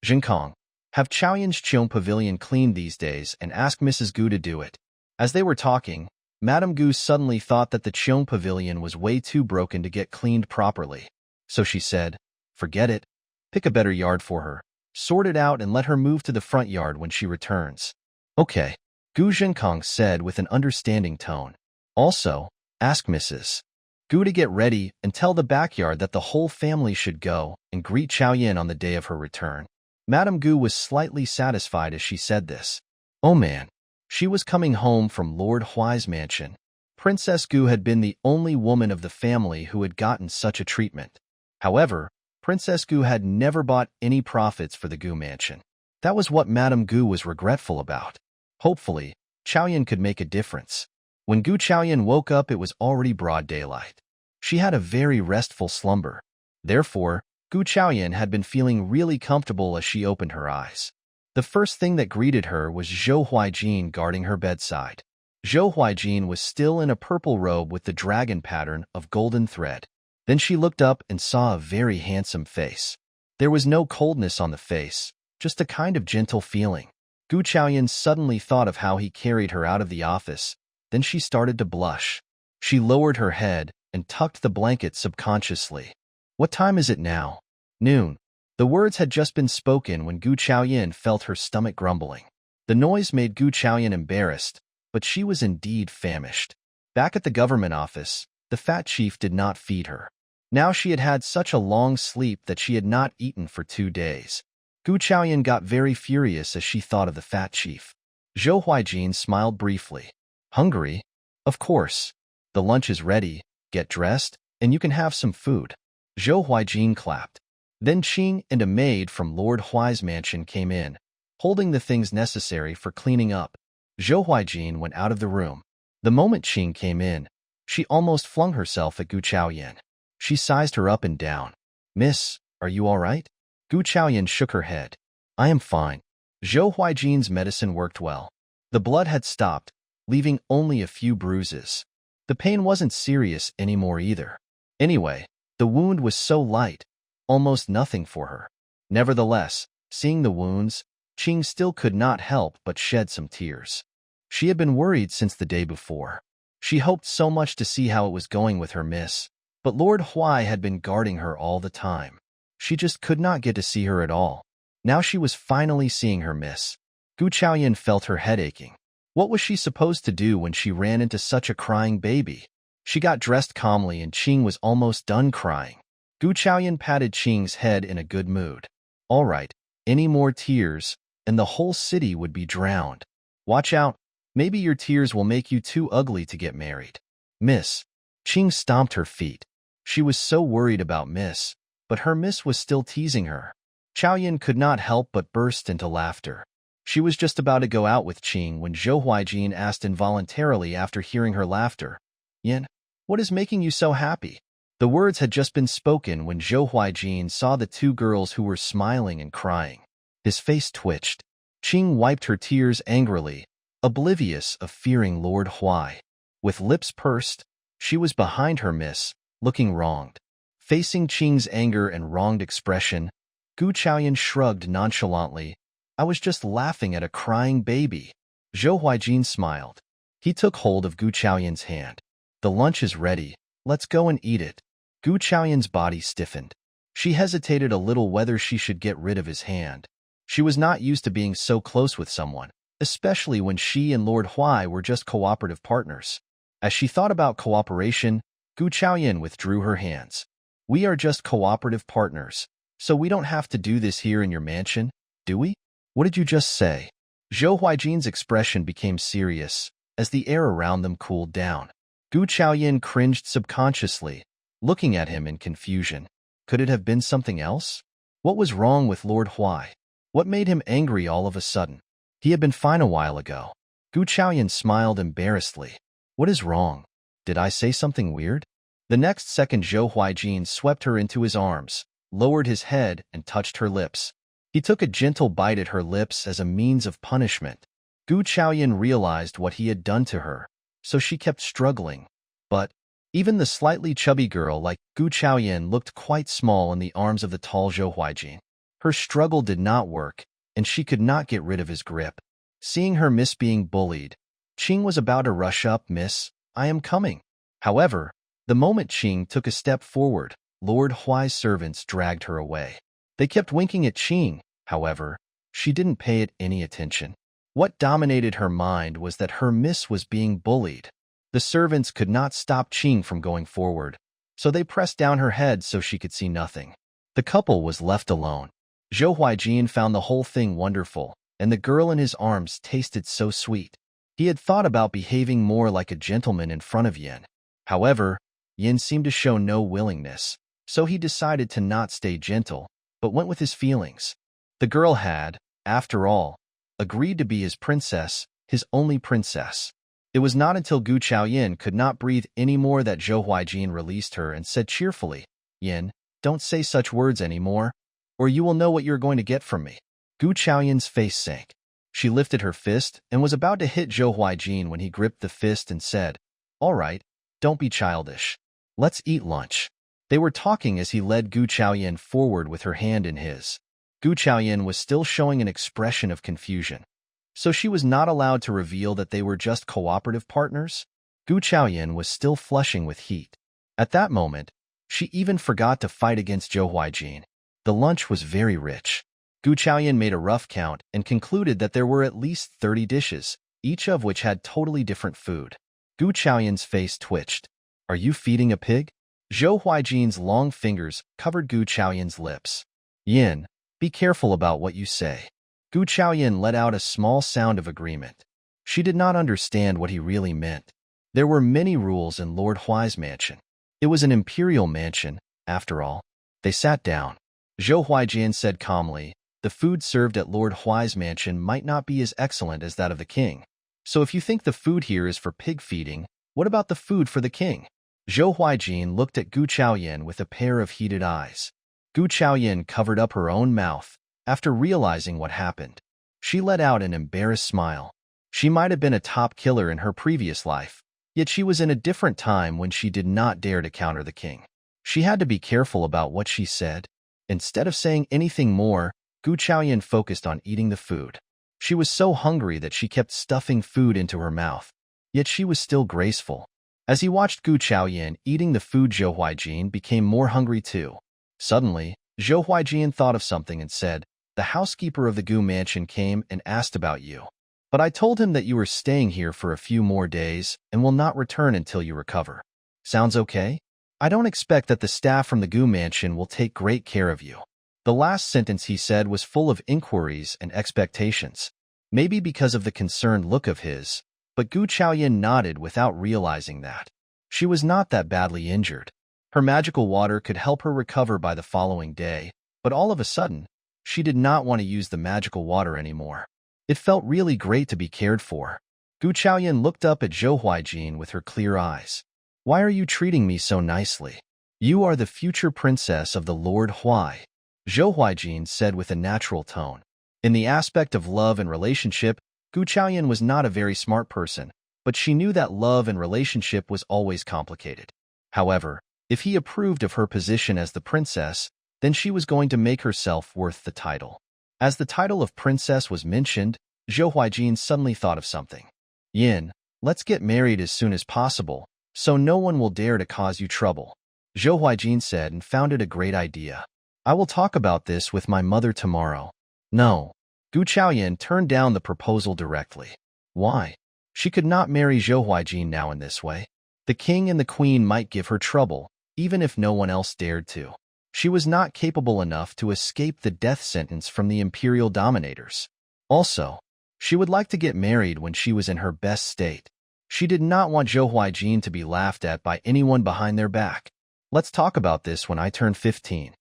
Zhengkong, have Chaoyan's Cheong Pavilion cleaned these days and ask Mrs. Gu to do it. As they were talking, Madame Gu suddenly thought that the Cheong Pavilion was way too broken to get cleaned properly. So she said, forget it. Pick a better yard for her. Sort it out and let her move to the front yard when she returns. Okay, Gu Zhengkong said with an understanding tone. Also, ask Mrs. Gu to get ready and tell the backyard that the whole family should go and greet Chaoyan on the day of her return. Madame Gu was slightly satisfied as she said this. Oh man, she was coming home from Lord Huai's mansion. Princess Gu had been the only woman of the family who had gotten such a treatment. However, Princess Gu had never bought any profits for the Gu mansion. That was what Madame Gu was regretful about. Hopefully, Chaoyan could make a difference. When Gu Chaoyan woke up, it was already broad daylight. She had a very restful slumber. Therefore, Gu Chaoyan had been feeling really comfortable as she opened her eyes. The first thing that greeted her was Zhou Huaijin guarding her bedside. Zhou Huaijin was still in a purple robe with the dragon pattern of golden thread. Then she looked up and saw a very handsome face. There was no coldness on the face, just a kind of gentle feeling. Gu Chaoyan suddenly thought of how he carried her out of the office. Then she started to blush. She lowered her head and tucked the blanket subconsciously. What time is it now? Noon. The words had just been spoken when Gu Chaoyan felt her stomach grumbling. The noise made Gu Chaoyan embarrassed, but she was indeed famished. Back at the government office, the fat chief did not feed her. Now she had had such a long sleep that she had not eaten for 2 days. Gu Chaoyan got very furious as she thought of the fat chief. Zhou Huaijin smiled briefly. Hungry? Of course. The lunch is ready, get dressed, and you can have some food. Zhou Huaijin clapped. Then Qing and a maid from Lord Huai's mansion came in, holding the things necessary for cleaning up. Zhou Huaijin went out of the room. The moment Qing came in, she almost flung herself at Gu Chaoyan. She sized her up and down. Miss, are you all right? Gu Chaoyan shook her head. I am fine. Zhou Huaijin's medicine worked well. The blood had stopped, leaving only a few bruises. The pain wasn't serious anymore either. Anyway, the wound was so light, almost nothing for her. Nevertheless, seeing the wounds, Qing still could not help but shed some tears. She had been worried since the day before. She hoped so much to see how it was going with her miss, but Lord Huai had been guarding her all the time. She just could not get to see her at all. Now she was finally seeing her miss. Gu Chaoyan felt her head aching. What was she supposed to do when she ran into such a crying baby? She got dressed calmly and Qing was almost done crying. Gu Chaoyan patted Qing's head in a good mood. All right, any more tears, and the whole city would be drowned. Watch out, maybe your tears will make you too ugly to get married. Miss. Qing stomped her feet. She was so worried about Miss, but her miss was still teasing her. Chaoyan could not help but burst into laughter. She was just about to go out with Qing when Zhou Huaijin asked involuntarily after hearing her laughter, "Yin, what is making you so happy?" The words had just been spoken when Zhou Huaijin saw the two girls who were smiling and crying. His face twitched. Qing wiped her tears angrily, oblivious of fearing Lord Huai. With lips pursed, she was behind her miss, looking wronged. Facing Qing's anger and wronged expression, Gu Chaoyan shrugged nonchalantly. "I was just laughing at a crying baby." Zhou Huaijin smiled. He took hold of Gu Chaoyan's hand. "The lunch is ready. Let's go and eat it." Gu Chaoyan's body stiffened. She hesitated a little whether she should get rid of his hand. She was not used to being so close with someone, especially when she and Lord Huai were just cooperative partners. As she thought about cooperation, Gu Chaoyan withdrew her hands. "We are just cooperative partners, so we don't have to do this here in your mansion, do we?" "What did you just say?" Zhou Huaijin's expression became serious as the air around them cooled down. Gu Chaoyan cringed subconsciously, looking at him in confusion. Could it have been something else? What was wrong with Lord Huai? What made him angry all of a sudden? He had been fine a while ago. Gu Chaoyan smiled embarrassedly. "What is wrong? Did I say something weird?" The next second Zhou Huaijin swept her into his arms, lowered his head, and touched her lips. He took a gentle bite at her lips as a means of punishment. Gu Chaoyan realized what he had done to her, so she kept struggling. But even the slightly chubby girl like Gu Chaoyan looked quite small in the arms of the tall Zhou Huaijin. Her struggle did not work, and she could not get rid of his grip. Seeing her miss being bullied, Qing was about to rush up. "Miss, I am coming." However, the moment Qing took a step forward, Lord Huai's servants dragged her away. They kept winking at Qing, however, she didn't pay it any attention. What dominated her mind was that her miss was being bullied. The servants could not stop Qing from going forward, so they pressed down her head so she could see nothing. The couple was left alone. Zhou Huaijin found the whole thing wonderful, and the girl in his arms tasted so sweet. He had thought about behaving more like a gentleman in front of Yin. However, Yin seemed to show no willingness, so he decided to not stay gentle, but went with his feelings. The girl had, after all, agreed to be his princess, his only princess. It was not until Gu Chaoyan could not breathe any more that Zhou Huaijin released her and said cheerfully, "Yin, don't say such words anymore, or you will know what you're going to get from me." Gu Chaoyan's face sank. She lifted her fist and was about to hit Zhou Huaijin when he gripped the fist and said, "All right, don't be childish. Let's eat lunch." They were talking as he led Gu Chaoyan forward with her hand in his. Gu Chaoyan was still showing an expression of confusion. So she was not allowed to reveal that they were just cooperative partners? Gu Chaoyan was still flushing with heat. At that moment, she even forgot to fight against Zhou Huaijin. The lunch was very rich. Gu Chaoyan made a rough count and concluded that there were at least 30 dishes, each of which had totally different food. Gu Chaoyan's face twitched. "Are you feeding a pig?" Zhou Huaijin's long fingers covered Gu Chaoyan's lips. "Yin, be careful about what you say." Gu Chaoyan let out a small sound of agreement. She did not understand what he really meant. There were many rules in Lord Huai's mansion. It was an imperial mansion, after all. They sat down. Zhou Huaijin said calmly, "The food served at Lord Huai's mansion might not be as excellent as that of the king. So if you think the food here is for pig feeding, what about the food for the king?" Zhou Huaijin looked at Gu Chaoyan with a pair of heated eyes. Gu Chaoyan covered up her own mouth after realizing what happened. She let out an embarrassed smile. She might have been a top killer in her previous life, Yet she was in a different time when she did not dare to counter the king. She had to be careful about what she said. Instead of saying anything more, Gu Chaoyan focused on eating the food. She was so hungry that she kept stuffing food into her mouth. Yet she was still graceful. As he watched Gu Chaoyan eating the food, Zhou Huaijin became more hungry too. Suddenly, Zhou Huaijin thought of something and said, "The housekeeper of the Gu mansion came and asked about you. But I told him that you were staying here for a few more days and will not return until you recover. Sounds okay? I don't expect that the staff from the Gu mansion will take great care of you." The last sentence he said was full of inquiries and expectations. Maybe because of the concerned look of his, but Gu Chaoyan nodded without realizing that. She was not that badly injured. Her magical water could help her recover by the following day, but all of a sudden, she did not want to use the magical water anymore. It felt really great to be cared for. Gu Chaoyan looked up at Zhou Huaijin with her clear eyes. "Why are you treating me so nicely? You are the future princess of the Lord Huai," Zhou Huaijin said with a natural tone. In the aspect of love and relationship, Gu Chaoyan was not a very smart person, but she knew that love and relationship was always complicated. However, if he approved of her position as the princess, then she was going to make herself worth the title. As the title of princess was mentioned, Zhou Huaijin suddenly thought of something. "Yin, let's get married as soon as possible, so no one will dare to cause you trouble," Zhou Huaijin said and found it a great idea. "I will talk about this with my mother tomorrow." "No." Gu Chaoyan turned down the proposal directly. Why? She could not marry Zhou Huaijin now in this way. The king and the queen might give her trouble, even if no one else dared to. She was not capable enough to escape the death sentence from the imperial dominators. Also, she would like to get married when she was in her best state. She did not want Zhou Huaijin to be laughed at by anyone behind their back. "Let's talk about this when I turn 15.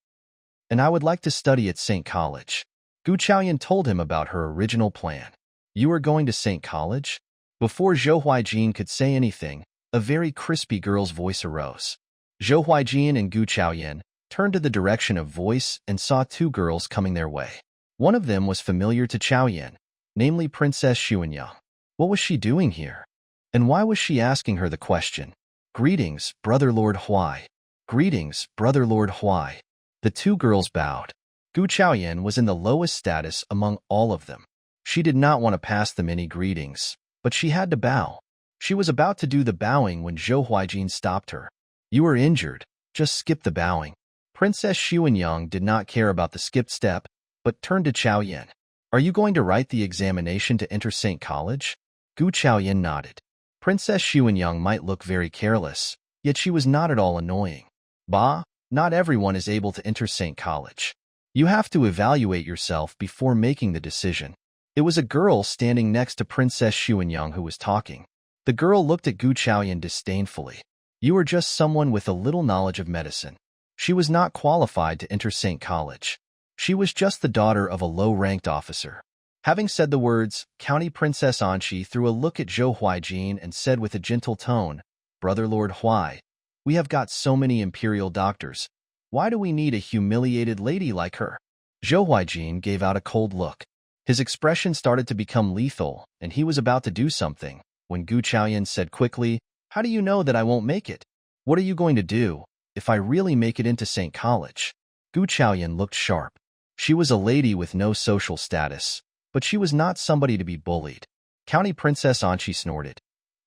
And I would like to study at St. College." Gu Chaoyan told him about her original plan. "You are going to St. College?" Before Zhou Huaijin could say anything, a very crispy girl's voice arose. Zhou Huaijin and Gu Chaoyan turned to the direction of voice and saw two girls coming their way. One of them was familiar to Chaoyan, namely Princess Xuanyang. What was she doing here? And why was she asking her the question? "Greetings, Brother Lord Huai." "Greetings, Brother Lord Huai." The two girls bowed. Gu Chaoyan was in the lowest status among all of them. She did not want to pass them any greetings, but she had to bow. She was about to do the bowing when Zhou Huaijin stopped her. "You are injured. Just skip the bowing." Princess Xuanyang did not care about the skipped step, but turned to Chaoyan. "Are you going to write the examination to enter St. College?" Gu Chaoyan nodded. Princess Xuanyang might look very careless, yet she was not at all annoying. "Bah, not everyone is able to enter St. College. You have to evaluate yourself before making the decision." It was a girl standing next to Princess Xuanyang who was talking. The girl looked at Gu Chaoyan disdainfully. "You are just someone with a little knowledge of medicine." She was not qualified to enter St. College. She was just the daughter of a low-ranked officer. Having said the words, County Princess Anshi threw a look at Zhou Huaijin and said with a gentle tone, "Brother Lord Huai, we have got so many imperial doctors. Why do we need a humiliated lady like her?" Zhou Huaijin gave out a cold look. His expression started to become lethal, and he was about to do something, when Gu Chaoyan said quickly, "How do you know that I won't make it? What are you going to do if I really make it into St. College?" Gu Chaoyan looked sharp. She was a lady with no social status, but she was not somebody to be bullied. County Princess Anshi snorted.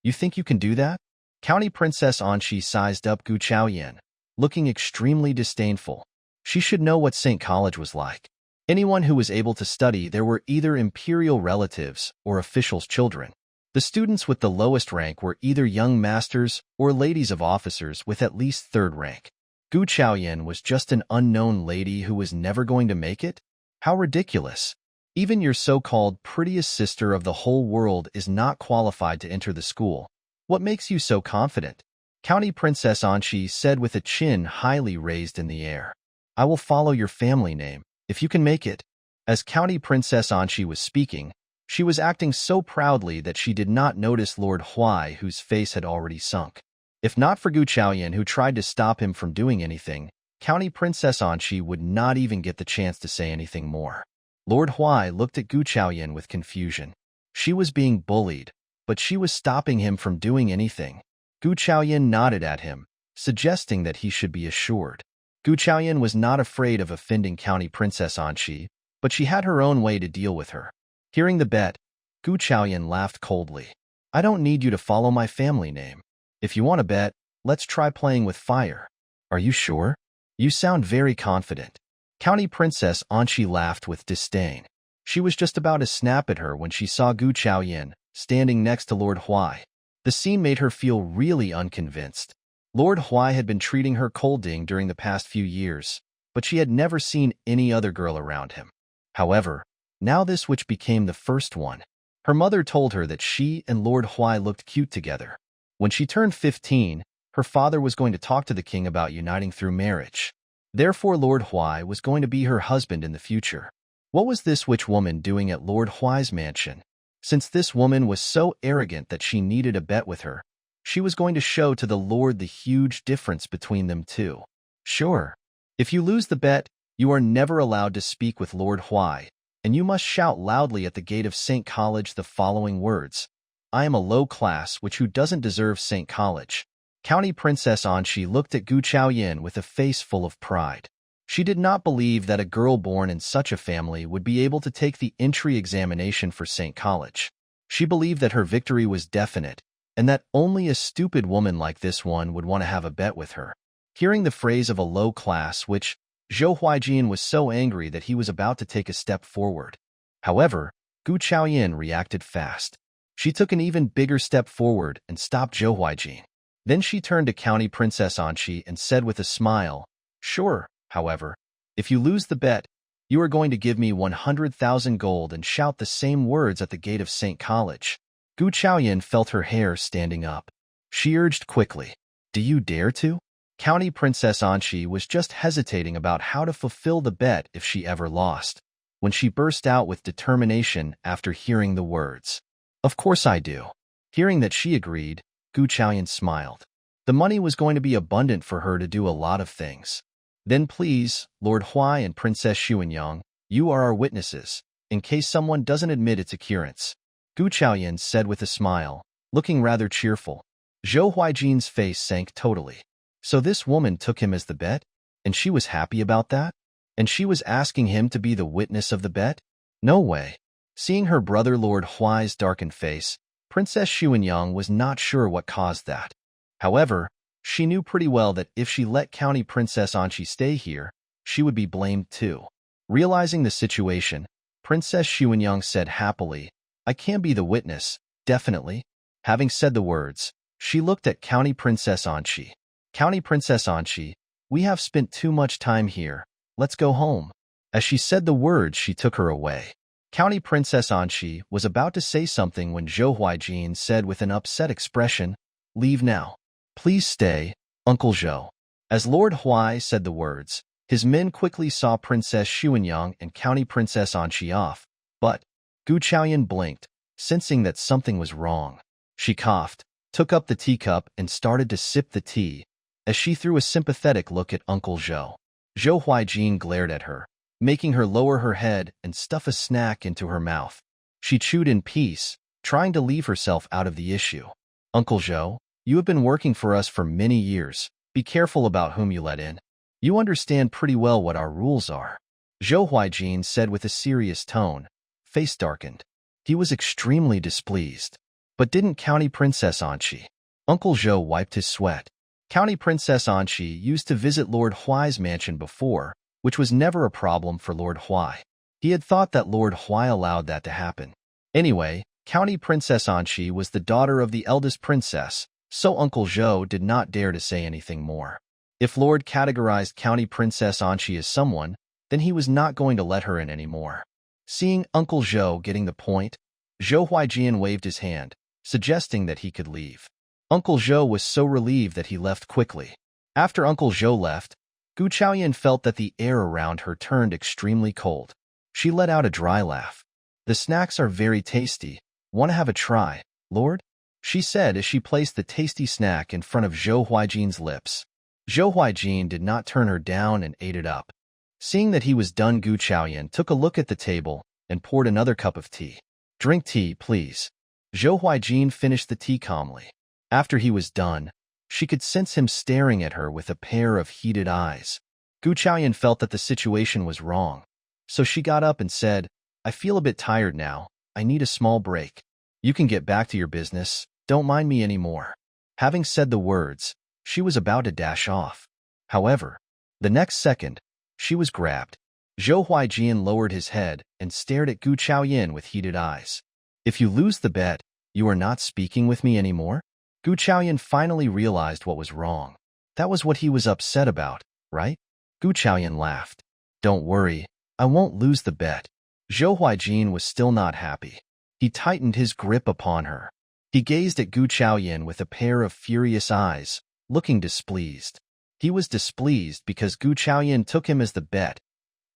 "You think you can do that?" County Princess Anshi sized up Gu Chaoyan, looking extremely disdainful. She should know what St. College was like. Anyone who was able to study there were either imperial relatives or officials' children. The students with the lowest rank were either young masters or ladies of officers with at least third rank. Gu Chaoyan was just an unknown lady who was never going to make it? How ridiculous. Even your so-called prettiest sister of the whole world is not qualified to enter the school. What makes you so confident? County Princess Anshi said with a chin highly raised in the air. "I will follow your family name, if you can make it." As County Princess Anshi was speaking, she was acting so proudly that she did not notice Lord Huai, whose face had already sunk. If not for Gu Chaoyan, who tried to stop him from doing anything, County Princess Anshi would not even get the chance to say anything more. Lord Huai looked at Gu Chaoyan with confusion. She was being bullied, but she was stopping him from doing anything. Gu Chaoyan nodded at him, suggesting that he should be assured. Gu Chaoyan was not afraid of offending County Princess Anqi, but she had her own way to deal with her. Hearing the bet, Gu Chaoyan laughed coldly. I don't need you to follow my family name. If you want to bet, let's try playing with fire. Are you sure? You sound very confident. County Princess Anqi laughed with disdain. She was just about to snap at her when she saw Gu Chaoyan standing next to Lord Huai. The scene made her feel really unconvinced. Lord Huai had been treating her colding during the past few years, but she had never seen any other girl around him. However, now this witch became the first one. Her mother told her that she and Lord Huai looked cute together. When she turned 15, her father was going to talk to the king about uniting through marriage. Therefore, Lord Huai was going to be her husband in the future. What was this witch woman doing at Lord Huai's mansion? Since this woman was so arrogant that she needed a bet with her, she was going to show to the Lord the huge difference between them two. Sure, if you lose the bet, you are never allowed to speak with Lord Huai, and you must shout loudly at the gate of St. College the following words. I am a low class witch who doesn't deserve St. College. County Princess Anqi looked at Gu Chaoyan with a face full of pride. She did not believe that a girl born in such a family would be able to take the entry examination for St. College. She believed that her victory was definite, and that only a stupid woman like this one would want to have a bet with her. Hearing the phrase of a low class witch, Zhou Huaijin was so angry that he was about to take a step forward. However, Gu Chaoyan reacted fast. She took an even bigger step forward and stopped Zhou Huaijin. Then she turned to County Princess Anqi and said with a smile, Sure, however, if you lose the bet, you are going to give me 100,000 gold and shout the same words at the gate of St. College. Gu Chaoyan felt her hair standing up. She urged quickly, Do you dare to? County Princess Anqi was just hesitating about how to fulfill the bet if she ever lost, when she burst out with determination after hearing the words. Of course I do. Hearing that she agreed, Gu Chaoyan smiled. The money was going to be abundant for her to do a lot of things. Then please, Lord Huai and Princess Xuanyang, you are our witnesses, in case someone doesn't admit its occurrence. Gu Chaoyan said with a smile, looking rather cheerful. Zhou Huaijin's face sank totally. So this woman took him as the bet? And she was happy about that? And she was asking him to be the witness of the bet? No way. Seeing her brother Lord Huai's darkened face, Princess Xuanyang was not sure what caused that. However, she knew pretty well that if she let County Princess Anqi stay here, she would be blamed too. Realizing the situation, Princess Xuanyang said happily, I can be the witness, definitely. Having said the words, she looked at County Princess Anqi. County Princess Anqi, we have spent too much time here. Let's go home. As she said the words, she took her away. County Princess Anqi was about to say something when Zhou Huaijin said with an upset expression, Leave now. Please stay, Uncle Zhou. As Lord Huai said the words, his men quickly saw Princess Xuanyang and County Princess Anqi off, but Gu Chaoyan blinked, sensing that something was wrong. She coughed, took up the teacup and started to sip the tea, as she threw a sympathetic look at Uncle Zhou. Zhou Huaijin glared at her, making her lower her head and stuff a snack into her mouth. She chewed in peace, trying to leave herself out of the issue. Uncle Zhou, you have been working for us for many years. Be careful about whom you let in. You understand pretty well what our rules are. Zhou Huaijin said with a serious tone, face darkened. He was extremely displeased. But didn't County Princess Anqi? Uncle Zhou wiped his sweat. County Princess Anqi used to visit Lord Huai's mansion before, which was never a problem for Lord Huai. He had thought that Lord Huai allowed that to happen. Anyway, County Princess Anqi was the daughter of the eldest princess, so Uncle Zhou did not dare to say anything more. If Lord categorized County Princess Anqi as someone, then he was not going to let her in anymore. Seeing Uncle Zhou getting the point, Zhou Huaijin waved his hand, suggesting that he could leave. Uncle Zhou was so relieved that he left quickly. After Uncle Zhou left, Gu Chaoyan felt that the air around her turned extremely cold. She let out a dry laugh. The snacks are very tasty. Want to have a try, Lord? She said as she placed the tasty snack in front of Zhou Huaijin's lips. Zhou Huaijin did not turn her down and ate it up. Seeing that he was done, Gu Chaoyan took a look at the table and poured another cup of tea. Drink tea, please. Zhou Huaijin finished the tea calmly. After he was done, she could sense him staring at her with a pair of heated eyes. Gu Chaoyan felt that the situation was wrong, so she got up and said, I feel a bit tired now. I need a small break. You can get back to your business. Don't mind me anymore. Having said the words, she was about to dash off. However, the next second, she was grabbed. Zhou Huaijian lowered his head and stared at Gu Chaoyan with heated eyes. If you lose the bet, you are not speaking with me anymore? Gu Chaoyan finally realized what was wrong. That was what he was upset about, right? Gu Chaoyan laughed. Don't worry, I won't lose the bet. Zhou Huaijin was still not happy. He tightened his grip upon her. He gazed at Gu Chaoyan with a pair of furious eyes, looking displeased. He was displeased because Gu Chaoyan took him as the bet.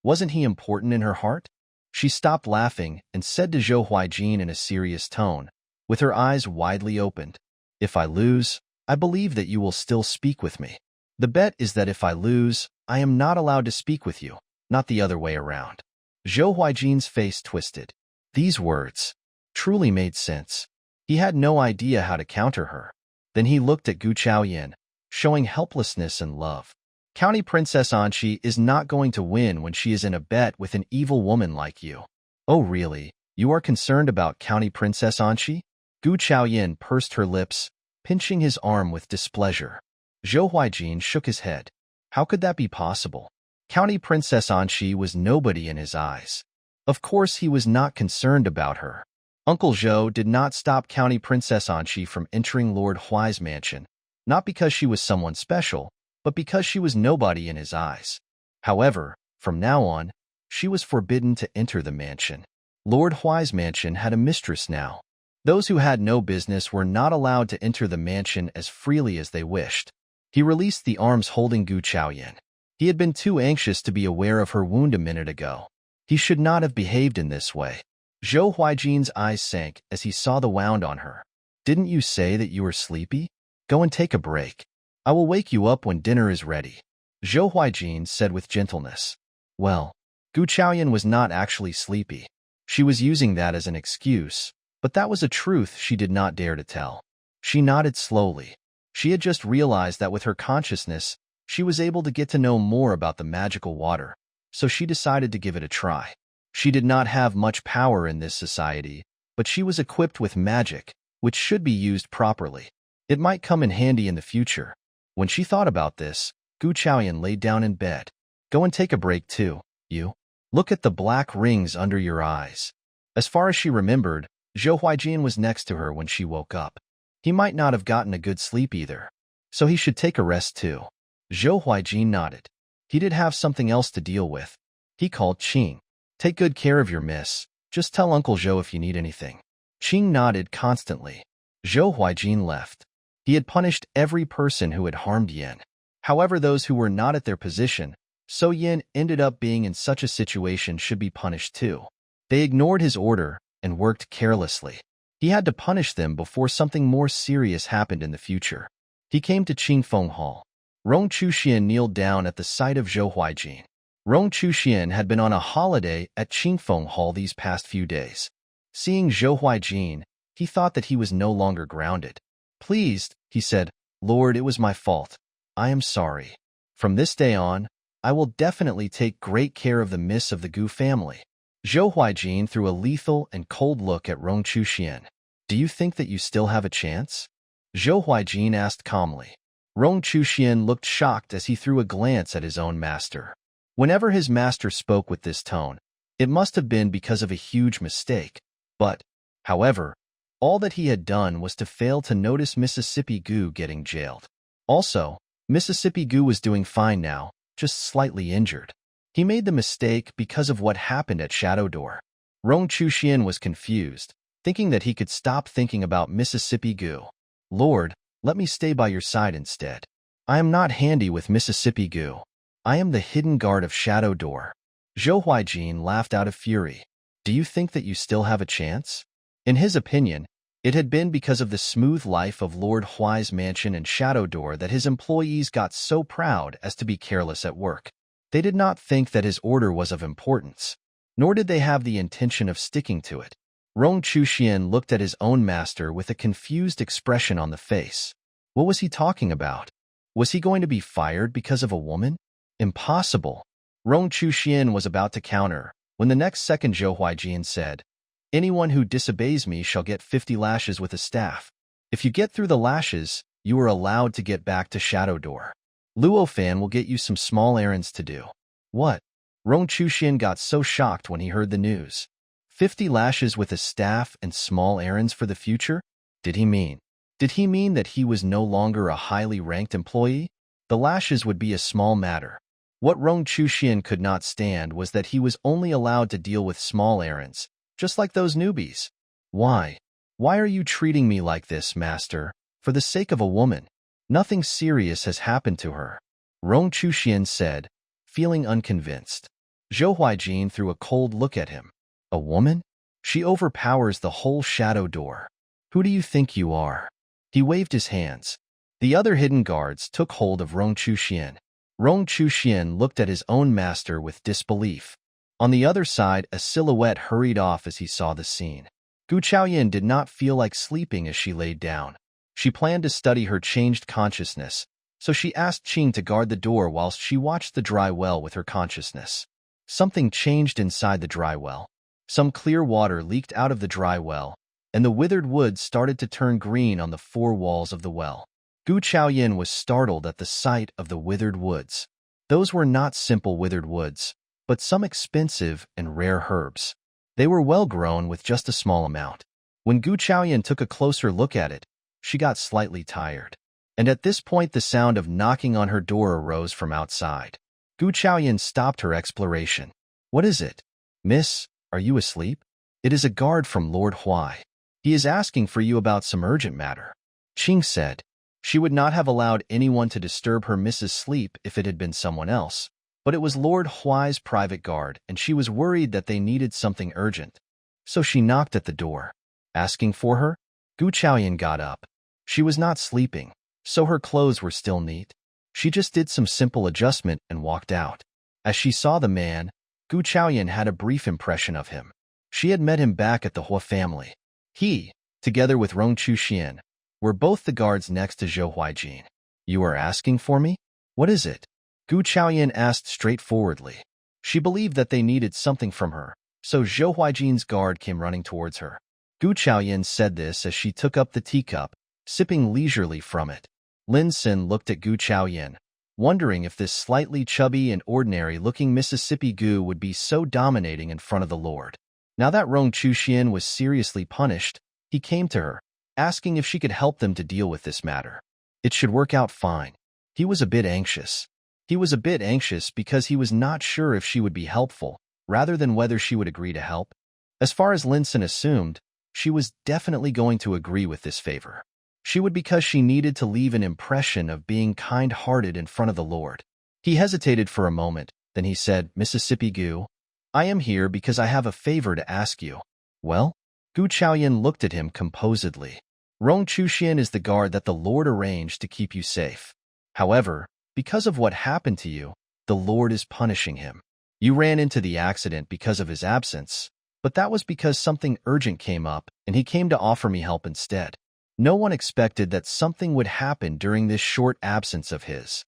Wasn't he important in her heart? She stopped laughing and said to Zhou Huaijin in a serious tone, with her eyes widely opened, If I lose, I believe that you will still speak with me. The bet is that if I lose, I am not allowed to speak with you, not the other way around. Zhou Huaijin's face twisted. These words truly made sense. He had no idea how to counter her. Then he looked at Gu Chaoyan, showing helplessness and love. County Princess Anqi is not going to win when she is in a bet with an evil woman like you. Oh really? You are concerned about County Princess Anqi? Gu Chaoyan pursed her lips, pinching his arm with displeasure. Zhou Huaijin shook his head. How could that be possible? County Princess Anqi was nobody in his eyes. Of course he was not concerned about her. Uncle Zhou did not stop County Princess Anqi from entering Lord Huai's mansion, not because she was someone special, but because she was nobody in his eyes. However, from now on, she was forbidden to enter the mansion. Lord Huai's mansion had a mistress now. Those who had no business were not allowed to enter the mansion as freely as they wished. He released the arms holding Gu Chaoyan. He had been too anxious to be aware of her wound a minute ago. He should not have behaved in this way. Zhou Huaijin's eyes sank as he saw the wound on her. Didn't you say that you were sleepy? Go and take a break. I will wake you up when dinner is ready. Zhou Huaijin said with gentleness. Well, Gu Chaoyan was not actually sleepy. She was using that as an excuse, but that was a truth she did not dare to tell. She nodded slowly. She had just realized that with her consciousness, she was able to get to know more about the magical water, so she decided to give it a try. She did not have much power in this society, but she was equipped with magic, which should be used properly. It might come in handy in the future. When she thought about this, Gu Chaoyan laid down in bed. Go and take a break too, you. Look at the black rings under your eyes. As far as she remembered, Zhou Huaijin was next to her when she woke up. He might not have gotten a good sleep either, so he should take a rest too. Zhou Huaijin nodded. He did have something else to deal with. He called Qing. Take good care of your miss. Just tell Uncle Zhou if you need anything. Qing nodded constantly. Zhou Huaijin left. He had punished every person who had harmed Yin. However, those who were not at their position, so Yin ended up being in such a situation should be punished too. They ignored his order and worked carelessly. He had to punish them before something more serious happened in the future. He came to Qingfeng Hall. Rong Chuxian kneeled down at the sight of Zhou Huaijin. Rong Chuxian had been on a holiday at Qingfeng Hall these past few days. Seeing Zhou Huaijin, he thought that he was no longer grounded. Pleased, he said, Lord, it was my fault. I am sorry. From this day on, I will definitely take great care of the miss of the Gu family. Zhou Huaijin threw a lethal and cold look at Rong Chuxian. Do you think that you still have a chance? Zhou Huaijin asked calmly. Rong Chuxian looked shocked as he threw a glance at his own master. Whenever his master spoke with this tone, it must have been because of a huge mistake. But, however, all that he had done was to fail to notice Mississippi Gu getting jailed. Also, Mississippi Gu was doing fine now, just slightly injured. He made the mistake because of what happened at Shadow Door. Rong Chuxian was confused, thinking that he could stop thinking about Mississippi Gu. Lord, let me stay by your side instead. I am not handy with Mississippi Gu. I am the hidden guard of Shadow Door. Zhou Huaijin laughed out of fury. Do you think that you still have a chance? In his opinion, it had been because of the smooth life of Lord Huai's mansion and Shadow Door that his employees got so proud as to be careless at work. They did not think that his order was of importance, nor did they have the intention of sticking to it. Rong Chuxian looked at his own master with a confused expression on the face. What was he talking about? Was he going to be fired because of a woman? Impossible. Rong Chuxian was about to counter, when the next second Zhou Huaijin said, "Anyone who disobeys me shall get 50 lashes with a staff. If you get through the lashes, you are allowed to get back to Shadow Door. Luo Fan will get you some small errands to do." What? Rong Chuxian got so shocked when he heard the news. 50 lashes with a staff and small errands for the future? Did he mean that he was no longer a highly ranked employee? The lashes would be a small matter. What Rong Chuxian could not stand was that he was only allowed to deal with small errands, just like those newbies. Why? Why are you treating me like this, master? For the sake of a woman. Nothing serious has happened to her. Rong Chuxian said, feeling unconvinced. Zhou Huaijin threw a cold look at him. A woman? She overpowers the whole Shadow Door. Who do you think you are? He waved his hands. The other hidden guards took hold of Rong Chuxian. Rong Chuxian looked at his own master with disbelief. On the other side, a silhouette hurried off as he saw the scene. Gu Chaoyin did not feel like sleeping as she laid down. She planned to study her changed consciousness, so she asked Qing to guard the door whilst she watched the dry well with her consciousness. Something changed inside the dry well. Some clear water leaked out of the dry well, and the withered wood started to turn green on the four walls of the well. Gu Chaoyin was startled at the sight of the withered woods. Those were not simple withered woods, but some expensive and rare herbs. They were well grown with just a small amount. When Gu Chaoyin took a closer look at it, she got slightly tired. And at this point the sound of knocking on her door arose from outside. Gu Chaoyin stopped her exploration. What is it? Miss, are you asleep? It is a guard from Lord Huai. He is asking for you about some urgent matter. Qing said. She would not have allowed anyone to disturb her Mrs. Sleep if it had been someone else. But it was Lord Huai's private guard, and she was worried that they needed something urgent. So she knocked at the door. Asking for her? Gu Chaoyin got up. She was not sleeping, so her clothes were still neat. She just did some simple adjustment and walked out. As she saw the man, Gu Chaoyin had a brief impression of him. She had met him back at the Hua family. He, together with Rong Chuxian, were both the guards next to Zhou Huaijin. You are asking for me? What is it? Gu Chaoyin asked straightforwardly. She believed that they needed something from her, so Zhou Huaijin's guard came running towards her. Gu Chaoyin said this as she took up the teacup, sipping leisurely from it. Lin Sin looked at Gu Chaoyin, wondering if this slightly chubby and ordinary-looking Mississippi Gu would be so dominating in front of the Lord. Now that Rong Chuxian was seriously punished, he came to her, asking if she could help them to deal with this matter. It should work out fine. He was a bit anxious. He was a bit anxious because he was not sure if she would be helpful, rather than whether she would agree to help. As far as Lin Sin assumed, she was definitely going to agree with this favor. She would because she needed to leave an impression of being kind-hearted in front of the Lord. He hesitated for a moment, then he said, Mississippi Gu, I am here because I have a favor to ask you. Well? Gu Chaoyin looked at him composedly. Rong Chuxian is the guard that the Lord arranged to keep you safe. However, because of what happened to you, the Lord is punishing him. You ran into the accident because of his absence, but that was because something urgent came up and he came to offer me help instead. No one expected that something would happen during this short absence of his.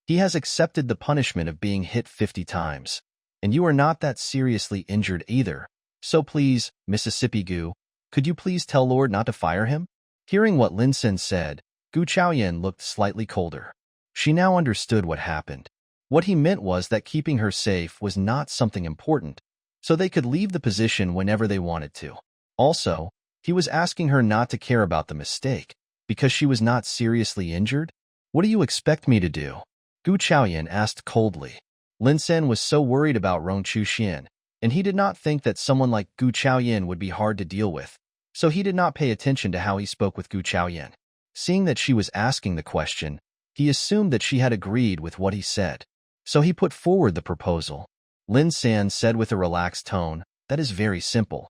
He has accepted the punishment of being hit 50 times, and you are not that seriously injured either. So please, Mississippi Gu, could you please tell Lord not to fire him? Hearing what Lin Sin said, Gu Chaoyin looked slightly colder. She now understood what happened. What he meant was that keeping her safe was not something important, so they could leave the position whenever they wanted to. Also, he was asking her not to care about the mistake, because she was not seriously injured? What do you expect me to do? Gu Chaoyin asked coldly. Lin Sin was so worried about Rong Chuxian, and he did not think that someone like Gu Chaoyin would be hard to deal with, so he did not pay attention to how he spoke with Gu Chaoyin. Seeing that she was asking the question, he assumed that she had agreed with what he said, so he put forward the proposal. Lin Sin said with a relaxed tone, that is very simple.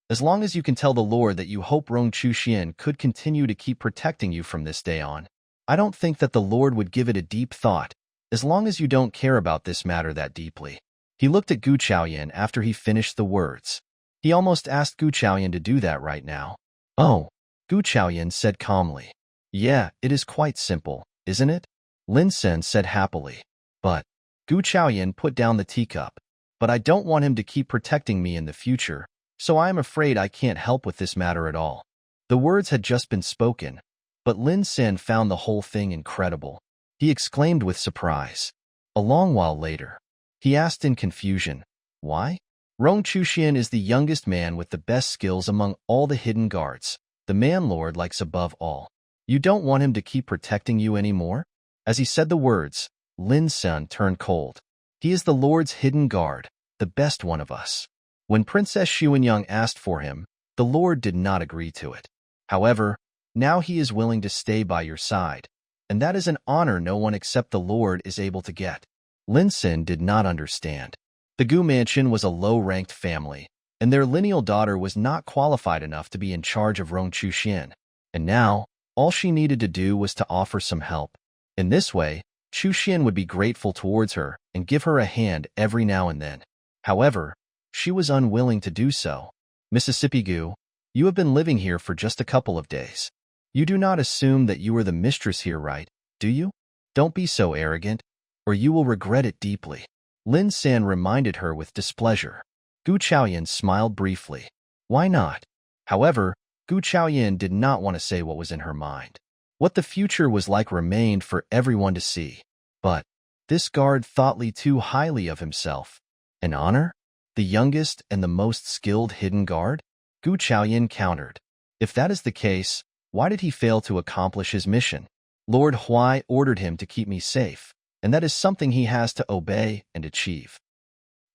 As long as you can tell the Lord that you hope Rong Chuxian could continue to keep protecting you from this day on, I don't think that the Lord would give it a deep thought, as long as you don't care about this matter that deeply. He looked at Gu Chaoyin after he finished the words. He almost asked Gu Chaoyan to do that right now. Oh, Gu Chaoyan said calmly. Yeah, it is quite simple, isn't it? Lin Sen said happily. But, Gu Chaoyan put down the teacup. But I don't want him to keep protecting me in the future, so I am afraid I can't help with this matter at all. The words had just been spoken, but Lin Sen found the whole thing incredible. He exclaimed with surprise. A long while later, he asked in confusion, why? Rong Chuxian is the youngest man with the best skills among all the hidden guards. The man Lord likes above all. You don't want him to keep protecting you anymore? As he said the words, Lin Sen turned cold. He is the Lord's hidden guard, the best one of us. When Princess Xuanyang asked for him, the Lord did not agree to it. However, now he is willing to stay by your side, and that is an honor no one except the Lord is able to get. Lin Sen did not understand. The Gu mansion was a low-ranked family, and their lineal daughter was not qualified enough to be in charge of Rong Chuxian. And now, all she needed to do was to offer some help. In this way, Chuxian would be grateful towards her and give her a hand every now and then. However, she was unwilling to do so. Mississippi Gu, you have been living here for just a couple of days. You do not assume that you are the mistress here, right? Do you? Don't be so arrogant, or you will regret it deeply. Lin Sen reminded her with displeasure. Gu Chaoyan smiled briefly. Why not? However, Gu Chaoyan did not want to say what was in her mind. What the future was like remained for everyone to see. But this guard thought too highly of himself. An honor? The youngest and the most skilled hidden guard? Gu Chaoyan countered. If that is the case, why did he fail to accomplish his mission? Lord Huai ordered him to keep me safe, and that is something he has to obey and achieve.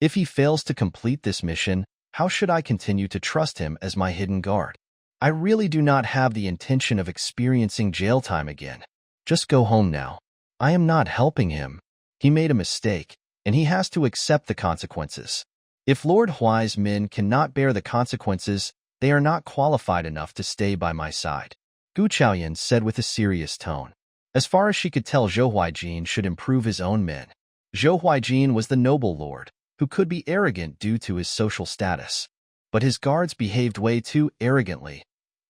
If he fails to complete this mission, how should I continue to trust him as my hidden guard? I really do not have the intention of experiencing jail time again. Just go home now. I am not helping him. He made a mistake, and he has to accept the consequences. If Lord Huai's men cannot bear the consequences, they are not qualified enough to stay by my side. Gu Chaoyan said with a serious tone. As far as she could tell, Zhou Huaijin should improve his own men. Zhou Huaijin was the noble lord, who could be arrogant due to his social status. But his guards behaved way too arrogantly.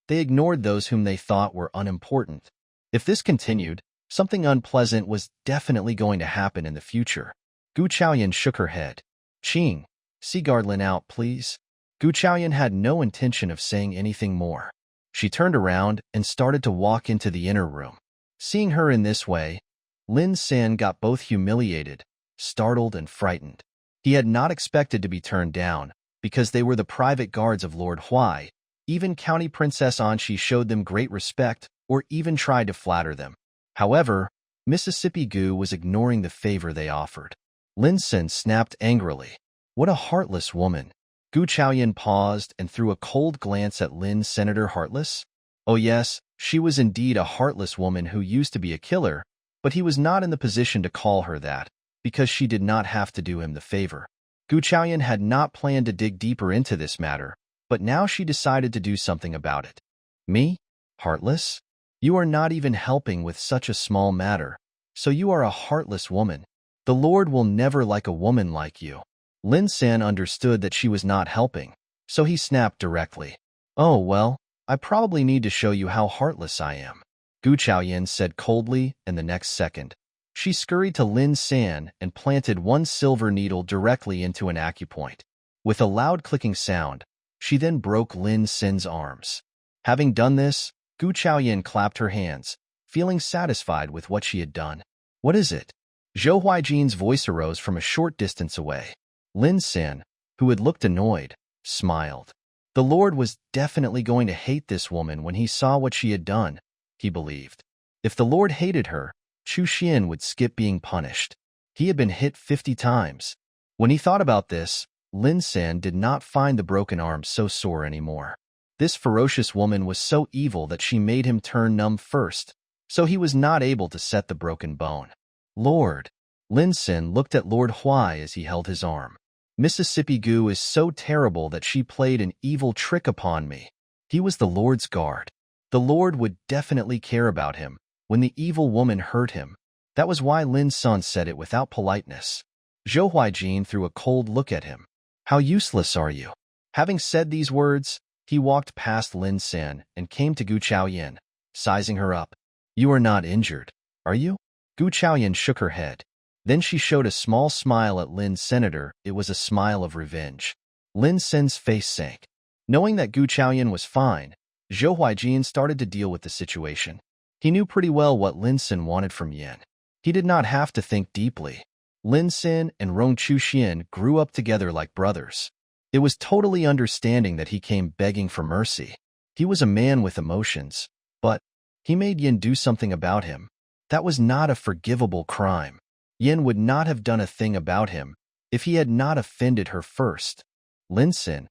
They ignored those whom they thought were unimportant. If this continued, something unpleasant was definitely going to happen in the future. Gu Chaoyan shook her head. Qing, see guard Lin out, please. Gu Chaoyan had no intention of saying anything more. She turned around and started to walk into the inner room. Seeing her in this way, Lin Sen got both humiliated, startled, and frightened. He had not expected to be turned down, because they were the private guards of Lord Huai. Even County Princess Anxi showed them great respect or even tried to flatter them. However, Mississippi Gu was ignoring the favor they offered. Lin Sen snapped angrily. What a heartless woman. Gu Chaoyan paused and threw a cold glance at Lin Senator Heartless. Oh yes, she was indeed a heartless woman who used to be a killer, but he was not in the position to call her that, because she did not have to do him the favor. Gu Chaoyan had not planned to dig deeper into this matter, but now she decided to do something about it. Me? Heartless? You are not even helping with such a small matter, so you are a heartless woman. The Lord will never like a woman like you. Lin Sen understood that she was not helping, so he snapped directly. Oh well, I probably need to show you how heartless I am. Gu Chaoyan said coldly, and the next second, she scurried to Lin Sen and planted one silver needle directly into an acupoint. With a loud clicking sound, she then broke Lin Sen's arms. Having done this, Gu Chaoyan clapped her hands, feeling satisfied with what she had done. What is it? Zhou Huaijin's voice arose from a short distance away. Lin Sen, who had looked annoyed, smiled. The Lord was definitely going to hate this woman when he saw what she had done, he believed. If the Lord hated her, Chu Xian would skip being punished. He had been hit 50 times. When he thought about this, Lin Sen did not find the broken arm so sore anymore. This ferocious woman was so evil that she made him turn numb first, so he was not able to set the broken bone. Lord. Lin Sen looked at Lord Huai as he held his arm. Mississippi Gu is so terrible that she played an evil trick upon me. He was the Lord's guard. The Lord would definitely care about him when the evil woman hurt him. That was why Lin Sen said it without politeness. Zhou Huaijin threw a cold look at him. How useless are you? Having said these words, he walked past Lin San and came to Gu Chaoyan, sizing her up. You are not injured, are you? Gu Chaoyan shook her head. Then she showed a small smile at Lin's senator. It was a smile of revenge. Lin Sen's face sank. Knowing that Gu Chaoyan was fine, Zhou Huaijin started to deal with the situation. He knew pretty well what Lin Sen wanted from Yin. He did not have to think deeply. Lin Sen and Rong Chuxian grew up together like brothers. It was totally understanding that he came begging for mercy. He was a man with emotions, but he made Yin do something about him. That was not a forgivable crime. Yin would not have done a thing about him if he had not offended her first. Lin Sen,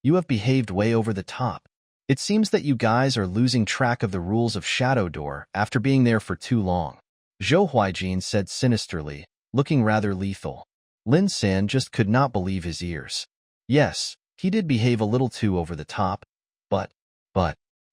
you have behaved way over the top. It seems that you guys are losing track of the rules of Shadow Door after being there for too long. Zhou Huaijin said sinisterly, looking rather lethal. Lin San just could not believe his ears. Yes, he did behave a little too over the top, but,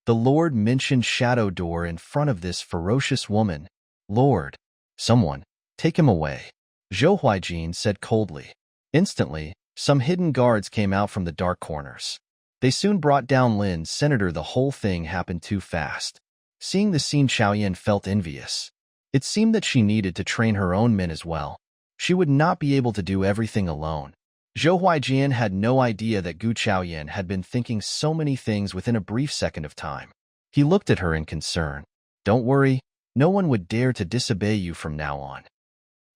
the Lord mentioned Shadow Door in front of this ferocious woman. Lord, someone, take him away, Zhou Huaijin said coldly. Instantly, some hidden guards came out from the dark corners. They soon brought down Lin's senator. The whole thing happened too fast. Seeing the scene, Xiaoyan felt envious. It seemed that she needed to train her own men as well. She would not be able to do everything alone. Zhou Huaijian had no idea that Gu Chaoyan had been thinking so many things within a brief second of time. He looked at her in concern. Don't worry, no one would dare to disobey you from now on.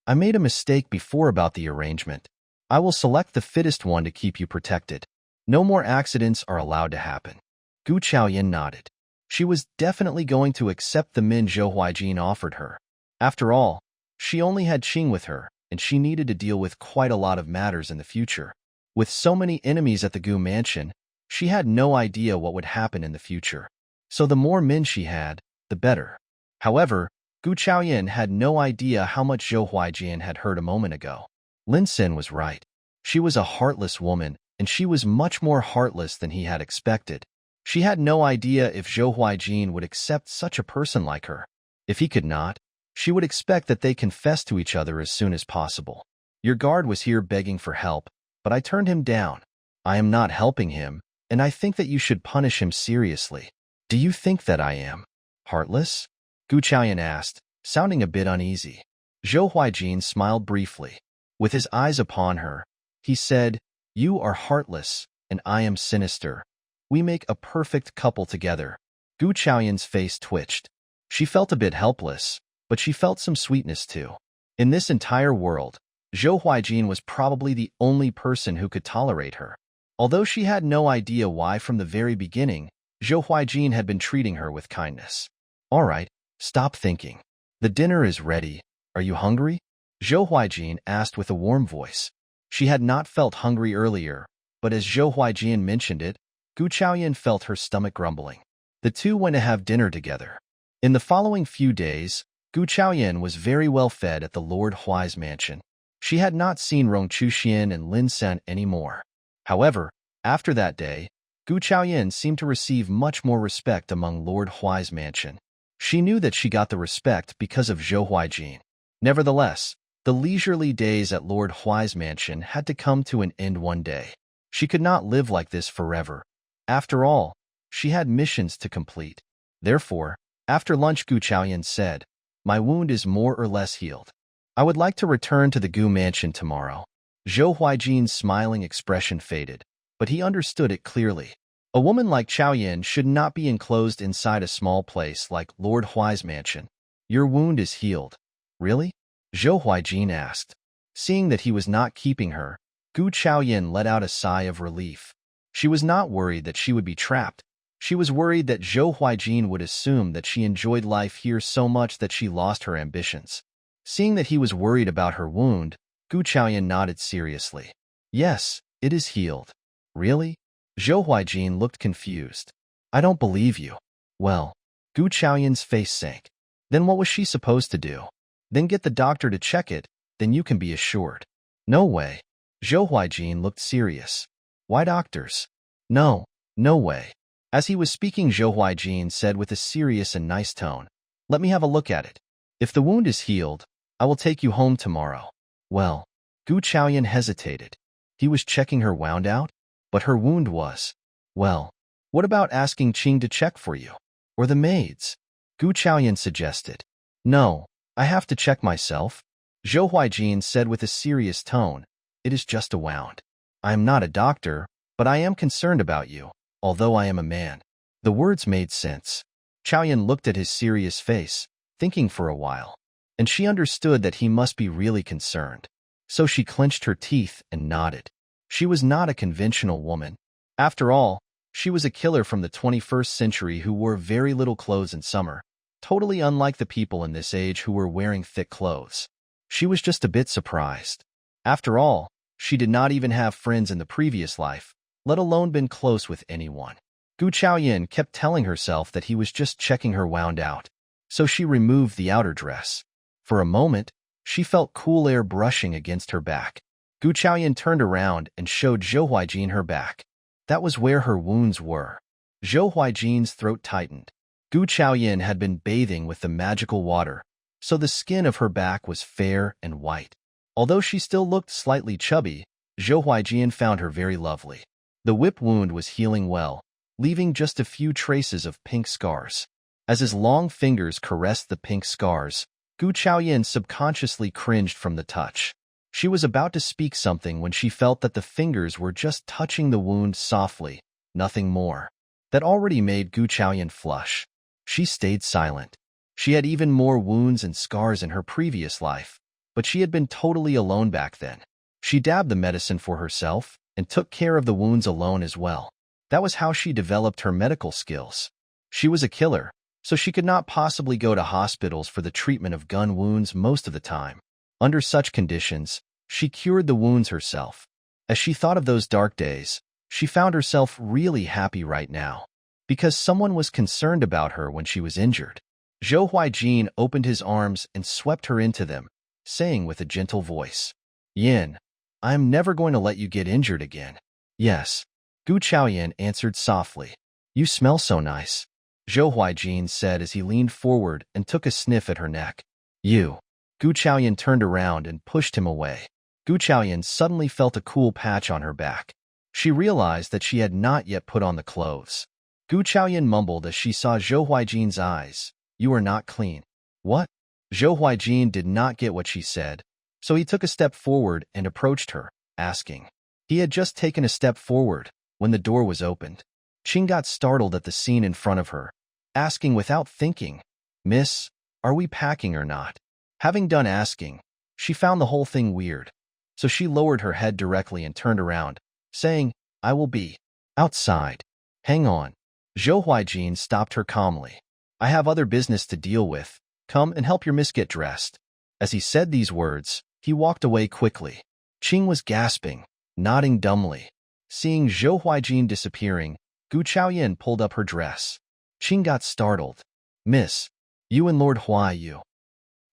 I made a mistake before about the arrangement. I will select the fittest one to keep you protected. No more accidents are allowed to happen. Gu Chaoyan nodded. She was definitely going to accept the men Zhou Huaijin offered her. After all, she only had Qing with her, and she needed to deal with quite a lot of matters in the future. With so many enemies at the Gu mansion, she had no idea what would happen in the future. So the more men she had, the better. However, Gu Chaoyan had no idea how much Zhou Huaijian had heard a moment ago. Lin Sen was right. She was a heartless woman, and she was much more heartless than he had expected. She had no idea if Zhou Huaijin would accept such a person like her. If he could not, she would expect that they confess to each other as soon as possible. Your guard was here begging for help, but I turned him down. I am not helping him, and I think that you should punish him seriously. Do you think that I am heartless? Gu Chaoyan asked, sounding a bit uneasy. Zhou Huaijin smiled briefly. With his eyes upon her, he said, You are heartless, and I am sinister. We make a perfect couple together. Gu Chaoyan's face twitched. She felt a bit helpless, but she felt some sweetness too. In this entire world, Zhou Huaijin was probably the only person who could tolerate her. Although she had no idea why from the very beginning, Zhou Huaijin had been treating her with kindness. All right, stop thinking. The dinner is ready. Are you hungry? Zhou Huaijin asked with a warm voice. She had not felt hungry earlier, but as Zhou Huaijin mentioned it, Gu Chaoyan felt her stomach grumbling. The two went to have dinner together. In the following few days, Gu Chaoyan was very well fed at the Lord Huai's mansion. She had not seen Rong Chuxian and Lin San anymore. However, after that day, Gu Chaoyan seemed to receive much more respect among Lord Huai's mansion. She knew that she got the respect because of Zhou Huaijin. Nevertheless, the leisurely days at Lord Huai's mansion had to come to an end one day. She could not live like this forever. After all, she had missions to complete. Therefore, after lunch, Gu Chaoyan said, My wound is more or less healed. I would like to return to the Gu mansion tomorrow. Zhou Huaijin's smiling expression faded, but he understood it clearly. A woman like Chaoyan should not be enclosed inside a small place like Lord Huai's mansion. Your wound is healed. Really? Zhou Huaijin asked. Seeing that he was not keeping her, Gu Chaoyan let out a sigh of relief. She was not worried that she would be trapped. She was worried that Zhou Huaijin would assume that she enjoyed life here so much that she lost her ambitions. Seeing that he was worried about her wound, Gu Chaoyan nodded seriously. Yes, it is healed. Really? Zhou Huaijin looked confused. I don't believe you. Well, Gu Chaoyan's face sank. Then what was she supposed to do? Then get the doctor to check it, then you can be assured. No way. Zhou Huaijin looked serious. Why doctors? No way. As he was speaking, Zhou Huaijin said with a serious and nice tone, Let me have a look at it. If the wound is healed, I will take you home tomorrow. Well, Gu Chaoyan hesitated. He was checking her wound out? but her wound was. Well, what about asking Qing to check for you? Or the maids? Gu Chaoyan suggested. No, I have to check myself, Zhou Huaijin said with a serious tone. It is just a wound. I am not a doctor, but I am concerned about you, although I am a man. The words made sense. Chaoyan looked at his serious face, thinking for a while, and she understood that he must be really concerned. So she clenched her teeth and nodded. She was not a conventional woman. After all, she was a killer from the 21st century who wore very little clothes in summer, totally unlike the people in this age who were wearing thick clothes. She was just a bit surprised. After all, she did not even have friends in the previous life, let alone been close with anyone. Gu Chaoyan kept telling herself that he was just checking her wound out, so she removed the outer dress. For a moment, she felt cool air brushing against her back. Gu Chaoyan turned around and showed Zhou Huaijin her back. That was where her wounds were. Zhou Huaijin's throat tightened. Gu Chaoyan had been bathing with the magical water, so the skin of her back was fair and white. Although she still looked slightly chubby, Zhou Huaijin found her very lovely. The whip wound was healing well, leaving just a few traces of pink scars. As his long fingers caressed the pink scars, Gu Chaoyan subconsciously cringed from the touch. She was about to speak something when she felt that the fingers were just touching the wound softly, nothing more. That already made Gu Chaoyan flush. She stayed silent. She had even more wounds and scars in her previous life, but she had been totally alone back then. She dabbed the medicine for herself and took care of the wounds alone as well. That was how she developed her medical skills. She was a killer, so she could not possibly go to hospitals for the treatment of gun wounds most of the time. Under such conditions, she cured the wounds herself. As she thought of those dark days, she found herself really happy right now, because someone was concerned about her when she was injured. Zhou Huaijin opened his arms and swept her into them, saying with a gentle voice, Yin, I am never going to let you get injured again. Yes, Gu Chaoyan answered softly. You smell so nice, Zhou Huaijin said as he leaned forward and took a sniff at her neck. You. Gu Chaoyan turned around and pushed him away. Gu Chaoyan suddenly felt a cool patch on her back. She realized that she had not yet put on the clothes. Gu Chaoyan mumbled as she saw Zhou Huaijin's eyes. You are not clean. What? Zhou Huaijin did not get what she said, so he took a step forward and approached her, asking. He had just taken a step forward when the door was opened. Qing got startled at the scene in front of her, asking without thinking, Miss, are we packing or not? Having done asking, she found the whole thing weird, so she lowered her head directly and turned around, saying, I will be outside. Hang on. Zhou Huaijin stopped her calmly. I have other business to deal with. Come and help your miss get dressed. As he said these words, he walked away quickly. Qing was gasping, nodding dumbly. Seeing Zhou Huaijin disappearing, Gu Chaoyan pulled up her dress. Qing got startled. Miss, you and Lord Huai you.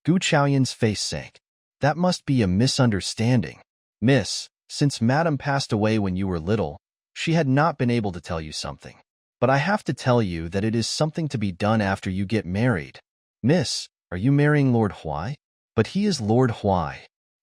Gu Chaoyan's face sank. That must be a misunderstanding. Miss, since Madam passed away when you were little, she had not been able to tell you something. But I have to tell you that it is something to be done after you get married. Miss, are you marrying Lord Huai? But he is Lord Huai.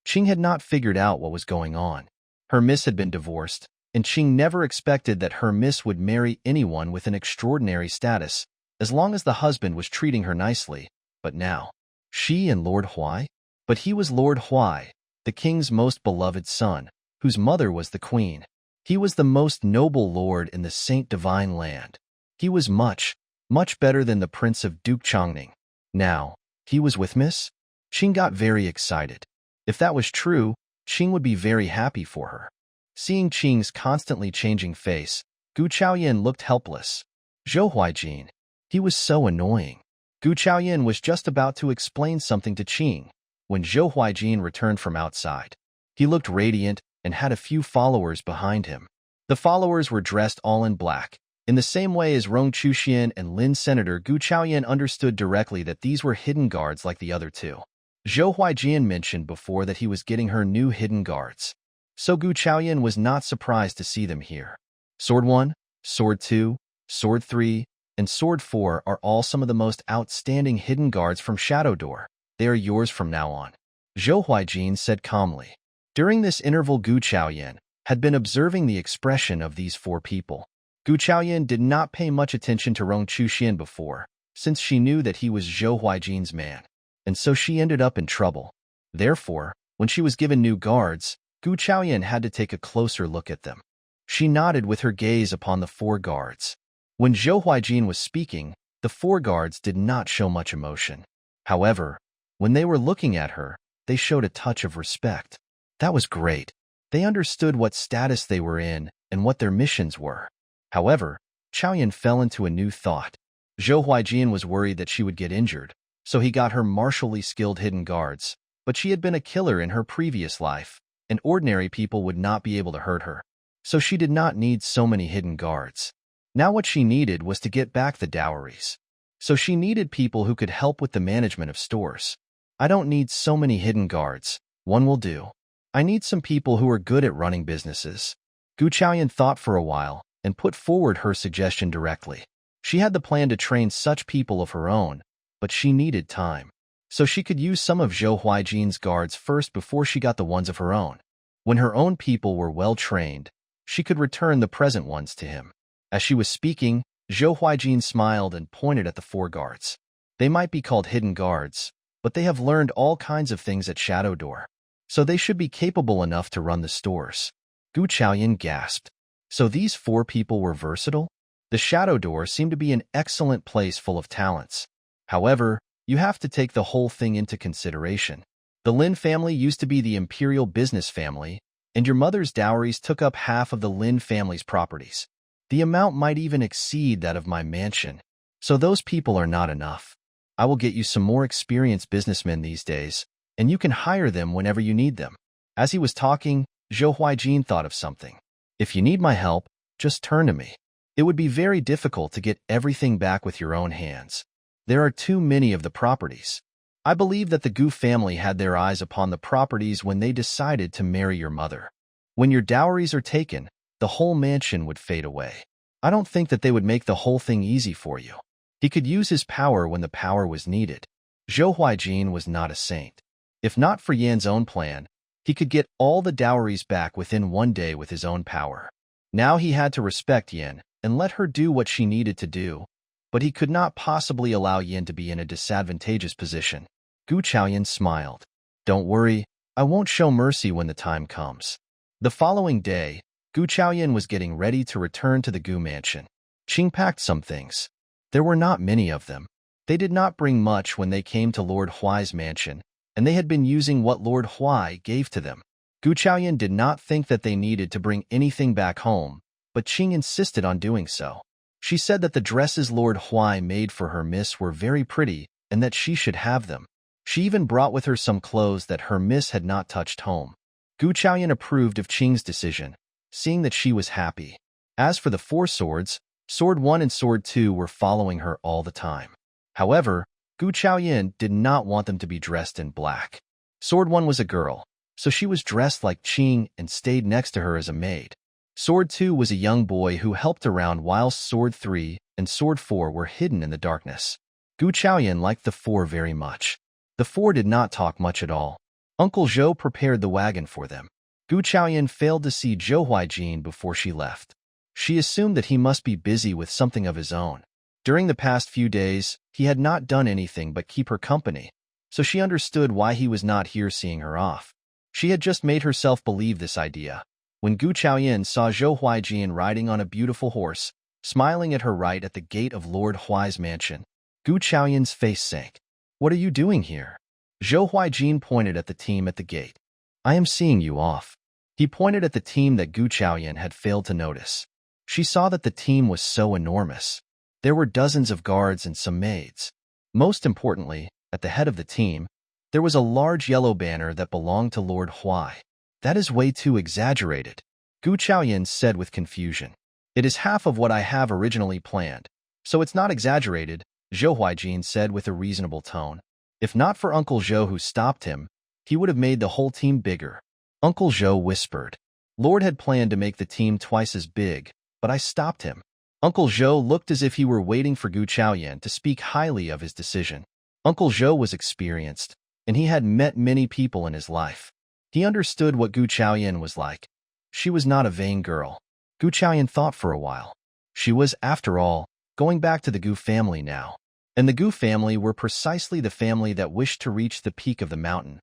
Qing had not figured out what was going on. Her miss had been divorced, and Qing never expected that her miss would marry anyone with an extraordinary status, as long as the husband was treating her nicely. But now, she and Lord Huai? But he was Lord Huai, the king's most beloved son, whose mother was the queen. He was the most noble lord in the Saint Divine Land. He was much, much better than the Prince of Duke Chongning. Now, he was with Miss? Qing got very excited. If that was true, Qing would be very happy for her. Seeing Qing's constantly changing face, Gu Chaoyan looked helpless. Zhou Huaijin. He was so annoying. Gu Chaoyan was just about to explain something to Qing when Zhou Huaijin returned from outside. He looked radiant and had a few followers behind him. The followers were dressed all in black. In the same way as Rong Chuxian and Lin Senator, Gu Chaoyan understood directly that these were hidden guards like the other two. Zhou Huaijin mentioned before that he was getting her new hidden guards, so Gu Chaoyan was not surprised to see them here. Sword 1, Sword 2, Sword 3, and Sword 4 are all some of the most outstanding hidden guards from Shadow Door. They are yours from now on, Zhou Huaijin said calmly. During this interval, Gu Chaoyan, had been observing the expression of these four people. Gu Chaoyan did not pay much attention to Rong Chuxian before, since she knew that he was Zhou Huijin's man, and so she ended up in trouble. Therefore, when she was given new guards, Gu Chaoyan had to take a closer look at them. She nodded with her gaze upon the four guards. When Zhou Huijin was speaking, the four guards did not show much emotion. However, when they were looking at her, they showed a touch of respect. That was great. They understood what status they were in and what their missions were. However, Chaoyan fell into a new thought. Zhou Huijin was worried that she would get injured, so he got her martially skilled hidden guards, but she had been a killer in her previous life, and ordinary people would not be able to hurt her. So she did not need so many hidden guards. Now what she needed was to get back the dowries. So she needed people who could help with the management of stores. I don't need so many hidden guards. One will do. I need some people who are good at running businesses. Gu Chaoyan thought for a while and put forward her suggestion directly. She had the plan to train such people of her own, but she needed time. So she could use some of Zhou Huijin's guards first before she got the ones of her own. When her own people were well trained, she could return the present ones to him. As she was speaking, Zhou Huijin smiled and pointed at the four guards. They might be called hidden guards, but they have learned all kinds of things at Shadow Door, so they should be capable enough to run the stores. Gu Chaoyan gasped. So these four people were versatile? The Shadow Door seemed to be an excellent place full of talents. However, you have to take the whole thing into consideration. The Lin family used to be the imperial business family, and your mother's dowries took up half of the Lin family's properties. The amount might even exceed that of my mansion, so those people are not enough. I will get you some more experienced businessmen these days, and you can hire them whenever you need them. As he was talking, Zhou Huijin thought of something. If you need my help, just turn to me. It would be very difficult to get everything back with your own hands. There are too many of the properties. I believe that the Gu family had their eyes upon the properties when they decided to marry your mother. When your dowries are taken, the whole mansion would fade away. I don't think that they would make the whole thing easy for you. He could use his power when the power was needed. Zhou Huijin was not a saint. If not for Yan's own plan, he could get all the dowries back within one day with his own power. Now he had to respect Yan and let her do what she needed to do, but he could not possibly allow Yan to be in a disadvantageous position. Gu Chaoyan smiled. Don't worry, I won't show mercy when the time comes. The following day, Gu Chaoyan was getting ready to return to the Gu mansion. Qing packed some things. There were not many of them. They did not bring much when they came to Lord Huai's mansion, and they had been using what Lord Huai gave to them. Gu Chaoyan did not think that they needed to bring anything back home, but Qing insisted on doing so. She said that the dresses Lord Huai made for her miss were very pretty and that she should have them. She even brought with her some clothes that her miss had not touched home. Gu Chaoyan approved of Qing's decision, seeing that she was happy. As for the four swords, Sword 1 and Sword 2 were following her all the time. However, Gu Chaoyan did not want them to be dressed in black. Sword 1 was a girl, so she was dressed like Qing and stayed next to her as a maid. Sword 2 was a young boy who helped around whilst Sword 3 and Sword 4 were hidden in the darkness. Gu Chaoyan liked the four very much. The four did not talk much at all. Uncle Zhou prepared the wagon for them. Gu Chaoyan failed to see Zhou Huijin before she left. She assumed that he must be busy with something of his own. During the past few days, he had not done anything but keep her company, so she understood why he was not here seeing her off. She had just made herself believe this idea. When Gu Chaoyan saw Zhou Huijin riding on a beautiful horse, smiling at her right at the gate of Lord Huai's mansion, Gu Chaoyan's face sank. What are you doing here? Zhou Huijin pointed at the team at the gate. I am seeing you off. He pointed at the team that Gu Chaoyan had failed to notice. She saw that the team was so enormous. There were dozens of guards and some maids. Most importantly, at the head of the team, there was a large yellow banner that belonged to Lord Huai. That is way too exaggerated, Gu Chaoyan said with confusion. It is half of what I have originally planned, so it's not exaggerated, Zhou Huijin said with a reasonable tone. If not for Uncle Zhou who stopped him, he would have made the whole team bigger. Uncle Zhou whispered. Lord had planned to make the team twice as big, but I stopped him. Uncle Zhou looked as if he were waiting for Gu Chaoyan to speak highly of his decision. Uncle Zhou was experienced, and he had met many people in his life. He understood what Gu Chaoyan was like. she was not a vain girl. Gu Chaoyan thought for a while. She was, after all, going back to the Gu family now. And the Gu family were precisely the family that wished to reach the peak of the mountain.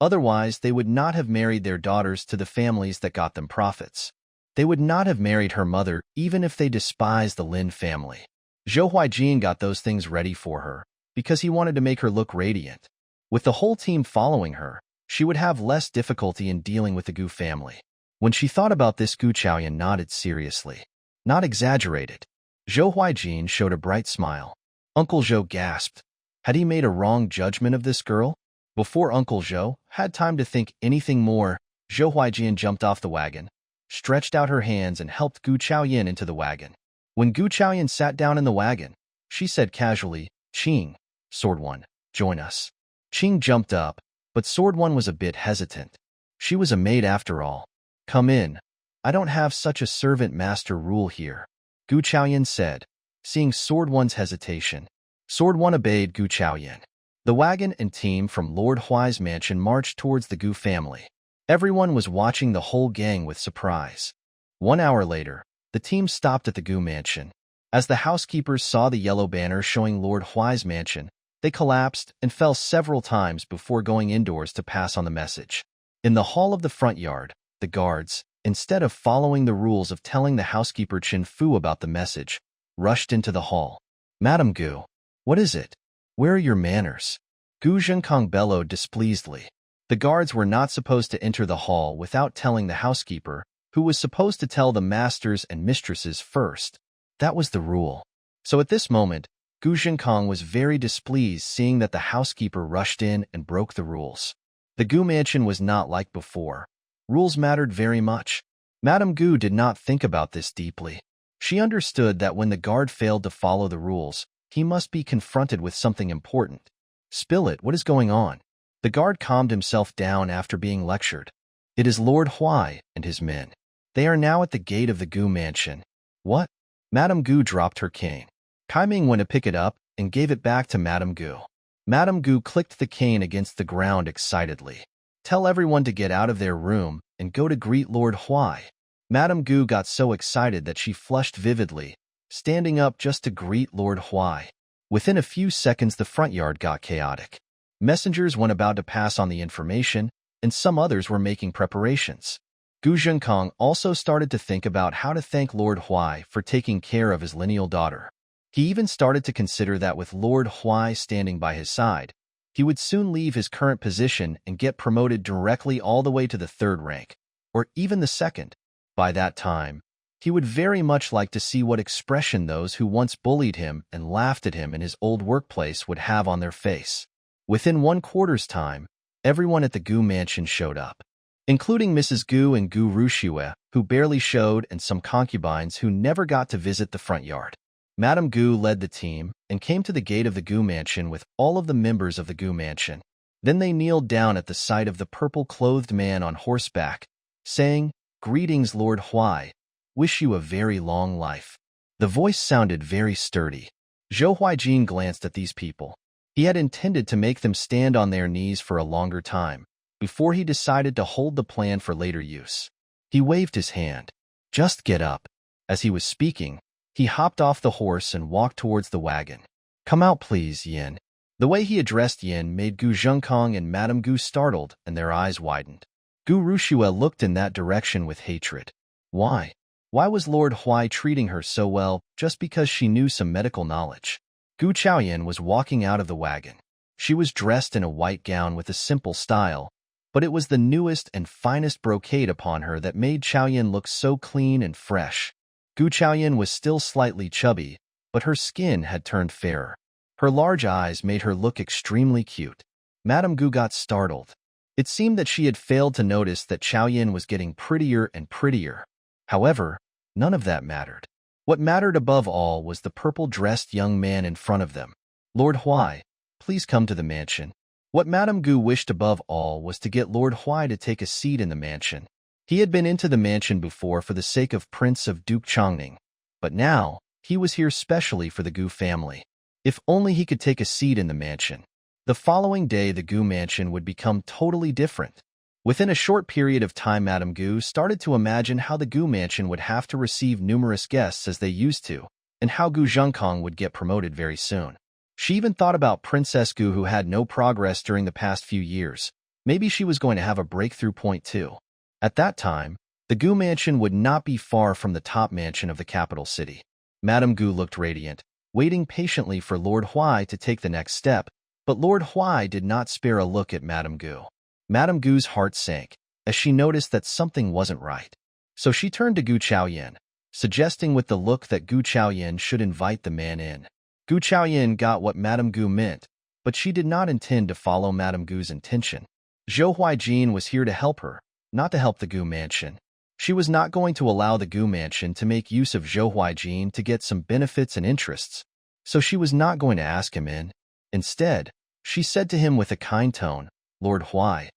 Otherwise, they would not have married their daughters to the families that got them profits. They would not have married her mother even if they despised the Lin family. Zhou Huaijin got those things ready for her because he wanted to make her look radiant. With the whole team following her, she would have less difficulty in dealing with the Gu family. When she thought about this, Gu Chaoyan nodded seriously. Not exaggerated. Zhou Huaijin showed a bright smile. Uncle Zhou gasped. Had he made a wrong judgment of this girl? Before Uncle Zhou had time to think anything more, Zhou Huaijin jumped off the wagon, stretched out her hands and helped Gu Chaoyan into the wagon. When Gu Chaoyan sat down in the wagon, she said casually, "Qing, Sword One, join us." Qing jumped up, but Sword One was a bit hesitant. She was a maid after all. "Come in. I don't have such a servant-master rule here," Gu Chaoyan said. Seeing Sword One's hesitation, Sword One obeyed Gu Chaoyan. The wagon and team from Lord Huai's mansion marched towards the Gu family. Everyone was watching the whole gang with surprise. 1 hour later, the team stopped at the Gu mansion. As the housekeepers saw the yellow banner showing Lord Huai's mansion, they collapsed and fell several times before going indoors to pass on the message. In the hall of the front yard, the guards, instead of following the rules of telling the housekeeper Chen Fu about the message, rushed into the hall. "Madam Gu, what is it? Where are your manners?" Gu Zhenkong bellowed displeasedly. The guards were not supposed to enter the hall without telling the housekeeper, who was supposed to tell the masters and mistresses first. That was the rule. So at this moment, Gu Zhenkong was very displeased seeing that the housekeeper rushed in and broke the rules. The Gu mansion was not like before. Rules mattered very much. Madame Gu did not think about this deeply. She understood that when the guard failed to follow the rules, he must be confronted with something important. "Spill it, what is going on?" The guard calmed himself down after being lectured. "It is Lord Huai and his men. They are now at the gate of the Gu mansion." "What?" Madame Gu dropped her cane. Kai Ming went to pick it up and gave it back to Madame Gu. Madame Gu clicked the cane against the ground excitedly. "Tell everyone to get out of their room and go to greet Lord Huai." Madame Gu got so excited that she flushed vividly, standing up just to greet Lord Huai. Within a few seconds, the front yard got chaotic. Messengers went about to pass on the information, and some others were making preparations. Gu Zhenkong also started to think about how to thank Lord Huai for taking care of his lineal daughter. He even started to consider that with Lord Huai standing by his side, he would soon leave his current position and get promoted directly all the way to the 3rd rank, or even the 2nd. By that time, he would very much like to see what expression those who once bullied him and laughed at him in his old workplace would have on their face. Within 1/4's time, everyone at the Gu mansion showed up, including Mrs. Gu and Gu Rushue, who barely showed, and some concubines who never got to visit the front yard. Madame Gu led the team and came to the gate of the Gu mansion with all of the members of the Gu mansion. Then they kneeled down at the sight of the purple-clothed man on horseback, saying, "Greetings, Lord Huai. Wish you a very long life." The voice sounded very sturdy. Zhou Huaijin glanced at these people. He had intended to make them stand on their knees for a longer time, before he decided to hold the plan for later use. He waved his hand. "Just get up." As he was speaking, he hopped off the horse and walked towards the wagon. "Come out, please, Yin." The way he addressed Yin made Gu Zhenkong and Madame Gu startled, and their eyes widened. Gu Rushue looked in that direction with hatred. Why? Why was Lord Huai treating her so well just because she knew some medical knowledge? Gu Chaoyan was walking out of the wagon. She was dressed in a white gown with a simple style, but it was the newest and finest brocade upon her that made Chaoyan look so clean and fresh. Gu Chaoyan was still slightly chubby, but her skin had turned fairer. Her large eyes made her look extremely cute. Madame Gu got startled. It seemed that she had failed to notice that Chaoyan was getting prettier and prettier. However, none of that mattered. What mattered above all was the purple-dressed young man in front of them. "Lord Huai, please come to the mansion." What Madame Gu wished above all was to get Lord Huai to take a seat in the mansion. He had been into the mansion before for the sake of Prince of Duke Chongning, but now he was here specially for the Gu family. If only he could take a seat in the mansion. The following day, the Gu mansion would become totally different. Within a short period of time, Madame Gu started to imagine how the Gu mansion would have to receive numerous guests as they used to, and how Gu Zhengkong would get promoted very soon. She even thought about Princess Gu, who had no progress during the past few years. Maybe she was going to have a breakthrough point too. At that time, the Gu mansion would not be far from the top mansion of the capital city. Madame Gu looked radiant, waiting patiently for Lord Huai to take the next step, but Lord Huai did not spare a look at Madame Gu. Madame Gu's heart sank as she noticed that something wasn't right. So she turned to Gu Chaoyan, suggesting with the look that Gu Chaoyan should invite the man in. Gu Chaoyan got what Madame Gu meant, but she did not intend to follow Madame Gu's intention. Zhou Huijin was here to help her, not to help the Gu mansion. She was not going to allow the Gu mansion to make use of Zhou Huijin to get some benefits and interests, so she was not going to ask him in. Instead, she said to him with a kind tone, "Lord Huai,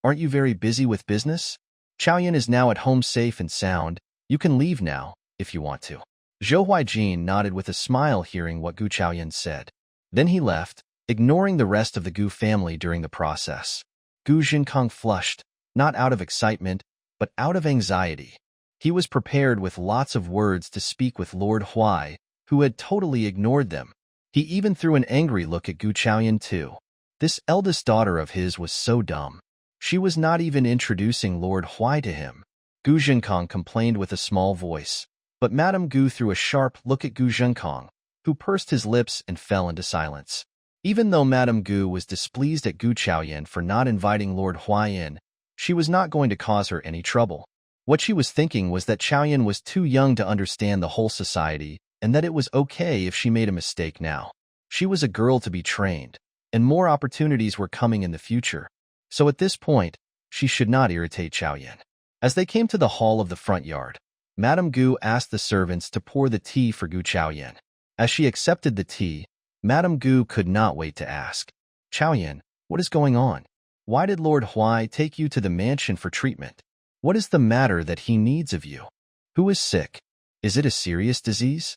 aren't you very busy with business? Chaoyan is now at home safe and sound. You can leave now, if you want to." Zhou Huijin nodded with a smile hearing what Gu Chaoyan said. Then he left, ignoring the rest of the Gu family during the process. Gu Zhengkong flushed, not out of excitement, but out of anxiety. He was prepared with lots of words to speak with Lord Huai, who had totally ignored them. He even threw an angry look at Gu Chaoyan too. This eldest daughter of his was so dumb. She was not even introducing Lord Huai to him. Gu Zhengkong complained with a small voice, but Madame Gu threw a sharp look at Gu Zhengkong, who pursed his lips and fell into silence. Even though Madame Gu was displeased at Gu Chaoyan for not inviting Lord Huai in, she was not going to cause her any trouble. What she was thinking was that Chaoyan was too young to understand the whole society, and that it was okay if she made a mistake now. She was a girl to be trained, and more opportunities were coming in the future. So at this point, she should not irritate Chaoyan. As they came to the hall of the front yard, Madame Gu asked the servants to pour the tea for Gu Chaoyan. As she accepted the tea, Madame Gu could not wait to ask, "Chaoyan, what is going on? Why did Lord Huai take you to the mansion for treatment? What is the matter that he needs of you? Who is sick? Is it a serious disease?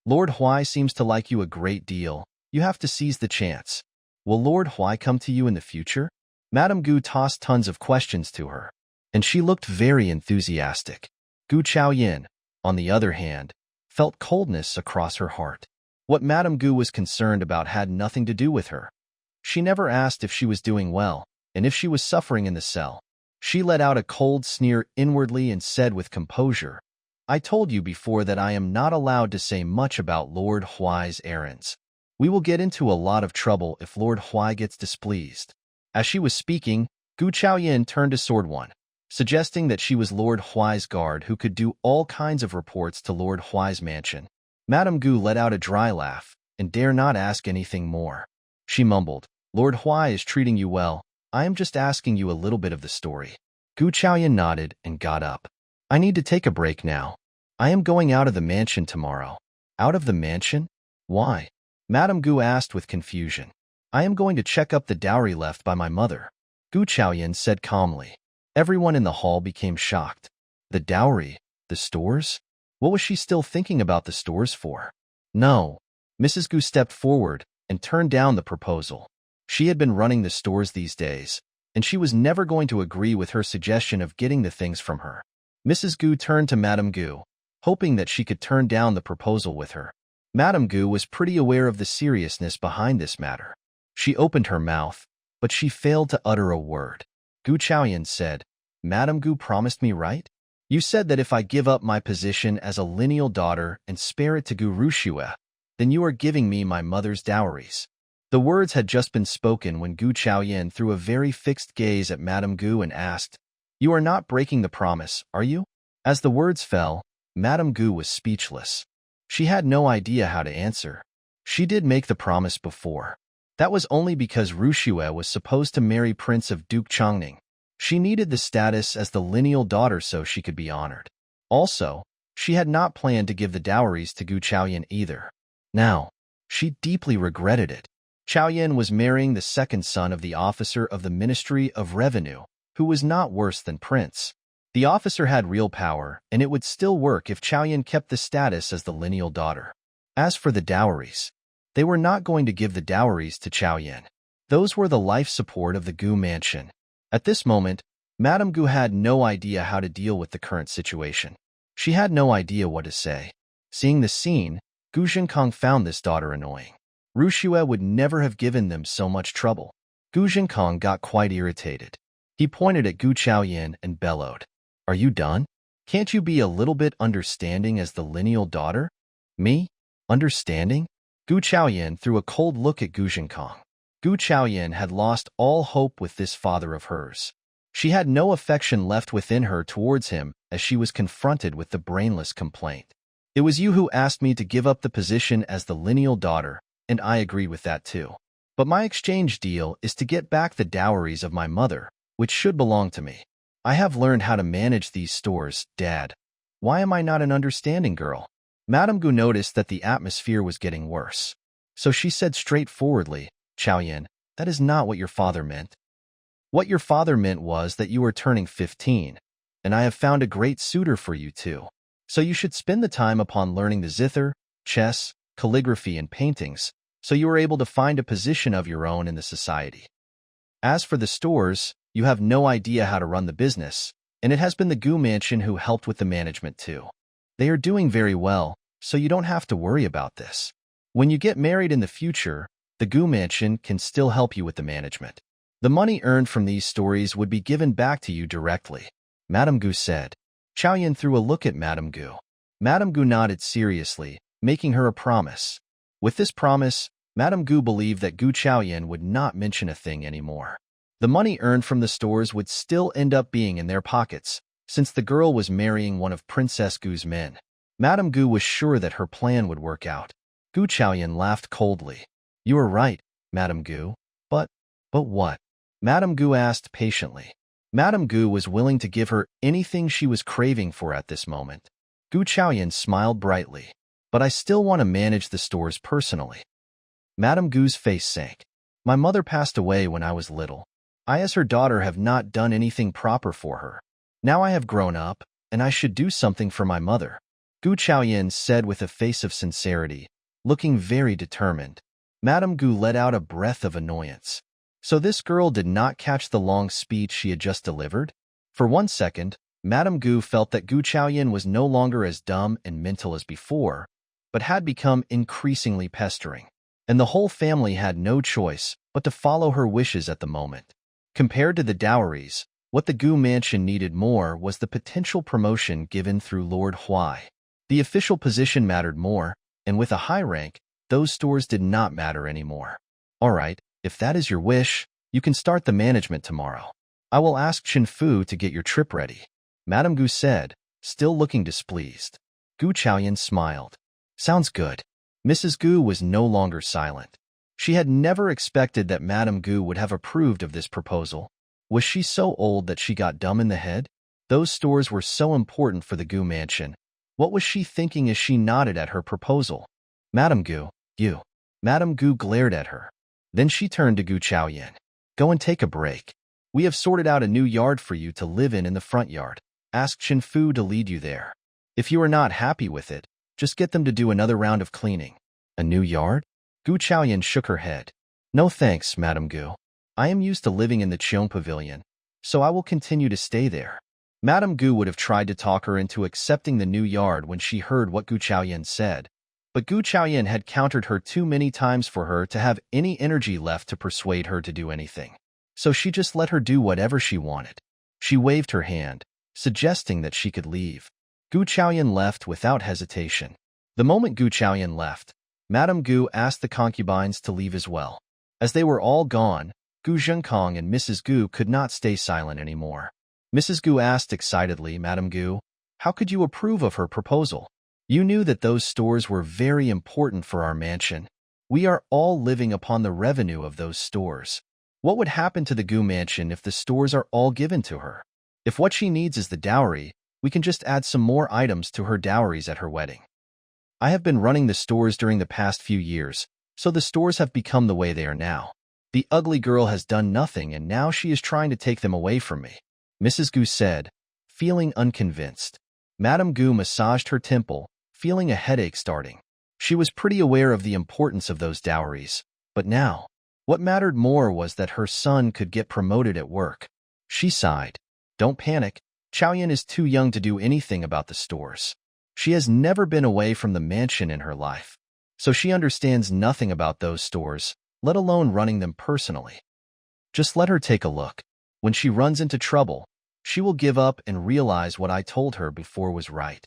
Lord Huai seems to like you a great deal. You have to seize the chance. Will Lord Huai come to you in the future?" Madame Gu tossed tons of questions to her, and she looked very enthusiastic. Gu Chaoyan, on the other hand, felt coldness across her heart. What Madame Gu was concerned about had nothing to do with her. She never asked if she was doing well, and if she was suffering in the cell. She let out a cold sneer inwardly and said with composure, "I told you before that I am not allowed to say much about Lord Huai's errands. We will get into a lot of trouble if Lord Huai gets displeased." As she was speaking, Gu Chaoyan turned to Sword One, suggesting that she was Lord Huai's guard who could do all kinds of reports to Lord Huai's mansion. Madame Gu let out a dry laugh and dare not ask anything more. She mumbled, "Lord Huai is treating you well. I am just asking you a little bit of the story." Gu Chaoyan nodded and got up. "I need to take a break now. I am going out of the mansion tomorrow." "Out of the mansion? Why?" Madame Gu asked with confusion. "I am going to check up the dowry left by my mother," Gu Chaoyan said calmly. Everyone in the hall became shocked. The dowry? The stores? What was she still thinking about the stores for? No. Mrs. Gu stepped forward and turned down the proposal. She had been running the stores these days, and she was never going to agree with her suggestion of getting the things from her. Mrs. Gu turned to Madame Gu, hoping that she could turn down the proposal with her. Madame Gu was pretty aware of the seriousness behind this matter. She opened her mouth, but she failed to utter a word. Gu Chaoyan said, "Madame Gu promised me, right? You said that if I give up my position as a lineal daughter and spare it to Gu Rushue, then you are giving me my mother's dowries." The words had just been spoken when Gu Chaoyan threw a very fixed gaze at Madame Gu and asked, "You are not breaking the promise, are you?" As the words fell, Madame Gu was speechless. She had no idea how to answer. She did make the promise before. That was only because Rushue was supposed to marry Prince of Duke Chongning. She needed the status as the lineal daughter so she could be honored. Also, she had not planned to give the dowries to Gu Chaoyan either. Now, she deeply regretted it. Chaoyan was marrying the second son of the officer of the Ministry of Revenue, who was not worse than Prince. The officer had real power, and it would still work if Chaoyan kept the status as the lineal daughter. As for the dowries, they were not going to give the dowries to Chaoyan. Those were the life support of the Gu mansion. At this moment, Madame Gu had no idea how to deal with the current situation. She had no idea what to say. Seeing the scene, Gu Zhenkong found this daughter annoying. Ruxue would never have given them so much trouble. Gu Zhenkong got quite irritated. He pointed at Gu Chaoyan and bellowed, "Are you done? Can't you be a little bit understanding as the lineal daughter?" "Me? Understanding?" Gu Chaoyan threw a cold look at Gu Zhenkong. Gu Chaoyan had lost all hope with this father of hers. She had no affection left within her towards him as she was confronted with the brainless complaint. "It was you who asked me to give up the position as the lineal daughter, and I agreed with that too. But my exchange deal is to get back the dowries of my mother, which should belong to me. I have learned how to manage these stores, Dad. Why am I not an understanding girl?" Madame Gu noticed that the atmosphere was getting worse. So she said straightforwardly, "Chaoyan, that is not what your father meant. What your father meant was that you are turning 15, and I have found a great suitor for you too. So you should spend the time upon learning the zither, chess, calligraphy, and paintings, so you are able to find a position of your own in the society. As for the stores, you have no idea how to run the business, and it has been the Gu Mansion who helped with the management too. They are doing very well, so you don't have to worry about this. When you get married in the future, the Gu Mansion can still help you with the management. The money earned from these stories would be given back to you directly," Madame Gu said. Chaoyan threw a look at Madame Gu. Madame Gu nodded seriously, making her a promise. With this promise, Madame Gu believed that Gu Chaoyan would not mention a thing anymore. The money earned from the stores would still end up being in their pockets, since the girl was marrying one of Princess Gu's men. Madame Gu was sure that her plan would work out. Gu Chaoyan laughed coldly. "You are right, Madame Gu. But what?" Madame Gu asked patiently. Madame Gu was willing to give her anything she was craving for at this moment. Gu Chaoyan smiled brightly. "But I still want to manage the stores personally." Madame Gu's face sank. "My mother passed away when I was little. I as her daughter have not done anything proper for her. Now I have grown up, and I should do something for my mother," Gu Chaoyan said with a face of sincerity, looking very determined. Madame Gu let out a breath of annoyance. So this girl did not catch the long speech she had just delivered? For 1 second, Madame Gu felt that Gu Chaoyan was no longer as dumb and mental as before, but had become increasingly pestering. And the whole family had no choice but to follow her wishes at the moment. Compared to the dowries, what the Gu Mansion needed more was the potential promotion given through Lord Huai. The official position mattered more, and with a high rank, those stores did not matter anymore. "All right, if that is your wish, you can start the management tomorrow. I will ask Chen Fu to get your trip ready," Madame Gu said, still looking displeased. Gu Chaoyan smiled. "Sounds good." Mrs. Gu was no longer silent. She had never expected that Madame Gu would have approved of this proposal. Was she so old that she got dumb in the head? Those stores were so important for the Gu Mansion. What was she thinking as she nodded at her proposal? "Madame Gu, you." Madame Gu glared at her. Then she turned to Gu Chaoyan. "Go and take a break. We have sorted out a new yard for you to live in the front yard. Ask Chen Fu to lead you there. If you are not happy with it, just get them to do another round of cleaning." "A new yard?" Gu Chaoyan shook her head. "No thanks, Madame Gu. I am used to living in the Qing Pavilion, so I will continue to stay there." Madame Gu would have tried to talk her into accepting the new yard when she heard what Gu Chaoyan said, but Gu Chaoyan had countered her too many times for her to have any energy left to persuade her to do anything. So she just let her do whatever she wanted. She waved her hand, suggesting that she could leave. Gu Chaoyan left without hesitation. The moment Gu Chaoyan left, Madame Gu asked the concubines to leave as well. As they were all gone, Gu Zhenkong and Mrs. Gu could not stay silent anymore. Mrs. Gu asked excitedly, "Madame Gu, how could you approve of her proposal? You knew that those stores were very important for our mansion. We are all living upon the revenue of those stores. What would happen to the Gu Mansion if the stores are all given to her? If what she needs is the dowry, we can just add some more items to her dowries at her wedding. I have been running the stores during the past few years, so the stores have become the way they are now. The ugly girl has done nothing, and now she is trying to take them away from me," Mrs. Gu said, feeling unconvinced. Madame Gu massaged her temple, feeling a headache starting. She was pretty aware of the importance of those dowries, but now, what mattered more was that her son could get promoted at work. She sighed. Don't panic. Chaoyan is too young to do anything about the stores. She has never been away from the mansion in her life, so she understands nothing about those stores, let alone running them personally. Just let her take a look. When she runs into trouble, she will give up and realize what I told her before was right.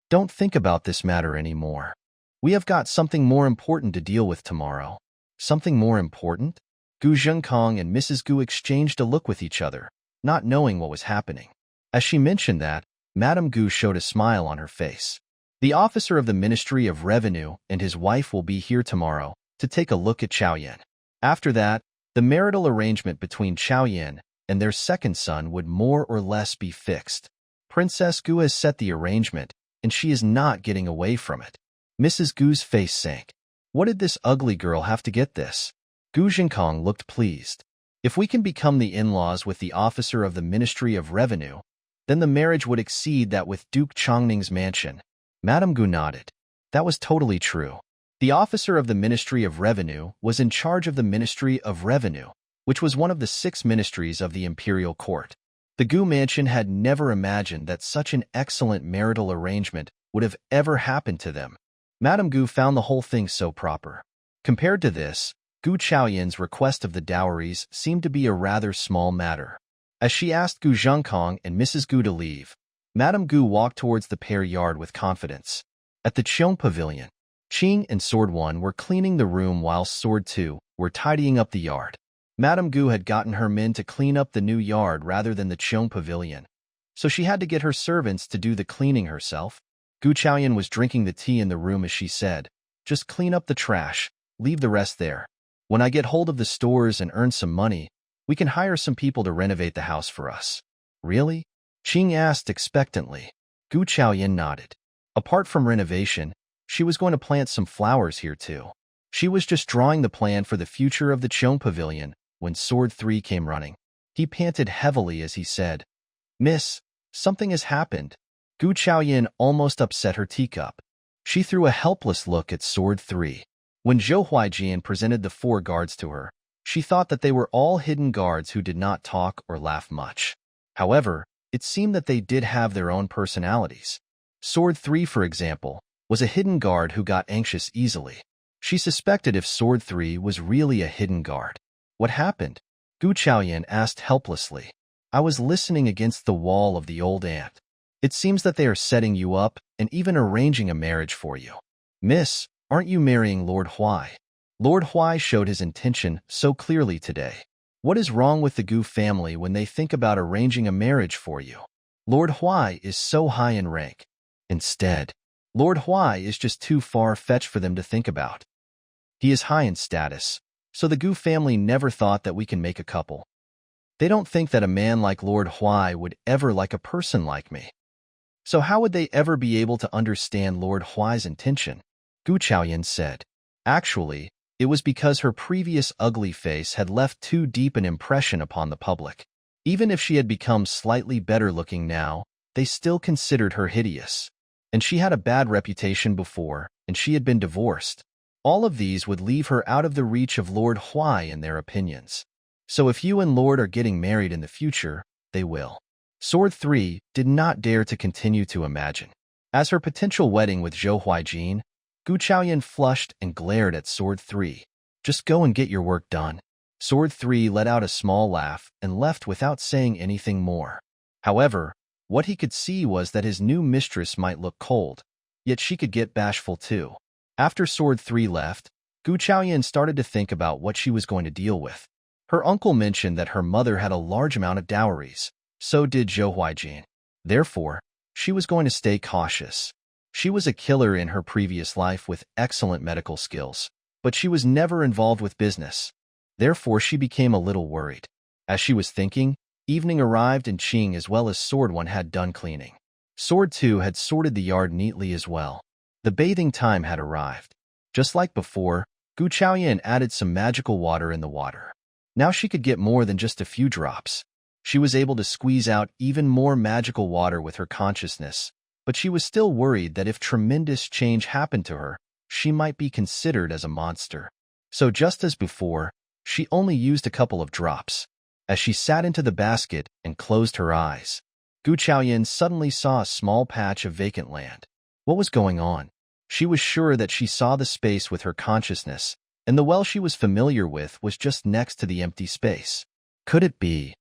Don't think about this matter anymore. We have got something more important to deal with tomorrow. Something more important? Gu Zhengkong and Mrs. Gu exchanged a look with each other, not knowing what was happening. As she mentioned that, Madame Gu showed a smile on her face. The officer of the Ministry of Revenue and his wife will be here tomorrow to take a look at Chaoyan. After that, the marital arrangement between Chaoyan and their second son would more or less be fixed. Princess Gu has set the arrangement, and she is not getting away from it. Mrs. Gu's face sank. What did this ugly girl have to get this? Gu Zhengkong looked pleased. If we can become the in-laws with the officer of the Ministry of Revenue, then the marriage would exceed that with Duke Chongning's mansion. Madame Gu nodded. That was totally true. The officer of the Ministry of Revenue was in charge of the Ministry of Revenue, which was one of the 6 ministries of the imperial court. The Gu mansion had never imagined that such an excellent marital arrangement would have ever happened to them. Madame Gu found the whole thing so proper. Compared to this, Gu Chaoyan's request of the dowries seemed to be a rather small matter. As she asked Gu Zhengkong and Mrs. Gu to leave, Madame Gu walked towards the pair yard with confidence. At the Qing pavilion, Qing and Sword 1 were cleaning the room while Sword 2 were tidying up the yard. Madame Gu had gotten her men to clean up the new yard rather than the Qing pavilion, so she had to get her servants to do the cleaning herself. Gu Chaoyan was drinking the tea in the room as she said, "Just clean up the trash, leave the rest there. When I get hold of the stores and earn some money, we can hire some people to renovate the house for us." "Really?" Qing asked expectantly. Gu Chaoyan nodded. Apart from renovation, she was going to plant some flowers here too. She was just drawing the plan for the future of the Qing pavilion when Sword 3 came running. He panted heavily as he said, "Miss, something has happened." Gu Chaoyan almost upset her teacup. She threw a helpless look at Sword 3. When Zhou Huaijian presented the 4 guards to her, she thought that they were all hidden guards who did not talk or laugh much. However, it seemed that they did have their own personalities. Sword 3, for example, was a hidden guard who got anxious easily. She suspected if Sword 3 was really a hidden guard. "What happened?" Gu Chaoyan asked helplessly. "I was listening against the wall of the old aunt. It seems that they are setting you up and even arranging a marriage for you." "Miss, aren't you marrying Lord Huai?" Lord Huai showed his intention so clearly today. What is wrong with the Gu family when they think about arranging a marriage for you? Lord Huai is so high in rank. Instead, Lord Huai is just too far-fetched for them to think about. He is high in status, so the Gu family never thought that we can make a couple. They don't think that a man like Lord Huai would ever like a person like me. So how would they ever be able to understand Lord Huai's intention? Gu Chaoyan said. Actually, it was because her previous ugly face had left too deep an impression upon the public. Even if she had become slightly better looking now, they still considered her hideous. And she had a bad reputation before, and she had been divorced. All of these would leave her out of the reach of Lord Huai in their opinions. So if you and Lord are getting married in the future, they will. Sword 3 did not dare to continue to imagine. As her potential wedding with Zhou Huaijin, Gu Chaoyan flushed and glared at Sword 3. "Just go and get your work done." Sword 3 let out a small laugh and left without saying anything more. However, what he could see was that his new mistress might look cold, yet she could get bashful too. After Sword 3 left, Gu Chaoyan started to think about what she was going to deal with. Her uncle mentioned that her mother had a large amount of dowries. So did Zhou Huaijin. Therefore, she was going to stay cautious. She was a killer in her previous life with excellent medical skills, but she was never involved with business. Therefore, she became a little worried. As she was thinking, evening arrived and Qing as well as Sword 1 had done cleaning. Sword 2 had sorted the yard neatly as well. The bathing time had arrived. Just like before, Gu Chaoyan added some magical water in the water. Now she could get more than just a few drops. She was able to squeeze out even more magical water with her consciousness, but she was still worried that if tremendous change happened to her, she might be considered as a monster. So just as before, she only used a couple of drops. As she sat into the basket and closed her eyes, Gu Chaoyan suddenly saw a small patch of vacant land. What was going on? She was sure that she saw the space with her consciousness, and the well she was familiar with was just next to the empty space. Could it be?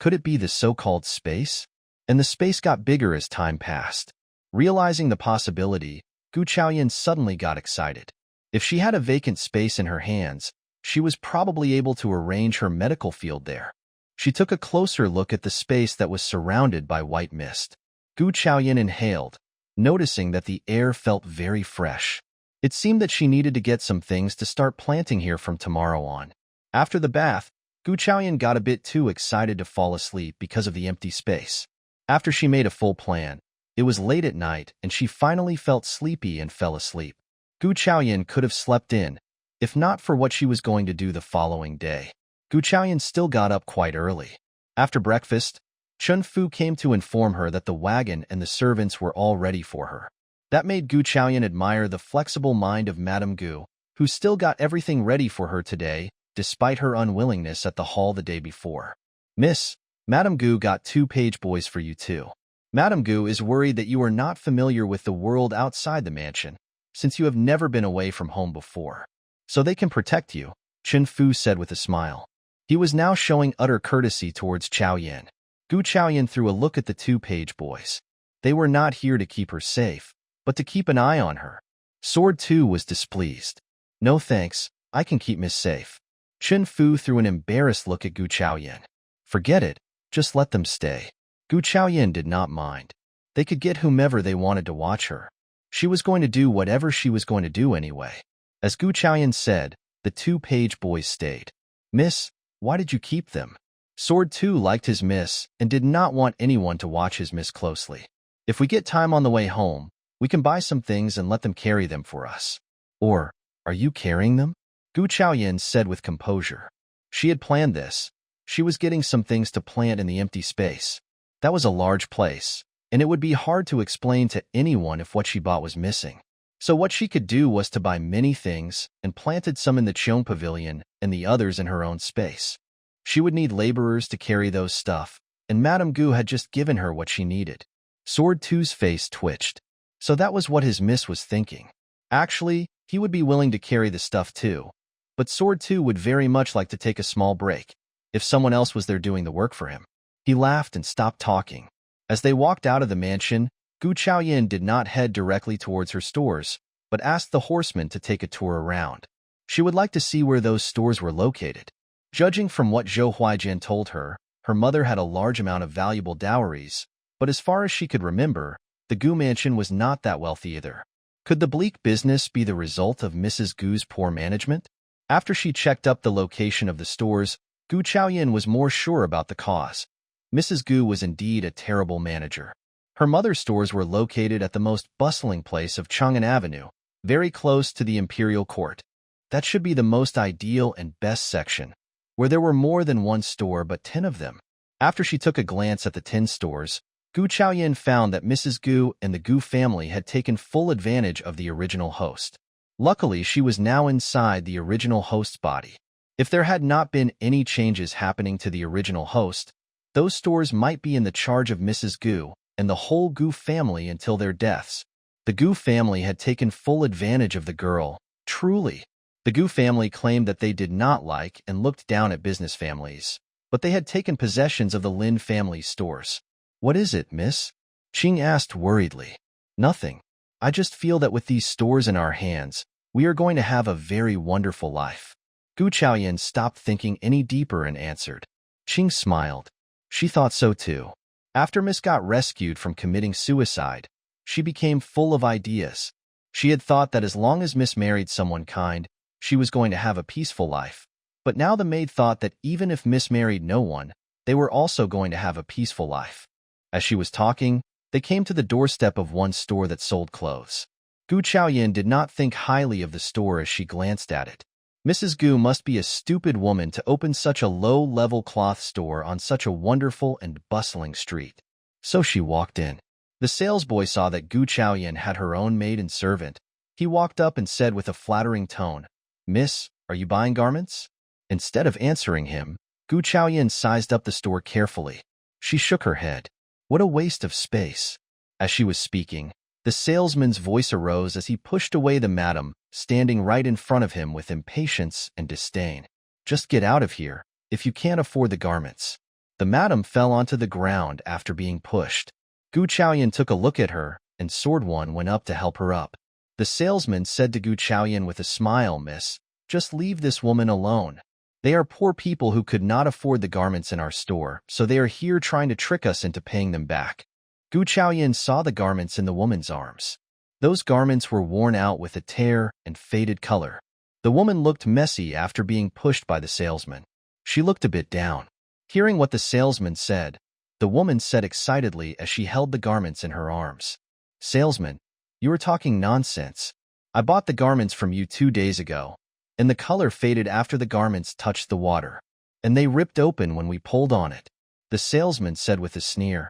Could it be the so-called space? And the space got bigger as time passed. Realizing the possibility, Gu Chaoyan suddenly got excited. If she had a vacant space in her hands, she was probably able to arrange her medical field there. She took a closer look at the space that was surrounded by white mist. Gu Chaoyan inhaled, noticing that the air felt very fresh. It seemed that she needed to get some things to start planting here from tomorrow on. After the bath, Gu Chaoyan got a bit too excited to fall asleep because of the empty space. After she made a full plan, it was late at night and she finally felt sleepy and fell asleep. Gu Chaoyan could have slept in, if not for what she was going to do the following day. Gu Chaoyan still got up quite early. After breakfast, Chun Fu came to inform her that the wagon and the servants were all ready for her. That made Gu Chaoyan admire the flexible mind of Madame Gu, who still got everything ready for her today, despite her unwillingness at the hall the day before. Miss, Madame Gu got 2 page boys for you too. Madame Gu is worried that you are not familiar with the world outside the mansion, since you have never been away from home before. So they can protect you, Chun Fu said with a smile. He was now showing utter courtesy towards Chaoyan. Gu Chaoyan threw a look at the 2 page boys. They were not here to keep her safe, but to keep an eye on her. Sword 2 was displeased. No thanks, I can keep Miss safe. Chun Fu threw an embarrassed look at Gu Chaoyan. Forget it, just let them stay. Gu Chaoyan did not mind. They could get whomever they wanted to watch her. She was going to do whatever she was going to do anyway. As Gu Chaoyan said, the 2 page boys stayed. Miss, why did you keep them? Sword 2 liked his miss and did not want anyone to watch his miss closely. If we get time on the way home, we can buy some things and let them carry them for us. Or, are you carrying them? Gu Chaoyan said with composure. She had planned this. She was getting some things to plant in the empty space. That was a large place, and it would be hard to explain to anyone if what she bought was missing. So what she could do was to buy many things and planted some in the Qing pavilion and the others in her own space. She would need laborers to carry those stuff, and Madame Gu had just given her what she needed. Sword 2's face twitched. So that was what his miss was thinking. Actually, he would be willing to carry the stuff too, but Sword 2 would very much like to take a small break, if someone else was there doing the work for him. He laughed and stopped talking. As they walked out of the mansion, Gu Chaoyan did not head directly towards her stores, but asked the horseman to take a tour around. She would like to see where those stores were located. Judging from what Zhou Huaijian told her, her mother had a large amount of valuable dowries, but as far as she could remember, the Gu mansion was not that wealthy either. Could the bleak business be the result of Mrs. Gu's poor management? After she checked up the location of the stores, Gu Chaoyan was more sure about the cause. Mrs. Gu was indeed a terrible manager. Her mother's stores were located at the most bustling place of Chang'an Avenue, very close to the Imperial Court. That should be the most ideal and best section, where there were more than one store but 10 of them. After she took a glance at the 10 stores, Gu Chaoyan found that Mrs. Gu and the Gu family had taken full advantage of the original host. Luckily, she was now inside the original host's body. If there had not been any changes happening to the original host, those stores might be in the charge of Mrs. Gu and the whole Gu family until their deaths. The Gu family had taken full advantage of the girl, truly. The Gu family claimed that they did not like and looked down at business families, but they had taken possessions of the Lin family's stores. What is it, miss? Qing asked worriedly. Nothing. I just feel that with these stores in our hands, we are going to have a very wonderful life. Gu Chaoyan stopped thinking any deeper and answered. Qing smiled. She thought so too. After Miss got rescued from committing suicide, she became full of ideas. She had thought that as long as Miss married someone kind, she was going to have a peaceful life. But now the maid thought that even if Miss married no one, they were also going to have a peaceful life. As she was talking, they came to the doorstep of one store that sold clothes. Gu Chaoyan did not think highly of the store as she glanced at it. Mrs. Gu must be a stupid woman to open such a low-level cloth store on such a wonderful and bustling street. So she walked in. The salesboy saw that Gu Chaoyan had her own maid and servant. He walked up and said with a flattering tone, "Miss, are you buying garments?" Instead of answering him, Gu Chaoyan sized up the store carefully. She shook her head. What a waste of space. As she was speaking, the salesman's voice arose as he pushed away the madam, standing right in front of him with impatience and disdain. Just get out of here, if you can't afford the garments. The madam fell onto the ground after being pushed. Gu Chaoyan took a look at her, and Sword One went up to help her up. The salesman said to Gu Chaoyan with a smile, Miss, just leave this woman alone. They are poor people who could not afford the garments in our store, so they are here trying to trick us into paying them back. Gu Chaoyan saw the garments in the woman's arms. Those garments were worn out with a tear and faded color. The woman looked messy after being pushed by the salesman. She looked a bit down. Hearing what the salesman said, the woman said excitedly as she held the garments in her arms. Salesman, you are talking nonsense. I bought the garments from you 2 days ago, and the color faded after the garments touched the water, and they ripped open when we pulled on it. The salesman said with a sneer,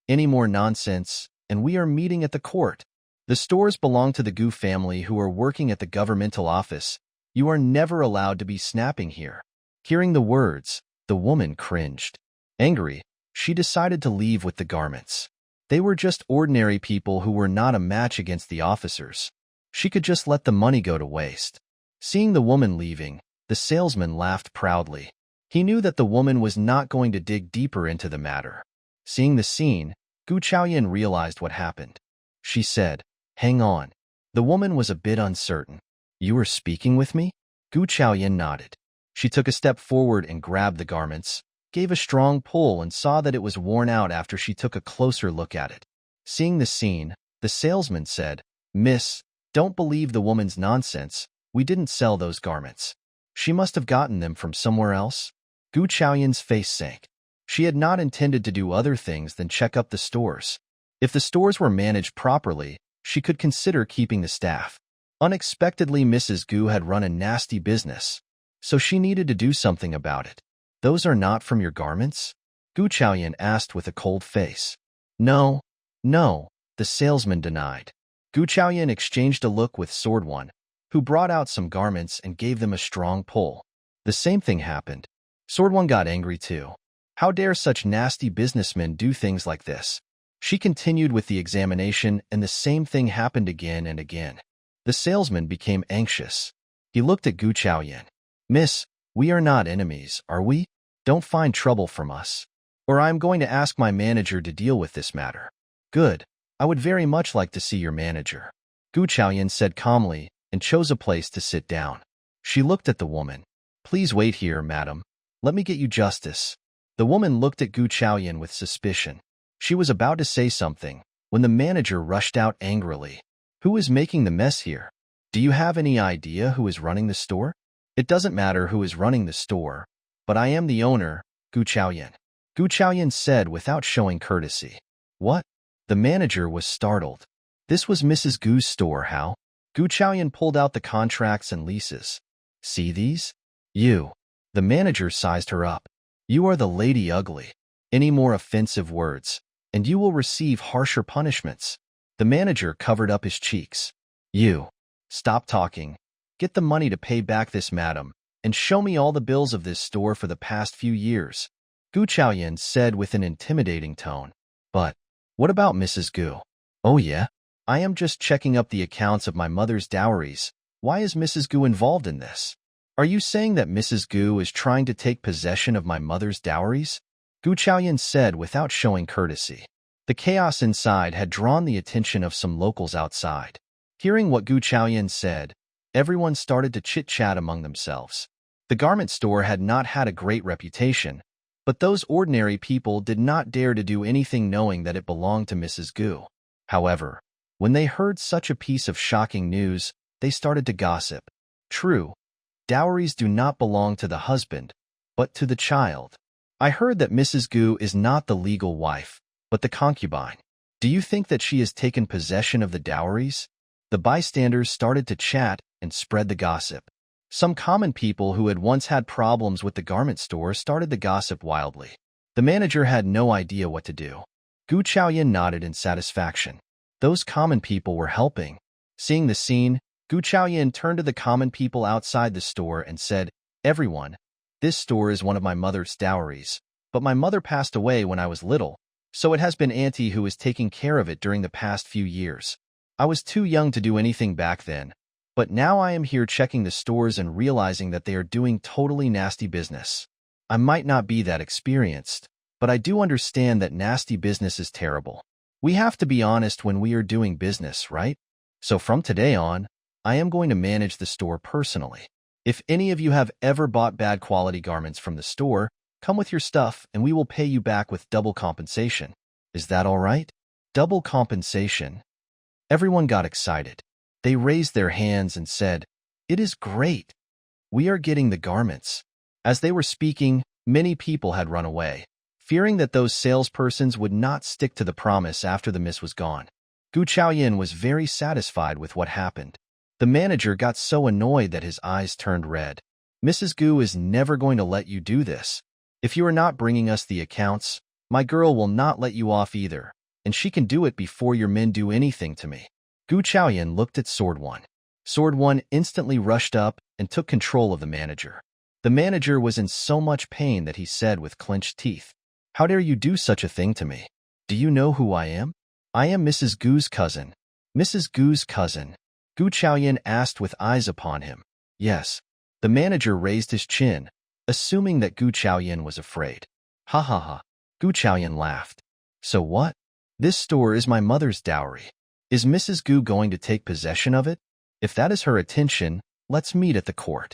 Any more nonsense, and we are meeting at the court. The stores belong to the Gu family who are working at the governmental office. You are never allowed to be snapping here. Hearing the words, the woman cringed. Angry, she decided to leave with the garments. They were just ordinary people who were not a match against the officers. She could just let the money go to waste. Seeing the woman leaving, the salesman laughed proudly. He knew that the woman was not going to dig deeper into the matter. Seeing the scene, Gu Chaoyan realized what happened. She said, Hang on. The woman was a bit uncertain. You were speaking with me? Gu Chaoyan nodded. She took a step forward and grabbed the garments, gave a strong pull and saw that it was worn out after she took a closer look at it. Seeing the scene, the salesman said, Miss, don't believe the woman's nonsense. We didn't sell those garments. She must have gotten them from somewhere else. Gu Chaoyan's face sank. She had not intended to do other things than check up the stores. If the stores were managed properly, she could consider keeping the staff. Unexpectedly, Mrs. Gu had run a nasty business, so she needed to do something about it. Those are not from your garments? Gu Chaoyan asked with a cold face. No, the salesman denied. Gu Chaoyan exchanged a look with Sword One, who brought out some garments and gave them a strong pull. The same thing happened. Sword One got angry too. How dare such nasty businessmen do things like this? She continued with the examination, and the same thing happened again and again. The salesman became anxious. He looked at Gu Chaoyan. Miss, we are not enemies, are we? Don't find trouble from us, or I am going to ask my manager to deal with this matter. Good. I would very much like to see your manager. Gu Chaoyan said calmly and chose a place to sit down. She looked at the woman. Please wait here, madam. Let me get you justice. The woman looked at Gu Chaoyan with suspicion. She was about to say something when the manager rushed out angrily. Who is making the mess here? Do you have any idea who is running the store? It doesn't matter who is running the store, but I am the owner, Gu Chaoyan. Gu Chaoyan said without showing courtesy. What? The manager was startled. This was Mrs. Gu's store, how? Gu Chaoyan pulled out the contracts and leases. See these? You. The manager sized her up. You are the lady ugly. Any more offensive words, and you will receive harsher punishments. The manager covered up his cheeks. You. Stop talking. Get the money to pay back this madam, and show me all the bills of this store for the past few years. Gu Chaoyan said with an intimidating tone. But, what about Mrs. Gu? Oh yeah? I am just checking up the accounts of my mother's dowries. Why is Mrs. Gu involved in this? Are you saying that Mrs. Gu is trying to take possession of my mother's dowries? Gu Chaoyan said without showing courtesy. The chaos inside had drawn the attention of some locals outside. Hearing what Gu Chaoyan said, everyone started to chit-chat among themselves. The garment store had not had a great reputation, but those ordinary people did not dare to do anything knowing that it belonged to Mrs. Gu. However, when they heard such a piece of shocking news, they started to gossip. True, dowries do not belong to the husband, but to the child. I heard that Mrs. Gu is not the legal wife, but the concubine. Do you think that she has taken possession of the dowries? The bystanders started to chat and spread the gossip. Some common people who had once had problems with the garment store started to gossip wildly. The manager had no idea what to do. Gu Chaoyan nodded in satisfaction. Those common people were helping. Seeing the scene, Gu Chaoyan turned to the common people outside the store and said, Everyone, This store is one of my mother's dowries, but my mother passed away when I was little, so it has been Auntie who is taking care of it during the past few years. I was too young to do anything back then, but now I am here checking the stores and realizing that they are doing totally nasty business. I might not be that experienced, but I do understand that nasty business is terrible. We have to be honest when we are doing business, right? So from today on, I am going to manage the store personally. If any of you have ever bought bad quality garments from the store, come with your stuff and we will pay you back with double compensation. Is that all right? Double compensation? Everyone got excited. They raised their hands and said, "It is great. We are getting the garments." As they were speaking, many people had run away, fearing that those salespersons would not stick to the promise after the miss was gone. Gu Chaoyan was very satisfied with what happened. The manager got so annoyed that his eyes turned red. "Mrs. Gu is never going to let you do this. If you are not bringing us the accounts, my girl will not let you off either, and she can do it before your men do anything to me." Gu Chaoyan looked at Sword One. Sword One instantly rushed up and took control of the manager. The manager was in so much pain that he said with clenched teeth, "How dare you do such a thing to me? Do you know who I am? I am Mrs. Gu's cousin." "Mrs. Gu's cousin?" Gu Chaoyan asked with eyes upon him. "Yes." The manager raised his chin, assuming that Gu Chaoyan was afraid. "Ha ha ha." Gu Chaoyan laughed. "So what? This store is my mother's dowry. Is Mrs. Gu going to take possession of it? If that is her intention, let's meet at the court.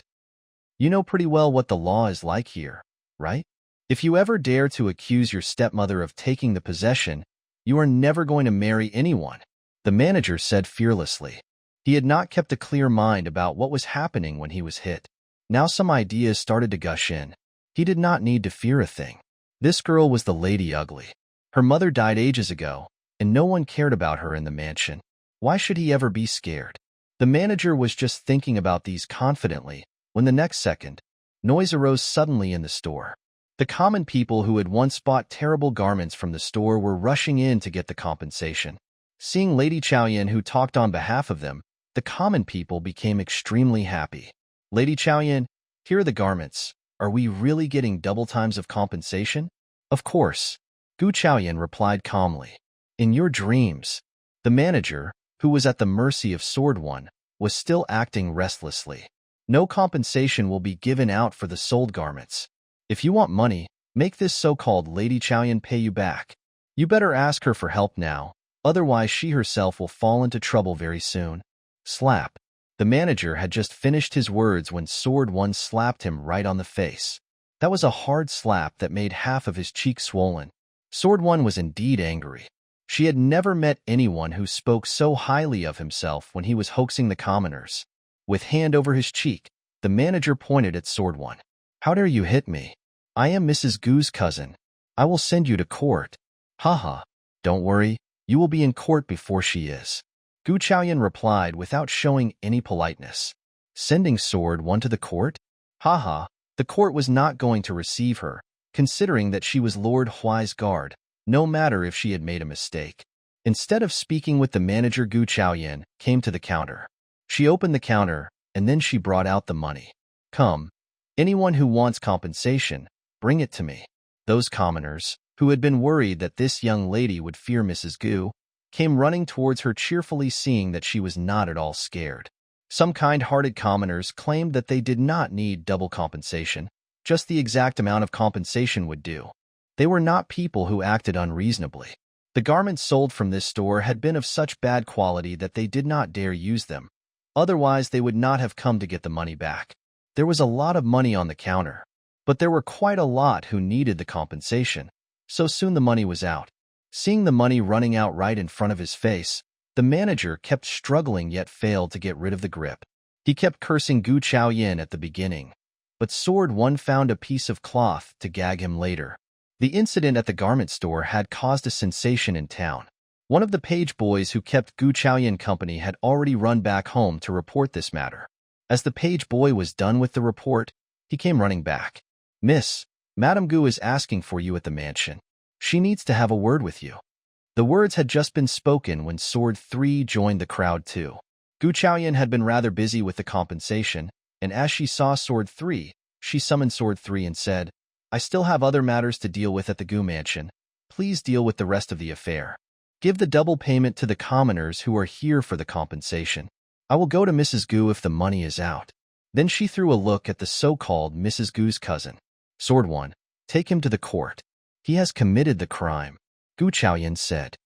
You know pretty well what the law is like here, right? If you ever dare to accuse your stepmother of taking the possession, you are never going to marry anyone," the manager said fearlessly. He had not kept a clear mind about what was happening when he was hit. Now some ideas started to gush in. He did not need to fear a thing. This girl was the Lady Ugly. Her mother died ages ago, and no one cared about her in the mansion. Why should he ever be scared? The manager was just thinking about these confidently when the next second, noise arose suddenly in the store. The common people who had once bought terrible garments from the store were rushing in to get the compensation. Seeing Lady Chaoyan, who talked on behalf of them, the common people became extremely happy. "Lady Chaoyan, here are the garments. Are we really getting double times of compensation?" "Of course," Gu Chaoyan replied calmly. "In your dreams." The manager, who was at the mercy of Sword One, was still acting restlessly. "No compensation will be given out for the sold garments. If you want money, make this so-called Lady Chaoyan pay you back. You better ask her for help now, otherwise she herself will fall into trouble very soon." Slap. The manager had just finished his words when Sword One slapped him right on the face. That was a hard slap that made half of his cheek swollen. Sword One was indeed angry. She had never met anyone who spoke so highly of himself when he was hoaxing the commoners. With hand over his cheek, the manager pointed at Sword One. "How dare you hit me? I am Mrs. Gu's cousin. I will send you to court." "Haha, don't worry, you will be in court before she is," Gu Chaoyan replied without showing any politeness. Sending Sword One to the court? Haha, the court was not going to receive her, considering that she was Lord Huai's guard, no matter if she had made a mistake. Instead of speaking with the manager, Gu Chaoyan came to the counter. She opened the counter, and then she brought out the money. "Come, anyone who wants compensation, bring it to me." Those commoners, who had been worried that this young lady would fear Mrs. Gu, came running towards her cheerfully, seeing that she was not at all scared. Some kind-hearted commoners claimed that they did not need double compensation, just the exact amount of compensation would do. They were not people who acted unreasonably. The garments sold from this store had been of such bad quality that they did not dare use them. Otherwise, they would not have come to get the money back. There was a lot of money on the counter, but there were quite a lot who needed the compensation, so soon the money was out. Seeing the money running out right in front of his face, the manager kept struggling yet failed to get rid of the grip. He kept cursing Gu Chaoyan at the beginning, but Sword One found a piece of cloth to gag him later. The incident at the garment store had caused a sensation in town. One of the page boys who kept Gu Chaoyan company had already run back home to report this matter. As the page boy was done with the report, he came running back. "Miss, Madame Gu is asking for you at the mansion. She needs to have a word with you." The words had just been spoken when Sword 3 joined the crowd too. Gu Chaoyan had been rather busy with the compensation, and as she saw Sword 3, She summoned Sword 3 and said, I still have other matters to deal with at the Gu Mansion. Please deal with the rest of the affair. Give the double payment to the commoners who are here for the compensation. I will go to Mrs. Gu if the money is out. Then she threw a look at the so-called Mrs. Gu's cousin. Sword 1, take him to the court. He has committed the crime, Gu Chaoyan said.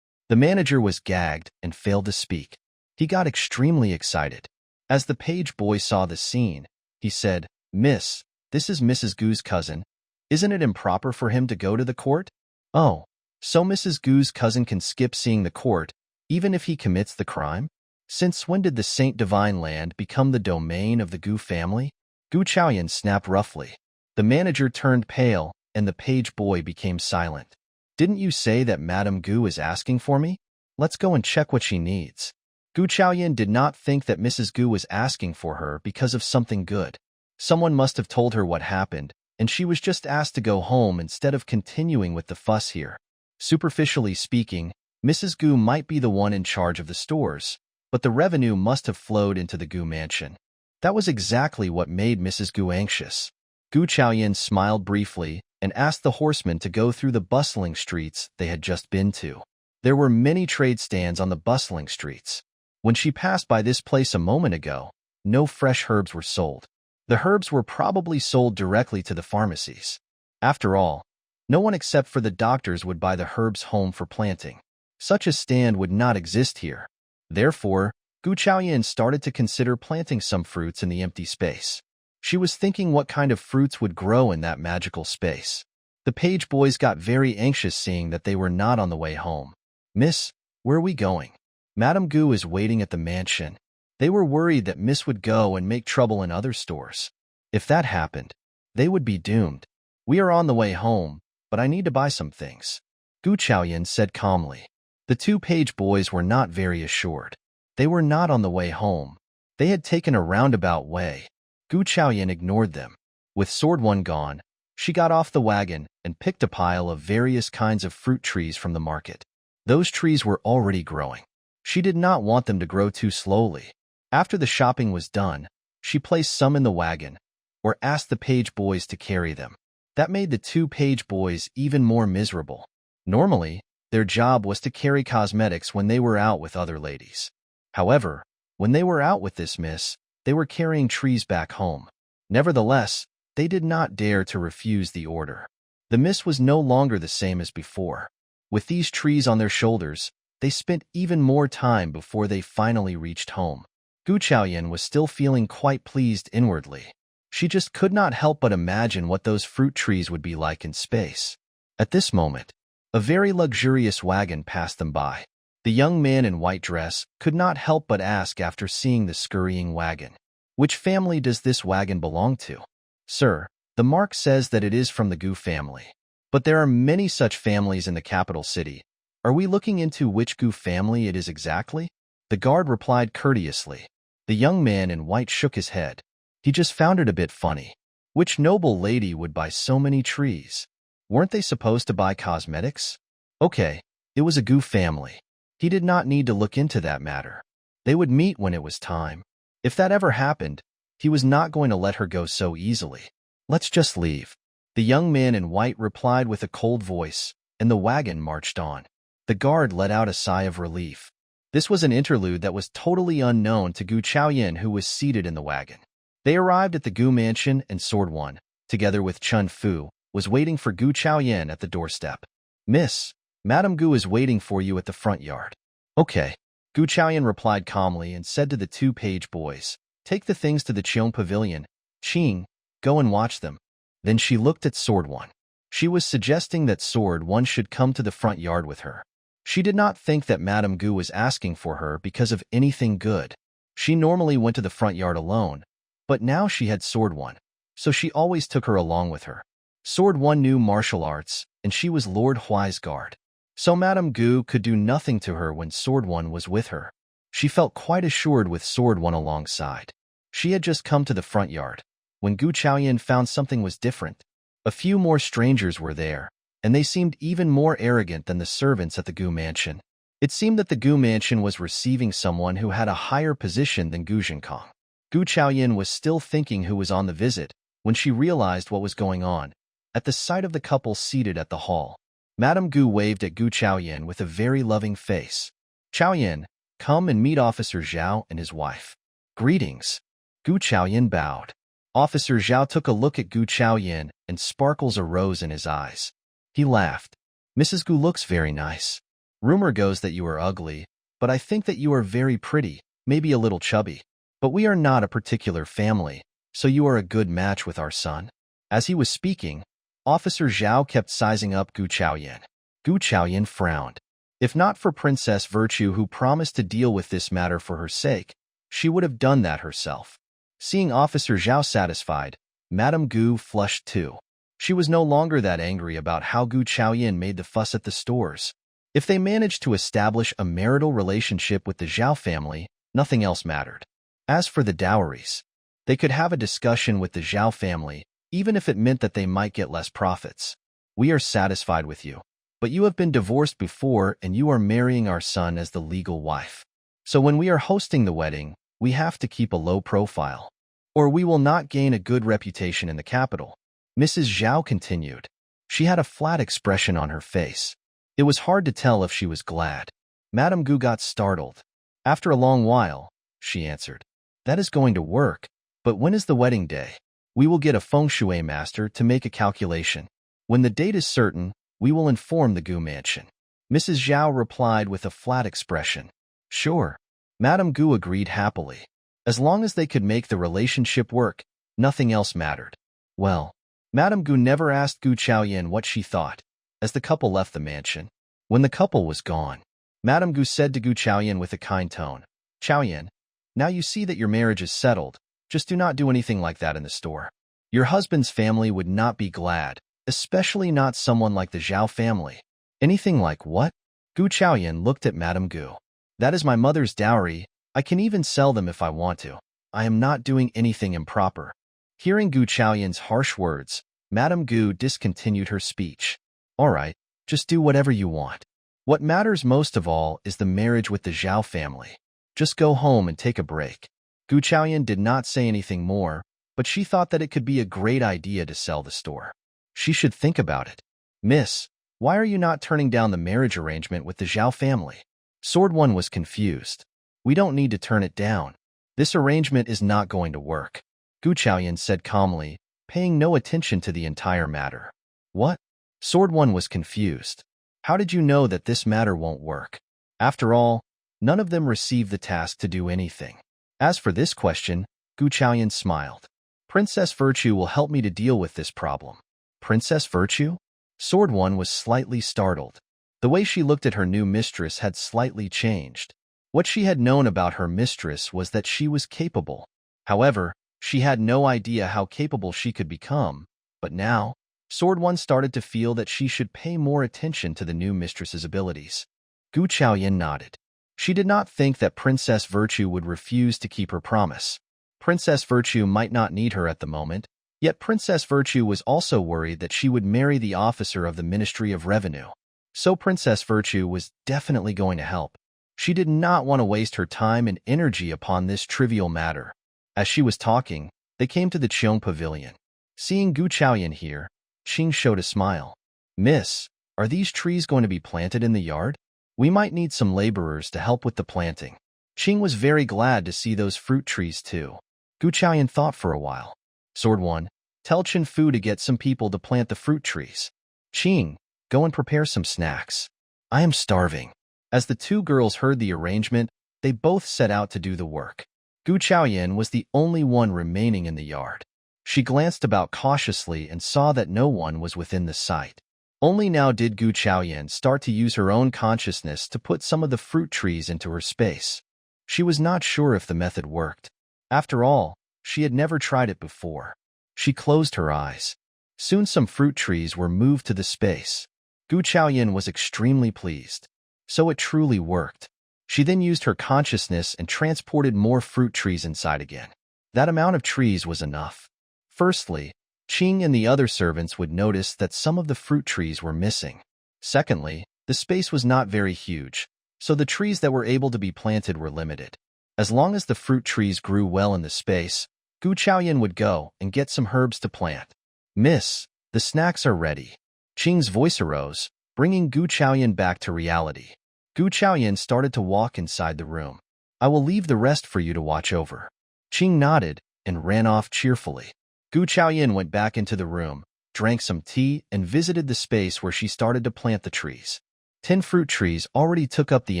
The manager was gagged and failed to speak. He got extremely excited. As the page boy saw the scene, he said, Miss, this is Mrs. Gu's cousin. Isn't it improper for him to go to the court? Oh, so Mrs. Gu's cousin can skip seeing the court, even if he commits the crime? Since when did the Saint Divine Land become the domain of the Gu family? Gu Chaoyan snapped roughly. The manager turned pale, and the page boy became silent. Didn't you say that Madame Gu is asking for me? Let's go and check what she needs. Gu Chaoyan did not think that Mrs. Gu was asking for her because of something good. Someone must have told her what happened, and she was just asked to go home instead of continuing with the fuss here. Superficially speaking, Mrs. Gu might be the one in charge of the stores, but the revenue must have flowed into the Gu Mansion. That was exactly what made Mrs. Gu anxious. Gu Chaoyan smiled briefly and asked the horsemen to go through the bustling streets they had just been to. There were many trade stands on the bustling streets. When she passed by this place a moment ago, no fresh herbs were sold. The herbs were probably sold directly to the pharmacies. After all, no one except for the doctors would buy the herbs home for planting. Such a stand would not exist here. Therefore, Gu Chaoyan started to consider planting some fruits in the empty space. She was thinking what kind of fruits would grow in that magical space. The page boys got very anxious seeing that they were not on the way home. Miss, where are we going? Madame Gu is waiting at the mansion. They were worried that Miss would go and make trouble in other stores. If that happened, they would be doomed. We are on the way home, but I need to buy some things, Gu Chaoyan said calmly. The two page boys were not very assured. They were not on the way home. They had taken a roundabout way. Gu Chaoyan ignored them. With Sword 1 gone, she got off the wagon and picked a pile of various kinds of fruit trees from the market. Those trees were already growing. She did not want them to grow too slowly. After the shopping was done, she placed some in the wagon, or asked the page boys to carry them. That made the two page boys even more miserable. Normally, their job was to carry cosmetics when they were out with other ladies. However, when they were out with this miss, they were carrying trees back home. Nevertheless, they did not dare to refuse the order. The miss was no longer the same as before. With these trees on their shoulders, they spent even more time before they finally reached home. Gu Chaoyan was still feeling quite pleased inwardly. She just could not help but imagine what those fruit trees would be like in space. At this moment, a very luxurious wagon passed them by. The young man in white dress could not help but ask after seeing the scurrying wagon. Which family does this wagon belong to? Sir, the mark says that it is from the Gu family. But there are many such families in the capital city. Are we looking into which Gu family it is exactly? The guard replied courteously. The young man in white shook his head. He just found it a bit funny. Which noble lady would buy so many trees? Weren't they supposed to buy cosmetics? Okay, it was a Gu family. He did not need to look into that matter. They would meet when it was time. If that ever happened, he was not going to let her go so easily. Let's just leave. The young man in white replied with a cold voice, and the wagon marched on. The guard let out a sigh of relief. This was an interlude that was totally unknown to Gu Chaoyan, who was seated in the wagon. They arrived at the Gu Mansion, and Sword 1, together with Chun Fu, was waiting for Gu Chaoyan at the doorstep. Miss, Madame Gu is waiting for you at the front yard. Okay. Gu Chaoyan replied calmly and said to the two page boys, take the things to the Qing pavilion. Qing, go and watch them. Then she looked at Sword 1. She was suggesting that Sword 1 should come to the front yard with her. She did not think that Madame Gu was asking for her because of anything good. She normally went to the front yard alone, but now she had Sword 1, so she always took her along with her. Sword 1 knew martial arts, and she was Lord Huai's guard. So Madame Gu could do nothing to her when Sword 1 was with her. She felt quite assured with Sword 1 alongside. She had just come to the front yard, when Gu Chaoyan found something was different. A few more strangers were there, and they seemed even more arrogant than the servants at the Gu Mansion. It seemed that the Gu Mansion was receiving someone who had a higher position than Gu Zhenkong. Gu Chaoyan was still thinking who was on the visit, when she realized what was going on. At the sight of the couple seated at the hall, Madame Gu waved at Gu Chaoyan with a very loving face. "Chaoyan, come and meet Officer Zhao and his wife." "Greetings." Gu Chaoyan bowed. Officer Zhao took a look at Gu Chaoyan and sparkles arose in his eyes. He laughed. "Mrs. Gu looks very nice. Rumor goes that you are ugly, but I think that you are very pretty, maybe a little chubby. But we are not a particular family, so you are a good match with our son." As he was speaking, Officer Zhao kept sizing up Gu Chaoyan. Gu Chaoyan frowned. If not for Princess Virtue, who promised to deal with this matter for her sake, she would have done that herself. Seeing Officer Zhao satisfied, Madame Gu flushed too. She was no longer that angry about how Gu Chaoyan made the fuss at the stores. If they managed to establish a marital relationship with the Zhao family, nothing else mattered. As for the dowries, they could have a discussion with the Zhao family, even if it meant that they might get less profits. "We are satisfied with you, but you have been divorced before and you are marrying our son as the legal wife. So when we are hosting the wedding, we have to keep a low profile, or we will not gain a good reputation in the capital." Mrs. Zhao continued. She had a flat expression on her face. It was hard to tell if she was glad. Madame Gu got startled. After a long while, she answered, "That is going to work, but when is the wedding day? We will get a feng shui master to make a calculation. When the date is certain, we will inform the Gu mansion." Mrs. Zhao replied with a flat expression. "Sure." Madame Gu agreed happily. As long as they could make the relationship work, nothing else mattered. Well, Madame Gu never asked Gu Chaoyan what she thought, as the couple left the mansion. When the couple was gone, Madame Gu said to Gu Chaoyan with a kind tone, "Chaoyan, now you see that your marriage is settled. Just do not do anything like that in the store. Your husband's family would not be glad, especially not someone like the Zhao family." "Anything like what?" Gu Chaoyan looked at Madame Gu. "That is my mother's dowry. I can even sell them if I want to. I am not doing anything improper." Hearing Gu Chaoyan's harsh words, Madame Gu discontinued her speech. "All right, just do whatever you want. What matters most of all is the marriage with the Zhao family. Just go home and take a break." Gu Chaoyan did not say anything more, but she thought that it could be a great idea to sell the store. She should think about it. "Miss, why are you not turning down the marriage arrangement with the Zhao family?" Sword One was confused. "We don't need to turn it down. This arrangement is not going to work," Gu Chaoyan said calmly, paying no attention to the entire matter. "What?" Sword One was confused. "How did you know that this matter won't work?" After all, none of them received the task to do anything. As for this question, Gu Chaoyan smiled. "Princess Virtue will help me to deal with this problem." "Princess Virtue?" Sword One was slightly startled. The way she looked at her new mistress had slightly changed. What she had known about her mistress was that she was capable. However, she had no idea how capable she could become. But now, Sword One started to feel that she should pay more attention to the new mistress's abilities. Gu Chaoyan nodded. She did not think that Princess Virtue would refuse to keep her promise. Princess Virtue might not need her at the moment, yet Princess Virtue was also worried that she would marry the officer of the Ministry of Revenue. So Princess Virtue was definitely going to help. She did not want to waste her time and energy upon this trivial matter. As she was talking, they came to the Qing pavilion. Seeing Gu Chaoyan here, Qing showed a smile. "Miss, are these trees going to be planted in the yard? We might need some laborers to help with the planting." Qing was very glad to see those fruit trees too. Gu Chaoyan thought for a while. "Sword One, tell Chen Fu to get some people to plant the fruit trees. Qing, go and prepare some snacks. I am starving." As the two girls heard the arrangement, they both set out to do the work. Gu Chaoyan was the only one remaining in the yard. She glanced about cautiously and saw that no one was within the sight. Only now did Gu Chaoyan start to use her own consciousness to put some of the fruit trees into her space. She was not sure if the method worked. After all, she had never tried it before. She closed her eyes. Soon some fruit trees were moved to the space. Gu Chaoyan was extremely pleased. So it truly worked. She then used her consciousness and transported more fruit trees inside again. That amount of trees was enough. Firstly, Qing and the other servants would notice that some of the fruit trees were missing. Secondly, the space was not very huge, so the trees that were able to be planted were limited. As long as the fruit trees grew well in the space, Gu Chaoyan would go and get some herbs to plant. Miss, the snacks are ready. Qing's voice arose, bringing Gu Chaoyan back to reality. Gu Chaoyan started to walk inside the room. I will leave the rest for you to watch over. Qing nodded and ran off cheerfully. Gu Chaoyan went back into the room, drank some tea, and visited the space where she started to plant the trees. 10 fruit trees already took up the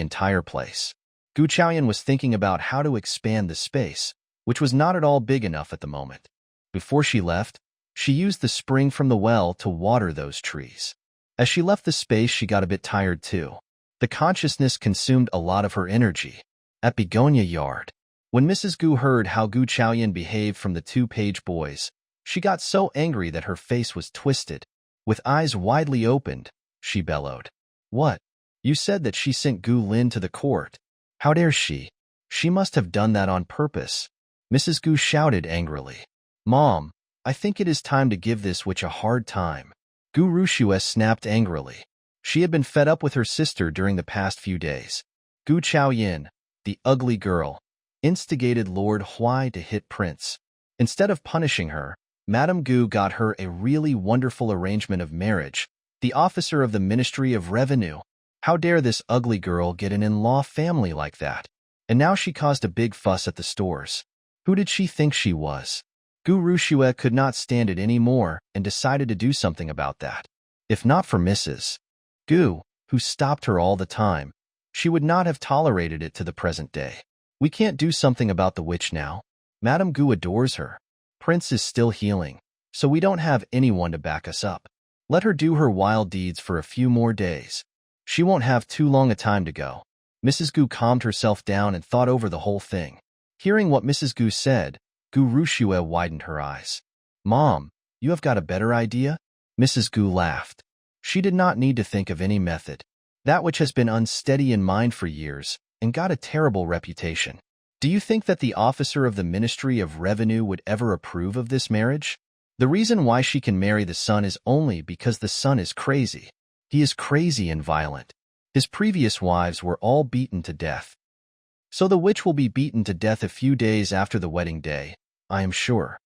entire place. Gu Chaoyan was thinking about how to expand the space, which was not at all big enough at the moment. Before she left, she used the spring from the well to water those trees. As she left the space, she got a bit tired too. The consciousness consumed a lot of her energy. At Begonia Yard, when Mrs. Gu heard how Gu Chaoyan behaved from the 2 page boys, she got so angry that her face was twisted. With eyes widely opened, she bellowed. What? You said that she sent Gu Lin to the court. How dare she? She must have done that on purpose. Mrs. Gu shouted angrily. Mom, I think it is time to give this witch a hard time. Gu Rushue snapped angrily. She had been fed up with her sister during the past few days. Gu Chaoyan, the ugly girl, instigated Lord Huai to hit Prince. Instead of punishing her, Madame Gu got her a really wonderful arrangement of marriage, the officer of the Ministry of Revenue. How dare this ugly girl get an in-law family like that? And now she caused a big fuss at the stores. Who did she think she was? Gu Rushue could not stand it anymore and decided to do something about that. If not for Mrs. Gu, who stopped her all the time, she would not have tolerated it to the present day. We can't do something about the witch now. Madame Gu adores her. Prince is still healing, so we don't have anyone to back us up. Let her do her wild deeds for a few more days. She won't have too long a time to go. Mrs. Gu calmed herself down and thought over the whole thing. Hearing what Mrs. Gu said, Gu Rushue widened her eyes. Mom, you have got a better idea? Mrs. Gu laughed. She did not need to think of any method. That which has been unsteady in mind for years and got a terrible reputation. Do you think that the officer of the Ministry of Revenue would ever approve of this marriage? The reason why she can marry the son is only because the son is crazy. He is crazy and violent. His previous wives were all beaten to death. So the witch will be beaten to death a few days after the wedding day, I am sure.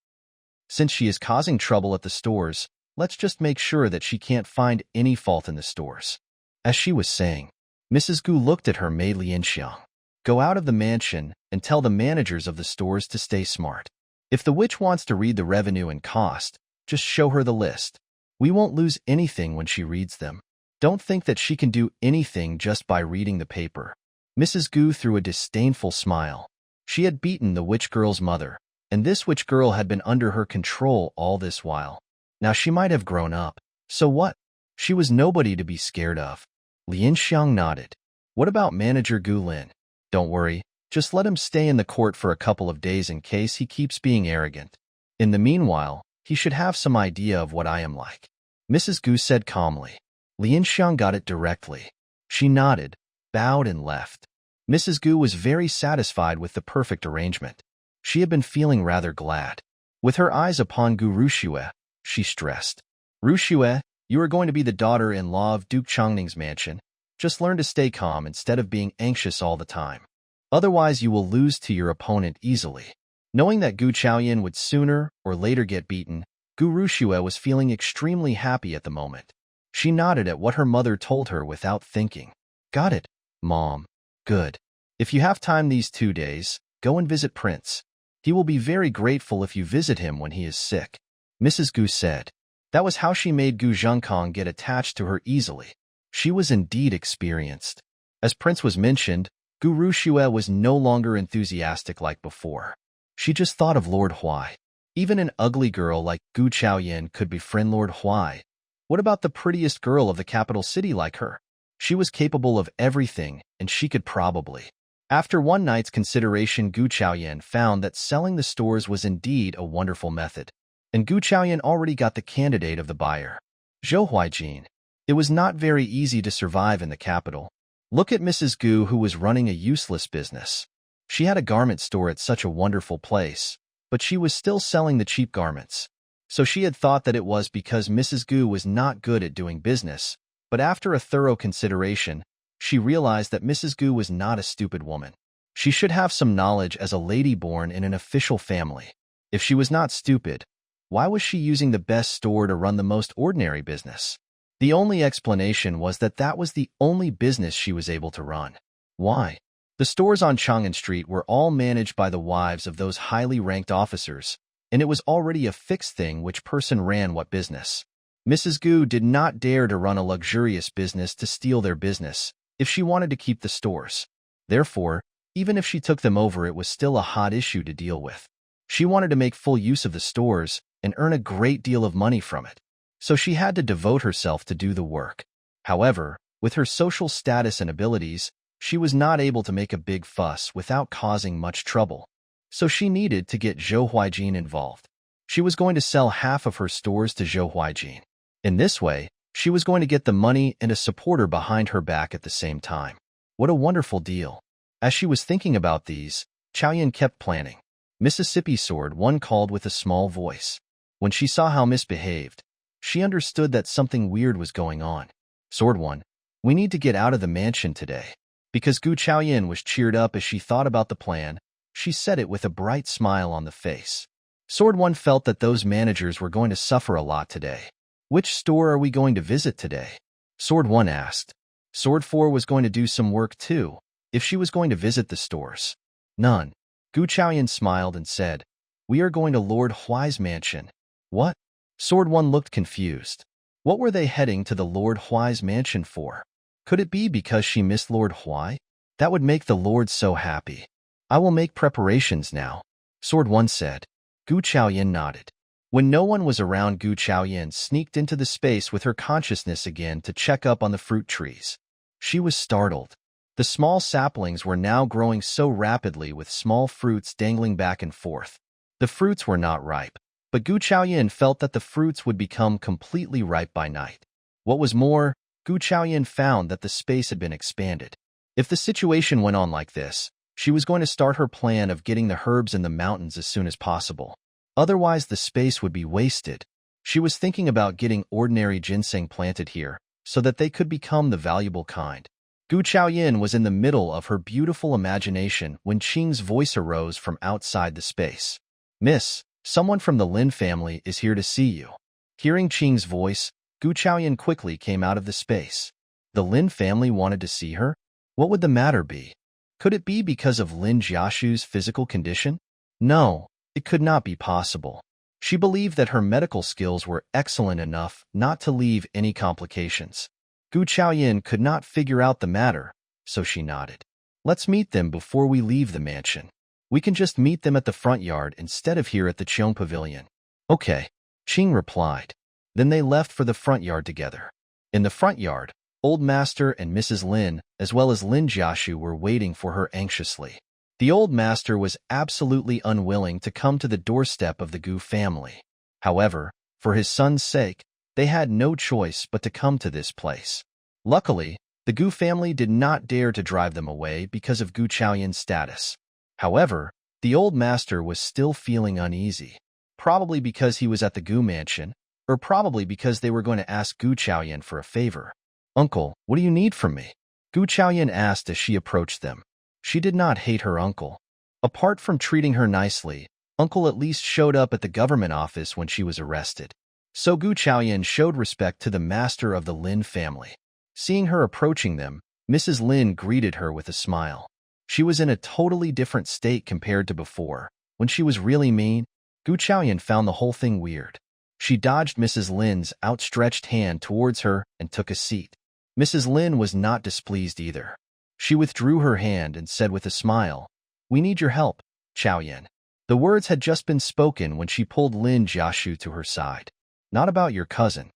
Since she is causing trouble at the stores, let's just make sure that she can't find any fault in the stores. As she was saying, Mrs. Gu looked at her maid Lianxiang. Go out of the mansion and tell the managers of the stores to stay smart. If the witch wants to read the revenue and cost, just show her the list. We won't lose anything when she reads them. Don't think that she can do anything just by reading the paper. Mrs. Gu threw a disdainful smile. She had beaten the witch girl's mother, and this witch girl had been under her control all this while. Now she might have grown up. So what? She was nobody to be scared of. Lianxiang nodded. What about Manager Gu Lin? Don't worry, just let him stay in the court for a couple of days in case he keeps being arrogant. In the meanwhile, he should have some idea of what I am like. Mrs. Gu said calmly. Lianxiang got it directly. She nodded, bowed, and left. Mrs. Gu was very satisfied with the perfect arrangement. She had been feeling rather glad. With her eyes upon Gu Rushue, she stressed. Rushue, you are going to be the daughter-in-law of Duke Changning's mansion. Just learn to stay calm instead of being anxious all the time. Otherwise, you will lose to your opponent easily. Knowing that Gu Chaoyan would sooner or later get beaten, Gu Rushue was feeling extremely happy at the moment. She nodded at what her mother told her without thinking. Got it, Mom. Good. If you have time these 2 days, go and visit Prince. He will be very grateful if you visit him when he is sick. Mrs. Gu said. That was how she made Gu Zhengkong get attached to her easily. She was indeed experienced. As Prince was mentioned, Gu Rushue was no longer enthusiastic like before. She just thought of Lord Huai. Even an ugly girl like Gu Chaoyan could befriend Lord Huai. What about the prettiest girl of the capital city like her? She was capable of everything, and she could probably. After one night's consideration, Gu Chaoyan found that selling the stores was indeed a wonderful method. And Gu Chaoyan already got the candidate of the buyer. Zhou Huijin. It was not very easy to survive in the capital. Look at Mrs. Gu, who was running a useless business. She had a garment store at such a wonderful place, but she was still selling the cheap garments. So she had thought that it was because Mrs. Gu was not good at doing business, but after a thorough consideration, she realized that Mrs. Gu was not a stupid woman. She should have some knowledge as a lady born in an official family. If she was not stupid, why was she using the best store to run the most ordinary business? The only explanation was that that was the only business she was able to run. Why? The stores on Chang'an Street were all managed by the wives of those highly ranked officers, and it was already a fixed thing which person ran what business. Mrs. Gu did not dare to run a luxurious business to steal their business if she wanted to keep the stores. Therefore, even if she took them over, it was still a hot issue to deal with. She wanted to make full use of the stores and earn a great deal of money from it. So she had to devote herself to do the work. However, with her social status and abilities, she was not able to make a big fuss without causing much trouble. So she needed to get Zhou Huaijin involved. She was going to sell half of her stores to Zhou Huaijin. In this way, she was going to get the money and a supporter behind her back at the same time. What a wonderful deal. As she was thinking about these, Chaoyan kept planning. Mississippi Sword One called with a small voice. When she saw how misbehaved, she understood that something weird was going on. Sword One, we need to get out of the mansion today. Because Gu Chaoyan was cheered up as she thought about the plan, she said it with a bright smile on the face. Sword One felt that those managers were going to suffer a lot today. Which store are we going to visit today? Sword One asked. Sword Four was going to do some work too, if she was going to visit the stores. None. Gu Chaoyan smiled and said, we are going to Lord Huai's mansion. What? Sword One looked confused. What were they heading to the Lord Huai's mansion for? Could it be because she missed Lord Huai? That would make the Lord so happy. I will make preparations now, Sword One said. Gu Chaoyan nodded. When no one was around, Gu Chaoyan sneaked into the space with her consciousness again to check up on the fruit trees. She was startled. The small saplings were now growing so rapidly with small fruits dangling back and forth. The fruits were not ripe, but Gu Chaoyan felt that the fruits would become completely ripe by night. What was more, Gu Chaoyan found that the space had been expanded. If the situation went on like this, she was going to start her plan of getting the herbs in the mountains as soon as possible. Otherwise, the space would be wasted. She was thinking about getting ordinary ginseng planted here, so that they could become the valuable kind. Gu Chaoyan was in the middle of her beautiful imagination when Qing's voice arose from outside the space. Miss, someone from the Lin family is here to see you. Hearing Qing's voice, Gu Chaoyan quickly came out of the space. The Lin family wanted to see her? What would the matter be? Could it be because of Lin Jiashu's physical condition? No, it could not be possible. She believed that her medical skills were excellent enough not to leave any complications. Gu Chaoyan could not figure out the matter, so she nodded. Let's meet them before we leave the mansion. We can just meet them at the front yard instead of here at the Qing Pavilion. Okay, Qing replied. Then they left for the front yard together. In the front yard, Old Master and Mrs. Lin, as well as Lin Jiashu, were waiting for her anxiously. The Old Master was absolutely unwilling to come to the doorstep of the Gu family. However, for his son's sake, they had no choice but to come to this place. Luckily, the Gu family did not dare to drive them away because of Gu Chaoyan's status. However, the Old Master was still feeling uneasy, probably because he was at the Gu mansion, or probably because they were going to ask Gu Chaoyan for a favor. Uncle, what do you need from me? Gu Chaoyan asked as she approached them. She did not hate her uncle. Apart from treating her nicely, Uncle at least showed up at the government office when she was arrested. So Gu Chaoyan showed respect to the master of the Lin family. Seeing her approaching them, Mrs. Lin greeted her with a smile. She was in a totally different state compared to before. When she was really mean, Gu Chaoyan found the whole thing weird. She dodged Mrs. Lin's outstretched hand towards her and took a seat. Mrs. Lin was not displeased either. She withdrew her hand and said with a smile, "We need your help, Chaoyan." The words had just been spoken when she pulled Lin Jiashu to her side. Not about your cousin.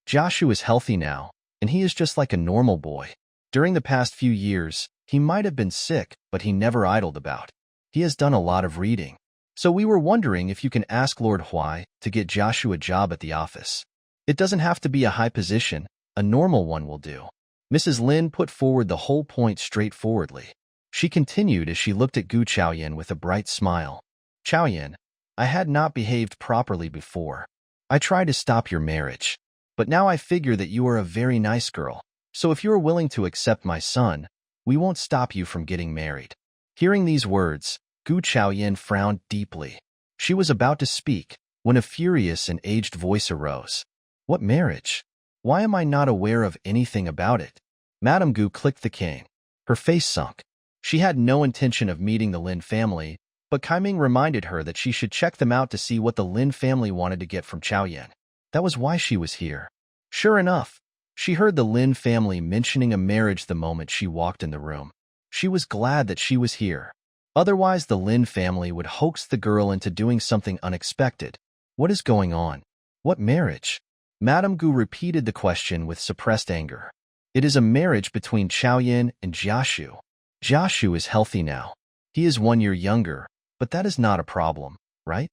Jiashu is healthy now, and he is just like a normal boy. During the past few years, he might have been sick, but he never idled about. He has done a lot of reading. So we were wondering if you can ask Lord Huai to get Jiashu a job at the office. It doesn't have to be a high position, a normal one will do. Mrs. Lin put forward the whole point straightforwardly. She continued as she looked at Gu Chaoyan with a bright smile. Chaoyan, I had not behaved properly before. I tried to stop your marriage. But now I figure that you are a very nice girl. So if you are willing to accept my son, we won't stop you from getting married. Hearing these words, Gu Chaoyan frowned deeply. She was about to speak when a furious and aged voice arose. What marriage? Why am I not aware of anything about it? Madame Gu clicked the cane. Her face sunk. She had no intention of meeting the Lin family, but Kaiming reminded her that she should check them out to see what the Lin family wanted to get from Chaoyan. That was why she was here. Sure enough, she heard the Lin family mentioning a marriage the moment she walked in the room. She was glad that she was here. Otherwise, the Lin family would hoax the girl into doing something unexpected. What is going on? What marriage? Madame Gu repeated the question with suppressed anger. It is a marriage between Chaoyan and Jiashu. Jiashu is healthy now. He is 1 year younger, but that is not a problem, right?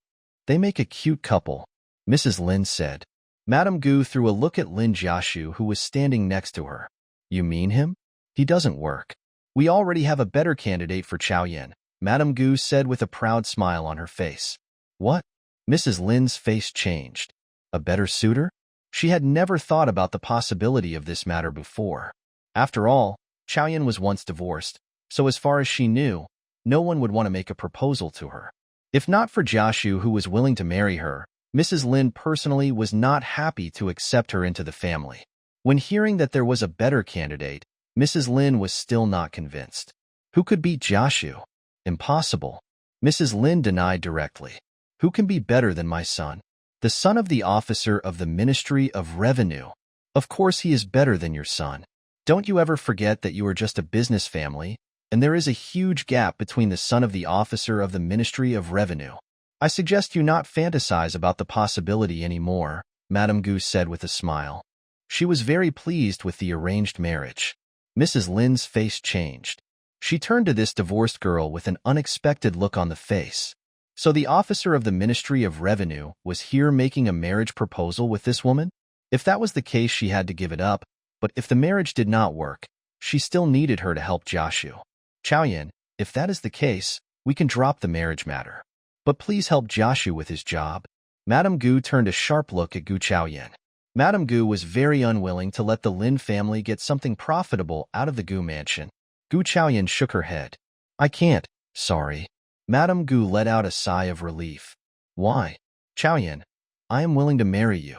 They make a cute couple, Mrs. Lin said. Madame Gu threw a look at Lin Jiashu, who was standing next to her. You mean him? He doesn't work. We already have a better candidate for Chaoyan, Madame Gu said with a proud smile on her face. What? Mrs. Lin's face changed. A better suitor? She had never thought about the possibility of this matter before. After all, Chaoyan was once divorced, so as far as she knew, no one would want to make a proposal to her. If not for Jiashu, who was willing to marry her, Mrs. Lin personally was not happy to accept her into the family. When hearing that there was a better candidate, Mrs. Lin was still not convinced. Who could beat Jiashu? Impossible. Mrs. Lin denied directly. Who can be better than my son? The son of the officer of the Ministry of Revenue. Of course he is better than your son. Don't you ever forget that you are just a business family, and there is a huge gap between the son of the officer of the Ministry of Revenue. I suggest you not fantasize about the possibility anymore, Madame Gu said with a smile. She was very pleased with the arranged marriage. Mrs. Lin's face changed. She turned to this divorced girl with an unexpected look on the face. So the officer of the Ministry of Revenue was here making a marriage proposal with this woman? If that was the case, she had to give it up, but if the marriage did not work, she still needed her to help Jiashu. Chaoyan, if that is the case, we can drop the marriage matter. But please help Jiashu with his job. Madame Gu turned a sharp look at Gu Chaoyan. Madame Gu was very unwilling to let the Lin family get something profitable out of the Gu mansion. Gu Chaoyan shook her head. I can't, sorry. Madame Gu let out a sigh of relief. Why? Chaoyan, I am willing to marry you.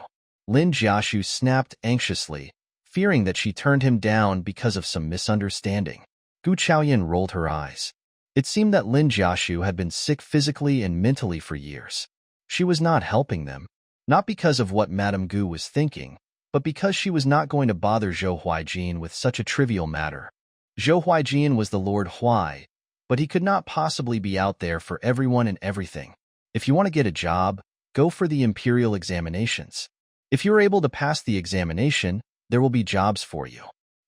Lin Jiashu snapped anxiously, fearing that she turned him down because of some misunderstanding. Gu Chaoyan rolled her eyes. It seemed that Lin Jiashu had been sick physically and mentally for years. She was not helping them, not because of what Madame Gu was thinking, but because she was not going to bother Zhou Huaijin with such a trivial matter. Zhou Huaijin was the Lord Huai, but he could not possibly be out there for everyone and everything. If you want to get a job, go for the imperial examinations. If you are able to pass the examination, there will be jobs for you.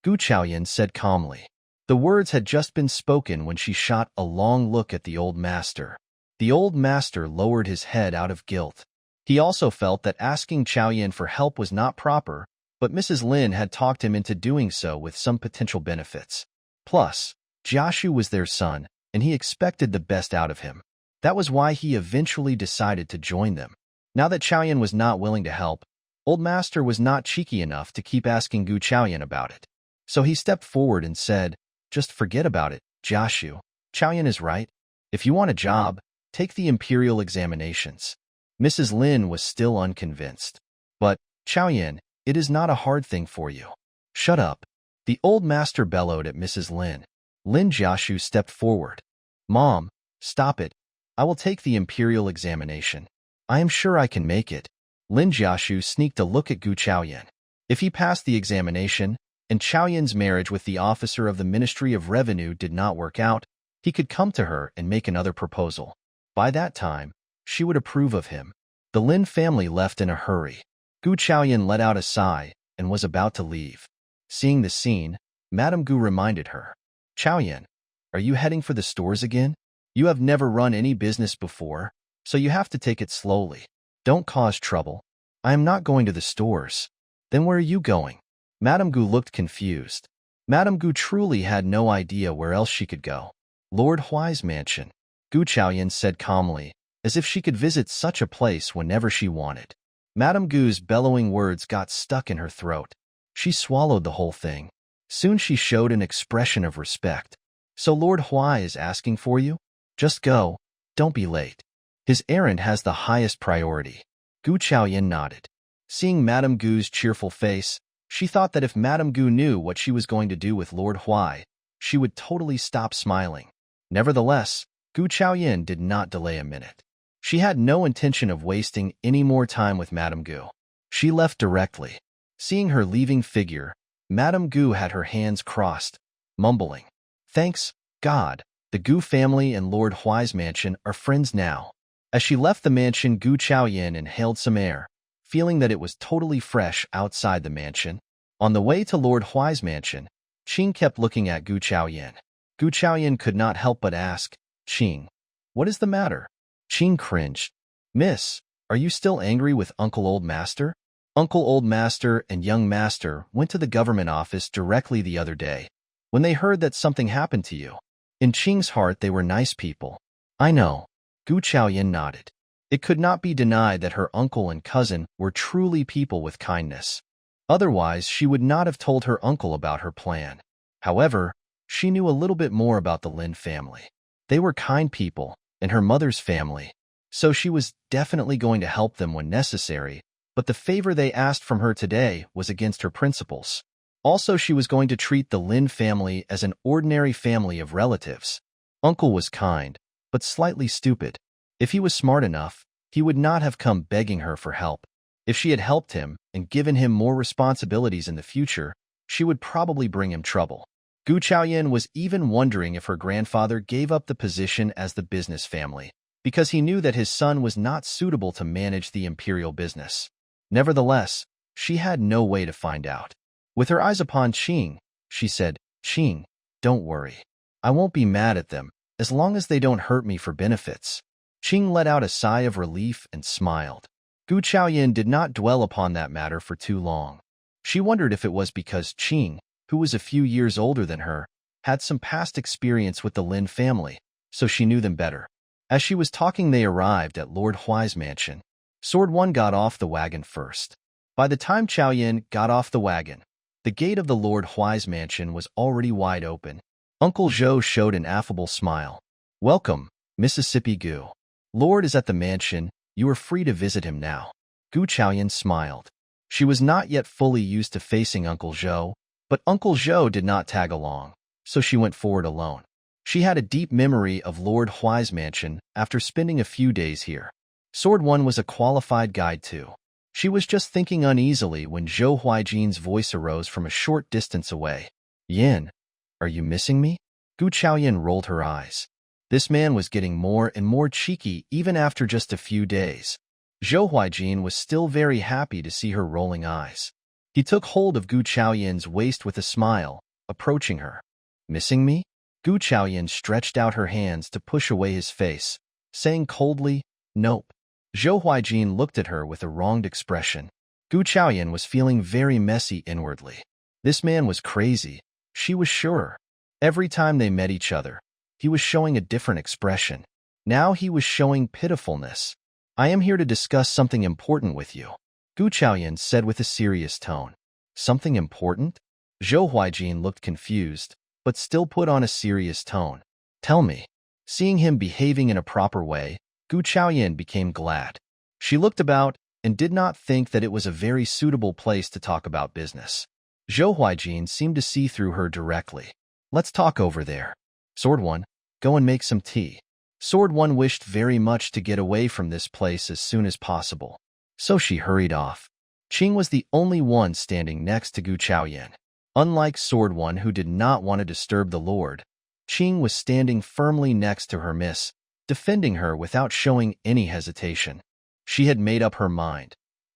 Gu Chaoyan said calmly. The words had just been spoken when she shot a long look at the old master. The old master lowered his head out of guilt. He also felt that asking Chaoyan for help was not proper, but Mrs. Lin had talked him into doing so with some potential benefits. Plus, Jiashu was their son, and he expected the best out of him. That was why he eventually decided to join them. Now that Chaoyan was not willing to help, Old Master was not cheeky enough to keep asking Gu Chaoyan about it. So he stepped forward and said, just forget about it, Jiashu. Chaoyan is right. If you want a job, take the imperial examinations. Mrs. Lin was still unconvinced. But, Chaoyan, it is not a hard thing for you. Shut up. The old master bellowed at Mrs. Lin. Lin Jiashu stepped forward. Mom, stop it. I will take the imperial examination. I am sure I can make it. Lin Jiashu sneaked a look at Gu Chaoyan. If he passed the examination, and Chaoyan's marriage with the officer of the Ministry of Revenue did not work out, he could come to her and make another proposal. By that time, she would approve of him. The Lin family left in a hurry. Gu Chaoyan let out a sigh and was about to leave. Seeing the scene, Madame Gu reminded her. Chaoyan, are you heading for the stores again? You have never run any business before, so you have to take it slowly. Don't cause trouble. I am not going to the stores. Then where are you going? Madame Gu looked confused. Madame Gu truly had no idea where else she could go. Lord Huai's mansion, Gu Chaoyan said calmly, as if she could visit such a place whenever she wanted. Madame Gu's bellowing words got stuck in her throat. She swallowed the whole thing. Soon she showed an expression of respect. So Lord Huai is asking for you? Just go. Don't be late. His errand has the highest priority. Gu Chaoyan nodded. Seeing Madame Gu's cheerful face, she thought that if Madame Gu knew what she was going to do with Lord Huai, she would totally stop smiling. Nevertheless, Gu Chaoyan did not delay a minute. She had no intention of wasting any more time with Madame Gu. She left directly. Seeing her leaving figure, Madame Gu had her hands crossed, mumbling, "Thanks, God, the Gu family and Lord Huai's mansion are friends now." As she left the mansion, Gu Chaoyan inhaled some air, feeling that it was totally fresh outside the mansion. On the way to Lord Huai's mansion, Qing kept looking at Gu Chaoyan. Gu Chaoyan could not help but ask, "Qing, what is the matter?" Qing cringed. "Miss, are you still angry with Uncle Old Master?" Uncle Old Master and Young Master went to the government office directly the other day when they heard that something happened to you. In Qing's heart, they were nice people. "I know." Gu Chaoyan nodded. It could not be denied that her uncle and cousin were truly people with kindness. Otherwise, she would not have told her uncle about her plan. However, she knew a little bit more about the Lin family. They were kind people, and her mother's family, so she was definitely going to help them when necessary, but the favor they asked from her today was against her principles. Also, she was going to treat the Lin family as an ordinary family of relatives. Uncle was kind, but slightly stupid. If he was smart enough, he would not have come begging her for help. If she had helped him and given him more responsibilities in the future, she would probably bring him trouble. Gu Chaoyan was even wondering if her grandfather gave up the position as the business family, because he knew that his son was not suitable to manage the imperial business. Nevertheless, she had no way to find out. With her eyes upon Qing, she said, "Qing, don't worry. I won't be mad at them, as long as they don't hurt me for benefits." Qing let out a sigh of relief and smiled. Gu Chaoyan did not dwell upon that matter for too long. She wondered if it was because Qing, who was a few years older than her, had some past experience with the Lin family, so she knew them better. As she was talking, they arrived at Lord Huai's mansion. Sword One got off the wagon first. By the time Chaoyan got off the wagon, the gate of the Lord Huai's mansion was already wide open. Uncle Zhou showed an affable smile. "Welcome, Mississippi Gu. Lord is at the mansion. You are free to visit him now." Gu Chaoyan smiled. She was not yet fully used to facing Uncle Zhou, but Uncle Zhou did not tag along, so she went forward alone. She had a deep memory of Lord Huai's mansion after spending a few days here. Sword One was a qualified guide too. She was just thinking uneasily when Zhou Huijin's voice arose from a short distance away. "Yin, are you missing me?" Gu Chaoyan rolled her eyes. This man was getting more and more cheeky even after just a few days. Zhou Huijin was still very happy to see her rolling eyes. He took hold of Gu Chaoyan's waist with a smile, approaching her. "Missing me?" Gu Chaoyan stretched out her hands to push away his face, saying coldly, "Nope." Zhou Huijin looked at her with a wronged expression. Gu Chaoyan was feeling very messy inwardly. This man was crazy, she was sure. Every time they met each other, he was showing a different expression. Now he was showing pitifulness. "I am here to discuss something important with you," Gu Chaoyan said with a serious tone. "Something important?" Zhou Huijin looked confused, but still put on a serious tone. "Tell me." Seeing him behaving in a proper way, Gu Chaoyan became glad. She looked about and did not think that it was a very suitable place to talk about business. Zhou Huijin seemed to see through her directly. "Let's talk over there. Sword One, go and make some tea." Sword One wished very much to get away from this place as soon as possible, so she hurried off. Qing was the only one standing next to Gu Chaoyan. Unlike Sword One, who did not want to disturb the Lord, Qing was standing firmly next to her miss, defending her without showing any hesitation. She had made up her mind.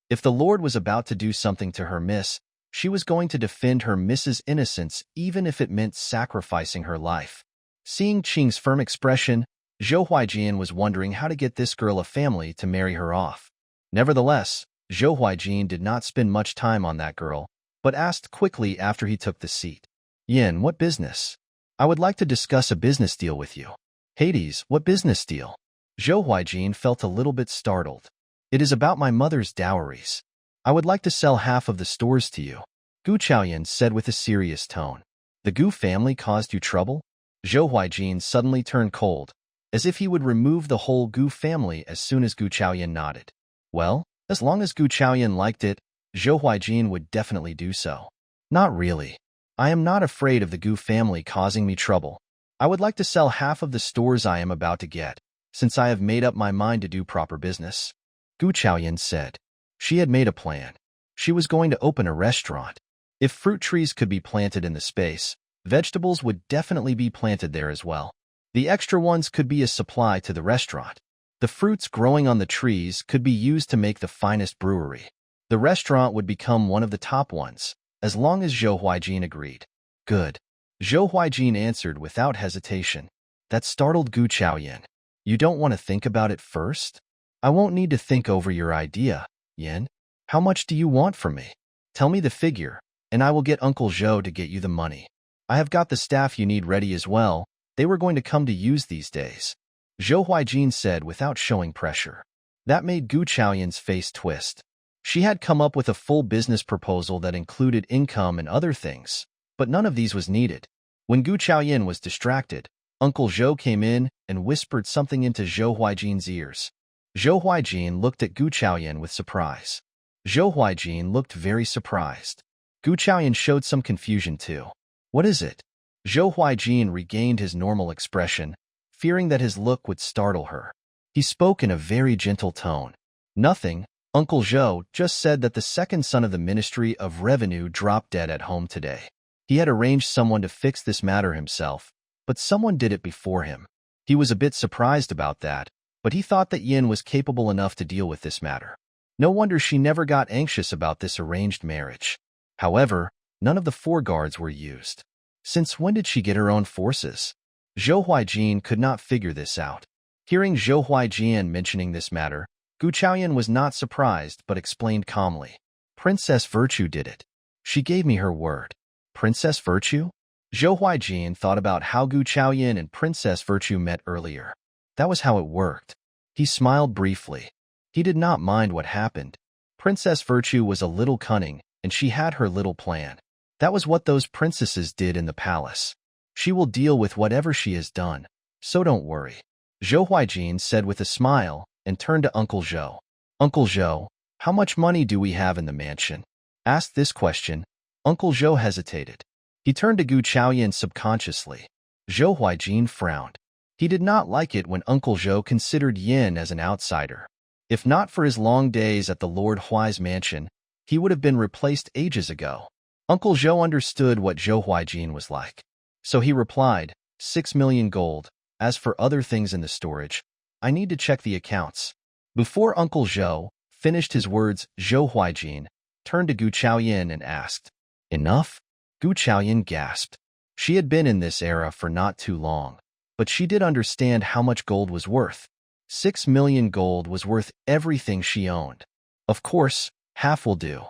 If the Lord was about to do something to her miss, she was going to defend her miss's innocence even if it meant sacrificing her life. Seeing Qing's firm expression, Zhou Huijin was wondering how to get this girl a family to marry her off. Nevertheless, Zhou Huijin did not spend much time on that girl, but asked quickly after he took the seat. "Yin, what business?" "I would like to discuss a business deal with you." "Hades, what business deal?" Zhou Huijin felt a little bit startled. "It is about my mother's dowries. I would like to sell half of the stores to you," Gu Chaoyan said with a serious tone. "The Gu family caused you trouble?" Zhou Huijin suddenly turned cold. as if he would remove the whole Gu family as soon as Gu Chaoyan nodded. Well, as long as Gu Chaoyan liked it, Zhou Huijin would definitely do so. Not really. I am not afraid of the Gu family causing me trouble. I would like to sell half of the stores I am about to get, since I have made up my mind to do proper business. Gu Chaoyan said. She had made a plan. She was going to open a restaurant. If fruit trees could be planted in the space, vegetables would definitely be planted there as well. The extra ones could be a supply to the restaurant. The fruits growing on the trees could be used to make the finest brewery. The restaurant would become one of the top ones, as long as Zhou Huijin agreed. Good. Zhou Huijin answered without hesitation. That startled Gu Chaoyan. You don't want to think about it first? I won't need to think over your idea, Yin. How much do you want from me? Tell me the figure, and I will get Uncle Zhou to get you the money. I have got the staff you need ready as well. They were going to come to use these days. Zhou Huijin said without showing pressure. That made Gu Chaoyan's face twist. She had come up with a full business proposal that included income and other things, but none of these was needed. When Gu Chaoyan was distracted, Uncle Zhou came in and whispered something into Zhou Huijin's ears. Zhou Huijin looked at Gu Chaoyan with surprise. Zhou Huijin looked very surprised. Gu Chaoyan showed some confusion too. What is it? Zhou Huijin regained his normal expression, fearing that his look would startle her. He spoke in a very gentle tone. Nothing. Uncle Zhou just said that the second son of the Ministry of Revenue dropped dead at home today. He had arranged someone to fix this matter himself, but someone did it before him. He was a bit surprised about that, but he thought that Yin was capable enough to deal with this matter. No wonder she never got anxious about this arranged marriage. However, none of the 4 guards were used. Since when did she get her own forces? Zhou Huijin could not figure this out. Hearing Zhou Huijin mentioning this matter, Gu Chaoyan was not surprised but explained calmly. Princess Virtue did it. She gave me her word. Princess Virtue? Zhou Huijin thought about how Gu Chaoyan and Princess Virtue met earlier. That was how it worked. He smiled briefly. He did not mind what happened. Princess Virtue was a little cunning, and she had her little plan. That was what those princesses did in the palace. She will deal with whatever she has done, so don't worry. Zhou Huijin said with a smile and turned to Uncle Zhou. Uncle Zhou, how much money do we have in the mansion? Asked this question, Uncle Zhou hesitated. He turned to Gu Chaoyan subconsciously. Zhou Huijin frowned. He did not like it when Uncle Zhou considered Yin as an outsider. If not for his long days at the Lord Huai's mansion, he would have been replaced ages ago. Uncle Zhou understood what Zhou Huijin was like. So he replied, 6 million gold. As for other things in the storage, I need to check the accounts. Before Uncle Zhou finished his words, Zhou Huijin turned to Gu Chaoyan and asked, Enough? Gu Chaoyan gasped. She had been in this era for not too long, but she did understand how much gold was worth. 6 million gold was worth everything she owned. Of course, half will do.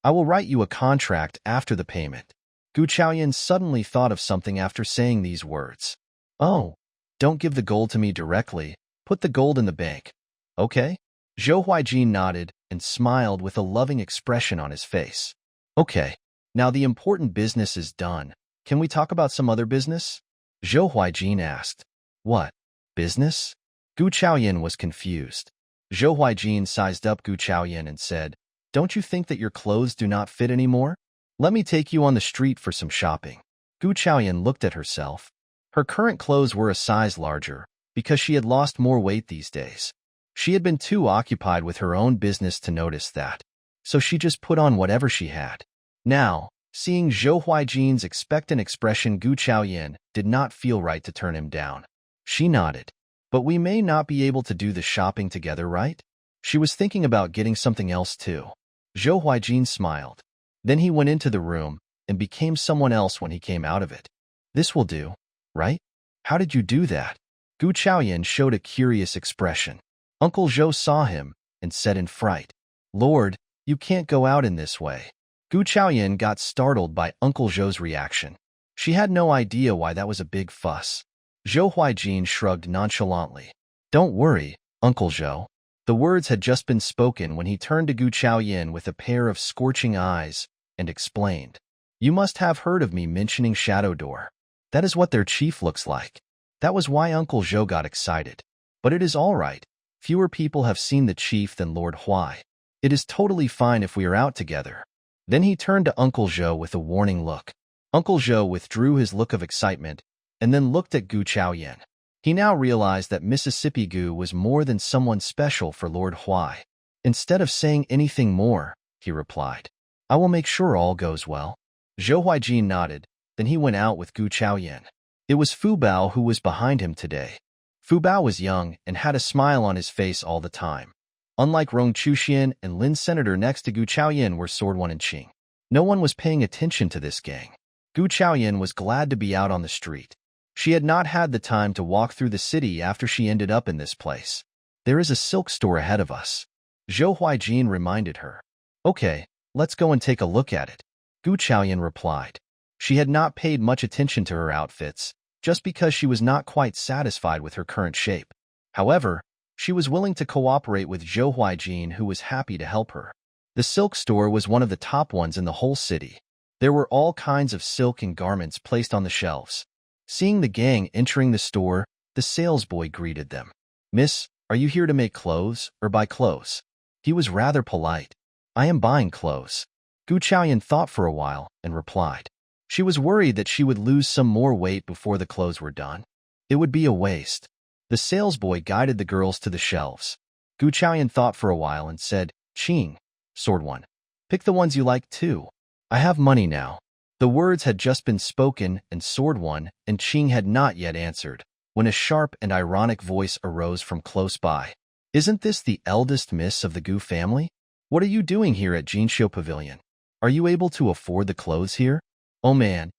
I will write you a contract after the payment. Gu Chaoyan suddenly thought of something after saying these words. Oh, don't give the gold to me directly. Put the gold in the bank. Okay? Zhou Huijin nodded and smiled with a loving expression on his face. Okay, now the important business is done. Can we talk about some other business? Zhou Huijin asked. What? Business? Gu Chaoyan was confused. Zhou Huijin sized up Gu Chaoyan and said, Don't you think that your clothes do not fit anymore? Let me take you on the street for some shopping. Gu Chaoyan looked at herself. Her current clothes were a size larger, because she had lost more weight these days. She had been too occupied with her own business to notice that, so she just put on whatever she had. Now, seeing Zhou Huijin's expectant expression, Gu Chaoyan did not feel right to turn him down. She nodded. But we may not be able to do the shopping together, right? She was thinking about getting something else too. Zhou Huijin smiled. Then he went into the room and became someone else when he came out of it. This will do, right? How did you do that? Gu Chaoyan showed a curious expression. Uncle Zhou saw him and said in fright, Lord, you can't go out in this way. Gu Chaoyan got startled by Uncle Zhou's reaction. She had no idea why that was a big fuss. Zhou Huijin shrugged nonchalantly. Don't worry, Uncle Zhou. The words had just been spoken when he turned to Gu Chaoyan with a pair of scorching eyes and explained. You must have heard of me mentioning Shadow Door. That is what their chief looks like. That was why Uncle Zhou got excited. But it is all right. Fewer people have seen the chief than Lord Huai. It is totally fine if we are out together. Then he turned to Uncle Zhou with a warning look. Uncle Zhou withdrew his look of excitement and then looked at Gu Chaoyan. He now realized that Mississippi Gu was more than someone special for Lord Huai. Instead of saying anything more, he replied, "I will make sure all goes well." Zhou Huaijin nodded, then he went out with Gu Chaoyan. It was Fu Bao who was behind him today. Fu Bao was young and had a smile on his face all the time. Unlike Rong Chuxian and Lin Senator, next to Gu Chaoyan were Sword One and Qing. No one was paying attention to this gang. Gu Chaoyan was glad to be out on the street. She had not had the time to walk through the city after she ended up in this place. "There is a silk store ahead of us," Zhou Huaijin reminded her. "Okay, let's go and take a look at it," Gu Chaoyan replied. She had not paid much attention to her outfits, just because she was not quite satisfied with her current shape. However, she was willing to cooperate with Zhou Huaijin, who was happy to help her. The silk store was one of the top ones in the whole city. There were all kinds of silk and garments placed on the shelves. Seeing the gang entering the store, the salesboy greeted them. "Miss, are you here to make clothes or buy clothes?" He was rather polite. "I am buying clothes." Gu Chaoyan thought for a while and replied. She was worried that she would lose some more weight before the clothes were done. It would be a waste. The salesboy guided the girls to the shelves. Gu Chaoyan thought for a while and said, "Qing, Sword One, pick the ones you like too. I have money now." The words had just been spoken, and Sword One and Qing had not yet answered, when a sharp and ironic voice arose from close by. "Isn't this the eldest miss of the Gu family? What are you doing here at Jinxiu Pavilion? Are you able to afford the clothes here? Oh man,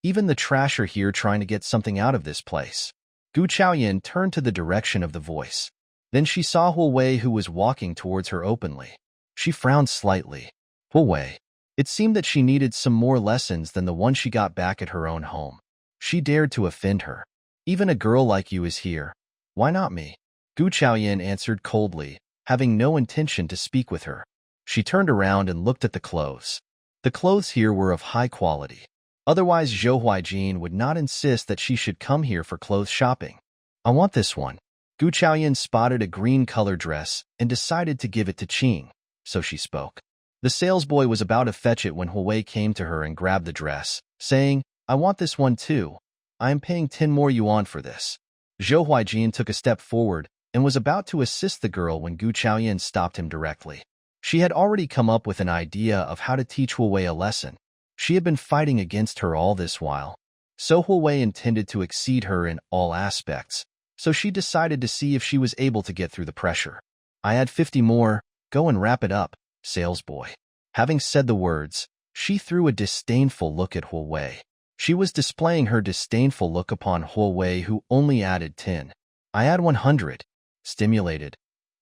even the trash are here trying to get something out of this place." Gu Chaoyan turned to the direction of the voice. Then she saw Huai, who was walking towards her openly. She frowned slightly. Huai. It seemed that she needed some more lessons than the one she got back at her own home. She dared to offend her. "Even a girl like you is here. Why not me?" Gu Chaoyan answered coldly, having no intention to speak with her. She turned around and looked at the clothes. The clothes here were of high quality. Otherwise, Zhou Huaijin would not insist that she should come here for clothes shopping. "I want this one." Gu Chaoyan spotted a green color dress and decided to give it to Qing, so she spoke. The salesboy was about to fetch it when Huai came to her and grabbed the dress, saying, "I want this one too. I am paying 10 more yuan for this." Zhou Huaijin took a step forward and was about to assist the girl when Gu Chaoyan stopped him directly. She had already come up with an idea of how to teach Huai a lesson. She had been fighting against her all this while. So Huai intended to exceed her in all aspects, so she decided to see if she was able to get through the pressure. "I add 50 more, go and wrap it up, salesboy." Having said the words, she threw a disdainful look at Huai. She was displaying her disdainful look upon Huai, who only added 10. "I add 100. Stimulated.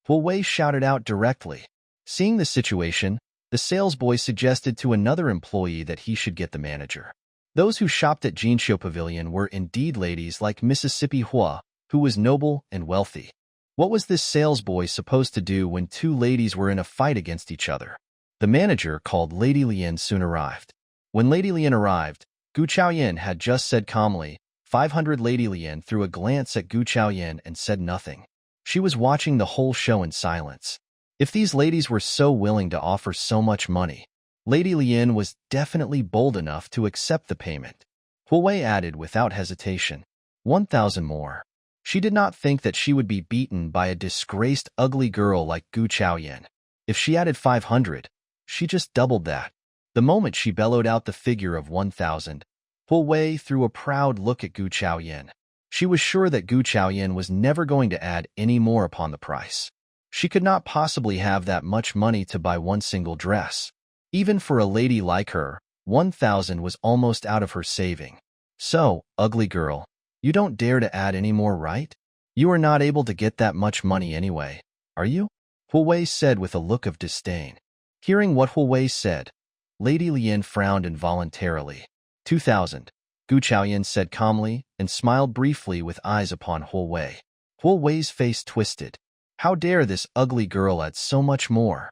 Huai shouted out directly. Seeing the situation, the salesboy suggested to another employee that he should get the manager. Those who shopped at Jinxiu Pavilion were indeed ladies like Mississippi Hua, who was noble and wealthy. What was this salesboy supposed to do when two ladies were in a fight against each other? The manager, called Lady Lian, soon arrived. When Lady Lian arrived, Gu Chaoyan had just said calmly, 500. Lady Lian threw a glance at Gu Chaoyan and said nothing. She was watching the whole show in silence. If these ladies were so willing to offer so much money, Lady Lian was definitely bold enough to accept the payment. Huai added without hesitation, 1,000 more. She did not think that she would be beaten by a disgraced ugly girl like Gu Chaoyan. If she added 500, she just doubled that. The moment she bellowed out the figure of 1,000, Huai threw a proud look at Gu Chaoyan. She was sure that Gu Chaoyan was never going to add any more upon the price. She could not possibly have that much money to buy one single dress. Even for a lady like her, 1,000 was almost out of her saving. "So, ugly girl, you don't dare to add any more, right? You are not able to get that much money anyway, are you?" Huai said with a look of disdain. Hearing what Huai said, Lady Lian frowned involuntarily. 2,000, Gu Chaoyan said calmly and smiled briefly with eyes upon Huai. Huai's face twisted. How dare this ugly girl add so much more?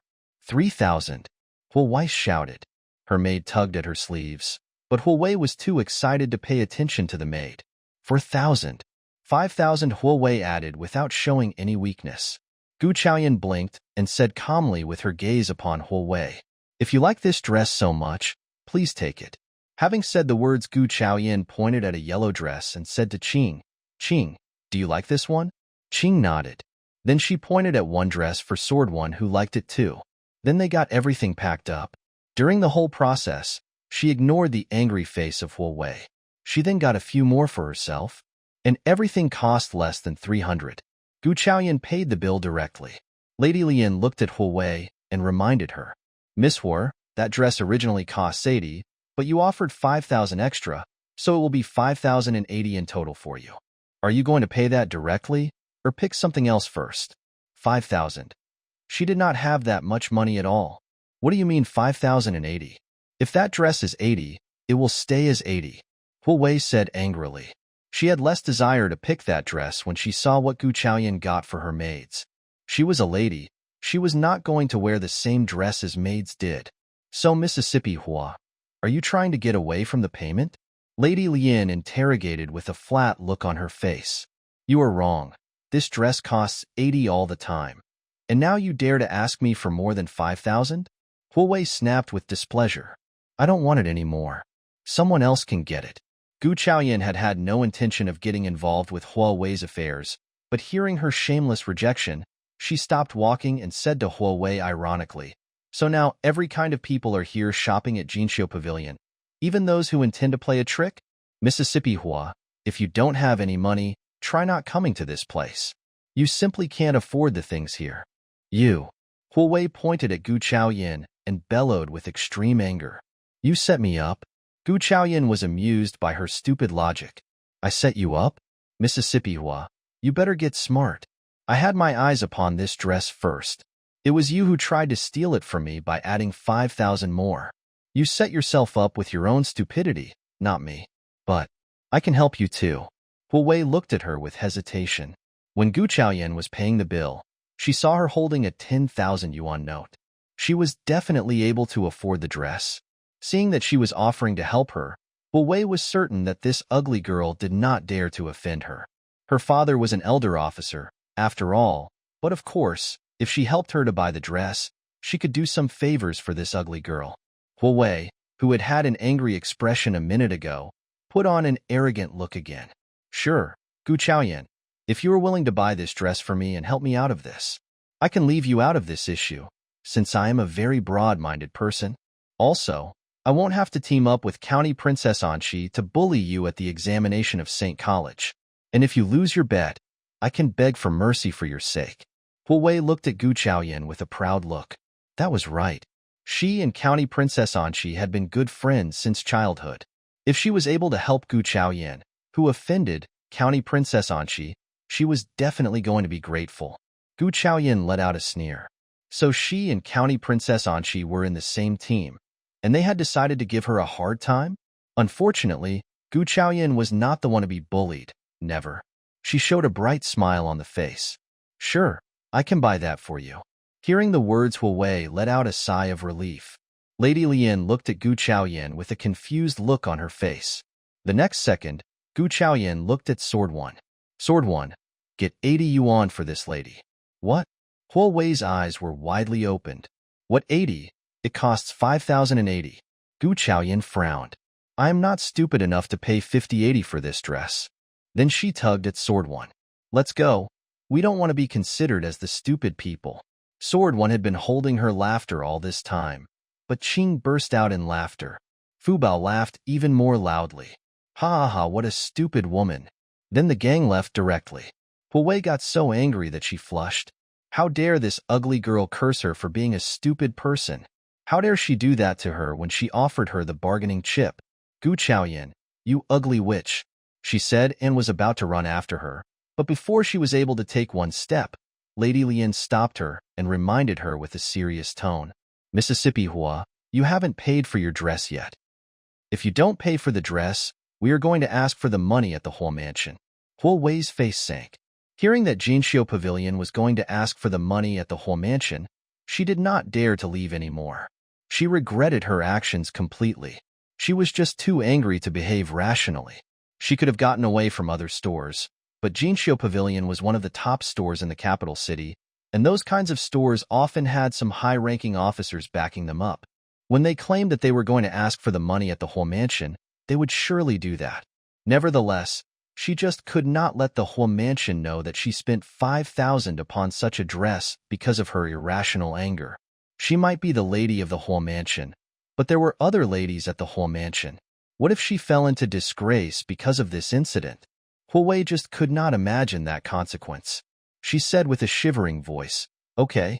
3,000, Huai shouted. Her maid tugged at her sleeves, but Huai was too excited to pay attention to the maid. 4,000. 5,000, Huai added without showing any weakness. Gu Chaoyan blinked and said calmly with her gaze upon Huai, "If you like this dress so much, please take it." Having said the words, Gu Chaoyan pointed at a yellow dress and said to Qing, "Qing, do you like this one?" Qing nodded. Then she pointed at one dress for Sword One who liked it too. Then they got everything packed up. During the whole process, she ignored the angry face of Huai. She then got a few more for herself, and everything cost less than 300. Gu Chaoyan paid the bill directly. Lady Lian looked at Huai and reminded her, "Miss Huai, that dress originally cost 80, but you offered 5,000 extra, so it will be 5,080 in total for you. Are you going to pay that directly, or pick something else first?" 5,000. She did not have that much money at all. "What do you mean 5,080? If that dress is 80, it will stay as 80. Huai said angrily. She had less desire to pick that dress when she saw what Gu Chaoyan got for her maids. She was a lady. She was not going to wear the same dress as maids did. "So, Mississippi Hua, are you trying to get away from the payment?" Lady Lian interrogated with a flat look on her face. "You are wrong. This dress costs 80 all the time. And now you dare to ask me for more than 5,000? Huai snapped with displeasure. "I don't want it anymore. Someone else can get it." Gu Chaoyan had had no intention of getting involved with Huawei's affairs, but hearing her shameless rejection, she stopped walking and said to Huawei ironically, "So now every kind of people are here shopping at Jinxiu Pavilion, even those who intend to play a trick? Mississippi Hua, if you don't have any money, try not coming to this place. You simply can't afford the things here." "You." Huai pointed at Gu Chaoyan and bellowed with extreme anger. "You set me up?" Gu Chaoyan was amused by her stupid logic. "I set you up? Mississippi Hua, you better get smart. I had my eyes upon this dress first. It was you who tried to steal it from me by adding 5,000 more. You set yourself up with your own stupidity, not me. But I can help you too." Huai looked at her with hesitation. When Gu Chaoyan was paying the bill, she saw her holding a 10,000 yuan note. She was definitely able to afford the dress. Seeing that she was offering to help her, Huai was certain that this ugly girl did not dare to offend her. Her father was an elder officer, after all, but of course, if she helped her to buy the dress, she could do some favors for this ugly girl. Huai, who had had an angry expression a minute ago, put on an arrogant look again. "Sure, Gu Chaoyan, if you are willing to buy this dress for me and help me out of this, I can leave you out of this issue, since I am a very broad-minded person. Also, I won't have to team up with County Princess Anshi to bully you at the examination of St. College. And if you lose your bet, I can beg for mercy for your sake." Huai looked at Gu Chaoyan with a proud look. That was right. She and County Princess Anshi had been good friends since childhood. If she was able to help Gu Chaoyan, who offended County Princess Anshi, she was definitely going to be grateful. Gu Chaoyan let out a sneer. So she and County Princess Anshi were in the same team, and they had decided to give her a hard time? Unfortunately, Gu Chaoyan was not the one to be bullied, never. She showed a bright smile on the face. "Sure, I can buy that for you." Hearing the words, Huai let out a sigh of relief. Lady Lian looked at Gu Chaoyan with a confused look on her face. The next second, Gu Chaoyan looked at Sword One. "Sword One, get 80 yuan for this lady." "What?" Huawei's eyes were widely opened. "What 80? It costs 5,080. Gu Chaoyan frowned. "I am not stupid enough to pay 50-80 for this dress." Then she tugged at Sword One. "Let's go. We don't want to be considered as the stupid people." Sword One had been holding her laughter all this time, but Qing burst out in laughter. Fu Bao laughed even more loudly. "Ha ha ha, what a stupid woman." Then the gang left directly. Huai got so angry that she flushed. How dare this ugly girl curse her for being a stupid person? How dare she do that to her when she offered her the bargaining chip? "Gu Chaoyan, you ugly witch," she said, and was about to run after her. But before she was able to take one step, Lady Lian stopped her and reminded her with a serious tone. "Mississippi Hua, you haven't paid for your dress yet. If you don't pay for the dress, we are going to ask for the money at the whole mansion." Huawei's face sank. Hearing that Jinxiu Pavilion was going to ask for the money at the whole mansion, she did not dare to leave anymore. She regretted her actions completely. She was just too angry to behave rationally. She could have gotten away from other stores, but Jinxiu Pavilion was one of the top stores in the capital city, and those kinds of stores often had some high-ranking officers backing them up. When they claimed that they were going to ask for the money at the Huai mansion, they would surely do that. Nevertheless, she just could not let the Huai mansion know that she spent 5,000 upon such a dress because of her irrational anger. She might be the lady of the Huai mansion, but there were other ladies at the Huai mansion. What if she fell into disgrace because of this incident? Huai just could not imagine that consequence. She said with a shivering voice, Okay.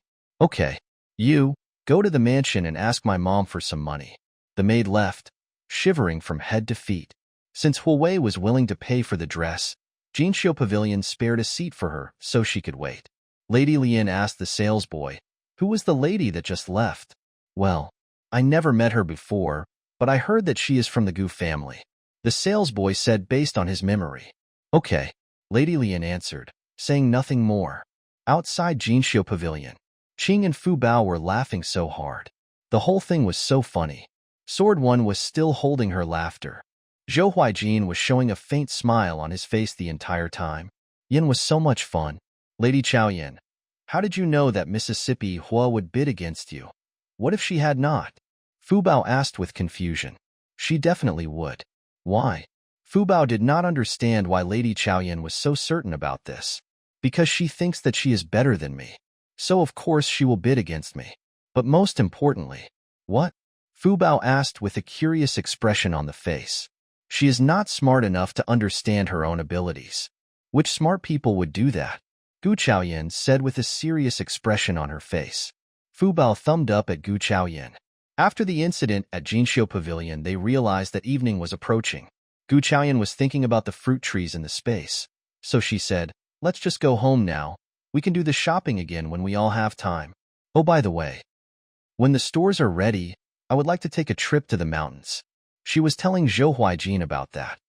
You, go to the mansion and ask my mom for some money. The maid left, shivering from head to feet. Since Huai was willing to pay for the dress, Jinxiu Pavilion spared a seat for her so she could wait. Lady Lian asked the salesboy, Who was the lady that just left? Well, I never met her before, but I heard that she is from the Gu family. The salesboy said based on his memory. Okay, Lady Lian answered, saying nothing more. Outside Jinxiu Pavilion, Qing and Fu Bao were laughing so hard. The whole thing was so funny. Sword One was still holding her laughter. Zhou Huaijin was showing a faint smile on his face the entire time. Yin was so much fun. Lady Chaoyan, how did you know that Mississippi Hua would bid against you? What if she had not? Fu Bao asked with confusion. She definitely would. Why? Fu Bao did not understand why Lady Chaoyan was so certain about this. Because she thinks that she is better than me. So of course she will bid against me. But most importantly, what? Fu Bao asked with a curious expression on the face. She is not smart enough to understand her own abilities. Which smart people would do that? Gu Chaoyan said with a serious expression on her face. Fu Bao thumbed up at Gu Chaoyan. After the incident at Jinxiu Pavilion, they realized that evening was approaching. Gu Chaoyan was thinking about the fruit trees in the space. So she said, Let's just go home now. We can do the shopping again when we all have time. Oh, by the way, when the stores are ready, I would like to take a trip to the mountains. She was telling Zhou Huaijin about that.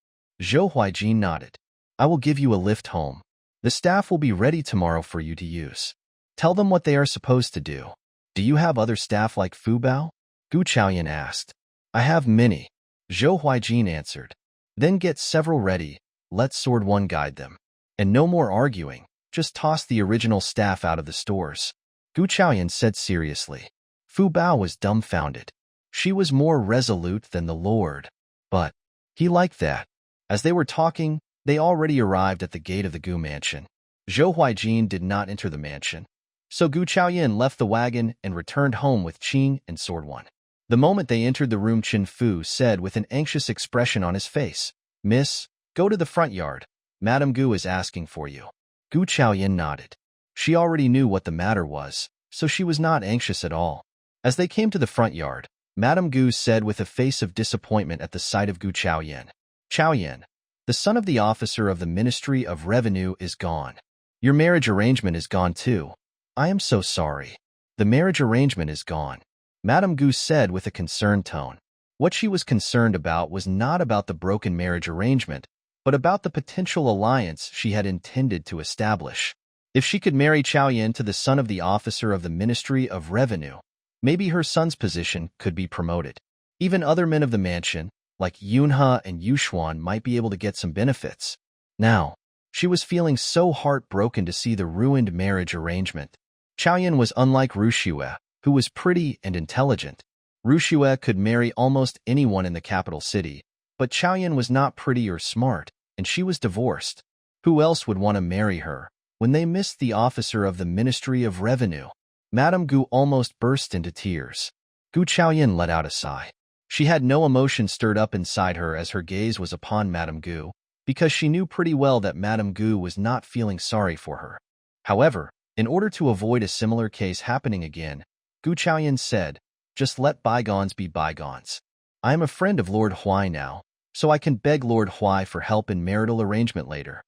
Zhou Huaijin nodded. I will give you a lift home. The staff will be ready tomorrow for you to use. Tell them what they are supposed to do. Do you have other staff like Fu Bao? Gu Chaoyan asked. I have many. Zhou Huaijin answered. Then get several ready. Let Sword One guide them. And no more arguing. Just toss the original staff out of the stores. Gu Chaoyan said seriously. Fu Bao was dumbfounded. She was more resolute than the Lord. But he liked that. As they were talking, they already arrived at the gate of the Gu mansion. Zhou Huaijin did not enter the mansion. So Gu Chaoyan left the wagon and returned home with Qing and Sword One. The moment they entered the room, Qin Fu said with an anxious expression on his face, Miss, go to the front yard. Madame Gu is asking for you. Gu Chaoyan nodded. She already knew what the matter was, so she was not anxious at all. As they came to the front yard, Madame Gu said with a face of disappointment at the sight of Gu Chaoyan, Chaoyan, the son of the officer of the Ministry of Revenue is gone. Your marriage arrangement is gone too. I am so sorry. The marriage arrangement is gone. Madame Gu said with a concerned tone. What she was concerned about was not about the broken marriage arrangement, but about the potential alliance she had intended to establish. If she could marry Chaoyan to the son of the officer of the Ministry of Revenue, maybe her son's position could be promoted. Even other men of the mansion, like Yunhe and Yushuan, might be able to get some benefits. Now, she was feeling so heartbroken to see the ruined marriage arrangement. Chaoyan was unlike Ruxue, who was pretty and intelligent. Ruxue could marry almost anyone in the capital city, but Chaoyan was not pretty or smart, and she was divorced. Who else would want to marry her? When they missed the officer of the Ministry of Revenue, Madame Gu almost burst into tears. Gu Chaoyan let out a sigh. She had no emotion stirred up inside her as her gaze was upon Madame Gu, because she knew pretty well that Madame Gu was not feeling sorry for her. However, in order to avoid a similar case happening again, Gu Chaoyan said, Just let bygones be bygones. I am a friend of Lord Huai now, so I can beg Lord Huai for help in marital arrangement later.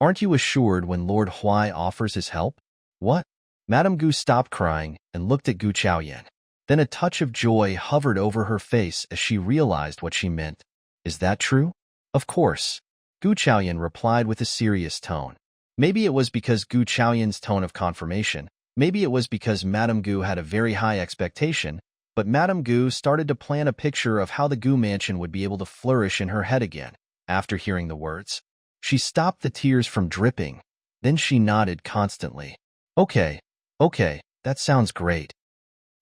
Aren't you assured when Lord Huai offers his help? What? Madame Gu stopped crying and looked at Gu Chaoyan. Then a touch of joy hovered over her face as she realized what she meant. Is that true? Of course. Gu Chaoyan replied with a serious tone. Maybe it was because Gu Chaoyan's tone of confirmation. Maybe it was because Madame Gu had a very high expectation, but Madame Gu started to plan a picture of how the Gu mansion would be able to flourish in her head again. After hearing the words, She stopped the tears from dripping. Then she nodded constantly. Okay, that sounds great.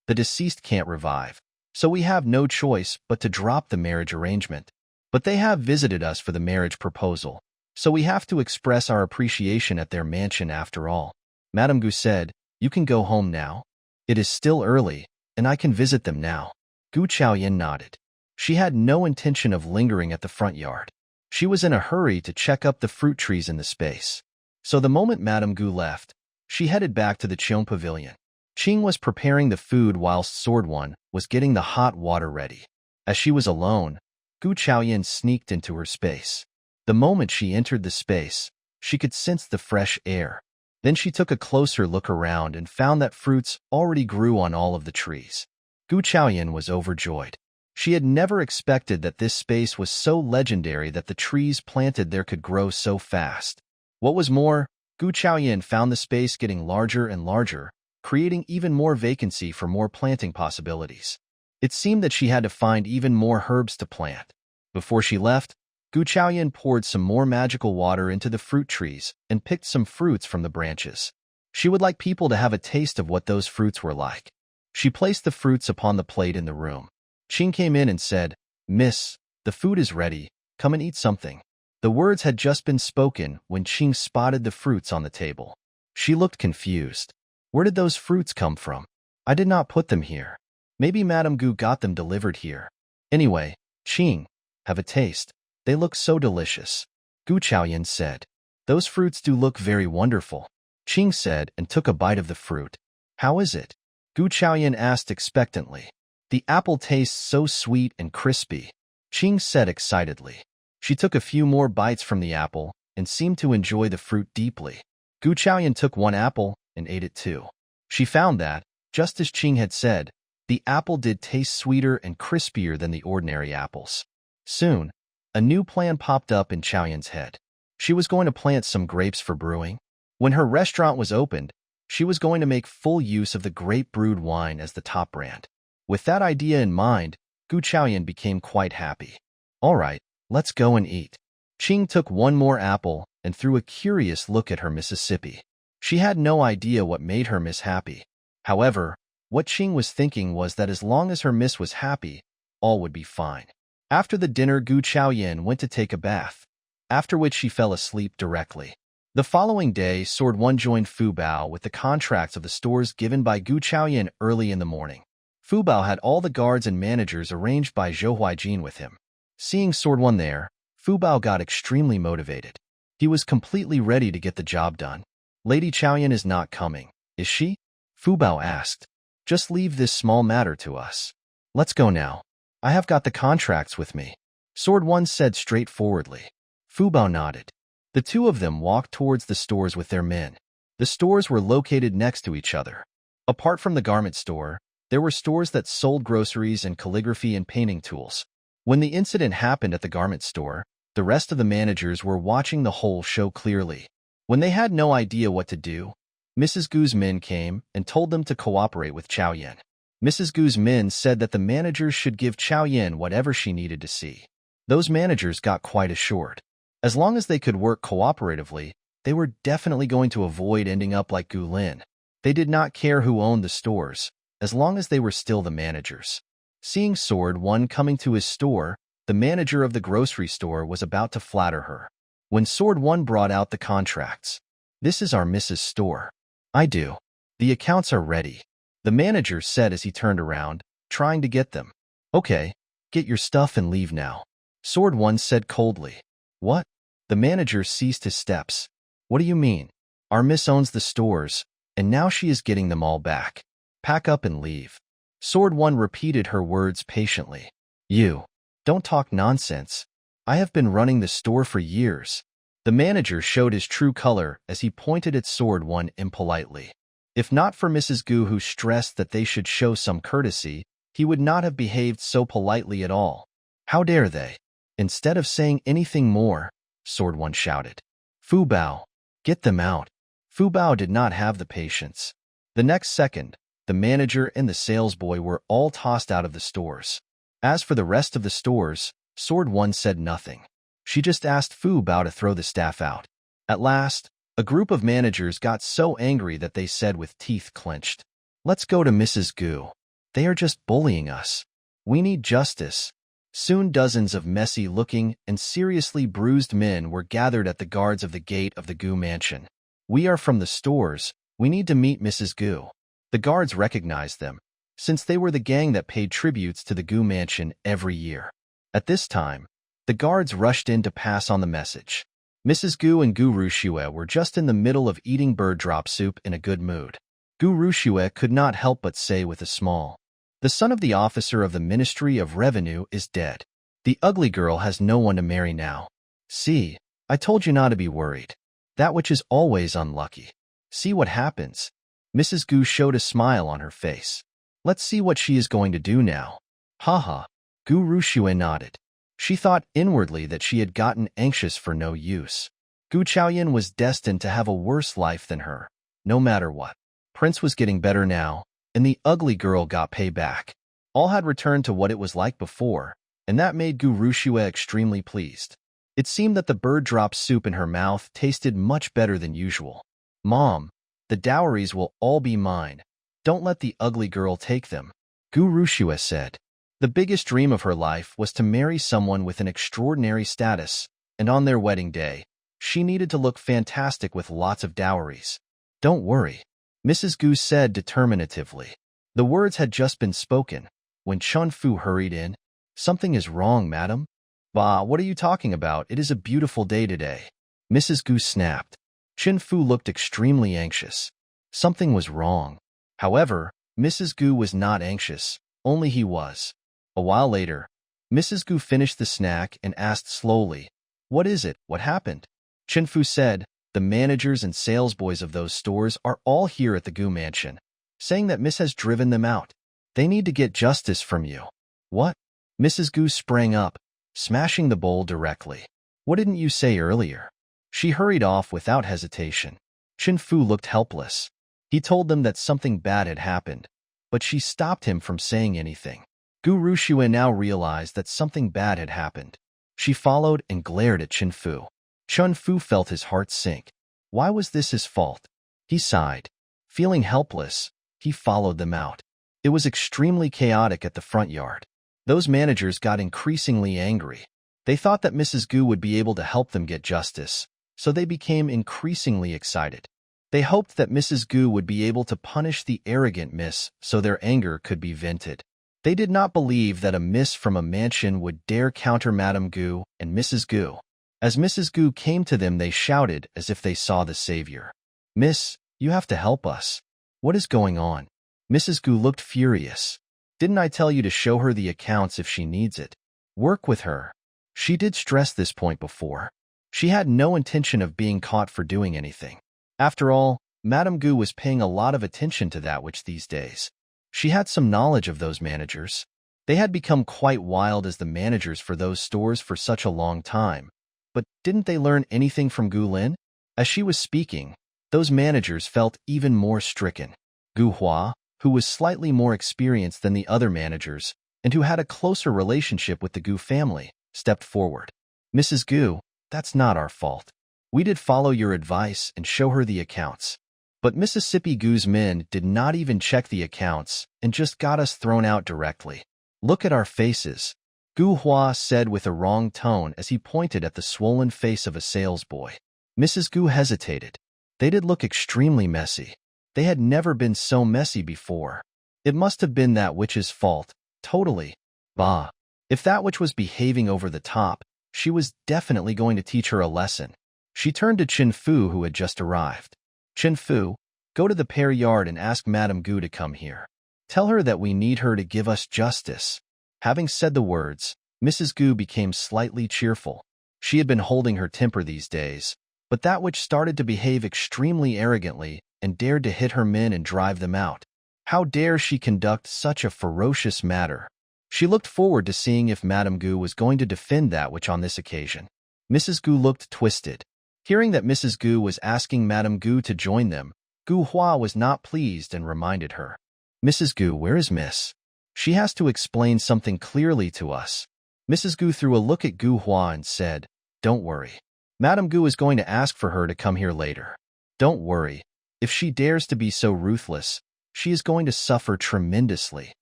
The deceased can't revive, so we have no choice but to drop the marriage arrangement. But they have visited us for the marriage proposal, so we have to express our appreciation at their mansion after all. Madame Gu said, you can go home now. It is still early, and I can visit them now. Gu Chaoyan nodded. She had no intention of lingering at the front yard. She was in a hurry to check up the fruit trees in the space. So the moment Madame Gu left, she headed back to the Qing pavilion. Qing was preparing the food whilst Sword One was getting the hot water ready. As she was alone, Gu Chaoyan sneaked into her space. The moment she entered the space, she could sense the fresh air. Then she took a closer look around and found that fruits already grew on all of the trees. Gu Chaoyan was overjoyed. She had never expected that this space was so legendary that the trees planted there could grow so fast. What was more, Gu Chaoyan found the space getting larger and larger, creating even more vacancy for more planting possibilities. It seemed that she had to find even more herbs to plant. Before she left, Gu Chaoyan poured some more magical water into the fruit trees and picked some fruits from the branches. She would like people to have a taste of what those fruits were like. She placed the fruits upon the plate in the room. Qing came in and said, Miss, the food is ready. Come and eat something. The words had just been spoken when Qing spotted the fruits on the table. She looked confused. Where did those fruits come from? I did not put them here. Maybe Madame Gu got them delivered here. Anyway, Qing, have a taste. They look so delicious. Gu Chaoyan said. Those fruits do look very wonderful. Qing said and took a bite of the fruit. How is it? Gu Chaoyan asked expectantly. The apple tastes so sweet and crispy. Qing said excitedly. She took a few more bites from the apple and seemed to enjoy the fruit deeply. Gu Chaoyan took one apple and ate it too. She found that, just as Qing had said, the apple did taste sweeter and crispier than the ordinary apples. Soon, a new plan popped up in Chaoyan's head. She was going to plant some grapes for brewing. When her restaurant was opened, she was going to make full use of the grape-brewed wine as the top brand. With that idea in mind, Gu Chaoyan became quite happy. All right, let's go and eat. Qing took one more apple and threw a curious look at her Mississippi. She had no idea what made her miss happy. However, what Qing was thinking was that as long as her miss was happy, all would be fine. After the dinner, Gu Chaoyan went to take a bath, after which she fell asleep directly. The following day, Sword One joined Fu Bao with the contracts of the stores given by Gu Chaoyan early in the morning. Fu Bao had all the guards and managers arranged by Zhou Huaijin with him. Seeing Sword One there, Fu Bao got extremely motivated. He was completely ready to get the job done. Lady Chaoyan is not coming, is she? Fu Bao asked. Just leave this small matter to us. Let's go now. I have got the contracts with me. Sword One said straightforwardly. Fu Bao nodded. The two of them walked towards the stores with their men. The stores were located next to each other. Apart from the garment store, there were stores that sold groceries and calligraphy and painting tools. When the incident happened at the garment store, the rest of the managers were watching the whole show clearly. When they had no idea what to do, Mrs. Gu's men came and told them to cooperate with Chaoyan. Mrs. Gu's men said that the managers should give Chaoyan whatever she needed to see. Those managers got quite assured. As long as they could work cooperatively, they were definitely going to avoid ending up like Gu Lin. They did not care who owned the stores, as long as they were still the managers. Seeing Sword One coming to his store, the manager of the grocery store was about to flatter her. When Sword One brought out the contracts, "This is our Mrs. Store." "I do. The accounts are ready," the manager said as he turned around, trying to get them. "Okay, get your stuff and leave now," Sword One said coldly. "What?" The manager ceased his steps. "What do you mean? Our miss owns the stores, and now she is getting them all back. Pack up and leave." Sword One repeated her words patiently. "You don't talk nonsense. I have been running the store for years." The manager showed his true color as he pointed at Sword One impolitely. If not for Mrs. Gu, who stressed that they should show some courtesy, he would not have behaved so politely at all. "How dare they?" Instead of saying anything more, Sword One shouted, "Fu Bao, get them out." Fu Bao did not have the patience. The next second, the manager and the salesboy were all tossed out of the stores. As for the rest of the stores, Sword One said nothing. She just asked Fu Bao to throw the staff out. At last, a group of managers got so angry that they said with teeth clenched, "Let's go to Mrs. Gu. They are just bullying us. We need justice." Soon dozens of messy-looking and seriously bruised men were gathered at the guards of the gate of the Gu mansion. "We are from the stores. We need to meet Mrs. Gu." The guards recognized them, since they were the gang that paid tributes to the Gu mansion every year. At this time, the guards rushed in to pass on the message. Mrs. Gu and Gu Rushue were just in the middle of eating bird drop soup in a good mood. Gu Rushue could not help but say with a smile, "The son of the officer of the Ministry of Revenue is dead. The ugly girl has no one to marry now. See, I told you not to be worried. That which is always unlucky. See what happens." Mrs. Gu showed a smile on her face. "Let's see what she is going to do now." Haha. Gu Rushue nodded. She thought inwardly that she had gotten anxious for no use. Gu Chaoyan was destined to have a worse life than her, no matter what. Prince was getting better now, and the ugly girl got payback. All had returned to what it was like before, and that made Gu Rushue extremely pleased. It seemed that the bird drop soup in her mouth tasted much better than usual. "Mom, the dowries will all be mine. Don't let the ugly girl take them," Gu Rushue said. The biggest dream of her life was to marry someone with an extraordinary status, and on their wedding day, she needed to look fantastic with lots of dowries. "Don't worry," Mrs. Gu said determinatively. The words had just been spoken, when Chun Fu hurried in. "Something is wrong, madam." "Bah, what are you talking about? It is a beautiful day today," Mrs. Gu snapped. Chun Fu looked extremely anxious. Something was wrong. However, Mrs. Gu was not anxious, only he was. A while later, Mrs. Gu finished the snack and asked slowly, "What is it? What happened?" Chun Fu said, "The managers and salesboys of those stores are all here at the Gu mansion, saying that Miss has driven them out. They need to get justice from you." "What?" Mrs. Gu sprang up, smashing the bowl directly. "What didn't you say earlier?" She hurried off without hesitation. Chun Fu looked helpless. He told them that something bad had happened, but she stopped him from saying anything. Gu Rushue now realized that something bad had happened. She followed and glared at Chun Fu. Chun Fu felt his heart sink. Why was this his fault? He sighed. Feeling helpless, he followed them out. It was extremely chaotic at the front yard. Those managers got increasingly angry. They thought that Mrs. Gu would be able to help them get justice, so they became increasingly excited. They hoped that Mrs. Gu would be able to punish the arrogant miss so their anger could be vented. They did not believe that a miss from a mansion would dare counter Madame Gu and Mrs. Gu. As Mrs. Gu came to them, they shouted as if they saw the savior. "Miss, you have to help us. What is going on?" Mrs. Gu looked furious. "Didn't I tell you to show her the accounts if she needs it? Work with her." She did stress this point before. She had no intention of being caught for doing anything. After all, Madame Gu was paying a lot of attention to that which these days. She had some knowledge of those managers. They had become quite wild as the managers for those stores for such a long time. But didn't they learn anything from Gu Lin? As she was speaking, those managers felt even more stricken. Gu Hua, who was slightly more experienced than the other managers and who had a closer relationship with the Gu family, stepped forward. "Mrs. Gu, that's not our fault. We did follow your advice and show her the accounts. But Mississippi Gu's men did not even check the accounts and just got us thrown out directly. Look at our faces," Gu Hua said with a wrong tone as he pointed at the swollen face of a salesboy. Mrs. Gu hesitated. They did look extremely messy. They had never been so messy before. It must have been that witch's fault, totally. Bah. If that witch was behaving over the top, she was definitely going to teach her a lesson. She turned to Chun Fu, who had just arrived. "Chun Fu, go to the pear yard and ask Madame Gu to come here. Tell her that we need her to give us justice." Having said the words, Mrs. Gu became slightly cheerful. She had been holding her temper these days, but that witch started to behave extremely arrogantly and dared to hit her men and drive them out. How dare she conduct such a ferocious matter? She looked forward to seeing if Madame Gu was going to defend that witch on this occasion. Mrs. Gu looked twisted. Hearing that Mrs. Gu was asking Madame Gu to join them, Gu Hua was not pleased and reminded her. "Mrs. Gu, where is Miss? She has to explain something clearly to us." Mrs. Gu threw a look at Gu Hua and said, Don't worry. Madame Gu is going to ask for her to come here later. Don't worry. If she dares to be so ruthless, she is going to suffer tremendously.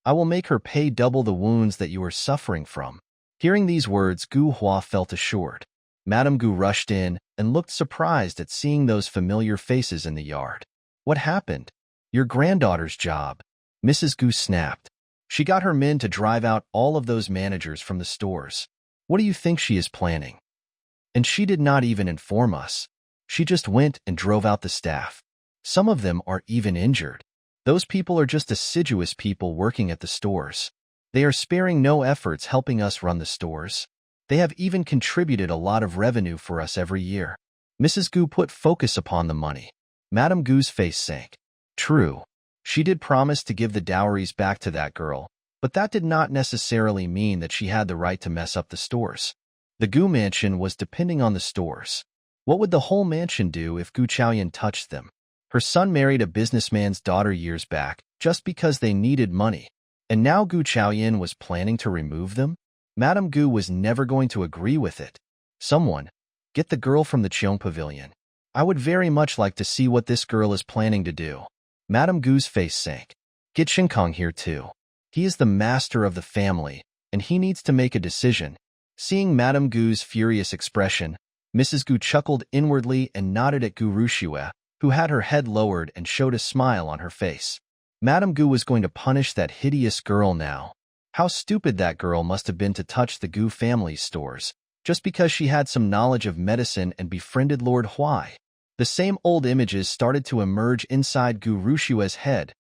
I will make her pay double the wounds that you are suffering from." Hearing these words, Gu Hua felt assured. Madame Gu rushed in and looked surprised at seeing those familiar faces in the yard. "What happened?" "Your granddaughter's job," Mrs. Gu snapped. "She got her men to drive out all of those managers from the stores. What do you think she is planning? And she did not even inform us. She just went and drove out the staff. Some of them are even injured. Those people are just assiduous people working at the stores. They are sparing no efforts helping us run the stores. They have even contributed a lot of revenue for us every year." Mrs. Gu put focus upon the money. Madame Gu's face sank. True, she did promise to give the dowries back to that girl, but that did not necessarily mean that she had the right to mess up the stores. The Gu mansion was depending on the stores. What would the whole mansion do if Gu Chaoyan touched them? Her son married a businessman's daughter years back just because they needed money, and now Gu Chaoyan was planning to remove them? Madame Gu was never going to agree with it. "Someone, get the girl from the Qing pavilion. I would very much like to see what this girl is planning to do." Madame Gu's face sank. "Get Shinkong here too. He is the master of the family, and he needs to make a decision." Seeing Madame Gu's furious expression, Mrs. Gu chuckled inwardly and nodded at Gu Rushue, who had her head lowered and showed a smile on her face. Madame Gu was going to punish that hideous girl now. How stupid that girl must have been to touch the Gu family's stores, just because she had some knowledge of medicine and befriended Lord Huai. The same old images started to emerge inside Gu Rushue's head.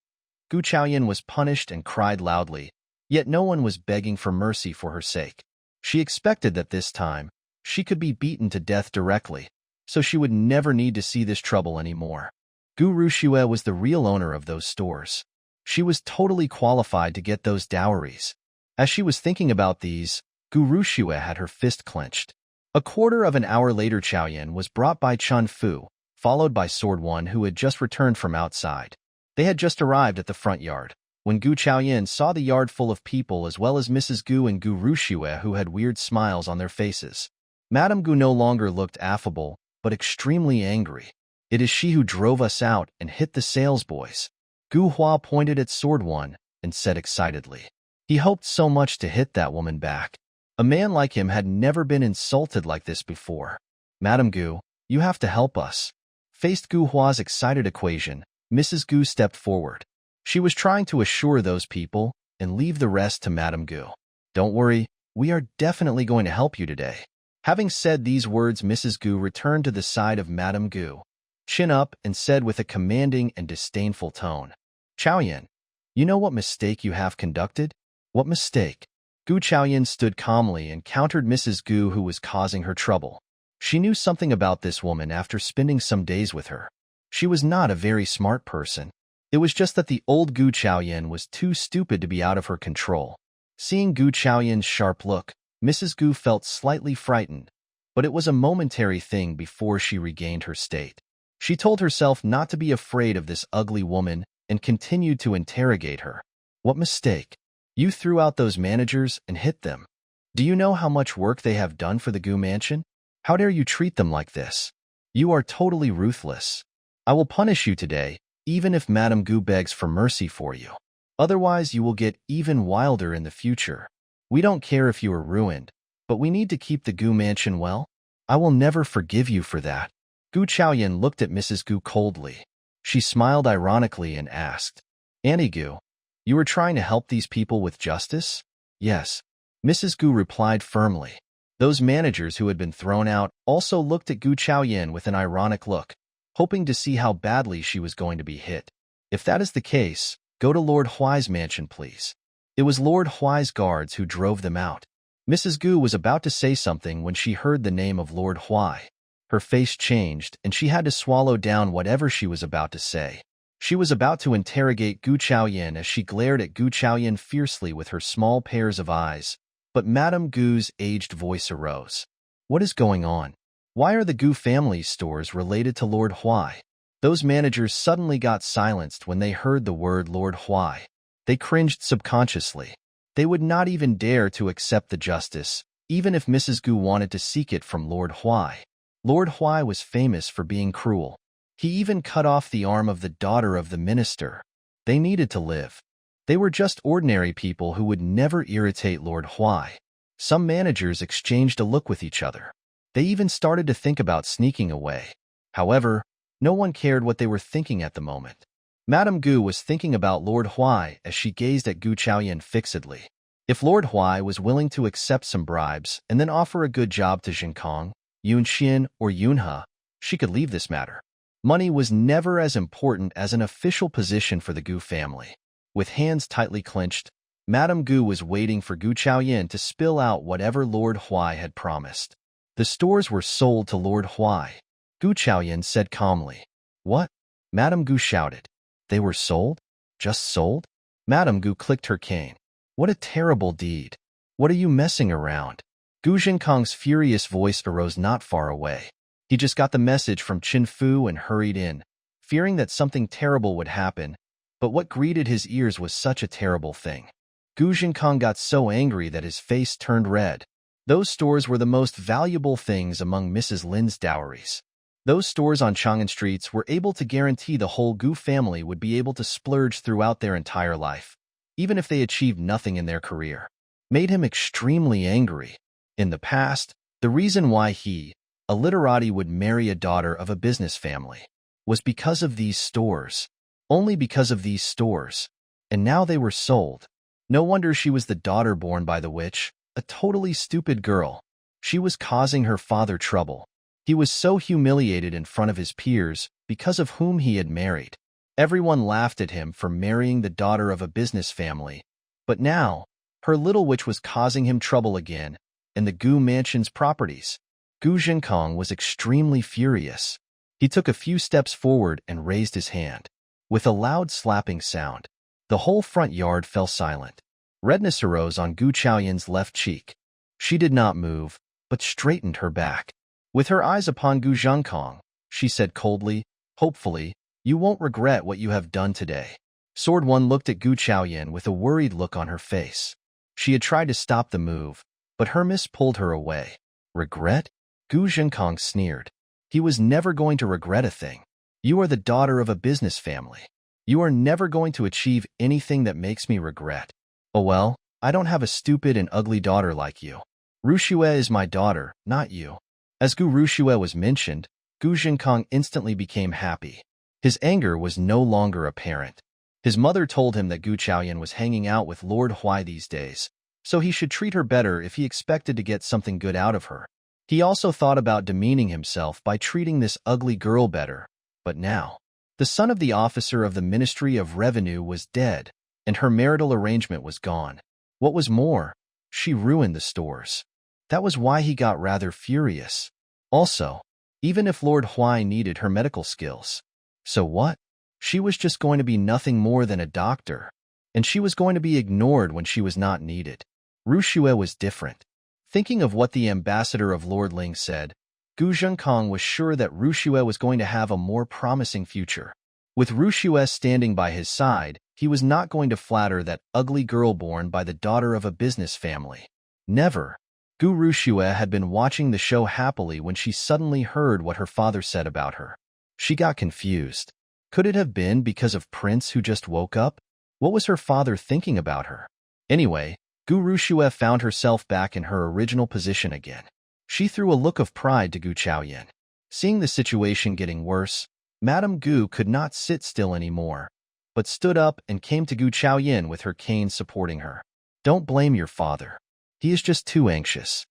Gu Chaoyan was punished and cried loudly, yet no one was begging for mercy for her sake. She expected that this time, she could be beaten to death directly, so she would never need to see this trouble anymore. Gu Rushue was the real owner of those stores. She was totally qualified to get those dowries. As she was thinking about these, Gu Rushue had her fist clenched. A quarter of an hour later, Chaoyan was brought by Chun Fu, followed by Sword One, who had just returned from outside. They had just arrived at the front yard. When Gu Chaoyan saw the yard full of people as well as Mrs. Gu and Gu Rushue, who had weird smiles on their faces, Madame Gu no longer looked affable, but extremely angry. "It is she who drove us out and hit the salesboys." Gu Hua pointed at Sword One and said excitedly. He hoped so much to hit that woman back. A man like him had never been insulted like this before. "Madame Gu, you have to help us." Faced Gu Hua's excited equation, Mrs. Gu stepped forward. She was trying to assure those people and leave the rest to Madame Gu. "Don't worry, we are definitely going to help you today." Having said these words, Mrs. Gu returned to the side of Madame Gu, chin up, and said with a commanding and disdainful tone, "Chaoyan, you know what mistake you have conducted?" "What mistake?" Gu Chaoyan stood calmly and countered Mrs. Gu, who was causing her trouble. She knew something about this woman after spending some days with her. She was not a very smart person. It was just that the old Gu Chaoyan was too stupid to be out of her control. Seeing Gu Chaoyan's sharp look, Mrs. Gu felt slightly frightened, but it was a momentary thing before she regained her state. She told herself not to be afraid of this ugly woman and continued to interrogate her. "What mistake? You threw out those managers and hit them. Do you know how much work they have done for the Gu mansion? How dare you treat them like this? You are totally ruthless. I will punish you today, even if Madame Gu begs for mercy for you. Otherwise, you will get even wilder in the future. We don't care if you are ruined, but we need to keep the Gu mansion well. I will never forgive you for that." Gu Chaoyan looked at Mrs. Gu coldly. She smiled ironically and asked, "Auntie Gu, you are trying to help these people with justice?" "Yes," Mrs. Gu replied firmly. Those managers who had been thrown out also looked at Gu Chaoyan with an ironic look, hoping to see how badly she was going to be hit. "If that is the case, go to Lord Huai's mansion, please." It was Lord Huai's guards who drove them out. Mrs. Gu was about to say something when she heard the name of Lord Huai. Her face changed, and she had to swallow down whatever she was about to say. She was about to interrogate Gu Chaoyan as she glared at Gu Chaoyan fiercely with her small pairs of eyes, but Madame Gu's aged voice arose. "What is going on? Why are the Gu family's stores related to Lord Huai?" Those managers suddenly got silenced when they heard the word Lord Huai. They cringed subconsciously. They would not even dare to accept the justice, even if Mrs. Gu wanted to seek it from Lord Huai. Lord Huai was famous for being cruel. He even cut off the arm of the daughter of the minister. They needed to live. They were just ordinary people who would never irritate Lord Huai. Some managers exchanged a look with each other. They even started to think about sneaking away. However, no one cared what they were thinking at the moment. Madame Gu was thinking about Lord Huai as she gazed at Gu Chaoyan fixedly. If Lord Huai was willing to accept some bribes and then offer a good job to Jinkong, Yunxian, or Yunhe, she could leave this matter. Money was never as important as an official position for the Gu family. With hands tightly clenched, Madame Gu was waiting for Gu Chaoyan to spill out whatever Lord Huai had promised. The stores were sold to Lord Huai. Gu Chaoyan said calmly. What? Madame Gu shouted. They were sold? Just sold? Madame Gu clicked her cane. What a terrible deed. What are you messing around? Gu Jinkong's furious voice arose not far away. He just got the message from Qin Fu and hurried in, fearing that something terrible would happen, but what greeted his ears was such a terrible thing. Gu Jinkong got so angry that his face turned red. Those stores were the most valuable things among Mrs. Lin's dowries. Those stores on Chang'an streets were able to guarantee the whole Gu family would be able to splurge throughout their entire life, even if they achieved nothing in their career. Made him extremely angry. In the past, the reason why he, a literati, would marry a daughter of a business family was because of these stores. Only because of these stores. And now they were sold. No wonder she was the daughter born by the witch, a totally stupid girl. She was causing her father trouble. He was so humiliated in front of his peers because of whom he had married. Everyone laughed at him for marrying the daughter of a business family. But now, her little witch was causing him trouble again, and the Gu mansion's properties. Gu Jinkong was extremely furious. He took a few steps forward and raised his hand. With a loud slapping sound, the whole front yard fell silent. Redness arose on Gu Chaoyan's left cheek. She did not move, but straightened her back. With her eyes upon Gu Jinkong, she said coldly, hopefully, you won't regret what you have done today. Sword One looked at Gu Chaoyan with a worried look on her face. She had tried to stop the move, but Hermes pulled her away. Regret? Gu Jinkong sneered. He was never going to regret a thing. You are the daughter of a business family. You are never going to achieve anything that makes me regret. Oh well, I don't have a stupid and ugly daughter like you. Rushue is my daughter, not you. As Gu Rushue was mentioned, Gu Jinkong instantly became happy. His anger was no longer apparent. His mother told him that Gu Chaoyan was hanging out with Lord Huai these days, so he should treat her better if he expected to get something good out of her. He also thought about demeaning himself by treating this ugly girl better. But now, the son of the officer of the Ministry of Revenue was dead, and her marital arrangement was gone. What was more, she ruined the stores. That was why he got rather furious. Also, even if Lord Huai needed her medical skills. So what? She was just going to be nothing more than a doctor, and she was going to be ignored when she was not needed. Rushue was different. Thinking of what the ambassador of Lord Ling said, Gu Jinkong was sure that Rushue was going to have a more promising future. With Rushue standing by his side, he was not going to flatter that ugly girl born by the daughter of a business family. Never. Gu Rushue had been watching the show happily when she suddenly heard what her father said about her. She got confused. Could it have been because of Prince who just woke up? What was her father thinking about her? Anyway, Gu Rushue found herself back in her original position again. She threw a look of pride to Gu Chaoyan. Seeing the situation getting worse, Madame Gu could not sit still anymore, but stood up and came to Gu Chaoyan with her cane supporting her. Don't blame your father. He is just too anxious.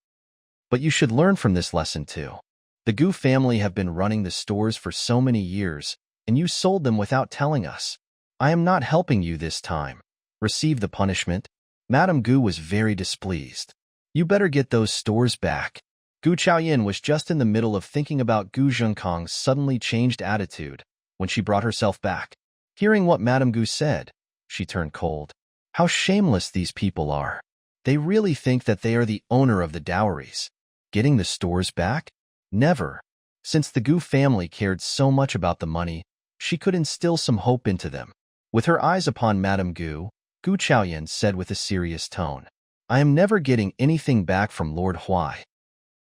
But you should learn from this lesson too. The Gu family have been running the stores for so many years, and you sold them without telling us. I am not helping you this time. Receive the punishment. Madame Gu was very displeased. You better get those stores back. Gu Chaoyan was just in the middle of thinking about Gu Jinkong's suddenly changed attitude when she brought herself back. Hearing what Madame Gu said, she turned cold. How shameless these people are. They really think that they are the owner of the dowries. Getting the stores back? Never. Since the Gu family cared so much about the money, she could instill some hope into them. With her eyes upon Madame Gu, Gu Chaoyan said with a serious tone, I am never getting anything back from Lord Huai.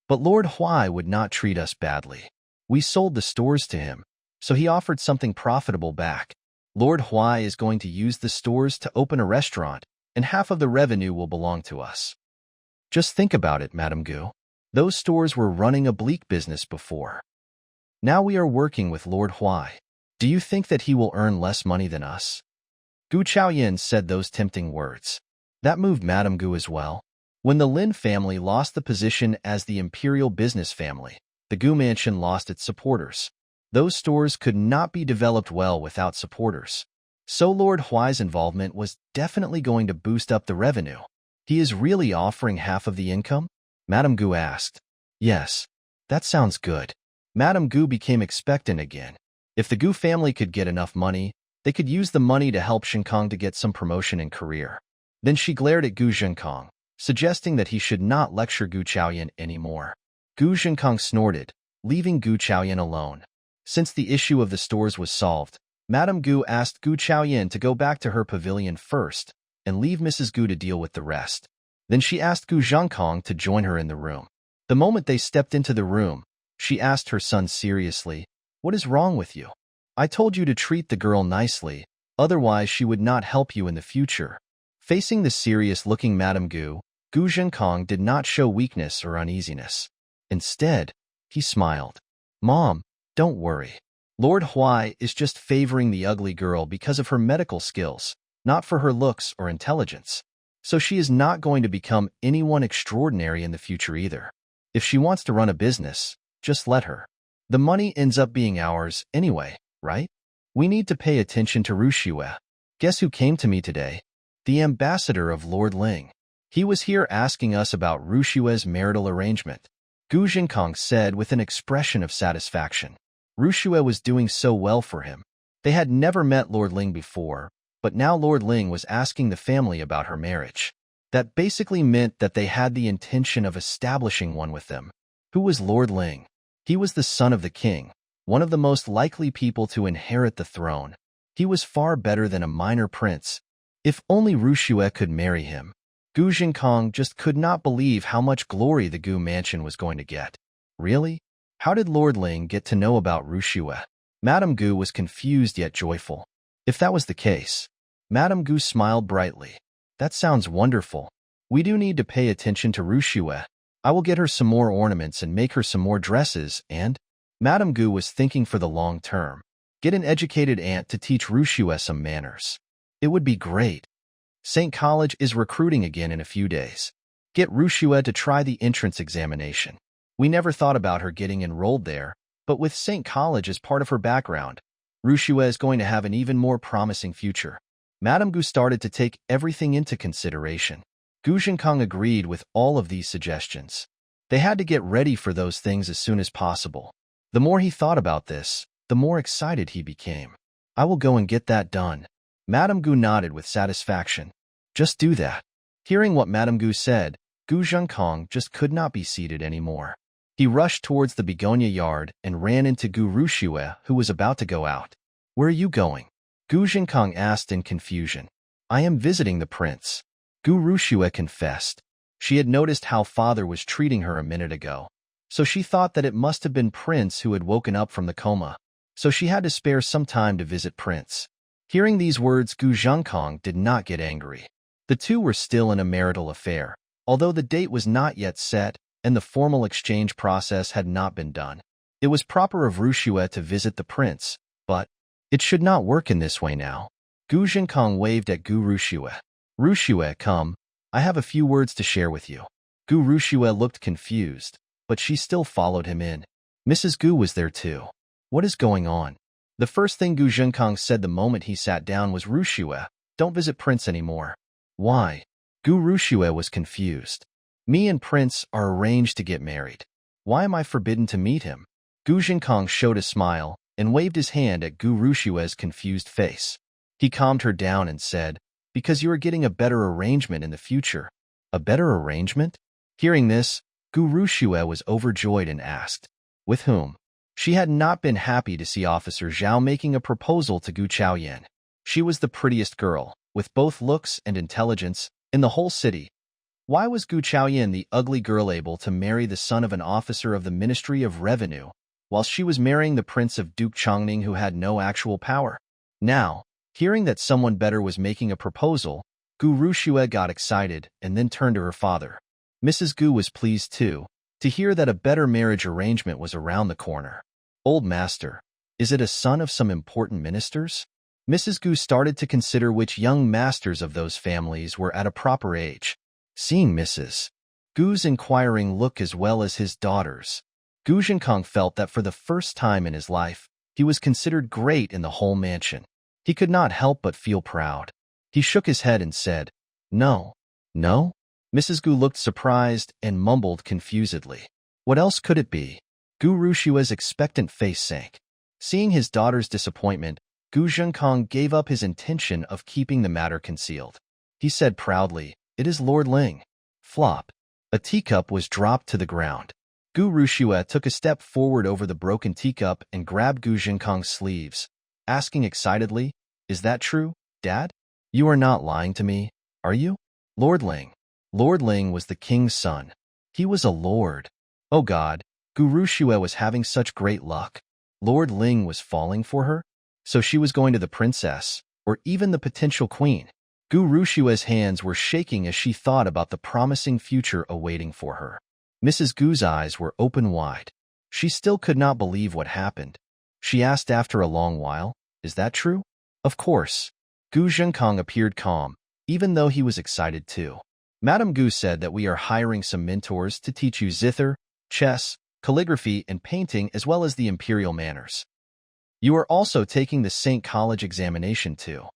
But Lord Huai would not treat us badly. We sold the stores to him, so he offered something profitable back. Lord Huai is going to use the stores to open a restaurant, and half of the revenue will belong to us. Just think about it, Madame Gu. Those stores were running a bleak business before. Now we are working with Lord Huai. Do you think that he will earn less money than us? Gu Chaoyan said those tempting words. That moved Madame Gu as well. When the Lin family lost the position as the imperial business family, the Gu mansion lost its supporters. Those stores could not be developed well without supporters. So Lord Huai's involvement was definitely going to boost up the revenue. He is really offering half of the income? Madame Gu asked. Yes, that sounds good. Madame Gu became expectant again. If the Gu family could get enough money, they could use the money to help Shinkong to get some promotion in career. Then she glared at Gu Zhenkong, suggesting that he should not lecture Gu Chaoyan anymore. Gu Zhenkong snorted, leaving Gu Chaoyan alone. Since the issue of the stores was solved, Madame Gu asked Gu Chaoyan to go back to her pavilion first and leave Mrs. Gu to deal with the rest. Then she asked Gu Zhenkong to join her in the room. The moment they stepped into the room, she asked her son seriously, "What is wrong with you? I told you to treat the girl nicely, otherwise she would not help you in the future." Facing the serious-looking Madame Gu, Gu Zhenkong did not show weakness or uneasiness. Instead, he smiled. "Mom, don't worry. Lord Huai is just favoring the ugly girl because of her medical skills, not for her looks or intelligence. So she is not going to become anyone extraordinary in the future either. If she wants to run a business, just let her. The money ends up being ours anyway, right? We need to pay attention to Rushue. Guess who came to me today? The ambassador of Lord Ling. He was here asking us about Rushue's marital arrangement," Gu Zhenkong said with an expression of satisfaction. Rushue was doing so well for him. They had never met Lord Ling before, but now Lord Ling was asking the family about her marriage. That basically meant that they had the intention of establishing one with them. Who was Lord Ling? He was the son of the king, one of the most likely people to inherit the throne. He was far better than a minor prince. If only Rushue could marry him. Gu Zhenkong just could not believe how much glory the Gu mansion was going to get. Really? How did Lord Ling get to know about Rushue? Madame Gu was confused yet joyful. If that was the case, Madame Gu smiled brightly. That sounds wonderful. We do need to pay attention to Rushue. I will get her some more ornaments and make her some more dresses and… Madame Gu was thinking for the long term. Get an educated aunt to teach Rushue some manners. It would be great. St. College is recruiting again in a few days. Get Rushue to try the entrance examination. We never thought about her getting enrolled there, but with St. College as part of her background, Rushue is going to have an even more promising future. Madame Gu started to take everything into consideration. Gu Zhenkong agreed with all of these suggestions. They had to get ready for those things as soon as possible. The more he thought about this, the more excited he became. I will go and get that done. Madame Gu nodded with satisfaction. Just do that. Hearing what Madame Gu said, Gu Zhenkong just could not be seated anymore. He rushed towards the begonia yard and ran into Gu Rushue, who was about to go out. Where are you going? Gu Zhenkong asked in confusion. I am visiting the prince. Gu Rushue confessed. She had noticed how father was treating her a minute ago, so she thought that it must have been Prince who had woken up from the coma, so she had to spare some time to visit Prince. Hearing these words, Gu Zhenkong did not get angry. The two were still in a marital affair, although the date was not yet set and the formal exchange process had not been done. It was proper of Rushue to visit the prince, but it should not work in this way now. Gu Zhenkong waved at Gu Rushue. Rushue, come. I have a few words to share with you. Gu Rushue looked confused, but she still followed him in. Mrs. Gu was there too. What is going on? The first thing Gu Zhenkong said the moment he sat down was, Rushue, don't visit Prince anymore. Why? Gu Rushue was confused. Me and Prince are arranged to get married. Why am I forbidden to meet him? Gu Zhenkong showed a smile and waved his hand at Gu Rushue's confused face. He calmed her down and said, because you are getting a better arrangement in the future. A better arrangement? Hearing this, Gu Rushue was overjoyed and asked, with whom? She had not been happy to see Officer Zhao making a proposal to Gu Chaoyan. She was the prettiest girl, with both looks and intelligence, in the whole city. Why was Gu Chaoyan, the ugly girl, able to marry the son of an officer of the Ministry of Revenue, while she was marrying the prince of Duke Chongning who had no actual power? Now, hearing that someone better was making a proposal, Gu Rushue got excited and then turned to her father. Mrs. Gu was pleased too, to hear that a better marriage arrangement was around the corner. Old master, is it a son of some important ministers? Mrs. Gu started to consider which young masters of those families were at a proper age. Seeing Mrs. Gu's inquiring look as well as his daughter's, Gu Zhenkong felt that for the first time in his life, he was considered great in the whole mansion. He could not help but feel proud. He shook his head and said, "No, no?" Mrs. Gu looked surprised and mumbled confusedly. What else could it be? Gu Rushue's expectant face sank. Seeing his daughter's disappointment, Gu Zhenkong gave up his intention of keeping the matter concealed. He said proudly, "It is Lord Ling." Flop. A teacup was dropped to the ground. Gu Rushue took a step forward over the broken teacup and grabbed Gu Zhenkong's sleeves, asking excitedly, "Is that true, Dad? You are not lying to me, are you?" Lord Ling. Lord Ling was the king's son. He was a lord. Oh God, Gu Rushue was having such great luck. Lord Ling was falling for her? So she was going to the princess, or even the potential queen. Gu Rushue's hands were shaking as she thought about the promising future awaiting for her. Mrs. Gu's eyes were open wide. She still could not believe what happened. She asked after a long while, "Is that true?" "Of course." Gu Zhenkong appeared calm, even though he was excited too. Madame Gu said that we are hiring some mentors to teach you zither, chess, calligraphy, and painting, as well as the imperial manners. You are also taking the St. College examination too.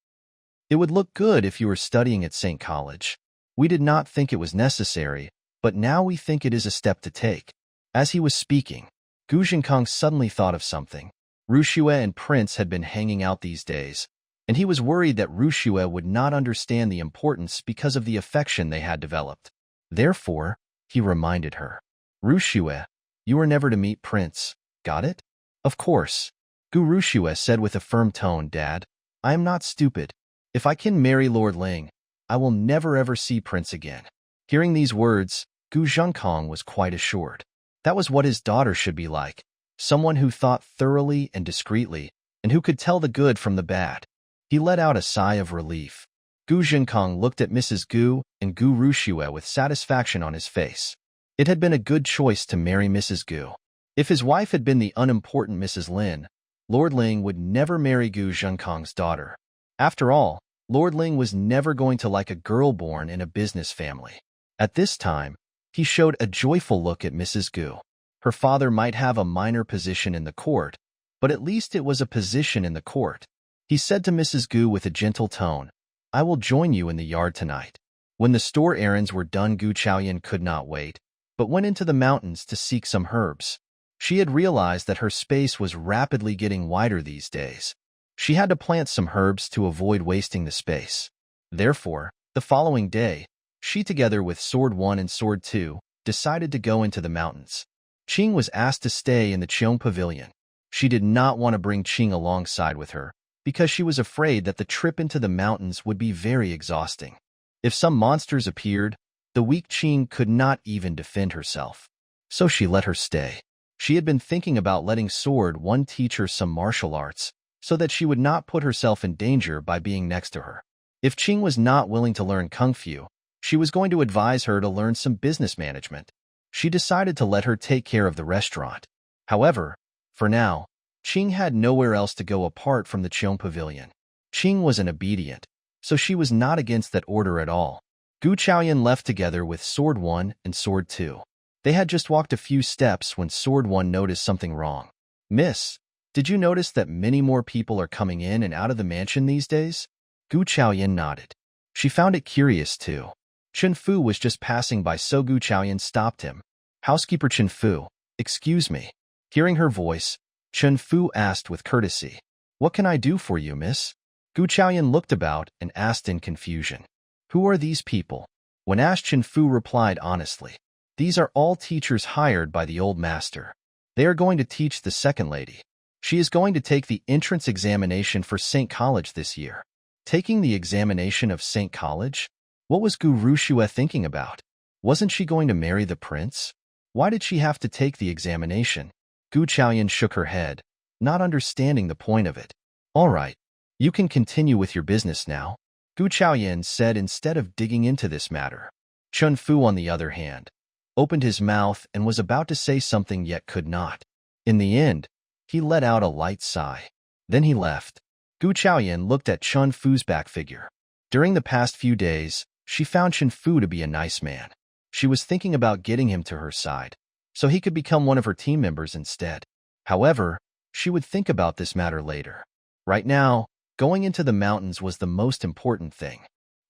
It would look good if you were studying at St. College. We did not think it was necessary, but now we think it is a step to take. As he was speaking, Gu Zhenkong suddenly thought of something. Rushue and Prince had been hanging out these days, and he was worried that Rushue would not understand the importance because of the affection they had developed. Therefore, he reminded her, "Rushue, you are never to meet Prince, got it?" "Of course." Gu Rushue said with a firm tone, "Dad, I am not stupid. If I can marry Lord Ling, I will never ever see Prince again." Hearing these words, Gu Zhenkong was quite assured. That was what his daughter should be like, someone who thought thoroughly and discreetly, and who could tell the good from the bad. He let out a sigh of relief. Gu Zhenkong looked at Mrs. Gu and Gu Rushue with satisfaction on his face. It had been a good choice to marry Mrs. Gu. If his wife had been the unimportant Mrs. Lin, Lord Ling would never marry Gu Zhenkong's daughter. After all, Lord Ling was never going to like a girl born in a business family. At this time, he showed a joyful look at Mrs. Gu. Her father might have a minor position in the court, but at least it was a position in the court. He said to Mrs. Gu with a gentle tone, "I will join you in the yard tonight." When the store errands were done, Gu Chaoyan could not wait, but went into the mountains to seek some herbs. She had realized that her space was rapidly getting wider these days. She had to plant some herbs to avoid wasting the space. Therefore, the following day, she together with Sword 1 and Sword 2 decided to go into the mountains. Qing was asked to stay in the Qing pavilion. She did not want to bring Qing alongside with her, because she was afraid that the trip into the mountains would be very exhausting. If some monsters appeared, the weak Qing could not even defend herself. So she let her stay. She had been thinking about letting Sword 1 teach her some martial arts, so that she would not put herself in danger by being next to her. If Qing was not willing to learn Kung Fu, she was going to advise her to learn some business management. She decided to let her take care of the restaurant. However, for now, Qing had nowhere else to go apart from the Qing pavilion. Qing was an obedient, so she was not against that order at all. Gu Chaoyan left together with Sword 1 and Sword 2. They had just walked a few steps when Sword 1 noticed something wrong. "Miss, did you notice that many more people are coming in and out of the mansion these days?" Gu Chaoyan nodded. She found it curious too. Chen Fu was just passing by, so Gu Chaoyan stopped him. "Housekeeper Chen Fu, excuse me." Hearing her voice, Chen Fu asked with courtesy, "What can I do for you, miss?" Gu Chaoyan looked about and asked in confusion, "Who are these people?" When asked, Chen Fu replied honestly, "These are all teachers hired by the old master. They are going to teach the second lady. She is going to take the entrance examination for St. College this year." Taking the examination of St. College? What was Gu Rushue thinking about? Wasn't she going to marry the prince? Why did she have to take the examination? Gu Chaoyan shook her head, not understanding the point of it. All right, you can continue with your business now, Gu Chaoyan said instead of digging into this matter. Chun Fu, on the other hand, opened his mouth and was about to say something yet could not. In the end, he let out a light sigh. Then he left. Gu Chaoyan looked at Chun Fu's back figure. During the past few days, she found Chun Fu to be a nice man. She was thinking about getting him to her side, so he could become one of her team members instead. However, she would think about this matter later. Right now, going into the mountains was the most important thing.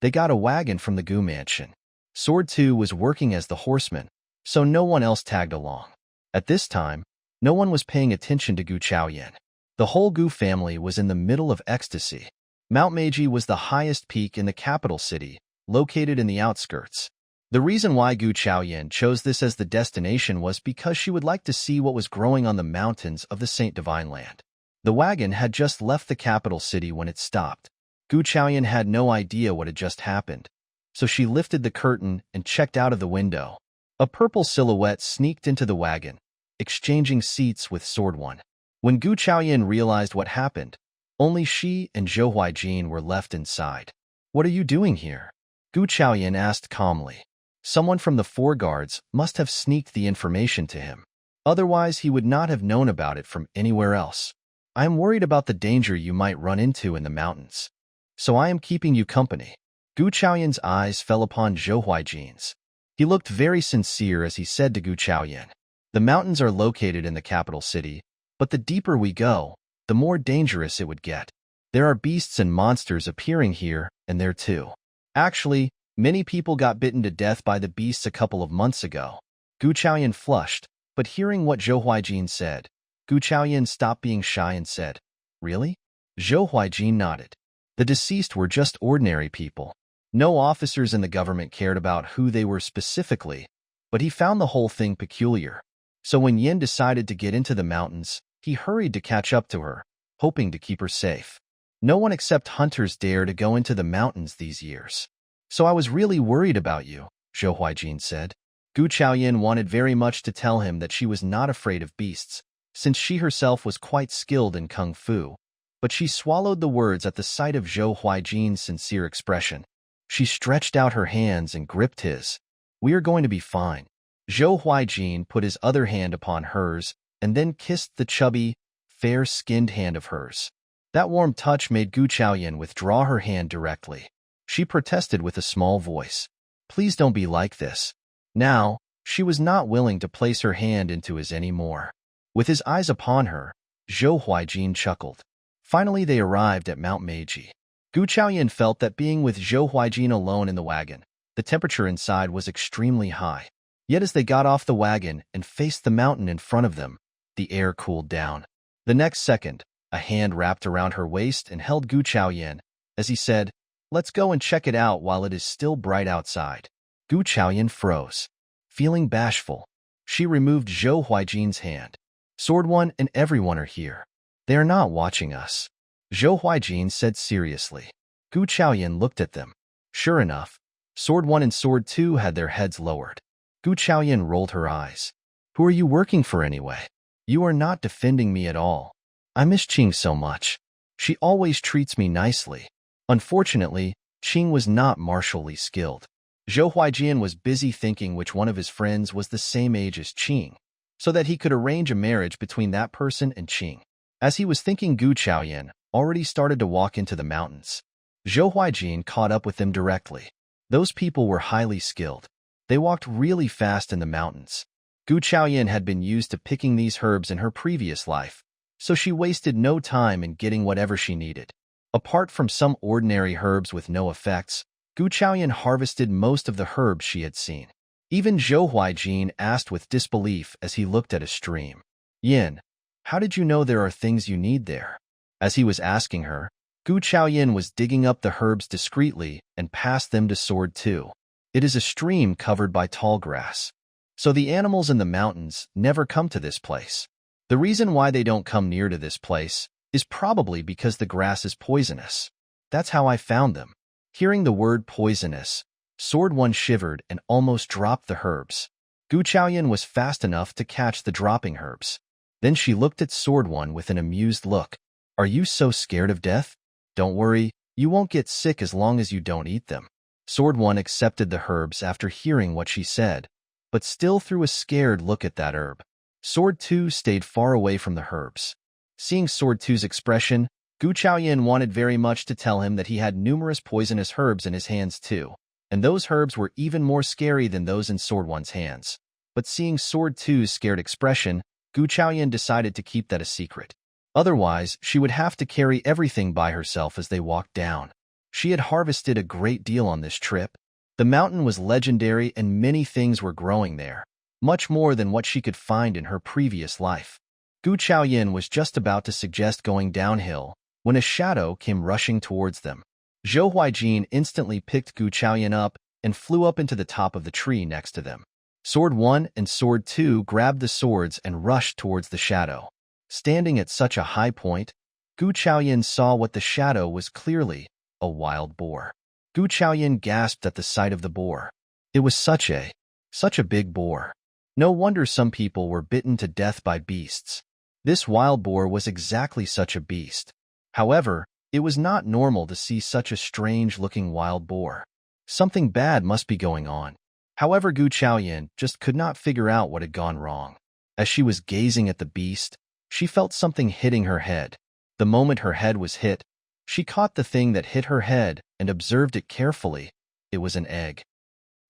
They got a wagon from the Gu mansion. Sword 2 was working as the horseman, so no one else tagged along. At this time, no one was paying attention to Gu Chaoyan. The whole Gu family was in the middle of ecstasy. Mount Meiji was the highest peak in the capital city, located in the outskirts. The reason why Gu Chaoyan chose this as the destination was because she would like to see what was growing on the mountains of the Saint Divine Land. The wagon had just left the capital city when it stopped. Gu Chaoyan had no idea what had just happened, so she lifted the curtain and checked out of the window. A purple silhouette sneaked into the wagon, exchanging seats with Sword 1. When Gu Chaoyan realized what happened, only she and Zhou Huaijin were left inside. What are you doing here? Gu Chaoyan asked calmly. Someone from the four guards must have sneaked the information to him. Otherwise, he would not have known about it from anywhere else. I am worried about the danger you might run into in the mountains, so I am keeping you company. Gu Chaoyan's eyes fell upon Zhou Huaijin's. He looked very sincere as he said to Gu Chaoyan, the mountains are located in the capital city, but the deeper we go, the more dangerous it would get. There are beasts and monsters appearing here and there too. Actually, many people got bitten to death by the beasts a couple of months ago. Gu Chaoyan flushed, but hearing what Zhou Huaijin said, Gu Chaoyan stopped being shy and said, Really? Zhou Huaijin nodded. The deceased were just ordinary people. No officers in the government cared about who they were specifically, but he found the whole thing peculiar. So when Yin decided to get into the mountains, he hurried to catch up to her, hoping to keep her safe. No one except hunters dare to go into the mountains these years. So I was really worried about you, Zhou Huaijin said. Gu Chaoyan wanted very much to tell him that she was not afraid of beasts, since she herself was quite skilled in kung fu, but she swallowed the words at the sight of Zhou Huaijin's sincere expression. She stretched out her hands and gripped his. We are going to be fine. Zhou Huaijin put his other hand upon hers and then kissed the chubby, fair-skinned hand of hers. That warm touch made Gu Chaoyan withdraw her hand directly. She protested with a small voice. Please don't be like this. Now, she was not willing to place her hand into his anymore. With his eyes upon her, Zhou Huaijin chuckled. Finally, they arrived at Mount Meiji. Gu Chaoyan felt that being with Zhou Huaijin alone in the wagon, the temperature inside was extremely high. Yet as they got off the wagon and faced the mountain in front of them, the air cooled down. The next second, a hand wrapped around her waist and held Gu Chaoyan, as he said, Let's go and check it out while it is still bright outside. Gu Chaoyan froze. Feeling bashful, she removed Zhou Huaijin's hand. Sword 1 and everyone are here. They are not watching us, Zhou Huaijin said seriously. Gu Chaoyan looked at them. Sure enough, Sword 1 and Sword 2 had their heads lowered. Gu Chaoyan rolled her eyes. Who are you working for anyway? You are not defending me at all. I miss Qing so much. She always treats me nicely. Unfortunately, Qing was not martially skilled. Zhou Huaijin was busy thinking which one of his friends was the same age as Qing, so that he could arrange a marriage between that person and Qing. As he was thinking, Gu Chaoyan already started to walk into the mountains. Zhou Huaijin caught up with them directly. Those people were highly skilled. They walked really fast in the mountains. Gu Chaoyan had been used to picking these herbs in her previous life, so she wasted no time in getting whatever she needed. Apart from some ordinary herbs with no effects, Gu Chaoyan harvested most of the herbs she had seen. Even Zhou Huaijin asked with disbelief as he looked at a stream. Yin, how did you know there are things you need there? As he was asking her, Gu Chaoyan was digging up the herbs discreetly and passed them to Sword 2. It is a stream covered by tall grass, so the animals in the mountains never come to this place. The reason why they don't come near to this place is probably because the grass is poisonous. That's how I found them. Hearing the word poisonous, Sword 1 shivered and almost dropped the herbs. Gu Chaoyan was fast enough to catch the dropping herbs. Then she looked at Sword 1 with an amused look. Are you so scared of death? Don't worry, you won't get sick as long as you don't eat them. Sword 1 accepted the herbs after hearing what she said, but still threw a scared look at that herb. Sword 2 stayed far away from the herbs. Seeing Sword 2's expression, Gu Chaoyan wanted very much to tell him that he had numerous poisonous herbs in his hands too, and those herbs were even more scary than those in Sword 1's hands. But seeing Sword 2's scared expression, Gu Chaoyan decided to keep that a secret. Otherwise, she would have to carry everything by herself as they walked down. She had harvested a great deal on this trip. The mountain was legendary and many things were growing there, much more than what she could find in her previous life. Gu Chaoyan was just about to suggest going downhill when a shadow came rushing towards them. Zhou Huaijin instantly picked Gu Chaoyan up and flew up into the top of the tree next to them. Sword 1 and Sword 2 grabbed the swords and rushed towards the shadow. Standing at such a high point, Gu Chaoyan saw what the shadow was clearly a wild boar. Gu Chaoyan gasped at the sight of the boar. It was such a big boar. No wonder some people were bitten to death by beasts. This wild boar was exactly such a beast. However, it was not normal to see such a strange-looking wild boar. Something bad must be going on. However, Gu Chaoyan just could not figure out what had gone wrong. As she was gazing at the beast, she felt something hitting her head. The moment her head was hit, she caught the thing that hit her head and observed it carefully. It was an egg.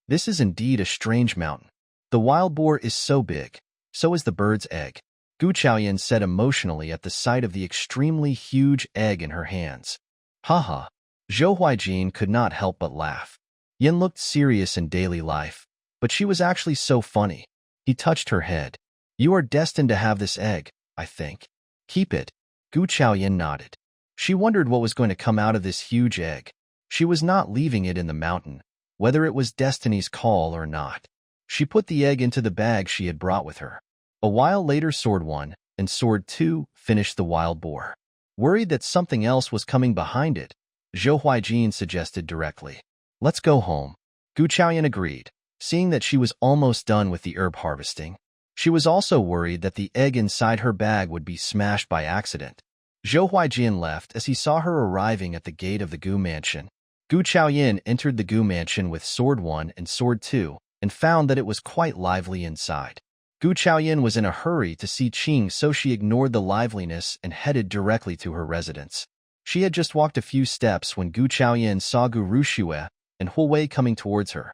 This is indeed a strange mountain. The wild boar is so big, so is the bird's egg. Gu Chaoyan said emotionally at the sight of the extremely huge egg in her hands. Haha. Zhou Huaijin could not help but laugh. Yin looked serious in daily life, but she was actually so funny. He touched her head. You are destined to have this egg, I think. Keep it. Gu Chaoyan nodded. She wondered what was going to come out of this huge egg. She was not leaving it in the mountain, whether it was destiny's call or not. She put the egg into the bag she had brought with her. A while later, Sword 1 and Sword 2 finished the wild boar. Worried that something else was coming behind it, Zhou Huaijin suggested directly. Let's go home. Gu Chaoyan agreed, seeing that she was almost done with the herb harvesting. She was also worried that the egg inside her bag would be smashed by accident. Zhou Huaijin left as he saw her arriving at the gate of the Gu mansion. Gu Chaoyan entered the Gu mansion with Sword 1 and Sword 2 and found that it was quite lively inside. Gu Chaoyan was in a hurry to see Qing, so she ignored the liveliness and headed directly to her residence. She had just walked a few steps when Gu Chaoyan saw Gu Rushue and Huai coming towards her.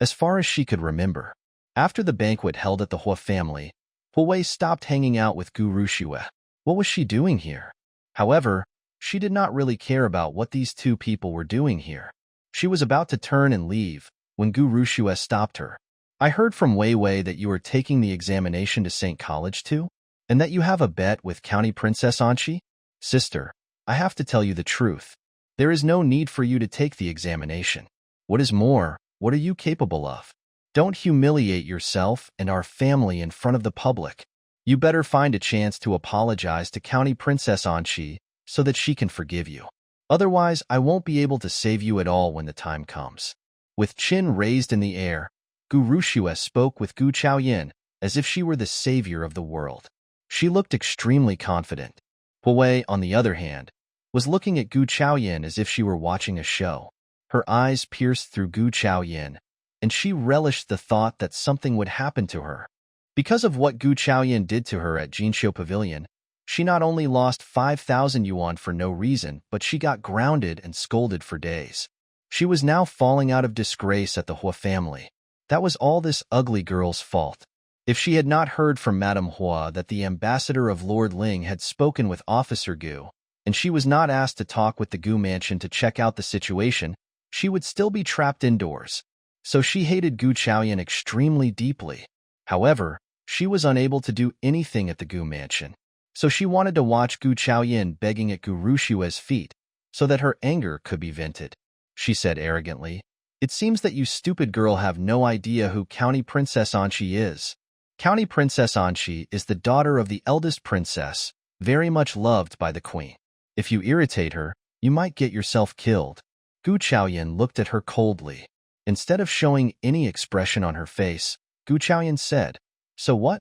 As far as she could remember, after the banquet held at the Hua family, Huai stopped hanging out with Gu Rushue. What was she doing here? However, she did not really care about what these two people were doing here. She was about to turn and leave when Gu Rushue stopped her. I heard from Wei Wei that you are taking the examination to St. College too, and that you have a bet with County Princess Anqi? Sister, I have to tell you the truth. There is no need for you to take the examination. What is more, what are you capable of? Don't humiliate yourself and our family in front of the public. You better find a chance to apologize to County Princess Anqi so that she can forgive you. Otherwise, I won't be able to save you at all when the time comes. With chin raised in the air, Gu Rushue spoke with Gu Chaoyan as if she were the savior of the world. She looked extremely confident. Huai, on the other hand, was looking at Gu Chaoyan as if she were watching a show. Her eyes pierced through Gu Chaoyan, and she relished the thought that something would happen to her. Because of what Gu Chaoyan did to her at Jinqiu Pavilion, she not only lost 5,000 yuan for no reason, but she got grounded and scolded for days. She was now falling out of disgrace at the Hua family. That was all this ugly girl's fault. If she had not heard from Madame Hua that the ambassador of Lord Ling had spoken with Officer Gu, and she was not asked to talk with the Gu mansion to check out the situation, she would still be trapped indoors. So she hated Gu Chaoyan extremely deeply. However, she was unable to do anything at the Gu mansion. So she wanted to watch Gu Chaoyan begging at Gu Rushue's feet so that her anger could be vented. She said arrogantly, "It seems that you stupid girl have no idea who County Princess Anqi is. County Princess Anqi is the daughter of the eldest princess, very much loved by the queen. If you irritate her, you might get yourself killed." Gu Chaoyan looked at her coldly. Instead of showing any expression on her face, Gu Chaoyan said, "So what?"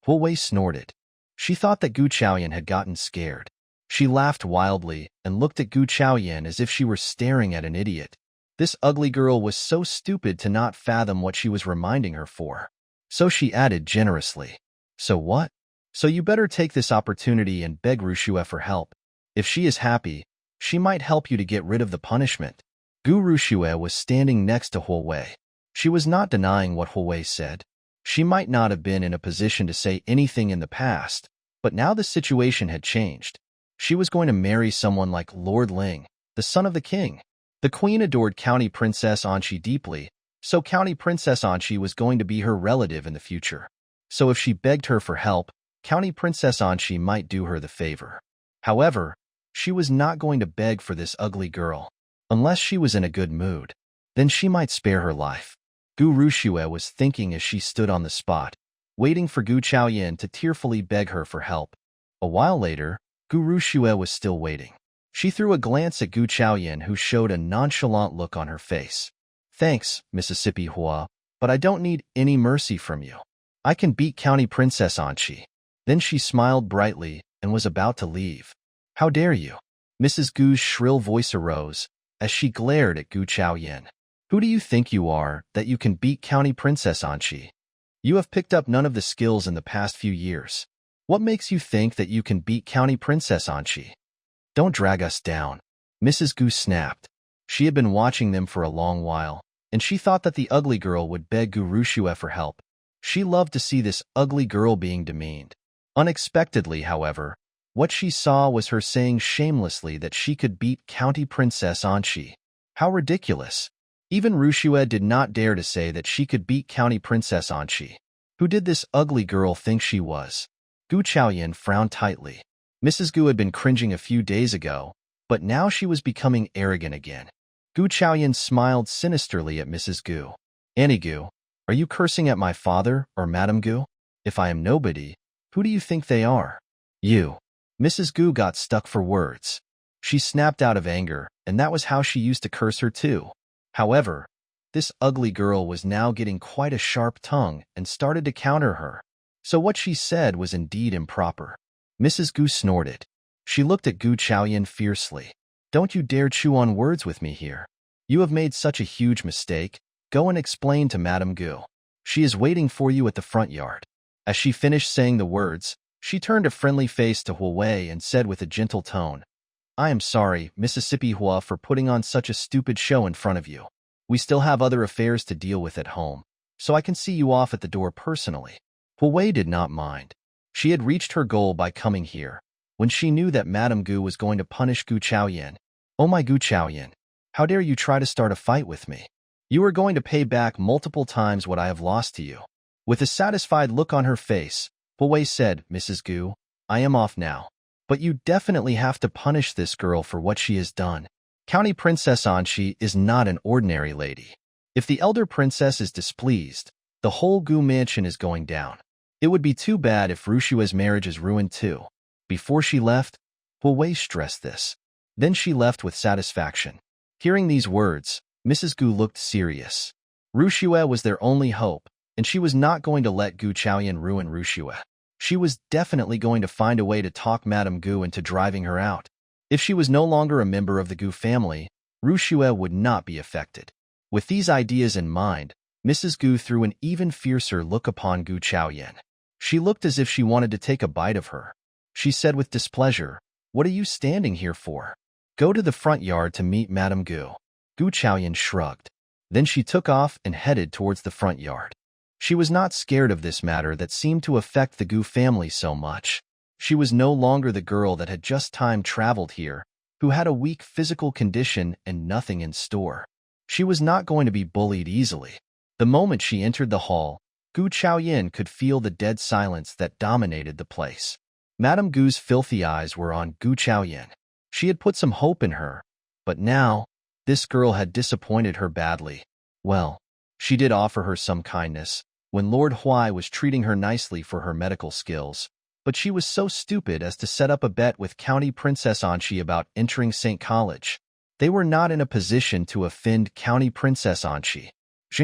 Huai snorted. She thought that Gu Chaoyan had gotten scared. She laughed wildly and looked at Gu Chaoyan as if she were staring at an idiot. This ugly girl was so stupid to not fathom what she was reminding her for. So she added generously, "So what? So you better take this opportunity and beg Rushue for help. If she is happy, she might help you to get rid of the punishment." Gu Rushue was standing next to Huai. She was not denying what Huai said. She might not have been in a position to say anything in the past, but now the situation had changed. She was going to marry someone like Lord Ling, the son of the king. The queen adored County Princess Anqi deeply, so County Princess Anqi was going to be her relative in the future. So if she begged her for help, County Princess Anqi might do her the favor. However, she was not going to beg for this ugly girl. Unless she was in a good mood, then she might spare her life. Gu Rushue was thinking as she stood on the spot, waiting for Gu Chaoyan to tearfully beg her for help. A while later, Gu Rushue was still waiting. She threw a glance at Gu Chaoyan, who showed a nonchalant look on her face. "Thanks, Mississippi Hua, but I don't need any mercy from you. I can beat County Princess Anqi." Then she smiled brightly and was about to leave. "How dare you?" Mrs. Gu's shrill voice arose as she glared at Gu Chaoyan. "Who do you think you are that you can beat County Princess Anqi? You have picked up none of the skills in the past few years. What makes you think that you can beat County Princess Anqi? Don't drag us down." Mrs. Gu snapped. She had been watching them for a long while, and she thought that the ugly girl would beg Gu Rushue for help. She loved to see this ugly girl being demeaned. Unexpectedly, however, what she saw was her saying shamelessly that she could beat County Princess Anqi. How ridiculous. Even Rushue did not dare to say that she could beat County Princess Anqi. Who did this ugly girl think she was? Gu Chaoyan frowned tightly. Mrs. Gu had been cringing a few days ago, but now she was becoming arrogant again. Gu Chaoyan smiled sinisterly at Mrs. Gu. "Annie Gu, are you cursing at my father or Madame Gu? If I am nobody, who do you think they are?" "You." Mrs. Gu got stuck for words. She snapped out of anger, and that was how she used to curse her too. However, this ugly girl was now getting quite a sharp tongue and started to counter her. So what she said was indeed improper. Mrs. Gu snorted. She looked at Gu Chaoyan fiercely. "Don't you dare chew on words with me here. You have made such a huge mistake. Go and explain to Madame Gu. She is waiting for you at the front yard." As she finished saying the words, she turned a friendly face to Huai and said with a gentle tone, "I am sorry, Mississippi Hua, for putting on such a stupid show in front of you. We still have other affairs to deal with at home, so I can see you off at the door personally." Huai did not mind. She had reached her goal by coming here. When she knew that Madame Gu was going to punish Gu Chaoyan. "Oh my Gu Chaoyan, how dare you try to start a fight with me? You are going to pay back multiple times what I have lost to you." With a satisfied look on her face, Huai said, "Mrs. Gu, I am off now. But you definitely have to punish this girl for what she has done. County Princess Anqi is not an ordinary lady. If the elder princess is displeased, the whole Gu mansion is going down. It would be too bad if Rushue's marriage is ruined too." Before she left, Huai stressed this. Then she left with satisfaction. Hearing these words, Mrs. Gu looked serious. Rushue was their only hope, and she was not going to let Gu Chaoyan ruin Rushue. She was definitely going to find a way to talk Madame Gu into driving her out. If she was no longer a member of the Gu family, Rushue would not be affected. With these ideas in mind, Mrs. Gu threw an even fiercer look upon Gu Chaoyan. She looked as if she wanted to take a bite of her. She said with displeasure, "What are you standing here for? Go to the front yard to meet Madame Gu." Gu Chaoyan shrugged. Then she took off and headed towards the front yard. She was not scared of this matter that seemed to affect the Gu family so much. She was no longer the girl that had just time-traveled here, who had a weak physical condition and nothing in store. She was not going to be bullied easily. The moment she entered the hall, Gu Chaoyan could feel the dead silence that dominated the place. Madame Gu's filthy eyes were on Gu Chaoyan. She had put some hope in her, but now, this girl had disappointed her badly. Well, she did offer her some kindness, when Lord Huai was treating her nicely for her medical skills, but she was so stupid as to set up a bet with County Princess Anqi about entering St. College. They were not in a position to offend County Princess Anqi.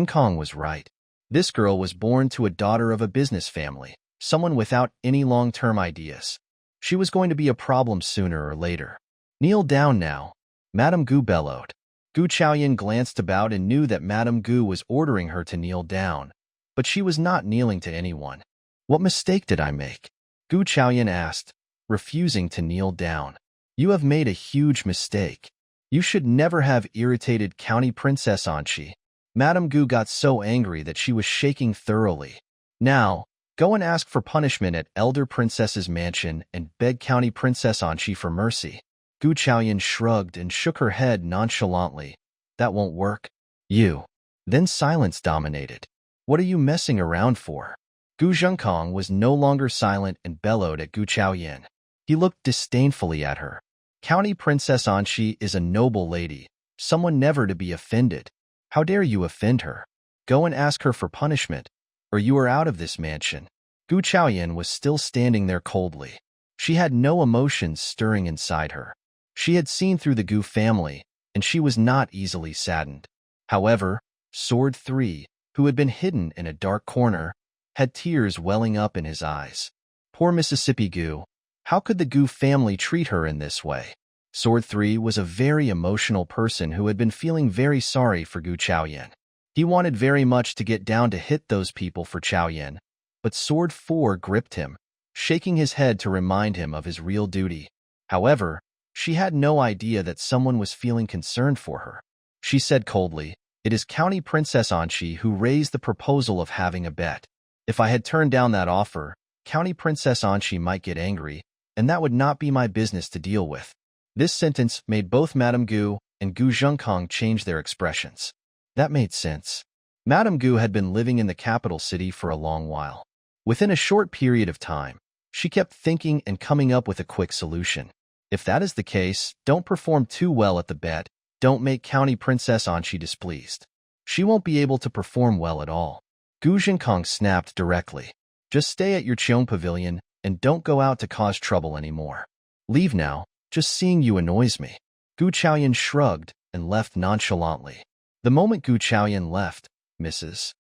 Kong was right. This girl was born to a daughter of a business family, someone without any long-term ideas. She was going to be a problem sooner or later. Kneel down now, Madame Gu bellowed. Gu Chaoyan glanced about and knew that Madame Gu was ordering her to kneel down, but she was not kneeling to anyone. What mistake did I make? Gu Chaoyan asked, refusing to kneel down. You have made a huge mistake. You should never have irritated County Princess Anchi. Madame Gu got so angry that she was shaking thoroughly. Now, go and ask for punishment at Elder Princess's mansion and beg County Princess Anchi for mercy. Gu Chaoyan shrugged and shook her head nonchalantly. That won't work. You. Then silence dominated. What are you messing around for? Gu Zhengkong was no longer silent and bellowed at Gu Chaoyan. He looked disdainfully at her. County Princess Anchi is a noble lady, someone never to be offended. How dare you offend her? Go and ask her for punishment, or you are out of this mansion. Gu Chaoyan was still standing there coldly. She had no emotions stirring inside her. She had seen through the Gu family, and she was not easily saddened. However, Sword 3, who had been hidden in a dark corner, had tears welling up in his eyes. Poor Mississippi Gu. How could the Gu family treat her in this way? Sword 3 was a very emotional person who had been feeling very sorry for Gu Chaoyan. He wanted very much to get down to hit those people for Chaoyan, but Sword 4 gripped him, shaking his head to remind him of his real duty. However, she had no idea that someone was feeling concerned for her. She said coldly, "It is County Princess Anchi who raised the proposal of having a bet. If I had turned down that offer, County Princess Anchi might get angry, and that would not be my business to deal with." This sentence made both Madame Gu and Gu Zhengkong change their expressions. That made sense. Madame Gu had been living in the capital city for a long while. Within a short period of time, she kept thinking and coming up with a quick solution. If that is the case, don't perform too well at the bet. Don't make County Princess Anchi displeased. She won't be able to perform well at all. Gu Zhengkong snapped directly. Just stay at your Cheong pavilion and don't go out to cause trouble anymore. Leave now. Just seeing you annoys me. Gu Chaoyan shrugged and left nonchalantly. The moment Gu Chaoyan left, Mrs.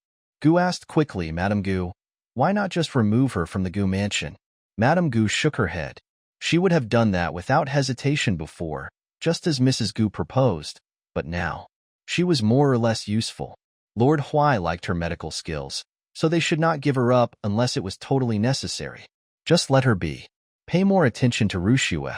Gu asked quickly, Madame Gu, why not just remove her from the Gu mansion? Madame Gu shook her head. She would have done that without hesitation before, just as Mrs. Gu proposed, but now, she was more or less useful. Lord Huai liked her medical skills, so they should not give her up unless it was totally necessary. Just let her be. Pay more attention to Rushue,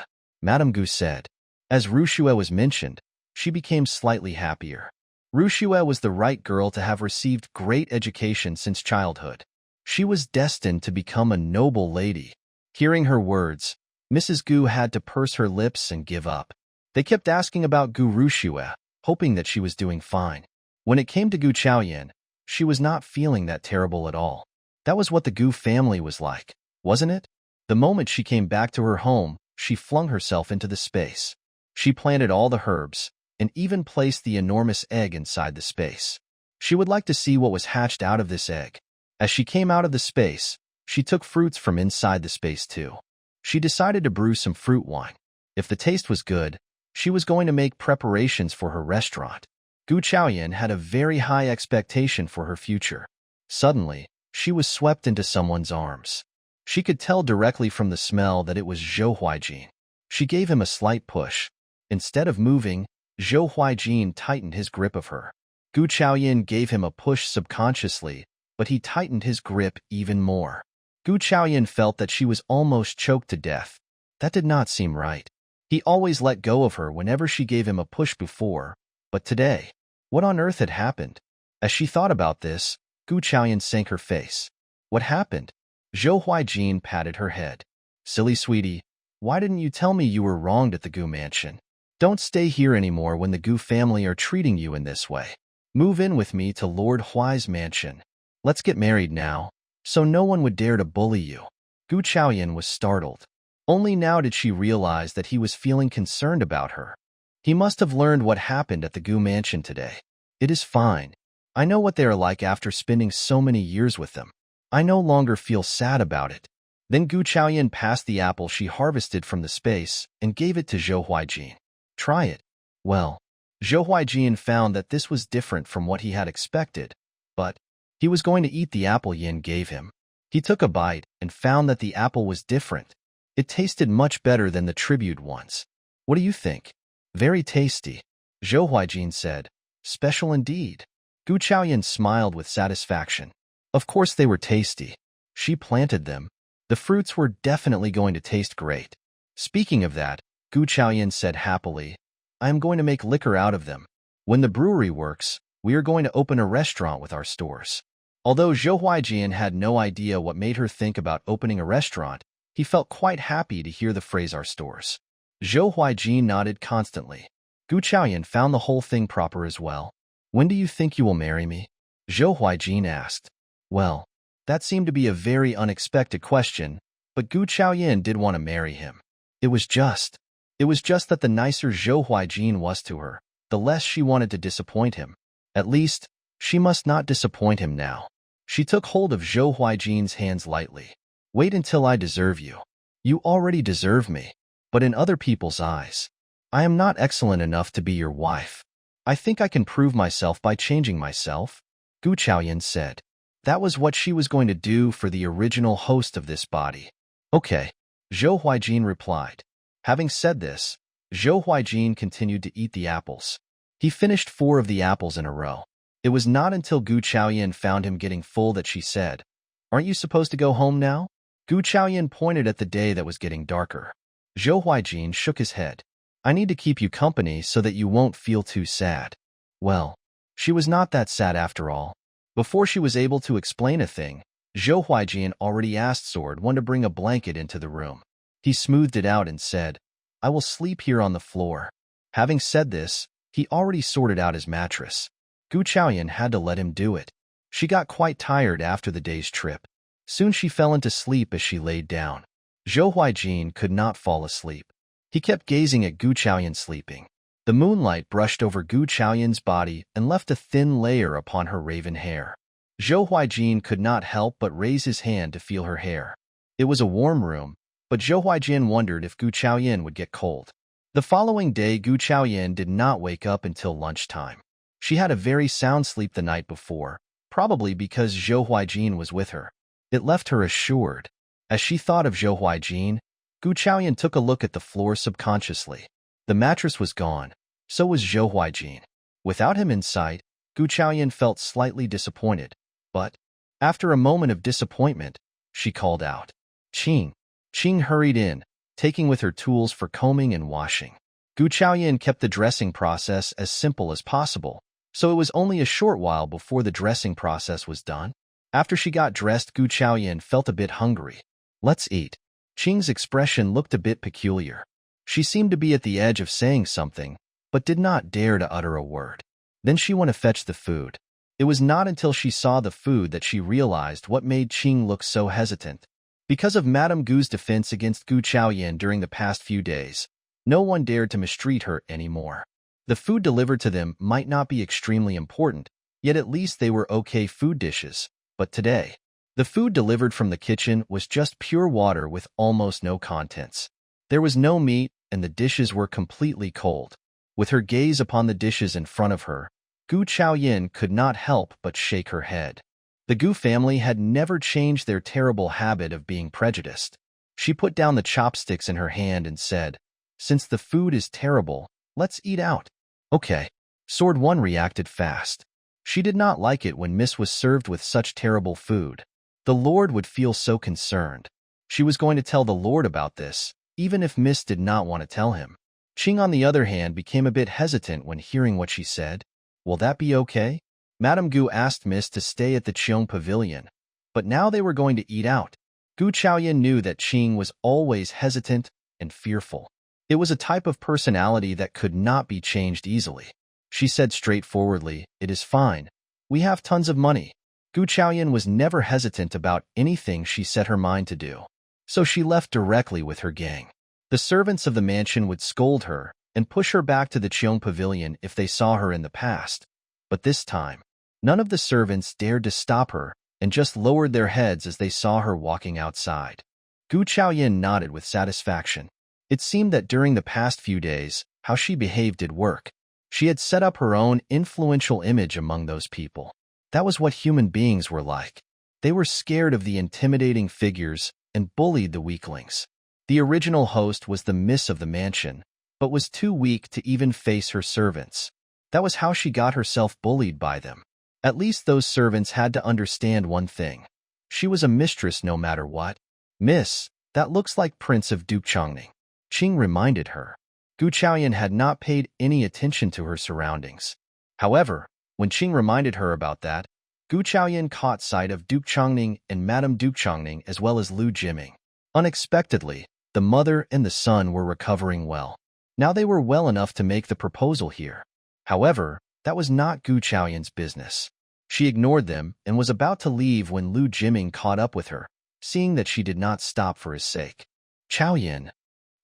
Madame Gu said. As Rushue was mentioned, she became slightly happier. Rushue was the right girl to have received great education since childhood. She was destined to become a noble lady. Hearing her words, Mrs. Gu had to purse her lips and give up. They kept asking about Gu Rushue, hoping that she was doing fine. When it came to Gu Chaoyan, she was not feeling that terrible at all. That was what the Gu family was like, wasn't it? The moment she came back to her home, she flung herself into the space. She planted all the herbs, and even placed the enormous egg inside the space. She would like to see what was hatched out of this egg. As she came out of the space, she took fruits from inside the space too. She decided to brew some fruit wine. If the taste was good, she was going to make preparations for her restaurant. Gu Chaoyan had a very high expectation for her future. Suddenly, she was swept into someone's arms. She could tell directly from the smell that it was Zhou Huaijin. She gave him a slight push. Instead of moving, Zhou Huaijin tightened his grip of her. Gu Chaoyan gave him a push subconsciously, but he tightened his grip even more. Gu Chaoyan felt that she was almost choked to death. That did not seem right. He always let go of her whenever she gave him a push before, but today, what on earth had happened? As she thought about this, Gu Chaoyan sank her face. What happened? Zhou Huaijin patted her head. Silly sweetie, why didn't you tell me you were wronged at the Gu mansion? Don't stay here anymore when the Gu family are treating you in this way. Move in with me to Lord Huai's mansion. Let's get married now, so no one would dare to bully you. Gu Chaoyan was startled. Only now did she realize that he was feeling concerned about her. He must have learned what happened at the Gu mansion today. It is fine. I know what they are like after spending so many years with them. I no longer feel sad about it. Then Gu Chaoyan passed the apple she harvested from the space and gave it to Zhou Huaijin. Try it. Well, Zhou Huaijin found that this was different from what he had expected. but he was going to eat the apple Yin gave him. He took a bite and found that the apple was different. It tasted much better than the tribute ones. What do you think? Very tasty, Zhou Huaijin said. Special indeed. Gu Chaoyan smiled with satisfaction. Of course they were tasty. She planted them. The fruits were definitely going to taste great. Speaking of that, Gu Chaoyan said happily, I am going to make liquor out of them. When the brewery works, we are going to open a restaurant with our stores. Although Zhou Huaijin had no idea what made her think about opening a restaurant, he felt quite happy to hear the phrase our stores. Zhou Huaijin nodded constantly. Gu Chaoyan found the whole thing proper as well. When do you think you will marry me? Zhou Huaijin asked. Well, that seemed to be a very unexpected question, but Gu Chaoyan did want to marry him. It was just that the nicer Zhou Huaijin was to her, the less she wanted to disappoint him. At least, she must not disappoint him now. She took hold of Zhou Huaijin's hands lightly. Wait until I deserve you. You already deserve me, but in other people's eyes, I am not excellent enough to be your wife. I think I can prove myself by changing myself, Gu Chaoyan said. That was what she was going to do for the original host of this body. Okay, Zhou Huaijin replied. Having said this, Zhou Huaijin continued to eat the apples. He finished 4 of the apples in a row. It was not until Gu Chaoyan found him getting full that she said, Aren't you supposed to go home now? Gu Chaoyan pointed at the day that was getting darker. Zhou Huaijin shook his head. I need to keep you company so that you won't feel too sad. Well, she was not that sad after all. Before she was able to explain a thing, Zhou Huaijin already asked Sword One to bring a blanket into the room. He smoothed it out and said, I will sleep here on the floor. Having said this, he already sorted out his mattress. Gu Chaoyan had to let him do it. She got quite tired after the day's trip. Soon she fell into sleep as she laid down. Zhou Huaijin could not fall asleep. He kept gazing at Gu Chaoyan sleeping. The moonlight brushed over Gu Chaoyan's body and left a thin layer upon her raven hair. Zhou Huaijin could not help but raise his hand to feel her hair. It was a warm room, but Zhou Huaijin wondered if Gu Chaoyan would get cold. The following day, Gu Chaoyan did not wake up until lunchtime. She had a very sound sleep the night before, probably because Zhou Huaijin was with her. It left her assured. As she thought of Zhou Huaijin, Gu Chaoyan took a look at the floor subconsciously. The mattress was gone, so was Zhou Huaijin. Without him in sight, Gu Chaoyan felt slightly disappointed, but, after a moment of disappointment, she called out, Qing. Qing hurried in, taking with her tools for combing and washing. Gu Chaoyan kept the dressing process as simple as possible, so it was only a short while before the dressing process was done. After she got dressed, Gu Chaoyan felt a bit hungry. Let's eat. Qing's expression looked a bit peculiar. She seemed to be at the edge of saying something, but did not dare to utter a word. Then she went to fetch the food. It was not until she saw the food that she realized what made Qing look so hesitant. Because of Madame Gu's defense against Gu Chaoyan during the past few days, no one dared to mistreat her anymore. The food delivered to them might not be extremely important, yet at least they were okay food dishes. But today, the food delivered from the kitchen was just pure water with almost no contents. There was no meat, and the dishes were completely cold. With her gaze upon the dishes in front of her, Gu Chaoyan could not help but shake her head. The Gu family had never changed their terrible habit of being prejudiced. She put down the chopsticks in her hand and said, Since the food is terrible, let's eat out. Okay. Sword One reacted fast. She did not like it when Miss was served with such terrible food. The Lord would feel so concerned. She was going to tell the Lord about this, even if Miss did not want to tell him. Qing, on the other hand, became a bit hesitant when hearing what she said. Will that be okay? Madame Gu asked Miss to stay at the Qing pavilion, but now they were going to eat out. Gu Chaoyan knew that Qing was always hesitant and fearful. It was a type of personality that could not be changed easily. She said straightforwardly, It is fine. We have tons of money. Gu Chaoyan was never hesitant about anything she set her mind to do, so she left directly with her gang. The servants of the mansion would scold her and push her back to the Qing pavilion if they saw her in the past, but this time, none of the servants dared to stop her and just lowered their heads as they saw her walking outside. Gu Chaoyan nodded with satisfaction. It seemed that during the past few days, how she behaved did work. She had set up her own influential image among those people. That was what human beings were like. They were scared of the intimidating figures and bullied the weaklings. The original host was the miss of the mansion, but was too weak to even face her servants. That was how she got herself bullied by them. At least those servants had to understand one thing. She was a mistress no matter what. Miss, that looks like Prince of Dukchangning. Qing reminded her. Gu Chaoyan had not paid any attention to her surroundings. However, when Qing reminded her about that, Gu Chaoyan caught sight of Duke Changning and Madame Duke Changning as well as Lu Jiming. Unexpectedly, the mother and the son were recovering well. Now they were well enough to make the proposal here. However, that was not Gu Chaoyan's business. She ignored them and was about to leave when Lu Jiming caught up with her, seeing that she did not stop for his sake. Chaoyan,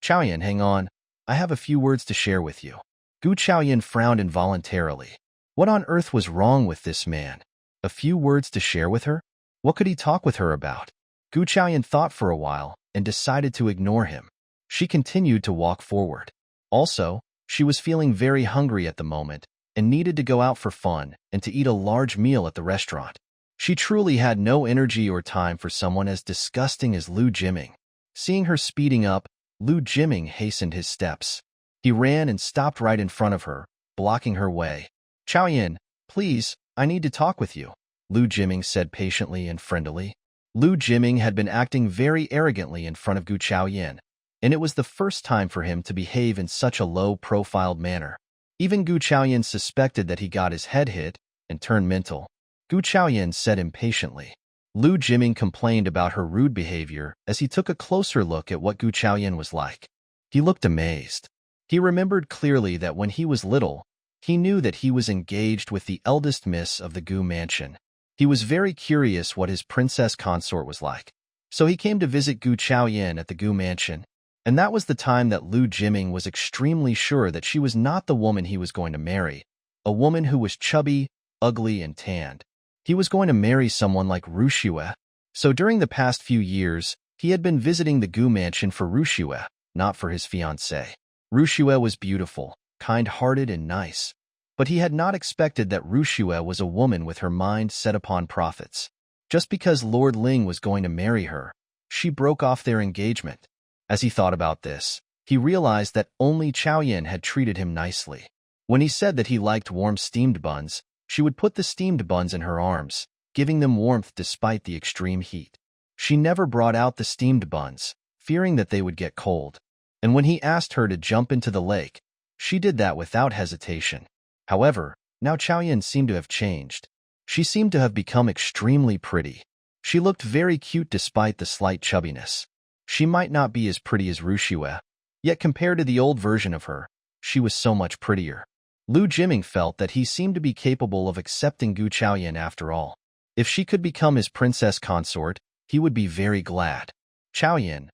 hang on. I have a few words to share with you. Gu Chaoyan frowned involuntarily. What on earth was wrong with this man? A few words to share with her? What could he talk with her about? Gu Chaoyan thought for a while and decided to ignore him. She continued to walk forward. Also, she was feeling very hungry at the moment and needed to go out for fun and to eat a large meal at the restaurant. She truly had no energy or time for someone as disgusting as Lu Jiming. Seeing her speeding up, Lu Jiming hastened his steps. He ran and stopped right in front of her, blocking her way. Chaoyan, please, I need to talk with you, Lu Jiming said patiently and friendlily. Lu Jiming had been acting very arrogantly in front of Gu Chaoyan, and it was the first time for him to behave in such a low-profiled manner. Even Gu Chaoyan suspected that he got his head hit and turned mental. Gu Chaoyan said impatiently. Lu Jiming complained about her rude behavior as he took a closer look at what Gu Chaoyan was like. He looked amazed. He remembered clearly that when he was little, he knew that he was engaged with the eldest miss of the Gu mansion. He was very curious what his princess consort was like. So he came to visit Gu Chaoyan at the Gu mansion, and that was the time that Lu Jiming was extremely sure that she was not the woman he was going to marry, a woman who was chubby, ugly, and tanned. He was going to marry someone like Rushue. So during the past few years, he had been visiting the Gu mansion for Rushue, not for his fiancée. Rushue was beautiful, kind-hearted, and nice. But he had not expected that Rushue was a woman with her mind set upon profits. Just because Lord Ling was going to marry her, she broke off their engagement. As he thought about this, he realized that only Chaoyan had treated him nicely. When he said that he liked warm steamed buns, she would put the steamed buns in her arms, giving them warmth despite the extreme heat. She never brought out the steamed buns, fearing that they would get cold. And when he asked her to jump into the lake, she did that without hesitation. However, now Chaoyan seemed to have changed. She seemed to have become extremely pretty. She looked very cute despite the slight chubbiness. She might not be as pretty as Rushue, yet compared to the old version of her, she was so much prettier. Lu Jiming felt that he seemed to be capable of accepting Gu Chaoyan after all. If she could become his princess consort, he would be very glad. Chaoyan,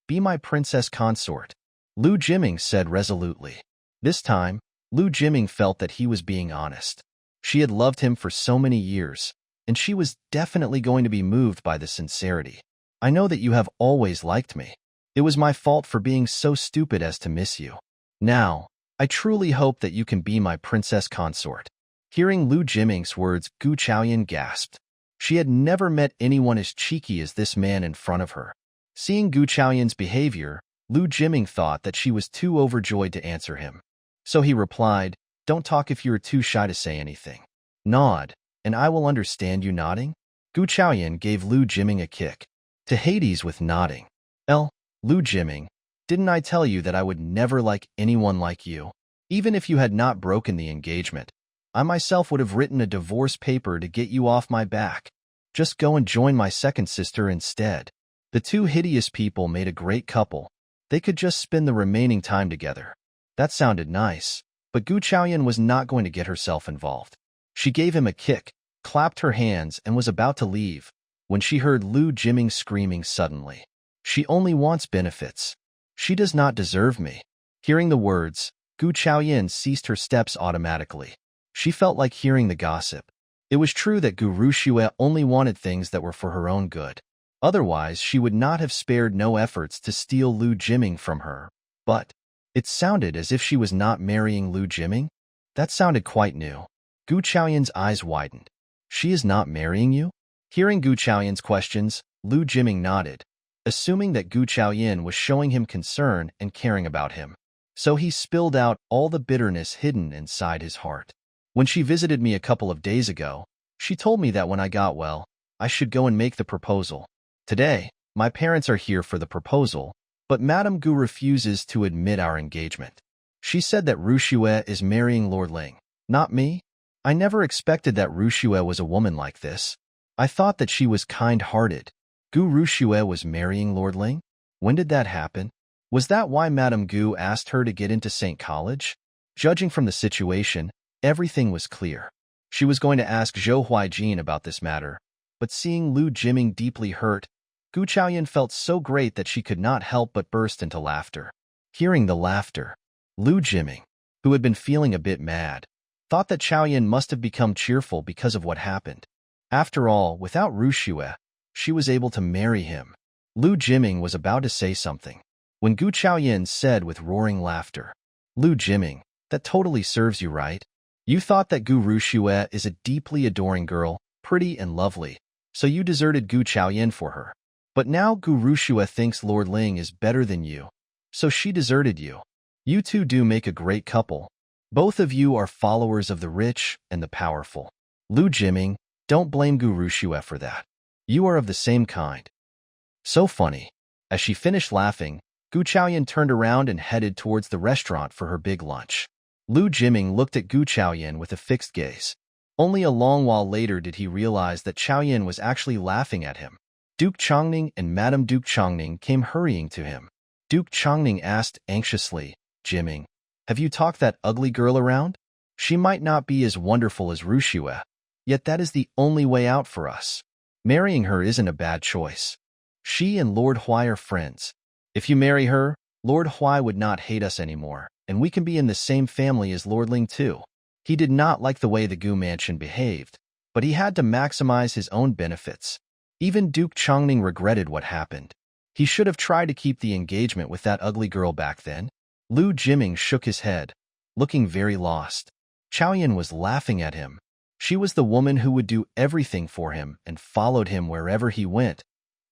be my princess consort, Lu Jiming said resolutely. This time, Lu Jiming felt that he was being honest. She had loved him for so many years, and she was definitely going to be moved by the sincerity. I know that you have always liked me. It was my fault for being so stupid as to miss you. Now, I truly hope that you can be my princess consort. Hearing Lu Jiming's words, Gu Chaoyan gasped. She had never met anyone as cheeky as this man in front of her. Seeing Gu Chaoyan's behavior, Lu Jiming thought that she was too overjoyed to answer him. So he replied, "Don't talk if you are too shy to say anything. Nod, and I will understand you nodding." Gu Chaoyan gave Lu Jiming a kick. To Hades with nodding. Lu Jiming, didn't I tell you that I would never like anyone like you? Even if you had not broken the engagement, I myself would have written a divorce paper to get you off my back. Just go and join my second sister instead. The two hideous people made a great couple. They could just spend the remaining time together. That sounded nice, but Gu Chaoyan was not going to get herself involved. She gave him a kick, clapped her hands, and was about to leave, when she heard Lu Jiming screaming suddenly. She only wants benefits. She does not deserve me. Hearing the words, Gu Chaoyan ceased her steps automatically. She felt like hearing the gossip. It was true that Gu Rushue only wanted things that were for her own good. Otherwise, she would not have spared no efforts to steal Lu Jiming from her. But it sounded as if she was not marrying Lu Jiming. That sounded quite new. Gu Chaoyan's eyes widened. She is not marrying you? Hearing Gu Chaoyan's questions, Lu Jiming nodded, assuming that Gu Chaoyan was showing him concern and caring about him. So he spilled out all the bitterness hidden inside his heart. When she visited me a couple of days ago, she told me that when I got well, I should go and make the proposal. Today, my parents are here for the proposal, but Madame Gu refuses to admit our engagement. She said that Rushue is marrying Lord Ling, not me. I never expected that Rushue was a woman like this. I thought that she was kind-hearted. Gu Rushue was marrying Lord Ling? When did that happen? Was that why Madame Gu asked her to get into St. College? Judging from the situation, everything was clear. She was going to ask Zhou Huaijin about this matter, but seeing Lu Jiming deeply hurt, Gu Chaoyan felt so great that she could not help but burst into laughter. Hearing the laughter, Lu Jiming, who had been feeling a bit mad, thought that Chaoyan must have become cheerful because of what happened. After all, without Rushue, she was able to marry him. Lu Jiming was about to say something, when Gu Chaoyan said with roaring laughter, Lu Jiming, that totally serves you right. You thought that Gu Rushue is a deeply adoring girl, pretty and lovely, so you deserted Gu Chaoyan for her. But now Gu Rushue thinks Lord Ling is better than you, so she deserted you. You two do make a great couple. Both of you are followers of the rich and the powerful. Lu Jiming, don't blame Gu Rushue for that. You are of the same kind. So funny. As she finished laughing, Gu Chaoyan turned around and headed towards the restaurant for her big lunch. Lu Jiming looked at Gu Chaoyan with a fixed gaze. Only a long while later did he realize that Chaoyan was actually laughing at him. Duke Chongning and Madame Duke Chongning came hurrying to him. Duke Chongning asked anxiously, Jiming, have you talked that ugly girl around? She might not be as wonderful as Rushue, yet that is the only way out for us. Marrying her isn't a bad choice. She and Lord Huai are friends. If you marry her, Lord Huai would not hate us anymore, and we can be in the same family as Lord Ling too. He did not like the way the Gu mansion behaved, but he had to maximize his own benefits. Even Duke Chongning regretted what happened. He should have tried to keep the engagement with that ugly girl back then. Lu Jiming shook his head, looking very lost. Chaoyan was laughing at him. She was the woman who would do everything for him and followed him wherever he went.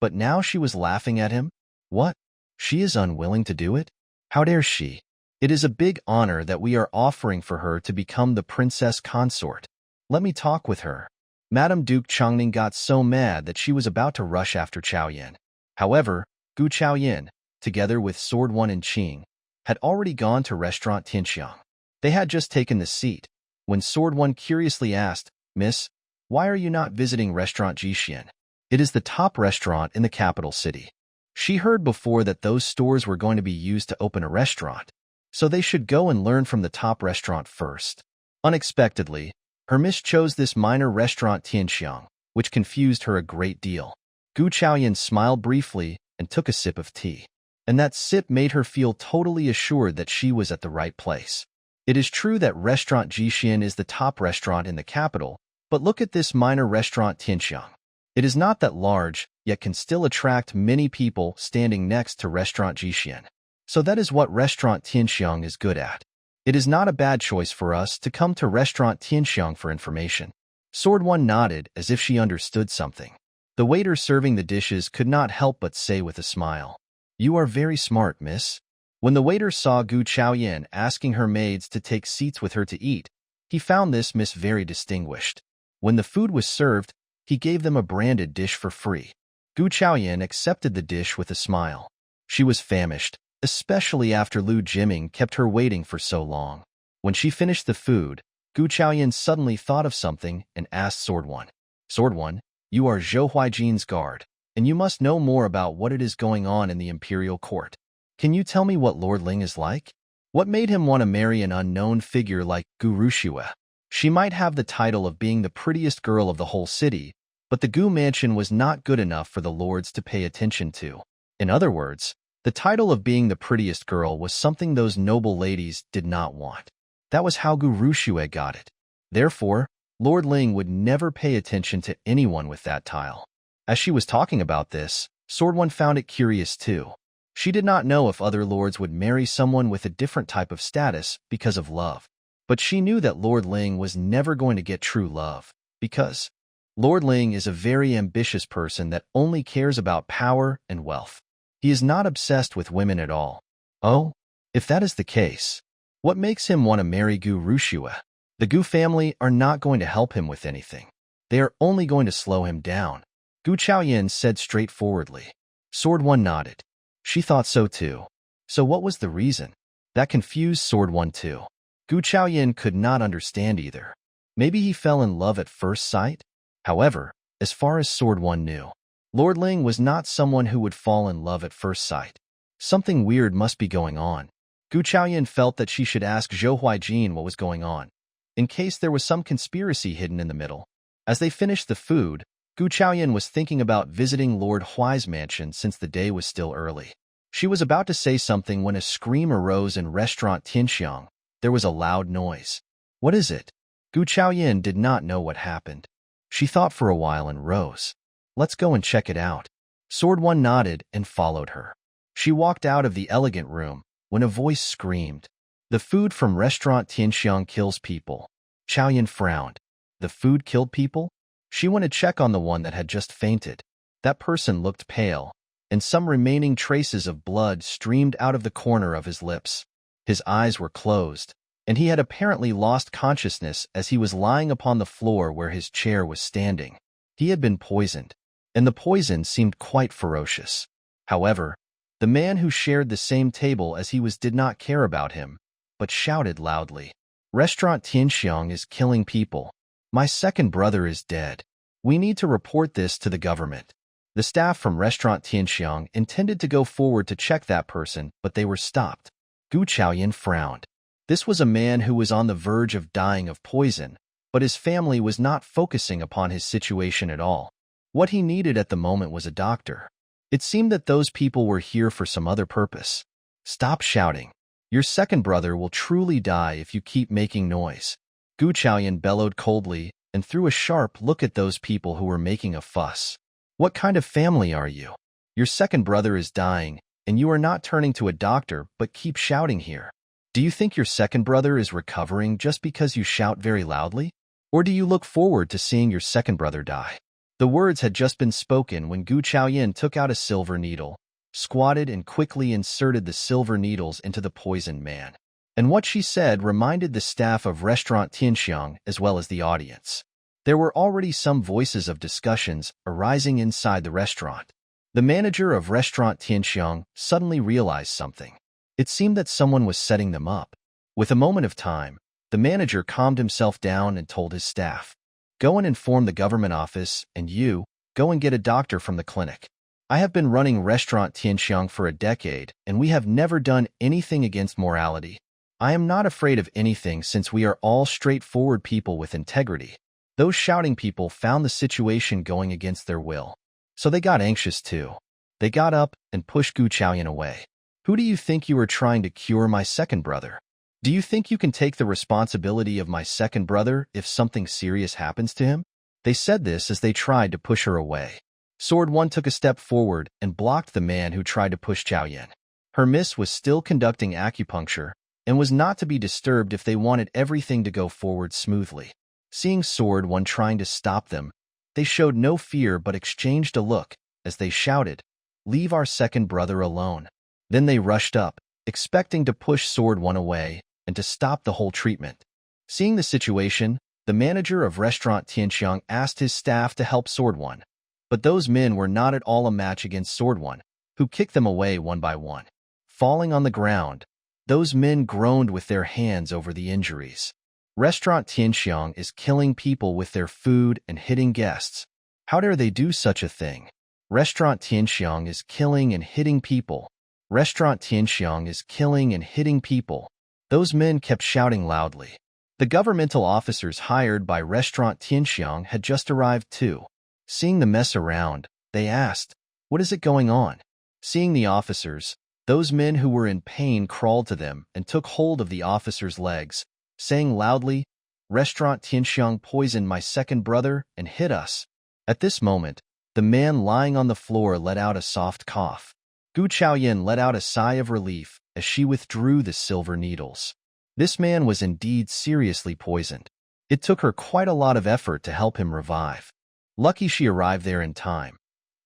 But now she was laughing at him? What? She is unwilling to do it? How dare she? It is a big honor that we are offering for her to become the princess consort. Let me talk with her. Madame Duke Chongning got so mad that she was about to rush after Chaoyan. However, Gu Chaoyan, together with Sword One and Qing, had already gone to restaurant Tianxiang. They had just taken the seat, when Sword One curiously asked, Miss, why are you not visiting restaurant Jixian? It is the top restaurant in the capital city. She heard before that those stores were going to be used to open a restaurant, so they should go and learn from the top restaurant first. Unexpectedly, her miss chose this minor restaurant Tianxiang, which confused her a great deal. Gu Chaoyan smiled briefly and took a sip of tea, and that sip made her feel totally assured that she was at the right place. It is true that restaurant Jixian is the top restaurant in the capital, but look at this minor restaurant Tianxiang. It is not that large, yet can still attract many people standing next to restaurant Jixian. So that is what restaurant Tianxiang is good at. It is not a bad choice for us to come to restaurant Tianxiang for information. Sword One nodded as if she understood something. The waiter serving the dishes could not help but say with a smile, You are very smart, miss. When the waiter saw Gu Chaoyan asking her maids to take seats with her to eat, he found this miss very distinguished. When the food was served, he gave them a branded dish for free. Gu Chaoyan accepted the dish with a smile. She was famished, especially after Lu Jiming kept her waiting for so long. When she finished the food, Gu Chaoyan suddenly thought of something and asked Sword One, Sword One, you are Zhou Huaijin's guard, and you must know more about what it is going on in the imperial court. Can you tell me what Lord Ling is like? What made him want to marry an unknown figure like Gu Rushue? She might have the title of being the prettiest girl of the whole city, but the Gu mansion was not good enough for the lords to pay attention to. In other words, the title of being the prettiest girl was something those noble ladies did not want. That was how Gu Rushue got it. Therefore, Lord Ling would never pay attention to anyone with that title. As she was talking about this, Sword One found it curious too. She did not know if other lords would marry someone with a different type of status because of love. But she knew that Lord Ling was never going to get true love, because Lord Ling is a very ambitious person that only cares about power and wealth. He is not obsessed with women at all. Oh, if that is the case, what makes him want to marry Gu Rushua? The Gu family are not going to help him with anything. They are only going to slow him down, Gu Chaoyan said straightforwardly. Sword One nodded. She thought so too. So what was the reason? That confused Sword One too. Gu Chaoyan could not understand either. Maybe he fell in love at first sight? However, as far as Sword One knew, Lord Ling was not someone who would fall in love at first sight. Something weird must be going on. Gu Chaoyan felt that she should ask Zhou Huaijin what was going on, in case there was some conspiracy hidden in the middle. As they finished the food, Gu Chaoyan was thinking about visiting Lord Huai's mansion since the day was still early. She was about to say something when a scream arose in restaurant Tianxiang. There was a loud noise. What is it? Gu Chaoyan did not know what happened. She thought for a while and rose. Let's go and check it out. Sword One nodded and followed her. She walked out of the elegant room when a voice screamed. The food from restaurant Tianxiang kills people. Chaoyan frowned. The food killed people? She went to check on the one that had just fainted. That person looked pale, and some remaining traces of blood streamed out of the corner of his lips. His eyes were closed, and he had apparently lost consciousness as he was lying upon the floor where his chair was standing. He had been poisoned, and the poison seemed quite ferocious. However, the man who shared the same table as he was did not care about him, but shouted loudly. Restaurant Tianxiang is killing people. My second brother is dead. We need to report this to the government. The staff from restaurant Tianxiang intended to go forward to check that person, but they were stopped. Gu Chaoyan frowned. This was a man who was on the verge of dying of poison, but his family was not focusing upon his situation at all. What he needed at the moment was a doctor. It seemed that those people were here for some other purpose. Stop shouting. Your second brother will truly die if you keep making noise. Gu Chaoyan bellowed coldly and threw a sharp look at those people who were making a fuss. What kind of family are you? Your second brother is dying, and you are not turning to a doctor but keep shouting here. Do you think your second brother is recovering just because you shout very loudly? Or do you look forward to seeing your second brother die? The words had just been spoken when Gu Chaoyan took out a silver needle, squatted and quickly inserted the silver needles into the poisoned man. And what she said reminded the staff of restaurant Tianxiang as well as the audience. There were already some voices of discussions arising inside the restaurant. The manager of restaurant Tianxiang suddenly realized something. It seemed that someone was setting them up. With a moment of time, the manager calmed himself down and told his staff, "Go and inform the government office, and you, go and get a doctor from the clinic. I have been running restaurant Tianxiang for a decade, and we have never done anything against morality. I am not afraid of anything since we are all straightforward people with integrity." Those shouting people found the situation going against their will, so they got anxious too. They got up and pushed Gu Chaoyan away. Who do you think you are trying to cure my second brother? Do you think you can take the responsibility of my second brother if something serious happens to him? They said this as they tried to push her away. Sword One took a step forward and blocked the man who tried to push Chaoyan. Her miss was still conducting acupuncture and was not to be disturbed if they wanted everything to go forward smoothly. Seeing Sword One trying to stop them, they showed no fear but exchanged a look as they shouted, "Leave our second brother alone." Then they rushed up, expecting to push Sword One away and to stop the whole treatment. Seeing the situation, the manager of restaurant Tianxiang asked his staff to help Sword One. But those men were not at all a match against Sword One, who kicked them away one by one. Falling on the ground, those men groaned with their hands over the injuries. Restaurant Tianxiang is killing people with their food and hitting guests. How dare they do such a thing? Restaurant Tianxiang is killing and hitting people. Restaurant Tianxiang is killing and hitting people. Those men kept shouting loudly. The governmental officers hired by Restaurant Tianxiang had just arrived too. Seeing the mess around, they asked, "What is it going on?" Seeing the officers, those men who were in pain crawled to them and took hold of the officers' legs, saying loudly, "Restaurant Tianxiang poisoned my second brother and hit us." At this moment, the man lying on the floor let out a soft cough. Gu Chaoyan let out a sigh of relief as she withdrew the silver needles. This man was indeed seriously poisoned. It took her quite a lot of effort to help him revive. Lucky she arrived there in time,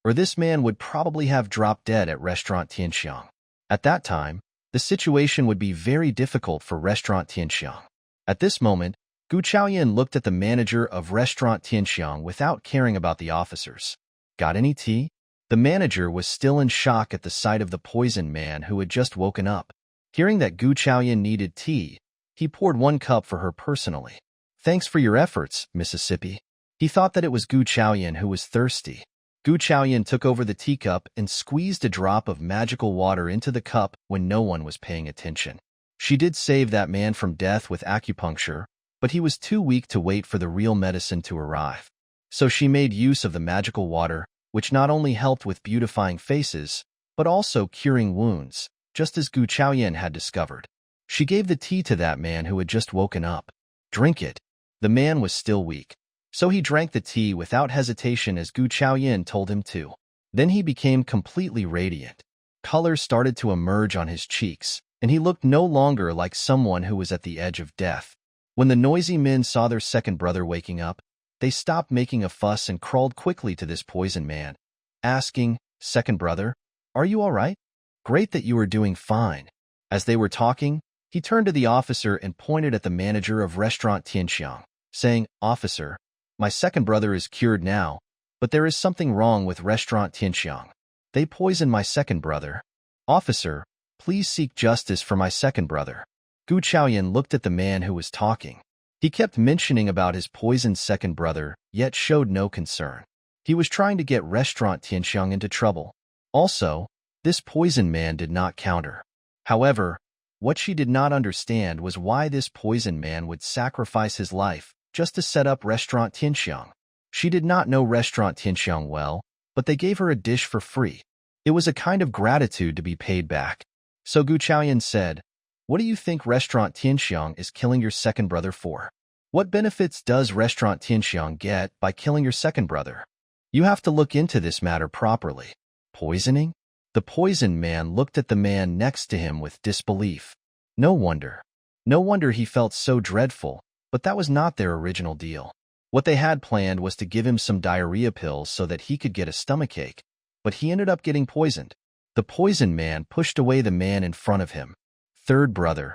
or this man would probably have dropped dead at Restaurant Tianxiang. At that time, the situation would be very difficult for Restaurant Tianxiang. At this moment, Gu Chaoyan looked at the manager of Restaurant Tianxiang without caring about the officers. Got any tea? The manager was still in shock at the sight of the poisoned man who had just woken up. Hearing that Gu Chaoyan needed tea, he poured 1 cup for her personally. Thanks for your efforts, Mississippi. He thought that it was Gu Chaoyan who was thirsty. Gu Chaoyan took over the teacup and squeezed a drop of magical water into the cup when no one was paying attention. She did save that man from death with acupuncture, but he was too weak to wait for the real medicine to arrive. So she made use of the magical water, which not only helped with beautifying faces, but also curing wounds, just as Gu Chaoyan had discovered. She gave the tea to that man who had just woken up. Drink it. The man was still weak, so he drank the tea without hesitation as Gu Chaoyan told him to. Then he became completely radiant. Color started to emerge on his cheeks, and he looked no longer like someone who was at the edge of death. When the noisy men saw their second brother waking up, they stopped making a fuss and crawled quickly to this poisoned man, asking, "Second brother, are you all right? Great that you are doing fine." As they were talking, he turned to the officer and pointed at the manager of Restaurant Tianxiang, saying, "Officer, my second brother is cured now, but there is something wrong with Restaurant Tianxiang. They poisoned my second brother. Officer, please seek justice for my second brother." Gu Chaoyan looked at the man who was talking. He kept mentioning about his poisoned second brother, yet showed no concern. He was trying to get Restaurant Tianxiang into trouble. Also, this poisoned man did not counter. However, what she did not understand was why this poisoned man would sacrifice his life just to set up Restaurant Tianxiang. She did not know Restaurant Tianxiang well, but they gave her a dish for free. It was a kind of gratitude to be paid back. So Gu Chaoyan said, "What do you think Restaurant Tianxiang is killing your second brother for? What benefits does Restaurant Tianxiang get by killing your second brother? You have to look into this matter properly." Poisoning? The poisoned man looked at the man next to him with disbelief. No wonder. No wonder he felt so dreadful, but that was not their original deal. What they had planned was to give him some diarrhea pills so that he could get a stomachache, but he ended up getting poisoned. The poisoned man pushed away the man in front of him. "Third brother,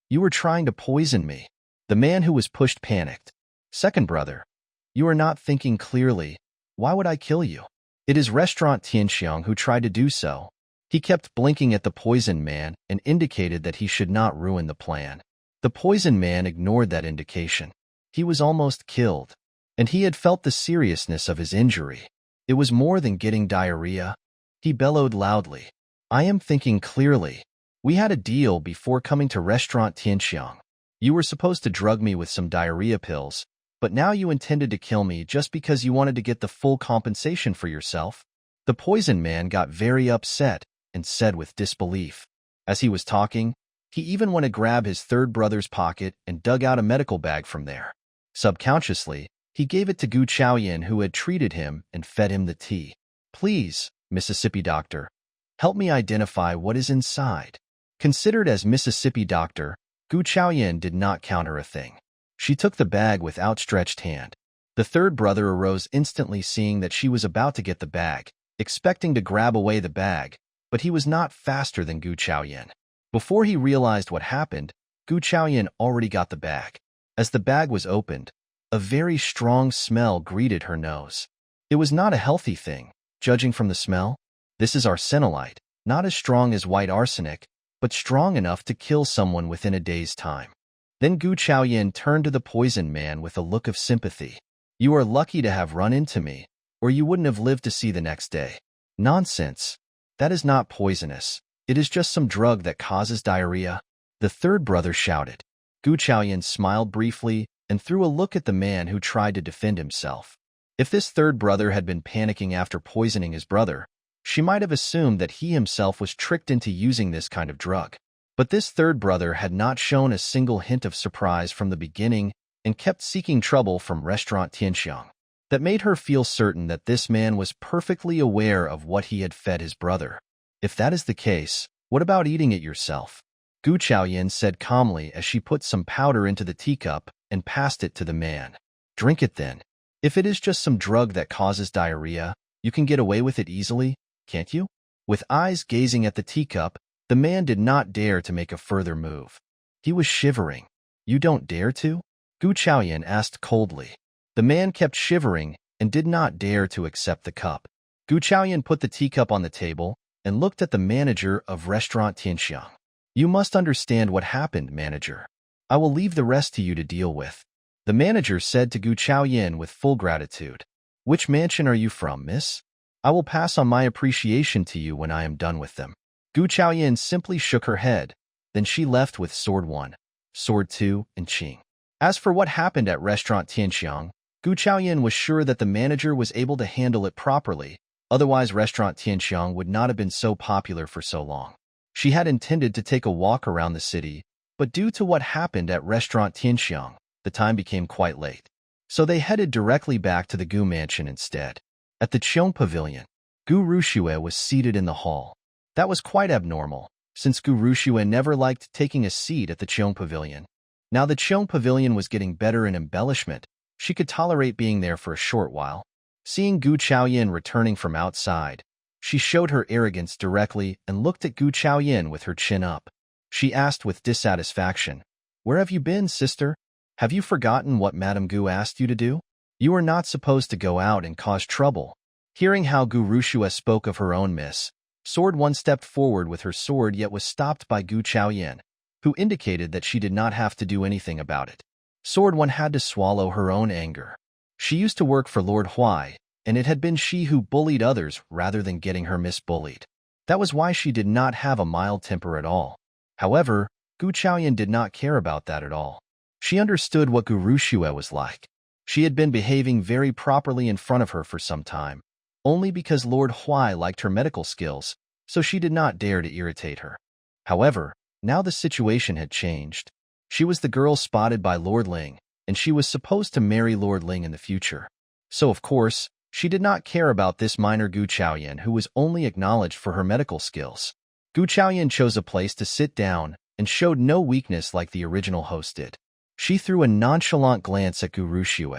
you were trying to poison me." The man who was pushed panicked. "Second brother, you are not thinking clearly. Why would I kill you? It is Restaurant Tianxiang who tried to do so." He kept blinking at the poisoned man and indicated that he should not ruin the plan. The poisoned man ignored that indication. He was almost killed, and he had felt the seriousness of his injury. It was more than getting diarrhea. He bellowed loudly, "I am thinking clearly. We had a deal before coming to Restaurant Tianxiang. You were supposed to drug me with some diarrhea pills, but now you intended to kill me just because you wanted to get the full compensation for yourself." The poisoned man got very upset and said with disbelief. As he was talking, he even went to grab his third brother's pocket and dug out a medical bag from there. Subconsciously, he gave it to Gu Chaoyan, who had treated him and fed him the tea. "Please, Mississippi doctor, help me identify what is inside." Considered as Mississippi doctor, Gu Chaoyan did not counter a thing. She took the bag with outstretched hand. The third brother arose instantly, seeing that she was about to get the bag, expecting to grab away the bag, but he was not faster than Gu Chaoyan. Before he realized what happened, Gu Chaoyan already got the bag. As the bag was opened, a very strong smell greeted her nose. It was not a healthy thing, judging from the smell. This is arsenalite, not as strong as white arsenic, but strong enough to kill someone within a day's time. Then Gu Chaoyan turned to the poisoned man with a look of sympathy. "You are lucky to have run into me, or you wouldn't have lived to see the next day." "Nonsense. That is not poisonous. It is just some drug that causes diarrhea," the third brother shouted. Gu Chaoyan smiled briefly and threw a look at the man who tried to defend himself. If this third brother had been panicking after poisoning his brother, she might have assumed that he himself was tricked into using this kind of drug. But this third brother had not shown a single hint of surprise from the beginning and kept seeking trouble from Restaurant Tianxiang. That made her feel certain that this man was perfectly aware of what he had fed his brother. "If that is the case, what about eating it yourself?" Gu Chaoyan said calmly as she put some powder into the teacup and passed it to the man. "Drink it then." If it is just some drug that causes diarrhea, you can get away with it easily, can't you? With eyes gazing at the teacup, the man did not dare to make a further move. He was shivering. You don't dare to? Gu Chaoyan asked coldly. The man kept shivering and did not dare to accept the cup. Gu Chaoyan put the teacup on the table and looked at the manager of Restaurant Tianxiang. You must understand what happened, manager. I will leave the rest to you to deal with. The manager said to Gu Chaoyan with full gratitude. Which mansion are you from, miss? I will pass on my appreciation to you when I am done with them. Gu Chaoyan simply shook her head. Then she left with Sword 1, Sword 2, and Qing. As for what happened at Restaurant Tianxiang, Gu Chaoyan was sure that the manager was able to handle it properly, otherwise Restaurant Tianxiang would not have been so popular for so long. She had intended to take a walk around the city, but due to what happened at Restaurant Tianxiang, the time became quite late. So they headed directly back to the Gu mansion instead. At the Qing pavilion, Gu Rushue was seated in the hall. That was quite abnormal, since Gu Rushue never liked taking a seat at the Qing pavilion. Now the Qing pavilion was getting better in embellishment. She could tolerate being there for a short while. Seeing Gu Chaoyan returning from outside, she showed her arrogance directly and looked at Gu Chaoyan with her chin up. She asked with dissatisfaction, "Where have you been, sister? Have you forgotten what Madame Gu asked you to do? You are not supposed to go out and cause trouble." Hearing how Gu Rushue spoke of her own miss, Sword 1 stepped forward with her sword yet was stopped by Gu Chaoyan, who indicated that she did not have to do anything about it. Sword 1 had to swallow her own anger. She used to work for Lord Huai, and it had been she who bullied others rather than getting her miss bullied. That was why she did not have a mild temper at all. However, Gu Chaoyan did not care about that at all. She understood what Gu Rushue was like. She had been behaving very properly in front of her for some time, only because Lord Huai liked her medical skills, so she did not dare to irritate her. However, now the situation had changed. She was the girl spotted by Lord Ling, and she was supposed to marry Lord Ling in the future. So of course, she did not care about this minor Gu Chaoyan who was only acknowledged for her medical skills. Gu Chaoyan chose a place to sit down and showed no weakness like the original host did. She threw a nonchalant glance at Gu Rushue.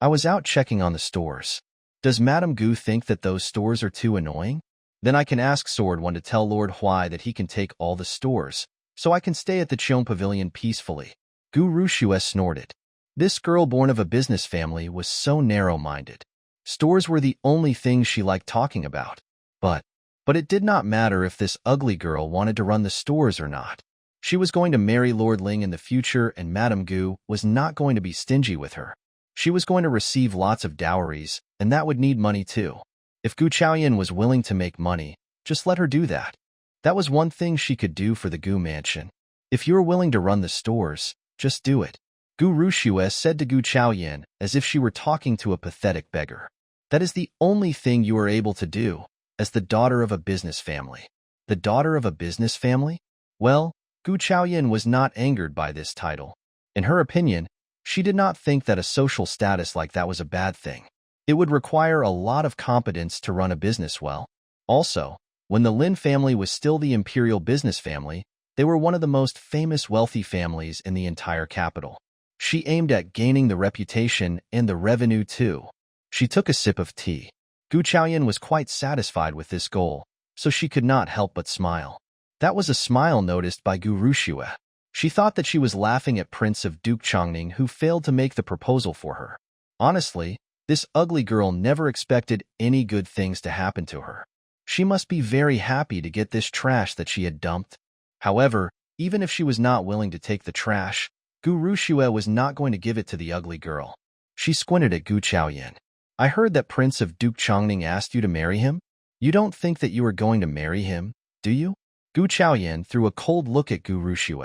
I was out checking on the stores. Does Madame Gu think that those stores are too annoying? Then I can ask Sword 1 to tell Lord Huai that he can take all the stores, so I can stay at the Qing pavilion peacefully. Gu Rushue snorted. This girl born of a business family was so narrow-minded. Stores were the only things she liked talking about. But it did not matter if this ugly girl wanted to run the stores or not. She was going to marry Lord Ling in the future and Madame Gu was not going to be stingy with her. She was going to receive lots of dowries, and that would need money too. If Gu Chaoyan was willing to make money, just let her do that. That was one thing she could do for the Gu mansion. If you're willing to run the stores, just do it. Gu Rushue said to Gu Chaoyan as if she were talking to a pathetic beggar. That is the only thing you are able to do, as the daughter of a business family. The daughter of a business family? Well, Gu Chaoyan was not angered by this title. In her opinion, she did not think that a social status like that was a bad thing. It would require a lot of competence to run a business well. Also, when the Lin family was still the imperial business family, they were one of the most famous wealthy families in the entire capital. She aimed at gaining the reputation and the revenue too. She took a sip of tea. Gu Chaoyan was quite satisfied with this goal, so she could not help but smile. That was a smile noticed by Gu Rushue. She thought that she was laughing at Prince of Duke Chongning who failed to make the proposal for her. Honestly, this ugly girl never expected any good things to happen to her. She must be very happy to get this trash that she had dumped. However, even if she was not willing to take the trash, Gu Rushue was not going to give it to the ugly girl. She squinted at Gu Chaoyan. I heard that Prince of Duke Chongning asked you to marry him? You don't think that you are going to marry him, do you? Gu Chaoyan threw a cold look at Gu Rushue.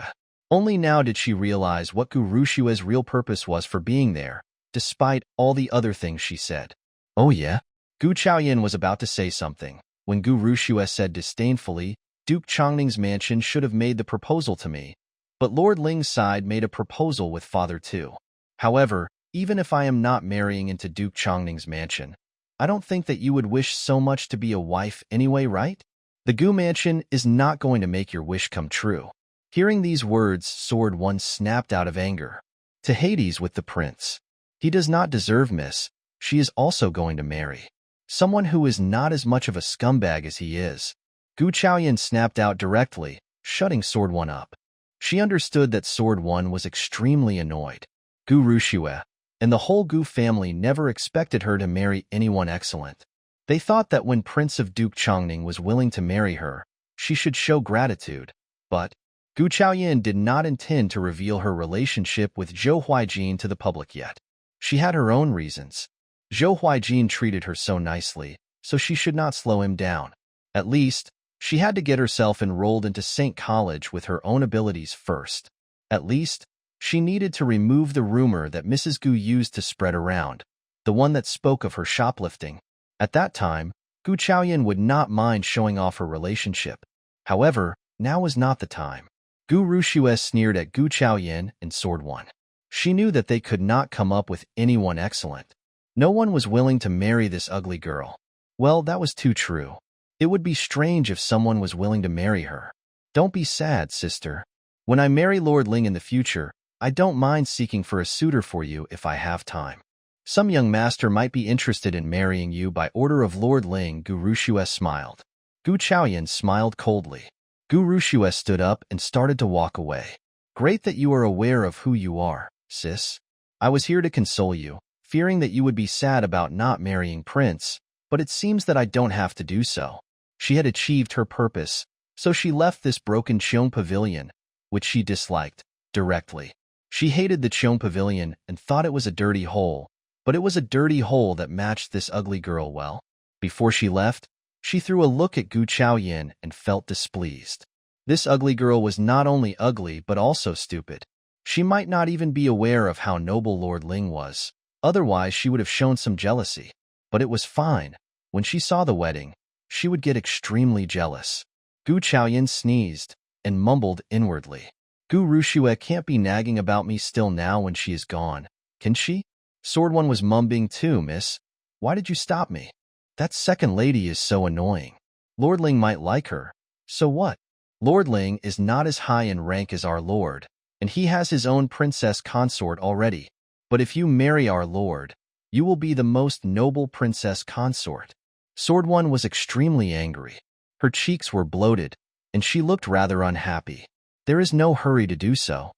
Only now did she realize what Gu Rushue's real purpose was for being there, despite all the other things she said. Oh yeah? Gu Chaoyan was about to say something, when Gu Rushue said disdainfully, Duke Chongning's mansion should have made the proposal to me, but Lord Ling's side made a proposal with father too. However, even if I am not marrying into Duke Chongning's mansion, I don't think that you would wish so much to be a wife anyway, right? The Gu mansion is not going to make your wish come true. Hearing these words, Sword 1 snapped out of anger. To Hades with the prince. He does not deserve miss. she is also going to marry someone who is not as much of a scumbag as he is. Gu Chaoyan snapped out directly, shutting Sword One up. She understood that Sword One was extremely annoyed. Gu Rushue and the whole Gu family never expected her to marry anyone excellent. They thought that when Prince of Duke Chongning was willing to marry her, she should show gratitude. But Gu Chaoyan did not intend to reveal her relationship with Zhou Huaijin to the public yet. She had her own reasons. Zhou Huaijin treated her so nicely, so she should not slow him down. At least, she had to get herself enrolled into St. College with her own abilities first. At least, she needed to remove the rumor that Mrs. Gu used to spread around, the one that spoke of her shoplifting. At that time, Gu Chaoyan would not mind showing off her relationship. However, now was not the time. Gu Rushue sneered at Gu Chaoyan and Sword One. She knew that they could not come up with anyone excellent. No one was willing to marry this ugly girl. Well, that was too true. It would be strange if someone was willing to marry her. Don't be sad, sister. When I marry Lord Ling in the future, I don't mind seeking for a suitor for you if I have time. Some young master might be interested in marrying you by order of Lord Ling. Gu Rushue smiled. Gu Chaoyan smiled coldly. Gu Rushue stood up and started to walk away. Great that you are aware of who you are, sis. I was here to console you, fearing that you would be sad about not marrying Prince, but it seems that I don't have to do so. She had achieved her purpose, so she left this broken Qing pavilion, which she disliked, directly. She hated the Qing pavilion and thought it was a dirty hole, but it was a dirty hole that matched this ugly girl well. Before she left, she threw a look at Gu Chaoyan and felt displeased. This ugly girl was not only ugly but also stupid. She might not even be aware of how noble Lord Ling was. Otherwise, she would have shown some jealousy. But it was fine. When she saw the wedding, she would get extremely jealous. Gu Chaoyan sneezed and mumbled inwardly. Gu Rushue can't be nagging about me still now when she is gone, can she? Sword One was mumbling too, miss. Why did you stop me? That second lady is so annoying. Lord Ling might like her. So what? Lord Ling is not as high in rank as our lord, and he has his own princess consort already. But if you marry our lord, you will be the most noble princess consort. Sword One was extremely angry. Her cheeks were bloated, and she looked rather unhappy. There is no hurry to do so.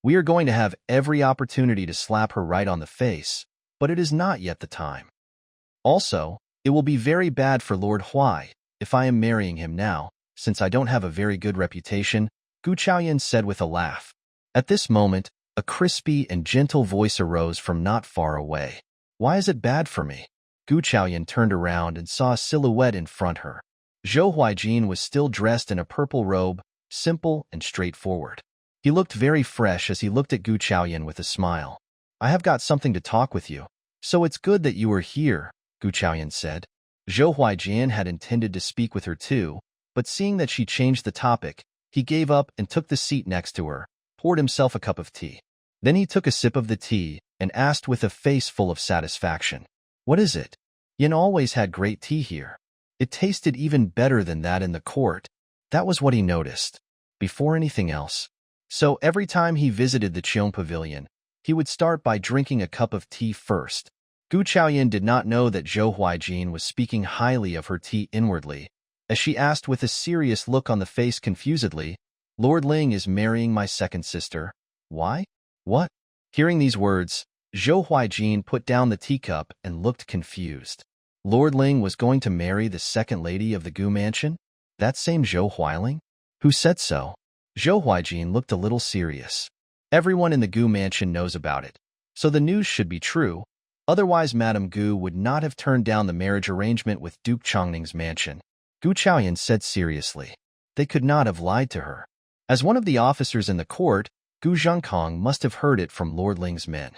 We are going to have every opportunity to slap her right on the face, but it is not yet the time. Also, it will be very bad for Lord Huai if I am marrying him now, since I don't have a very good reputation, Gu Chaoyan said with a laugh. At this moment, a crispy and gentle voice arose from not far away. Why is it bad for me? Gu Chaoyan turned around and saw a silhouette in front her. Zhou Huaijin was still dressed in a purple robe, simple and straightforward. He looked very fresh as he looked at Gu Chaoyan with a smile. I have got something to talk with you. So it's good that you are here, Gu Chaoyan said. Zhou Huaijin had intended to speak with her too, but seeing that she changed the topic, he gave up and took the seat next to her, poured himself a cup of tea. Then he took a sip of the tea and asked with a face full of satisfaction. What is it? Yin always had great tea here. It tasted even better than that in the court. That was what he noticed. Before anything else. So every time he visited the Qing pavilion, he would start by drinking a cup of tea first. Gu Chaoyan did not know that Zhou Huaijin was speaking highly of her tea inwardly, as she asked with a serious look on the face confusedly, Lord Ling is marrying my second sister. Why? What? Hearing these words, Zhou Huaijin put down the teacup and looked confused. Lord Ling was going to marry the second lady of the Gu mansion? That same Zhou Huailing? Who said so? Zhou Huaijin looked a little serious. Everyone in the Gu mansion knows about it, so the news should be true. Otherwise, Madame Gu would not have turned down the marriage arrangement with Duke Chongning's mansion. Gu Chaoyan said seriously. They could not have lied to her. As one of the officers in the court, Gu Zhengkong must have heard it from Lord Ling's men.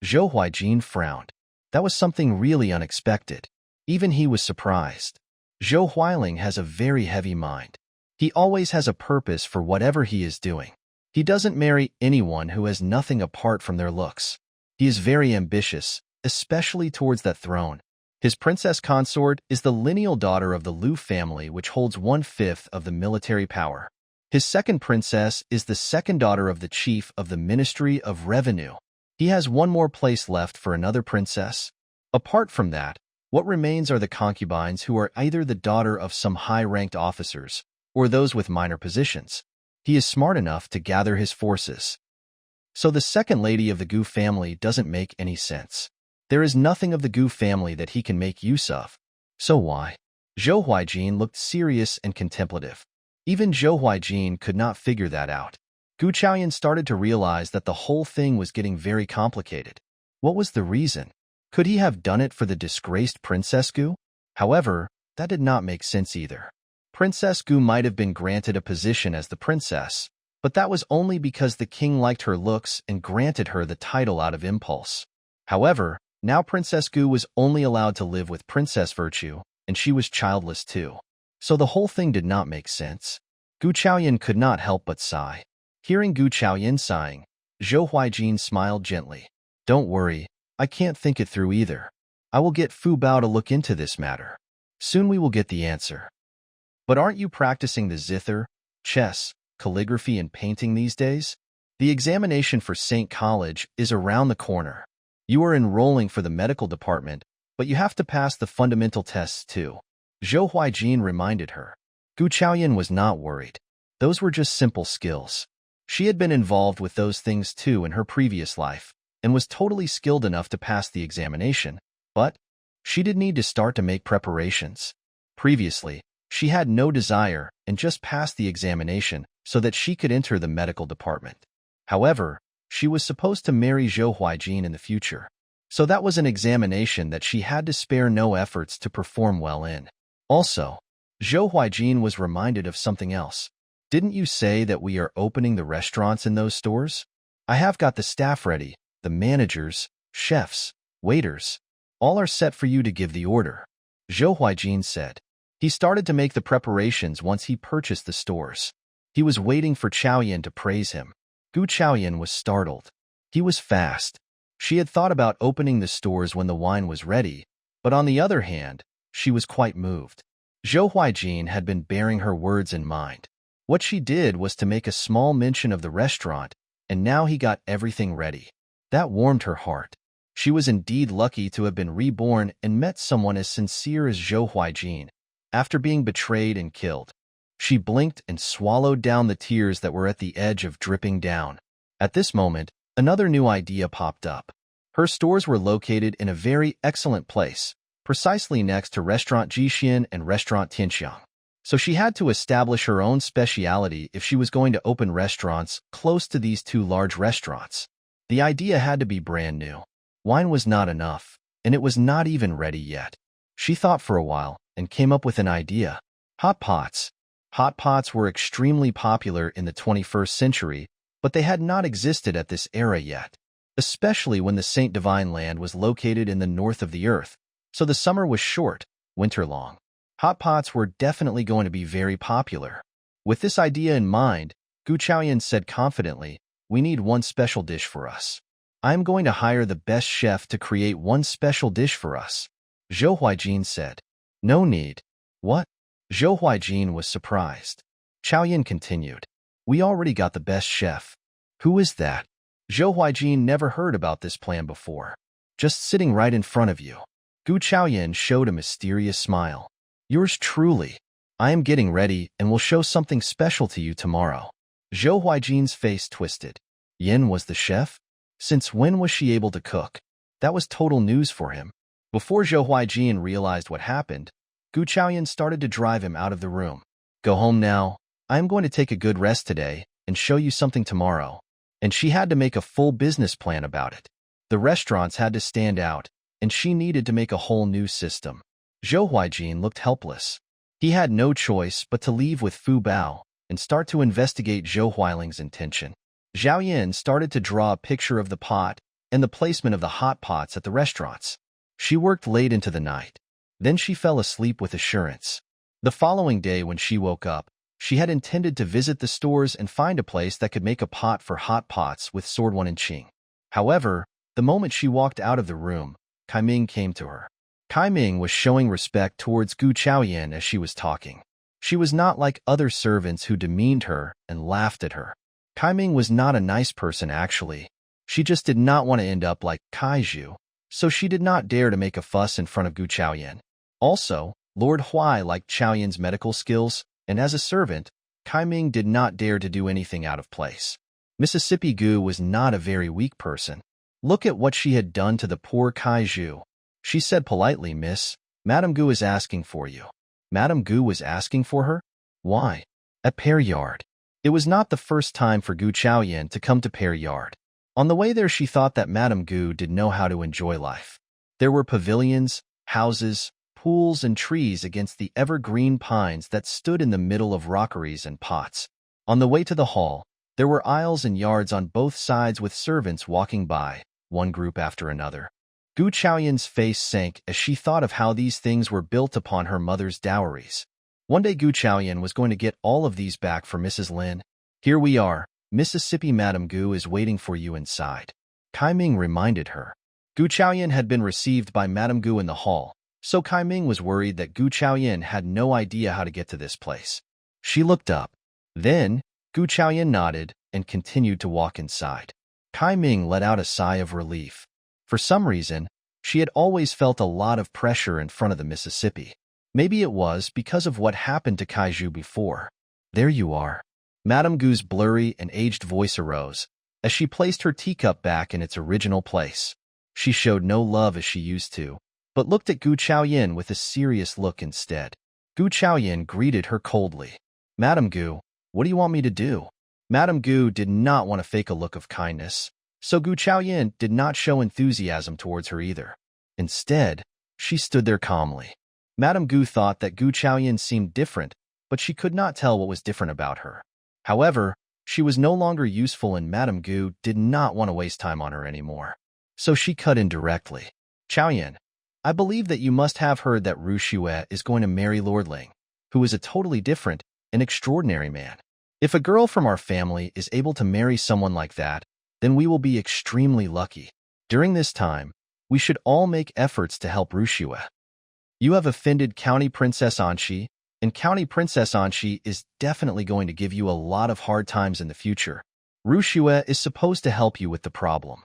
Zhou Huaijin frowned. That was something really unexpected. Even he was surprised. Zhou Huailing has a very heavy mind. He always has a purpose for whatever he is doing. He doesn't marry anyone who has nothing apart from their looks. He is very ambitious, especially towards that throne. His princess consort is the lineal daughter of the Liu family, which holds 1/5 of the military power. His second princess is the second daughter of the chief of the Ministry of Revenue. He has one more place left for another princess. Apart from that, what remains are the concubines who are either the daughter of some high-ranked officers or those with minor positions. He is smart enough to gather his forces. So the second lady of the Gu family doesn't make any sense. There is nothing of the Gu family that he can make use of. So why? Zhou Huaijin looked serious and contemplative. Even Zhou Huaijin could not figure that out. Gu Chaoyan started to realize that the whole thing was getting very complicated. What was the reason? Could he have done it for the disgraced Princess Gu? However, that did not make sense either. Princess Gu might have been granted a position as the princess, but that was only because the king liked her looks and granted her the title out of impulse. However, now Princess Gu was only allowed to live with Princess Virtue, and she was childless too. So the whole thing did not make sense. Gu Chaoyan could not help but sigh. Hearing Gu Chaoyan sighing, Zhou Huaijin smiled gently. Don't worry, I can't think it through either. I will get Fu Bao to look into this matter. Soon we will get the answer. But aren't you practicing the zither, chess, calligraphy, and painting these days? The examination for St. College is around the corner. You are enrolling for the medical department, but you have to pass the fundamental tests too. Zhou Huaijin reminded her. Gu Chaoyan was not worried. Those were just simple skills. She had been involved with those things too in her previous life, and was totally skilled enough to pass the examination, but she did need to start to make preparations. Previously, she had no desire and just passed the examination so that she could enter the medical department. However, she was supposed to marry Zhou Huaijin in the future, so that was an examination that she had to spare no efforts to perform well in. Also, Zhou Huaijin was reminded of something else. Didn't you say that we are opening the restaurants in those stores? I have got the staff ready, the managers, chefs, waiters. All are set for you to give the order, Zhou Huaijin said. He started to make the preparations once he purchased the stores. He was waiting for Chaoyan to praise him. Gu Chaoyan was startled. He was fast. She had thought about opening the stores when the wine was ready, but on the other hand, she was quite moved. Zhou Huaijin had been bearing her words in mind. What she did was to make a small mention of the restaurant, and now he got everything ready. That warmed her heart. She was indeed lucky to have been reborn and met someone as sincere as Zhou Huaijin. After being betrayed and killed, she blinked and swallowed down the tears that were at the edge of dripping down. At this moment, another new idea popped up. Her stores were located in a very excellent place, precisely next to Restaurant Jixian and Restaurant Tianxiang. So she had to establish her own speciality if she was going to open restaurants close to these two large restaurants. The idea had to be brand new. Wine was not enough, and it was not even ready yet. She thought for a while and came up with an idea. Hot pots. Hot pots were extremely popular in the 21st century, but they had not existed at this era yet, especially when the Saint Divine Land was located in the north of the earth, so the summer was short, winter long. Hot pots were definitely going to be very popular. With this idea in mind, Gu Chaoyan said confidently, "We need one special dish for us. I am going to hire the best chef to create one special dish for us," Zhou Huaijin said. "No need." What? Zhou Huaijin was surprised. Chaoyan continued, "We already got the best chef." "Who is that?" Zhou Huaijin never heard about this plan before. "Just sitting right in front of you." Gu Chaoyan showed a mysterious smile. "Yours truly. I am getting ready and will show something special to you tomorrow." Zhou Huaijin's face twisted. Yin was the chef? Since when was she able to cook? That was total news for him. Before Zhou Huaijin realized what happened, Gu Chaoyan started to drive him out of the room. "Go home now. I am going to take a good rest today and show you something tomorrow." And she had to make a full business plan about it. The restaurants had to stand out, and she needed to make a whole new system. Zhou Huaijin looked helpless. He had no choice but to leave with Fu Bao and start to investigate Zhou Huiling's intention. Zhao Yin started to draw a picture of the pot and the placement of the hot pots at the restaurants. She worked late into the night. Then she fell asleep with assurance. The following day when she woke up, she had intended to visit the stores and find a place that could make a pot for hot pots with Sword One and Qing. However, the moment she walked out of the room, Kai Ming came to her. Kai Ming was showing respect towards Gu Chaoyan as she was talking. She was not like other servants who demeaned her and laughed at her. Kai Ming was not a nice person actually. She just did not want to end up like Kaiju. so she did not dare to make a fuss in front of Gu Chaoyan. Also, Lord Huai liked Chaoyan's medical skills, and as a servant, Kai Ming did not dare to do anything out of place. Mississippi Gu was not a very weak person. Look at what she had done to the poor Kai Zhu. She said politely, Miss, Madame Gu is asking for you. Madame Gu was asking for her? Why? At Pear Yard. It was not the first time for Gu Chaoyan to come to Pear Yard. On the way there she thought that Madame Gu did know how to enjoy life. There were pavilions, houses, pools and trees against the evergreen pines that stood in the middle of rockeries and pots. On the way to the hall, there were aisles and yards on both sides with servants walking by, one group after another. Gu Chaoyan's face sank as she thought of how these things were built upon her mother's dowries. One day Gu Chaoyan was going to get all of these back for Mrs. Lin. Here we are, Mississippi Madame Gu is waiting for you inside. Kai Ming reminded her. Gu Chaoyan had been received by Madame Gu in the hall, so Kai Ming was worried that Gu Chaoyan had no idea how to get to this place. She looked up. Then, Gu Chaoyan nodded and continued to walk inside. Kai Ming let out a sigh of relief. For some reason, she had always felt a lot of pressure in front of the Mississippi. Maybe it was because of what happened to Kai Zhu before. There you are. Madame Gu's blurry and aged voice arose as she placed her teacup back in its original place. She showed no love as she used to, but looked at Gu Chaoyan with a serious look instead. Gu Chaoyan greeted her coldly. Madame Gu, what do you want me to do? Madame Gu did not want to fake a look of kindness, so Gu Chaoyan did not show enthusiasm towards her either. Instead, she stood there calmly. Madame Gu thought that Gu Chaoyan seemed different, but she could not tell what was different about her. However, she was no longer useful and Madame Gu did not want to waste time on her anymore. So she cut in directly. Chaoyan, I believe that you must have heard that Ru Xue is going to marry Lord Ling, who is a totally different and extraordinary man. If a girl from our family is able to marry someone like that, then we will be extremely lucky. During this time, we should all make efforts to help Ru Xue. You have offended County Princess Anxi, and County Princess Anxi is definitely going to give you a lot of hard times in the future. Ru Xue is supposed to help you with the problem.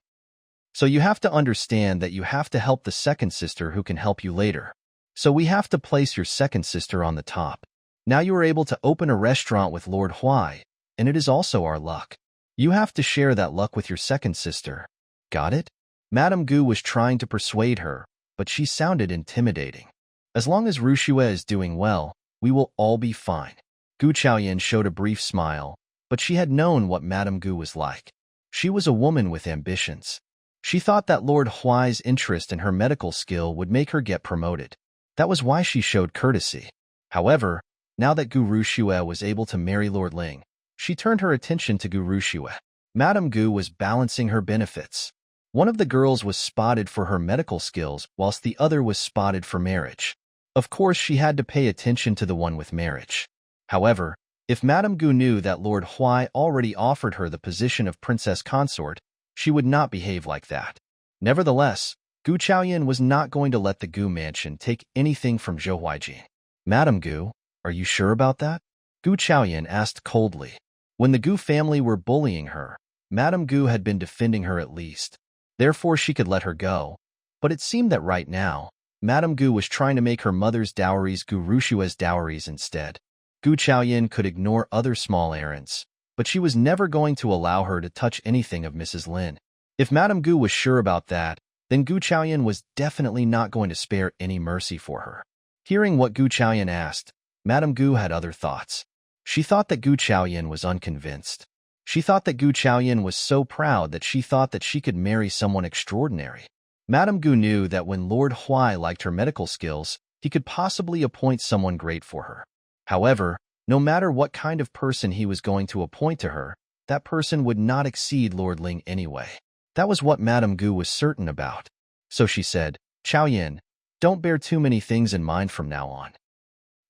So you have to understand that you have to help the second sister who can help you later. So we have to place your second sister on the top. Now you are able to open a restaurant with Lord Huai, and it is also our luck. You have to share that luck with your second sister. Got it? Madame Gu was trying to persuade her, but she sounded intimidating. As long as Ru Xue is doing well, we will all be fine. Gu Chaoyan showed a brief smile, but she had known what Madame Gu was like. She was a woman with ambitions. She thought that Lord Huai's interest in her medical skill would make her get promoted. That was why she showed courtesy. However, now that Gu Ru Xue was able to marry Lord Ling, she turned her attention to Gu Ru Xue. Madame Gu was balancing her benefits. One of the girls was spotted for her medical skills, whilst the other was spotted for marriage. Of course, she had to pay attention to the one with marriage. However, if Madame Gu knew that Lord Huai already offered her the position of princess consort, she would not behave like that. Nevertheless, Gu Chaoyan was not going to let the Gu mansion take anything from Zhou Huaijin. Madame Gu, are you sure about that? Gu Chaoyan asked coldly. When the Gu family were bullying her, Madame Gu had been defending her at least. Therefore, she could let her go. But it seemed that right now, Madame Gu was trying to make her mother's dowries Gu Ru Xue's dowries instead. Gu Chaoyan could ignore other small errands, but she was never going to allow her to touch anything of Mrs. Lin. If Madame Gu was sure about that, then Gu Chaoyan was definitely not going to spare any mercy for her. Hearing what Gu Chaoyan asked, Madame Gu had other thoughts. She thought that Gu Chaoyan was unconvinced. She thought that Gu Chaoyan was so proud that she thought that she could marry someone extraordinary. Madame Gu knew that when Lord Huai liked her medical skills, he could possibly appoint someone great for her. However, no matter what kind of person he was going to appoint to her, that person would not exceed Lord Ling anyway. That was what Madame Gu was certain about. So she said, Chaoyan, don't bear too many things in mind from now on.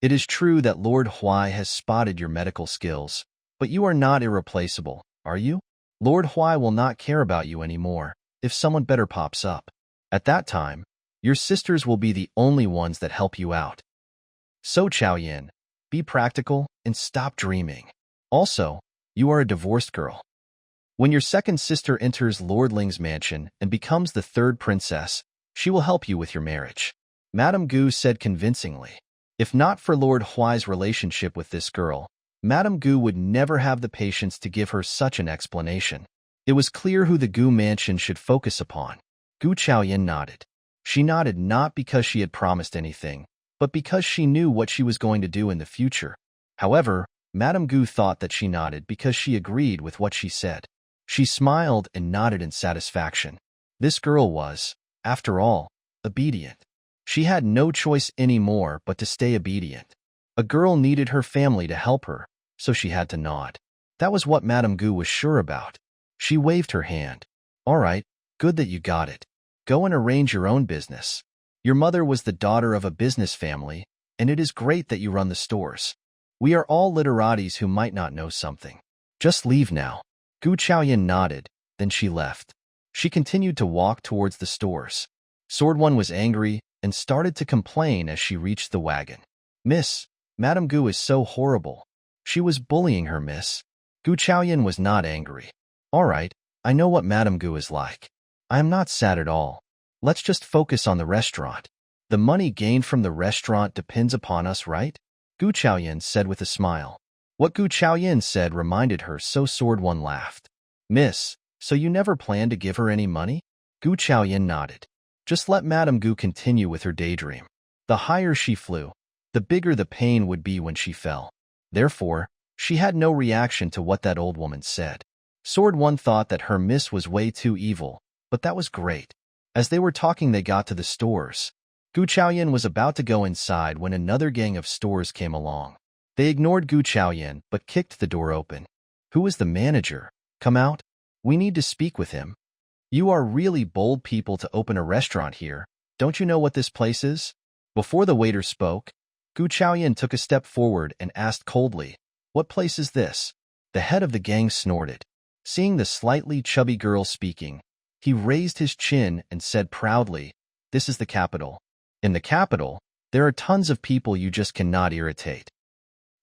It is true that Lord Huai has spotted your medical skills, but you are not irreplaceable, are you? Lord Huai will not care about you anymore if someone better pops up. At that time, your sisters will be the only ones that help you out. So Chaoyan, be practical and stop dreaming. Also, you are a divorced girl. When your second sister enters Lord Ling's mansion and becomes the third princess, She will help you with your marriage. Madame Gu said convincingly. If not for Lord Huai's relationship with this girl, Madame Gu would never have the patience to give her such an explanation. It was clear who the Gu mansion should focus upon. Gu Chaoyan nodded. She nodded not because she had promised anything, but because she knew what she was going to do in the future. However, Madame Gu thought that she nodded because she agreed with what she said. She smiled and nodded in satisfaction. This girl was, after all, obedient. She had no choice anymore but to stay obedient. A girl needed her family to help her, so she had to nod. That was what Madame Gu was sure about. She waved her hand. All right, good that you got it. Go and arrange your own business. Your mother was the daughter of a business family, and it is great that you run the stores. We are all literatis who might not know something. Just leave now. Gu Chaoyan nodded, then she left. She continued to walk towards the stores. Sword One was angry and started to complain as she reached the wagon. Miss, Madame Gu is so horrible. She was bullying her, miss. Gu Chaoyan was not angry. All right, I know what Madame Gu is like. I am not sad at all. Let's just focus on the restaurant. The money gained from the restaurant depends upon us, right? Gu Chaoyan said with a smile. What Gu Chaoyan said reminded her, so Sword One laughed. Miss, so you never planned to give her any money? Gu Chaoyan nodded. Just let Madame Gu continue with her daydream. The higher she flew, the bigger the pain would be when she fell. Therefore, she had no reaction to what that old woman said. Sword One thought that her miss was way too evil, but that was great. As they were talking, they got to the stores. Gu Chaoyan was about to go inside when another gang of stores came along. They ignored Gu Chaoyan but kicked the door open. Who is the manager? Come out. We need to speak with him. You are really bold people to open a restaurant here. Don't you know what this place is? Before the waiter spoke, Gu Chaoyan took a step forward and asked coldly, What place is this? The head of the gang snorted. Seeing the slightly chubby girl speaking, he raised his chin and said proudly, This is the capital. In the capital, there are tons of people you just cannot irritate.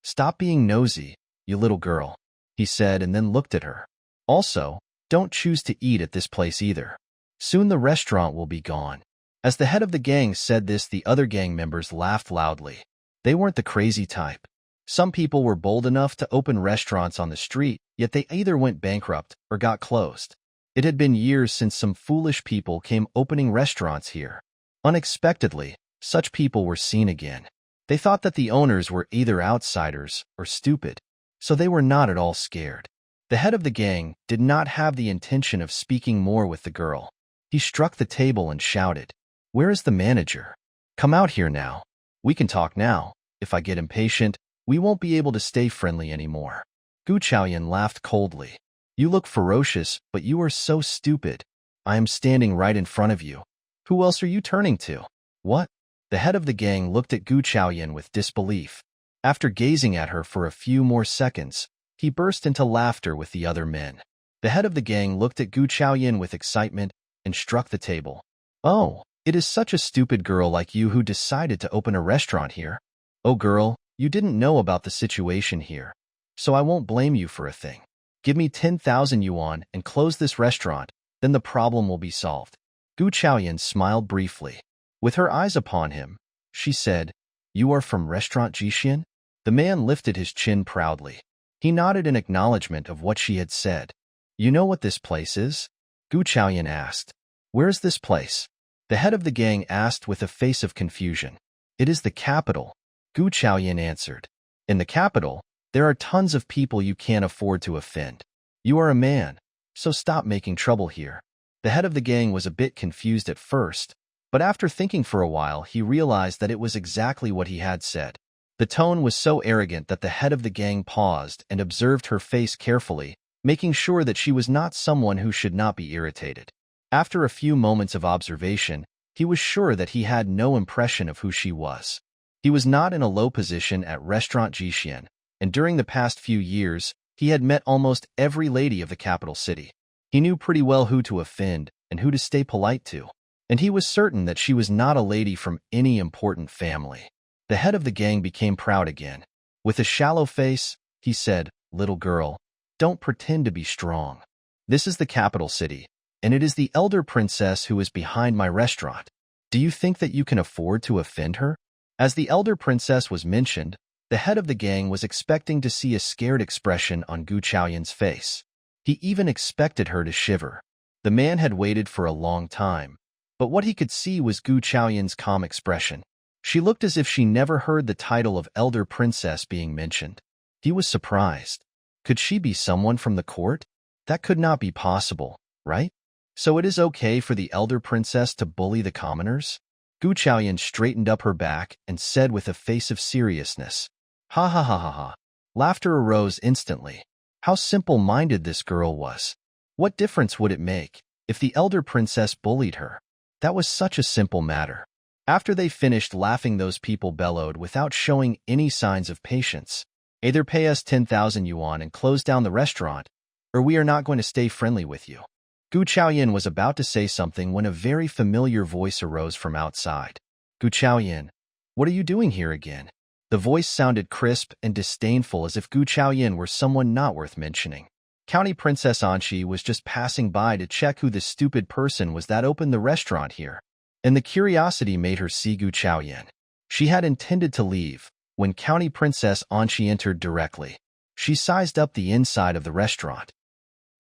Stop being nosy, you little girl, he said and then looked at her. Also, don't choose to eat at this place either. Soon the restaurant will be gone. As the head of the gang said this, the other gang members laughed loudly. They weren't the crazy type. Some people were bold enough to open restaurants on the street, yet they either went bankrupt or got closed. It had been years since some foolish people came opening restaurants here. Unexpectedly, such people were seen again. They thought that the owners were either outsiders or stupid, so they were not at all scared. The head of the gang did not have the intention of speaking more with the girl. He struck the table and shouted, Where is the manager? Come out here now. We can talk now. If I get impatient, we won't be able to stay friendly anymore. Gu Chaoyan laughed coldly. You look ferocious, but you are so stupid. I am standing right in front of you. Who else are you turning to? What? The head of the gang looked at Gu Chaoyan with disbelief. After gazing at her for a few more seconds, he burst into laughter with the other men. The head of the gang looked at Gu Chaoyan with excitement and struck the table. Oh, it is such a stupid girl like you who decided to open a restaurant here. Oh girl, you didn't know about the situation here, so I won't blame you for a thing. Give me 10,000 yuan and close this restaurant, then the problem will be solved. Gu Chaoyan smiled briefly. With her eyes upon him, she said, You are from Restaurant Jishin? The man lifted his chin proudly. He nodded in acknowledgement of what she had said. You know what this place is? Gu Chaoyan asked. Where is this place? The head of the gang asked with a face of confusion. It is the capital, Gu Chaoyan answered. In the capital, there are tons of people you can't afford to offend. You are a man, so stop making trouble here. The head of the gang was a bit confused at first, but after thinking for a while, he realized that it was exactly what he had said. The tone was so arrogant that the head of the gang paused and observed her face carefully, making sure that she was not someone who should not be irritated. After a few moments of observation, he was sure that he had no impression of who she was. He was not in a low position at Restaurant Jishin, and during the past few years, he had met almost every lady of the capital city. He knew pretty well who to offend and who to stay polite to, and he was certain that she was not a lady from any important family. The head of the gang became proud again. With a shallow face, he said, Little girl, don't pretend to be strong. This is the capital city, and it is the elder princess who is behind my restaurant. Do you think that you can afford to offend her? As the elder princess was mentioned, the head of the gang was expecting to see a scared expression on Gu Chaoyan's face. He even expected her to shiver. The man had waited for a long time, but what he could see was Gu Chaoyan's calm expression. She looked as if she never heard the title of elder princess being mentioned. He was surprised. Could she be someone from the court? That could not be possible, right? So it is okay for the elder princess to bully the commoners? Gu Chaoyan straightened up her back and said with a face of seriousness, "Ha ha ha ha ha." Laughter arose instantly. How simple-minded this girl was. What difference would it make if the elder princess bullied her? That was such a simple matter. After they finished laughing, those people bellowed without showing any signs of patience. Either pay us 10,000 yuan and close down the restaurant, or we are not going to stay friendly with you. Gu Chaoyan was about to say something when a very familiar voice arose from outside. Gu Chaoyan, what are you doing here again? The voice sounded crisp and disdainful, as if Gu Chaoyan were someone not worth mentioning. County Princess Anqi was just passing by to check who the stupid person was that opened the restaurant here, and the curiosity made her see Gu Chaoyan. She had intended to leave when County Princess Anqi entered directly. She sized up the inside of the restaurant.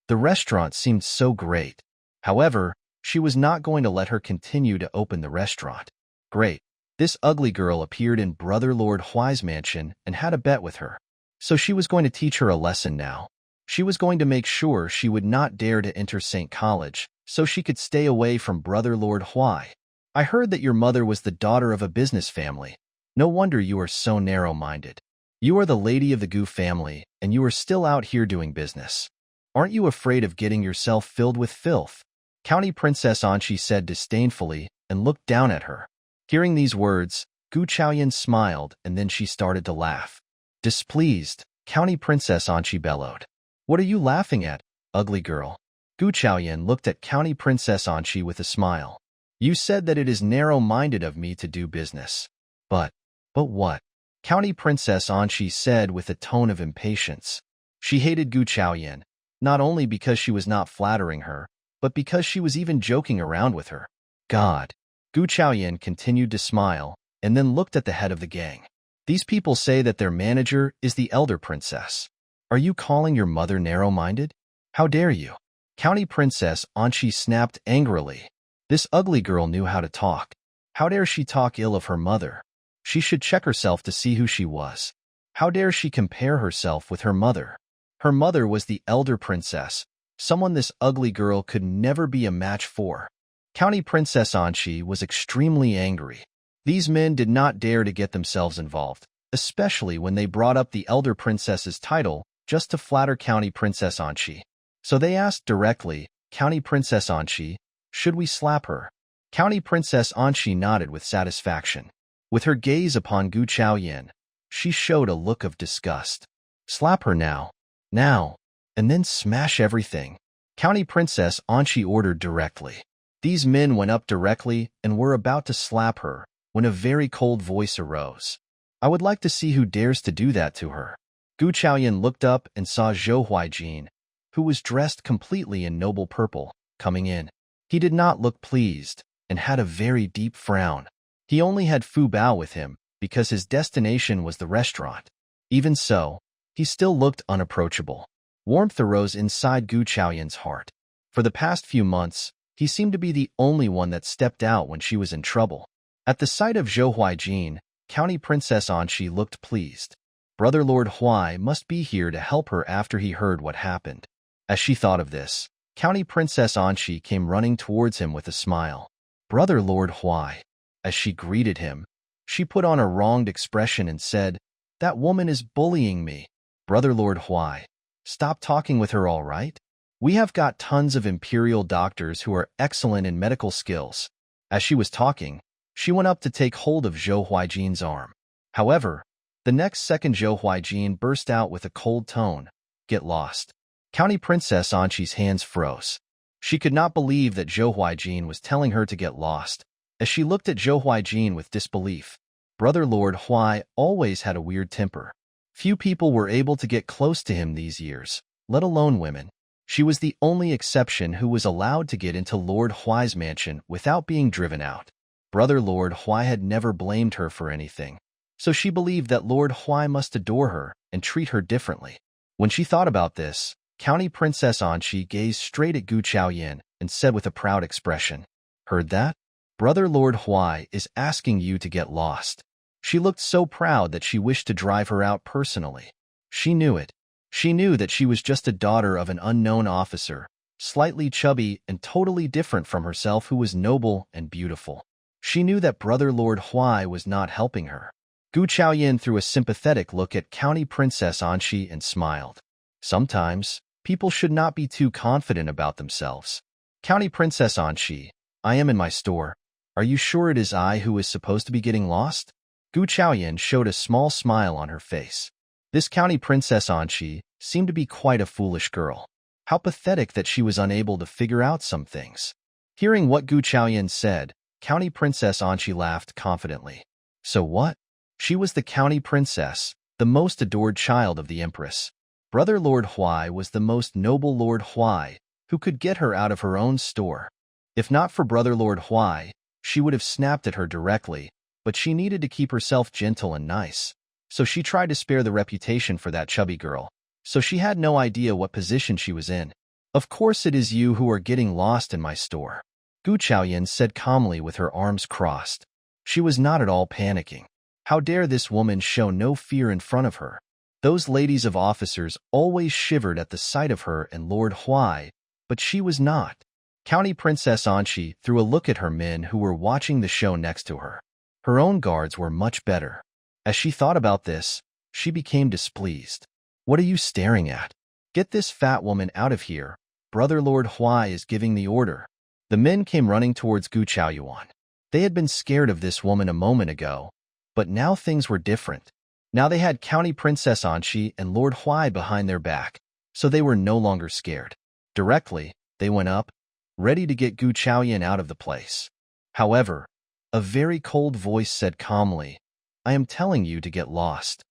The restaurant seemed so great. However, she was not going to let her continue to open the restaurant. Great. This ugly girl appeared in Brother Lord Huai's mansion and had a bet with her. So she was going to teach her a lesson now. She was going to make sure she would not dare to enter St. College, so she could stay away from Brother Lord Huai. I heard that your mother was the daughter of a business family. No wonder you are so narrow-minded. You are the lady of the Gu family, and you are still out here doing business. Aren't you afraid of getting yourself filled with filth? County Princess Anqi said disdainfully and looked down at her. Hearing these words, Gu Chaoyan smiled, and then she started to laugh. Displeased, County Princess Anqi bellowed. What are you laughing at, ugly girl? Gu Chaoyan looked at County Princess Anqi with a smile. You said that it is narrow-minded of me to do business. But what? County Princess Anqi said with a tone of impatience. She hated Gu Chaoyan, not only because she was not flattering her, but because she was even joking around with her. God. Gu Chaoyan continued to smile, and then looked at the head of the gang. These people say that their manager is the elder princess. Are you calling your mother narrow-minded? How dare you? County Princess Anqi snapped angrily. This ugly girl knew how to talk. How dare she talk ill of her mother? She should check herself to see who she was. How dare she compare herself with her mother? Her mother was the elder princess, someone this ugly girl could never be a match for. County Princess Anqi was extremely angry. These men did not dare to get themselves involved, especially when they brought up the elder princess's title just to flatter County Princess Anqi. So they asked directly, County Princess Anqi, should we slap her? County Princess Anqi nodded with satisfaction. With her gaze upon Gu Chaoyan, she showed a look of disgust. Slap her now, and then smash everything. County Princess Anqi ordered directly. These men went up directly and were about to slap her when a very cold voice arose. I would like to see who dares to do that to her. Gu Chaoyan looked up and saw Zhou Huaijin, who was dressed completely in noble purple, coming in. He did not look pleased and had a very deep frown. He only had Fu Bao with him because his destination was the restaurant. Even so, he still looked unapproachable. Warmth arose inside Gu Chaoyan's heart. For the past few months, he seemed to be the only one that stepped out when she was in trouble. At the sight of Zhou Huaijin, County Princess Anqi looked pleased. Brother Lord Huai must be here to help her after he heard what happened. As she thought of this, County Princess Anqi came running towards him with a smile. Brother Lord Huai. As she greeted him, she put on a wronged expression and said, That woman is bullying me. Brother Lord Huai, stop talking with her, all right? We have got tons of imperial doctors who are excellent in medical skills. As she was talking, she went up to take hold of Zhou Huaijin's arm. However, the next second Zhou Huaijin burst out with a cold tone. Get lost. County Princess Anqi's hands froze. She could not believe that Zhou Huaijin was telling her to get lost. As she looked at Zhou Huaijin with disbelief, Brother Lord Huai always had a weird temper. Few people were able to get close to him these years, let alone women. She was the only exception who was allowed to get into Lord Huai's mansion without being driven out. Brother Lord Huai had never blamed her for anything, so she believed that Lord Huai must adore her and treat her differently. When she thought about this, County Princess Anqi gazed straight at Gu Chaoyan and said with a proud expression, "Heard that? Brother Lord Huai is asking you to get lost." She looked so proud that she wished to drive her out personally. She knew it. She knew that she was just a daughter of an unknown officer, slightly chubby and totally different from herself, who was noble and beautiful. She knew that Brother Lord Huai was not helping her. Gu Chaoyan threw a sympathetic look at County Princess Anqi and smiled. Sometimes, people should not be too confident about themselves. County Princess Anqi, I am in my store. Are you sure it is I who is supposed to be getting lost? Gu Chaoyan showed a small smile on her face. This County Princess Anqi seemed to be quite a foolish girl. How pathetic that she was unable to figure out some things. Hearing what Gu Chaoyan said, County Princess Anqi laughed confidently. So what? She was the County Princess, the most adored child of the Empress. Brother Lord Huai was the most noble Lord Huai, who could get her out of her own store. If not for Brother Lord Huai, she would have snapped at her directly, but she needed to keep herself gentle and nice. So she tried to spare the reputation for that chubby girl, so she had no idea what position she was in. Of course it is you who are getting lost in my store, Gu Chaoyan said calmly with her arms crossed. She was not at all panicking. How dare this woman show no fear in front of her? Those ladies of officers always shivered at the sight of her and Lord Huai, but she was not. County Princess Anqi threw a look at her men who were watching the show next to her. Her own guards were much better. As she thought about this, she became displeased. What are you staring at? Get this fat woman out of here. Brother Lord Huai is giving the order. The men came running towards Gu Chaoyan. They had been scared of this woman a moment ago, but now things were different. Now they had County Princess Anqi and Lord Huai behind their back, so they were no longer scared. Directly, they went up, ready to get Gu Chaoyan out of the place. However, a very cold voice said calmly, I am telling you to get lost.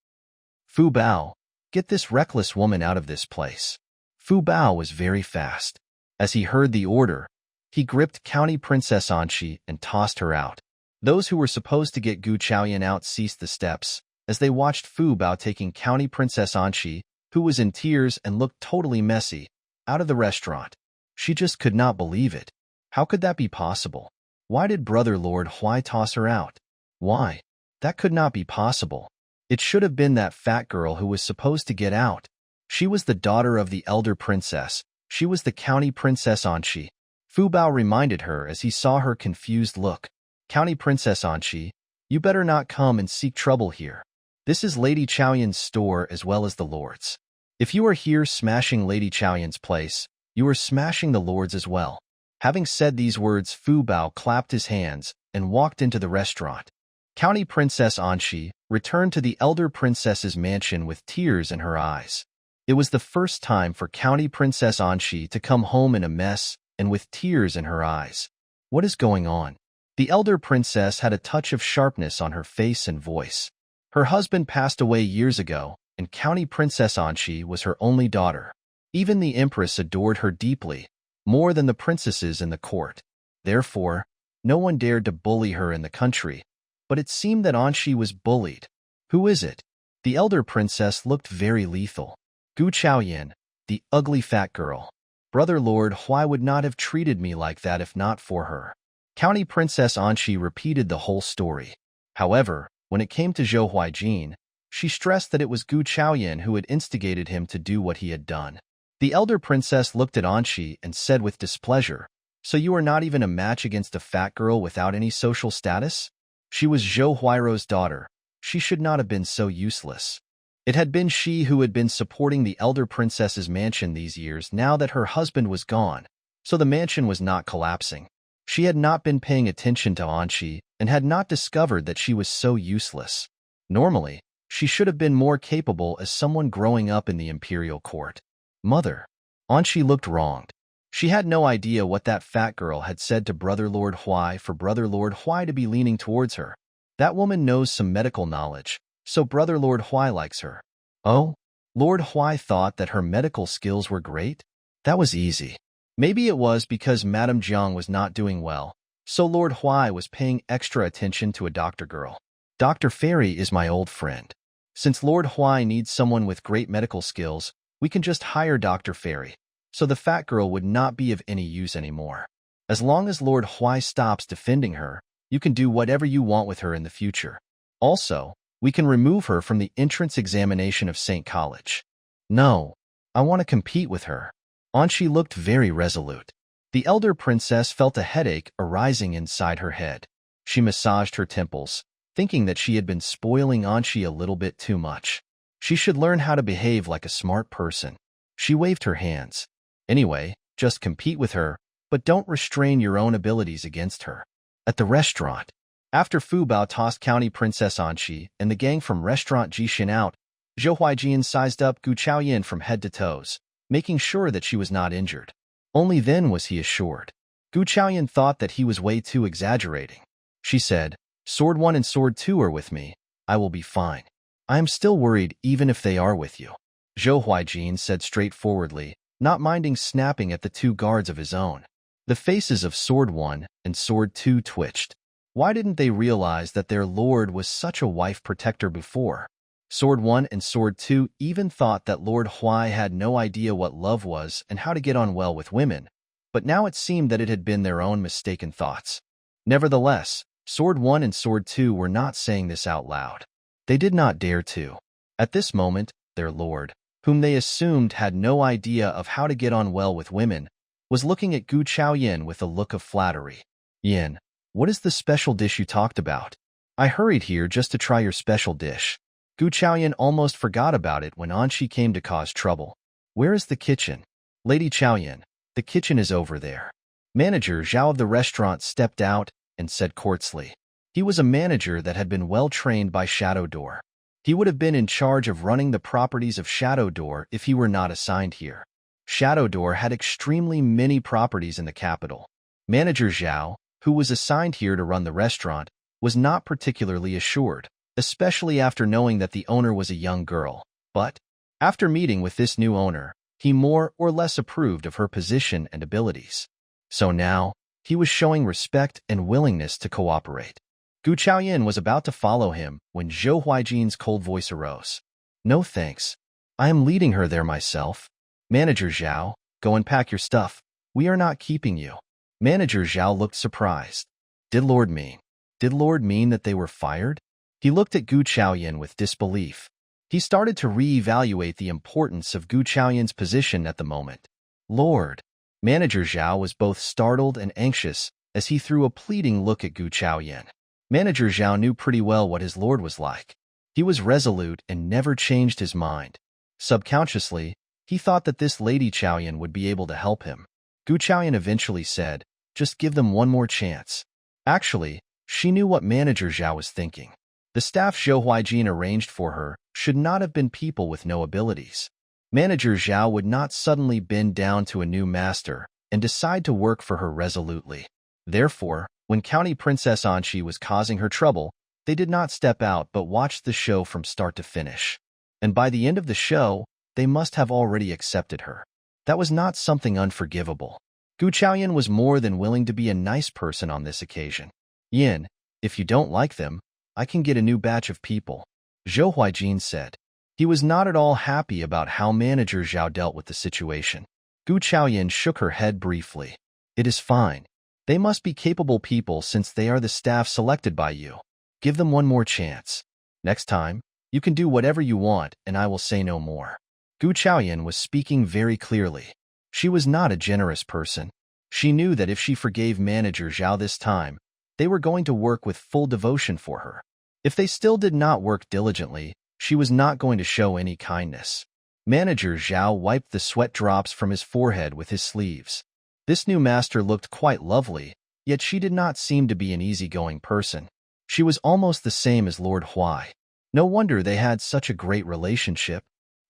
Fu Bao, get this reckless woman out of this place. Fu Bao was very fast. As he heard the order, he gripped County Princess Anqi and tossed her out. Those who were supposed to get Gu Chaoyan out ceased the steps, as they watched Fu Bao taking County Princess Anqi, who was in tears and looked totally messy, out of the restaurant. She just could not believe it. How could that be possible? Why did Brother Lord Huai toss her out? Why? That could not be possible. It should have been that fat girl who was supposed to get out. She was the daughter of the elder princess. She was the County Princess Anqi. Fu Bao reminded her as he saw her confused look. County Princess Anqi, you better not come and seek trouble here. This is Lady Chaoyan's store as well as the Lord's. If you are here smashing Lady Chaoyan's place, you are smashing the Lord's as well. Having said these words, Fu Bao clapped his hands and walked into the restaurant. County Princess Anqi returned to the elder princess's mansion with tears in her eyes. It was the first time for County Princess Anqi to come home in a mess and with tears in her eyes. What is going on? The elder princess had a touch of sharpness on her face and voice. Her husband passed away years ago, and County Princess Anqi was her only daughter. Even the empress adored her deeply, more than the princesses in the court. Therefore, no one dared to bully her in the country. But it seemed that Anqi was bullied. Who is it? The elder princess looked very lethal. Gu Chaoyan, the ugly fat girl. Brother Lord Huai would not have treated me like that if not for her. County Princess Anqi repeated the whole story. However, when it came to Zhou Huaijin, she stressed that it was Gu Chaoyan who had instigated him to do what he had done. The elder princess looked at Anqi and said with displeasure, So you are not even a match against a fat girl without any social status? She was Zhou Huairou's daughter. She should not have been so useless. It had been she who had been supporting the elder princess's mansion these years now that her husband was gone, so the mansion was not collapsing. She had not been paying attention to Anqi and had not discovered that she was so useless. Normally, she should have been more capable as someone growing up in the imperial court. Mother. Anqi looked wronged. She had no idea what that fat girl had said to Brother Lord Huai for Brother Lord Huai to be leaning towards her. That woman knows some medical knowledge, so Brother Lord Huai likes her. Oh? Lord Huai thought that her medical skills were great? That was easy. Maybe it was because Madame Jiang was not doing well, So Lord Huai was paying extra attention to a doctor girl. Dr. Fairy is my old friend. Since Lord Huai needs someone with great medical skills, we can just hire Dr. Fairy, so the fat girl would not be of any use anymore. As long as Lord Huai stops defending her, you can do whatever you want with her in the future. Also, we can remove her from the entrance examination of St. College. No, I want to compete with her. Anshi looked very resolute. The elder princess felt a headache arising inside her head. She massaged her temples, thinking that she had been spoiling Anshi a little bit too much. She should learn how to behave like a smart person. She waved her hands. Anyway, just compete with her, but don't restrain your own abilities against her. At the restaurant, after Fu Bao tossed County Princess Anshi and the gang from Restaurant Jixin out, Zhou Huaijian sized up Gu Chaoyan from head to toes, making sure that she was not injured. Only then was he assured. Gu Chaoyan thought that he was way too exaggerating. She said, Sword 1 and Sword 2 are with me. I will be fine. I am still worried even if they are with you. Zhou Huaijin said straightforwardly, not minding snapping at the two guards of his own. The faces of Sword 1 and Sword 2 twitched. Why didn't they realize that their lord was such a wife protector before? Sword 1 and Sword 2 even thought that Lord Huai had no idea what love was and how to get on well with women, but now it seemed that it had been their own mistaken thoughts. Nevertheless, Sword 1 and Sword 2 were not saying this out loud. They did not dare to. At this moment, their lord, whom they assumed had no idea of how to get on well with women, was looking at Gu Chaoyan with a look of flattery. Yin, what is the special dish you talked about? I hurried here just to try your special dish. Gu Chaoyan almost forgot about it when Anshi came to cause trouble. Where is the kitchen? Lady Chaoyan, the kitchen is over there. Manager Zhao of the restaurant stepped out and said courteously. He was a manager that had been well trained by Shadow Door. He would have been in charge of running the properties of Shadow Door if he were not assigned here. Shadow Door had extremely many properties in the capital. Manager Zhao, who was assigned here to run the restaurant, was not particularly assured, especially after knowing that the owner was a young girl. But, after meeting with this new owner, he more or less approved of her position and abilities. So now, he was showing respect and willingness to cooperate. Gu Chaoyan was about to follow him when Zhou Huaijin's cold voice arose. No thanks. I am leading her there myself. Manager Zhao, go and pack your stuff. We are not keeping you. Manager Zhao looked surprised. Did Lord mean that they were fired? He looked at Gu Chaoyan with disbelief. He started to re-evaluate the importance of Gu Chaoyan's position at the moment. Lord. Manager Zhao was both startled and anxious as he threw a pleading look at Gu Chaoyan. Manager Zhao knew pretty well what his lord was like. He was resolute and never changed his mind. Subconsciously, he thought that this Lady Chaoyan would be able to help him. Gu Chaoyan eventually said, just give them one more chance. Actually, she knew what Manager Zhao was thinking. The staff Zhou Huaijin arranged for her should not have been people with no abilities. Manager Zhao would not suddenly bend down to a new master and decide to work for her resolutely. Therefore, when County Princess Anshi was causing her trouble, they did not step out but watched the show from start to finish. And by the end of the show, they must have already accepted her. That was not something unforgivable. Gu Chaoyan was more than willing to be a nice person on this occasion. Yin, if you don't like them, I can get a new batch of people, Zhou Huaijin said. He was not at all happy about how Manager Zhao dealt with the situation. Gu Chaoyan shook her head briefly. It is fine. They must be capable people since they are the staff selected by you. Give them one more chance. Next time, you can do whatever you want and I will say no more. Gu Chaoyan was speaking very clearly. She was not a generous person. She knew that if she forgave Manager Zhao this time, they were going to work with full devotion for her. If they still did not work diligently, she was not going to show any kindness. Manager Zhao wiped the sweat drops from his forehead with his sleeves. This new master looked quite lovely, yet she did not seem to be an easygoing person. She was almost the same as Lord Huai. No wonder they had such a great relationship.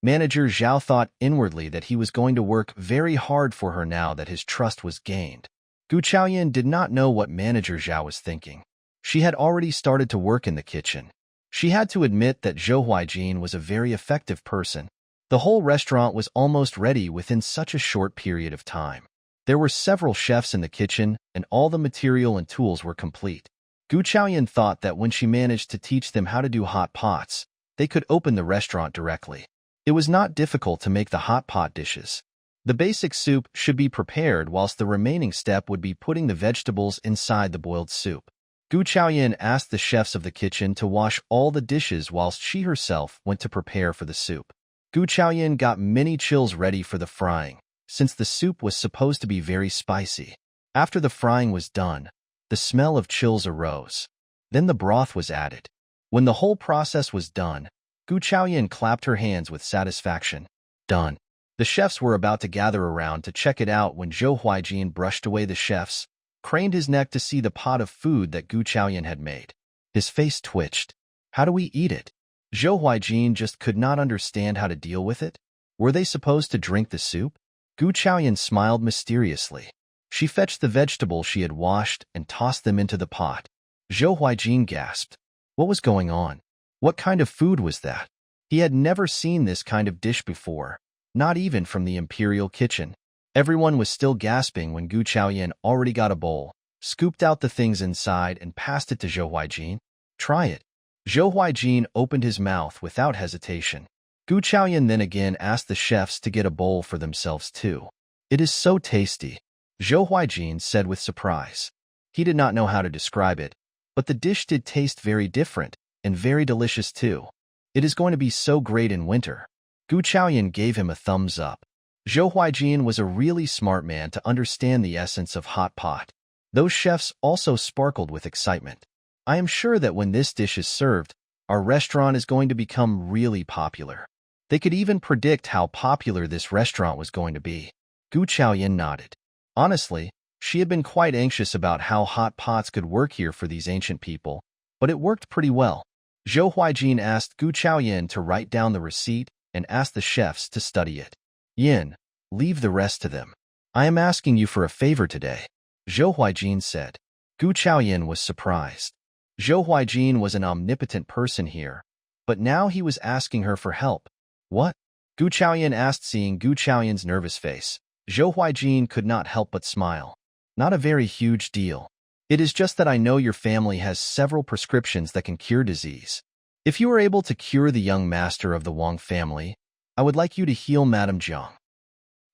Manager Zhao thought inwardly that he was going to work very hard for her now that his trust was gained. Gu Chaoyan did not know what Manager Zhao was thinking. She had already started to work in the kitchen. She had to admit that Zhou Huaijin was a very effective person. The whole restaurant was almost ready within such a short period of time. There were several chefs in the kitchen, and all the material and tools were complete. Gu Chaoyan thought that when she managed to teach them how to do hot pots, they could open the restaurant directly. It was not difficult to make the hot pot dishes. The basic soup should be prepared, whilst the remaining step would be putting the vegetables inside the boiled soup. Gu Chaoyan asked the chefs of the kitchen to wash all the dishes whilst she herself went to prepare for the soup. Gu Chaoyan got many chills ready for the frying, since the soup was supposed to be very spicy. After the frying was done, the smell of chills arose. Then the broth was added. When the whole process was done, Gu Chaoyan clapped her hands with satisfaction. Done. The chefs were about to gather around to check it out when Zhou Huaijin brushed away the chefs, craned his neck to see the pot of food that Gu Chaoyan had made. His face twitched. How do we eat it? Zhou Huaijin just could not understand how to deal with it. Were they supposed to drink the soup? Gu Chaoyan smiled mysteriously. She fetched the vegetables she had washed and tossed them into the pot. Zhou Huaijin gasped. What was going on? What kind of food was that? He had never seen this kind of dish before, not even from the imperial kitchen. Everyone was still gasping when Gu Chaoyan already got a bowl, scooped out the things inside, and passed it to Zhou Huaijin. Try it. Zhou Huaijin opened his mouth without hesitation. Gu Chaoyan then again asked the chefs to get a bowl for themselves too. It is so tasty, Zhou Huaijin said with surprise. He did not know how to describe it, but the dish did taste very different and very delicious too. It is going to be so great in winter. Gu Chaoyan gave him a thumbs up. Zhou Huaijin was a really smart man to understand the essence of hot pot. Those chefs also sparkled with excitement. I am sure that when this dish is served, our restaurant is going to become really popular. They could even predict how popular this restaurant was going to be. Gu Chaoyan nodded. Honestly, she had been quite anxious about how hot pots could work here for these ancient people, but it worked pretty well. Zhou Huaijin asked Gu Chaoyan to write down the receipt and asked the chefs to study it. Yin, leave the rest to them. I am asking you for a favor today, Zhou Huaijin said. Gu Chaoyan was surprised. Zhou Huaijin was an omnipotent person here, but now he was asking her for help. What? Gu Chaoyan asked, seeing Gu Chaoyan's nervous face. Zhou Huaijin could not help but smile. Not a very huge deal. It is just that I know your family has several prescriptions that can cure disease. If you are able to cure the young master of the Wang family, I would like you to heal Madame Jiang.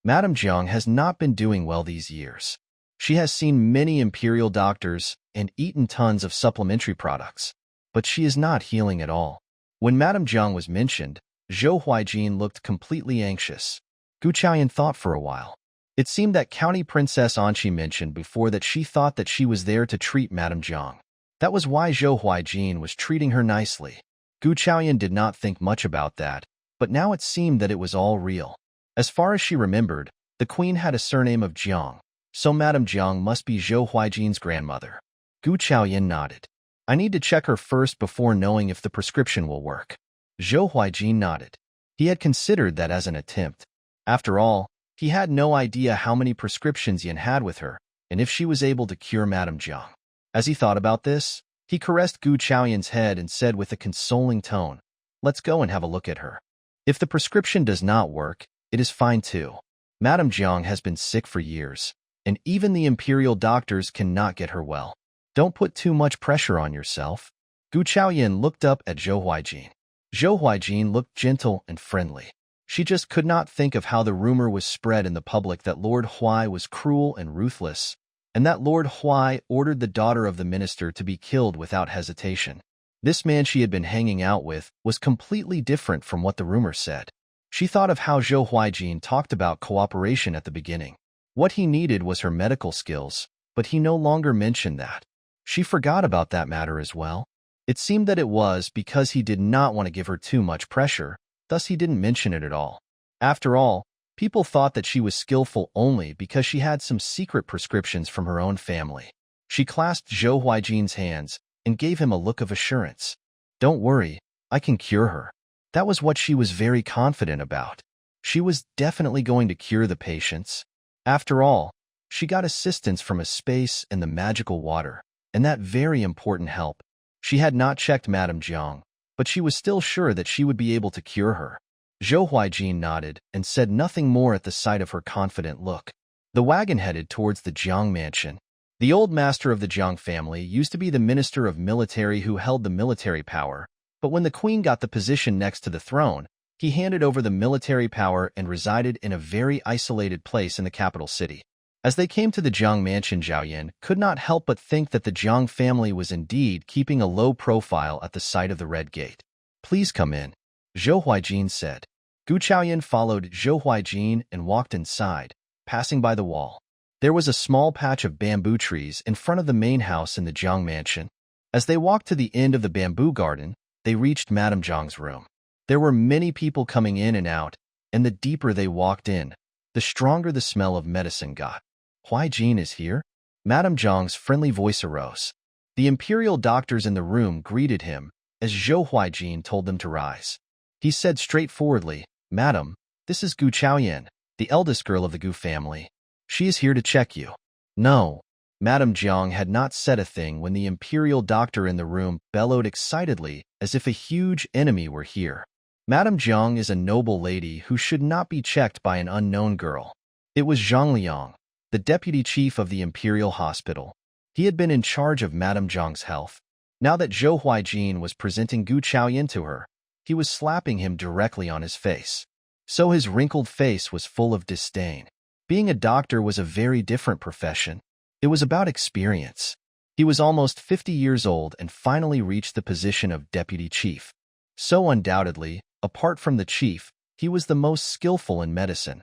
Madame Jiang has not been doing well these years. She has seen many imperial doctors and eaten tons of supplementary products, but she is not healing at all. When Madame Jiang was mentioned, Zhou Huaijin looked completely anxious. Gu Chaoyan thought for a while. It seemed that County Princess Anqi mentioned before that she thought that she was there to treat Madame Jiang. That was why Zhou Huaijin was treating her nicely. Gu Chaoyan did not think much about that, but now it seemed that it was all real. As far as she remembered, the queen had a surname of Jiang, so Madame Jiang must be Zhou Huaijin's grandmother. Gu Chaoyan nodded. I need to check her first before knowing if the prescription will work. Zhou Huaijin nodded. He had considered that as an attempt. After all, he had no idea how many prescriptions Yin had with her, and if she was able to cure Madame Jiang. As he thought about this, he caressed Gu Chaoyan's head and said with a consoling tone, let's go and have a look at her. If the prescription does not work, it is fine too. Madame Jiang has been sick for years, and even the imperial doctors cannot get her well. Don't put too much pressure on yourself. Gu Chaoyan looked up at Zhou Huaijin. Zhou Huaijin looked gentle and friendly. She just could not think of how the rumor was spread in the public that Lord Huai was cruel and ruthless, and that Lord Huai ordered the daughter of the minister to be killed without hesitation. This man she had been hanging out with was completely different from what the rumor said. She thought of how Zhou Huaijin talked about cooperation at the beginning. What he needed was her medical skills, but he no longer mentioned that. She forgot about that matter as well. It seemed that it was because he did not want to give her too much pressure, thus he didn't mention it at all. After all, people thought that she was skillful only because she had some secret prescriptions from her own family. She clasped Zhou Huaijin's hands and gave him a look of assurance. Don't worry, I can cure her. That was what she was very confident about. She was definitely going to cure the patients. After all, she got assistance from a space and the magical water, and that very important help. She had not checked Madame Jiang, but she was still sure that she would be able to cure her. Zhou Huaijin nodded and said nothing more at the sight of her confident look. The wagon headed towards the Jiang mansion. The old master of the Jiang family used to be the minister of military who held the military power, but when the queen got the position next to the throne, he handed over the military power and resided in a very isolated place in the capital city. As they came to the Jiang mansion, Zhao Yan could not help but think that the Jiang family was indeed keeping a low profile at the sight of the red gate. "Please come in," Zhou Huaijin said. Gu Chaoyan followed Zhou Huaijin and walked inside, passing by the wall. There was a small patch of bamboo trees in front of the main house in the Jiang mansion. As they walked to the end of the bamboo garden, they reached Madame Jiang's room. There were many people coming in and out, and the deeper they walked in, the stronger the smell of medicine got. "Huaijin is here?" Madame Jiang's friendly voice arose. The imperial doctors in the room greeted him as Zhou Huaijin told them to rise. He said straightforwardly, "Madam, this is Gu Chaoyan, the eldest girl of the Gu family. She is here to check you." "No." Madame Jiang had not said a thing when the imperial doctor in the room bellowed excitedly as if a huge enemy were here. Madame Jiang is a noble lady who should not be checked by an unknown girl. It was Zhang Liang, the deputy chief of the imperial hospital. He had been in charge of Madame Jiang's health. Now that Zhou Huaijin was presenting Gu Chaoyan to her, he was slapping him directly on his face. So his wrinkled face was full of disdain. Being a doctor was a very different profession. It was about experience. He was almost 50 years old and finally reached the position of deputy chief. So undoubtedly, apart from the chief, he was the most skillful in medicine.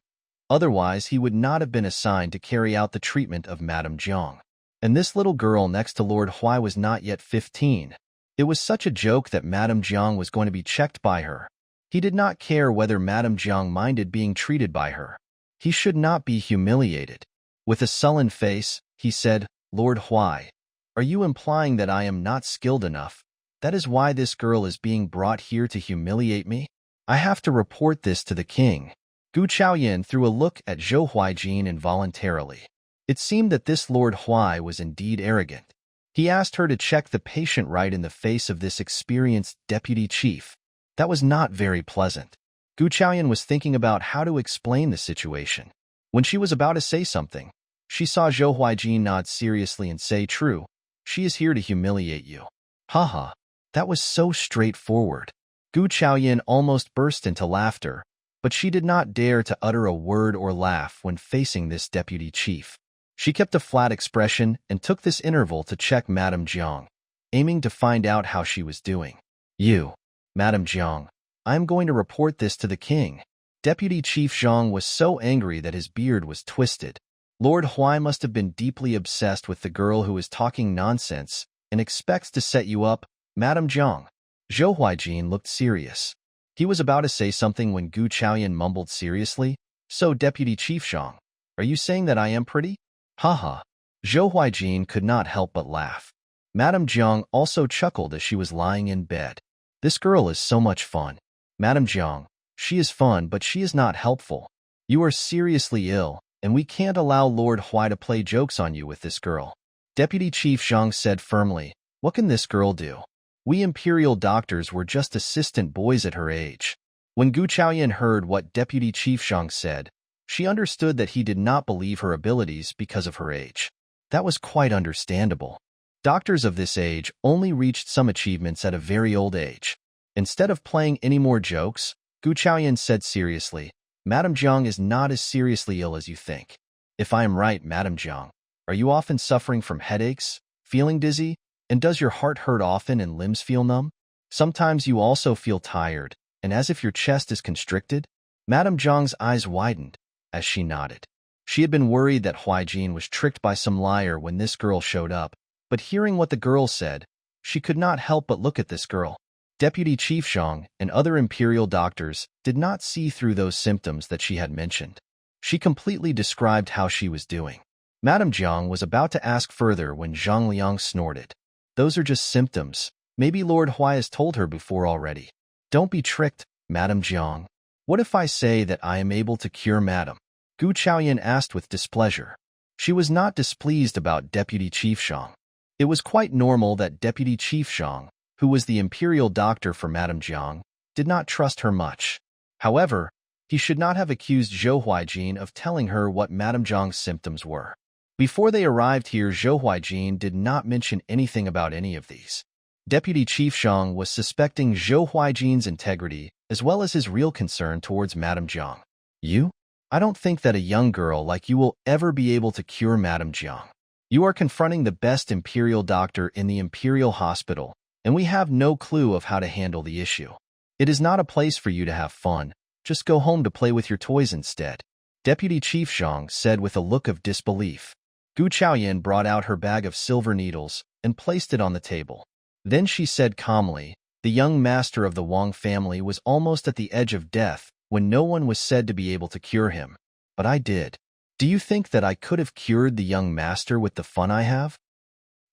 Otherwise, he would not have been assigned to carry out the treatment of Madame Jiang. And this little girl next to Lord Huai was not yet 15. It was such a joke that Madame Jiang was going to be checked by her. He did not care whether Madame Jiang minded being treated by her. He should not be humiliated. With a sullen face, he said, "Lord Huai, are you implying that I am not skilled enough? That is why this girl is being brought here to humiliate me? I have to report this to the king." Gu Chaoyan threw a look at Zhou Huaijin involuntarily. It seemed that this Lord Huai was indeed arrogant. He asked her to check the patient right in the face of this experienced deputy chief. That was not very pleasant. Gu Chaoyan was thinking about how to explain the situation. When she was about to say something, she saw Zhou Huaijin nod seriously and say, "True, she is here to humiliate you." Haha, that was so straightforward. Gu Chaoyan almost burst into laughter, but she did not dare to utter a word or laugh when facing this deputy chief. She kept a flat expression and took this interval to check Madame Jiang, aiming to find out how she was doing. "You, Madame Jiang, I am going to report this to the king." Deputy Chief Zhang was so angry that his beard was twisted. Lord Huai must have been deeply obsessed with the girl who is talking nonsense and expects to set you up, Madame Jiang. Zhou Huaijin looked serious. He was about to say something when Gu Chaoyan mumbled seriously, "So, Deputy Chief Zhang, are you saying that I am pretty?" Haha. Zhou Huaijin could not help but laugh. Madame Jiang also chuckled as she was lying in bed. "This girl is so much fun. Madame Jiang, she is fun, but she is not helpful. You are seriously ill, and we can't allow Lord Huai to play jokes on you with this girl." Deputy Chief Zhang said firmly, "What can this girl do? We imperial doctors were just assistant boys at her age." When Gu Chaoyan heard what Deputy Chief Zhang said, she understood that he did not believe her abilities because of her age. That was quite understandable. Doctors of this age only reached some achievements at a very old age. Instead of playing any more jokes, Gu Chaoyan said seriously, "Madame Jiang is not as seriously ill as you think. If I am right, Madame Jiang, are you often suffering from headaches, feeling dizzy, and does your heart hurt often and limbs feel numb? Sometimes you also feel tired, and as if your chest is constricted?" Madame Jiang's eyes widened as she nodded. She had been worried that Huaijin was tricked by some liar when this girl showed up, but hearing what the girl said, she could not help but look at this girl. Deputy Chief Zhang and other imperial doctors did not see through those symptoms that she had mentioned. She completely described how she was doing. Madame Jiang was about to ask further when Zhang Liang snorted. "Those are just symptoms. Maybe Lord Huai has told her before already." "Don't be tricked, Madame Jiang. What if I say that I am able to cure Madame?" Gu Chaoyan asked with displeasure. She was not displeased about Deputy Chief Zhang. It was quite normal that Deputy Chief Zhang, who was the imperial doctor for Madame Jiang, did not trust her much. However, He should not have accused Zhou Huaijin of telling her what Madame Zhang's symptoms were. Before they arrived here, Zhou Huaijin did not mention anything about any of these. Deputy Chief Zhang was suspecting Zhou Huaijin's integrity as well as his real concern towards Madame Zhang. You? I don't think that a young girl like you will ever be able to cure Madame Zhang. You are confronting the best imperial doctor in the imperial hospital, and we have no clue of how to handle the issue. It is not a place for you to have fun. Just go home to play with your toys instead, Deputy Chief Zhang said with a look of disbelief. Gu Chaoyan brought out her bag of silver needles and placed it on the table. Then she said calmly, the young master of the Wang family was almost at the edge of death when no one was said to be able to cure him. But I did. Do you think that I could have cured the young master with the fun I have?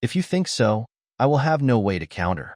If you think so, I will have no way to counter.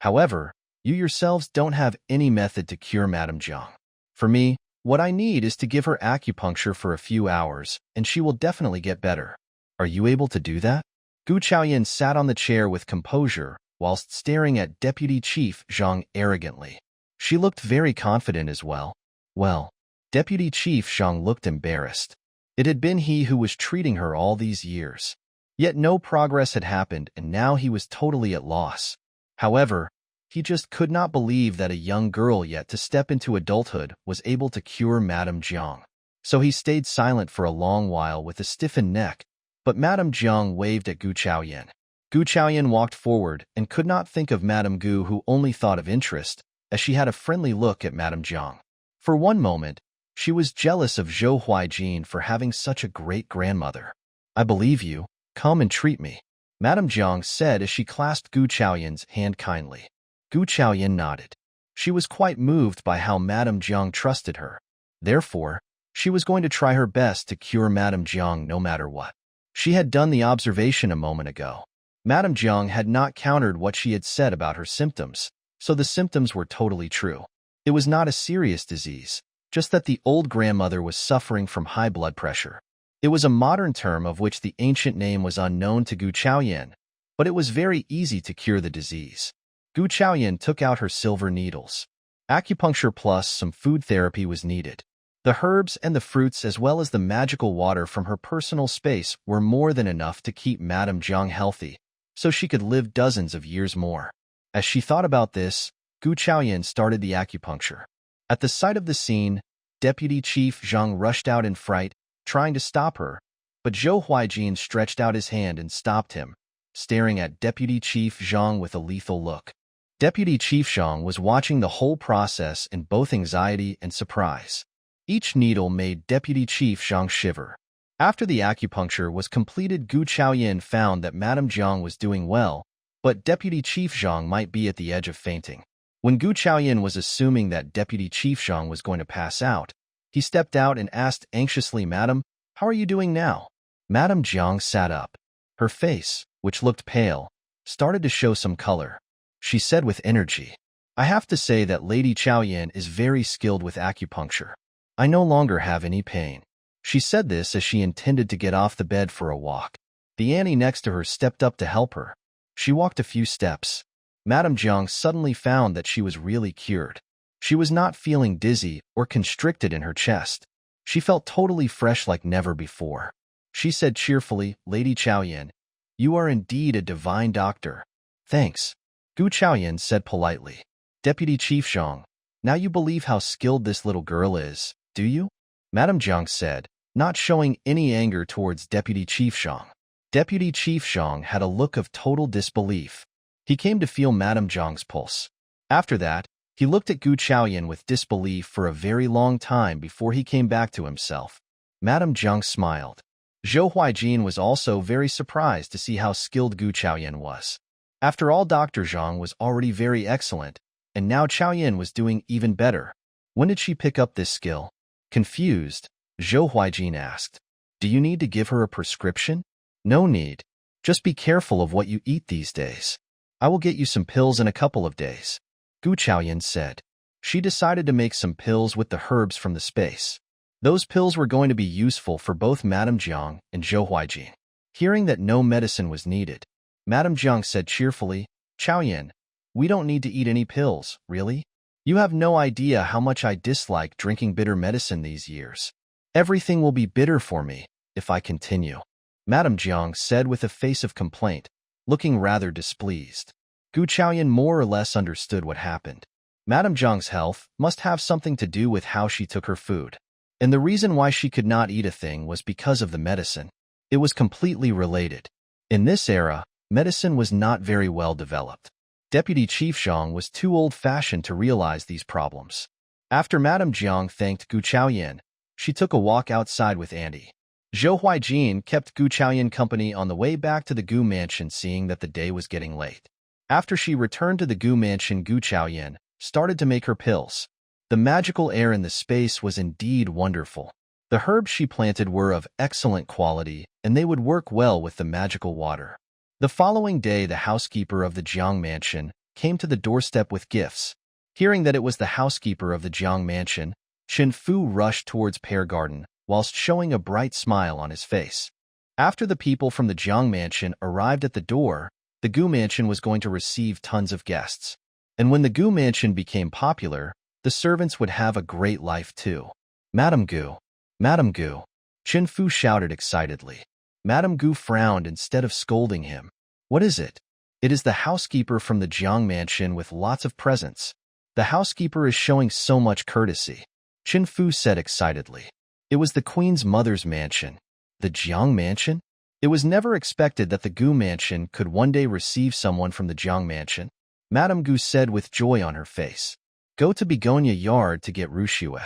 However, you yourselves don't have any method to cure Madame Zhang. For me, what I need is to give her acupuncture for a few hours, and she will definitely get better. Are you able to do that? Gu Chaoyan sat on the chair with composure, whilst staring at Deputy Chief Zhang arrogantly. She looked very confident as well. Well, Deputy Chief Zhang looked embarrassed. It had been he who was treating her all these years. Yet no progress had happened, and now he was totally at loss. However, he just could not believe that a young girl yet to step into adulthood was able to cure Madame Zhang. So he stayed silent for a long while with a stiffened neck, but Madame Zhang waved at Gu Chaoyan. Gu Chaoyan walked forward and could not think of Madame Gu, who only thought of interest, as she had a friendly look at Madame Zhang. For one moment, she was jealous of Zhou Huaijin for having such a great grandmother. I believe you. Come and treat me, Madame Zhang said as she clasped Gu Chaoyan's hand kindly. Gu Chaoyan nodded. She was quite moved by how Madame Zhang trusted her. Therefore, she was going to try her best to cure Madame Zhang no matter what. She had done the observation a moment ago. Madame Zhang had not countered what she had said about her symptoms, so the symptoms were totally true. It was not a serious disease, just that the old grandmother was suffering from high blood pressure. It was a modern term of which the ancient name was unknown to Gu Chaoyan, but it was very easy to cure the disease. Gu Chaoyan took out her silver needles. Acupuncture plus some food therapy was needed. The herbs and the fruits as well as the magical water from her personal space were more than enough to keep Madame Zhang healthy, so she could live dozens of years more. As she thought about this, Gu Chaoyan started the acupuncture. At the sight of the scene, Deputy Chief Zhang rushed out in fright, trying to stop her, but Zhou Huaijin stretched out his hand and stopped him, staring at Deputy Chief Zhang with a lethal look. Deputy Chief Zhang was watching the whole process in both anxiety and surprise. Each needle made Deputy Chief Zhang shiver. After the acupuncture was completed, Gu Chaoyan found that Madame Zhang was doing well, but Deputy Chief Zhang might be at the edge of fainting. When Gu Chaoyan was assuming that Deputy Chief Zhang was going to pass out, he stepped out and asked anxiously, Madam, how are you doing now? Madame Zhang sat up. Her face, which looked pale, started to show some color. She said with energy, I have to say that Lady Chaoyan is very skilled with acupuncture. I no longer have any pain. She said this as she intended to get off the bed for a walk. The Annie next to her stepped up to help her. She walked a few steps. Madame Zhang suddenly found that she was really cured. She was not feeling dizzy or constricted in her chest. She felt totally fresh like never before. She said cheerfully, Lady Chaoyan, you are indeed a divine doctor. Thanks. Gu Chaoyan said politely. Deputy Chief Zhang, now you believe how skilled this little girl is, do you? Madame Zhang said, not showing any anger towards Deputy Chief Zhang. Deputy Chief Zhang had a look of total disbelief. He came to feel Madame Zhang's pulse. After that, he looked at Gu Chaoyan with disbelief for a very long time before he came back to himself. Madame Zhang smiled. Zhou Huaijin was also very surprised to see how skilled Gu Chaoyan was. After all, Dr. Zhang was already very excellent, and now Chaoyan was doing even better. When did she pick up this skill? Confused, Zhou Huaijin asked. Do you need to give her a prescription? No need. Just be careful of what you eat these days. I will get you some pills in a couple of days, Gu Chaoyan said. She decided to make some pills with the herbs from the space. Those pills were going to be useful for both Madame Zhang and Zhou Huaijin. Hearing that no medicine was needed, Madame Zhang said cheerfully, Chaoyan, we don't need to eat any pills, really? You have no idea how much I dislike drinking bitter medicine these years. Everything will be bitter for me if I continue, Madame Jiang said with a face of complaint, looking rather displeased. Gu Chaoyan more or less understood what happened. Madame Jiang's health must have something to do with how she took her food. And the reason why she could not eat a thing was because of the medicine. It was completely related. In this era, medicine was not very well developed. Deputy Chief Zhang was too old-fashioned to realize these problems. After Madame Jiang thanked Gu Chaoyan, she took a walk outside with Andy. Zhou Huaijin kept Gu Chaoyan company on the way back to the Gu mansion, seeing that the day was getting late. After she returned to the Gu mansion, Gu Chaoyan started to make her pills. The magical air in the space was indeed wonderful. The herbs she planted were of excellent quality, and they would work well with the magical water. The following day, the housekeeper of the Jiang mansion came to the doorstep with gifts. Hearing that it was the housekeeper of the Jiang mansion, Chen Fu rushed towards Pear Garden, whilst showing a bright smile on his face. After the people from the Jiang mansion arrived at the door, the Gu mansion was going to receive tons of guests. And when the Gu mansion became popular, the servants would have a great life too. Madame Gu! Madame Gu! Chen Fu shouted excitedly. Madame Gu frowned instead of scolding him. What is it? It is the housekeeper from the Jiang mansion with lots of presents. The housekeeper is showing so much courtesy, Chen Fu said excitedly. It was the queen's mother's mansion. The Jiang mansion? It was never expected that the Gu mansion could one day receive someone from the Jiang mansion, Madame Gu said with joy on her face. Go to Begonia Yard to get Rushue.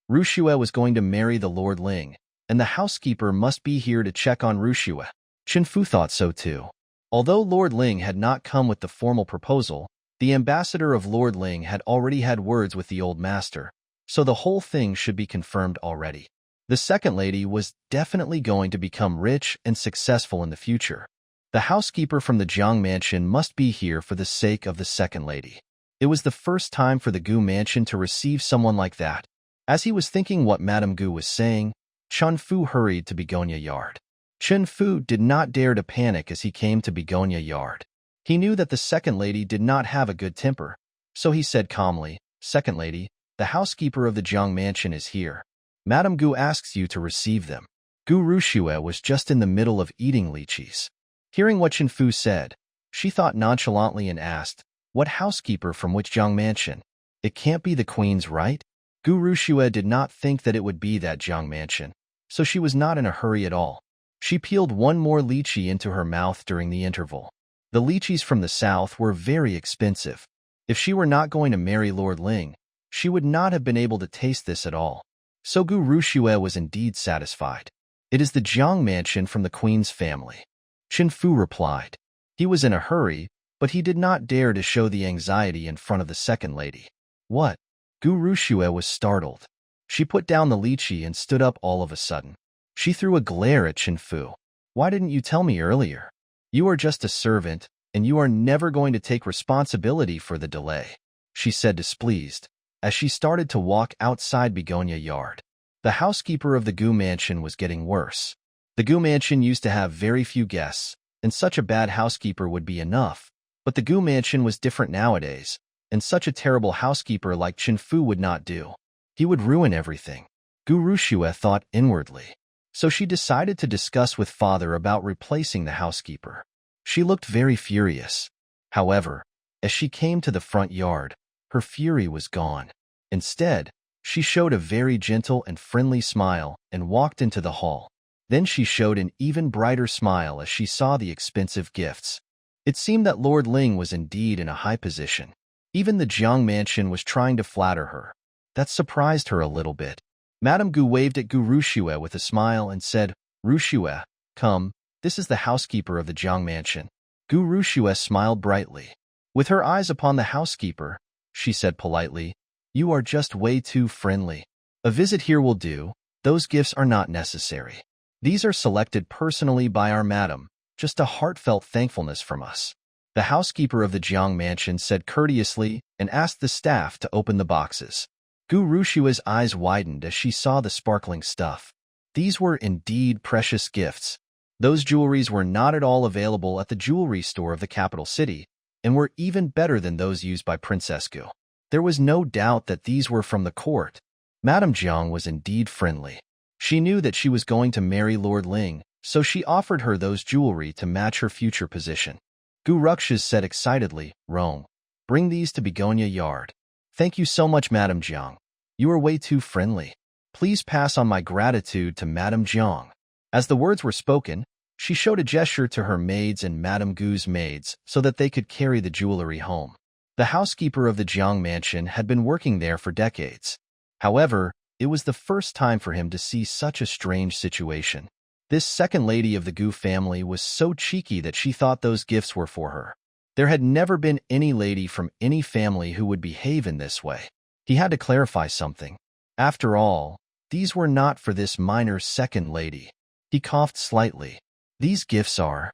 Rushue was going to marry the Lord Ling, and the housekeeper must be here to check on Rushue. Chen Fu thought so too. Although Lord Ling had not come with the formal proposal, the ambassador of Lord Ling had already had words with the old master, so the whole thing should be confirmed already. The second lady was definitely going to become rich and successful in the future. The housekeeper from the Jiang mansion must be here for the sake of the second lady. It was the first time for the Gu mansion to receive someone like that. As he was thinking what Madame Gu was saying, Chen Fu hurried to Begonia Yard. Chen Fu did not dare to panic as he came to Begonia Yard. He knew that the second lady did not have a good temper, so he said calmly, Second lady, the housekeeper of the Jiang mansion is here. Madame Gu asks you to receive them. Gu Rushue was just in the middle of eating lychees. Hearing what Chen Fu said, she thought nonchalantly and asked, What housekeeper from which Jiang mansion? It can't be the queen's, right? Gu Rushue did not think that it would be that Jiang mansion, so she was not in a hurry at all. She peeled one more lychee into her mouth during the interval. The lychees from the south were very expensive. If she were not going to marry Lord Ling, she would not have been able to taste this at all. So Gu Rushue was indeed satisfied. It is the Jiang mansion from the queen's family, Chen Fu replied. He was in a hurry, but he did not dare to show the anxiety in front of the second lady. What? Gu Rushue was startled. She put down the lychee and stood up all of a sudden. She threw a glare at Chen Fu. Why didn't you tell me earlier? You are just a servant, and you are never going to take responsibility for the delay, she said displeased, as she started to walk outside Begonia Yard. The housekeeper of the Gu mansion was getting worse. The Gu mansion used to have very few guests, and such a bad housekeeper would be enough, but the Gu mansion was different nowadays, and such a terrible housekeeper like Chen Fu would not do. He would ruin everything, Gu Rushue thought inwardly. So she decided to discuss with father about replacing the housekeeper. She looked very furious. However, as she came to the front yard, her fury was gone. Instead, she showed a very gentle and friendly smile and walked into the hall. Then she showed an even brighter smile as she saw the expensive gifts. It seemed that Lord Ling was indeed in a high position. Even the Jiang mansion was trying to flatter her. That surprised her a little bit. Madame Gu waved at Gu Rushue with a smile and said, Rushue, come, this is the housekeeper of the Jiang mansion. Gu Rushue smiled brightly. With her eyes upon the housekeeper, she said politely, You are just way too friendly. A visit here will do. Those gifts are not necessary. These are selected personally by our madam, just a heartfelt thankfulness from us. The housekeeper of the Jiang mansion said courteously and asked the staff to open the boxes. Gu Rushue's eyes widened as she saw the sparkling stuff. These were indeed precious gifts. Those jewelries were not at all available at the jewelry store of the capital city, and were even better than those used by Princess Gu. There was no doubt that these were from the court. Madame Jiang was indeed friendly. She knew that she was going to marry Lord Ling, so she offered her those jewelry to match her future position. Gu Ruxias said excitedly, "Rong, bring these to Begonia Yard." "Thank you so much, Madame Jiang. You are way too friendly. Please pass on my gratitude to Madame Jiang." As the words were spoken, she showed a gesture to her maids and Madame Gu's maids so that they could carry the jewelry home. The housekeeper of the Jiang mansion had been working there for decades. However, it was the first time for him to see such a strange situation. This second lady of the Gu family was so cheeky that she thought those gifts were for her. There had never been any lady from any family who would behave in this way. He had to clarify something. After all, these were not for this minor second lady. He coughed slightly. "These gifts are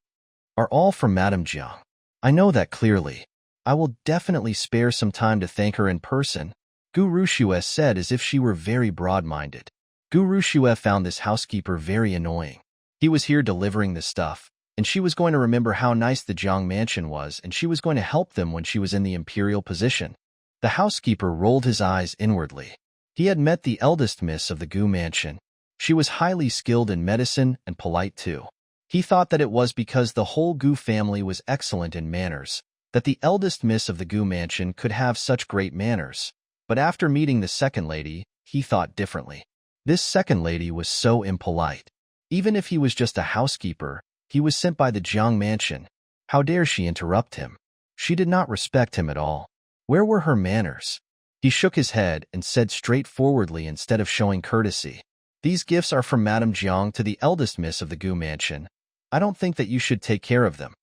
all from Madame Jiang. I know that clearly. I will definitely spare some time to thank her in person," Gu Ruxias said as if she were very broad-minded. Gu Ruxias found this housekeeper very annoying. He was here delivering the stuff, and she was going to remember how nice the Jiang mansion was, and she was going to help them when she was in the imperial position. The housekeeper rolled his eyes inwardly. He had met the eldest miss of the Gu mansion. She was highly skilled in medicine and polite too. He thought that it was because the whole Gu family was excellent in manners, that the eldest miss of the Gu mansion could have such great manners. But after meeting the second lady, he thought differently. This second lady was so impolite. Even if he was just a housekeeper, he was sent by the Jiang mansion. How dare she interrupt him? She did not respect him at all. Where were her manners? He shook his head and said straightforwardly instead of showing courtesy, "These gifts are from Madame Jiang to the eldest miss of the Gu mansion. I don't think that you should take care of them.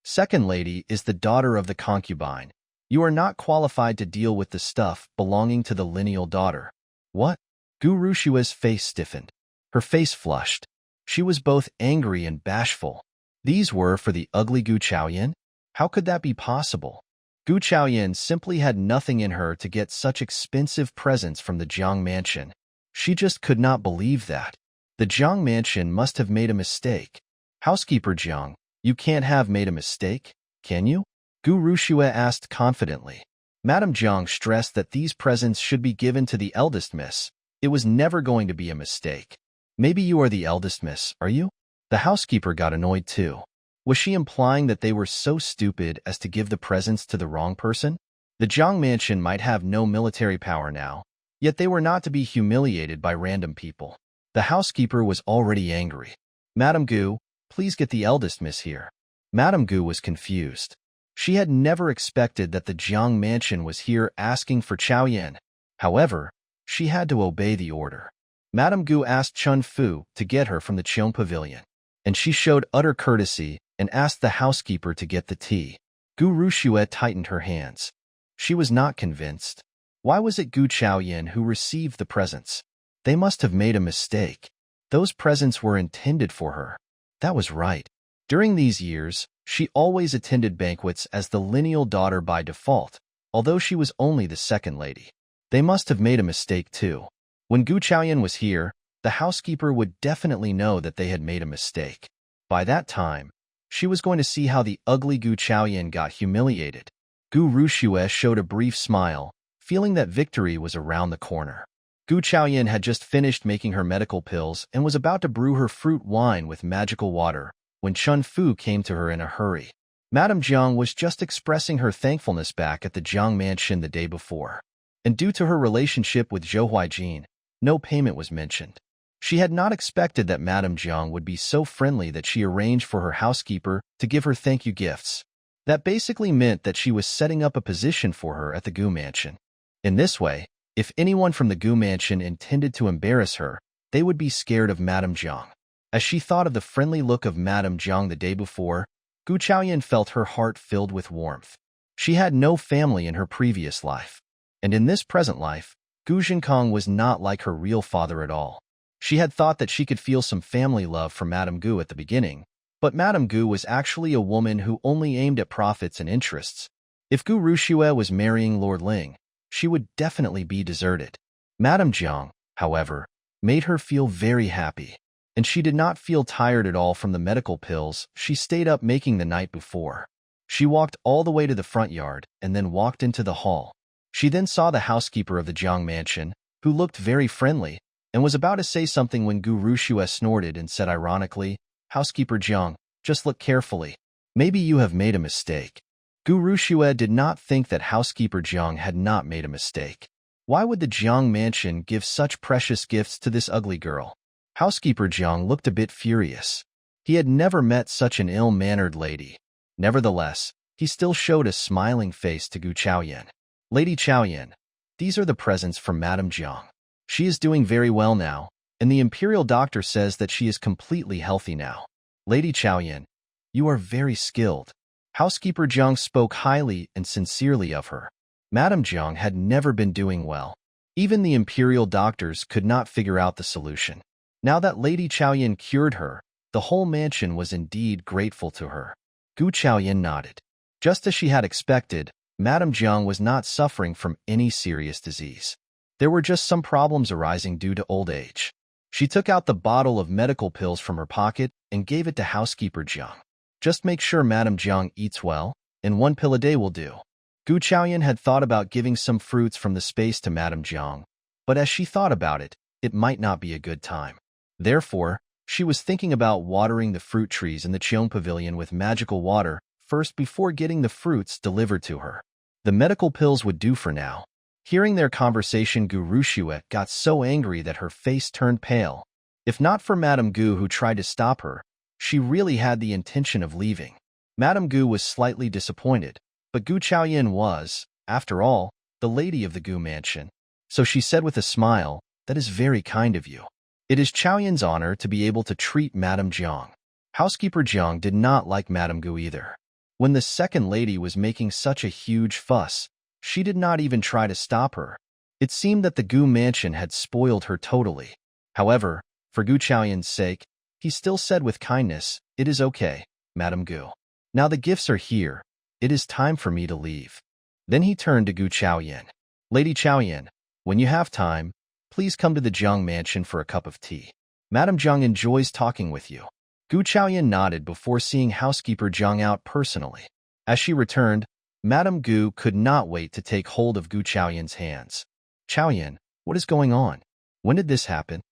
Second lady is the daughter of the concubine. You are not qualified to deal with the stuff belonging to the lineal daughter." "What?" Gu Ruxia's face stiffened. Her face flushed. She was both angry and bashful. These were for the ugly Gu Chaoyan? How could that be possible? Gu Chaoyan simply had nothing in her to get such expensive presents from the Jiang mansion. She just could not believe that. The Jiang mansion must have made a mistake. "Housekeeper Jiang, you can't have made a mistake, can you?" Gu Ruxias asked confidently. Madame Jiang stressed that these presents should be given to the eldest miss. It was never going to be a mistake. "Maybe you are the eldest miss, are you?" The housekeeper got annoyed too. Was she implying that they were so stupid as to give the presents to the wrong person? The Jiang mansion might have no military power now, yet they were not to be humiliated by random people. The housekeeper was already angry. "Madame Gu, please get the eldest miss here." Madame Gu was confused. She had never expected that the Jiang mansion was here asking for Chaoyan. However, she had to obey the order. Madame Gu asked Chun Fu to get her from the Qing pavilion, and she showed utter courtesy and asked the housekeeper to get the tea. Gu Ruxias tightened her hands. She was not convinced. Why was it Gu Chaoyan who received the presents? They must have made a mistake. Those presents were intended for her. That was right. During these years, she always attended banquets as the lineal daughter by default, although she was only the second lady. They must have made a mistake too. When Gu Chaoyan was here, the housekeeper would definitely know that they had made a mistake. By that time, she was going to see how the ugly Gu Chaoyan got humiliated. Gu Ruxias showed a brief smile, feeling that victory was around the corner. Gu Chaoyan had just finished making her medical pills and was about to brew her fruit wine with magical water when Chun Fu came to her in a hurry. Madame Jiang was just expressing her thankfulness back at the Jiang mansion the day before, and due to her relationship with Zhou Huaijin, no payment was mentioned. She had not expected that Madame Jiang would be so friendly that she arranged for her housekeeper to give her thank you gifts. That basically meant that she was setting up a position for her at the Gu mansion. In this way, if anyone from the Gu mansion intended to embarrass her, they would be scared of Madame Jiang. As she thought of the friendly look of Madame Jiang the day before, Gu Chaoyan felt her heart filled with warmth. She had no family in her previous life, and in this present life, Gu Jinkong was not like her real father at all. She had thought that she could feel some family love for Madame Gu at the beginning, but Madame Gu was actually a woman who only aimed at profits and interests. If Gu Ruxias was marrying Lord Ling, she would definitely be deserted. Madame Jiang, however, made her feel very happy, and she did not feel tired at all from the medical pills she stayed up making the night before. She walked all the way to the front yard and then walked into the hall. She then saw the housekeeper of the Jiang mansion, who looked very friendly, and was about to say something when Gu Rushue snorted and said ironically, "Housekeeper Jiang, just look carefully. Maybe you have made a mistake." Gu Rushue did not think that housekeeper Jiang had not made a mistake. Why would the Jiang mansion give such precious gifts to this ugly girl? Housekeeper Jiang looked a bit furious. He had never met such an ill-mannered lady. Nevertheless, he still showed a smiling face to Gu Chaoyan. "Lady Chaoyan, these are the presents from Madame Jiang. She is doing very well now, and the imperial doctor says that she is completely healthy now. Lady Chaoyan, you are very skilled." Housekeeper Jiang spoke highly and sincerely of her. Madame Jiang had never been doing well. Even the imperial doctors could not figure out the solution. Now that Lady Chaoyan cured her, the whole mansion was indeed grateful to her. Gu Chaoyan nodded. Just as she had expected, Madame Jiang was not suffering from any serious disease. There were just some problems arising due to old age. She took out the bottle of medical pills from her pocket and gave it to housekeeper Jiang. "Just make sure Madame Jiang eats well, and 1 pill a day will do." Gu Chaoyan had thought about giving some fruits from the space to Madame Jiang, but as she thought about it, it might not be a good time. Therefore, she was thinking about watering the fruit trees in the Qing pavilion with magical water first before getting the fruits delivered to her. The medical pills would do for now. Hearing their conversation, Gu Rushue got so angry that her face turned pale. If not for Madame Gu who tried to stop her, she really had the intention of leaving. Madame Gu was slightly disappointed, but Gu Chaoyan was, after all, the lady of the Gu mansion. So she said with a smile, "That is very kind of you. It is Chaoyan's honor to be able to treat Madame Jiang." Housekeeper Jiang did not like Madame Gu either. When the second lady was making such a huge fuss, she did not even try to stop her. It seemed that the Gu mansion had spoiled her totally. However, for Gu Chaoyan's sake, he still said with kindness, "It is okay, Madame Gu. Now the gifts are here. It is time for me to leave." Then he turned to Gu Chaoyan. "Lady Chaoyan, when you have time, please come to the Jiang mansion for a cup of tea. Madame Jiang enjoys talking with you." Gu Chaoyan nodded before seeing housekeeper Jiang out personally. As she returned, Madame Gu could not wait to take hold of Gu Chaoyan's hands. "Chaoyan, what is going on? When did this happen?"